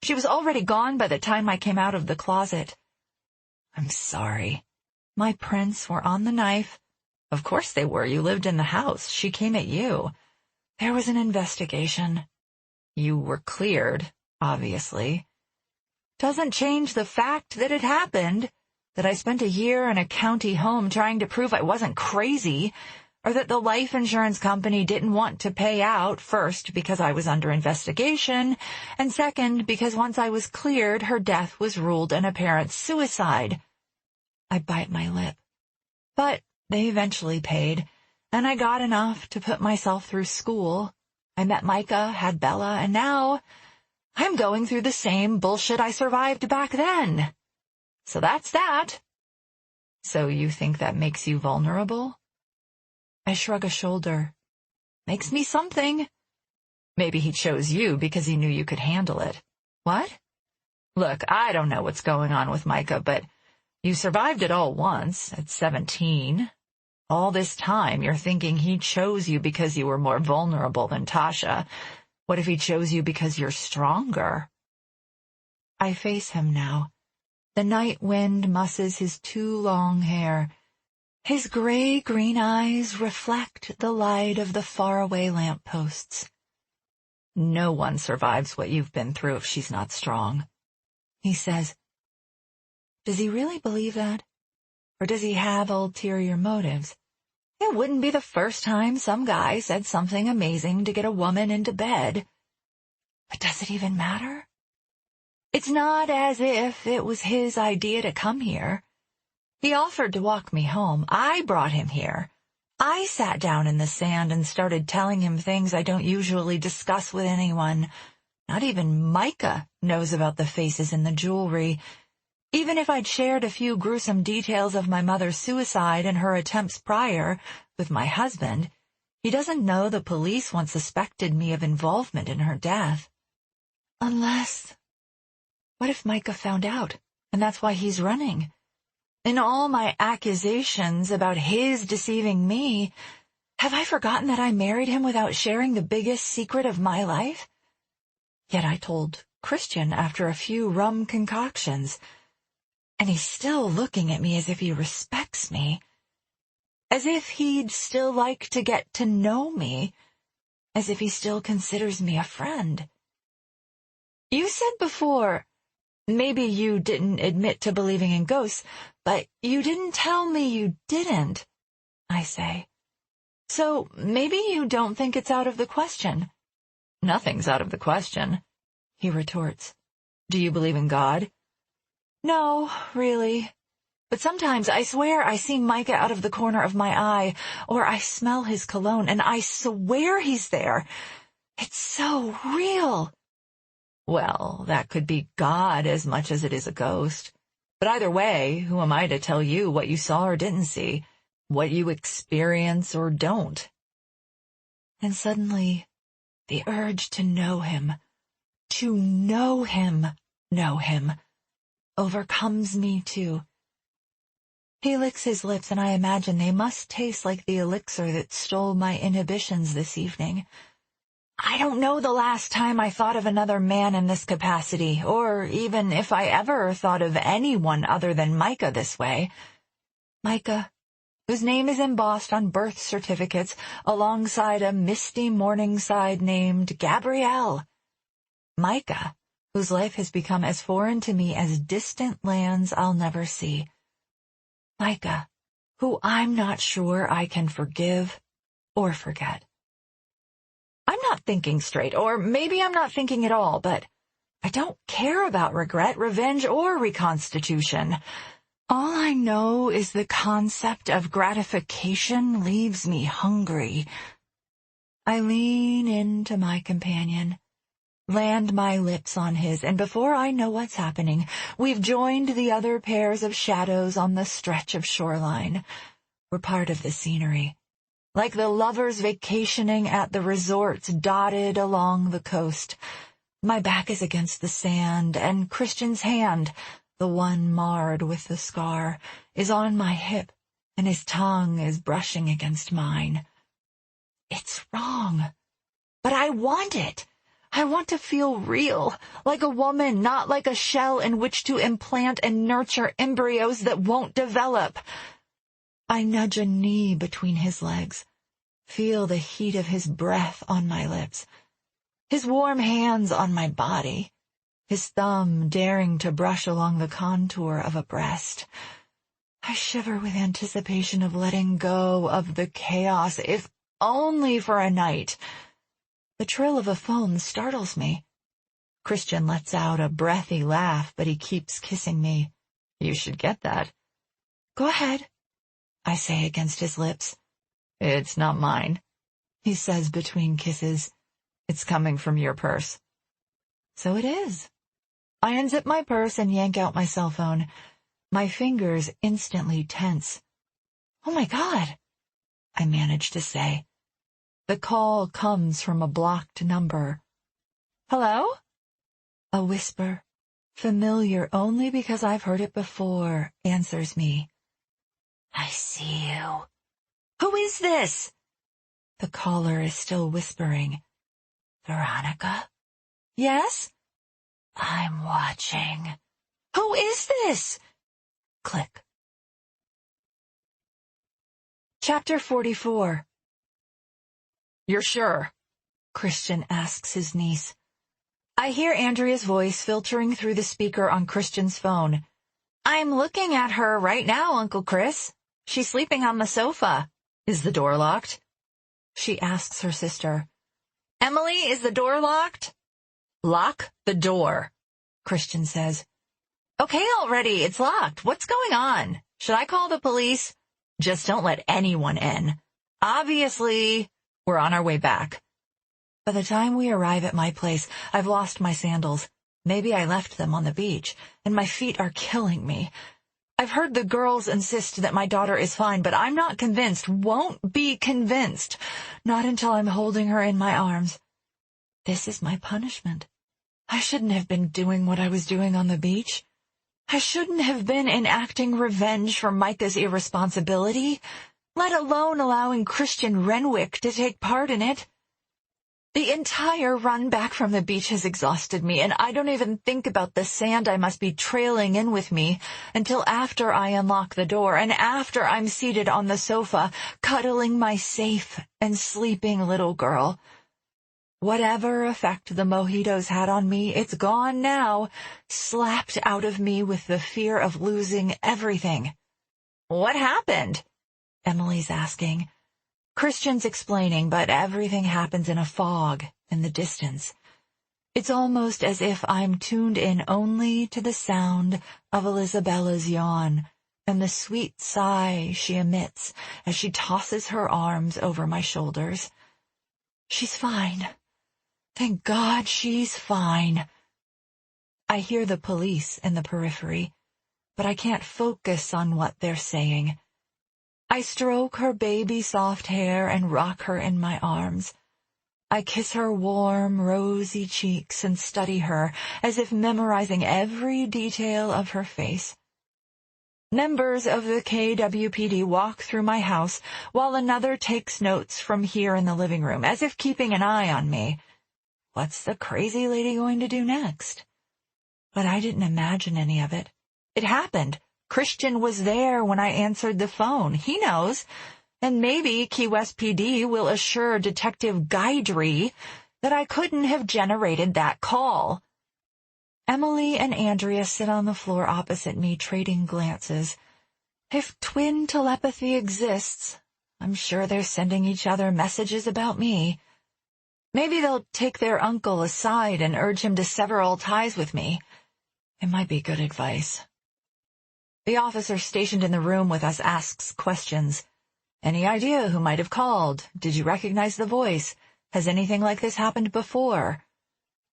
She was already gone by the time I came out of the closet. I'm sorry. My prints were on the knife. Of course they were. You lived in the house. She came at you. There was an investigation. You were cleared, obviously. Doesn't change the fact that it happened, that I spent a year in a county home trying to prove I wasn't crazy, or that the life insurance company didn't want to pay out, first because I was under investigation, and second because once I was cleared, her death was ruled an apparent suicide. I bite my lip. But they eventually paid, and I got enough to put myself through school. I met Micah, had Bella, and now I'm going through the same bullshit I survived back then. So that's that. So you think that makes you vulnerable? I shrug a shoulder. Makes me something. Maybe he chose you because he knew you could handle it. What? Look, I don't know what's going on with Micah, but you survived it all once, at 17. All this time, you're thinking he chose you because you were more vulnerable than Tasha. What if he chose you because you're stronger? I face him now. The night wind musses his too long hair. His gray-green eyes reflect the light of the faraway lampposts. No one survives what you've been through if she's not strong, he says. Does he really believe that? Or does he have ulterior motives? It wouldn't be the first time some guy said something amazing to get a woman into bed. But does it even matter? It's not as if it was his idea to come here. He offered to walk me home. I brought him here. I sat down in the sand and started telling him things I don't usually discuss with anyone. Not even Micah knows about the faces in the jewelry. Even if I'd shared a few gruesome details of my mother's suicide and her attempts prior with my husband, he doesn't know the police once suspected me of involvement in her death. Unless, what if Micah found out, and that's why he's running? In all my accusations about his deceiving me, have I forgotten that I married him without sharing the biggest secret of my life? Yet I told Christian after a few rum concoctions, and he's still looking at me as if he respects me, as if he'd still like to get to know me, as if he still considers me a friend. You said before, maybe you didn't admit to believing in ghosts, but you didn't tell me you didn't, I say. So maybe you don't think it's out of the question. Nothing's out of the question, he retorts. Do you believe in God? No, really. But sometimes I swear I see Micah out of the corner of my eye, or I smell his cologne, and I swear he's there. It's so real. Well, that could be God as much as it is a ghost. But either way, who am I to tell you what you saw or didn't see, what you experience or don't? And suddenly, the urge to know him, overcomes me too. He licks his lips, and I imagine they must taste like the elixir that stole my inhibitions this evening. I don't know the last time I thought of another man in this capacity, or even if I ever thought of anyone other than Micah this way. Micah, whose name is embossed on birth certificates alongside a misty Morningside named Gabrielle. Micah, whose life has become as foreign to me as distant lands I'll never see. Micah, who I'm not sure I can forgive or forget. I'm not thinking straight, or maybe I'm not thinking at all, but I don't care about regret, revenge, or reconstitution. All I know is the concept of gratification leaves me hungry. I lean into my companion, land my lips on his, and before I know what's happening, we've joined the other pairs of shadows on the stretch of shoreline. We're part of the scenery, like the lovers vacationing at the resorts dotted along the coast. My back is against the sand, and Christian's hand, the one marred with the scar, is on my hip, and his tongue is brushing against mine. It's wrong, but I want it. I want to feel real, like a woman, not like a shell in which to implant and nurture embryos that won't develop. I nudge a knee between his legs, feel the heat of his breath on my lips, his warm hands on my body, his thumb daring to brush along the contour of a breast. I shiver with anticipation of letting go of the chaos, if only for a night. The trill of a phone startles me. Christian lets out a breathy laugh, but he keeps kissing me. You should get that. Go ahead, I say against his lips. It's not mine, he says between kisses. It's coming from your purse. So it is. I unzip my purse and yank out my cell phone. My fingers instantly tense. Oh my God, I manage to say. The call comes from a blocked number. Hello? A whisper, familiar only because I've heard it before, answers me. I see you. Who is this? The caller is still whispering. Veronica? Yes? I'm watching. Who is this? Click. Chapter 44. You're sure? Christian asks his niece. I hear Andrea's voice filtering through the speaker on Christian's phone. I'm looking at her right now, Uncle Chris. She's sleeping on the sofa. Is the door locked? She asks her sister. Emily, is the door locked? Lock the door, Christian says. Okay, already, it's locked. What's going on? Should I call the police? Just don't let anyone in. Obviously, we're on our way back. By the time we arrive at my place, I've lost my sandals. Maybe I left them on the beach, and my feet are killing me. I've heard the girls insist that my daughter is fine, but I'm not convinced, won't be convinced, not until I'm holding her in my arms. This is my punishment. I shouldn't have been doing what I was doing on the beach. I shouldn't have been enacting revenge for Micah's irresponsibility, let alone allowing Christian Renwick to take part in it. The entire run back from the beach has exhausted me, and I don't even think about the sand I must be trailing in with me until after I unlock the door and after I'm seated on the sofa, cuddling my safe and sleeping little girl. Whatever effect the mojitos had on me, it's gone now, slapped out of me with the fear of losing everything. What happened? Emily's asking. Christian's explaining, but everything happens in a fog in the distance. It's almost as if I'm tuned in only to the sound of Elisabella's yawn and the sweet sigh she emits as she tosses her arms over my shoulders. She's fine. Thank God she's fine. I hear the police in the periphery, but I can't focus on what they're saying. I stroke her baby soft hair and rock her in my arms. I kiss her warm, rosy cheeks and study her as if memorizing every detail of her face. Members of the KWPD walk through my house while another takes notes from here in the living room, as if keeping an eye on me. What's the crazy lady going to do next? But I didn't imagine any of it. It happened. Christian was there when I answered the phone. He knows. And maybe Key West PD will assure Detective Guidry that I couldn't have generated that call. Emily and Andrea sit on the floor opposite me, trading glances. If twin telepathy exists, I'm sure they're sending each other messages about me. Maybe they'll take their uncle aside and urge him to sever all ties with me. It might be good advice. The officer stationed in the room with us asks questions. Any idea who might have called? Did you recognize the voice? Has anything like this happened before?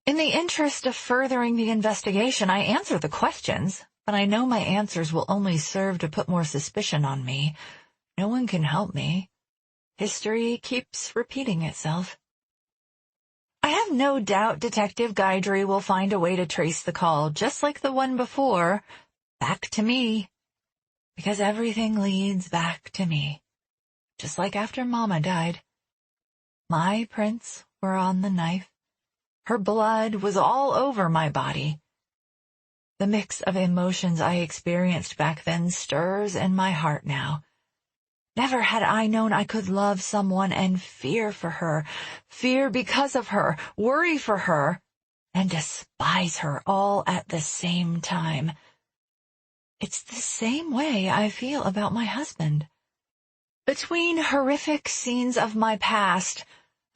In the interest of furthering the investigation, I answer the questions, but I know my answers will only serve to put more suspicion on me. No one can help me. History keeps repeating itself. I have no doubt Detective Guidry will find a way to trace the call, just like the one before, back to me. Because everything leads back to me. Just like after Mama died. My prints were on the knife. Her blood was all over my body. The mix of emotions I experienced back then stirs in my heart now. Never had I known I could love someone and fear for her, fear because of her, worry for her, and despise her all at the same time. It's the same way I feel about my husband. Between horrific scenes of my past,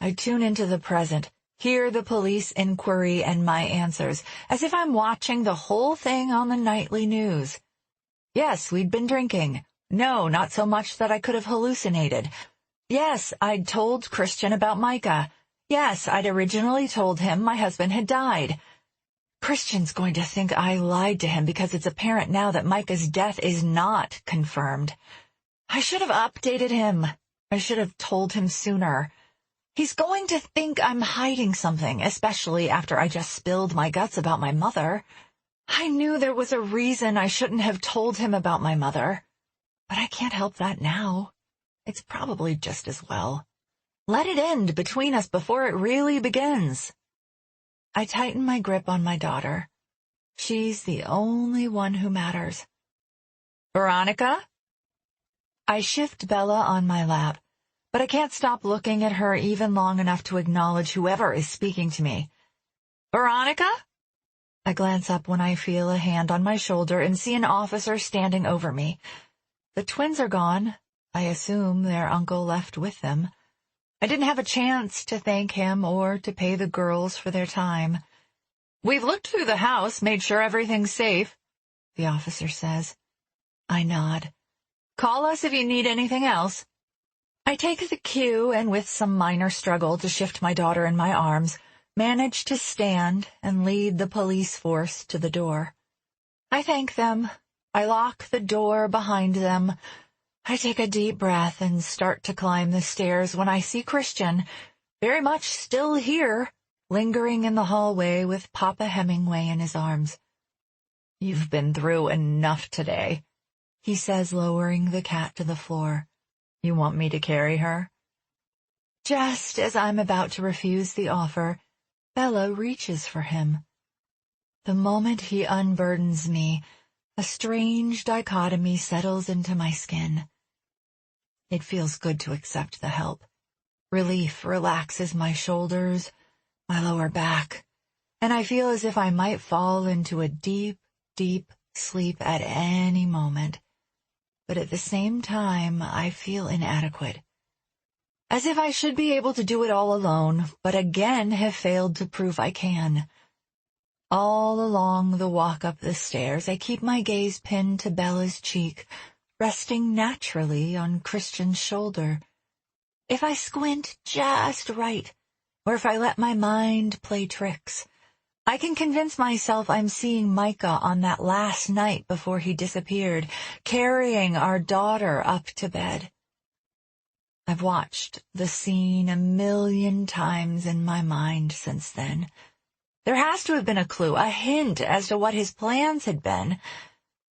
I tune into the present, hear the police inquiry and my answers, as if I'm watching the whole thing on the nightly news. Yes, we'd been drinking. No, not so much that I could have hallucinated. Yes, I'd told Christian about Micah. Yes, I'd originally told him my husband had died. Christian's going to think I lied to him because it's apparent now that Micah's death is not confirmed. I should have updated him. I should have told him sooner. He's going to think I'm hiding something, especially after I just spilled my guts about my mother. I knew there was a reason I shouldn't have told him about my mother. But I can't help that now. It's probably just as well. Let it end between us before it really begins. I tighten my grip on my daughter. She's the only one who matters. Veronica? I shift Bella on my lap, but I can't stop looking at her even long enough to acknowledge whoever is speaking to me. Veronica? I glance up when I feel a hand on my shoulder and see an officer standing over me. The twins are gone. I assume their uncle left with them. I didn't have a chance to thank him or to pay the girls for their time. We've looked through the house, made sure everything's safe, the officer says. I nod. Call us if you need anything else. I take the cue and with some minor struggle to shift my daughter in my arms, manage to stand and lead the police force to the door. I thank them. I lock the door behind them. I take a deep breath and start to climb the stairs when I see Christian, very much still here, lingering in the hallway with Papa Hemingway in his arms. You've been through enough today, he says, lowering the cat to the floor. You want me to carry her? Just as I'm about to refuse the offer, Bella reaches for him. The moment he unburdens me, a strange dichotomy settles into my skin. It feels good to accept the help. Relief relaxes my shoulders, my lower back, and I feel as if I might fall into a deep, deep sleep at any moment. But at the same time, I feel inadequate. As if I should be able to do it all alone, but again have failed to prove I can. All along the walk up the stairs, I keep my gaze pinned to Bella's cheek, resting naturally on Christian's shoulder. If I squint just right, or if I let my mind play tricks, I can convince myself I'm seeing Micah on that last night before he disappeared, carrying our daughter up to bed. I've watched the scene 1,000,000 times in my mind since then. There has to have been a clue, a hint as to what his plans had been.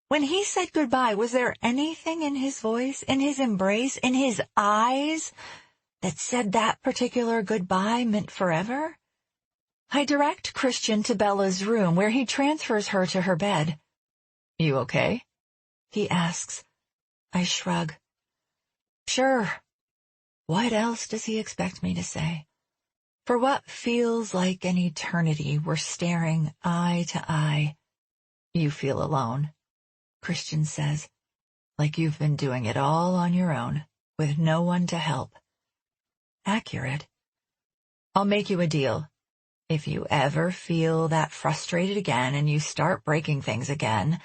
When he said goodbye, was there anything in his voice, in his embrace, in his eyes, that said that particular goodbye meant forever? I direct Christian to Bella's room, where he transfers her to her bed. You okay? He asks. I shrug. Sure. What else does he expect me to say? For what feels like an eternity, we're staring eye to eye. You feel alone, Christian says. like you've been doing it all on your own, with no one to help. Accurate. I'll make you a deal. If you ever feel that frustrated again and you start breaking things again,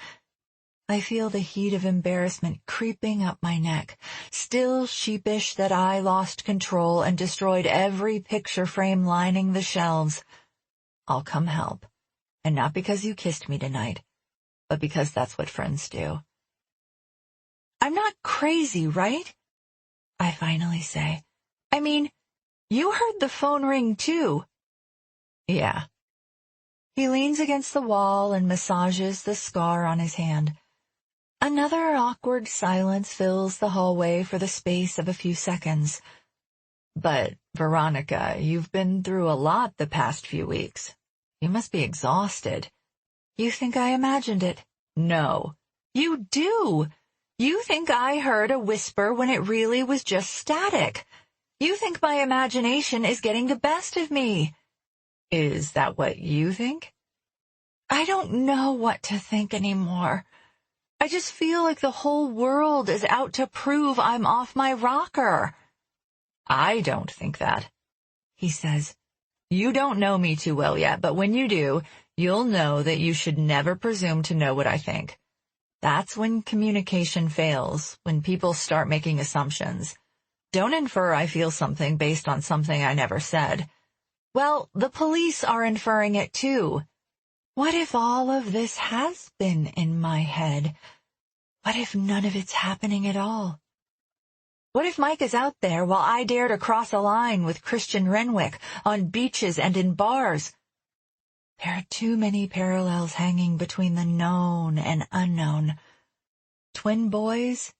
I feel the heat of embarrassment creeping up my neck, still sheepish that I lost control and destroyed every picture frame lining the shelves. I'll come help, and not because you kissed me tonight, but because that's what friends do. I'm not crazy, right? I finally say. I mean, you heard the phone ring too. Yeah. He leans against the wall and massages the scar on his hand. Another awkward silence fills the hallway for the space of a few seconds. But, Veronica, you've been through a lot the past few weeks. You must be exhausted. You think I imagined it? No. You do. You think I heard a whisper when it really was just static. You think my imagination is getting the best of me. Is that what you think? I don't know what to think anymore. I just feel like the whole world is out to prove I'm off my rocker. I don't think that, he says. You don't know me too well yet, but when you do, you'll know that you should never presume to know what I think. That's when communication fails, when people start making assumptions. Don't infer I feel something based on something I never said. Well, the police are inferring it too. What if all of this has been in my head? What if none of it's happening at all? What if Mike is out there while I dare to cross a line with Christian Renwick on beaches and in bars? There are too many parallels hanging between the known and unknown. Twin boys?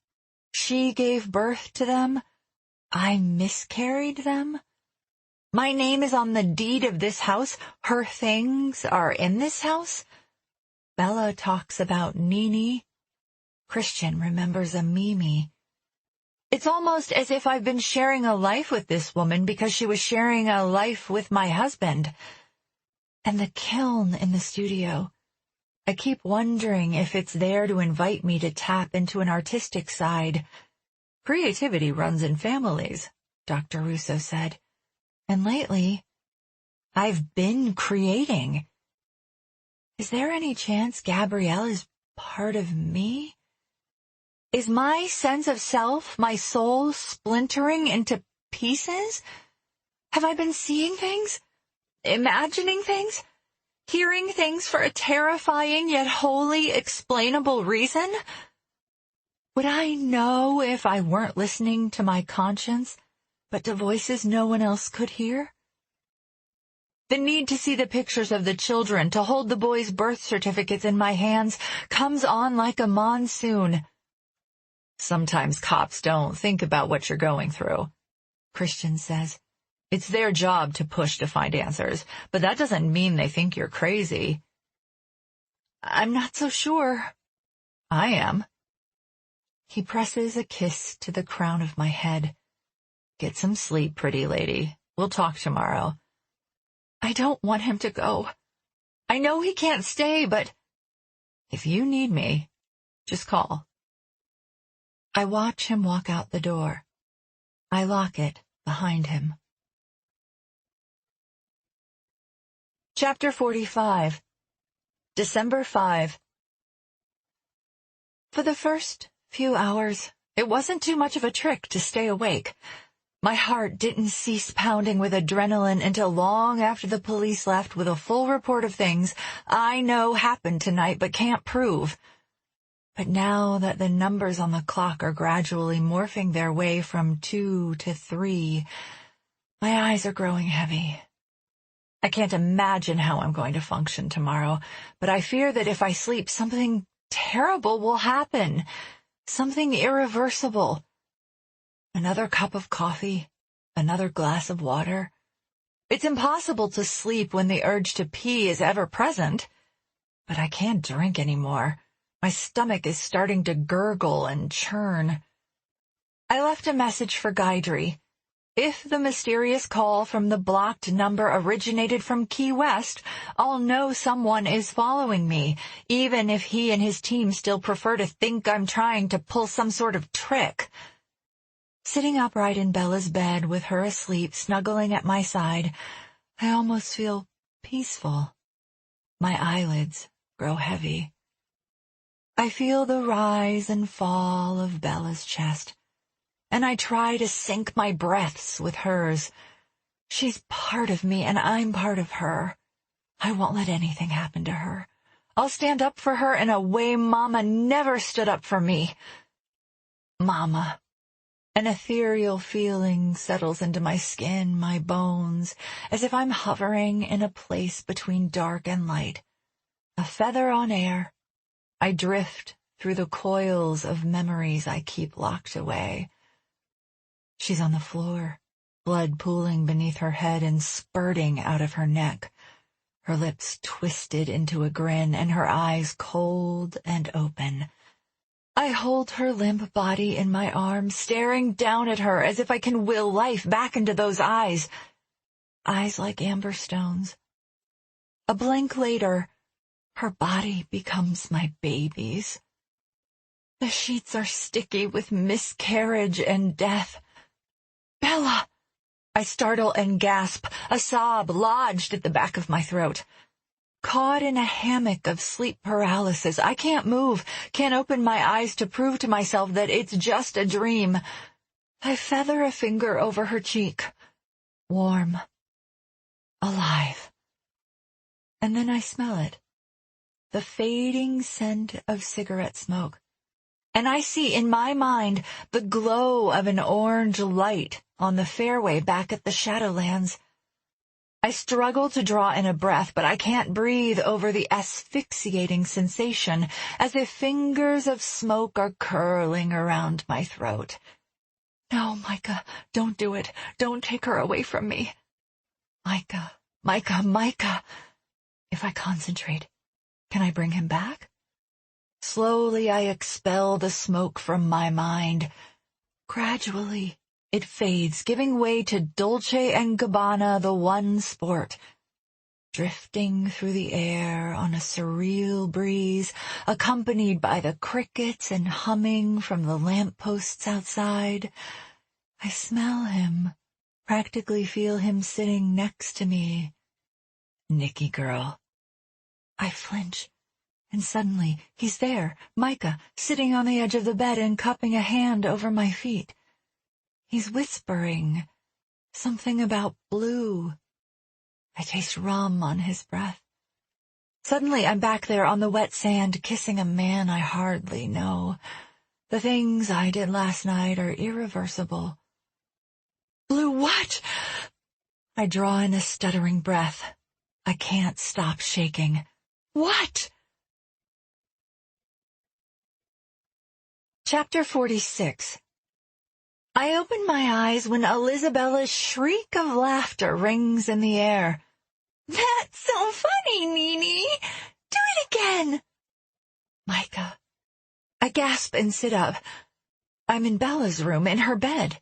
She gave birth to them? I miscarried them? My name is on the deed of this house. Her things are in this house. Bella talks about Nini. Christian remembers a Mimi. It's almost as if I've been sharing a life with this woman because she was sharing a life with my husband. And the kiln in the studio. I keep wondering if it's there to invite me to tap into an artistic side. Creativity runs in families, Dr. Russo said. And lately, I've been creating. Is there any chance Gabrielle is part of me? Is my sense of self, my soul, splintering into pieces? Have I been seeing things? Imagining things? Hearing things for a terrifying yet wholly explainable reason? Would I know if I weren't listening to my conscience, but to voices no one else could hear? The need to see the pictures of the children, to hold the boys' birth certificates in my hands, comes on like a monsoon. Sometimes cops don't think about what you're going through, Christian says. It's their job to push to find answers, but that doesn't mean they think you're crazy. I'm not so sure. I am. He presses a kiss to the crown of my head. Get some sleep, pretty lady. We'll talk tomorrow. I don't want him to go. I know he can't stay, but if you need me, just call. I watch him walk out the door. I lock it behind him. Chapter 45. December 5. For the first few hours, it wasn't too much of a trick to stay awake. My heart didn't cease pounding with adrenaline until long after the police left with a full report of things I know happened tonight but can't prove. But now that the numbers on the clock are gradually morphing their way from 2 to 3, my eyes are growing heavy. I can't imagine how I'm going to function tomorrow, but I fear that if I sleep, something terrible will happen. Something irreversible. Another cup of coffee, another glass of water. It's impossible to sleep when the urge to pee is ever present. But I can't drink anymore. My stomach is starting to gurgle and churn. I left a message for Guidry. If the mysterious call from the blocked number originated from Key West, I'll know someone is following me, even if he and his team still prefer to think I'm trying to pull some sort of trick. Sitting upright in Bella's bed with her asleep, snuggling at my side, I almost feel peaceful. My eyelids grow heavy. I feel the rise and fall of Bella's chest, and I try to sync my breaths with hers. She's part of me, and I'm part of her. I won't let anything happen to her. I'll stand up for her in a way Mama never stood up for me. Mama. An ethereal feeling settles into my skin, my bones, as if I'm hovering in a place between dark and light. A feather on air. I drift through the coils of memories I keep locked away. She's on the floor, blood pooling beneath her head and spurting out of her neck, her lips twisted into a grin and her eyes cold and open. I hold her limp body in my arms, staring down at her as if I can will life back into those eyes. Eyes like amber stones. A blink later, her body becomes my baby's. The sheets are sticky with miscarriage and death. Bella! I startle and gasp, a sob lodged at the back of my throat. Caught in a hammock of sleep paralysis, I can't move, can't open my eyes to prove to myself that it's just a dream. I feather a finger over her cheek. Warm. Alive. And then I smell it. The fading scent of cigarette smoke. And I see in my mind the glow of an orange light on the fairway back at the Shadowlands. I struggle to draw in a breath, but I can't breathe over the asphyxiating sensation, as if fingers of smoke are curling around my throat. No, Micah, don't do it. Don't take her away from me. Micah, Micah, Micah. If I concentrate, can I bring him back? Slowly I expel the smoke from my mind. Gradually, it fades, giving way to Dolce & Gabbana, the one sport. Drifting through the air on a surreal breeze, accompanied by the crickets and humming from the lampposts outside. I smell him, practically feel him sitting next to me. Nicky girl. I flinch. And suddenly, he's there, Micah, sitting on the edge of the bed and cupping a hand over my feet. He's whispering something about blue. I taste rum on his breath. Suddenly, I'm back there on the wet sand, kissing a man I hardly know. The things I did last night are irreversible. Blue what? I draw in a stuttering breath. I can't stop shaking. What? Chapter 46. I open my eyes when Elisabella's shriek of laughter rings in the air. That's so funny, Nini. Do it again. Micah. I gasp and sit up. I'm in Bella's room, in her bed.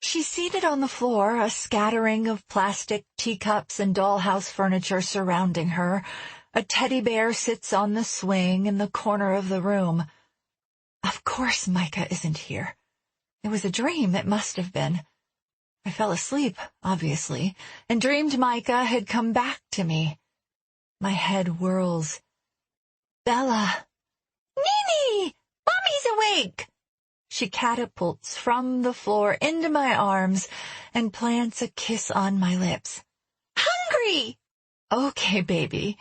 She's seated on the floor, a scattering of plastic teacups and dollhouse furniture surrounding her. A teddy bear sits on the swing in the corner of the room. Of course Micah isn't here. It was a dream, it must have been. I fell asleep, obviously, and dreamed Micah had come back to me. My head whirls. Bella! Nini! Mommy's awake! She catapults from the floor into my arms and plants a kiss on my lips. Hungry! Okay, baby.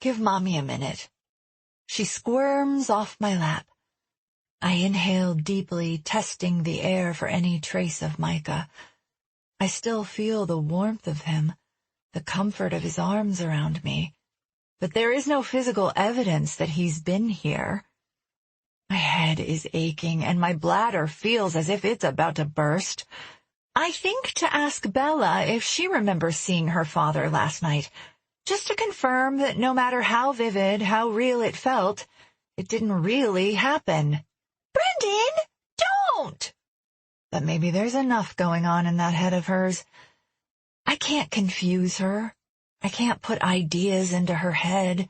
Give Mommy a minute. She squirms off my lap. I inhale deeply, testing the air for any trace of Micah. I still feel the warmth of him, the comfort of his arms around me, but there is no physical evidence that he's been here. My head is aching, and my bladder feels as if it's about to burst. I think to ask Bella if she remembers seeing her father last night, just to confirm that no matter how vivid, how real it felt, it didn't really happen. Brendan, don't! but maybe there's enough going on in that head of hers. I can't confuse her. I can't put ideas into her head.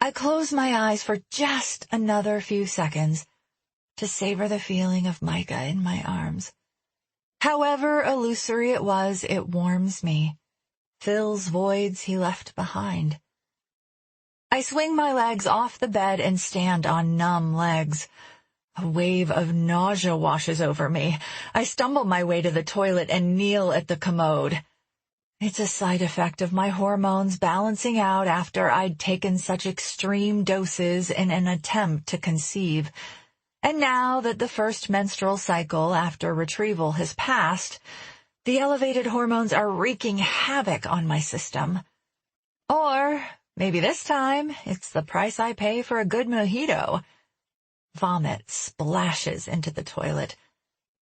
I close my eyes for just another few seconds to savor the feeling of Micah in my arms. However illusory it was, it warms me, fills voids he left behind. I swing my legs off the bed and stand on numb legs. A wave of nausea washes over me. I stumble my way to the toilet and kneel at the commode. It's a side effect of my hormones balancing out after I'd taken such extreme doses in an attempt to conceive. And now that the first menstrual cycle after retrieval has passed, the elevated hormones are wreaking havoc on my system. Or maybe this time it's the price I pay for a good mojito. Vomit splashes into the toilet.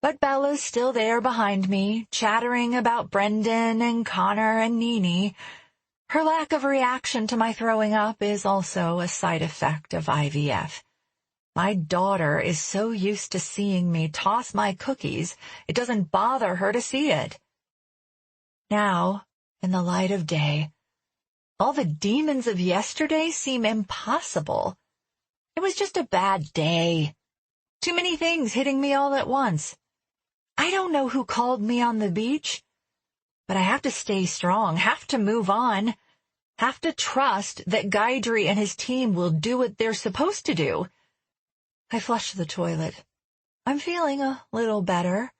But Bella's still there behind me, chattering about Brendan and Connor and Nene. Her lack of reaction to my throwing up is also a side effect of IVF. My daughter is so used to seeing me toss my cookies, it doesn't bother her to see it. Now, in the light of day, all the demons of yesterday seem impossible. It was just a bad day. Too many things hitting me all at once. I don't know who called me on the beach, but I have to stay strong, have to move on, have to trust that Guidry and his team will do what they're supposed to do. I flush the toilet. I'm feeling a little better.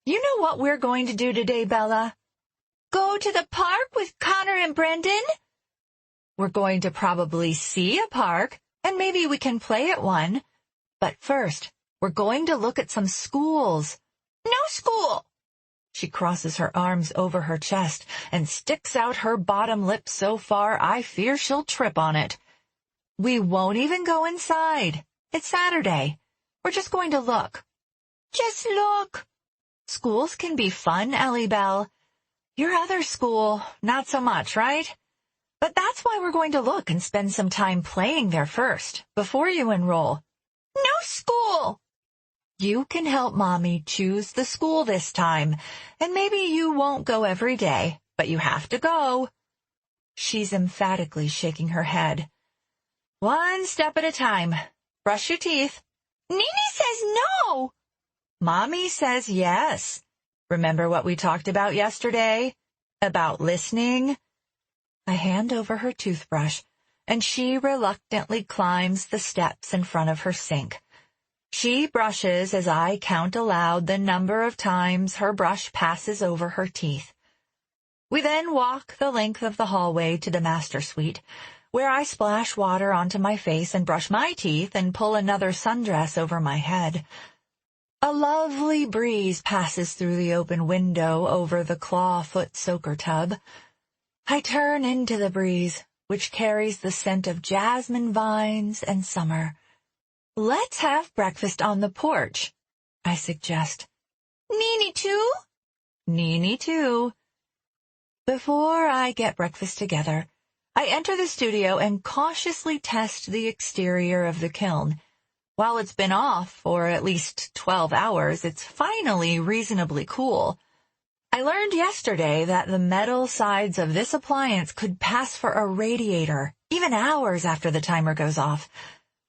You know what we're going to do today, Bella? Go to the park with Connor and Brendan? We're going to probably see a park, and maybe we can play at one. But first, we're going to look at some schools. No school! She crosses her arms over her chest and sticks out her bottom lip so far I fear she'll trip on it. We won't even go inside. It's Saturday. We're just going to look. Just look. Schools can be fun, Ellie Bell. Your other school, not so much, right? But that's why we're going to look and spend some time playing there first, before you enroll. No school! You can help Mommy choose the school this time, and maybe you won't go every day, but you have to go. She's emphatically shaking her head. One step at a time. Brush your teeth. Nene says no! Mommy says yes. Remember what we talked about yesterday? About listening? I hand over her toothbrush, and she reluctantly climbs the steps in front of her sink. She brushes as I count aloud the number of times her brush passes over her teeth. We then walk the length of the hallway to the master suite, where I splash water onto my face and brush my teeth and pull another sundress over my head. A lovely breeze passes through the open window over the clawfoot soaker tub. I turn into the breeze, which carries the scent of jasmine vines and summer. Let's have breakfast on the porch, I suggest. Nene too? Nene too. Before I get breakfast together, I enter the studio and cautiously test the exterior of the kiln. While it's been off for at least 12 hours, it's finally reasonably cool. I learned yesterday that the metal sides of this appliance could pass for a radiator, even hours after the timer goes off.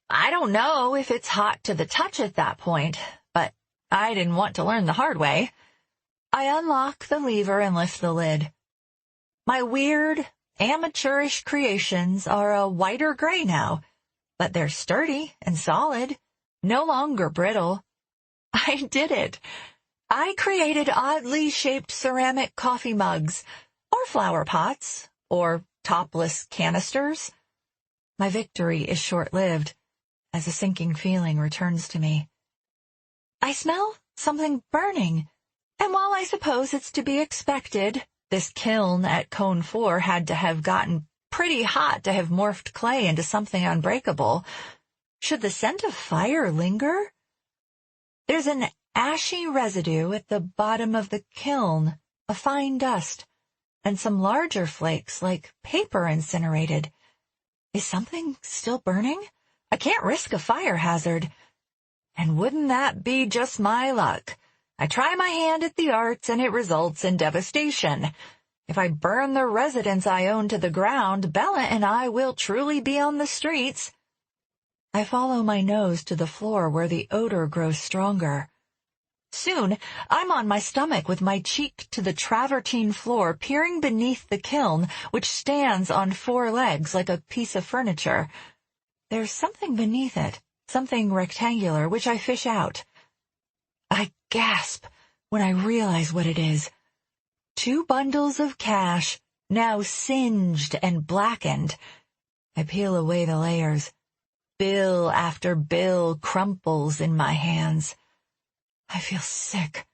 I don't know if it's hot to the touch at that point, but I didn't want to learn the hard way. I unlock the lever and lift the lid. My weird, amateurish creations are a whiter gray now, but they're sturdy and solid, no longer brittle. I did it. I created oddly shaped ceramic coffee mugs, or flower pots, or topless canisters. My victory is short-lived, as a sinking feeling returns to me. I smell something burning, and while I suppose it's to be expected, this kiln at Cone 4 had to have gotten pretty hot to have morphed clay into something unbreakable. Should the scent of fire linger? There's an ashy residue at the bottom of the kiln, a fine dust, and some larger flakes like paper incinerated. Is something still burning? I can't risk a fire hazard. And wouldn't that be just my luck? I try my hand at the arts and it results in devastation. If I burn the residence I own to the ground, Bella and I will truly be on the streets. I follow my nose to the floor where the odor grows stronger. Soon, I'm on my stomach with my cheek to the travertine floor, peering beneath the kiln, which stands on 4 legs like a piece of furniture. There's something beneath it, something rectangular, which I fish out. I gasp when I realize what it is. 2 bundles of cash, now singed and blackened. I peel away the layers. Bill after bill crumples in my hands. I feel sick.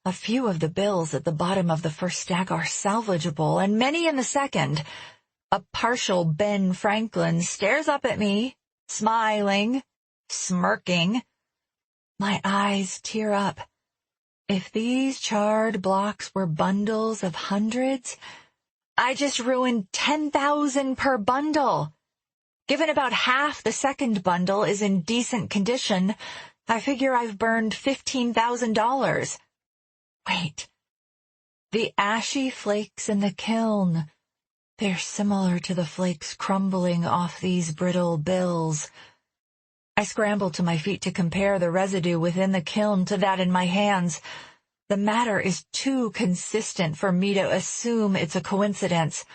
A few of the bills at the bottom of the first stack are salvageable, and many in the second. A partial Ben Franklin stares up at me, smiling, smirking. My eyes tear up. If these charred blocks were bundles of hundreds, I just ruined 10,000 per bundle. Given about half the second bundle is in decent condition, I figure I've burned $15,000. Wait. The ashy flakes in the kiln. They're similar to the flakes crumbling off these brittle bills. I scramble to my feet to compare the residue within the kiln to that in my hands. The matter is too consistent for me to assume it's a coincidence.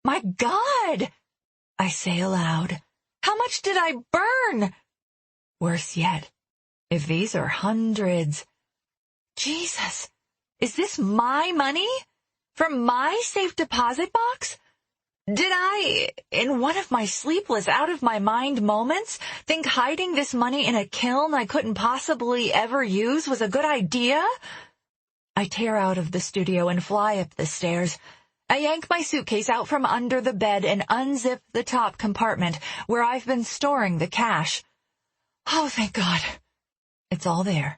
My God! I say aloud. How much did I burn? Worse yet, if these are hundreds. Jesus, is this my money? From my safe deposit box? Did I, in one of my sleepless, out-of-my-mind moments, think hiding this money in a kiln I couldn't possibly ever use was a good idea? I tear out of the studio and fly up the stairs. I yank my suitcase out from under the bed and unzip the top compartment where I've been storing the cash. Oh, thank God. It's all there.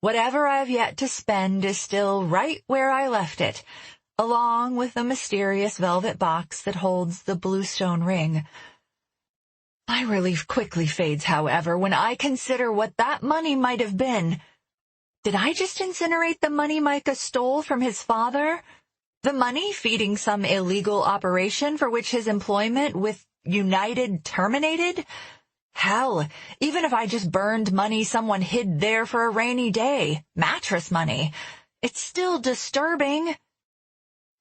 Whatever I've yet to spend is still right where I left it, along with the mysterious velvet box that holds the bluestone ring. My relief quickly fades, however, when I consider what that money might have been. Did I just incinerate the money Micah stole from his father? The money feeding some illegal operation for which his employment with United terminated? Hell, even if I just burned money someone hid there for a rainy day, mattress money, it's still disturbing.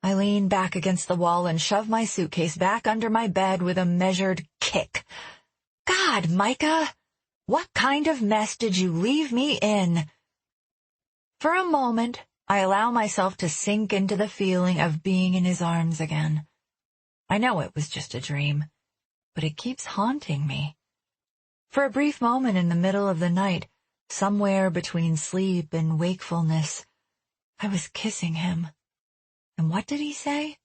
I lean back against the wall and shove my suitcase back under my bed with a measured kick. God, Micah, what kind of mess did you leave me in? For a moment, I allow myself to sink into the feeling of being in his arms again. I know it was just a dream, but it keeps haunting me. For a brief moment in the middle of the night, somewhere between sleep and wakefulness, I was kissing him. And what did he say?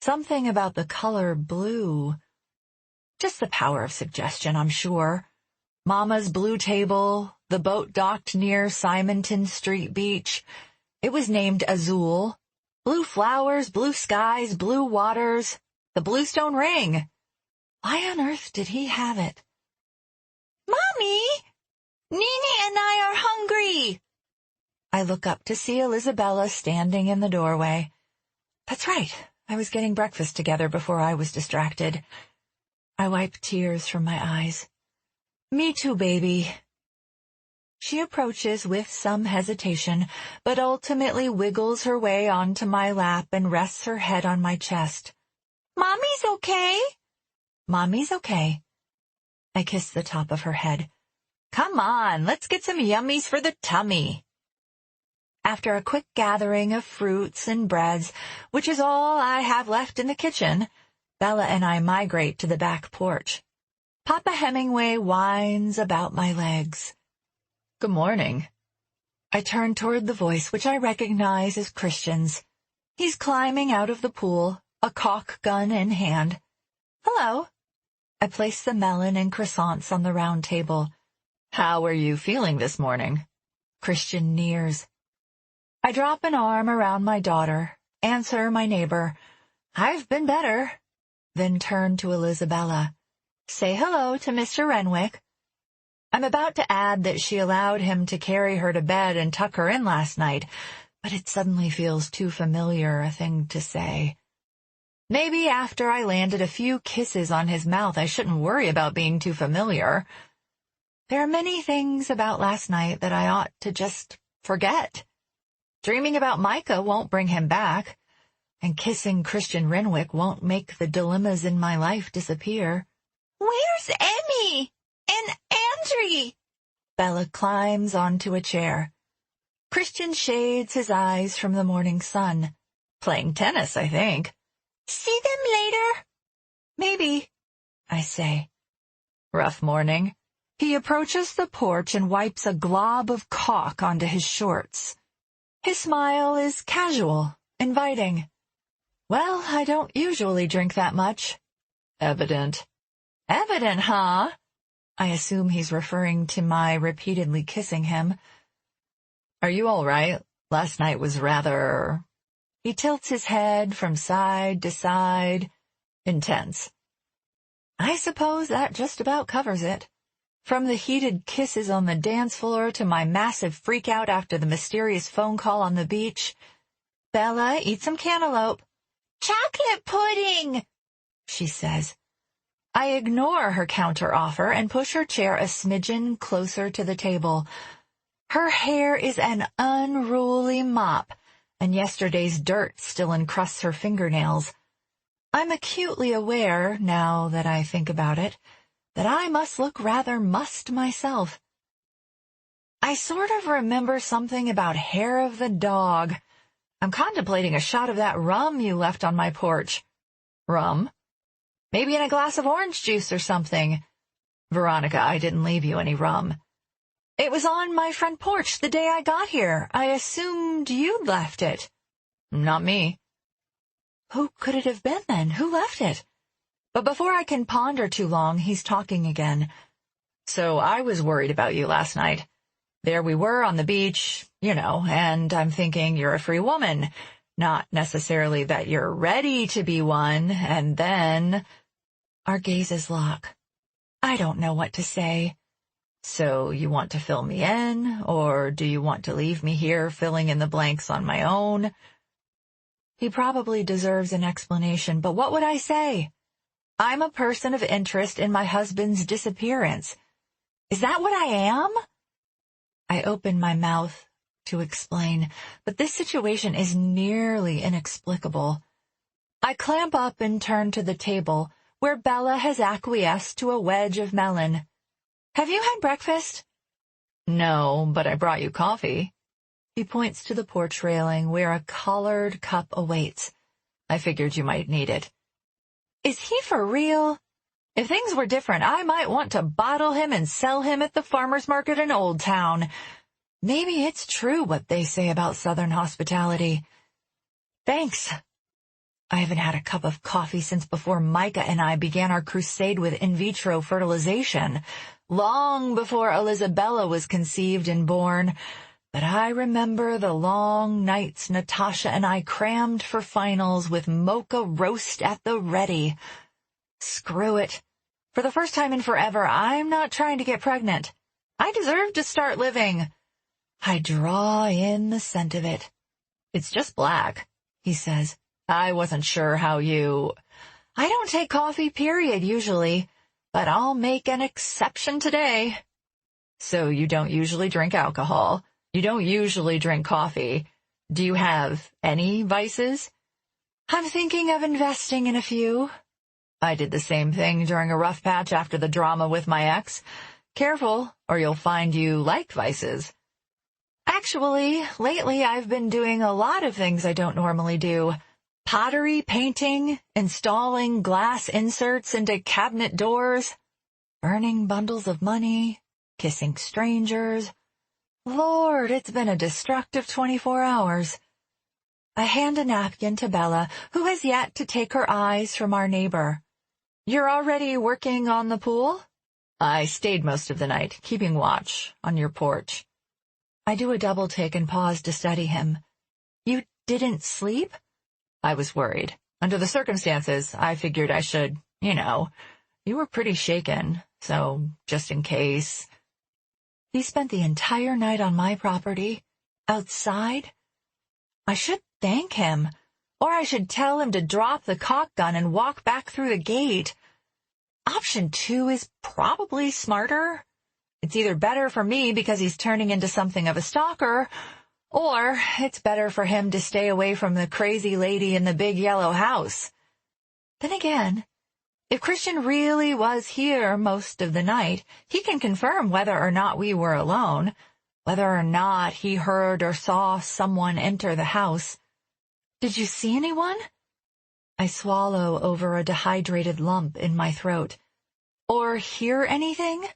Something about the color blue. Just the power of suggestion, I'm sure. Mama's blue table, the boat docked near Simonton Street Beach. It was named Azul. Blue flowers, blue skies, blue waters. The bluestone ring. Why on earth did he have it? Mommy! Nini and I are hungry! I look up to see Isabella standing in the doorway. That's right. I was getting breakfast together before I was distracted. I wipe tears from my eyes. Me too, baby. She approaches with some hesitation, but ultimately wiggles her way onto my lap and rests her head on my chest. Mommy's okay? Mommy's okay. I kiss the top of her head. Come on, let's get some yummies for the tummy. After a quick gathering of fruits and breads, which is all I have left in the kitchen, Bella and I migrate to the back porch. Papa Hemingway whines about my legs. Good morning. I turn toward the voice, which I recognize as Christian's. He's climbing out of the pool, a caulk gun in hand. Hello. I place the melon and croissants on the round table. How are you feeling this morning? Christian nears. I drop an arm around my daughter, answer my neighbor. I've been better. Then turn to Isabella. Say hello to Mr. Renwick. I'm about to add that she allowed him to carry her to bed and tuck her in last night, but it suddenly feels too familiar a thing to say. Maybe after I landed a few kisses on his mouth, I shouldn't worry about being too familiar. There are many things about last night that I ought to just forget. Dreaming about Micah won't bring him back, and kissing Christian Renwick won't make the dilemmas in my life disappear. Where's Emmy? And Andrie? Bella climbs onto a chair. Christian shades his eyes from the morning sun. Playing tennis, I think. See them later? Maybe, I say. Rough morning. He approaches the porch and wipes a glob of caulk onto his shorts. His smile is casual, inviting. Well, I don't usually drink that much. Evident. Evident, huh? I assume he's referring to my repeatedly kissing him. Are you all right? Last night was rather... He tilts his head from side to side. Intense. I suppose that just about covers it. From the heated kisses on the dance floor to my massive freak-out after the mysterious phone call on the beach. Bella, eat some cantaloupe. Chocolate pudding, she says. I ignore her counter-offer and push her chair a smidgen closer to the table. Her hair is an unruly mop, and yesterday's dirt still encrusts her fingernails. I'm acutely aware, now that I think about it, that I must look rather mussed myself. I sort of remember something about hair of the dog. I'm contemplating a shot of that rum you left on my porch. Rum? Maybe in a glass of orange juice or something. Veronica, I didn't leave you any rum. It was on my front porch the day I got here. I assumed you'd left it. Not me. Who could it have been then? Who left it? But before I can ponder too long, he's talking again. So I was worried about you last night. There we were on the beach, and I'm thinking you're a free woman. Not necessarily that you're ready to be one, and then... Our gazes lock. I don't know what to say. So you want to fill me in, or do you want to leave me here filling in the blanks on my own? He probably deserves an explanation, but what would I say? I'm a person of interest in my husband's disappearance. Is that what I am? I open my mouth to explain, but this situation is nearly inexplicable. I clamp up and turn to the table, where Bella has acquiesced to a wedge of melon. Have you had breakfast? No, but I brought you coffee. He points to the porch railing where a collared cup awaits. I figured you might need it. Is he for real? If things were different, I might want to bottle him and sell him at the farmer's market in Old Town. Maybe it's true what they say about Southern hospitality. Thanks. I haven't had a cup of coffee since before Micah and I began our crusade with in vitro fertilization, long before Elizabella was conceived and born. But I remember the long nights Natasha and I crammed for finals with mocha roast at the ready. Screw it. For the first time in forever, I'm not trying to get pregnant. I deserve to start living. I draw in the scent of it. It's just black, he says. I wasn't sure how you... I don't take coffee, period, usually, but I'll make an exception today. So you don't usually drink alcohol. You don't usually drink coffee. Do you have any vices? I'm thinking of investing in a few. I did the same thing during a rough patch after the drama with my ex. Careful, or you'll find you like vices. Actually, lately I've been doing a lot of things I don't normally do. Pottery, painting, installing glass inserts into cabinet doors, burning bundles of money, kissing strangers. Lord, it's been a destructive 24 hours. I hand a napkin to Bella, who has yet to take her eyes from our neighbor. You're already working on the pool? I stayed most of the night, keeping watch, on your porch. I do a double take and pause to study him. You didn't sleep? I was worried. Under the circumstances, I figured I should, you were pretty shaken, so just in case. He spent the entire night on my property, outside. I should thank him, or I should tell him to drop the caulk gun and walk back through the gate. Option 2 is probably smarter. It's either better for me because he's turning into something of a stalker, or it's better for him to stay away from the crazy lady in the big yellow house. Then again, if Christian really was here most of the night, he can confirm whether or not we were alone, whether or not he heard or saw someone enter the house. Did you see anyone? I swallow over a dehydrated lump in my throat. Or hear anything?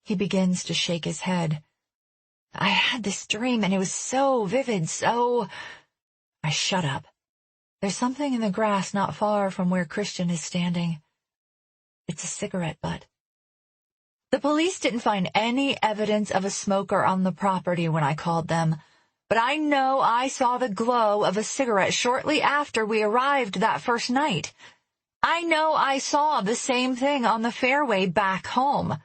He begins to shake his head. I had this dream, and it was so vivid, so... I shut up. There's something in the grass not far from where Christian is standing. It's a cigarette butt. The police didn't find any evidence of a smoker on the property when I called them, but I know I saw the glow of a cigarette shortly after we arrived that first night. I know I saw the same thing on the fairway back home.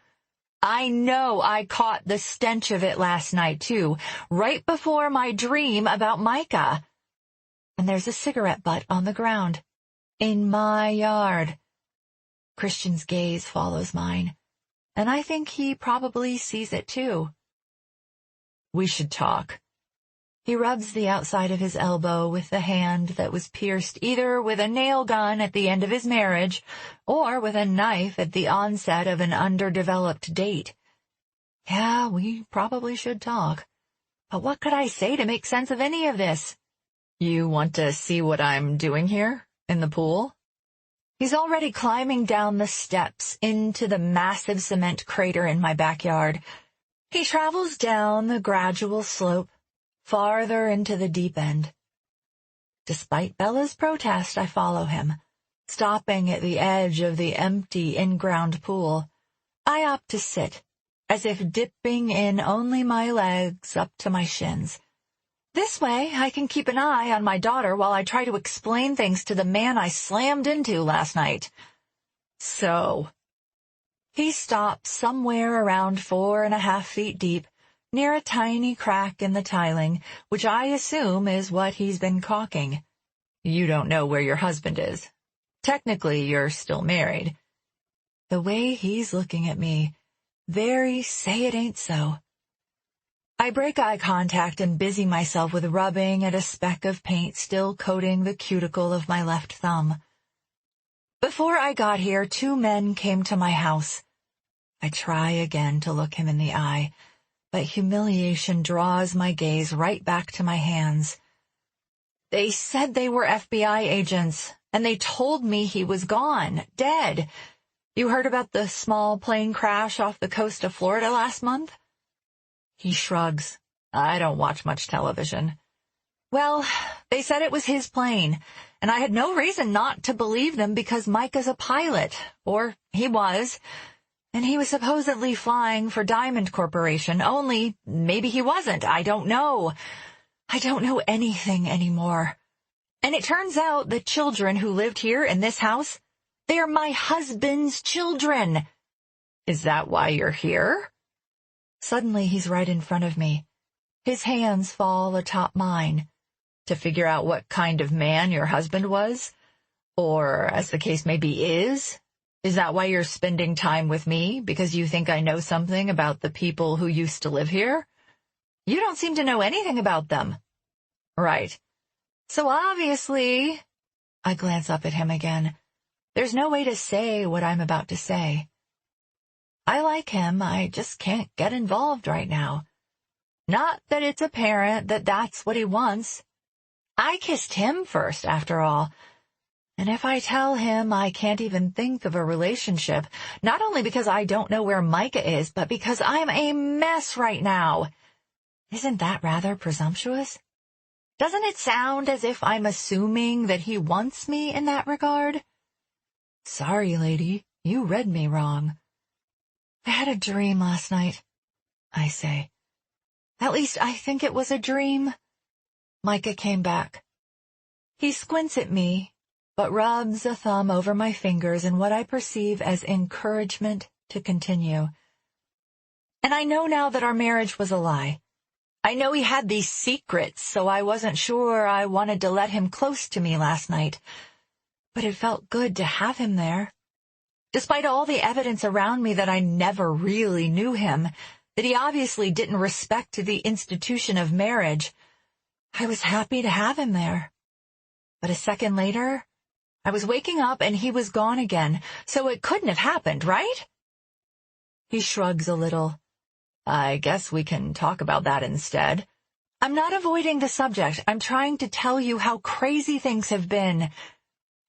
I know I caught the stench of it last night, too, right before my dream about Micah. And there's a cigarette butt on the ground, in my yard. Christian's gaze follows mine, and I think he probably sees it, too. We should talk. He rubs the outside of his elbow with the hand that was pierced either with a nail gun at the end of his marriage or with a knife at the onset of an underdeveloped date. Yeah, we probably should talk. But what could I say to make sense of any of this? You want to see what I'm doing here, in the pool? He's already climbing down the steps into the massive cement crater in my backyard. He travels down the gradual slope, farther into the deep end. Despite Bella's protest, I follow him, stopping at the edge of the empty in-ground pool. I opt to sit, as if dipping in only my legs up to my shins. This way, I can keep an eye on my daughter while I try to explain things to the man I slammed into last night. So, he stops somewhere around 4.5 feet deep, near a tiny crack in the tiling, which I assume is what he's been caulking. You don't know where your husband is. Technically, you're still married. The way he's looking at me, very say it ain't so. I break eye contact and busy myself with rubbing at a speck of paint still coating the cuticle of my left thumb. Before I got here, 2 men came to my house. I try again to look him in the eye, but humiliation draws my gaze right back to my hands. They said they were FBI agents, and they told me he was gone, dead. You heard about the small plane crash off the coast of Florida last month? He shrugs. I don't watch much television. Well, they said it was his plane, and I had no reason not to believe them because Micah's a pilot, or he was. And he was supposedly flying for Diamond Corporation, only maybe he wasn't. I don't know. I don't know anything anymore. And it turns out the children who lived here in this house, they're my husband's children. Is that why you're here? Suddenly he's right in front of me. His hands fall atop mine. To figure out what kind of man your husband was? Or, as the case may be, is? Is that why you're spending time with me, because you think I know something about the people who used to live here? You don't seem to know anything about them. Right. So obviously, I glance up at him again. There's no way to say what I'm about to say. I like him, I just can't get involved right now. Not that it's apparent that that's what he wants. I kissed him first, after all. And if I tell him I can't even think of a relationship, not only because I don't know where Micah is, but because I'm a mess right now, isn't that rather presumptuous? Doesn't it sound as if I'm assuming that he wants me in that regard? Sorry, lady, you read me wrong. I had a dream last night, I say. At least I think it was a dream. Micah came back. He squints at me, but rubs a thumb over my fingers in what I perceive as encouragement to continue. And I know now that our marriage was a lie. I know he had these secrets, so I wasn't sure I wanted to let him close to me last night. But it felt good to have him there. Despite all the evidence around me that I never really knew him, that he obviously didn't respect the institution of marriage, I was happy to have him there. But a second later, I was waking up and he was gone again, so it couldn't have happened, right? He shrugs a little. I guess we can talk about that instead. I'm not avoiding the subject. I'm trying to tell you how crazy things have been.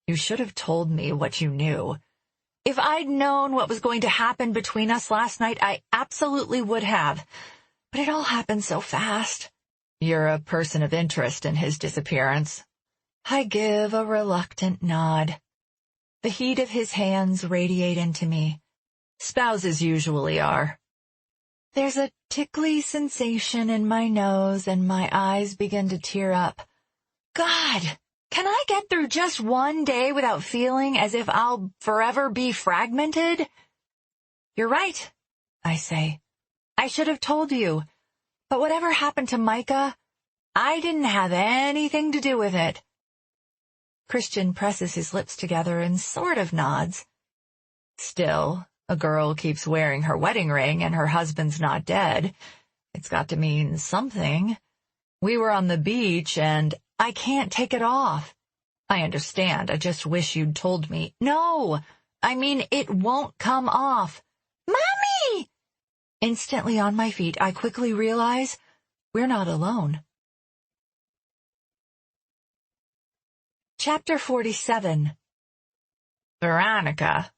You should have told me what you knew. If I'd known what was going to happen between us last night, I absolutely would have. But it all happened so fast. You're a person of interest in his disappearance. I give a reluctant nod. The heat of his hands radiate into me. Spouses usually are. There's a tickly sensation in my nose and my eyes begin to tear up. God, can I get through just one day without feeling as if I'll forever be fragmented? You're right, I say. I should have told you. But whatever happened to Micah, I didn't have anything to do with it. Christian presses his lips together and sort of nods. Still, a girl keeps wearing her wedding ring and her husband's not dead. It's got to mean something. We were on the beach and I can't take it off. I understand. I just wish you'd told me. No, I mean it won't come off. Mommy! Instantly on my feet, I quickly realize we're not alone. Chapter 47. Veronica.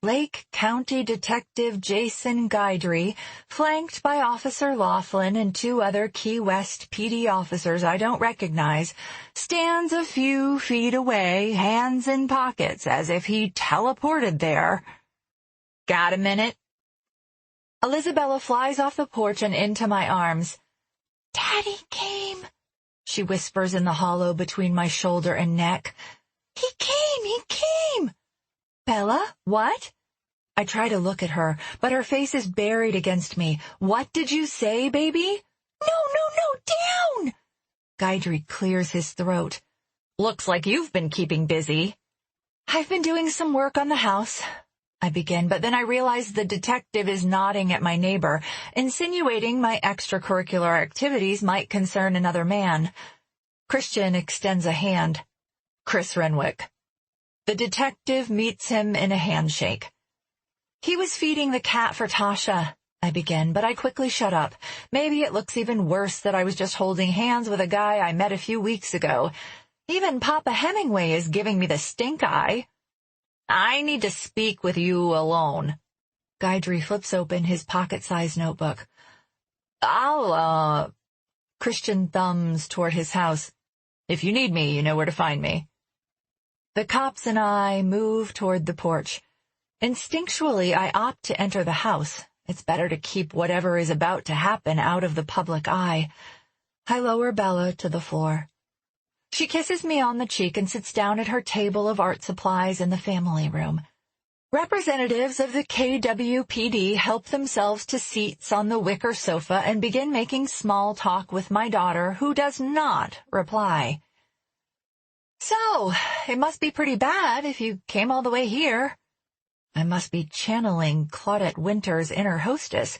Lake County Detective Jason Guidry, flanked by Officer Laughlin and 2 other Key West PD officers I don't recognize, stands a few feet away, hands in pockets, as if he teleported there. Got a minute? Elizabella flies off the porch and into my arms. Daddy came, she whispers in the hollow between my shoulder and neck. He came! Bella, what? I try to look at her, but her face is buried against me. What did you say, baby? No, down! Guidry clears his throat. Looks like you've been keeping busy. I've been doing some work on the house, I begin, but then I realize the detective is nodding at my neighbor, insinuating my extracurricular activities might concern another man. Christian extends a hand. Chris Renwick. The detective meets him in a handshake. He was feeding the cat for Tasha, I begin, but I quickly shut up. Maybe it looks even worse that I was just holding hands with a guy I met a few weeks ago. Even Papa Hemingway is giving me the stink eye. I need to speak with you alone. Guidry flips open his pocket-sized notebook. Christian thumbs toward his house. If you need me, you know where to find me. The cops and I move toward the porch. Instinctually, I opt to enter the house. It's better to keep whatever is about to happen out of the public eye. I lower Bella to the floor. She kisses me on the cheek and sits down at her table of art supplies in the family room. Representatives of the KWPD help themselves to seats on the wicker sofa and begin making small talk with my daughter, who does not reply. So, it must be pretty bad if you came all the way here. I must be channeling Claudette Winter's inner hostess,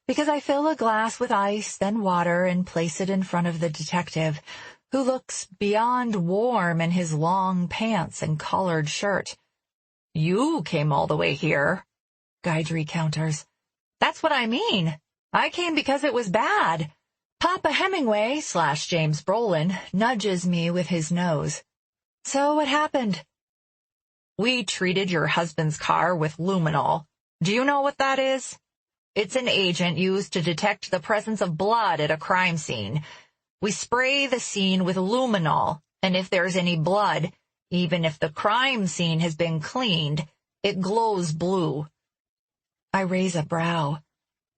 because I fill a glass with ice, then water, and place it in front of the detective, who looks beyond warm in his long pants and collared shirt. You came all the way here, Guidry counters. That's what I mean. I came because it was bad. Papa Hemingway / James Brolin nudges me with his nose. So what happened? We treated your husband's car with luminol. Do you know what that is? It's an agent used to detect the presence of blood at a crime scene. We spray the scene with luminol, and if there's any blood, even if the crime scene has been cleaned, it glows blue. I raise a brow.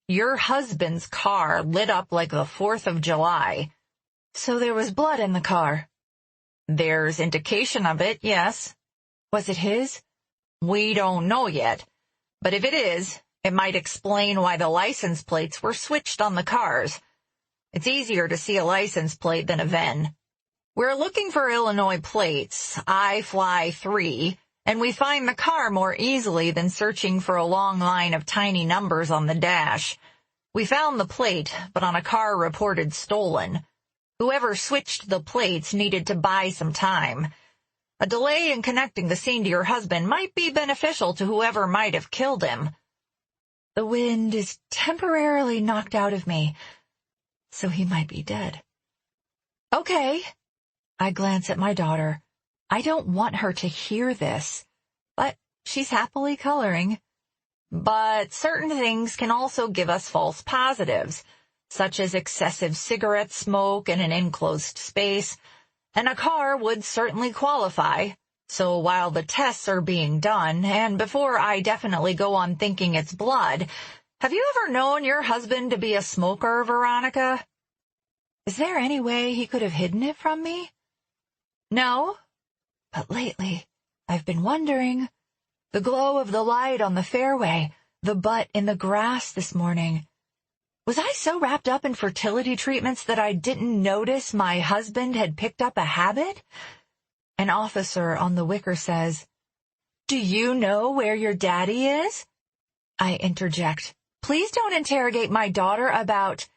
Your husband's car lit up like the 4th of July. So there was blood in the car. There's indication of it, yes. Was it his? We don't know yet. But if it is, It might explain why the license plates were switched on the cars. It's easier to see a license plate than a VIN. We're looking for Illinois plates, I-Fly-3, and we find the car more easily than searching for a long line of tiny numbers on the dash. We found the plate, but on a car reported stolen. Whoever switched the plates needed to buy some time. A delay in connecting the scene to your husband might be beneficial to whoever might have killed him. The wind is temporarily knocked out of me, so he might be dead. Okay. I glance at my daughter. I don't want her to hear this, but she's happily coloring. But certain things can also give us false positives, such as excessive cigarette smoke in an enclosed space, and a car would certainly qualify. So while the tests are being done, and before I definitely go on thinking it's blood, have you ever known your husband to be a smoker, Veronica? Is there any way he could have hidden it from me? No, but lately I've been wondering. The glow of the light on the fairway, the butt in the grass this morning. Was I so wrapped up in fertility treatments that I didn't notice my husband had picked up a habit? An officer on the wicker says, "Do you know where your daddy is?" I interject, "Please don't interrogate my daughter about—"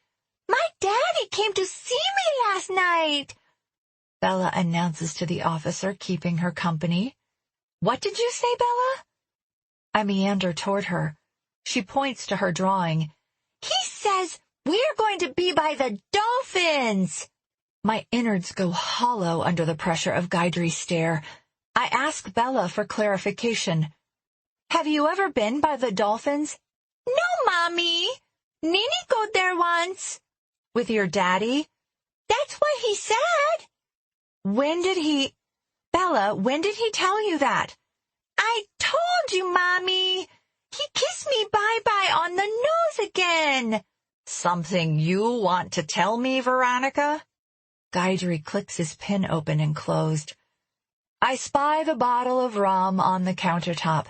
My daddy came to see me last night, Bella announces to the officer, keeping her company. What did you say, Bella? I meander toward her. She points to her drawing. He says we're going to be by the dolphins. My innards go hollow under the pressure of Guidry's stare. I ask Bella for clarification. Have you ever been by the dolphins? No, Mommy. Nini go there once. With your daddy? That's what he said. Bella, when did he tell you that? I told you, Mommy. He kissed me bye-bye on the nose again. Something you want to tell me, Veronica? Guidry clicks his pin open and closed. I spy the bottle of rum on the countertop,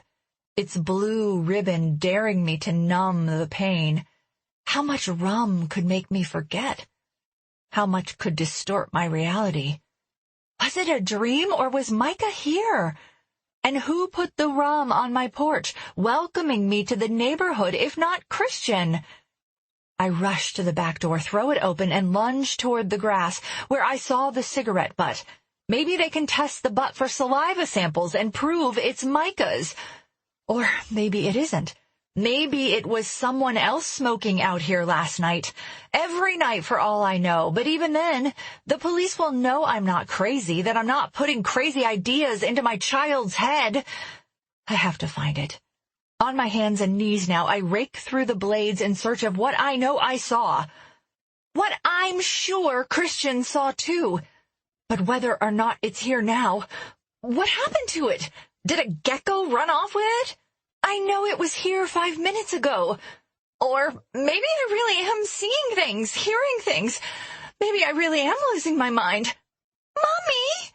its blue ribbon daring me to numb the pain. How much rum could make me forget? How much could distort my reality? Was it a dream, or was Micah here? And who put the rum on my porch, welcoming me to the neighborhood, if not Christian? I rush to the back door, throw it open, and lunge toward the grass, where I saw the cigarette butt. Maybe they can test the butt for saliva samples and prove it's Micah's. Or maybe it isn't. Maybe it was someone else smoking out here last night. Every night for all I know. But even then, the police will know I'm not crazy, that I'm not putting crazy ideas into my child's head. I have to find it. On my hands and knees now, I rake through the blades in search of what I know I saw. What I'm sure Christian saw too. But whether or not it's here now, what happened to it? Did a gecko run off with it? I know it was here 5 minutes ago. Or maybe I really am seeing things, hearing things. Maybe I really am losing my mind. Mommy!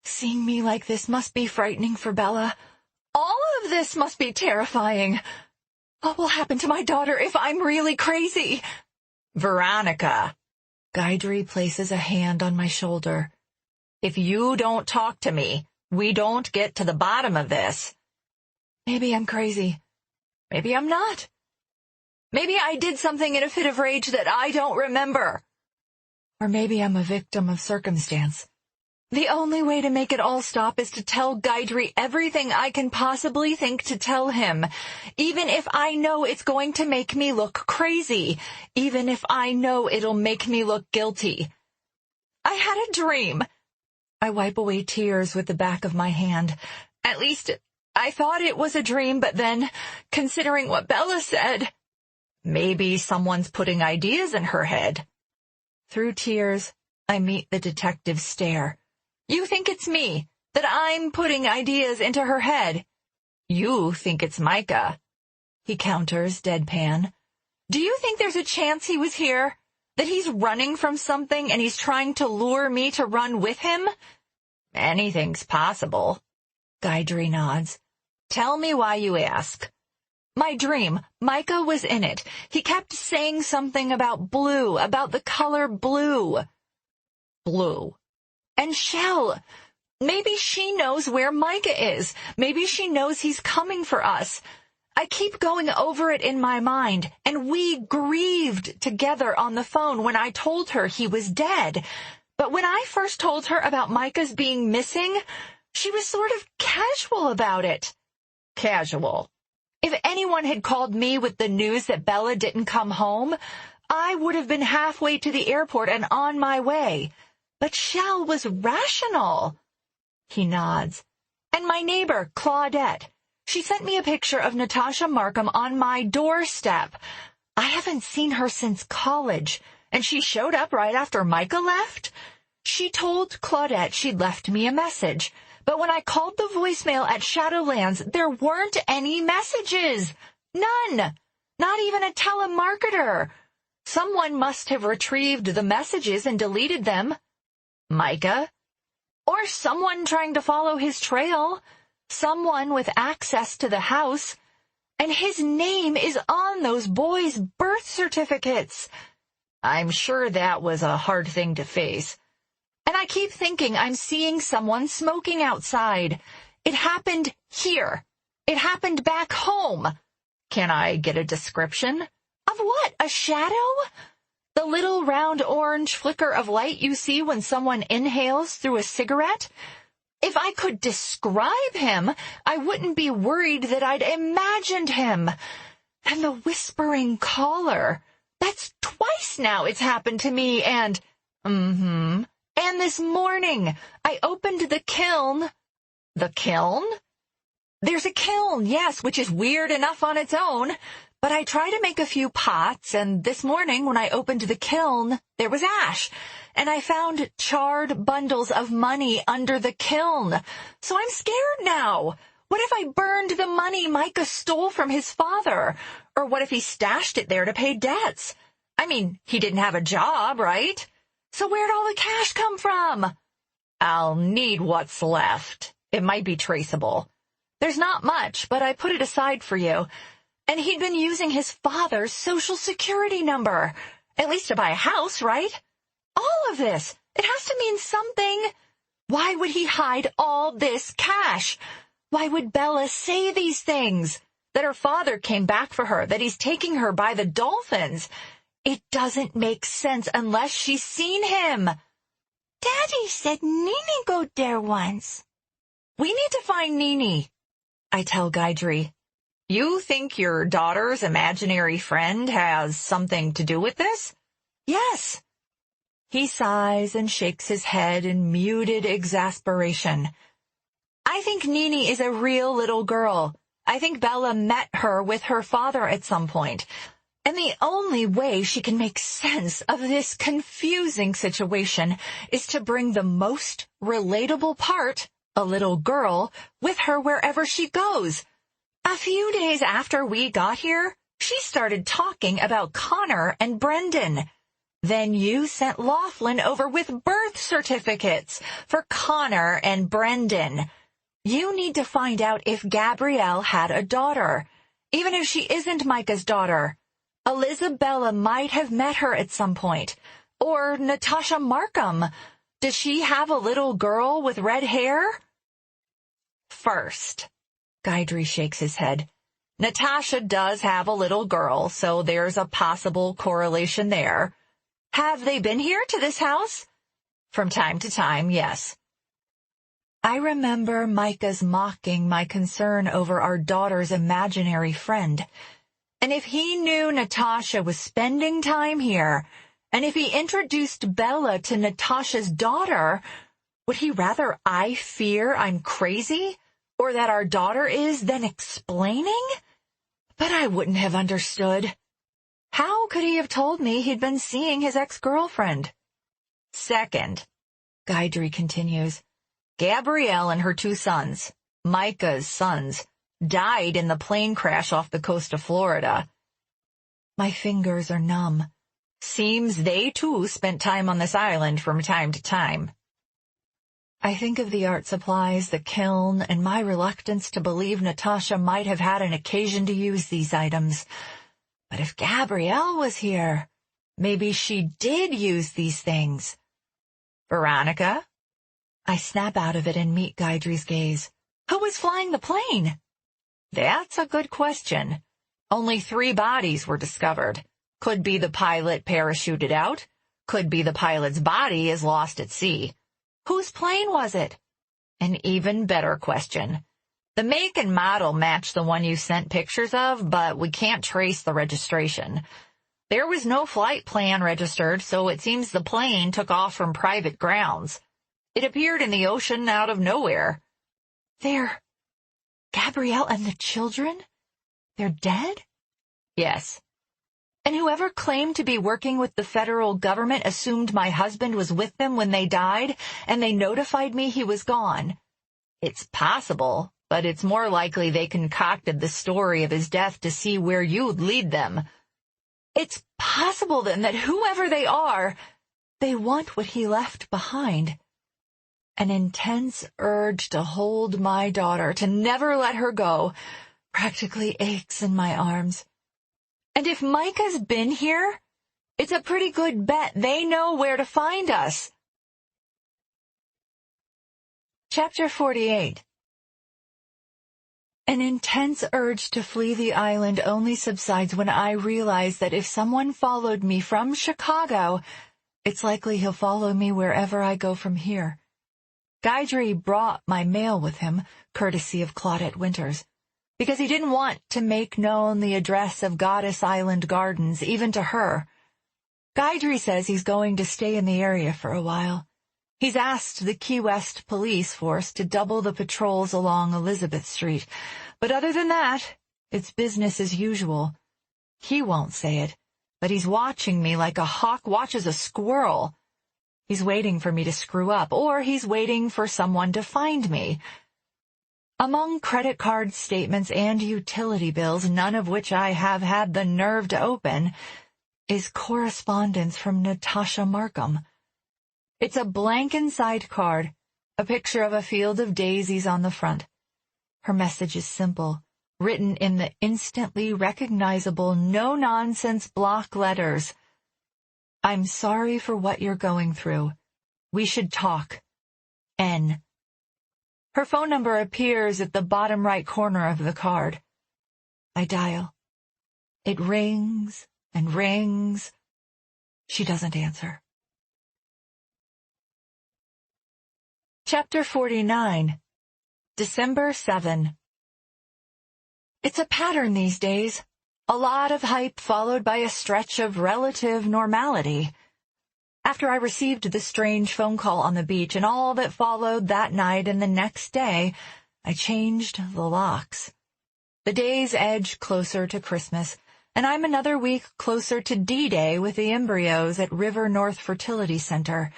Seeing me like this must be frightening for Bella. All of this must be terrifying. What will happen to my daughter if I'm really crazy? Veronica. Guidry places a hand on my shoulder. If you don't talk to me, we don't get to the bottom of this. Maybe I'm crazy. Maybe I'm not. Maybe I did something in a fit of rage that I don't remember. Or maybe I'm a victim of circumstance. The only way to make it all stop is to tell Guidry everything I can possibly think to tell him, even if I know it's going to make me look crazy, even if I know it'll make me look guilty. I had a dream. I wipe away tears with the back of my hand. At least I thought it was a dream, but then, considering what Bella said, maybe someone's putting ideas in her head. Through tears, I meet the detective's stare. You think it's me, that I'm putting ideas into her head. You think it's Micah. He counters, deadpan. Do you think there's a chance he was here? That he's running from something and he's trying to lure me to run with him? Anything's possible. Guidry nods. Tell me why you ask. My dream, Micah was in it. He kept saying something about blue, about the color blue. Blue. And Shell, maybe she knows where Micah is. Maybe she knows he's coming for us. I keep going over it in my mind, and we grieved together on the phone when I told her he was dead. But when I first told her about Micah's being missing, she was sort of casual about it. Casual. If anyone had called me with the news that Bella didn't come home, I would have been halfway to the airport and on my way. But Shell was rational. He nods. And my neighbor, Claudette. She sent me a picture of Natasha Markham on my doorstep. I haven't seen her since college, and she showed up right after Micah left. She told Claudette she'd left me a message, but when I called the voicemail at Shadowlands, there weren't any messages. None. Not even a telemarketer. Someone must have retrieved the messages and deleted them. Micah? Or someone trying to follow his trail. Someone with access to the house. And his name is on those boys' birth certificates. I'm sure that was a hard thing to face. And I keep thinking I'm seeing someone smoking outside. It happened here. It happened back home. Can I get a description? Of what? A shadow? The little round orange flicker of light you see when someone inhales through a cigarette? If I could describe him, I wouldn't be worried that I'd imagined him. And the whispering caller. That's twice now it's happened to me, and and this morning I opened the kiln. The kiln? There's a kiln, yes, which is weird enough on its own. But I try to make a few pots, and this morning when I opened the kiln, there was ash. And I found charred bundles of money under the kiln. So I'm scared now. What if I burned the money Micah stole from his father? Or what if he stashed it there to pay debts? I mean, he didn't have a job, right? So where'd all the cash come from? I'll need what's left. It might be traceable. There's not much, but I put it aside for you. And he'd been using his father's social security number. At least to buy a house, right? All of this. It has to mean something. Why would he hide all this cash? Why would Bella say these things? That her father came back for her, that he's taking her by the dolphins. It doesn't make sense unless she's seen him. Daddy said Nini go there once. We need to find Nini, I tell Gaidri. You think your daughter's imaginary friend has something to do with this? Yes. He sighs and shakes his head in muted exasperation. I think Nini is a real little girl. I think Bella met her with her father at some point. And the only way she can make sense of this confusing situation is to bring the most relatable part, a little girl, with her wherever she goes. A few days after we got here, she started talking about Connor and Brendan. Then you sent Laughlin over with birth certificates for Connor and Brendan. You need to find out if Gabrielle had a daughter, even if she isn't Micah's daughter. Elizabella might have met her at some point. Or Natasha Markham. Does she have a little girl with red hair? First, Gaidri shakes his head. Natasha does have a little girl, so there's a possible correlation there. Have they been here to this house? From time to time, yes. I remember Micah's mocking my concern over our daughter's imaginary friend. And if he knew Natasha was spending time here, and if he introduced Bella to Natasha's daughter, would he rather I fear I'm crazy, or that our daughter is, than explaining? But I wouldn't have understood. How could he have told me he'd been seeing his ex-girlfriend? Second, Gaidri continues, Gabrielle and her two sons, Micah's sons, died in the plane crash off the coast of Florida. My fingers are numb. Seems they, too, spent time on this island from time to time. I think of the art supplies, the kiln, and my reluctance to believe Natasha might have had an occasion to use these items. But if Gabrielle was here, maybe she did use these things. Veronica? I snap out of it and meet Guidry's gaze. Who was flying the plane? That's a good question. Only 3 bodies were discovered. Could be the pilot parachuted out. Could be the pilot's body is lost at sea. Whose plane was it? An even better question. The make and model match the one you sent pictures of, but we can't trace the registration. There was no flight plan registered, so it seems the plane took off from private grounds. It appeared in the ocean out of nowhere. Gabrielle and the children? They're dead? Yes. And whoever claimed to be working with the federal government assumed my husband was with them when they died, and they notified me he was gone. It's possible, but it's more likely they concocted the story of his death to see where you'd lead them. It's possible, then, that whoever they are, they want what he left behind. An intense urge to hold my daughter, to never let her go, practically aches in my arms. And if Micah's been here, it's a pretty good bet they know where to find us. Chapter 48. An intense urge to flee the island only subsides when I realize that if someone followed me from Chicago, it's likely he'll follow me wherever I go from here. Guidry brought my mail with him, courtesy of Claudette Winters, because he didn't want to make known the address of Goddess Island Gardens, even to her. Guidry says he's going to stay in the area for a while. He's asked the Key West police force to double the patrols along Elizabeth Street, but other than that, it's business as usual. He won't say it, but he's watching me like a hawk watches a squirrel. He's waiting for me to screw up, or he's waiting for someone to find me. Among credit card statements and utility bills, none of which I have had the nerve to open, is correspondence from Natasha Markham. It's a blank inside card, a picture of a field of daisies on the front. Her message is simple, written in the instantly recognizable, no-nonsense block letters. I'm sorry for what you're going through. We should talk. N. Her phone number appears at the bottom right corner of the card. I dial. It rings and rings. She doesn't answer. Chapter 49. December 7. It's a pattern these days. A lot of hype followed by a stretch of relative normality. After I received the strange phone call on the beach and all that followed that night and the next day, I changed the locks. The days edge closer to Christmas, and I'm another week closer to D-Day with the embryos at River North Fertility Center.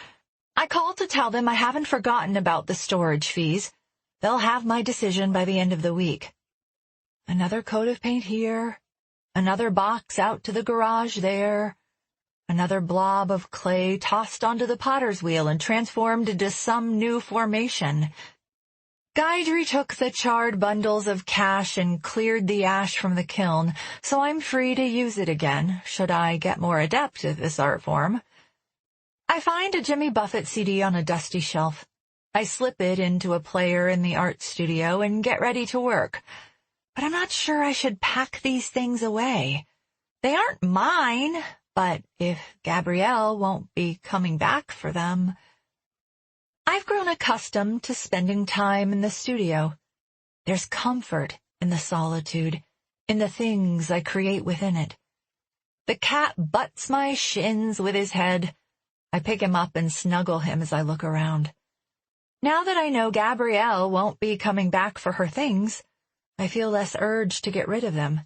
I called to tell them I haven't forgotten about the storage fees. They'll have my decision by the end of the week. Another coat of paint here, another box out to the garage there, another blob of clay tossed onto the potter's wheel and transformed into some new formation. Guidry took the charred bundles of cash and cleared the ash from the kiln, so I'm free to use it again, should I get more adept at this art form. I find a Jimmy Buffett CD on a dusty shelf. I slip it into a player in the art studio and get ready to work. But I'm not sure I should pack these things away. They aren't mine, but if Gabrielle won't be coming back for them... I've grown accustomed to spending time in the studio. There's comfort in the solitude, in the things I create within it. The cat butts my shins with his head. I pick him up and snuggle him as I look around. Now that I know Gabrielle won't be coming back for her things, I feel less urge to get rid of them.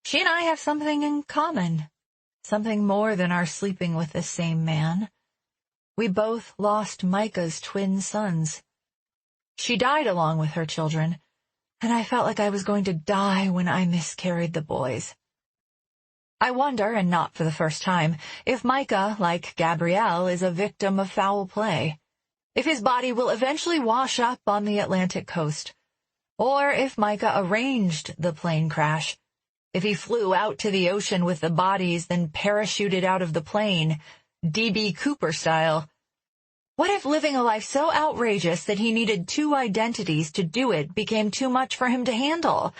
She and I have something in common, something more than our sleeping with the same man. We both lost Micah's twin sons. She died along with her children, and I felt like I was going to die when I miscarried the boys. I wonder, and not for the first time, if Micah, like Gabrielle, is a victim of foul play. if his body will eventually wash up on the Atlantic coast, or if Micah arranged the plane crash, if he flew out to the ocean with the bodies, then parachuted out of the plane, D.B. Cooper style. What if living a life so outrageous that he needed 2 identities to do it became too much for him to handle?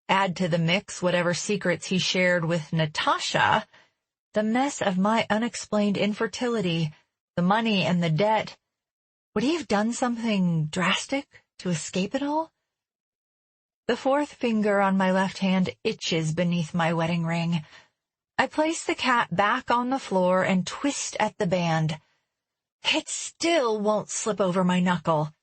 Add to the mix whatever secrets he shared with Natasha, the mess of my unexplained infertility, the money and the debt. Would he have done something drastic to escape it all? The 4th finger on my left hand itches beneath my wedding ring. I place the cat back on the floor and twist at the band. It still won't slip over my knuckle.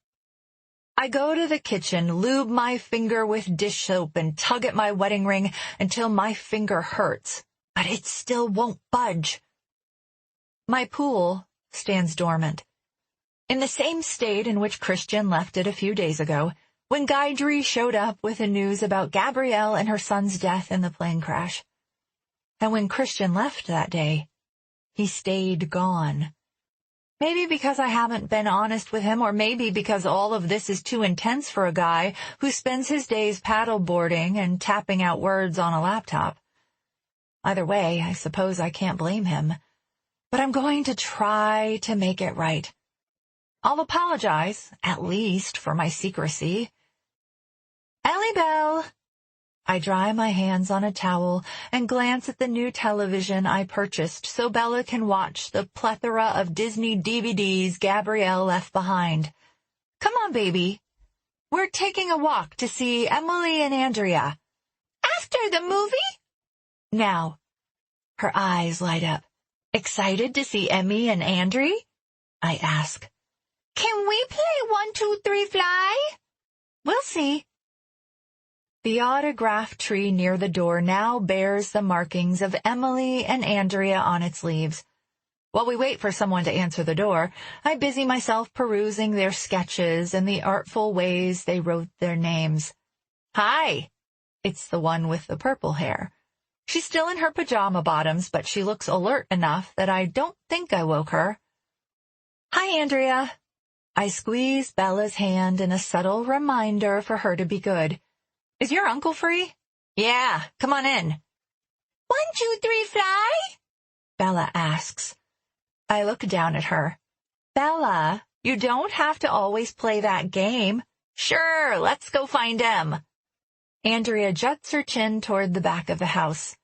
I go to the kitchen, lube my finger with dish soap, and tug at my wedding ring until my finger hurts, but it still won't budge. My pool stands dormant, in the same state in which Christian left it a few days ago, when Guidry showed up with the news about Gabrielle and her son's death in the plane crash. And when Christian left that day, he stayed gone. Maybe because I haven't been honest with him, or maybe because all of this is too intense for a guy who spends his days paddleboarding and tapping out words on a laptop. Either way, I suppose I can't blame him, but I'm going to try to make it right. I'll apologize, at least, for my secrecy. Ellie Bell! I dry my hands on a towel and glance at the new television I purchased so Bella can watch the plethora of Disney DVDs Gabrielle left behind. Come on, baby. We're taking a walk to see Emily and Andrea. After the movie? Now. Her eyes light up. Excited to see Emmy and Andre? I ask. Can we play 1, 2, 3, fly? We'll see. The autograph tree near the door now bears the markings of Emily and Andrea on its leaves. While we wait for someone to answer the door, I busy myself perusing their sketches and the artful ways they wrote their names. Hi! It's the one with the purple hair. She's still in her pajama bottoms, but she looks alert enough that I don't think I woke her. Hi, Andrea. I squeeze Bella's hand in a subtle reminder for her to be good. Is your uncle free? Yeah, come on in. 1, 2, 3, fly? Bella asks. I look down at her. Bella, you don't have to always play that game. Sure, let's go find Em. Andrea juts her chin toward the back of the house.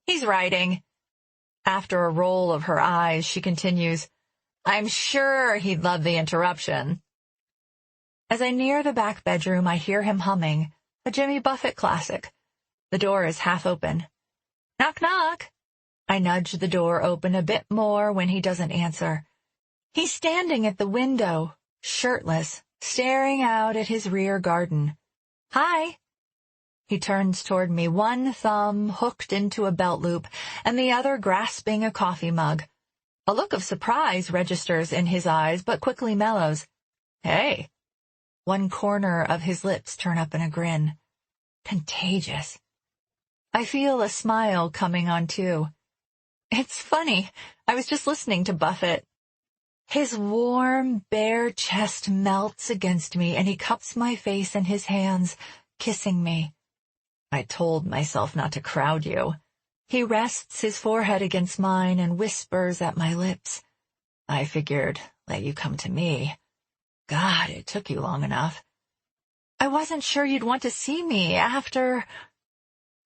He's writing. After a roll of her eyes, she continues, I'm sure he'd love the interruption. As I near the back bedroom, I hear him humming, a Jimmy Buffett classic. The door is half open. Knock, knock. I nudge the door open a bit more when he doesn't answer. He's standing at the window, shirtless, staring out at his rear garden. Hi. He turns toward me, one thumb hooked into a belt loop and the other grasping a coffee mug. A look of surprise registers in his eyes, but quickly mellows. Hey. One corner of his lips turn up in a grin. Contagious. I feel a smile coming on too. It's funny, I was just listening to Buffett. His warm, bare chest melts against me and he cups my face in his hands, kissing me. I told myself not to crowd you. He rests his forehead against mine and whispers at my lips. I figured, let you come to me. God, it took you long enough. I wasn't sure you'd want to see me after...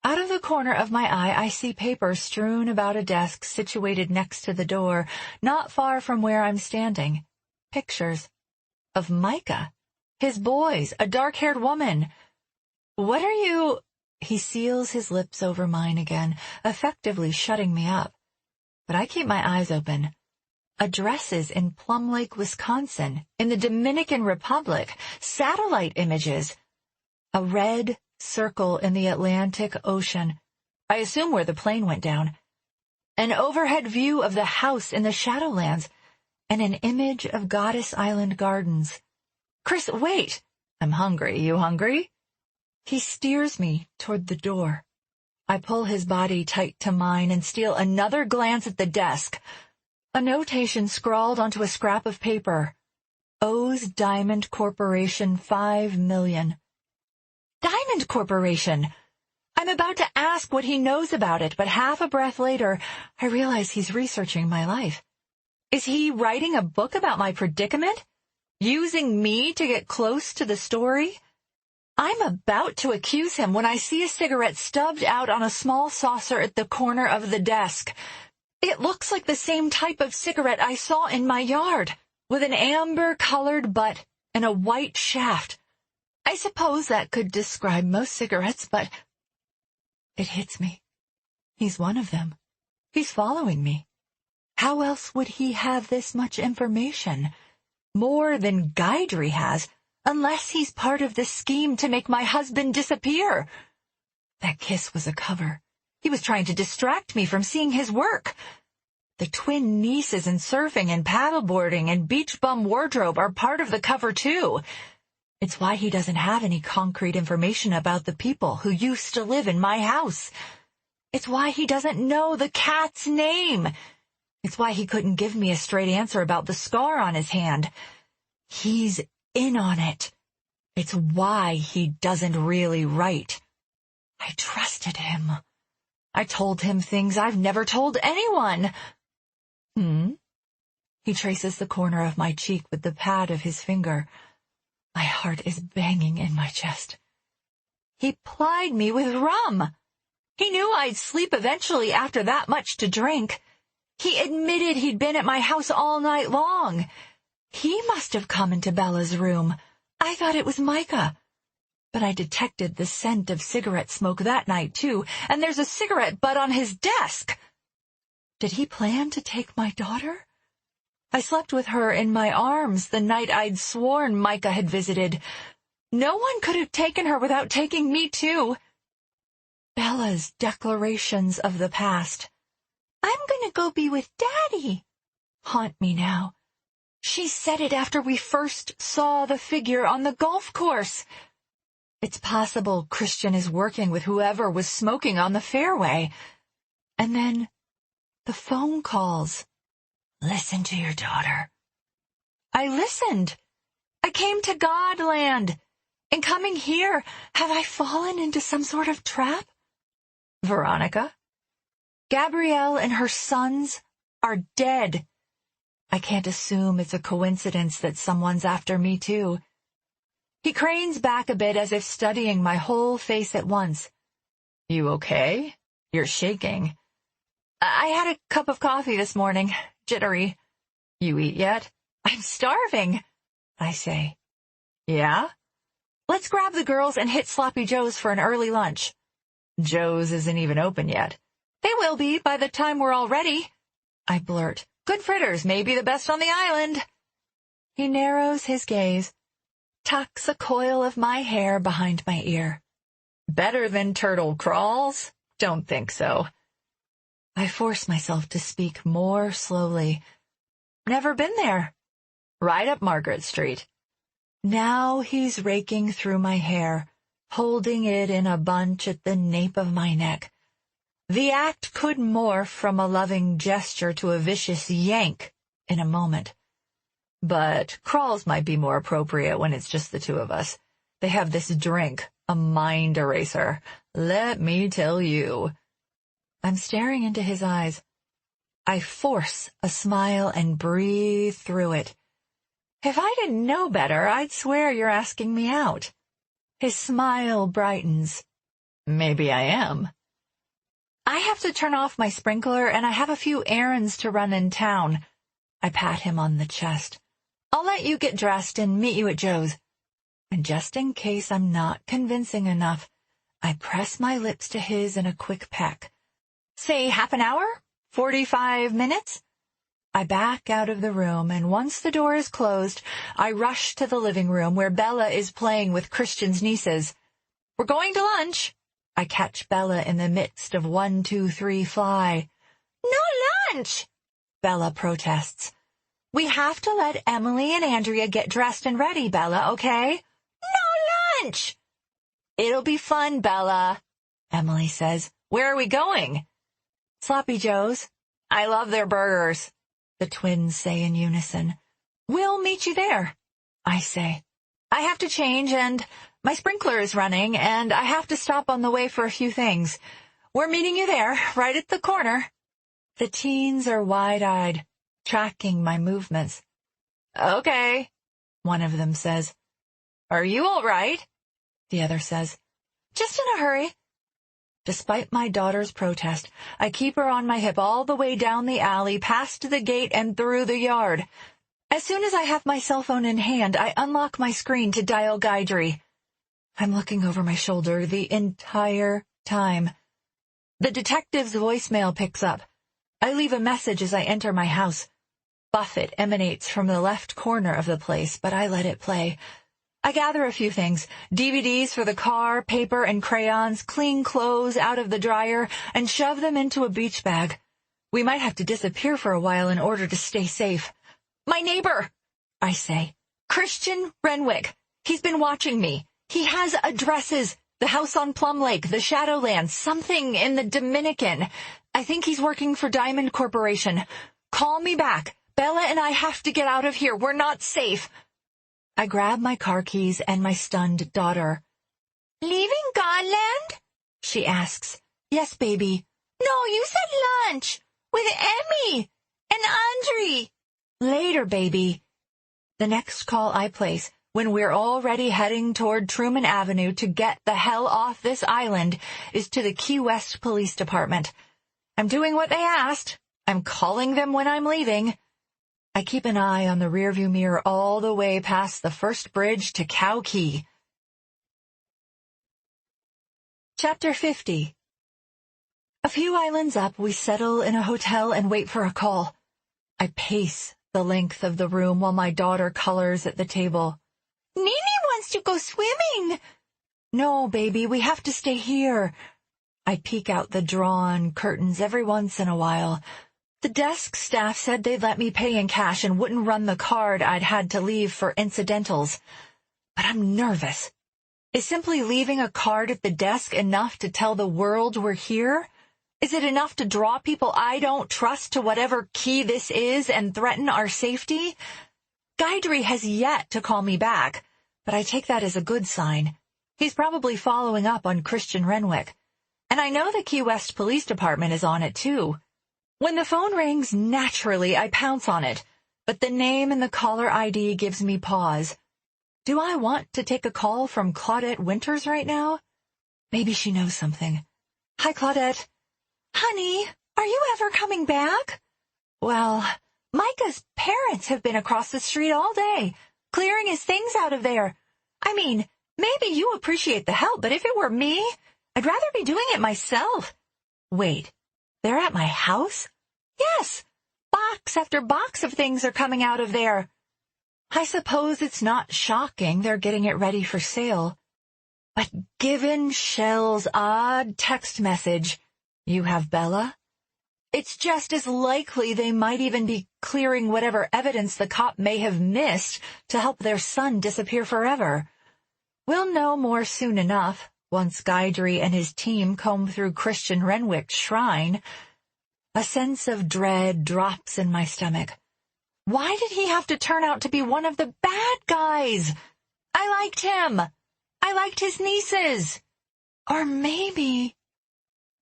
Out of the corner of my eye, I see paper strewn about a desk situated next to the door, not far from where I'm standing. Pictures. Of Micah. His boys, a dark-haired woman. What are you... He seals his lips over mine again, effectively shutting me up. But I keep my eyes open. Addresses in Plum Lake, Wisconsin, in the Dominican Republic, satellite images. A red circle in the Atlantic Ocean, I assume where the plane went down. An overhead view of the house in the Shadowlands, and an image of Goddess Island Gardens. Chris, wait! I'm hungry. You hungry? He steers me toward the door. I pull his body tight to mine and steal another glance at the desk. A notation scrawled onto a scrap of paper. owes Diamond Corporation $5 million. Diamond Corporation! I'm about to ask what he knows about it, but half a breath later, I realize he's researching my life. Is he writing a book about my predicament? Using me to get close to the story? I'm about to accuse him when I see a cigarette stubbed out on a small saucer at the corner of the desk. It looks like the same type of cigarette I saw in my yard, with an amber-colored butt and a white shaft. I suppose that could describe most cigarettes, but it hits me. He's one of them. He's following me. How else would he have this much information? More than Guidry has, unless he's part of the scheme to make my husband disappear. That kiss was a cover. He was trying to distract me from seeing his work. The twin nieces and surfing and paddleboarding and beach bum wardrobe are part of the cover too. It's why he doesn't have any concrete information about the people who used to live in my house. It's why he doesn't know the cat's name. It's why he couldn't give me a straight answer about the scar on his hand. He's in on it. It's why he doesn't really write. I trusted him. I told him things I've never told anyone. He traces the corner of my cheek with the pad of his finger. My heart is banging in my chest. He plied me with rum. He knew I'd sleep eventually after that much to drink. He admitted he'd been at my house all night long. He must have come into Bella's room. I thought it was Micah. But I detected the scent of cigarette smoke that night, too, and there's a cigarette butt on his desk. Did he plan to take my daughter? I slept with her in my arms the night I'd sworn Micah had visited. No one could have taken her without taking me, too. Bella's declarations of the past. I'm going to go be with Daddy. Haunt me now. She said it after we first saw the figure on the golf course. It's possible Christian is working with whoever was smoking on the fairway. And then the phone calls. Listen to your daughter. I listened. I came to Godland. In coming here, have I fallen into some sort of trap? Veronica? Gabrielle and her sons are dead. I can't assume it's a coincidence that someone's after me, too. He cranes back a bit as if studying my whole face at once. You okay? You're shaking. I had a cup of coffee this morning. Jittery. You eat yet? I'm starving, I say. Yeah? Let's grab the girls and hit Sloppy Joe's for an early lunch. Joe's isn't even open yet. They will be by the time we're all ready, I blurt. Good fritters, maybe the best on the island. He narrows his gaze, tucks a coil of my hair behind my ear. Better than turtle crawls? Don't think so. I force myself to speak more slowly. Never been there. Right up Margaret Street. Now he's raking through my hair, holding it in a bunch at the nape of my neck. The act could morph from a loving gesture to a vicious yank in a moment. But crawls might be more appropriate when it's just the two of us. They have this drink, a mind eraser. Let me tell you. I'm staring into his eyes. I force a smile and breathe through it. If I didn't know better, I'd swear you're asking me out. His smile brightens. Maybe I am. I have to turn off my sprinkler, and I have a few errands to run in town. I pat him on the chest. I'll let you get dressed and meet you at Joe's. And just in case I'm not convincing enough, I press my lips to his in a quick peck. Say half an hour? 45 minutes? I back out of the room, and once the door is closed, I rush to the living room where Bella is playing with Christian's nieces. We're going to lunch. I catch Bella in the midst of 1, 2, 3, fly. No lunch, Bella protests. We have to let Emily and Andrea get dressed and ready, Bella, okay? No lunch! It'll be fun, Bella, Emily says. Where are we going? Sloppy Joe's. I love their burgers, the twins say in unison. We'll meet you there. I say. I have to change, and my sprinkler is running, and I have to stop on the way for a few things. We're meeting you there, right at the corner. The teens are wide-eyed, tracking my movements. Okay, one of them says. Are you all right? The other says. Just in a hurry. Despite my daughter's protest, I keep her on my hip all the way down the alley, past the gate, and through the yard. As soon as I have my cell phone in hand, I unlock my screen to dial Guidry. I'm looking over my shoulder the entire time. The detective's voicemail picks up. I leave a message as I enter my house. Buffet emanates from the left corner of the place, but I let it play. I gather a few things, DVDs for the car, paper and crayons, clean clothes out of the dryer, and shove them into a beach bag. We might have to disappear for a while in order to stay safe. My neighbor, I say. Christian Renwick. He's been watching me. He has addresses. The house on Plum Lake, the Shadowlands, something in the Dominican. I think he's working for Diamond Corporation. Call me back. Bella and I have to get out of here. We're not safe. I grab my car keys and my stunned daughter. Leaving Godland? She asks. Yes, baby. No, you said lunch. With Emmy and Andre. Later, baby. The next call I place, when we're already heading toward Truman Avenue to get the hell off this island, is to the Key West Police Department. I'm doing what they asked. I'm calling them when I'm leaving. I keep an eye on the rearview mirror all the way past the first bridge to Cow Key. Chapter 50. A few islands up, we settle in a hotel and wait for a call. I pace the length of the room while my daughter colors at the table. Nini wants to go swimming. No, baby, we have to stay here. I peek out the drawn curtains every once in a while. The desk staff said they'd let me pay in cash and wouldn't run the card I'd had to leave for incidentals. But I'm nervous. Is simply leaving a card at the desk enough to tell the world we're here? Is it enough to draw people I don't trust to whatever key this is and threaten our safety? Guidry has yet to call me back, but I take that as a good sign. He's probably following up on Christian Renwick. And I know the Key West Police Department is on it, too. When the phone rings, naturally, I pounce on it, but the name and the caller ID gives me pause. Do I want to take a call from Claudette Winters right now? Maybe she knows something. Hi, Claudette. Honey, are you ever coming back? Well, Micah's parents have been across the street all day, clearing his things out of there. I mean, maybe you appreciate the help, but if it were me, I'd rather be doing it myself. Wait, they're at my house? Yes, box after box of things are coming out of there. I suppose it's not shocking they're getting it ready for sale. But given Shell's odd text message, you have Bella? It's just as likely they might even be clearing whatever evidence the cop may have missed to help their son disappear forever. We'll know more soon enough, once Guidry and his team comb through Christian Renwick's shrine. A sense of dread drops in my stomach. Why did he have to turn out to be one of the bad guys? I liked him. I liked his nieces. Or maybe...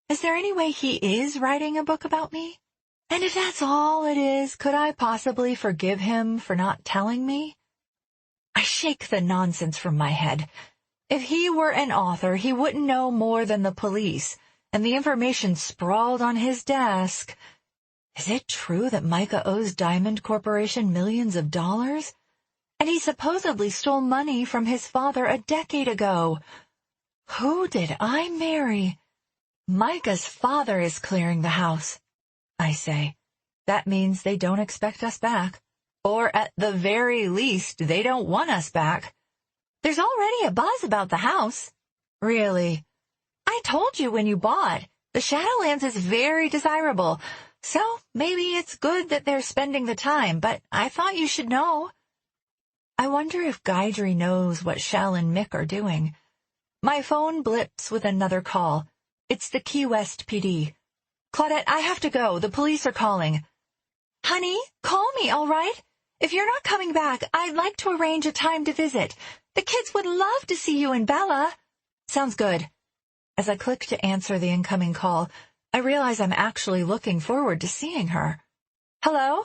Is there any way he is writing a book about me? And if that's all it is, could I possibly forgive him for not telling me? I shake the nonsense from my head. If he were an author, he wouldn't know more than the police, and the information sprawled on his desk. Is it true that Micah owes Diamond Corporation millions of dollars? And he supposedly stole money from his father a decade ago. Who did I marry? Micah's father is clearing the house, I say. That means they don't expect us back. Or at the very least, they don't want us back. There's already a buzz about the house. Really? I told you when you bought. The Shadowlands is very desirable. So maybe it's good that they're spending the time, but I thought you should know. I wonder if Guidry knows what Shell and Mick are doing. My phone blips with another call. It's the Key West PD. Claudette, I have to go. The police are calling. Honey, call me, all right? If you're not coming back, I'd like to arrange a time to visit. The kids would love to see you and Bella. Sounds good. As I click to answer the incoming call, I realize I'm actually looking forward to seeing her. Hello?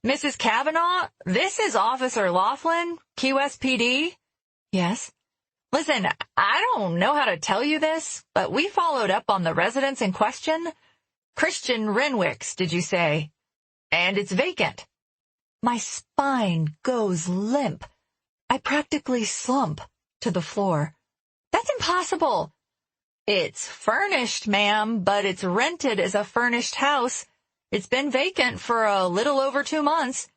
Mrs. Kavanaugh, this is Officer Laughlin, Key West PD. Yes? Listen, I don't know how to tell you this, but we followed up on the residence in question. Christian Renwick's, did you say? And it's vacant. My spine goes limp. I practically slump to the floor. That's impossible. It's furnished, ma'am, but it's rented as a furnished house. It's been vacant for a little over 2 months.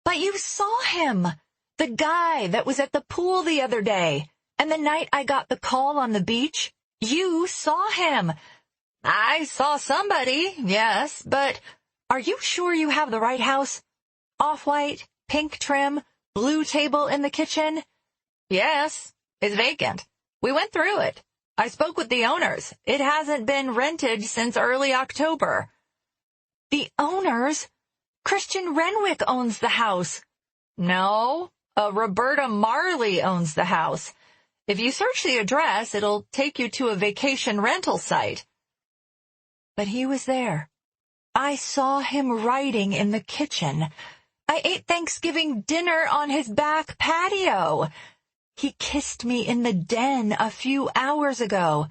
But you saw him, the guy that was at the pool the other day, and the night I got the call on the beach. You saw him. I saw somebody, yes, but are you sure you have the right house? Off-white, pink trim, blue table in the kitchen? Yes, it's vacant. We went through it. I spoke with the owners. It hasn't been rented since early October. The owners? Christian Renwick owns the house. No, Roberta Marley owns the house. If you search the address, it'll take you to a vacation rental site. But he was there. I saw him writing in the kitchen. I ate Thanksgiving dinner on his back patio. He kissed me in the den a few hours ago.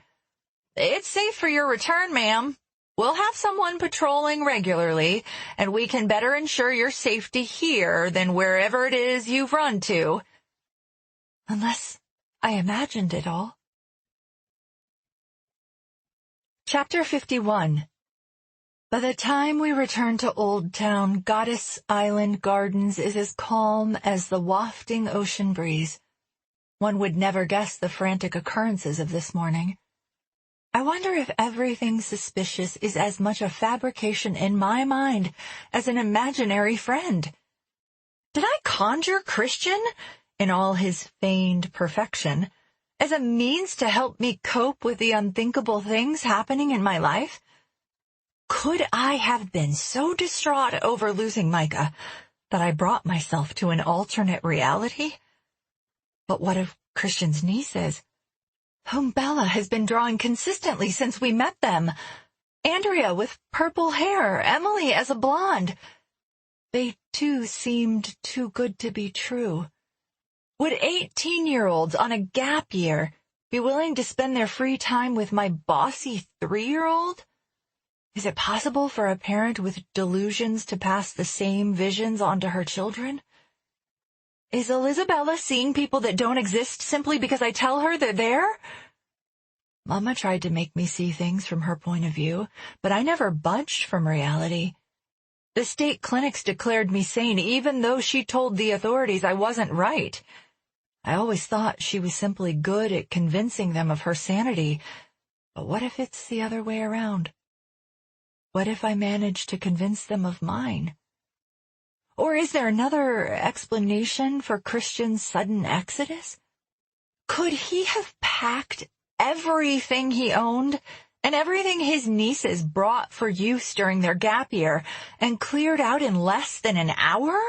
It's safe for your return, ma'am. We'll have someone patrolling regularly, and we can better ensure your safety here than wherever it is you've run to. Unless I imagined it all. Chapter 51. By the time we return to Old Town, Goddess Island Gardens is as calm as the wafting ocean breeze. One would never guess the frantic occurrences of this morning. I wonder if everything suspicious is as much a fabrication in my mind as an imaginary friend. Did I conjure Christian, in all his feigned perfection, as a means to help me cope with the unthinkable things happening in my life? Could I have been so distraught over losing Micah that I brought myself to an alternate reality? But what of Christian's nieces, whom Bella has been drawing consistently since we met them? Andrea with purple hair, Emily as a blonde. They, too, seemed too good to be true. Would 18-year-olds on a gap year be willing to spend their free time with my bossy 3-year-old? Is it possible for a parent with delusions to pass the same visions on to her children? Is Elizabella seeing people that don't exist simply because I tell her they're there? Mama tried to make me see things from her point of view, but I never budged from reality. The state clinics declared me sane, even though she told the authorities I wasn't right. I always thought she was simply good at convincing them of her sanity. But what if it's the other way around? What if I manage to convince them of mine? Or is there another explanation for Christian's sudden exodus? Could he have packed everything he owned and everything his nieces brought for use during their gap year and cleared out in less than an hour?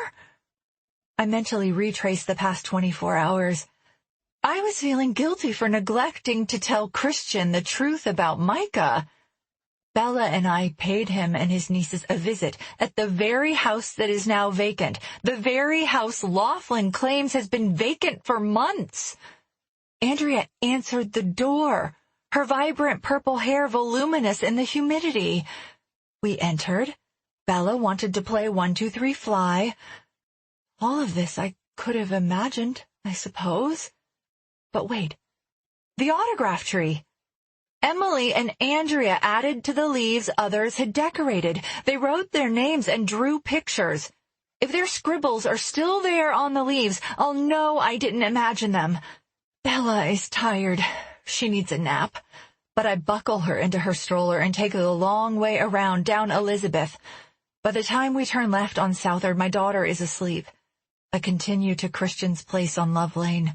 I mentally retraced the past 24 hours. I was feeling guilty for neglecting to tell Christian the truth about Micah. Bella and I paid him and his nieces a visit at the very house that is now vacant, the very house Laughlin claims has been vacant for months. Andrea answered the door, her vibrant purple hair voluminous in the humidity. We entered. Bella wanted to play 1, 2, 3 fly. All of this I could have imagined, I suppose. But wait, the autograph tree. Emily and Andrea added to the leaves others had decorated. They wrote their names and drew pictures. If their scribbles are still there on the leaves, I'll know I didn't imagine them. Bella is tired. She needs a nap. But I buckle her into her stroller and take her the long way around down Elizabeth. By the time we turn left on Southard, my daughter is asleep. I continue to Christian's place on Love Lane.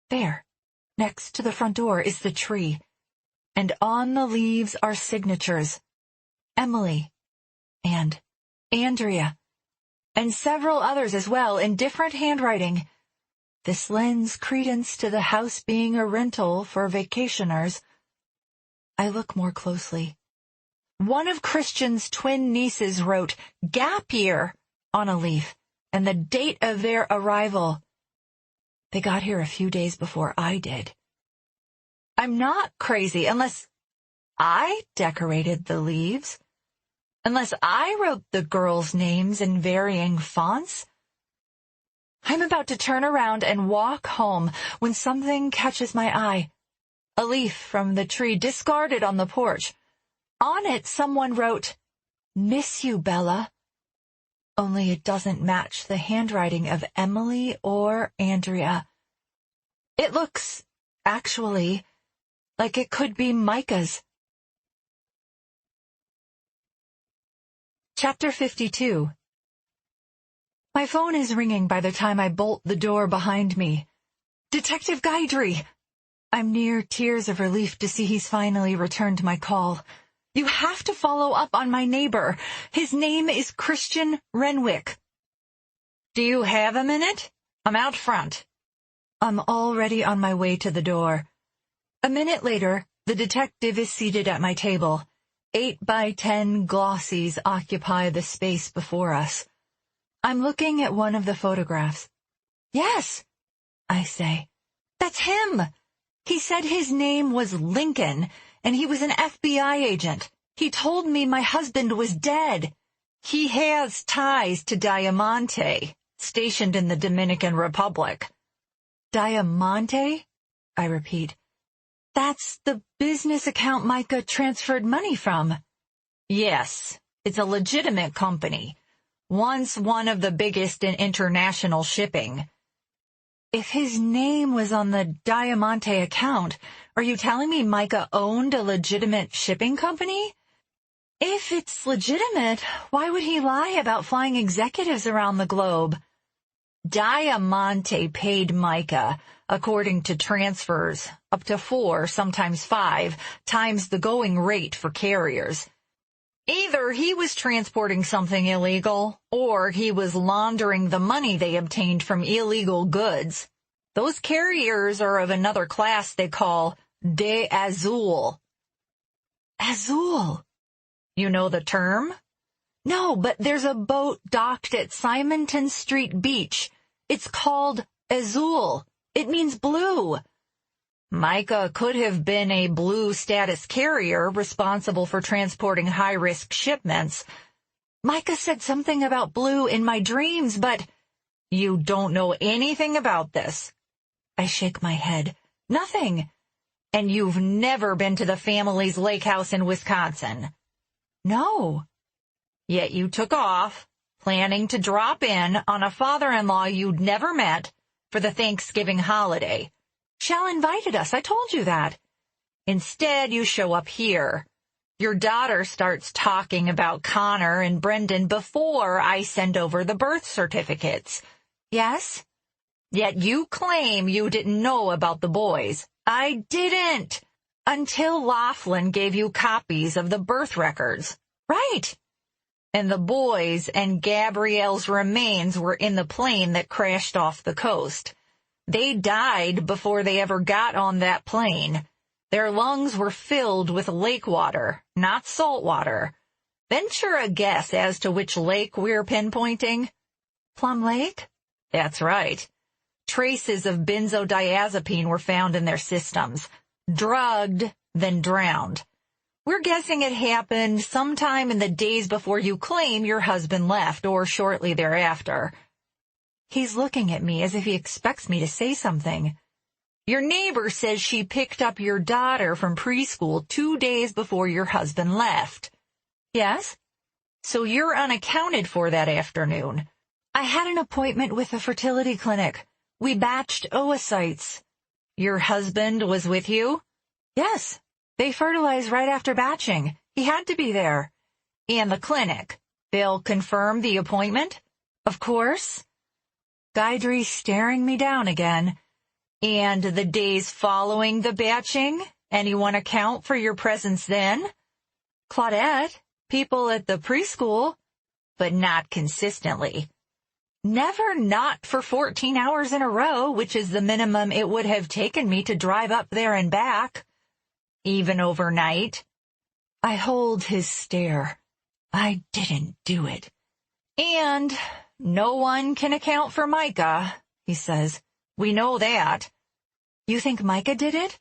There, next to the front door, is the tree. And on the leaves are signatures. Emily and Andrea and several others as well in different handwriting. This lends credence to the house being a rental for vacationers. I look more closely. One of Christian's twin nieces wrote "Gap Year" on a leaf, and the date of their arrival. They got here a few days before I did. I'm not crazy unless I decorated the leaves, unless I wrote the girls' names in varying fonts. I'm about to turn around and walk home when something catches my eye. A leaf from the tree discarded on the porch. On it, someone wrote, "Miss you, Bella." Only it doesn't match the handwriting of Emily or Andrea. It looks, actually, like it could be Micah's. Chapter 52. My phone is ringing by the time I bolt the door behind me. Detective Guidry! I'm near tears of relief to see he's finally returned my call. You have to follow up on my neighbor. His name is Christian Renwick. Do you have a minute? I'm out front. I'm already on my way to the door. A minute later, the detective is seated at my table. 8 by 10 glossies occupy the space before us. I'm looking at one of the photographs. Yes, I say. That's him. He said his name was Lincoln, and he was an FBI agent. He told me my husband was dead. He has ties to Diamante, stationed in the Dominican Republic. Diamante? I repeat. That's the business account Micah transferred money from. Yes, it's a legitimate company. Once one of the biggest in international shipping. If his name was on the Diamante account, are you telling me Micah owned a legitimate shipping company? If it's legitimate, why would he lie about flying executives around the globe? Diamante paid Micah, according to transfers, up to 4, sometimes 5, times the going rate for carriers. Either he was transporting something illegal, or he was laundering the money they obtained from illegal goods. Those carriers are of another class they call de Azul. Azul? You know the term? No, but there's a boat docked at Simonton Street Beach. It's called Azul. It means blue. Micah could have been a blue status carrier responsible for transporting high-risk shipments. Micah said something about blue in my dreams, but you don't know anything about this. I shake my head. Nothing. And you've never been to the family's lake house in Wisconsin? No. Yet you took off, planning to drop in on a father-in-law you'd never met for the Thanksgiving holiday. Shell invited us, I told you that. Instead, you show up here. Your daughter starts talking about Connor and Brendan before I send over the birth certificates. Yes? Yet you claim you didn't know about the boys. I didn't. Until Laughlin gave you copies of the birth records. Right. And the boys and Gabrielle's remains were in the plane that crashed off the coast. They died before they ever got on that plane. Their lungs were filled with lake water, not salt water. Venture a guess as to which lake we're pinpointing. Plum Lake? That's right. Traces of benzodiazepine were found in their systems. Drugged, then drowned. We're guessing it happened sometime in the days before you claim your husband left, or shortly thereafter. He's looking at me as if he expects me to say something. Your neighbor says she picked up your daughter from preschool 2 days before your husband left. Yes? So you're unaccounted for that afternoon. I had an appointment with a fertility clinic. We batched oocytes. Your husband was with you? Yes. They fertilize right after batching. He had to be there. And the clinic. They'll confirm the appointment? Of course. Guidry's staring me down again. And the days following the batching? Anyone account for your presence then? Claudette, people at the preschool, but not consistently. Never not for 14 hours in a row, which is the minimum it would have taken me to drive up there and back. Even overnight. I hold his stare. I didn't do it. And no one can account for Micah, he says. We know that. You think Micah did it?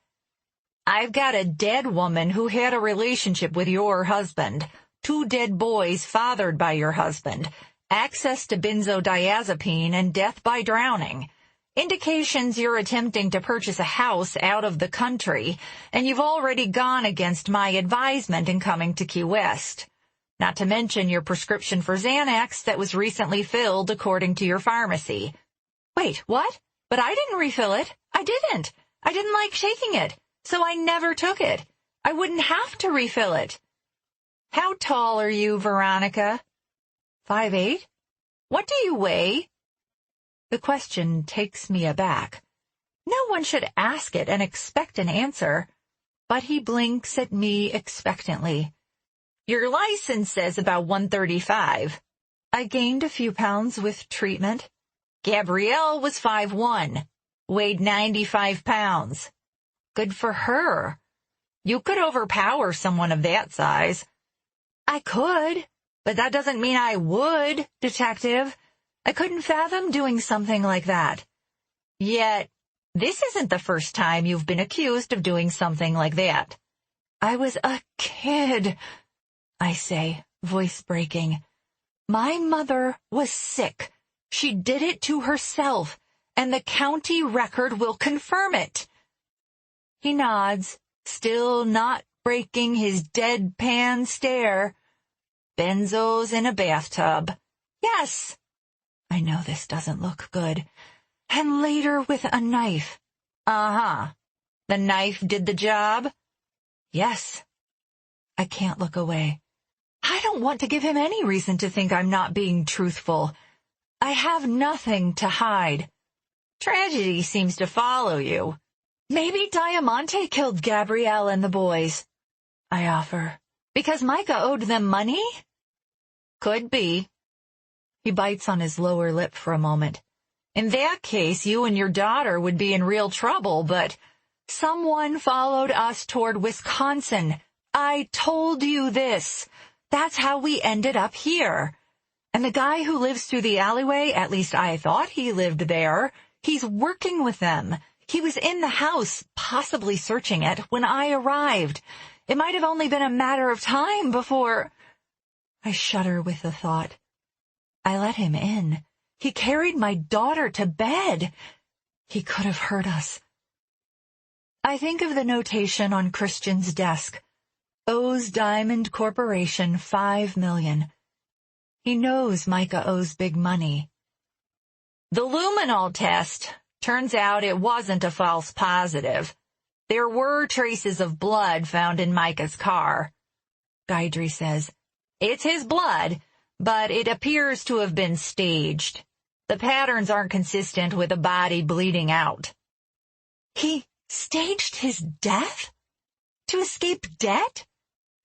I've got a dead woman who had a relationship with your husband, 2 dead boys fathered by your husband, access to benzodiazepine, and death by drowning. Indications you're attempting to purchase a house out of the country, and you've already gone against my advisement in coming to Key West. Not to mention your prescription for Xanax that was recently filled according to your pharmacy. Wait, what? But I didn't refill it. I didn't. I didn't like taking it, so I never took it. I wouldn't have to refill it. How tall are you, Veronica? 5'8". What do you weigh? The question takes me aback. No one should ask it and expect an answer, but he blinks at me expectantly. Your license says about 135. I gained a few pounds with treatment. Gabrielle was 5'1", weighed 95 pounds. Good for her. You could overpower someone of that size. I could, but that doesn't mean I would, Detective. I couldn't fathom doing something like that. Yet, this isn't the first time you've been accused of doing something like that. I was a kid, I say, voice breaking. My mother was sick. She did it to herself, and the county record will confirm it. He nods, still not breaking his deadpan stare. Benzos in a bathtub. Yes. I know this doesn't look good. And later with a knife. Uh-huh. The knife did the job? Yes. I can't look away. I don't want to give him any reason to think I'm not being truthful. I have nothing to hide. Tragedy seems to follow you. Maybe Diamante killed Gabrielle and the boys, I offer. Because Micah owed them money? Could be. He bites on his lower lip for a moment. In that case, you and your daughter would be in real trouble, but someone followed us toward Wisconsin. I told you this. That's how we ended up here. And the guy who lives through the alleyway, at least I thought he lived there, he's working with them. He was in the house, possibly searching it, when I arrived. It might have only been a matter of time before... I shudder with the thought. I let him in. He carried my daughter to bed. He could have hurt us. I think of the notation on Christian's desk. Owes Diamond Corporation $5 million. He knows Micah owes big money. The luminol test. Turns out it wasn't a false positive. There were traces of blood found in Micah's car. Guidry says, it's his blood, but it appears to have been staged. The patterns aren't consistent with a body bleeding out. He staged his death? To escape debt?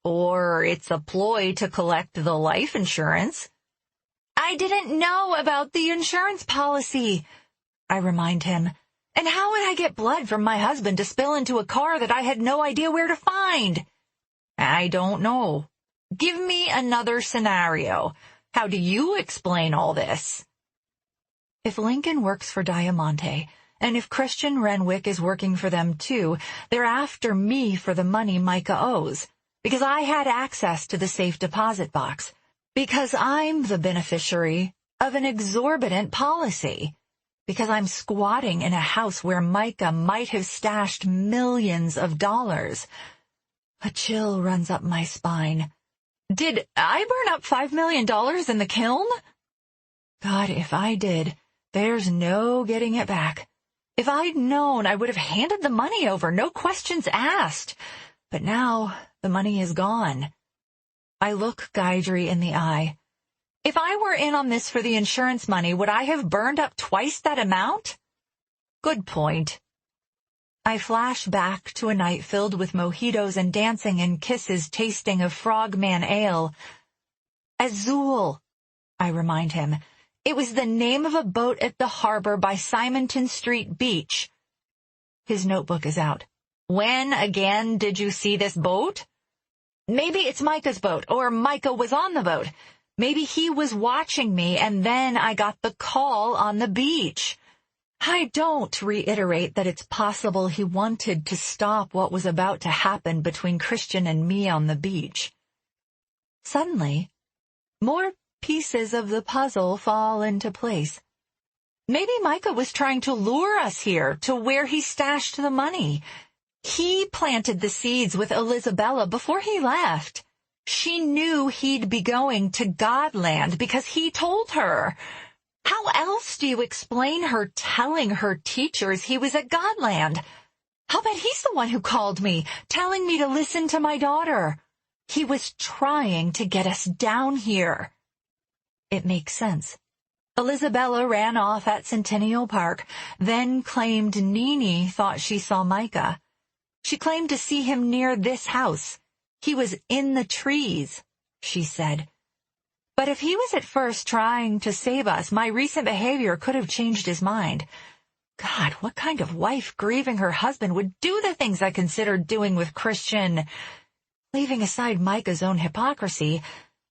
Or it's a ploy to collect the life insurance. I didn't know about the insurance policy, I remind him. And how would I get blood from my husband to spill into a car that I had no idea where to find? I don't know. Give me another scenario. How do you explain all this? If Lincoln works for Diamante, and if Christian Renwick is working for them too, they're after me for the money Micah owes, because I had access to the safe deposit box, because I'm the beneficiary of an exorbitant policy, because I'm squatting in a house where Micah might have stashed millions of dollars. A chill runs up my spine. Did I burn up $5 million in the kiln? God, if I did, there's no getting it back. If I'd known, I would have handed the money over, no questions asked. But now, the money is gone. I look Guidry in the eye. If I were in on this for the insurance money, would I have burned up twice that amount? Good point. I flash back to a night filled with mojitos and dancing and kisses tasting of Frogman ale. Azul, I remind him. It was the name of a boat at the harbor by Simonton Street Beach. His notebook is out. When again did you see this boat? Maybe it's Micah's boat, or Micah was on the boat. Maybe he was watching me, and then I got the call on the beach. I don't reiterate that it's possible he wanted to stop what was about to happen between Christian and me on the beach. Suddenly, more pieces of the puzzle fall into place. Maybe Micah was trying to lure us here to where he stashed the money. He planted the seeds with Elizabella before he left. She knew he'd be going to Godland because he told her. How else do you explain her telling her teachers he was at Godland? I'll bet he's the one who called me, telling me to listen to my daughter. He was trying to get us down here. It makes sense. Elizabella ran off at Centennial Park, then claimed Nene thought she saw Micah. She claimed to see him near this house. He was in the trees, she said. But if he was at first trying to save us, my recent behavior could have changed his mind. God, what kind of wife grieving her husband would do the things I considered doing with Christian? Leaving aside Micah's own hypocrisy,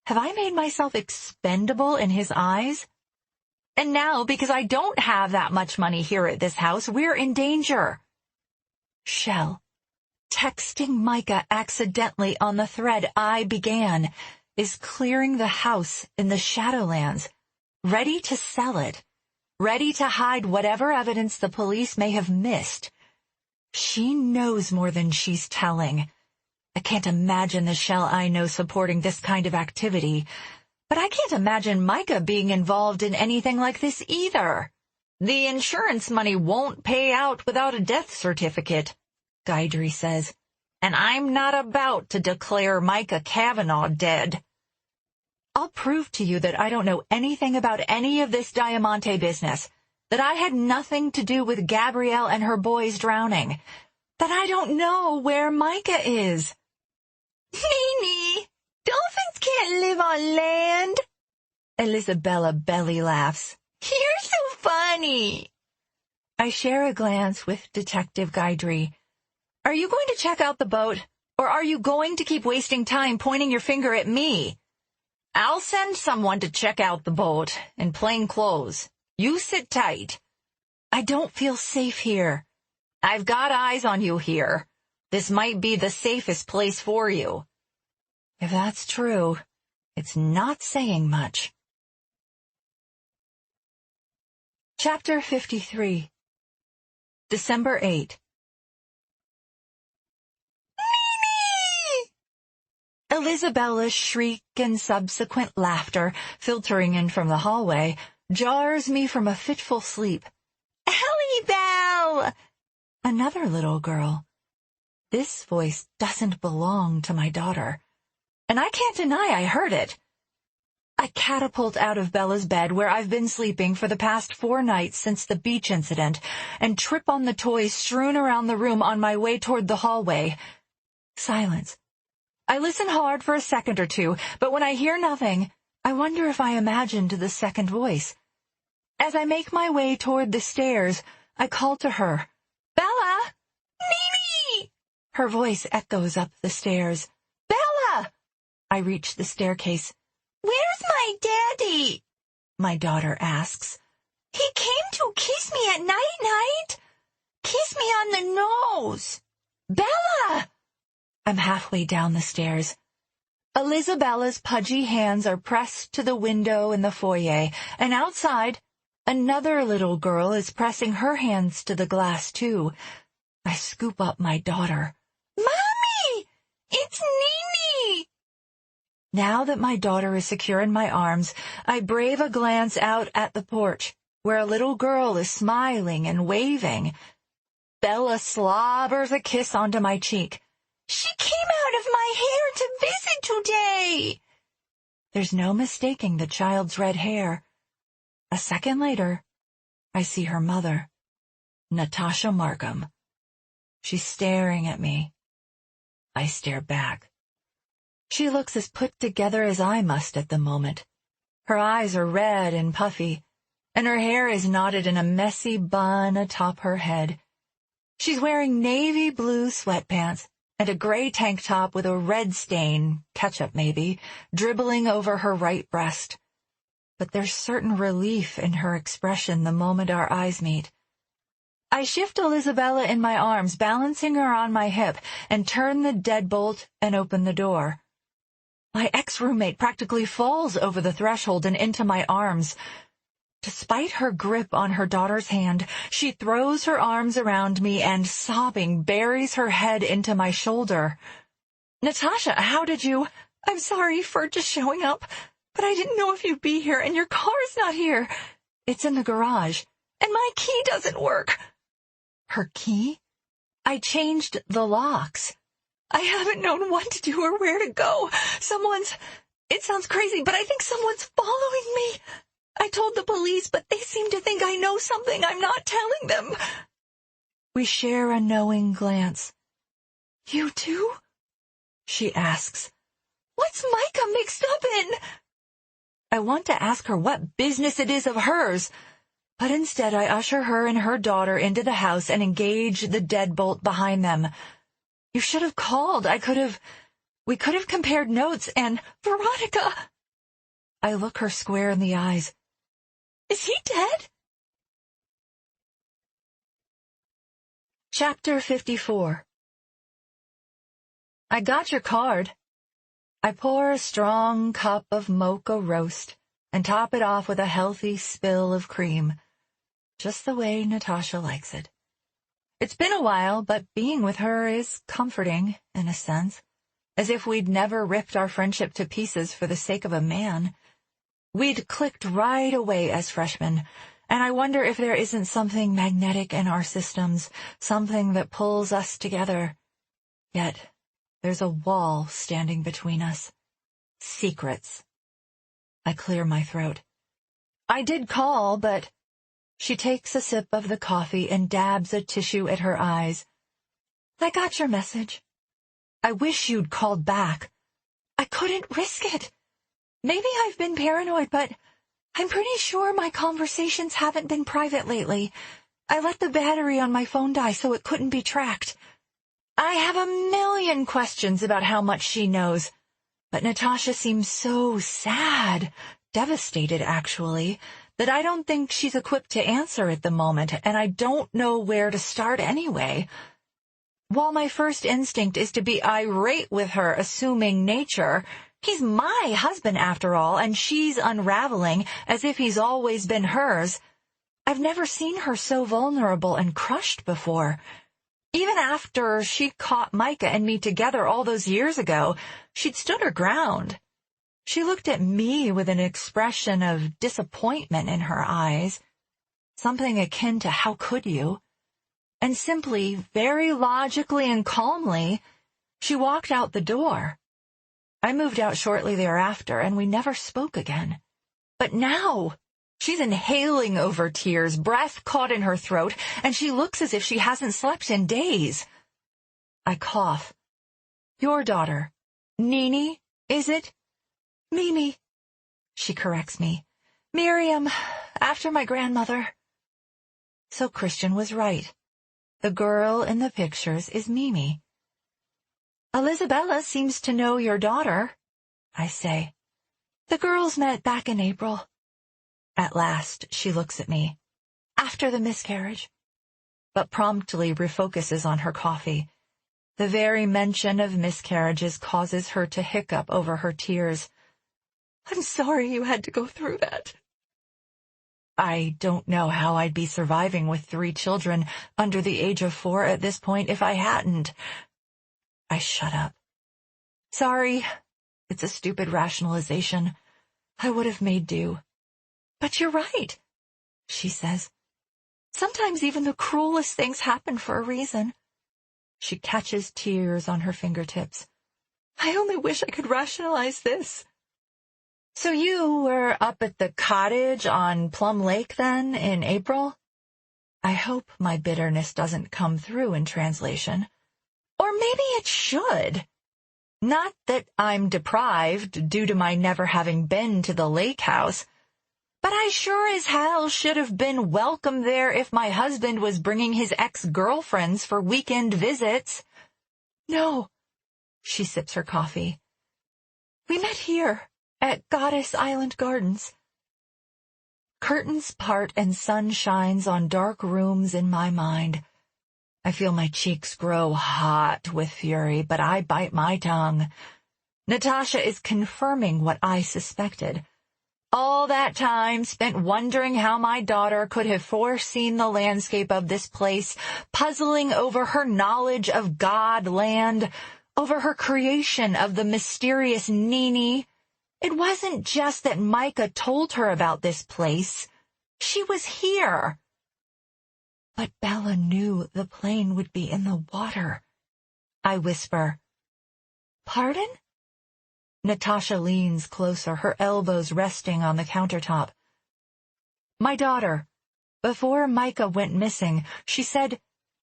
have I made myself expendable in his eyes? And now, because I don't have that much money here at this house, we're in danger. Shell. Texting Micah accidentally on the thread I began is clearing the house in the Shadowlands, ready to sell it, ready to hide whatever evidence the police may have missed. She knows more than she's telling. I can't imagine the Shell I know supporting this kind of activity, but I can't imagine Micah being involved in anything like this either. The insurance money won't pay out without a death certificate, Guidry says, and I'm not about to declare Micah Kavanaugh dead. I'll prove to you that I don't know anything about any of this Diamante business, that I had nothing to do with Gabrielle and her boys drowning, that I don't know where Micah is. Nene, dolphins can't live on land. Elizabella belly laughs. You're so funny. I share a glance with Detective Guidry. Are you going to check out the boat, or are you going to keep wasting time pointing your finger at me? I'll send someone to check out the boat in plain clothes. You sit tight. I don't feel safe here. I've got eyes on you here. This might be the safest place for you. If that's true, it's not saying much. Chapter 53. December 8. Mimi! Elisabella's shriek and subsequent laughter, filtering in from the hallway, jars me from a fitful sleep. Ellie Bell! Another little girl. This voice doesn't belong to my daughter, and I can't deny I heard it. I catapult out of Bella's bed, where I've been sleeping for the past 4 nights since the beach incident, and trip on the toys strewn around the room on my way toward the hallway. Silence. I listen hard for a second or two, but when I hear nothing, I wonder if I imagined the second voice. As I make my way toward the stairs, I call to her. Bella! Mimi! Her voice echoes up the stairs. Bella! I reach the staircase. Where's my daddy? My daughter asks. He came to kiss me at night-night. Kiss me on the nose. Bella! I'm halfway down the stairs. Elisabella's pudgy hands are pressed to the window in the foyer, and outside, another little girl is pressing her hands to the glass, too. I scoop up my daughter. Mommy! It's Nene! Now that my daughter is secure in my arms, I brave a glance out at the porch, where a little girl is smiling and waving. Bella slobbers a kiss onto my cheek. She came out of my hair to visit today. There's no mistaking the child's red hair. A second later, I see her mother, Natasha Markham. She's staring at me. I stare back. She looks as put together as I must at the moment. Her eyes are red and puffy, and her hair is knotted in a messy bun atop her head. She's wearing navy blue sweatpants and a gray tank top with a red stain, ketchup maybe, dribbling over her right breast. But there's certain relief in her expression the moment our eyes meet. I shift Elizabella in my arms, balancing her on my hip, and turn the deadbolt and open the door. My ex-roommate practically falls over the threshold and into my arms. Despite her grip on her daughter's hand, she throws her arms around me and, sobbing, buries her head into my shoulder. "Natasha, how did you—" "I'm sorry for just showing up, but I didn't know if you'd be here, and your car's not here. It's in the garage, and my key doesn't work." Her key? I changed the locks. "I haven't known what to do or where to go. It sounds crazy, but I think someone's following me. I told the police, but they seem to think I know something I'm not telling them." We share a knowing glance. "You too?" she asks. "What's Micah mixed up in?" I want to ask her what business it is of hers, but instead I usher her and her daughter into the house and engage the deadbolt behind them. "You should have called. We could have compared notes and—" "Veronica!" I look her square in the eyes. "Is he dead?" Chapter 54. I got your card. I pour a strong cup of mocha roast and top it off with a healthy spill of cream, just the way Natasha likes it. It's been a while, but being with her is comforting, in a sense, as if we'd never ripped our friendship to pieces for the sake of a man. We'd clicked right away as freshmen, and I wonder if there isn't something magnetic in our systems, something that pulls us together. Yet there's a wall standing between us. Secrets. I clear my throat. "I did call, but—" She takes a sip of the coffee and dabs a tissue at her eyes. "I got your message. I wish you'd called back. I couldn't risk it. Maybe I've been paranoid, but I'm pretty sure my conversations haven't been private lately. I let the battery on my phone die so it couldn't be tracked. I have a million questions about how much she knows, but Natasha seems so sad, devastated actually, that I don't think she's equipped to answer at the moment, and I don't know where to start anyway. While my first instinct is to be irate with her assuming nature, he's my husband after all, and she's unraveling as if he's always been hers. I've never seen her so vulnerable and crushed before. Even after she caught Micah and me together all those years ago, she'd stood her ground. She looked at me with an expression of disappointment in her eyes, something akin to "how could you?" And simply, very logically and calmly, she walked out the door. I moved out shortly thereafter, and we never spoke again. But now, she's inhaling over tears, breath caught in her throat, and she looks as if she hasn't slept in days. I cough. "Your daughter. Nini, is it?" "Mimi," she corrects me. "Miriam, after my grandmother." So Christian was right. The girl in the pictures is Mimi. "Elizabella seems to know your daughter," I say. "The girls met back in April." At last, she looks at me. "After the miscarriage," but promptly refocuses on her coffee. The very mention of miscarriages causes her to hiccup over her tears. "I'm sorry you had to go through that." I don't know how I'd be surviving with 3 children under the age of 4 at this point if I hadn't. I shut up. "Sorry, it's a stupid rationalization. I would have made do." "But you're right," she says. "Sometimes even the cruelest things happen for a reason." She catches tears on her fingertips. "I only wish I could rationalize this." "So you were up at the cottage on Plum Lake, then, in April?" I hope my bitterness doesn't come through in translation. Or maybe it should. Not that I'm deprived due to my never having been to the lake house, but I sure as hell should have been welcome there if my husband was bringing his ex-girlfriends for weekend visits. No, she sips her coffee. We met here, at Goddess Island Gardens. Curtains part and sun shines on dark rooms in my mind. I feel my cheeks grow hot with fury, but I bite my tongue. Natasha is confirming what I suspected. All that time spent wondering how my daughter could have foreseen the landscape of this place, puzzling over her knowledge of God land, over her creation of the mysterious Nini. It wasn't just that Micah told her about this place. She was here. But Bella knew the plane would be in the water. I whisper. Pardon? Natasha leans closer, her elbows resting on the countertop. My daughter, before Micah went missing, she said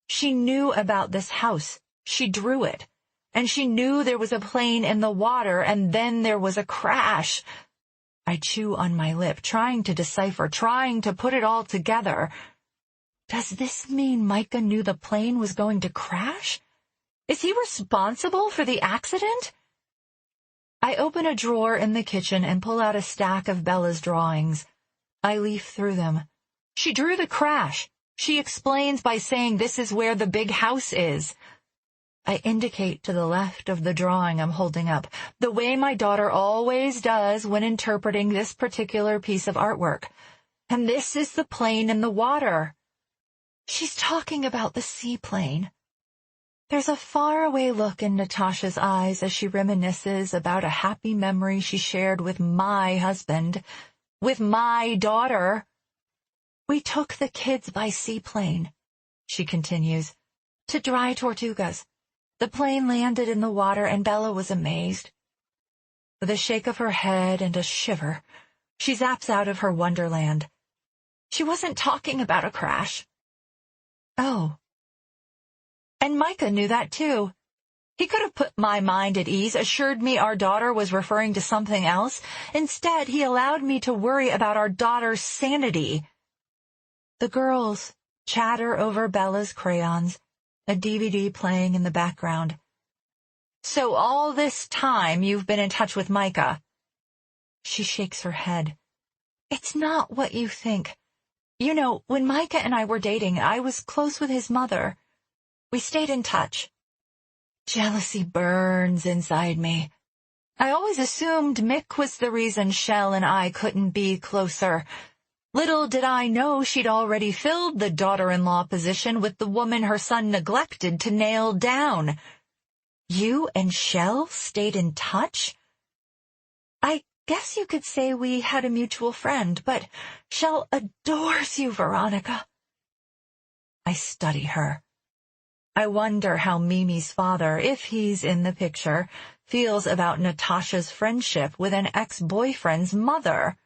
she knew about this house. She drew it. And she knew there was a plane in the water, and then there was a crash. I chew on my lip, trying to decipher, trying to put it all together. Does this mean Micah knew the plane was going to crash? Is he responsible for the accident? I open a drawer in the kitchen and pull out a stack of Bella's drawings. I leaf through them. She drew the crash. She explains by saying this is where the big house is. I indicate to the left of the drawing I'm holding up, the way my daughter always does when interpreting this particular piece of artwork. And this is the plane in the water. She's talking about the seaplane. There's a faraway look in Natasha's eyes as she reminisces about a happy memory she shared with my husband, with my daughter. We took the kids by seaplane, she continues, to Dry Tortugas. The plane landed in the water and Bella was amazed. With a shake of her head and a shiver, she zaps out of her wonderland. She wasn't talking about a crash. Oh. And Micah knew that too. He could have put my mind at ease, assured me our daughter was referring to something else. Instead, he allowed me to worry about our daughter's sanity. The girls chatter over Bella's crayons, a DVD playing in the background. So all this time you've been in touch with Micah? She shakes her head. It's not what you think. You know, when Micah and I were dating, I was close with his mother. We stayed in touch. Jealousy burns inside me. I always assumed Mick was the reason Shell and I couldn't be closer. Little did I know she'd already filled the daughter-in-law position with the woman her son neglected to nail down. You and Shell stayed in touch? I guess you could say we had a mutual friend, but Shell adores you, Veronica. I study her. I wonder how Mimi's father, if he's in the picture, feels about Natasha's friendship with an ex-boyfriend's mother.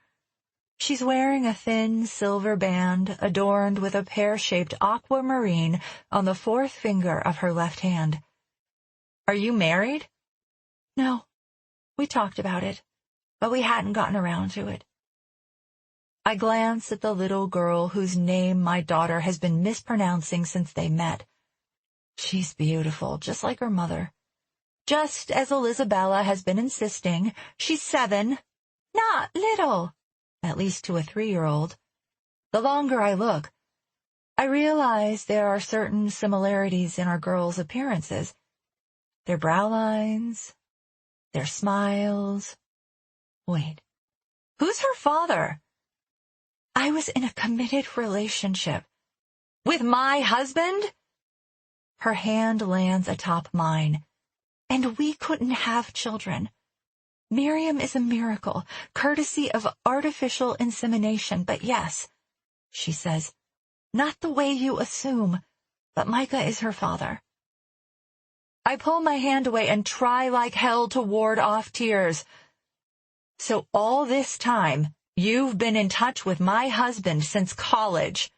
She's wearing a thin silver band adorned with a pear-shaped aquamarine on the fourth finger of her left hand. Are you married? No. We talked about it, but we hadn't gotten around to it. I glance at the little girl whose name my daughter has been mispronouncing since they met. She's beautiful, just like her mother. Just as Elizabella has been insisting, she's 7, not little, at least to a 3-year-old. The longer I look, I realize there are certain similarities in our girls' appearances. Their brow lines, their smiles. Wait, who's her father? I was in a committed relationship. With my husband? Her hand lands atop mine. And we couldn't have children. Miriam is a miracle, courtesy of artificial insemination, but yes, she says, not the way you assume, but Micah is her father. I pull my hand away and try like hell to ward off tears. So all this time, you've been in touch with my husband since college.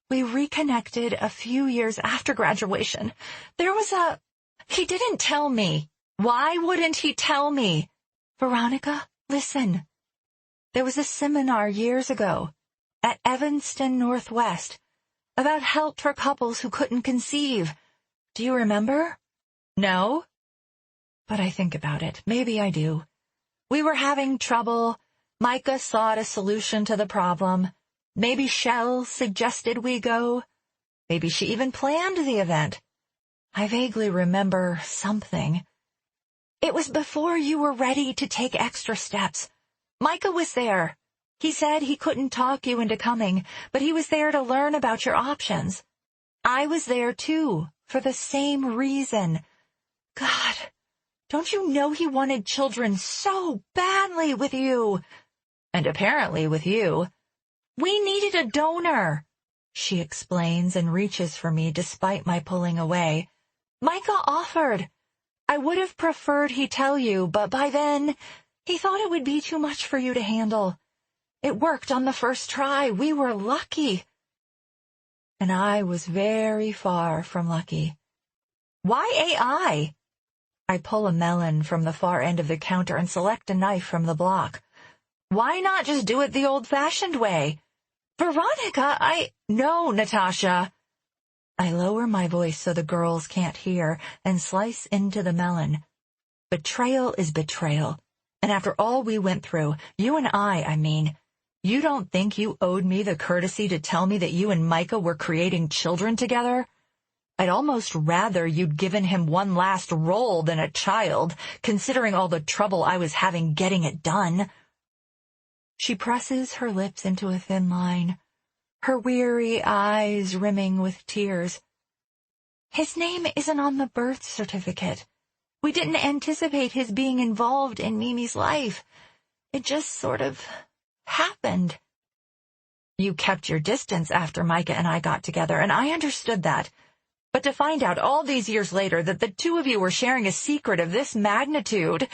We reconnected a few years after graduation. He didn't tell me, Why wouldn't he tell me? Veronica, listen. There was a seminar years ago at Evanston Northwest about help for couples who couldn't conceive. Do you remember? No? But I think about it. Maybe I do. We were having trouble. Micah sought a solution to the problem. Maybe Shell suggested we go. Maybe she even planned the event. I vaguely remember something. It was before you were ready to take extra steps. Micah was there. He said he couldn't talk you into coming, but he was there to learn about your options. I was there too, for the same reason. God, don't you know he wanted children so badly with you? And apparently with you. We needed a donor, she explains and reaches for me despite my pulling away. Micah offered. I would have preferred he tell you, but by then, he thought it would be too much for you to handle. It worked on the first try. We were lucky. And I was very far from lucky. Why AI? I pull a melon from the far end of the counter and select a knife from the block. Why not just do it the old-fashioned way? Veronica, No, Natasha. I lower my voice so the girls can't hear and slice into the melon. Betrayal is betrayal. And after all we went through, you and I mean, you don't think you owed me the courtesy to tell me that you and Micah were creating children together? I'd almost rather you'd given him one last roll than a child, considering all the trouble I was having getting it done. She presses her lips into a thin line, her weary eyes rimming with tears. His name isn't on the birth certificate. We didn't anticipate his being involved in Mimi's life. It just sort of happened. You kept your distance after Micah and I got together, and I understood that. But to find out all these years later that the two of you were sharing a secret of this magnitude...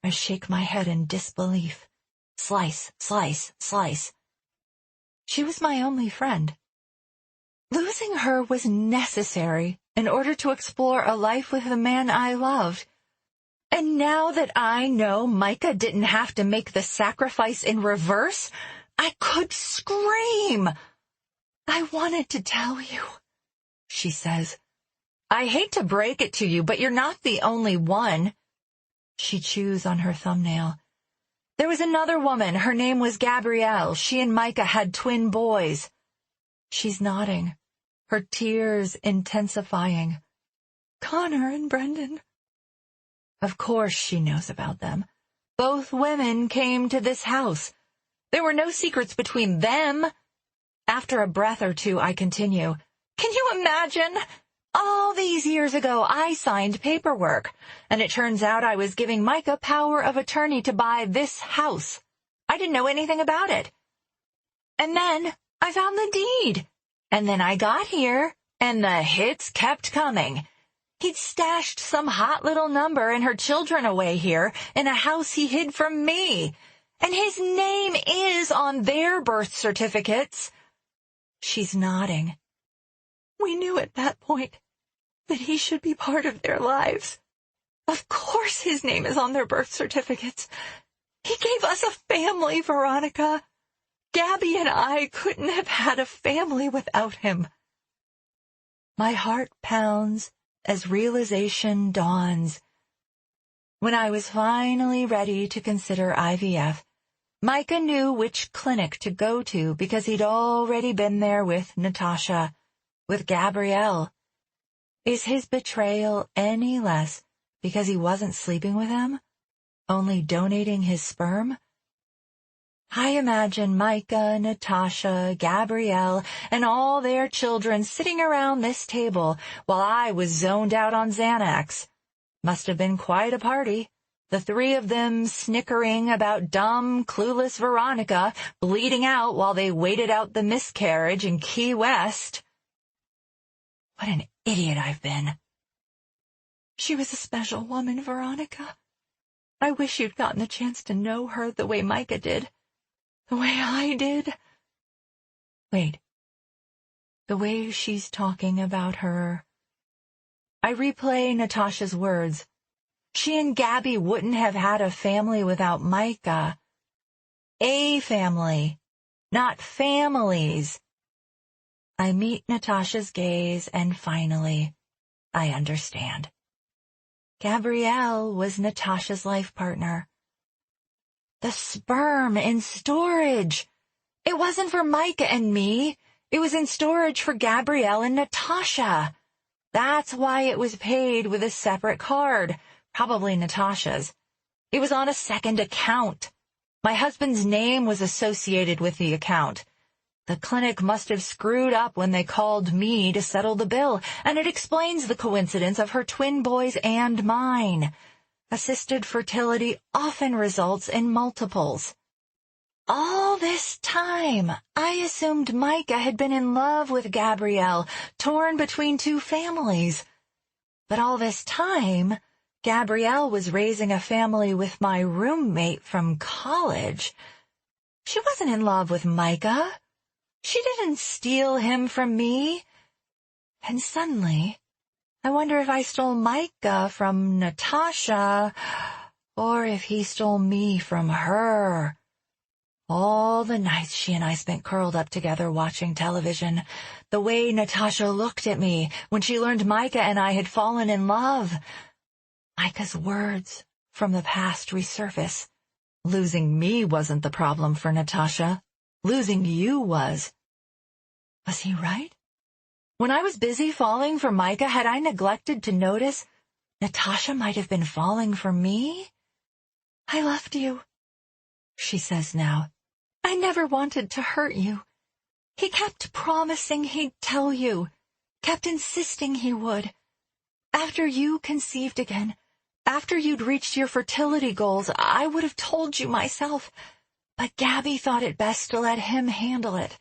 I shake my head in disbelief. Slice, slice, slice. She was my only friend. Losing her was necessary in order to explore a life with the man I loved. And now that I know Micah didn't have to make the sacrifice in reverse, I could scream. I wanted to tell you, she says. I hate to break it to you, but you're not the only one. She chews on her thumbnail. There was another woman. Her name was Gabrielle. She and Micah had twin boys. She's nodding, her tears intensifying. Connor and Brendan. Of course she knows about them. Both women came to this house. There were no secrets between them. After a breath or two, I continue. Can you imagine? All these years ago, I signed paperwork, and it turns out I was giving Micah power of attorney to buy this house. I didn't know anything about it. And then I found the deed. And then I got here, and the hits kept coming. He'd stashed some hot little number and her children away here in a house he hid from me. And his name is on their birth certificates. She's nodding. We knew at that point that he should be part of their lives. Of course his name is on their birth certificates. He gave us a family, Veronica. Gabby and I couldn't have had a family without him. My heart pounds as realization dawns. When I was finally ready to consider IVF, Micah knew which clinic to go to because he'd already been there with Natasha, with Gabrielle. Is his betrayal any less because he wasn't sleeping with them, only donating his sperm? I imagine Micah, Natasha, Gabrielle, and all their children sitting around this table while I was zoned out on Xanax. Must have been quite a party. The three of them snickering about dumb, clueless Veronica bleeding out while they waited out the miscarriage in Key West. What an idiot I've been. She was a special woman, Veronica. I wish you'd gotten the chance to know her the way Micah did. The way I did. Wait. The way she's talking about her. I replay Natasha's words. She and Gabby wouldn't have had a family without Micah. A family, not families. I meet Natasha's gaze, and finally, I understand. Gabrielle was Natasha's life partner. The sperm in storage. It wasn't for Micah and me. It was in storage for Gabrielle and Natasha. That's why it was paid with a separate card, probably Natasha's. It was on a second account. My husband's name was associated with the account. The clinic must have screwed up when they called me to settle the bill, and it explains the coincidence of her twin boys and mine. Assisted fertility often results in multiples. All this time, I assumed Micah had been in love with Gabrielle, torn between two families. But all this time, Gabrielle was raising a family with my roommate from college. She wasn't in love with Micah. She didn't steal him from me. And suddenly, I wonder if I stole Micah from Natasha, or if he stole me from her. All the nights she and I spent curled up together watching television, the way Natasha looked at me when she learned Micah and I had fallen in love. Micah's words from the past resurface. Losing me wasn't the problem for Natasha. Losing you was. Was he right? When I was busy falling for Micah, had I neglected to notice Natasha might have been falling for me? I loved you, she says now. I never wanted to hurt you. He kept promising he'd tell you, kept insisting he would. After you conceived again, after you'd reached your fertility goals, I would have told you myself. But Gabby thought it best to let him handle it.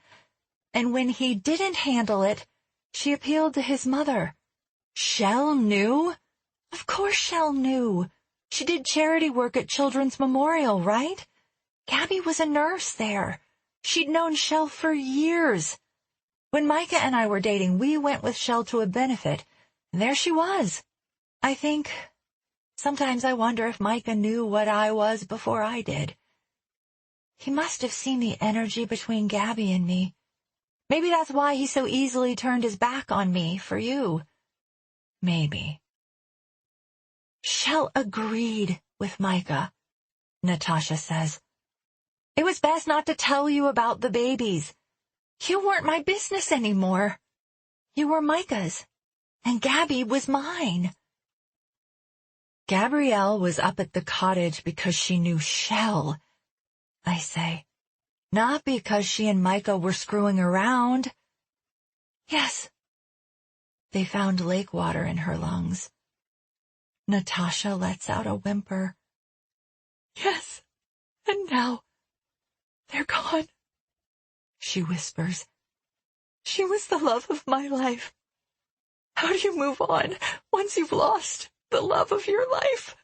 And when he didn't handle it, she appealed to his mother. Shell knew? Of course Shell knew. She did charity work at Children's Memorial, right? Gabby was a nurse there. She'd known Shell for years. When Micah and I were dating, we went with Shell to a benefit, and there she was. I think sometimes I wonder if Micah knew what I was before I did. He must have seen the energy between Gabby and me. Maybe that's why he so easily turned his back on me for you. Maybe. Shell agreed with Micah, Natasha says. It was best not to tell you about the babies. You weren't my business anymore. You were Micah's, and Gabby was mine. Gabrielle was up at the cottage because she knew Shell, I say. Not because she and Micah were screwing around. Yes. They found lake water in her lungs. Natasha lets out a whimper. Yes, and now they're gone, she whispers. She was the love of my life. How do you move on once you've lost the love of your life?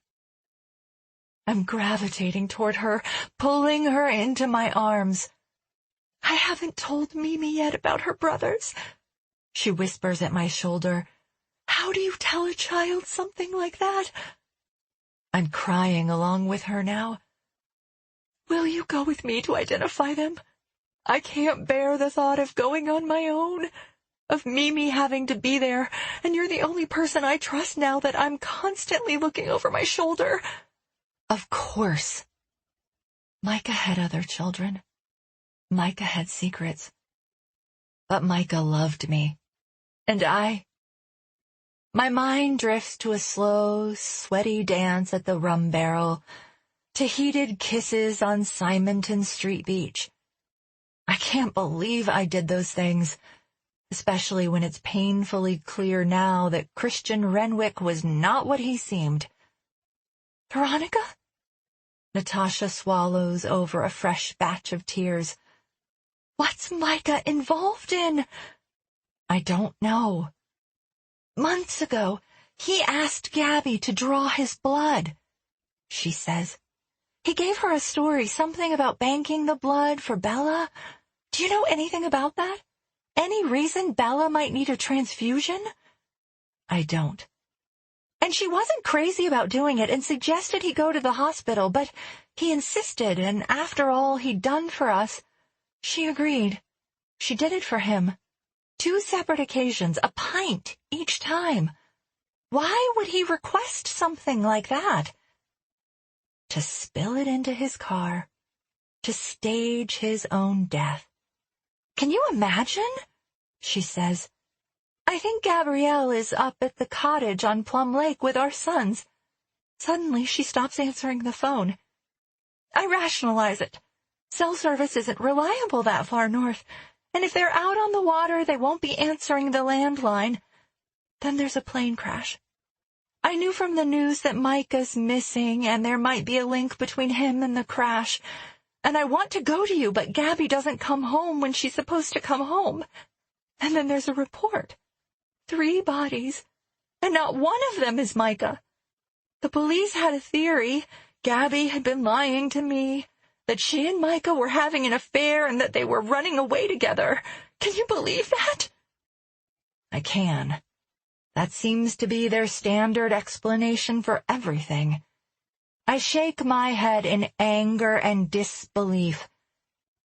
I'm gravitating toward her, pulling her into my arms. I haven't told Mimi yet about her brothers, she whispers at my shoulder. How do you tell a child something like that? I'm crying along with her now. Will you go with me to identify them? I can't bear the thought of going on my own, of Mimi having to be there, and you're the only person I trust now that I'm constantly looking over my shoulder. Of course. Micah had other children. Micah had secrets. But Micah loved me. And my mind drifts to a slow, sweaty dance at the rum barrel, to heated kisses on Simonton Street Beach. I can't believe I did those things, especially when it's painfully clear now that Christian Renwick was not what he seemed. Veronica? Natasha swallows over a fresh batch of tears. What's Micah involved in? I don't know. Months ago, he asked Gabby to draw his blood, she says. He gave her a story, something about banking the blood for Bella. Do you know anything about that? Any reason Bella might need a transfusion? I don't. And she wasn't crazy about doing it and suggested he go to the hospital, but he insisted, and after all he'd done for us, she agreed. She did it for him. 2 separate occasions, a pint each time. Why would he request something like that? To spill it into his car, to stage his own death. Can you imagine? She says. I think Gabrielle is up at the cottage on Plum Lake with our sons. Suddenly she stops answering the phone. I rationalize it. Cell service isn't reliable that far north, and if they're out on the water, they won't be answering the landline. Then there's a plane crash. I knew from the news that Micah's missing, and there might be a link between him and the crash. And I want to go to you, but Gabby doesn't come home when she's supposed to come home. And then there's a report. 3 bodies, and not one of them is Micah. The police had a theory. Gabby had been lying to me, that she and Micah were having an affair and that they were running away together. Can you believe that? I can. That seems to be their standard explanation for everything. I shake my head in anger and disbelief.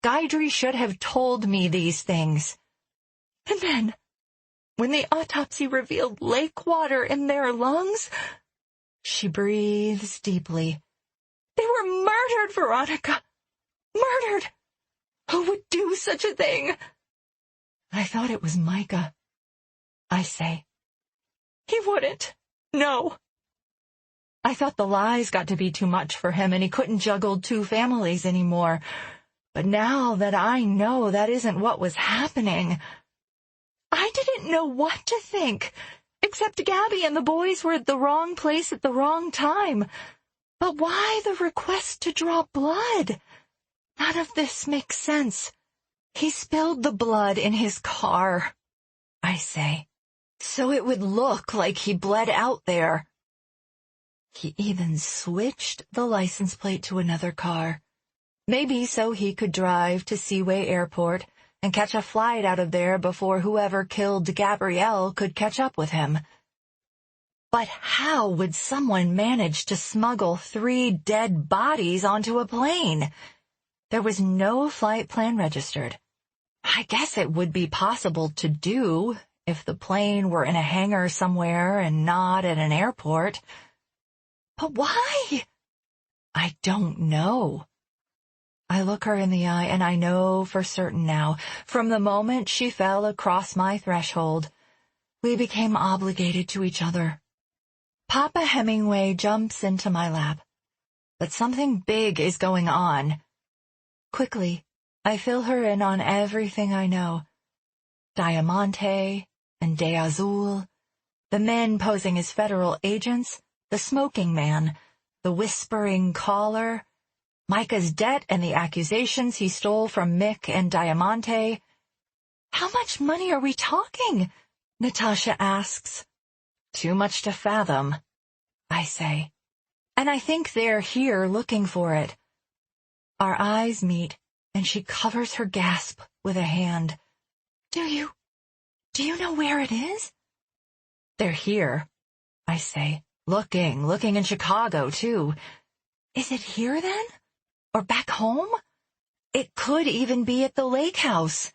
Guidry should have told me these things. And then, when the autopsy revealed lake water in their lungs, she breathes deeply. They were murdered, Veronica. Murdered. Who would do such a thing? I thought it was Micah, I say. He wouldn't. No. I thought the lies got to be too much for him and he couldn't juggle 2 families anymore. But now that I know that isn't what was happening, I didn't know what to think, except Gabby and the boys were at the wrong place at the wrong time. But why the request to draw blood? None of this makes sense. He spilled the blood in his car, I say, so it would look like he bled out there. He even switched the license plate to another car, maybe so he could drive to Seaway Airport and catch a flight out of there before whoever killed Gabrielle could catch up with him. But how would someone manage to smuggle 3 dead bodies onto a plane? There was no flight plan registered. I guess it would be possible to do if the plane were in a hangar somewhere and not at an airport. But why? I don't know. I look her in the eye, and I know for certain now, from the moment she fell across my threshold, we became obligated to each other. Papa Hemingway jumps into my lap. But something big is going on. Quickly, I fill her in on everything I know. Diamante and De Azul, the men posing as federal agents, the smoking man, the whispering caller, Micah's debt and the accusations he stole from Mick and Diamante. How much money are we talking? Natasha asks. Too much to fathom, I say. And I think they're here looking for it. Our eyes meet, and she covers her gasp with a hand. Do you know where it is? They're here, I say. Looking in Chicago, too. Is it here, then? Or back home? It could even be at the lake house.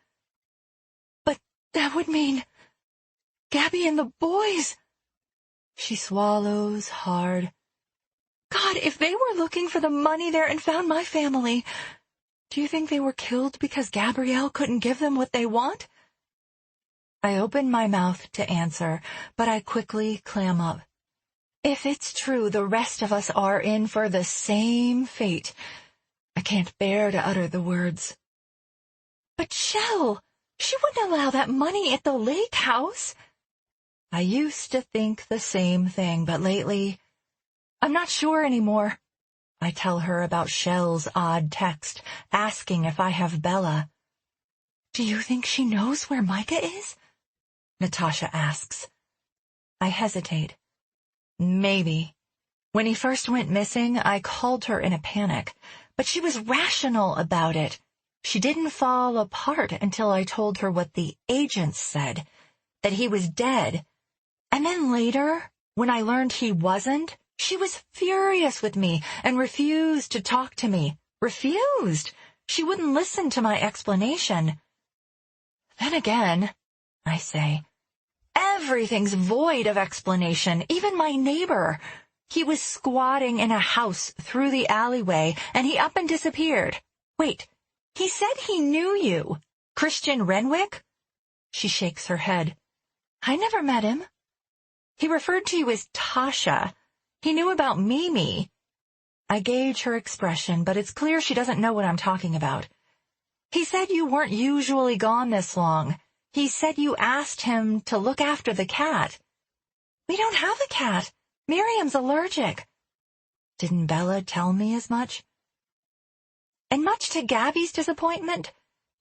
But that would mean Gabby and the boys. She swallows hard. God, if they were looking for the money there and found my family, do you think they were killed because Gabrielle couldn't give them what they want? I open my mouth to answer, but I quickly clam up. If it's true, the rest of us are in for the same fate. I can't bear to utter the words. But Shell, she wouldn't allow that money at the lake house. I used to think the same thing, but lately, I'm not sure anymore. I tell her about Shell's odd text, asking if I have Bella. Do you think she knows where Micah is? Natasha asks. I hesitate. Maybe. When he first went missing, I called her in a panic, but she was rational about it. She didn't fall apart until I told her what the agents said, that he was dead. And then later, When I learned he wasn't, she was furious with me and refused to talk to me. Refused. She wouldn't listen to my explanation. Then again, I say, everything's void of explanation, even my neighbor. He was squatting in a house through the alleyway, and he up and disappeared. Wait, he said he knew you. Christian Renwick? She shakes her head. I never met him. He referred to you as Tasha. He knew about Mimi. I gauge her expression, but it's clear she doesn't know what I'm talking about. He said you weren't usually gone this long. He said you asked him to look after the cat. We don't have a cat. Miriam's allergic. Didn't Bella tell me as much? And much to Gabby's disappointment,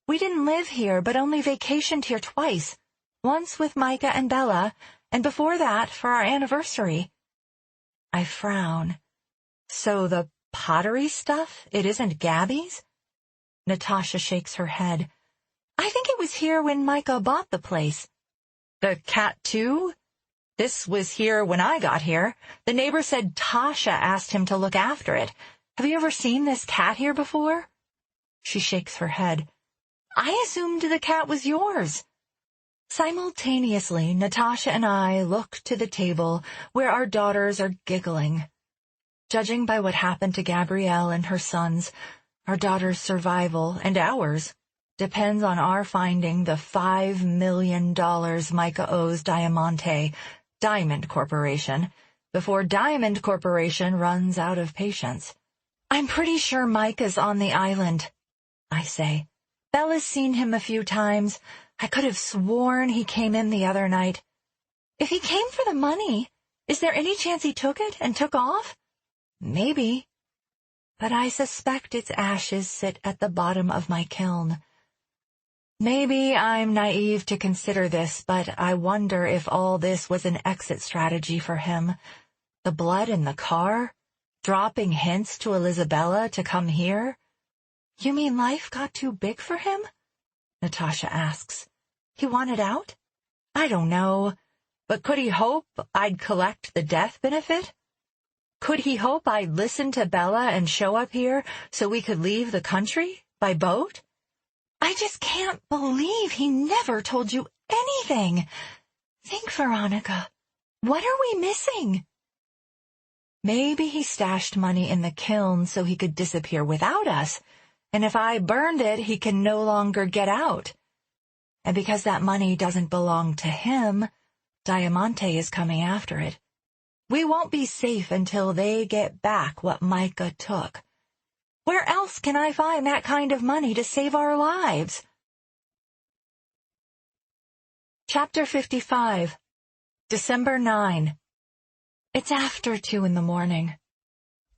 we didn't live here but only vacationed here twice, once with Micah and Bella, and before that for our anniversary. I frown. So the pottery stuff, it isn't Gabby's? Natasha shakes her head. I think it was here when Micah bought the place. The cat too? This was here when I got here. The neighbor said Tasha asked him to look after it. Have you ever seen this cat here before? She shakes her head. I assumed the cat was yours. Simultaneously, Natasha and I look to the table where our daughters are giggling. Judging by what happened to Gabrielle and her sons, our daughter's survival and ours depends on our finding the $5 million Micah owes Diamond Corporation, before Diamond Corporation runs out of patience. I'm pretty sure Micah's on the island, I say. Bella's seen him a few times. I could have sworn he came in the other night. If he came for the money, is there any chance he took it and took off? Maybe. But I suspect its ashes sit at the bottom of my kiln. Maybe I'm naive to consider this, but I wonder if all this was an exit strategy for him. The blood in the car? Dropping hints to Elizabella to come here? You mean life got too big for him? Natasha asks. He wanted out? I don't know. But could he hope I'd collect the death benefit? Could he hope I'd listen to Bella and show up here so we could leave the country by boat? I just can't believe he never told you anything. Think, Veronica, what are we missing? Maybe he stashed money in the kiln so he could disappear without us, and if I burned it, he can no longer get out. And because that money doesn't belong to him, Diamante is coming after it. We won't be safe until they get back what Micah took. Where else can I find that kind of money to save our lives? Chapter 55, December 9. It's after 2 a.m.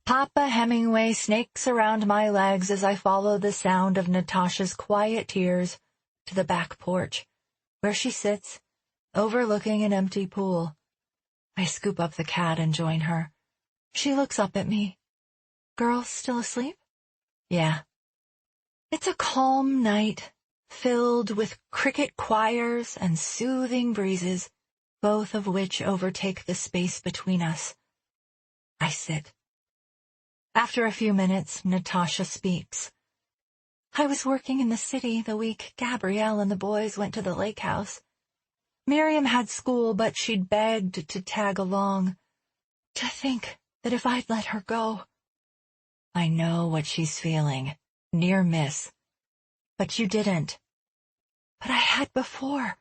Papa Hemingway snakes around my legs as I follow the sound of Natasha's quiet tears to the back porch, where she sits, overlooking an empty pool. I scoop up the cat and join her. She looks up at me. Girl still asleep? Yeah. It's a calm night, filled with cricket choirs and soothing breezes, both of which overtake the space between us. I sit. After a few minutes, Natasha speaks. I was working in the city the week Gabrielle and the boys went to the lake house. Miriam had school, but she'd begged to tag along. To think that if I'd let her go. I know what she's feeling. Near miss. But you didn't. But I had before.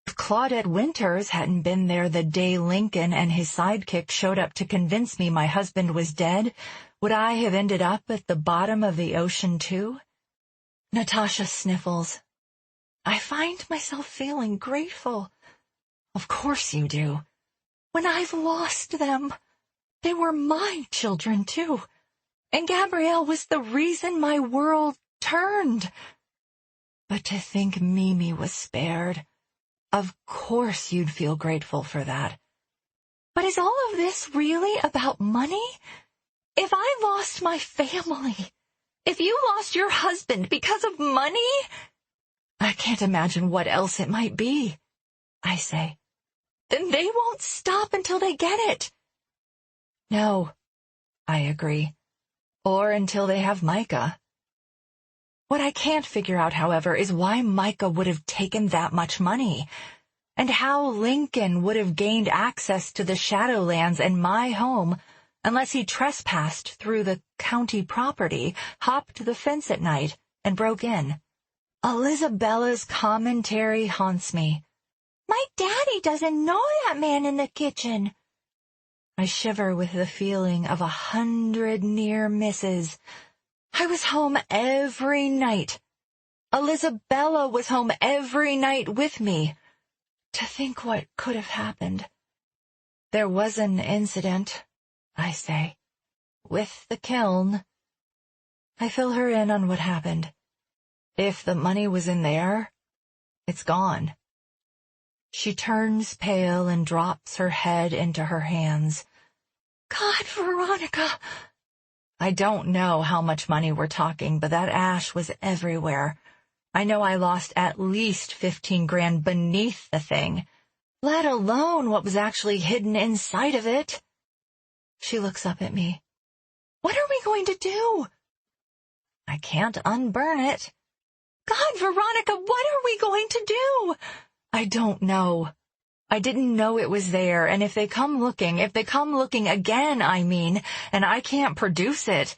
If Claudette Winters hadn't been there the day Lincoln and his sidekick showed up to convince me my husband was dead, would I have ended up at the bottom of the ocean too? Natasha sniffles. I find myself feeling grateful. Of course you do. When I've lost them, they were my children too. And Gabrielle was the reason my world turned. But to think Mimi was spared, of course you'd feel grateful for that. But is all of this really about money? If I lost my family, if you lost your husband because of money, I can't imagine what else it might be, I say. then they won't stop until they get it. No, I agree. Or until they have Micah. What I can't figure out, however, is why Micah would have taken that much money, and how Lincoln would have gained access to the Shadowlands and my home unless he trespassed through the county property, hopped the fence at night, and broke in. Elisabella's commentary haunts me. My daddy doesn't know that man in the kitchen. I shiver with the feeling of 100 near misses. I was home every night. Elisabella was home every night with me. To think what could have happened. There was an incident, I say, with the kiln. I fill her in on what happened. If the money was in there, it's gone. She turns pale and drops her head into her hands. God, Veronica! I don't know how much money we're talking, but that ash was everywhere. I know I lost at least 15 grand beneath the thing, let alone what was actually hidden inside of it. She looks up at me. What are we going to do? I can't unburn it. God, Veronica, what are we going to do? I don't know. I didn't know it was there, and if they come looking again, and I can't produce it,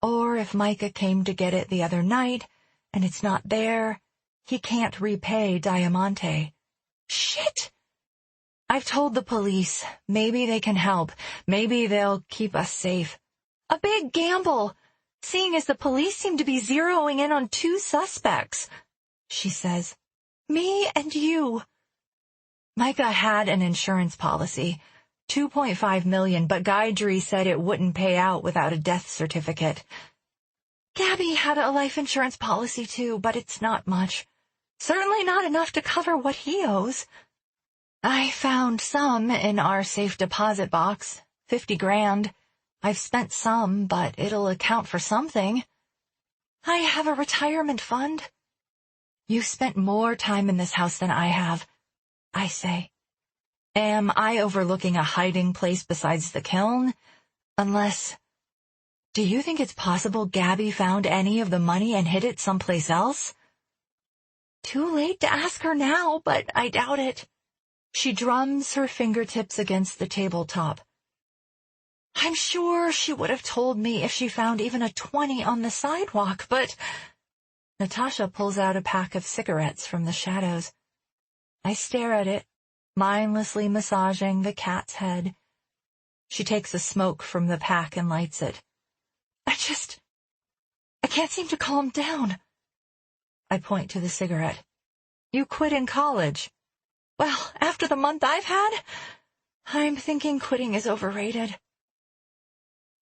or if Micah came to get it the other night, and it's not there, he can't repay Diamante. Shit! I've told the police. Maybe they can help. Maybe they'll keep us safe. A big gamble, seeing as the police seem to be zeroing in on 2 suspects, she says. Me and you. Micah had an insurance policy, $2.5 million, but Guidry said it wouldn't pay out without a death certificate. Gabby had a life insurance policy too, but it's not much. Certainly not enough to cover what he owes. I found some in our safe deposit box, 50 grand. I've spent some, but it'll account for something. I have a retirement fund. You've spent more time in this house than I have, I say. Am I overlooking a hiding place besides the kiln? Unless... Do you think it's possible Gabby found any of the money and hid it someplace else? Too late to ask her now, but I doubt it. She drums her fingertips against the tabletop. I'm sure she would have told me if she found even a 20 on the sidewalk, but... Natasha pulls out a pack of cigarettes from the shadows. I stare at it, mindlessly massaging the cat's head. She takes a smoke from the pack and lights it. I can't seem to calm down. I point to the cigarette. You quit in college. Well, after the month I've had, I'm thinking quitting is overrated.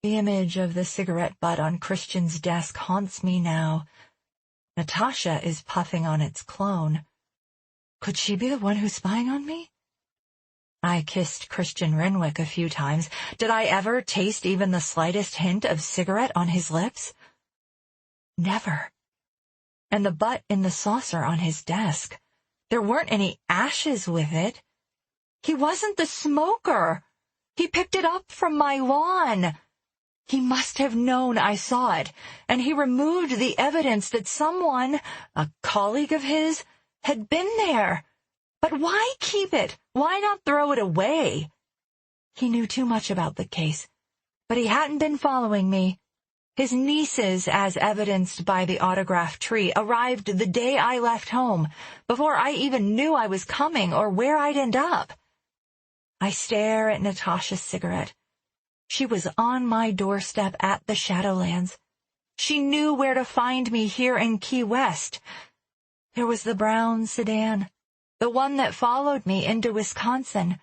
The image of the cigarette butt on Christian's desk haunts me now. Natasha is puffing on its clone. Could she be the one who's spying on me? I kissed Christian Renwick a few times. Did I ever taste even the slightest hint of cigarette on his lips? Never. And the butt in the saucer on his desk. There weren't any ashes with it. He wasn't the smoker. He picked it up from my lawn. He must have known I saw it, and he removed the evidence that someone, a colleague of his, had been there. But why keep it? Why not throw it away? He knew too much about the case, but he hadn't been following me. His nieces, as evidenced by the autograph tree, arrived the day I left home, before I even knew I was coming or where I'd end up. I stare at Natasha's cigarette. She was on my doorstep at the Shadowlands. She knew where to find me here in Key West. There was the brown sedan, the one that followed me into Wisconsin.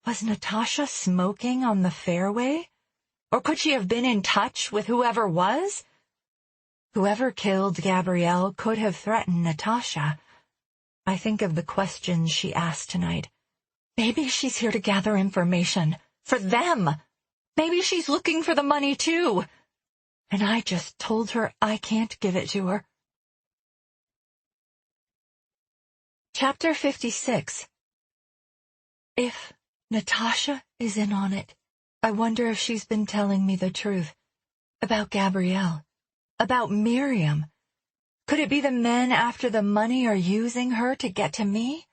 Was Natasha smoking on the fairway? Or could she have been in touch with whoever was? Whoever killed Gabrielle could have threatened Natasha. I think of the questions she asked tonight. Maybe she's here to gather information. For them. Maybe she's looking for the money, too. And I just told her I can't give it to her. Chapter 56. If Natasha is in on it, I wonder if she's been telling me the truth. About Gabrielle. About Miriam. Could it be the men after the money are using her to get to me?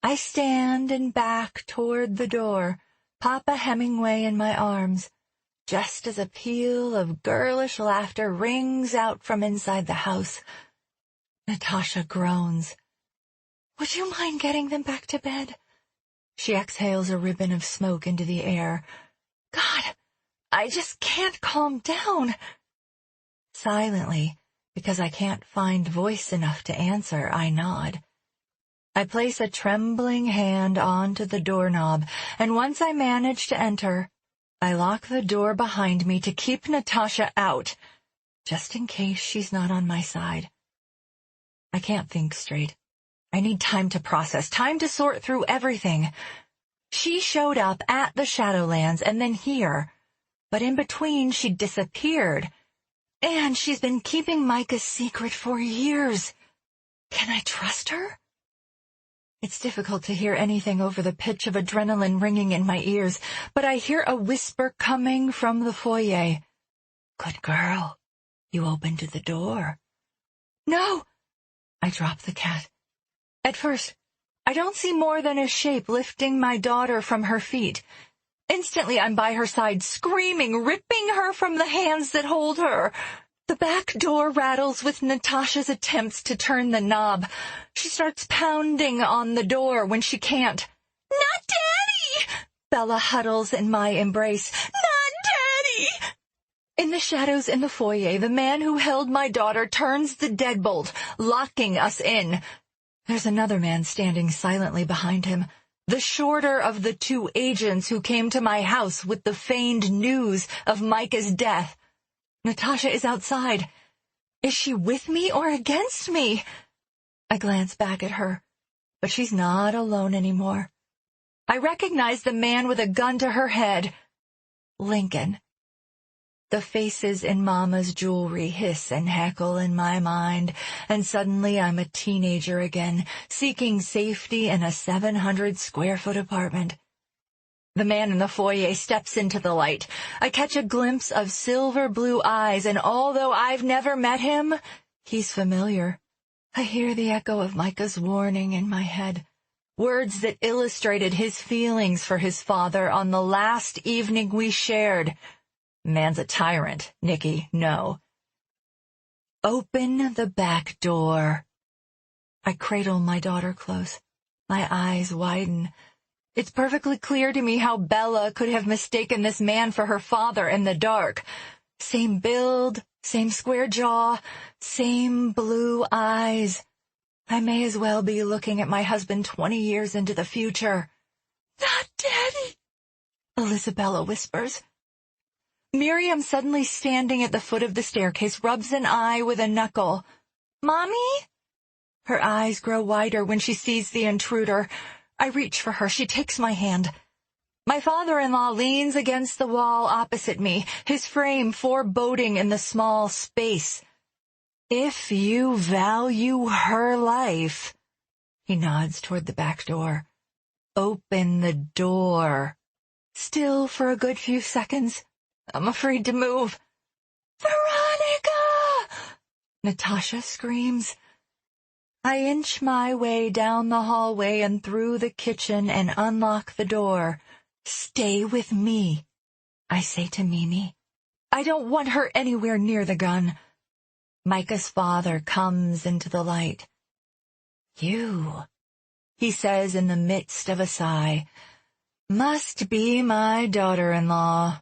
I stand and back toward the door, Papa Hemingway in my arms, just as a peal of girlish laughter rings out from inside the house. Natasha groans. Would you mind getting them back to bed? She exhales a ribbon of smoke into the air. God, I just can't calm down. Silently, because I can't find voice enough to answer, I nod. I place a trembling hand onto the doorknob, and once I manage to enter, I lock the door behind me to keep Natasha out, just in case she's not on my side. I can't think straight. I need time to process, time to sort through everything. She showed up at the Shadowlands and then here, but in between she disappeared. And she's been keeping Micah's secret for years. Can I trust her? It's difficult to hear anything over the pitch of adrenaline ringing in my ears, but I hear a whisper coming from the foyer. Good girl. You opened the door. No! I drop the cat. At first, I don't see more than a shape lifting my daughter from her feet. Instantly, I'm by her side, screaming, ripping her from the hands that hold her. The back door rattles with Natasha's attempts to turn the knob. She starts pounding on the door when she can't. Not Daddy! Bella huddles in my embrace. Not Daddy! In the shadows in the foyer, the man who held my daughter turns the deadbolt, locking us in. There's another man standing silently behind him, the shorter of the two agents who came to my house with the feigned news of Micah's death. Natasha is outside. Is she with me or against me? I glance back at her, but she's not alone anymore. I recognize the man with a gun to her head. Lincoln. The faces in Mama's jewelry hiss and heckle in my mind, and suddenly I'm a teenager again, seeking safety in a 700-square-foot apartment. The man in the foyer steps into the light. I catch a glimpse of silver blue eyes, and although I've never met him, he's familiar. I hear the echo of Micah's warning in my head, words that illustrated his feelings for his father on the last evening we shared. Man's a tyrant, Nicky, no. Open the back door. I cradle my daughter close. My eyes widen. It's perfectly clear to me how Bella could have mistaken this man for her father in the dark. Same build, same square jaw, same blue eyes. I may as well be looking at my husband 20 years into the future. Not Daddy, Elisabella whispers. Miriam, suddenly standing at the foot of the staircase, rubs an eye with a knuckle. Mommy? Her eyes grow wider when she sees the intruder. I reach for her. She takes my hand. My father-in-law leans against the wall opposite me, his frame foreboding in the small space. If you value her life, he nods toward the back door. Open the door. Still for a good few seconds. I'm afraid to move. Veronica! Natasha screams. I inch my way down the hallway and through the kitchen and unlock the door. Stay with me, I say to Mimi. I don't want her anywhere near the gun. Micah's father comes into the light. You, he says in the midst of a sigh, must be my daughter-in-law.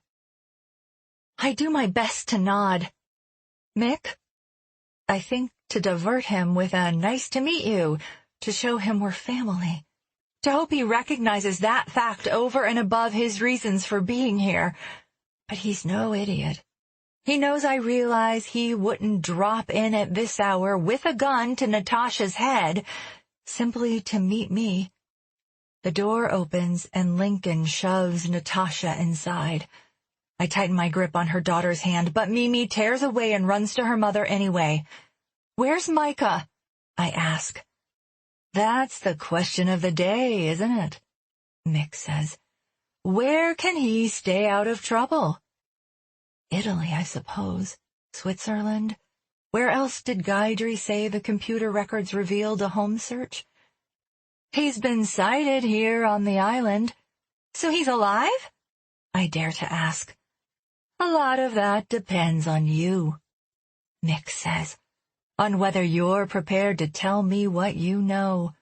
I do my best to nod. Mick? I think to divert him with a nice to meet you, to show him we're family. To hope he recognizes that fact over and above his reasons for being here. But he's no idiot. He knows I realize he wouldn't drop in at this hour with a gun to Natasha's head, simply to meet me. The door opens and Lincoln shoves Natasha inside. I tighten my grip on her daughter's hand, but Mimi tears away and runs to her mother anyway. Where's Micah? I ask. That's the question of the day, isn't it? Mick says. Where can he stay out of trouble? Italy, I suppose. Switzerland? Where else did Guidry say the computer records revealed a home search? He's been sighted here on the island. So he's alive? I dare to ask. A lot of that depends on you, Mick says. On whether you're prepared to tell me what you know.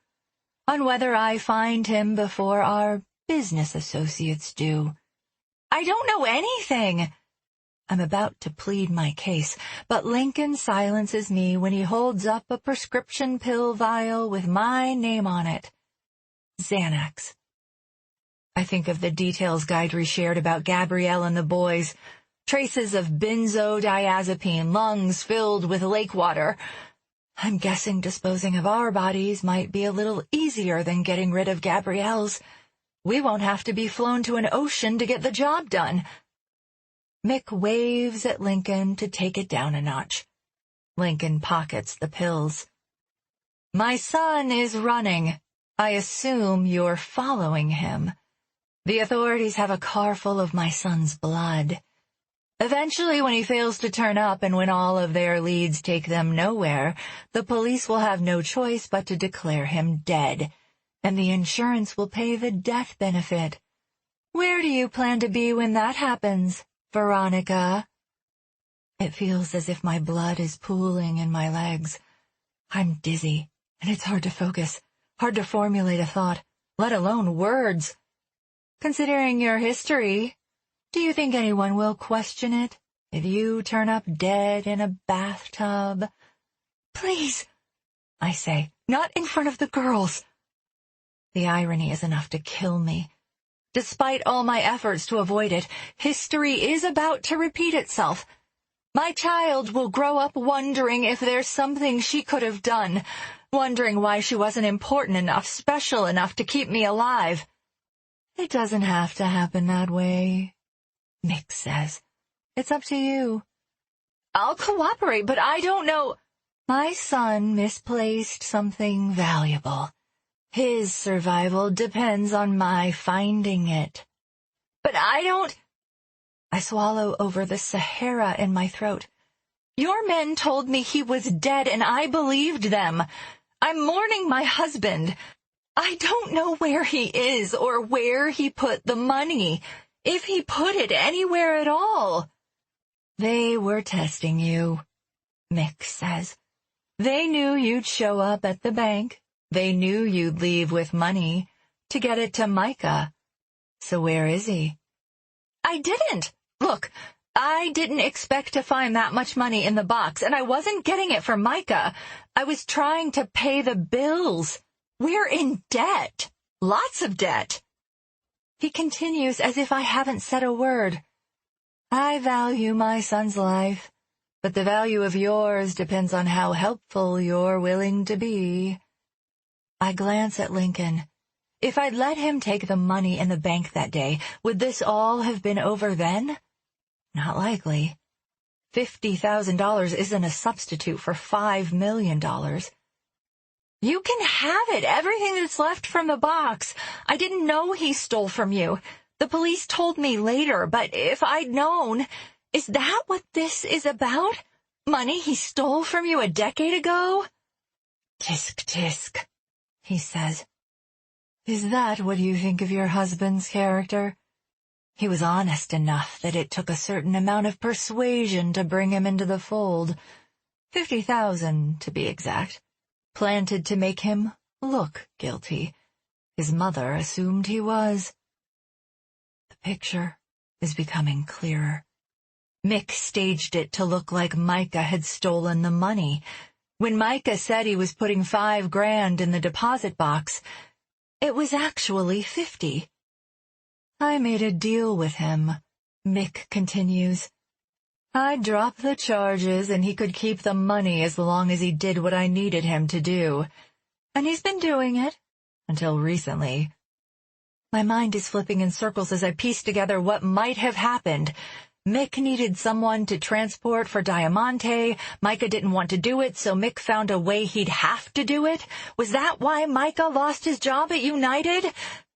On whether I find him before our business associates do. I don't know anything. I'm about to plead my case, but Lincoln silences me when he holds up a prescription pill vial with my name on it. Xanax. I think of the details Guidry shared about Gabrielle and the boys. Traces of benzodiazepine, lungs filled with lake water. I'm guessing disposing of our bodies might be a little easier than getting rid of Gabrielle's. We won't have to be flown to an ocean to get the job done. Mick waves at Lincoln to take it down a notch. Lincoln pockets the pills. My son is running. I assume you're following him. The authorities have a car full of my son's blood. Eventually, when he fails to turn up and when all of their leads take them nowhere, the police will have no choice but to declare him dead, and the insurance will pay the death benefit. Where do you plan to be when that happens, Veronica? It feels as if my blood is pooling in my legs. I'm dizzy, and it's hard to focus, hard to formulate a thought, let alone words. Considering your history, do you think anyone will question it if you turn up dead in a bathtub? Please, I say, not in front of the girls. The irony is enough to kill me. Despite all my efforts to avoid it, history is about to repeat itself. My child will grow up wondering if there's something she could have done, wondering why she wasn't important enough, special enough to keep me alive. It doesn't have to happen that way, Mick says. It's up to you. I'll cooperate, but I don't know. My son misplaced something valuable. His survival depends on my finding it. But I don't... I swallow over the Sahara in my throat. Your men told me he was dead, and I believed them. I'm mourning my husband. I don't know where he is or where he put the money, if he put it anywhere at all. They were testing you, Mick says. They knew you'd show up at the bank. They knew you'd leave with money to get it to Micah. So where is he? I didn't. Look, I didn't expect to find that much money in the box, and I wasn't getting it for Micah. I was trying to pay the bills. We're in debt. Lots of debt. He continues as if I haven't said a word. I value my son's life, but the value of yours depends on how helpful you're willing to be. I glance at Lincoln. If I'd let him take the money in the bank that day, would this all have been over then? Not likely. $50,000 isn't a substitute for $5 million. You can have it, everything that's left from the box. I didn't know he stole from you. The police told me later, but if I'd known, is that what this is about? Money he stole from you a decade ago? Tisk, tisk, he says. Is that what you think of your husband's character? He was honest enough that it took a certain amount of persuasion to bring him into the fold. 50,000, to be exact. Planted to make him look guilty. His mother assumed he was. The picture is becoming clearer. Mick staged it to look like Micah had stolen the money. When Micah said he was putting $5,000 in the deposit box, it was actually 50. I made a deal with him, Mick continues. I'd drop the charges and he could keep the money as long as he did what I needed him to do. And he's been doing it, until recently. My mind is flipping in circles as I piece together what might have happened. Mick needed someone to transport for Diamante. Micah didn't want to do it, so Mick found a way he'd have to do it. Was that why Micah lost his job at United?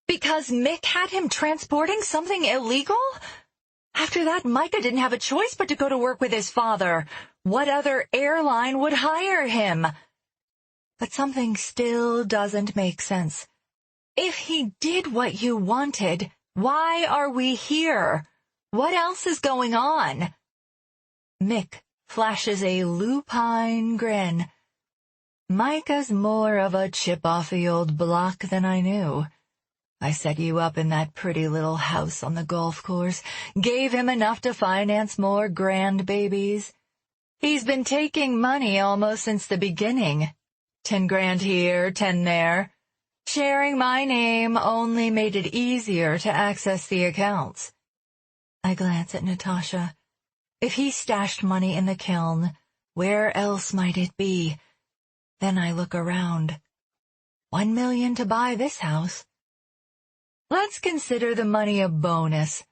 Because Mick had him transporting something illegal? After that, Micah didn't have a choice but to go to work with his father. What other airline would hire him? But something still doesn't make sense. If he did what you wanted, why are we here? What else is going on? Mick flashes a lupine grin. Micah's more of a chip off the old block than I knew. I set you up in that pretty little house on the golf course, gave him enough to finance more grandbabies. He's been taking money almost since the beginning. 10 grand here, 10 there. Sharing my name only made it easier to access the accounts. I glance at Natasha. If he stashed money in the kiln, where else might it be? Then I look around. 1 million to buy this house. Let's consider the money a bonus.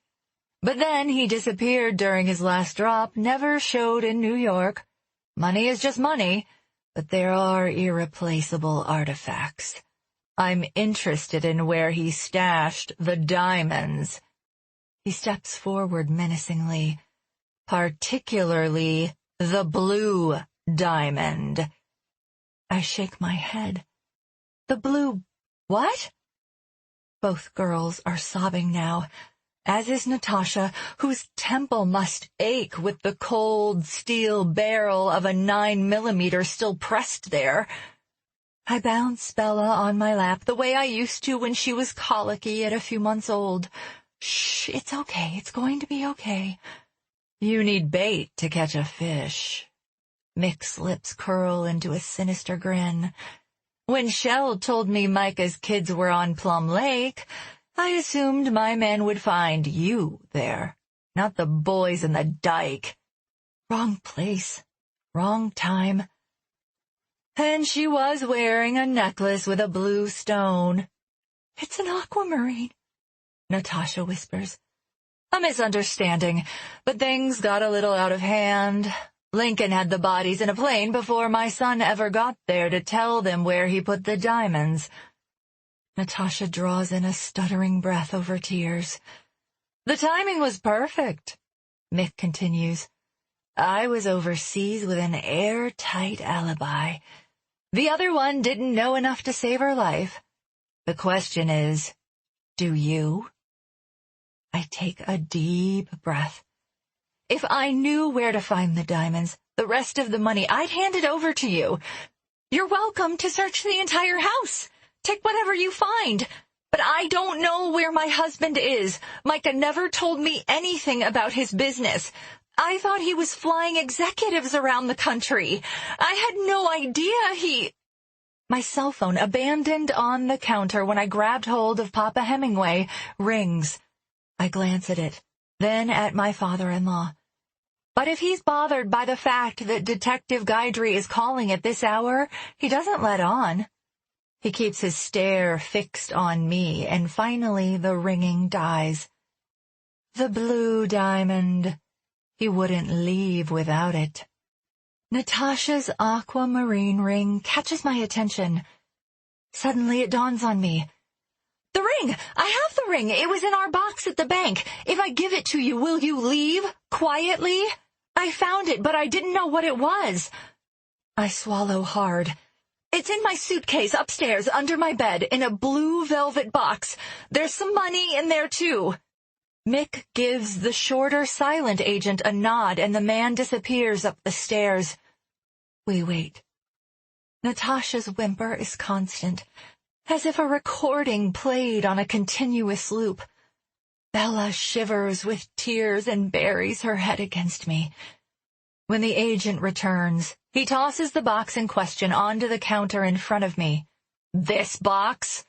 But then he disappeared during his last drop, never showed in New York. Money is just money, but there are irreplaceable artifacts. I'm interested in where he stashed the diamonds. He steps forward menacingly, particularly the blue diamond. I shake my head. The blue what? Both girls are sobbing now, as is Natasha, whose temple must ache with the cold steel barrel of a 9mm still pressed there. I bounce Bella on my lap the way I used to when she was colicky at a few months old. Shh, it's okay, it's going to be okay. You need bait to catch a fish. Mick's lips curl into a sinister grin. When Shell told me Micah's kids were on Plum Lake, I assumed my men would find you there, not the boys in the dike. Wrong place, wrong time. And she was wearing a necklace with a blue stone. It's an aquamarine, Natasha whispers. A misunderstanding, but things got a little out of hand. Lincoln had the bodies in a plane before my son ever got there to tell them where he put the diamonds. Natasha draws in a stuttering breath over tears. The timing was perfect, Mick continues. I was overseas with an airtight alibi. The other one didn't know enough to save her life. The question is, do you? I take a deep breath. If I knew where to find the diamonds, the rest of the money, I'd hand it over to you. You're welcome to search the entire house. Take whatever you find. But I don't know where my husband is. Micah never told me anything about his business. I thought he was flying executives around the country. I had no idea My cell phone, abandoned on the counter when I grabbed hold of Papa Hemingway, rings. I glance at it, then at my father-in-law. But if he's bothered by the fact that Detective Guidry is calling at this hour, he doesn't let on. He keeps his stare fixed on me, and finally the ringing dies. The blue diamond. He wouldn't leave without it. Natasha's aquamarine ring catches my attention. Suddenly it dawns on me. The ring! I have the ring! It was in our box at the bank. If I give it to you, will you leave? Quietly? I found it, but I didn't know what it was. I swallow hard. It's in my suitcase upstairs under my bed in a blue velvet box. There's some money in there, too. Mick gives the shorter silent agent a nod, and the man disappears up the stairs. We wait. Natasha's whimper is constant, as if a recording played on a continuous loop. Bella shivers with tears and buries her head against me. When the agent returns, he tosses the box in question onto the counter in front of me. This box?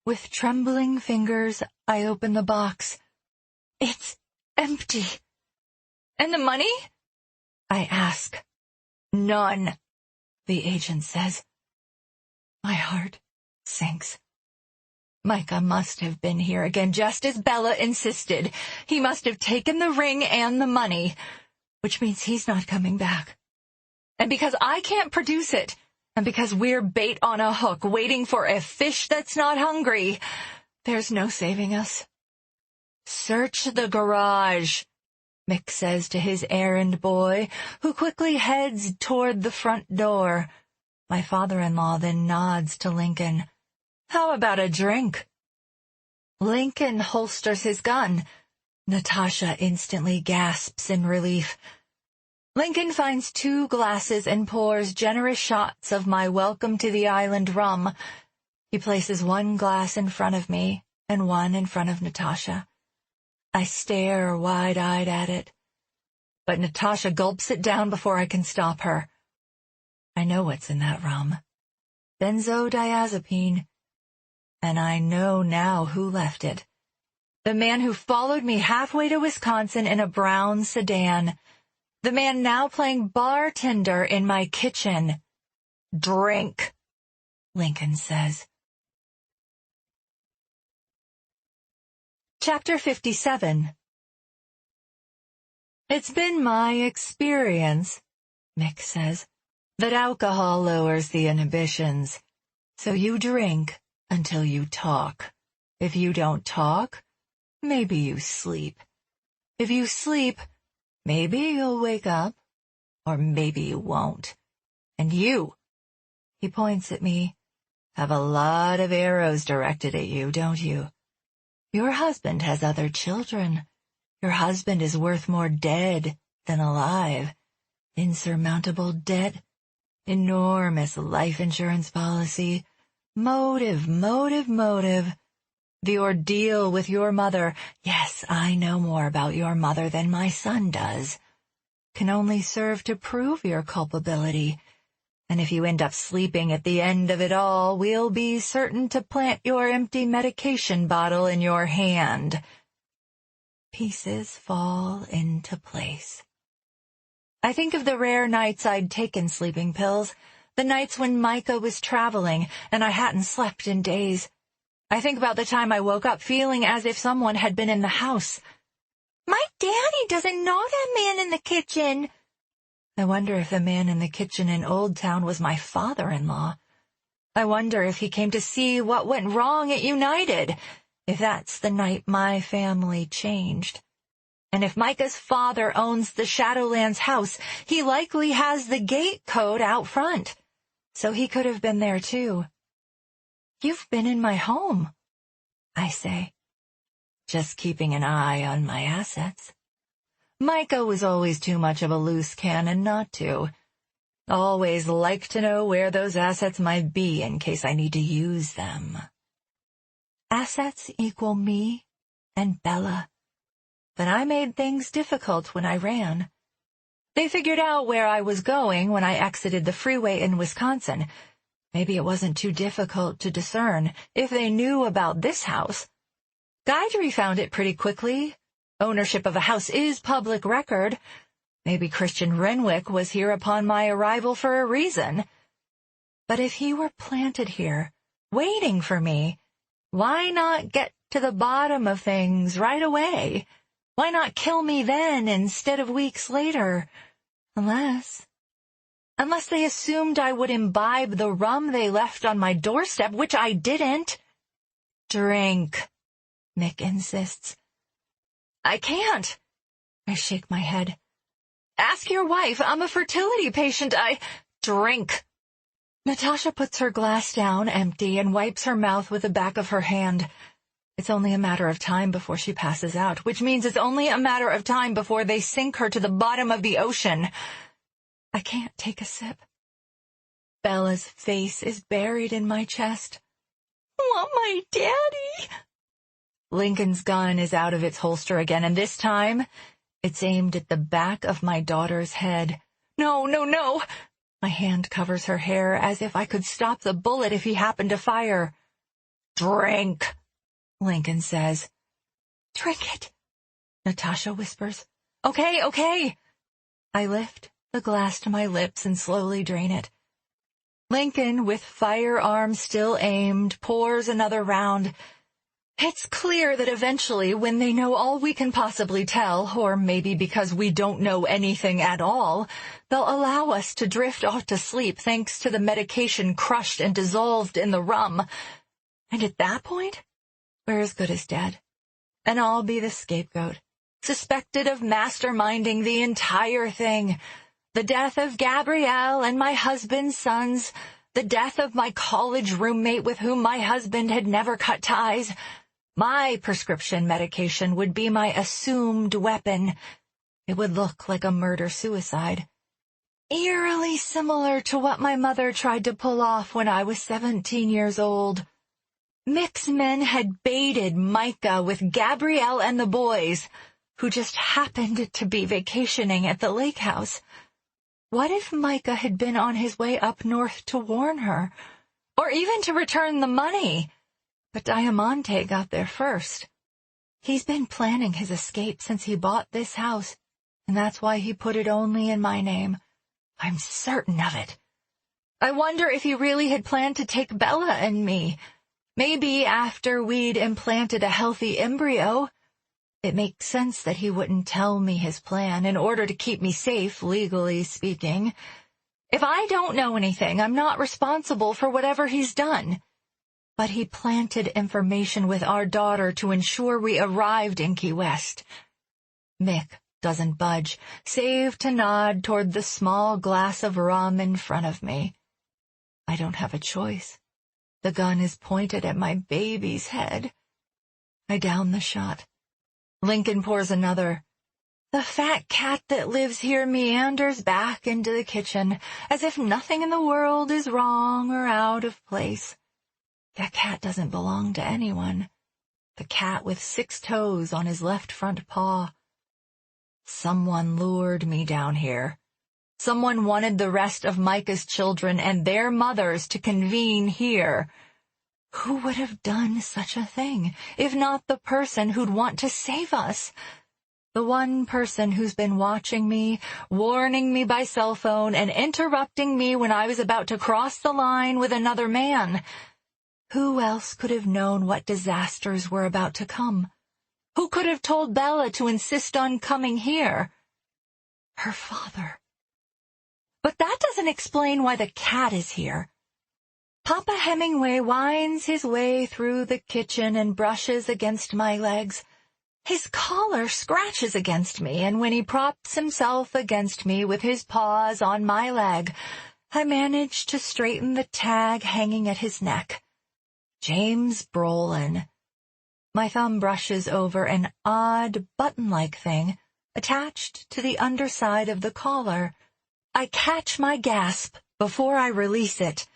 With trembling fingers, I open the box. It's empty. And the money? I ask. None, the agent says. My heart sinks. Micah must have been here again, just as Bella insisted. He must have taken the ring and the money, which means he's not coming back. And because I can't produce it, and because we're bait on a hook waiting for a fish that's not hungry, There's no saving us. Search the garage, Mick says to his errand boy, who quickly heads toward the front door. My father-in-law then nods to Lincoln. How about a drink? Lincoln holsters his gun. Natasha instantly gasps in relief. Lincoln finds 2 glasses and pours generous shots of my welcome to the island rum. He places 1 glass in front of me and 1 in front of Natasha. I stare wide-eyed at it, but Natasha gulps it down before I can stop her. I know what's in that rum. Benzodiazepine. And I know now who left it. The man who followed me halfway to Wisconsin in a brown sedan. The man now playing bartender in my kitchen. Drink, Lincoln says. Chapter 57. It's been my experience, Mick says, that alcohol lowers the inhibitions. So you drink until you talk. If you don't talk, maybe you sleep. If you sleep, maybe you'll wake up, or maybe you won't. And you, he points at me, have a lot of arrows directed at you, don't you? Your husband has other children. Your husband is worth more dead than alive. Insurmountable debt, enormous life insurance policy, motive. The ordeal with your mother, yes, I know more about your mother than my son does, can only serve to prove your culpability. And if you end up sleeping at the end of it all, we'll be certain to plant your empty medication bottle in your hand. Pieces fall into place. I think of the rare nights I'd taken sleeping pills, the nights when Micah was traveling and I hadn't slept in days. I think about the time I woke up feeling as if someone had been in the house. My daddy doesn't know that man in the kitchen. I wonder if the man in the kitchen in Old Town was my father-in-law. I wonder if he came to see what went wrong at United, if that's the night my family changed. And if Micah's father owns the Shadowlands house, he likely has the gate code out front. So he could have been there too. You've been in my home, I say, just keeping an eye on my assets. Micah was always too much of a loose cannon not to. Always liked to know where those assets might be in case I need to use them. Assets equal me and Bella. But I made things difficult when I ran. They figured out where I was going when I exited the freeway in Wisconsin. Maybe it wasn't too difficult to discern if they knew about this house. Guidry found it pretty quickly. Ownership of a house is public record. Maybe Christian Renwick was here upon my arrival for a reason. But if he were planted here, waiting for me, why not get to the bottom of things right away? Why not kill me then instead of weeks later? Unless they assumed I would imbibe the rum they left on my doorstep, which I didn't. Drink, Mick insists. I can't. I shake my head. Ask your wife. I'm a fertility patient. Drink. Natasha puts her glass down empty and wipes her mouth with the back of her hand. It's only a matter of time before she passes out, which means it's only a matter of time before they sink her to the bottom of the ocean. I can't take a sip. Bella's face is buried in my chest. Want my daddy? Lincoln's gun is out of its holster again, and this time, it's aimed at the back of my daughter's head. No. My hand covers her hair as if I could stop the bullet if he happened to fire. Drink, Lincoln says. Drink it, Natasha whispers. Okay. I lift the glass to my lips and slowly drain it. Lincoln, with firearm still aimed, pours another round. It's clear that eventually, when they know all we can possibly tell, or maybe because we don't know anything at all, they'll allow us to drift off to sleep thanks to the medication crushed and dissolved in the rum. And at that point, We're as good as dead. And I'll be the scapegoat, suspected of masterminding the entire thing. The death of Gabrielle and my husband's sons, the death of my college roommate with whom my husband had never cut ties. My prescription medication would be my assumed weapon. It would look like a murder-suicide. Eerily similar to what my mother tried to pull off when I was 17 years old. Mick's men had baited Micah with Gabrielle and the boys, who just happened to be vacationing at the lake house. What if Micah had been on his way up north to warn her, or even to return the money? But Diamante got there first. He's been planning his escape since he bought this house, and that's why he put it only in my name. I'm certain of it. I wonder if he really had planned to take Bella and me. Maybe after we'd implanted a healthy embryo. It makes sense that he wouldn't tell me his plan in order to keep me safe, legally speaking. If I don't know anything, I'm not responsible for whatever he's done. But he planted information with our daughter to ensure we arrived in Key West. Mick doesn't budge, save to nod toward the small glass of rum in front of me. I don't have a choice. The gun is pointed at my baby's head. I down the shot. Lincoln pours another. The fat cat that lives here meanders back into the kitchen, as if nothing in the world is wrong or out of place. That cat doesn't belong to anyone. The cat with 6 toes on his left front paw. Someone lured me down here. Someone wanted the rest of Micah's children and their mothers to convene here. Who would have done such a thing, if not the person who'd want to save us? The one person who's been watching me, warning me by cell phone, and interrupting me when I was about to cross the line with another man. Who else could have known what disasters were about to come? Who could have told Bella to insist on coming here? Her father. But that doesn't explain why the cat is here. Papa Hemingway winds his way through the kitchen and brushes against my legs. His collar scratches against me, and when he props himself against me with his paws on my leg, I manage to straighten the tag hanging at his neck. James Brolin. My thumb brushes over an odd button-like thing attached to the underside of the collar. I catch my gasp before I release it.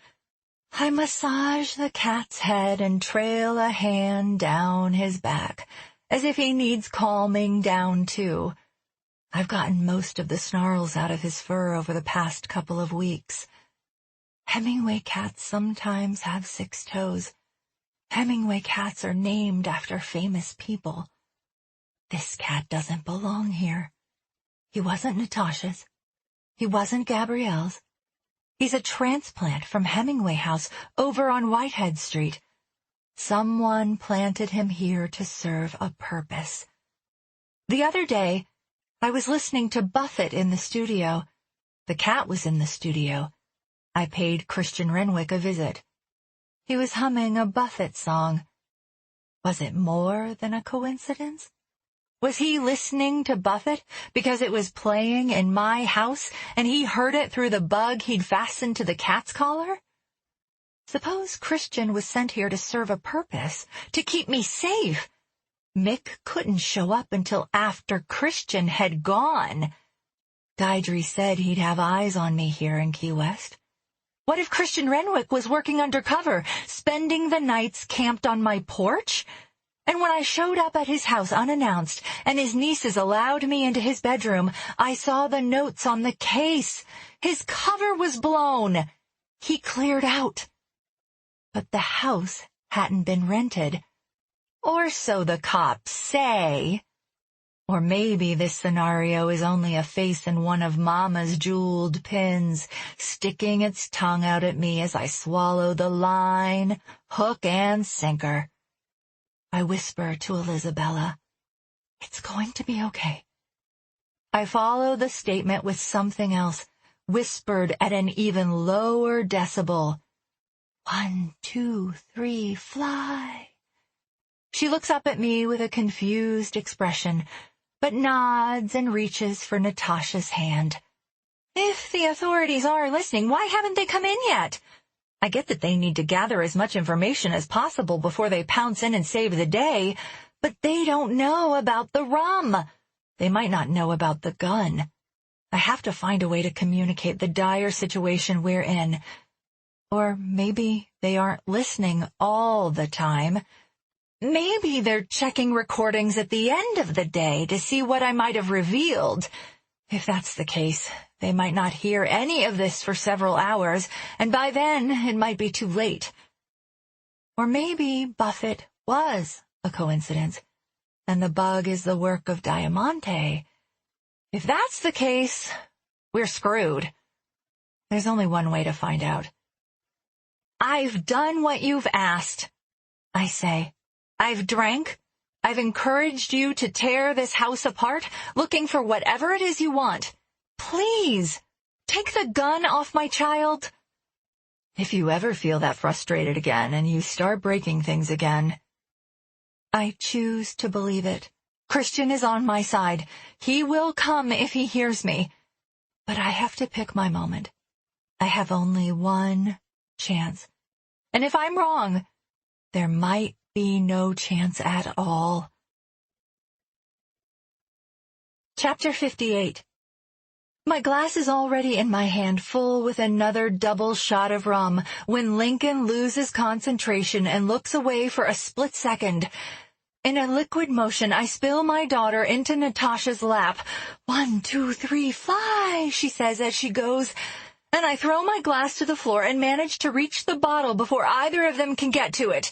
I massage the cat's head and trail a hand down his back, as if he needs calming down too. I've gotten most of the snarls out of his fur over the past couple of weeks. Hemingway cats sometimes have 6 toes. Hemingway cats are named after famous people. This cat doesn't belong here. He wasn't Natasha's. He wasn't Gabrielle's. He's a transplant from Hemingway House over on Whitehead Street. Someone planted him here to serve a purpose. The other day, I was listening to Buffett in the studio. The cat was in the studio. I paid Christian Renwick a visit. He was humming a Buffett song. Was it more than a coincidence? Was he listening to Buffett because it was playing in my house and he heard it through the bug he'd fastened to the cat's collar? Suppose Christian was sent here to serve a purpose, to keep me safe. Mick couldn't show up until after Christian had gone. Guidry said he'd have eyes on me here in Key West. What if Christian Renwick was working undercover, spending the nights camped on my porch? And when I showed up at his house unannounced and his nieces allowed me into his bedroom, I saw the notes on the case. His cover was blown. He cleared out. But the house hadn't been rented. Or so the cops say. Or maybe this scenario is only a face in one of Mama's jeweled pins, sticking its tongue out at me as I swallow the line, hook and sinker. I whisper to Elizabella, "It's going to be okay." I follow the statement with something else, whispered at an even lower decibel. 1, 2, 3, fly. She looks up at me with a confused expression, but nods and reaches for Natasha's hand. If the authorities are listening, why haven't they come in yet? I get that they need to gather as much information as possible before they pounce in and save the day, but they don't know about the rum. They might not know about the gun. I have to find a way to communicate the dire situation we're in. Or maybe they aren't listening all the time. Maybe they're checking recordings at the end of the day to see what I might have revealed. If that's the case, they might not hear any of this for several hours, and by then it might be too late. Or maybe Buffett was a coincidence, and the bug is the work of Diamante. If that's the case, we're screwed. There's only one way to find out. I've done what you've asked, I say. I've drank. I've encouraged you to tear this house apart, looking for whatever it is you want. Please, take the gun off my child. If you ever feel that frustrated again and you start breaking things again, I choose to believe it. Christian is on my side. He will come if he hears me. But I have to pick my moment. I have only one chance. And if I'm wrong, there might be no chance at all. Chapter 58. My glass is already in my hand, full with another double shot of rum, when Lincoln loses concentration and looks away for a split second. In a liquid motion, I spill my daughter into Natasha's lap. 1, 2, 3, fly, she says as she goes. And I throw my glass to the floor and manage to reach the bottle before either of them can get to it.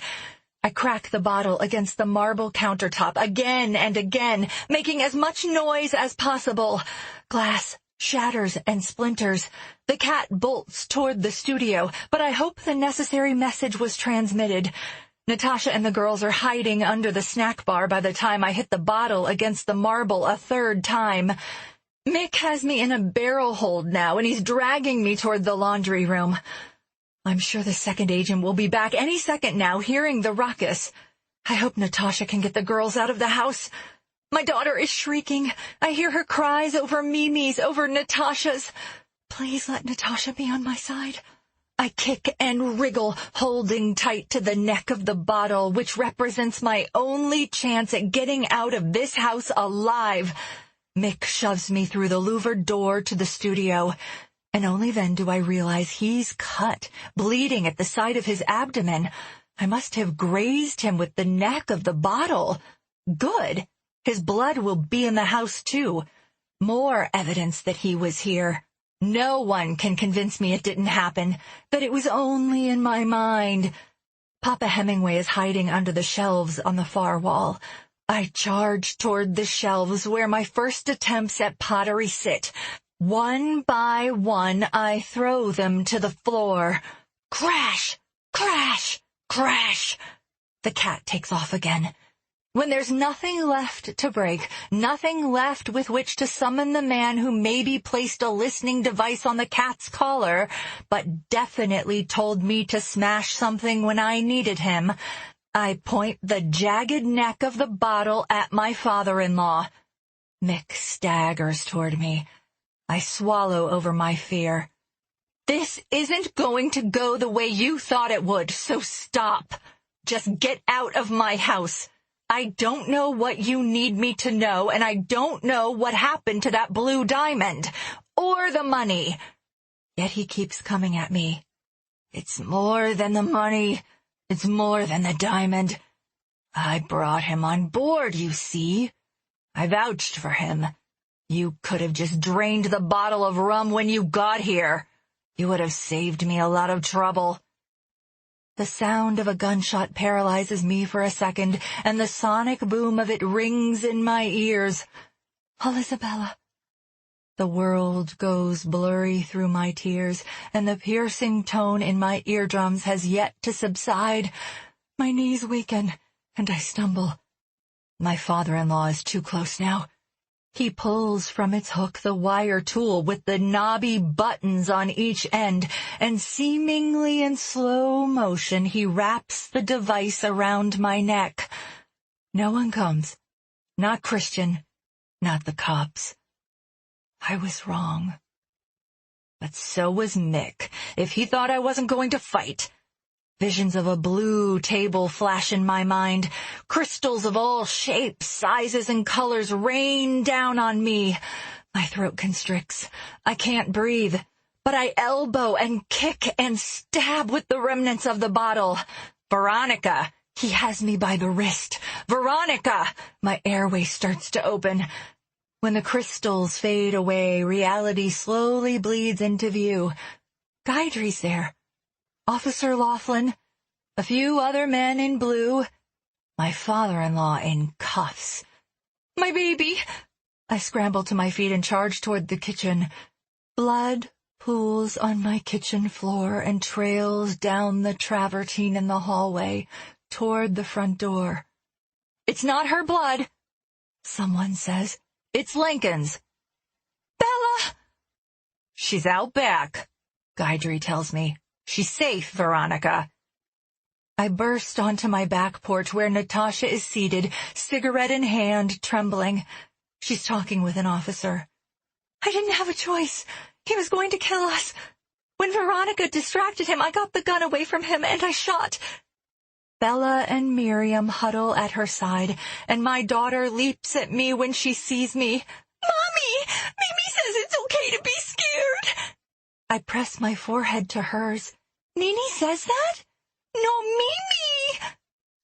I crack the bottle against the marble countertop again and again, making as much noise as possible. Glass shatters and splinters. The cat bolts toward the studio, but I hope the necessary message was transmitted. Natasha and the girls are hiding under the snack bar by the time I hit the bottle against the marble a third time. Mick has me in a barrel hold now, and he's dragging me toward the laundry room. I'm sure the second agent will be back any second now, hearing the ruckus. I hope Natasha can get the girls out of the house. My daughter is shrieking. I hear her cries over Mimi's, over Natasha's. Please let Natasha be on my side. I kick and wriggle, holding tight to the neck of the bottle, which represents my only chance at getting out of this house alive. Mick shoves me through the louvered door to the studio, and only then do I realize he's cut, bleeding at the side of his abdomen. I must have grazed him with the neck of the bottle. Good. His blood will be in the house, too. More evidence that he was here. No one can convince me it didn't happen, that it was only in my mind. Papa Hemingway is hiding under the shelves on the far wall. I charge toward the shelves where my first attempts at pottery sit. One by one, I throw them to the floor. Crash! Crash! Crash! The cat takes off again. When there's nothing left to break, nothing left with which to summon the man who maybe placed a listening device on the cat's collar, but definitely told me to smash something when I needed him, I point the jagged neck of the bottle at my father-in-law. Mick staggers toward me. I swallow over my fear. This isn't going to go the way you thought it would, so stop. Just get out of my house. I don't know what you need me to know, and I don't know what happened to that blue diamond, or the money. Yet he keeps coming at me. It's more than the money. It's more than the diamond. I brought him on board, you see. I vouched for him. You could have just drained the bottle of rum when you got here. You would have saved me a lot of trouble. The sound of a gunshot paralyzes me for a second, and the sonic boom of it rings in my ears. Oh, Isabella. The world goes blurry through my tears, and the piercing tone in my eardrums has yet to subside. My knees weaken, and I stumble. My father-in-law is too close now. He pulls from its hook the wire tool with the knobby buttons on each end, and seemingly in slow motion he wraps the device around my neck. No one comes. Not Christian, not the cops. I was wrong. But so was Mick, if he thought I wasn't going to fight. Visions of a blue table flash in my mind. Crystals of all shapes, sizes, and colors rain down on me. My throat constricts. I can't breathe. But I elbow and kick and stab with the remnants of the bottle. Veronica! He has me by the wrist. Veronica! My airway starts to open. When the crystals fade away, reality slowly bleeds into view. Guidry's there. Officer Laughlin. A few other men in blue. My father-in-law in cuffs. My baby! I scramble to my feet and charge toward the kitchen. Blood pools on my kitchen floor and trails down the travertine in the hallway toward the front door. It's not her blood, someone says. It's Lincoln's. Bella! She's out back, Guidry tells me. She's safe, Veronica. I burst onto my back porch where Natasha is seated, cigarette in hand, trembling. She's talking with an officer. I didn't have a choice. He was going to kill us. When Veronica distracted him, I got the gun away from him and I shot. Bella and Miriam huddle at her side, and my daughter leaps at me when she sees me. Mommy! Mimi says it's okay to be scared. I press my forehead to hers. Nini says that? No, Mimi!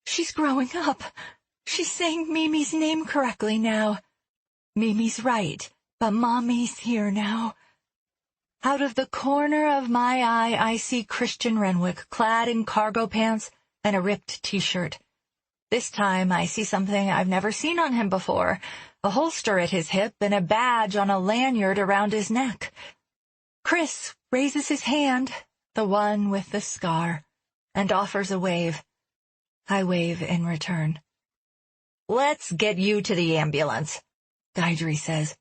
She's growing up. She's saying Mimi's name correctly now. Mimi's right, but Mommy's here now. Out of the corner of my eye, I see Christian Renwick, clad in cargo pants and a ripped t-shirt. This time I see something I've never seen on him before, a holster at his hip and a badge on a lanyard around his neck. Chris raises his hand, the one with the scar, and offers a wave. I wave in return. Let's get you to the ambulance, Guidry says.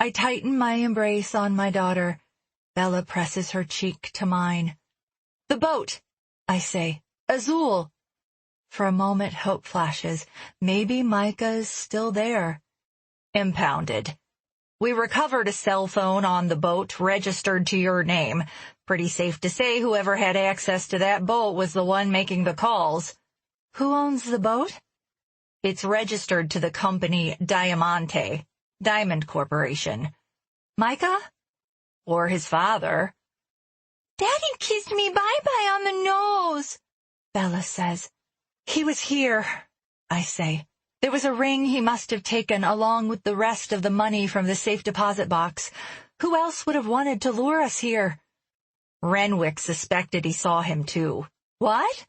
I tighten my embrace on my daughter. Bella presses her cheek to mine. The boat, I say. Azul. For a moment, hope flashes. Maybe Micah's still there. Impounded. We recovered a cell phone on the boat registered to your name. Pretty safe to say whoever had access to that boat was the one making the calls. Who owns the boat? It's registered to the company Diamante, Diamond Corporation. Micah? Or his father. Daddy kissed me bye-bye on the nose, Bella says. He was here, I say. There was a ring he must have taken along with the rest of the money from the safe deposit box. Who else would have wanted to lure us here? Renwick suspected he saw him too. What?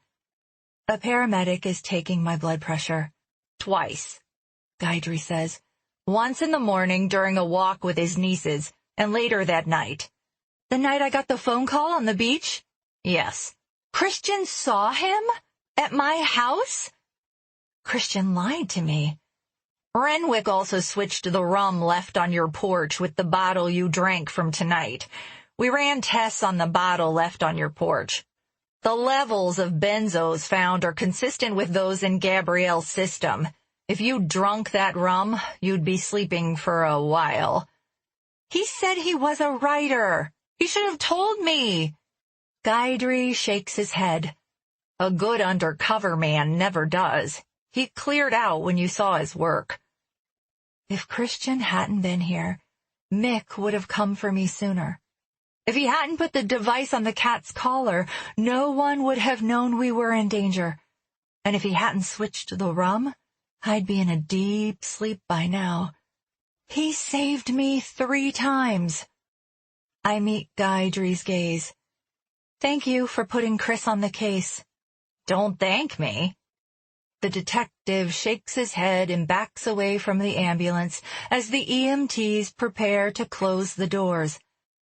A paramedic is taking my blood pressure. Twice, Guidry says. Once in the morning during a walk with his nieces, and later that night. The night I got the phone call on the beach? Yes. Christian saw him? At my house? Christian lied to me. Renwick also switched the rum left on your porch with the bottle you drank from tonight. We ran tests on the bottle left on your porch. The levels of benzos found are consistent with those in Gabrielle's system. If you drunk that rum, you'd be sleeping for a while. He said he was a writer. He should have told me. Guidry shakes his head. A good undercover man never does. He cleared out when you saw his work. If Christian hadn't been here, Mick would have come for me sooner. If he hadn't put the device on the cat's collar, no one would have known we were in danger. And if he hadn't switched the rum, I'd be in a deep sleep by now. He saved me 3 times. I meet Guidry's gaze. Thank you for putting Chris on the case. Don't thank me. The detective shakes his head and backs away from the ambulance as the EMTs prepare to close the doors.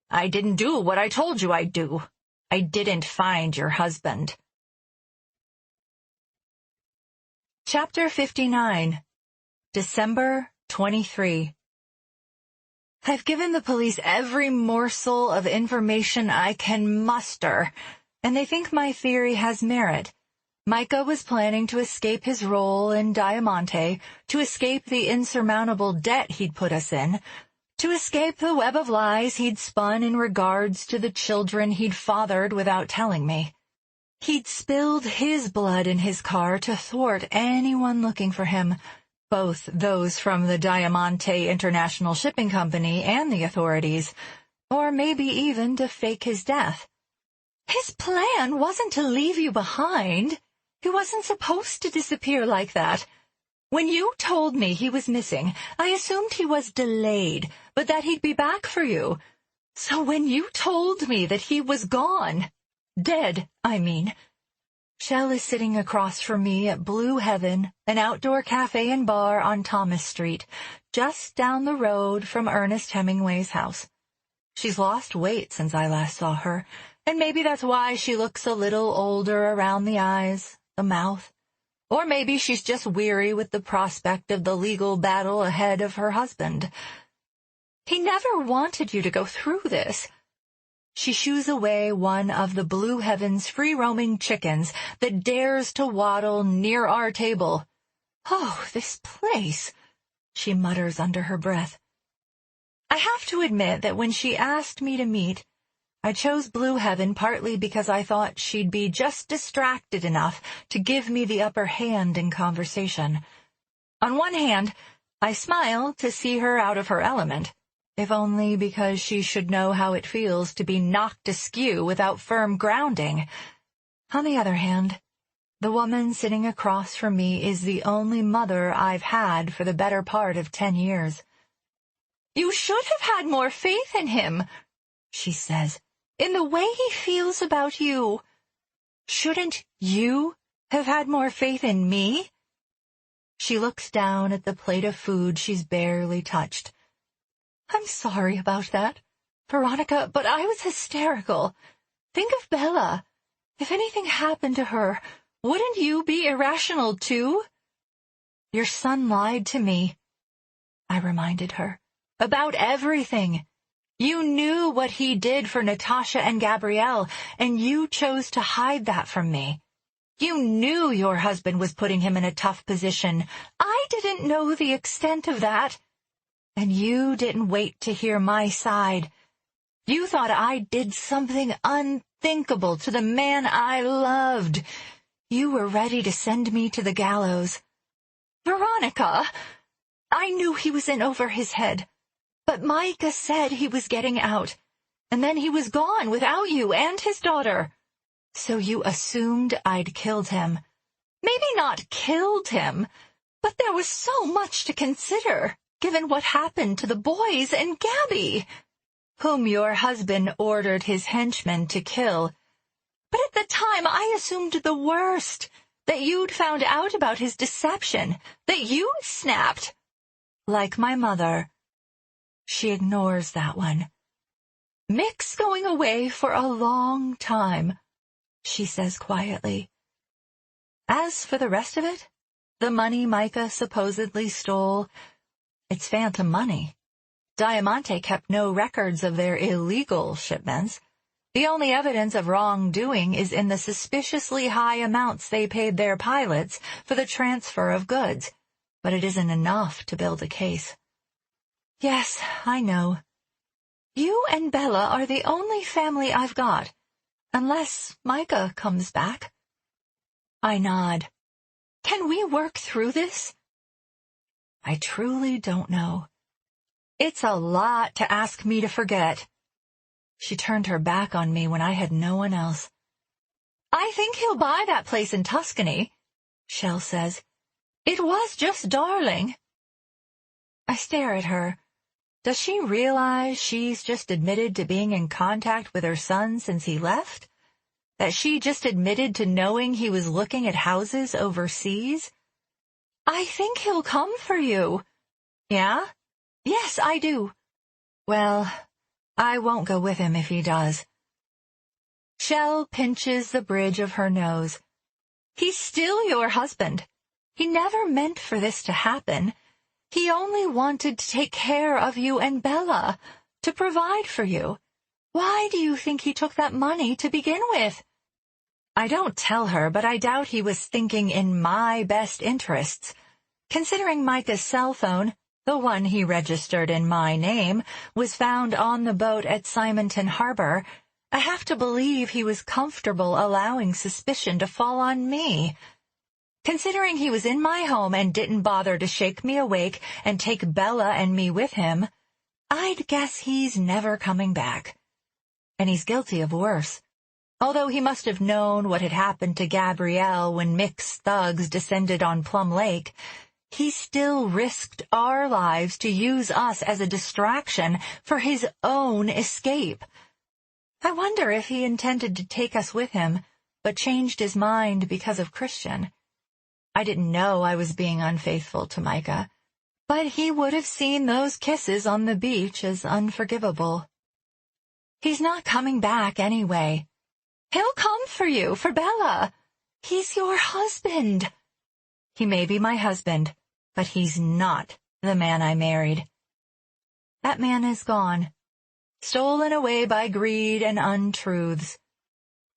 I didn't do what I told you I'd do. I didn't find your husband. Chapter 59, December 23. I've given the police every morsel of information I can muster, and they think my theory has merit. Micah was planning to escape his role in Diamante, to escape the insurmountable debt he'd put us in, to escape the web of lies he'd spun in regards to the children he'd fathered without telling me. He'd spilled his blood in his car to thwart anyone looking for him, both those from the Diamante International Shipping Company and the authorities, or maybe even to fake his death. His plan wasn't to leave you behind. He wasn't supposed to disappear like that. When you told me he was missing, I assumed he was delayed, but that he'd be back for you. So when you told me that he was gone, dead, I mean. Shell is sitting across from me at Blue Heaven, an outdoor cafe and bar on Thomas Street, just down the road from Ernest Hemingway's house. She's lost weight since I last saw her, and maybe that's why she looks a little older around the eyes, the mouth. Or maybe she's just weary with the prospect of the legal battle ahead of her husband. He never wanted you to go through this. She shoos away one of the Blue Heaven's free-roaming chickens that dares to waddle near our table. Oh, this place, she mutters under her breath. I have to admit that when she asked me to meet, I chose Blue Heaven partly because I thought she'd be just distracted enough to give me the upper hand in conversation. On one hand, I smile to see her out of her element, if only because she should know how it feels to be knocked askew without firm grounding. On the other hand, the woman sitting across from me is the only mother I've had for the better part of 10 years. You should have had more faith in him, she says, in the way he feels about you. Shouldn't you have had more faith in me? She looks down at the plate of food she's barely touched. I'm sorry about that, Veronica, but I was hysterical. Think of Bella. If anything happened to her, wouldn't you be irrational too? Your son lied to me, I reminded her, about everything. You knew what he did for Natasha and Gabrielle, and you chose to hide that from me. You knew your husband was putting him in a tough position. I didn't know the extent of that. And you didn't wait to hear my side. You thought I did something unthinkable to the man I loved. You were ready to send me to the gallows. Veronica, I knew he was in over his head. But Micah said he was getting out, and then he was gone without you and his daughter. So you assumed I'd killed him. Maybe not killed him, but there was so much to consider, given what happened to the boys and Gabby, whom your husband ordered his henchmen to kill. But at the time I assumed the worst, that you'd found out about his deception, that you'd snapped. Like my mother. She ignores that one. Mick's going away for a long time, she says quietly. As for the rest of it, the money Micah supposedly stole, it's phantom money. Diamante kept no records of their illegal shipments. The only evidence of wrongdoing is in the suspiciously high amounts they paid their pilots for the transfer of goods, but it isn't enough to build a case. Yes, I know. You and Bella are the only family I've got, unless Micah comes back. I nod. Can we work through this? I truly don't know. It's a lot to ask me to forget. She turned her back on me when I had no one else. I think he'll buy that place in Tuscany, Shell says. It was just darling. I stare at her. Does she realize she's just admitted to being in contact with her son since he left? That she just admitted to knowing he was looking at houses overseas? I think he'll come for you. Yeah? Yes, I do. Well, I won't go with him if he does. Shell pinches the bridge of her nose. He's still your husband. He never meant for this to happen. He only wanted to take care of you and Bella, to provide for you. Why do you think he took that money to begin with? I don't tell her, but I doubt he was thinking in my best interests. Considering Micah's cell phone, the one he registered in my name, was found on the boat at Simonton Harbor, I have to believe he was comfortable allowing suspicion to fall on me. Considering he was in my home and didn't bother to shake me awake and take Bella and me with him, I'd guess he's never coming back. And he's guilty of worse. Although he must have known what had happened to Gabrielle when Mick's thugs descended on Plum Lake, he still risked our lives to use us as a distraction for his own escape. I wonder if he intended to take us with him, but changed his mind because of Christian. I didn't know I was being unfaithful to Micah, but he would have seen those kisses on the beach as unforgivable. He's not coming back anyway. He'll come for you, for Bella. He's your husband. He may be my husband, but he's not the man I married. That man is gone, stolen away by greed and untruths.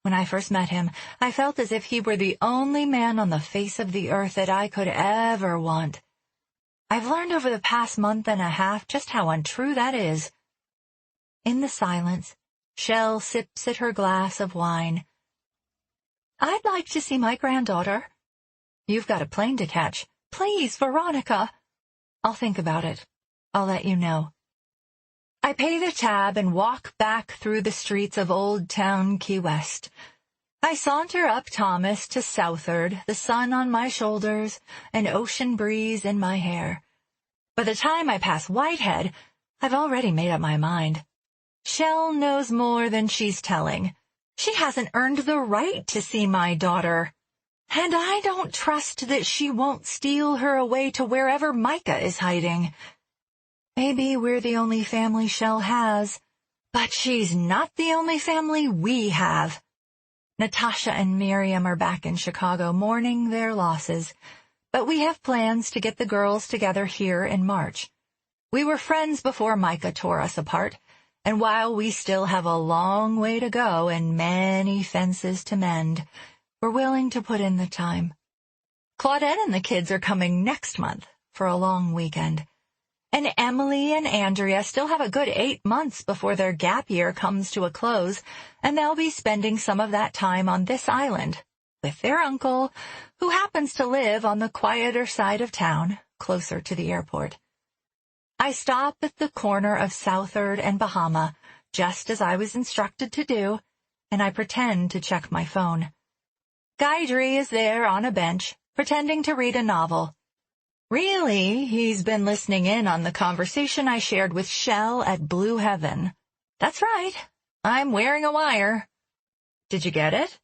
When I first met him, I felt as if he were the only man on the face of the earth that I could ever want. I've learned over the past month and a half just how untrue that is. In the silence, Shell sips at her glass of wine. I'd like to see my granddaughter. You've got a plane to catch. Please, Veronica. I'll think about it. I'll let you know. I pay the tab and walk back through the streets of Old Town Key West. I saunter up Thomas to Southard, the sun on my shoulders, an ocean breeze in my hair. By the time I pass Whitehead, I've already made up my mind. Shell knows more than she's telling. She hasn't earned the right to see my daughter. And I don't trust that she won't steal her away to wherever Micah is hiding. Maybe we're the only family Shell has, but she's not the only family we have. Natasha and Miriam are back in Chicago mourning their losses, but we have plans to get the girls together here in March. We were friends before Micah tore us apart, and while we still have a long way to go and many fences to mend, we're willing to put in the time. Claudette and the kids are coming next month for a long weekend. And Emily and Andrea still have a good 8 months before their gap year comes to a close, and they'll be spending some of that time on this island with their uncle, who happens to live on the quieter side of town, closer to the airport. I stop at the corner of Southard and Bahama, just as I was instructed to do, and I pretend to check my phone. Guidry is there on a bench, pretending to read a novel. Really, he's been listening in on the conversation I shared with Shell at Blue Heaven. That's right, I'm wearing a wire. Did you get it?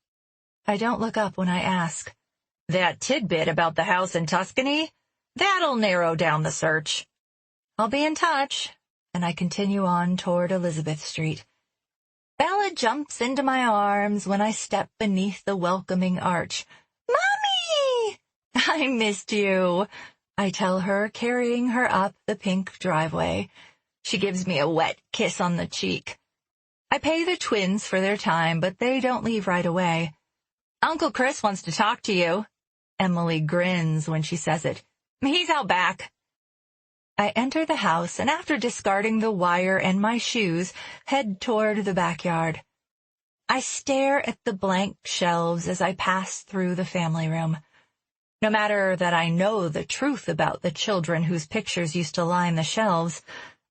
I don't look up when I ask. That tidbit about the house in Tuscany? That'll narrow down the search. I'll be in touch, and I continue on toward Elizabeth Street. Bella jumps into my arms when I step beneath the welcoming arch. Mommy! I missed you, I tell her, carrying her up the pink driveway. She gives me a wet kiss on the cheek. I pay the twins for their time, but they don't leave right away. Uncle Chris wants to talk to you. Emily grins when she says it. He's out back. I enter the house, and after discarding the wire and my shoes, head toward the backyard. I stare at the blank shelves as I pass through the family room. No matter that I know the truth about the children whose pictures used to line the shelves,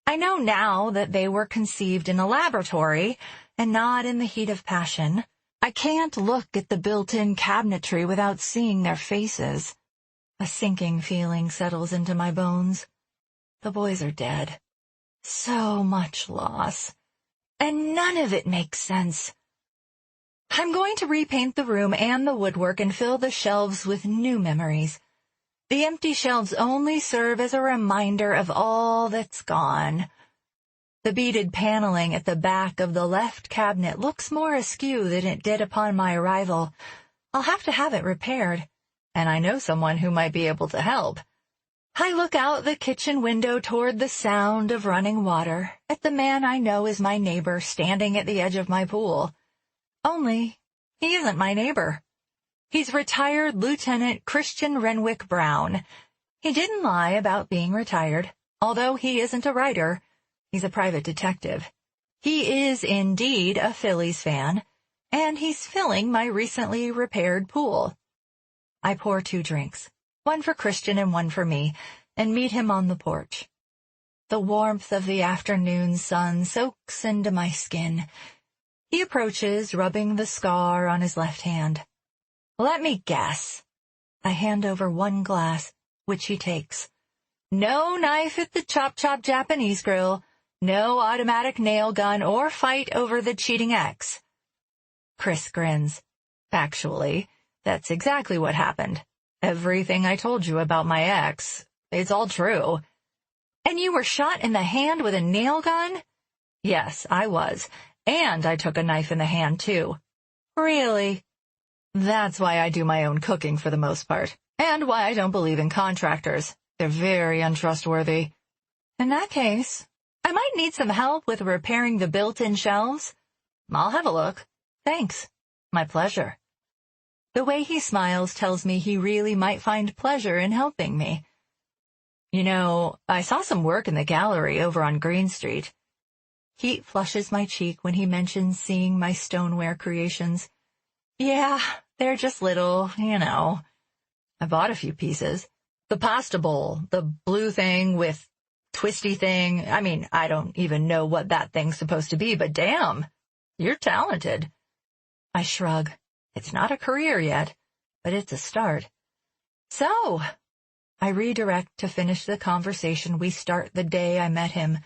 I know now that they were conceived in a laboratory and not in the heat of passion. I can't look at the built-in cabinetry without seeing their faces. A sinking feeling settles into my bones. The boys are dead. So much loss. And none of it makes sense. I'm going to repaint the room and the woodwork and fill the shelves with new memories. The empty shelves only serve as a reminder of all that's gone. The beaded paneling at the back of the left cabinet looks more askew than it did upon my arrival. I'll have to have it repaired, and I know someone who might be able to help. I look out the kitchen window toward the sound of running water, at the man I know is my neighbor standing at the edge of my pool. Only, He isn't my neighbor. He's retired Lieutenant Christian Renwick Brown. He didn't lie about being retired. Although he isn't a writer, he's a private detective. He is indeed a Phillies fan, and he's filling my recently repaired pool. I pour 2 drinks, one for Christian and one for me, and meet him on the porch. The warmth of the afternoon sun soaks into my skin. He approaches, rubbing the scar on his left hand. Let me guess. I hand over 1 glass, which he takes. No knife at the chop-chop Japanese grill, no automatic nail gun or fight over the cheating ex. Chris grins. Actually, that's exactly what happened. Everything I told you about my ex, it's all true. And you were shot in the hand with a nail gun? Yes, I was. And I took a knife in the hand, too. Really? That's why I do my own cooking for the most part, and why I don't believe in contractors. They're very untrustworthy. In that case, I might need some help with repairing the built-in shelves. I'll have a look. Thanks. My pleasure. The way he smiles tells me he really might find pleasure in helping me. You know, I saw some work in the gallery over on Green Street. Heat flushes my cheek when he mentions seeing my stoneware creations. Yeah, they're just little, you know. I bought a few pieces. The pasta bowl, the blue thing with twisty thing. I mean, I don't even know what that thing's supposed to be, but damn, you're talented. I shrug. It's not a career yet, but it's a start. So, I redirect to finish the conversation we start the day I met him.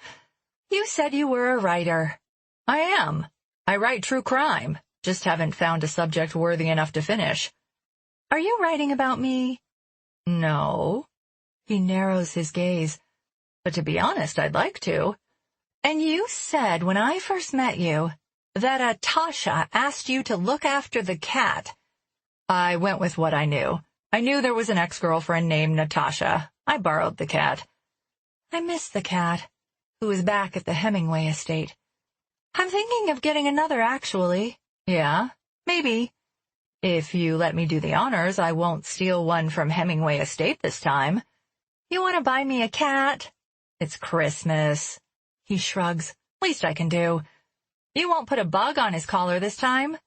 You said you were a writer. I am. I write true crime. Just haven't found a subject worthy enough to finish. Are you writing about me? No. He narrows his gaze. But to be honest, I'd like to. And you said when I first met you that Tasha asked you to look after the cat. I went with what I knew. I knew there was an ex-girlfriend named Natasha. I borrowed the cat. I miss the cat, who is back at the Hemingway estate. I'm thinking of getting another, actually. Yeah, maybe. If you let me do the honors, I won't steal one from Hemingway Estate this time. You want to buy me a cat? It's Christmas. He shrugs. Least I can do. You won't put a bug on his collar this time?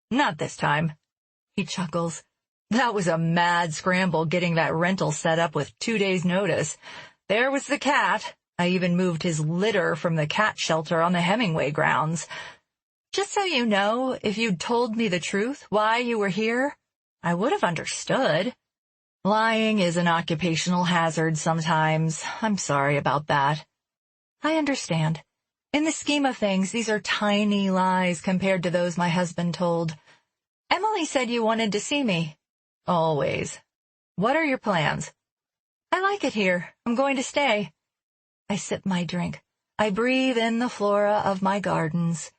Not this time. He chuckles. That was a mad scramble getting that rental set up with 2 days' notice. There was the cat. I even moved his litter from the cat shelter on the Hemingway grounds. Just so you know, if you'd told me the truth, why you were here, I would have understood. Lying is an occupational hazard sometimes. I'm sorry about that. I understand. In the scheme of things, these are tiny lies compared to those my husband told. Emily said you wanted to see me. Always. What are your plans? I like it here. I'm going to stay. I sip my drink. I breathe in the flora of my gardens.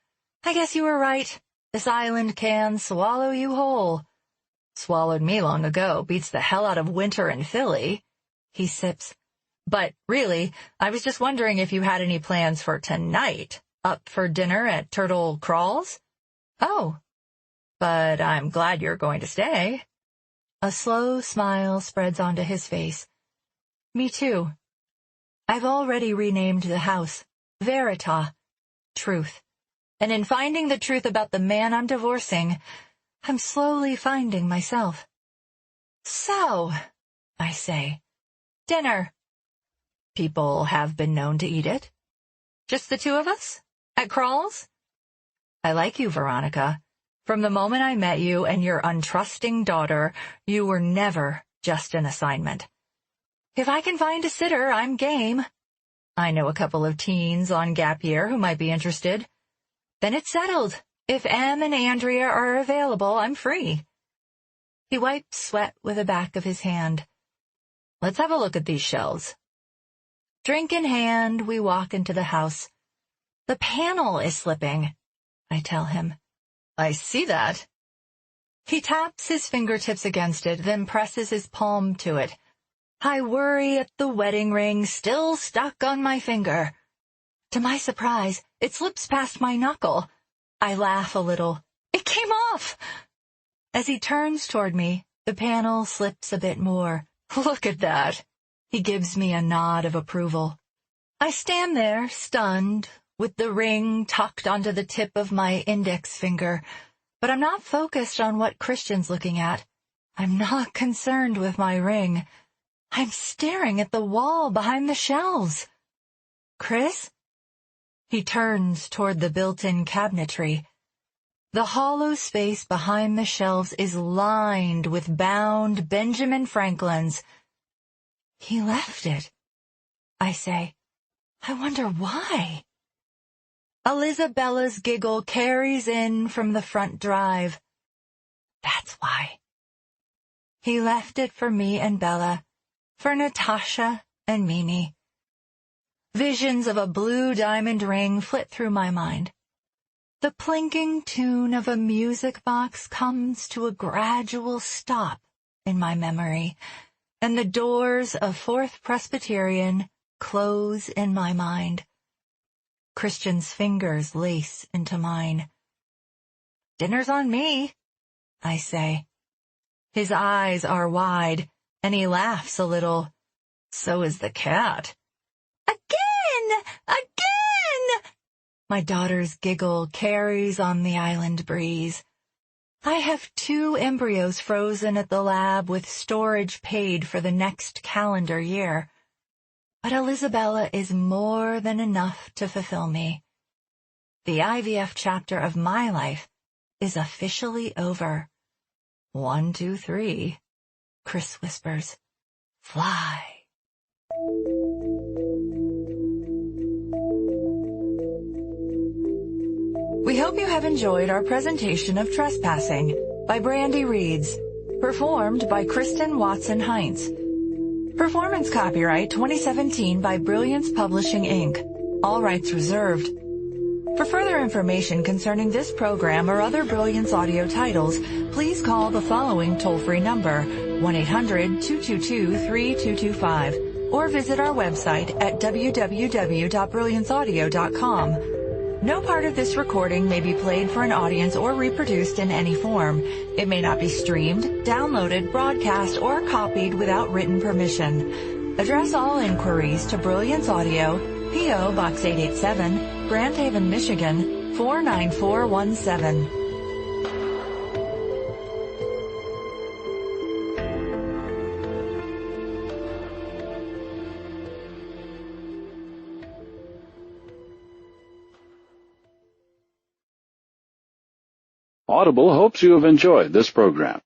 I guess you were right. This island can swallow you whole. Swallowed me long ago. Beats the hell out of winter in Philly. He sips. But really, I was just wondering if you had any plans for tonight. Up for dinner at Turtle Crawls? Oh, but I'm glad you're going to stay. A slow smile spreads onto his face. Me too. I've already renamed the house. Verita. Truth. And in finding the truth about the man I'm divorcing, I'm slowly finding myself. So, I say, dinner. People have been known to eat it. Just the 2 of us? At Crawls? I like you, Veronica. From the moment I met you and your untrusting daughter, you were never just an assignment. If I can find a sitter, I'm game. I know a couple of teens on gap year who might be interested. Then it's settled. If Em and Andrea are available, I'm free. He wipes sweat with the back of his hand. Let's have a look at these shelves. Drink in hand, we walk into the house. The panel is slipping, I tell him. I see that. He taps his fingertips against it, then presses his palm to it. I worry at the wedding ring still stuck on my finger. To my surprise, it slips past my knuckle. I laugh a little. It came off. As he turns toward me, the panel slips a bit more. Look at that. He gives me a nod of approval. I stand there, stunned, with the ring tucked onto the tip of my index finger, but I'm not focused on what Christian's looking at. I'm not concerned with my ring. I'm staring at the wall behind the shelves. Chris? He turns toward the built-in cabinetry. The hollow space behind the shelves is lined with bound Benjamin Franklins. He left it, I say. I wonder why. Elisabella's giggle carries in from the front drive. That's why. He left it for me and Bella, for Natasha and Mimi. Visions of a blue diamond ring flit through my mind. The plinking tune of a music box comes to a gradual stop in my memory, and the doors of Fourth Presbyterian close in my mind. Christian's fingers lace into mine. Dinner's on me, I say. His eyes are wide, and he laughs a little. So is the cat. Again! Again! My daughter's giggle carries on the island breeze. I have 2 embryos frozen at the lab with storage paid for the next calendar year. But Elisabella is more than enough to fulfill me. The IVF chapter of my life is officially over. 1, 2, 3, Chris whispers. Fly. We hope you have enjoyed our presentation of Trespassing by Brandi Reeds, performed by Kristen Watson Heinz. Performance copyright 2017 by Brilliance Publishing, Inc. All rights reserved. For further information concerning this program or other Brilliance audio titles, please call the following toll-free number, 1-800-222-3225, or visit our website at www.brillianceaudio.com. No part of this recording may be played for an audience or reproduced in any form. It may not be streamed, downloaded, broadcast, or copied without written permission. Address all inquiries to Brilliance Audio, P.O. Box 887, Grand Haven, Michigan, 49417. Audible hopes you have enjoyed this program.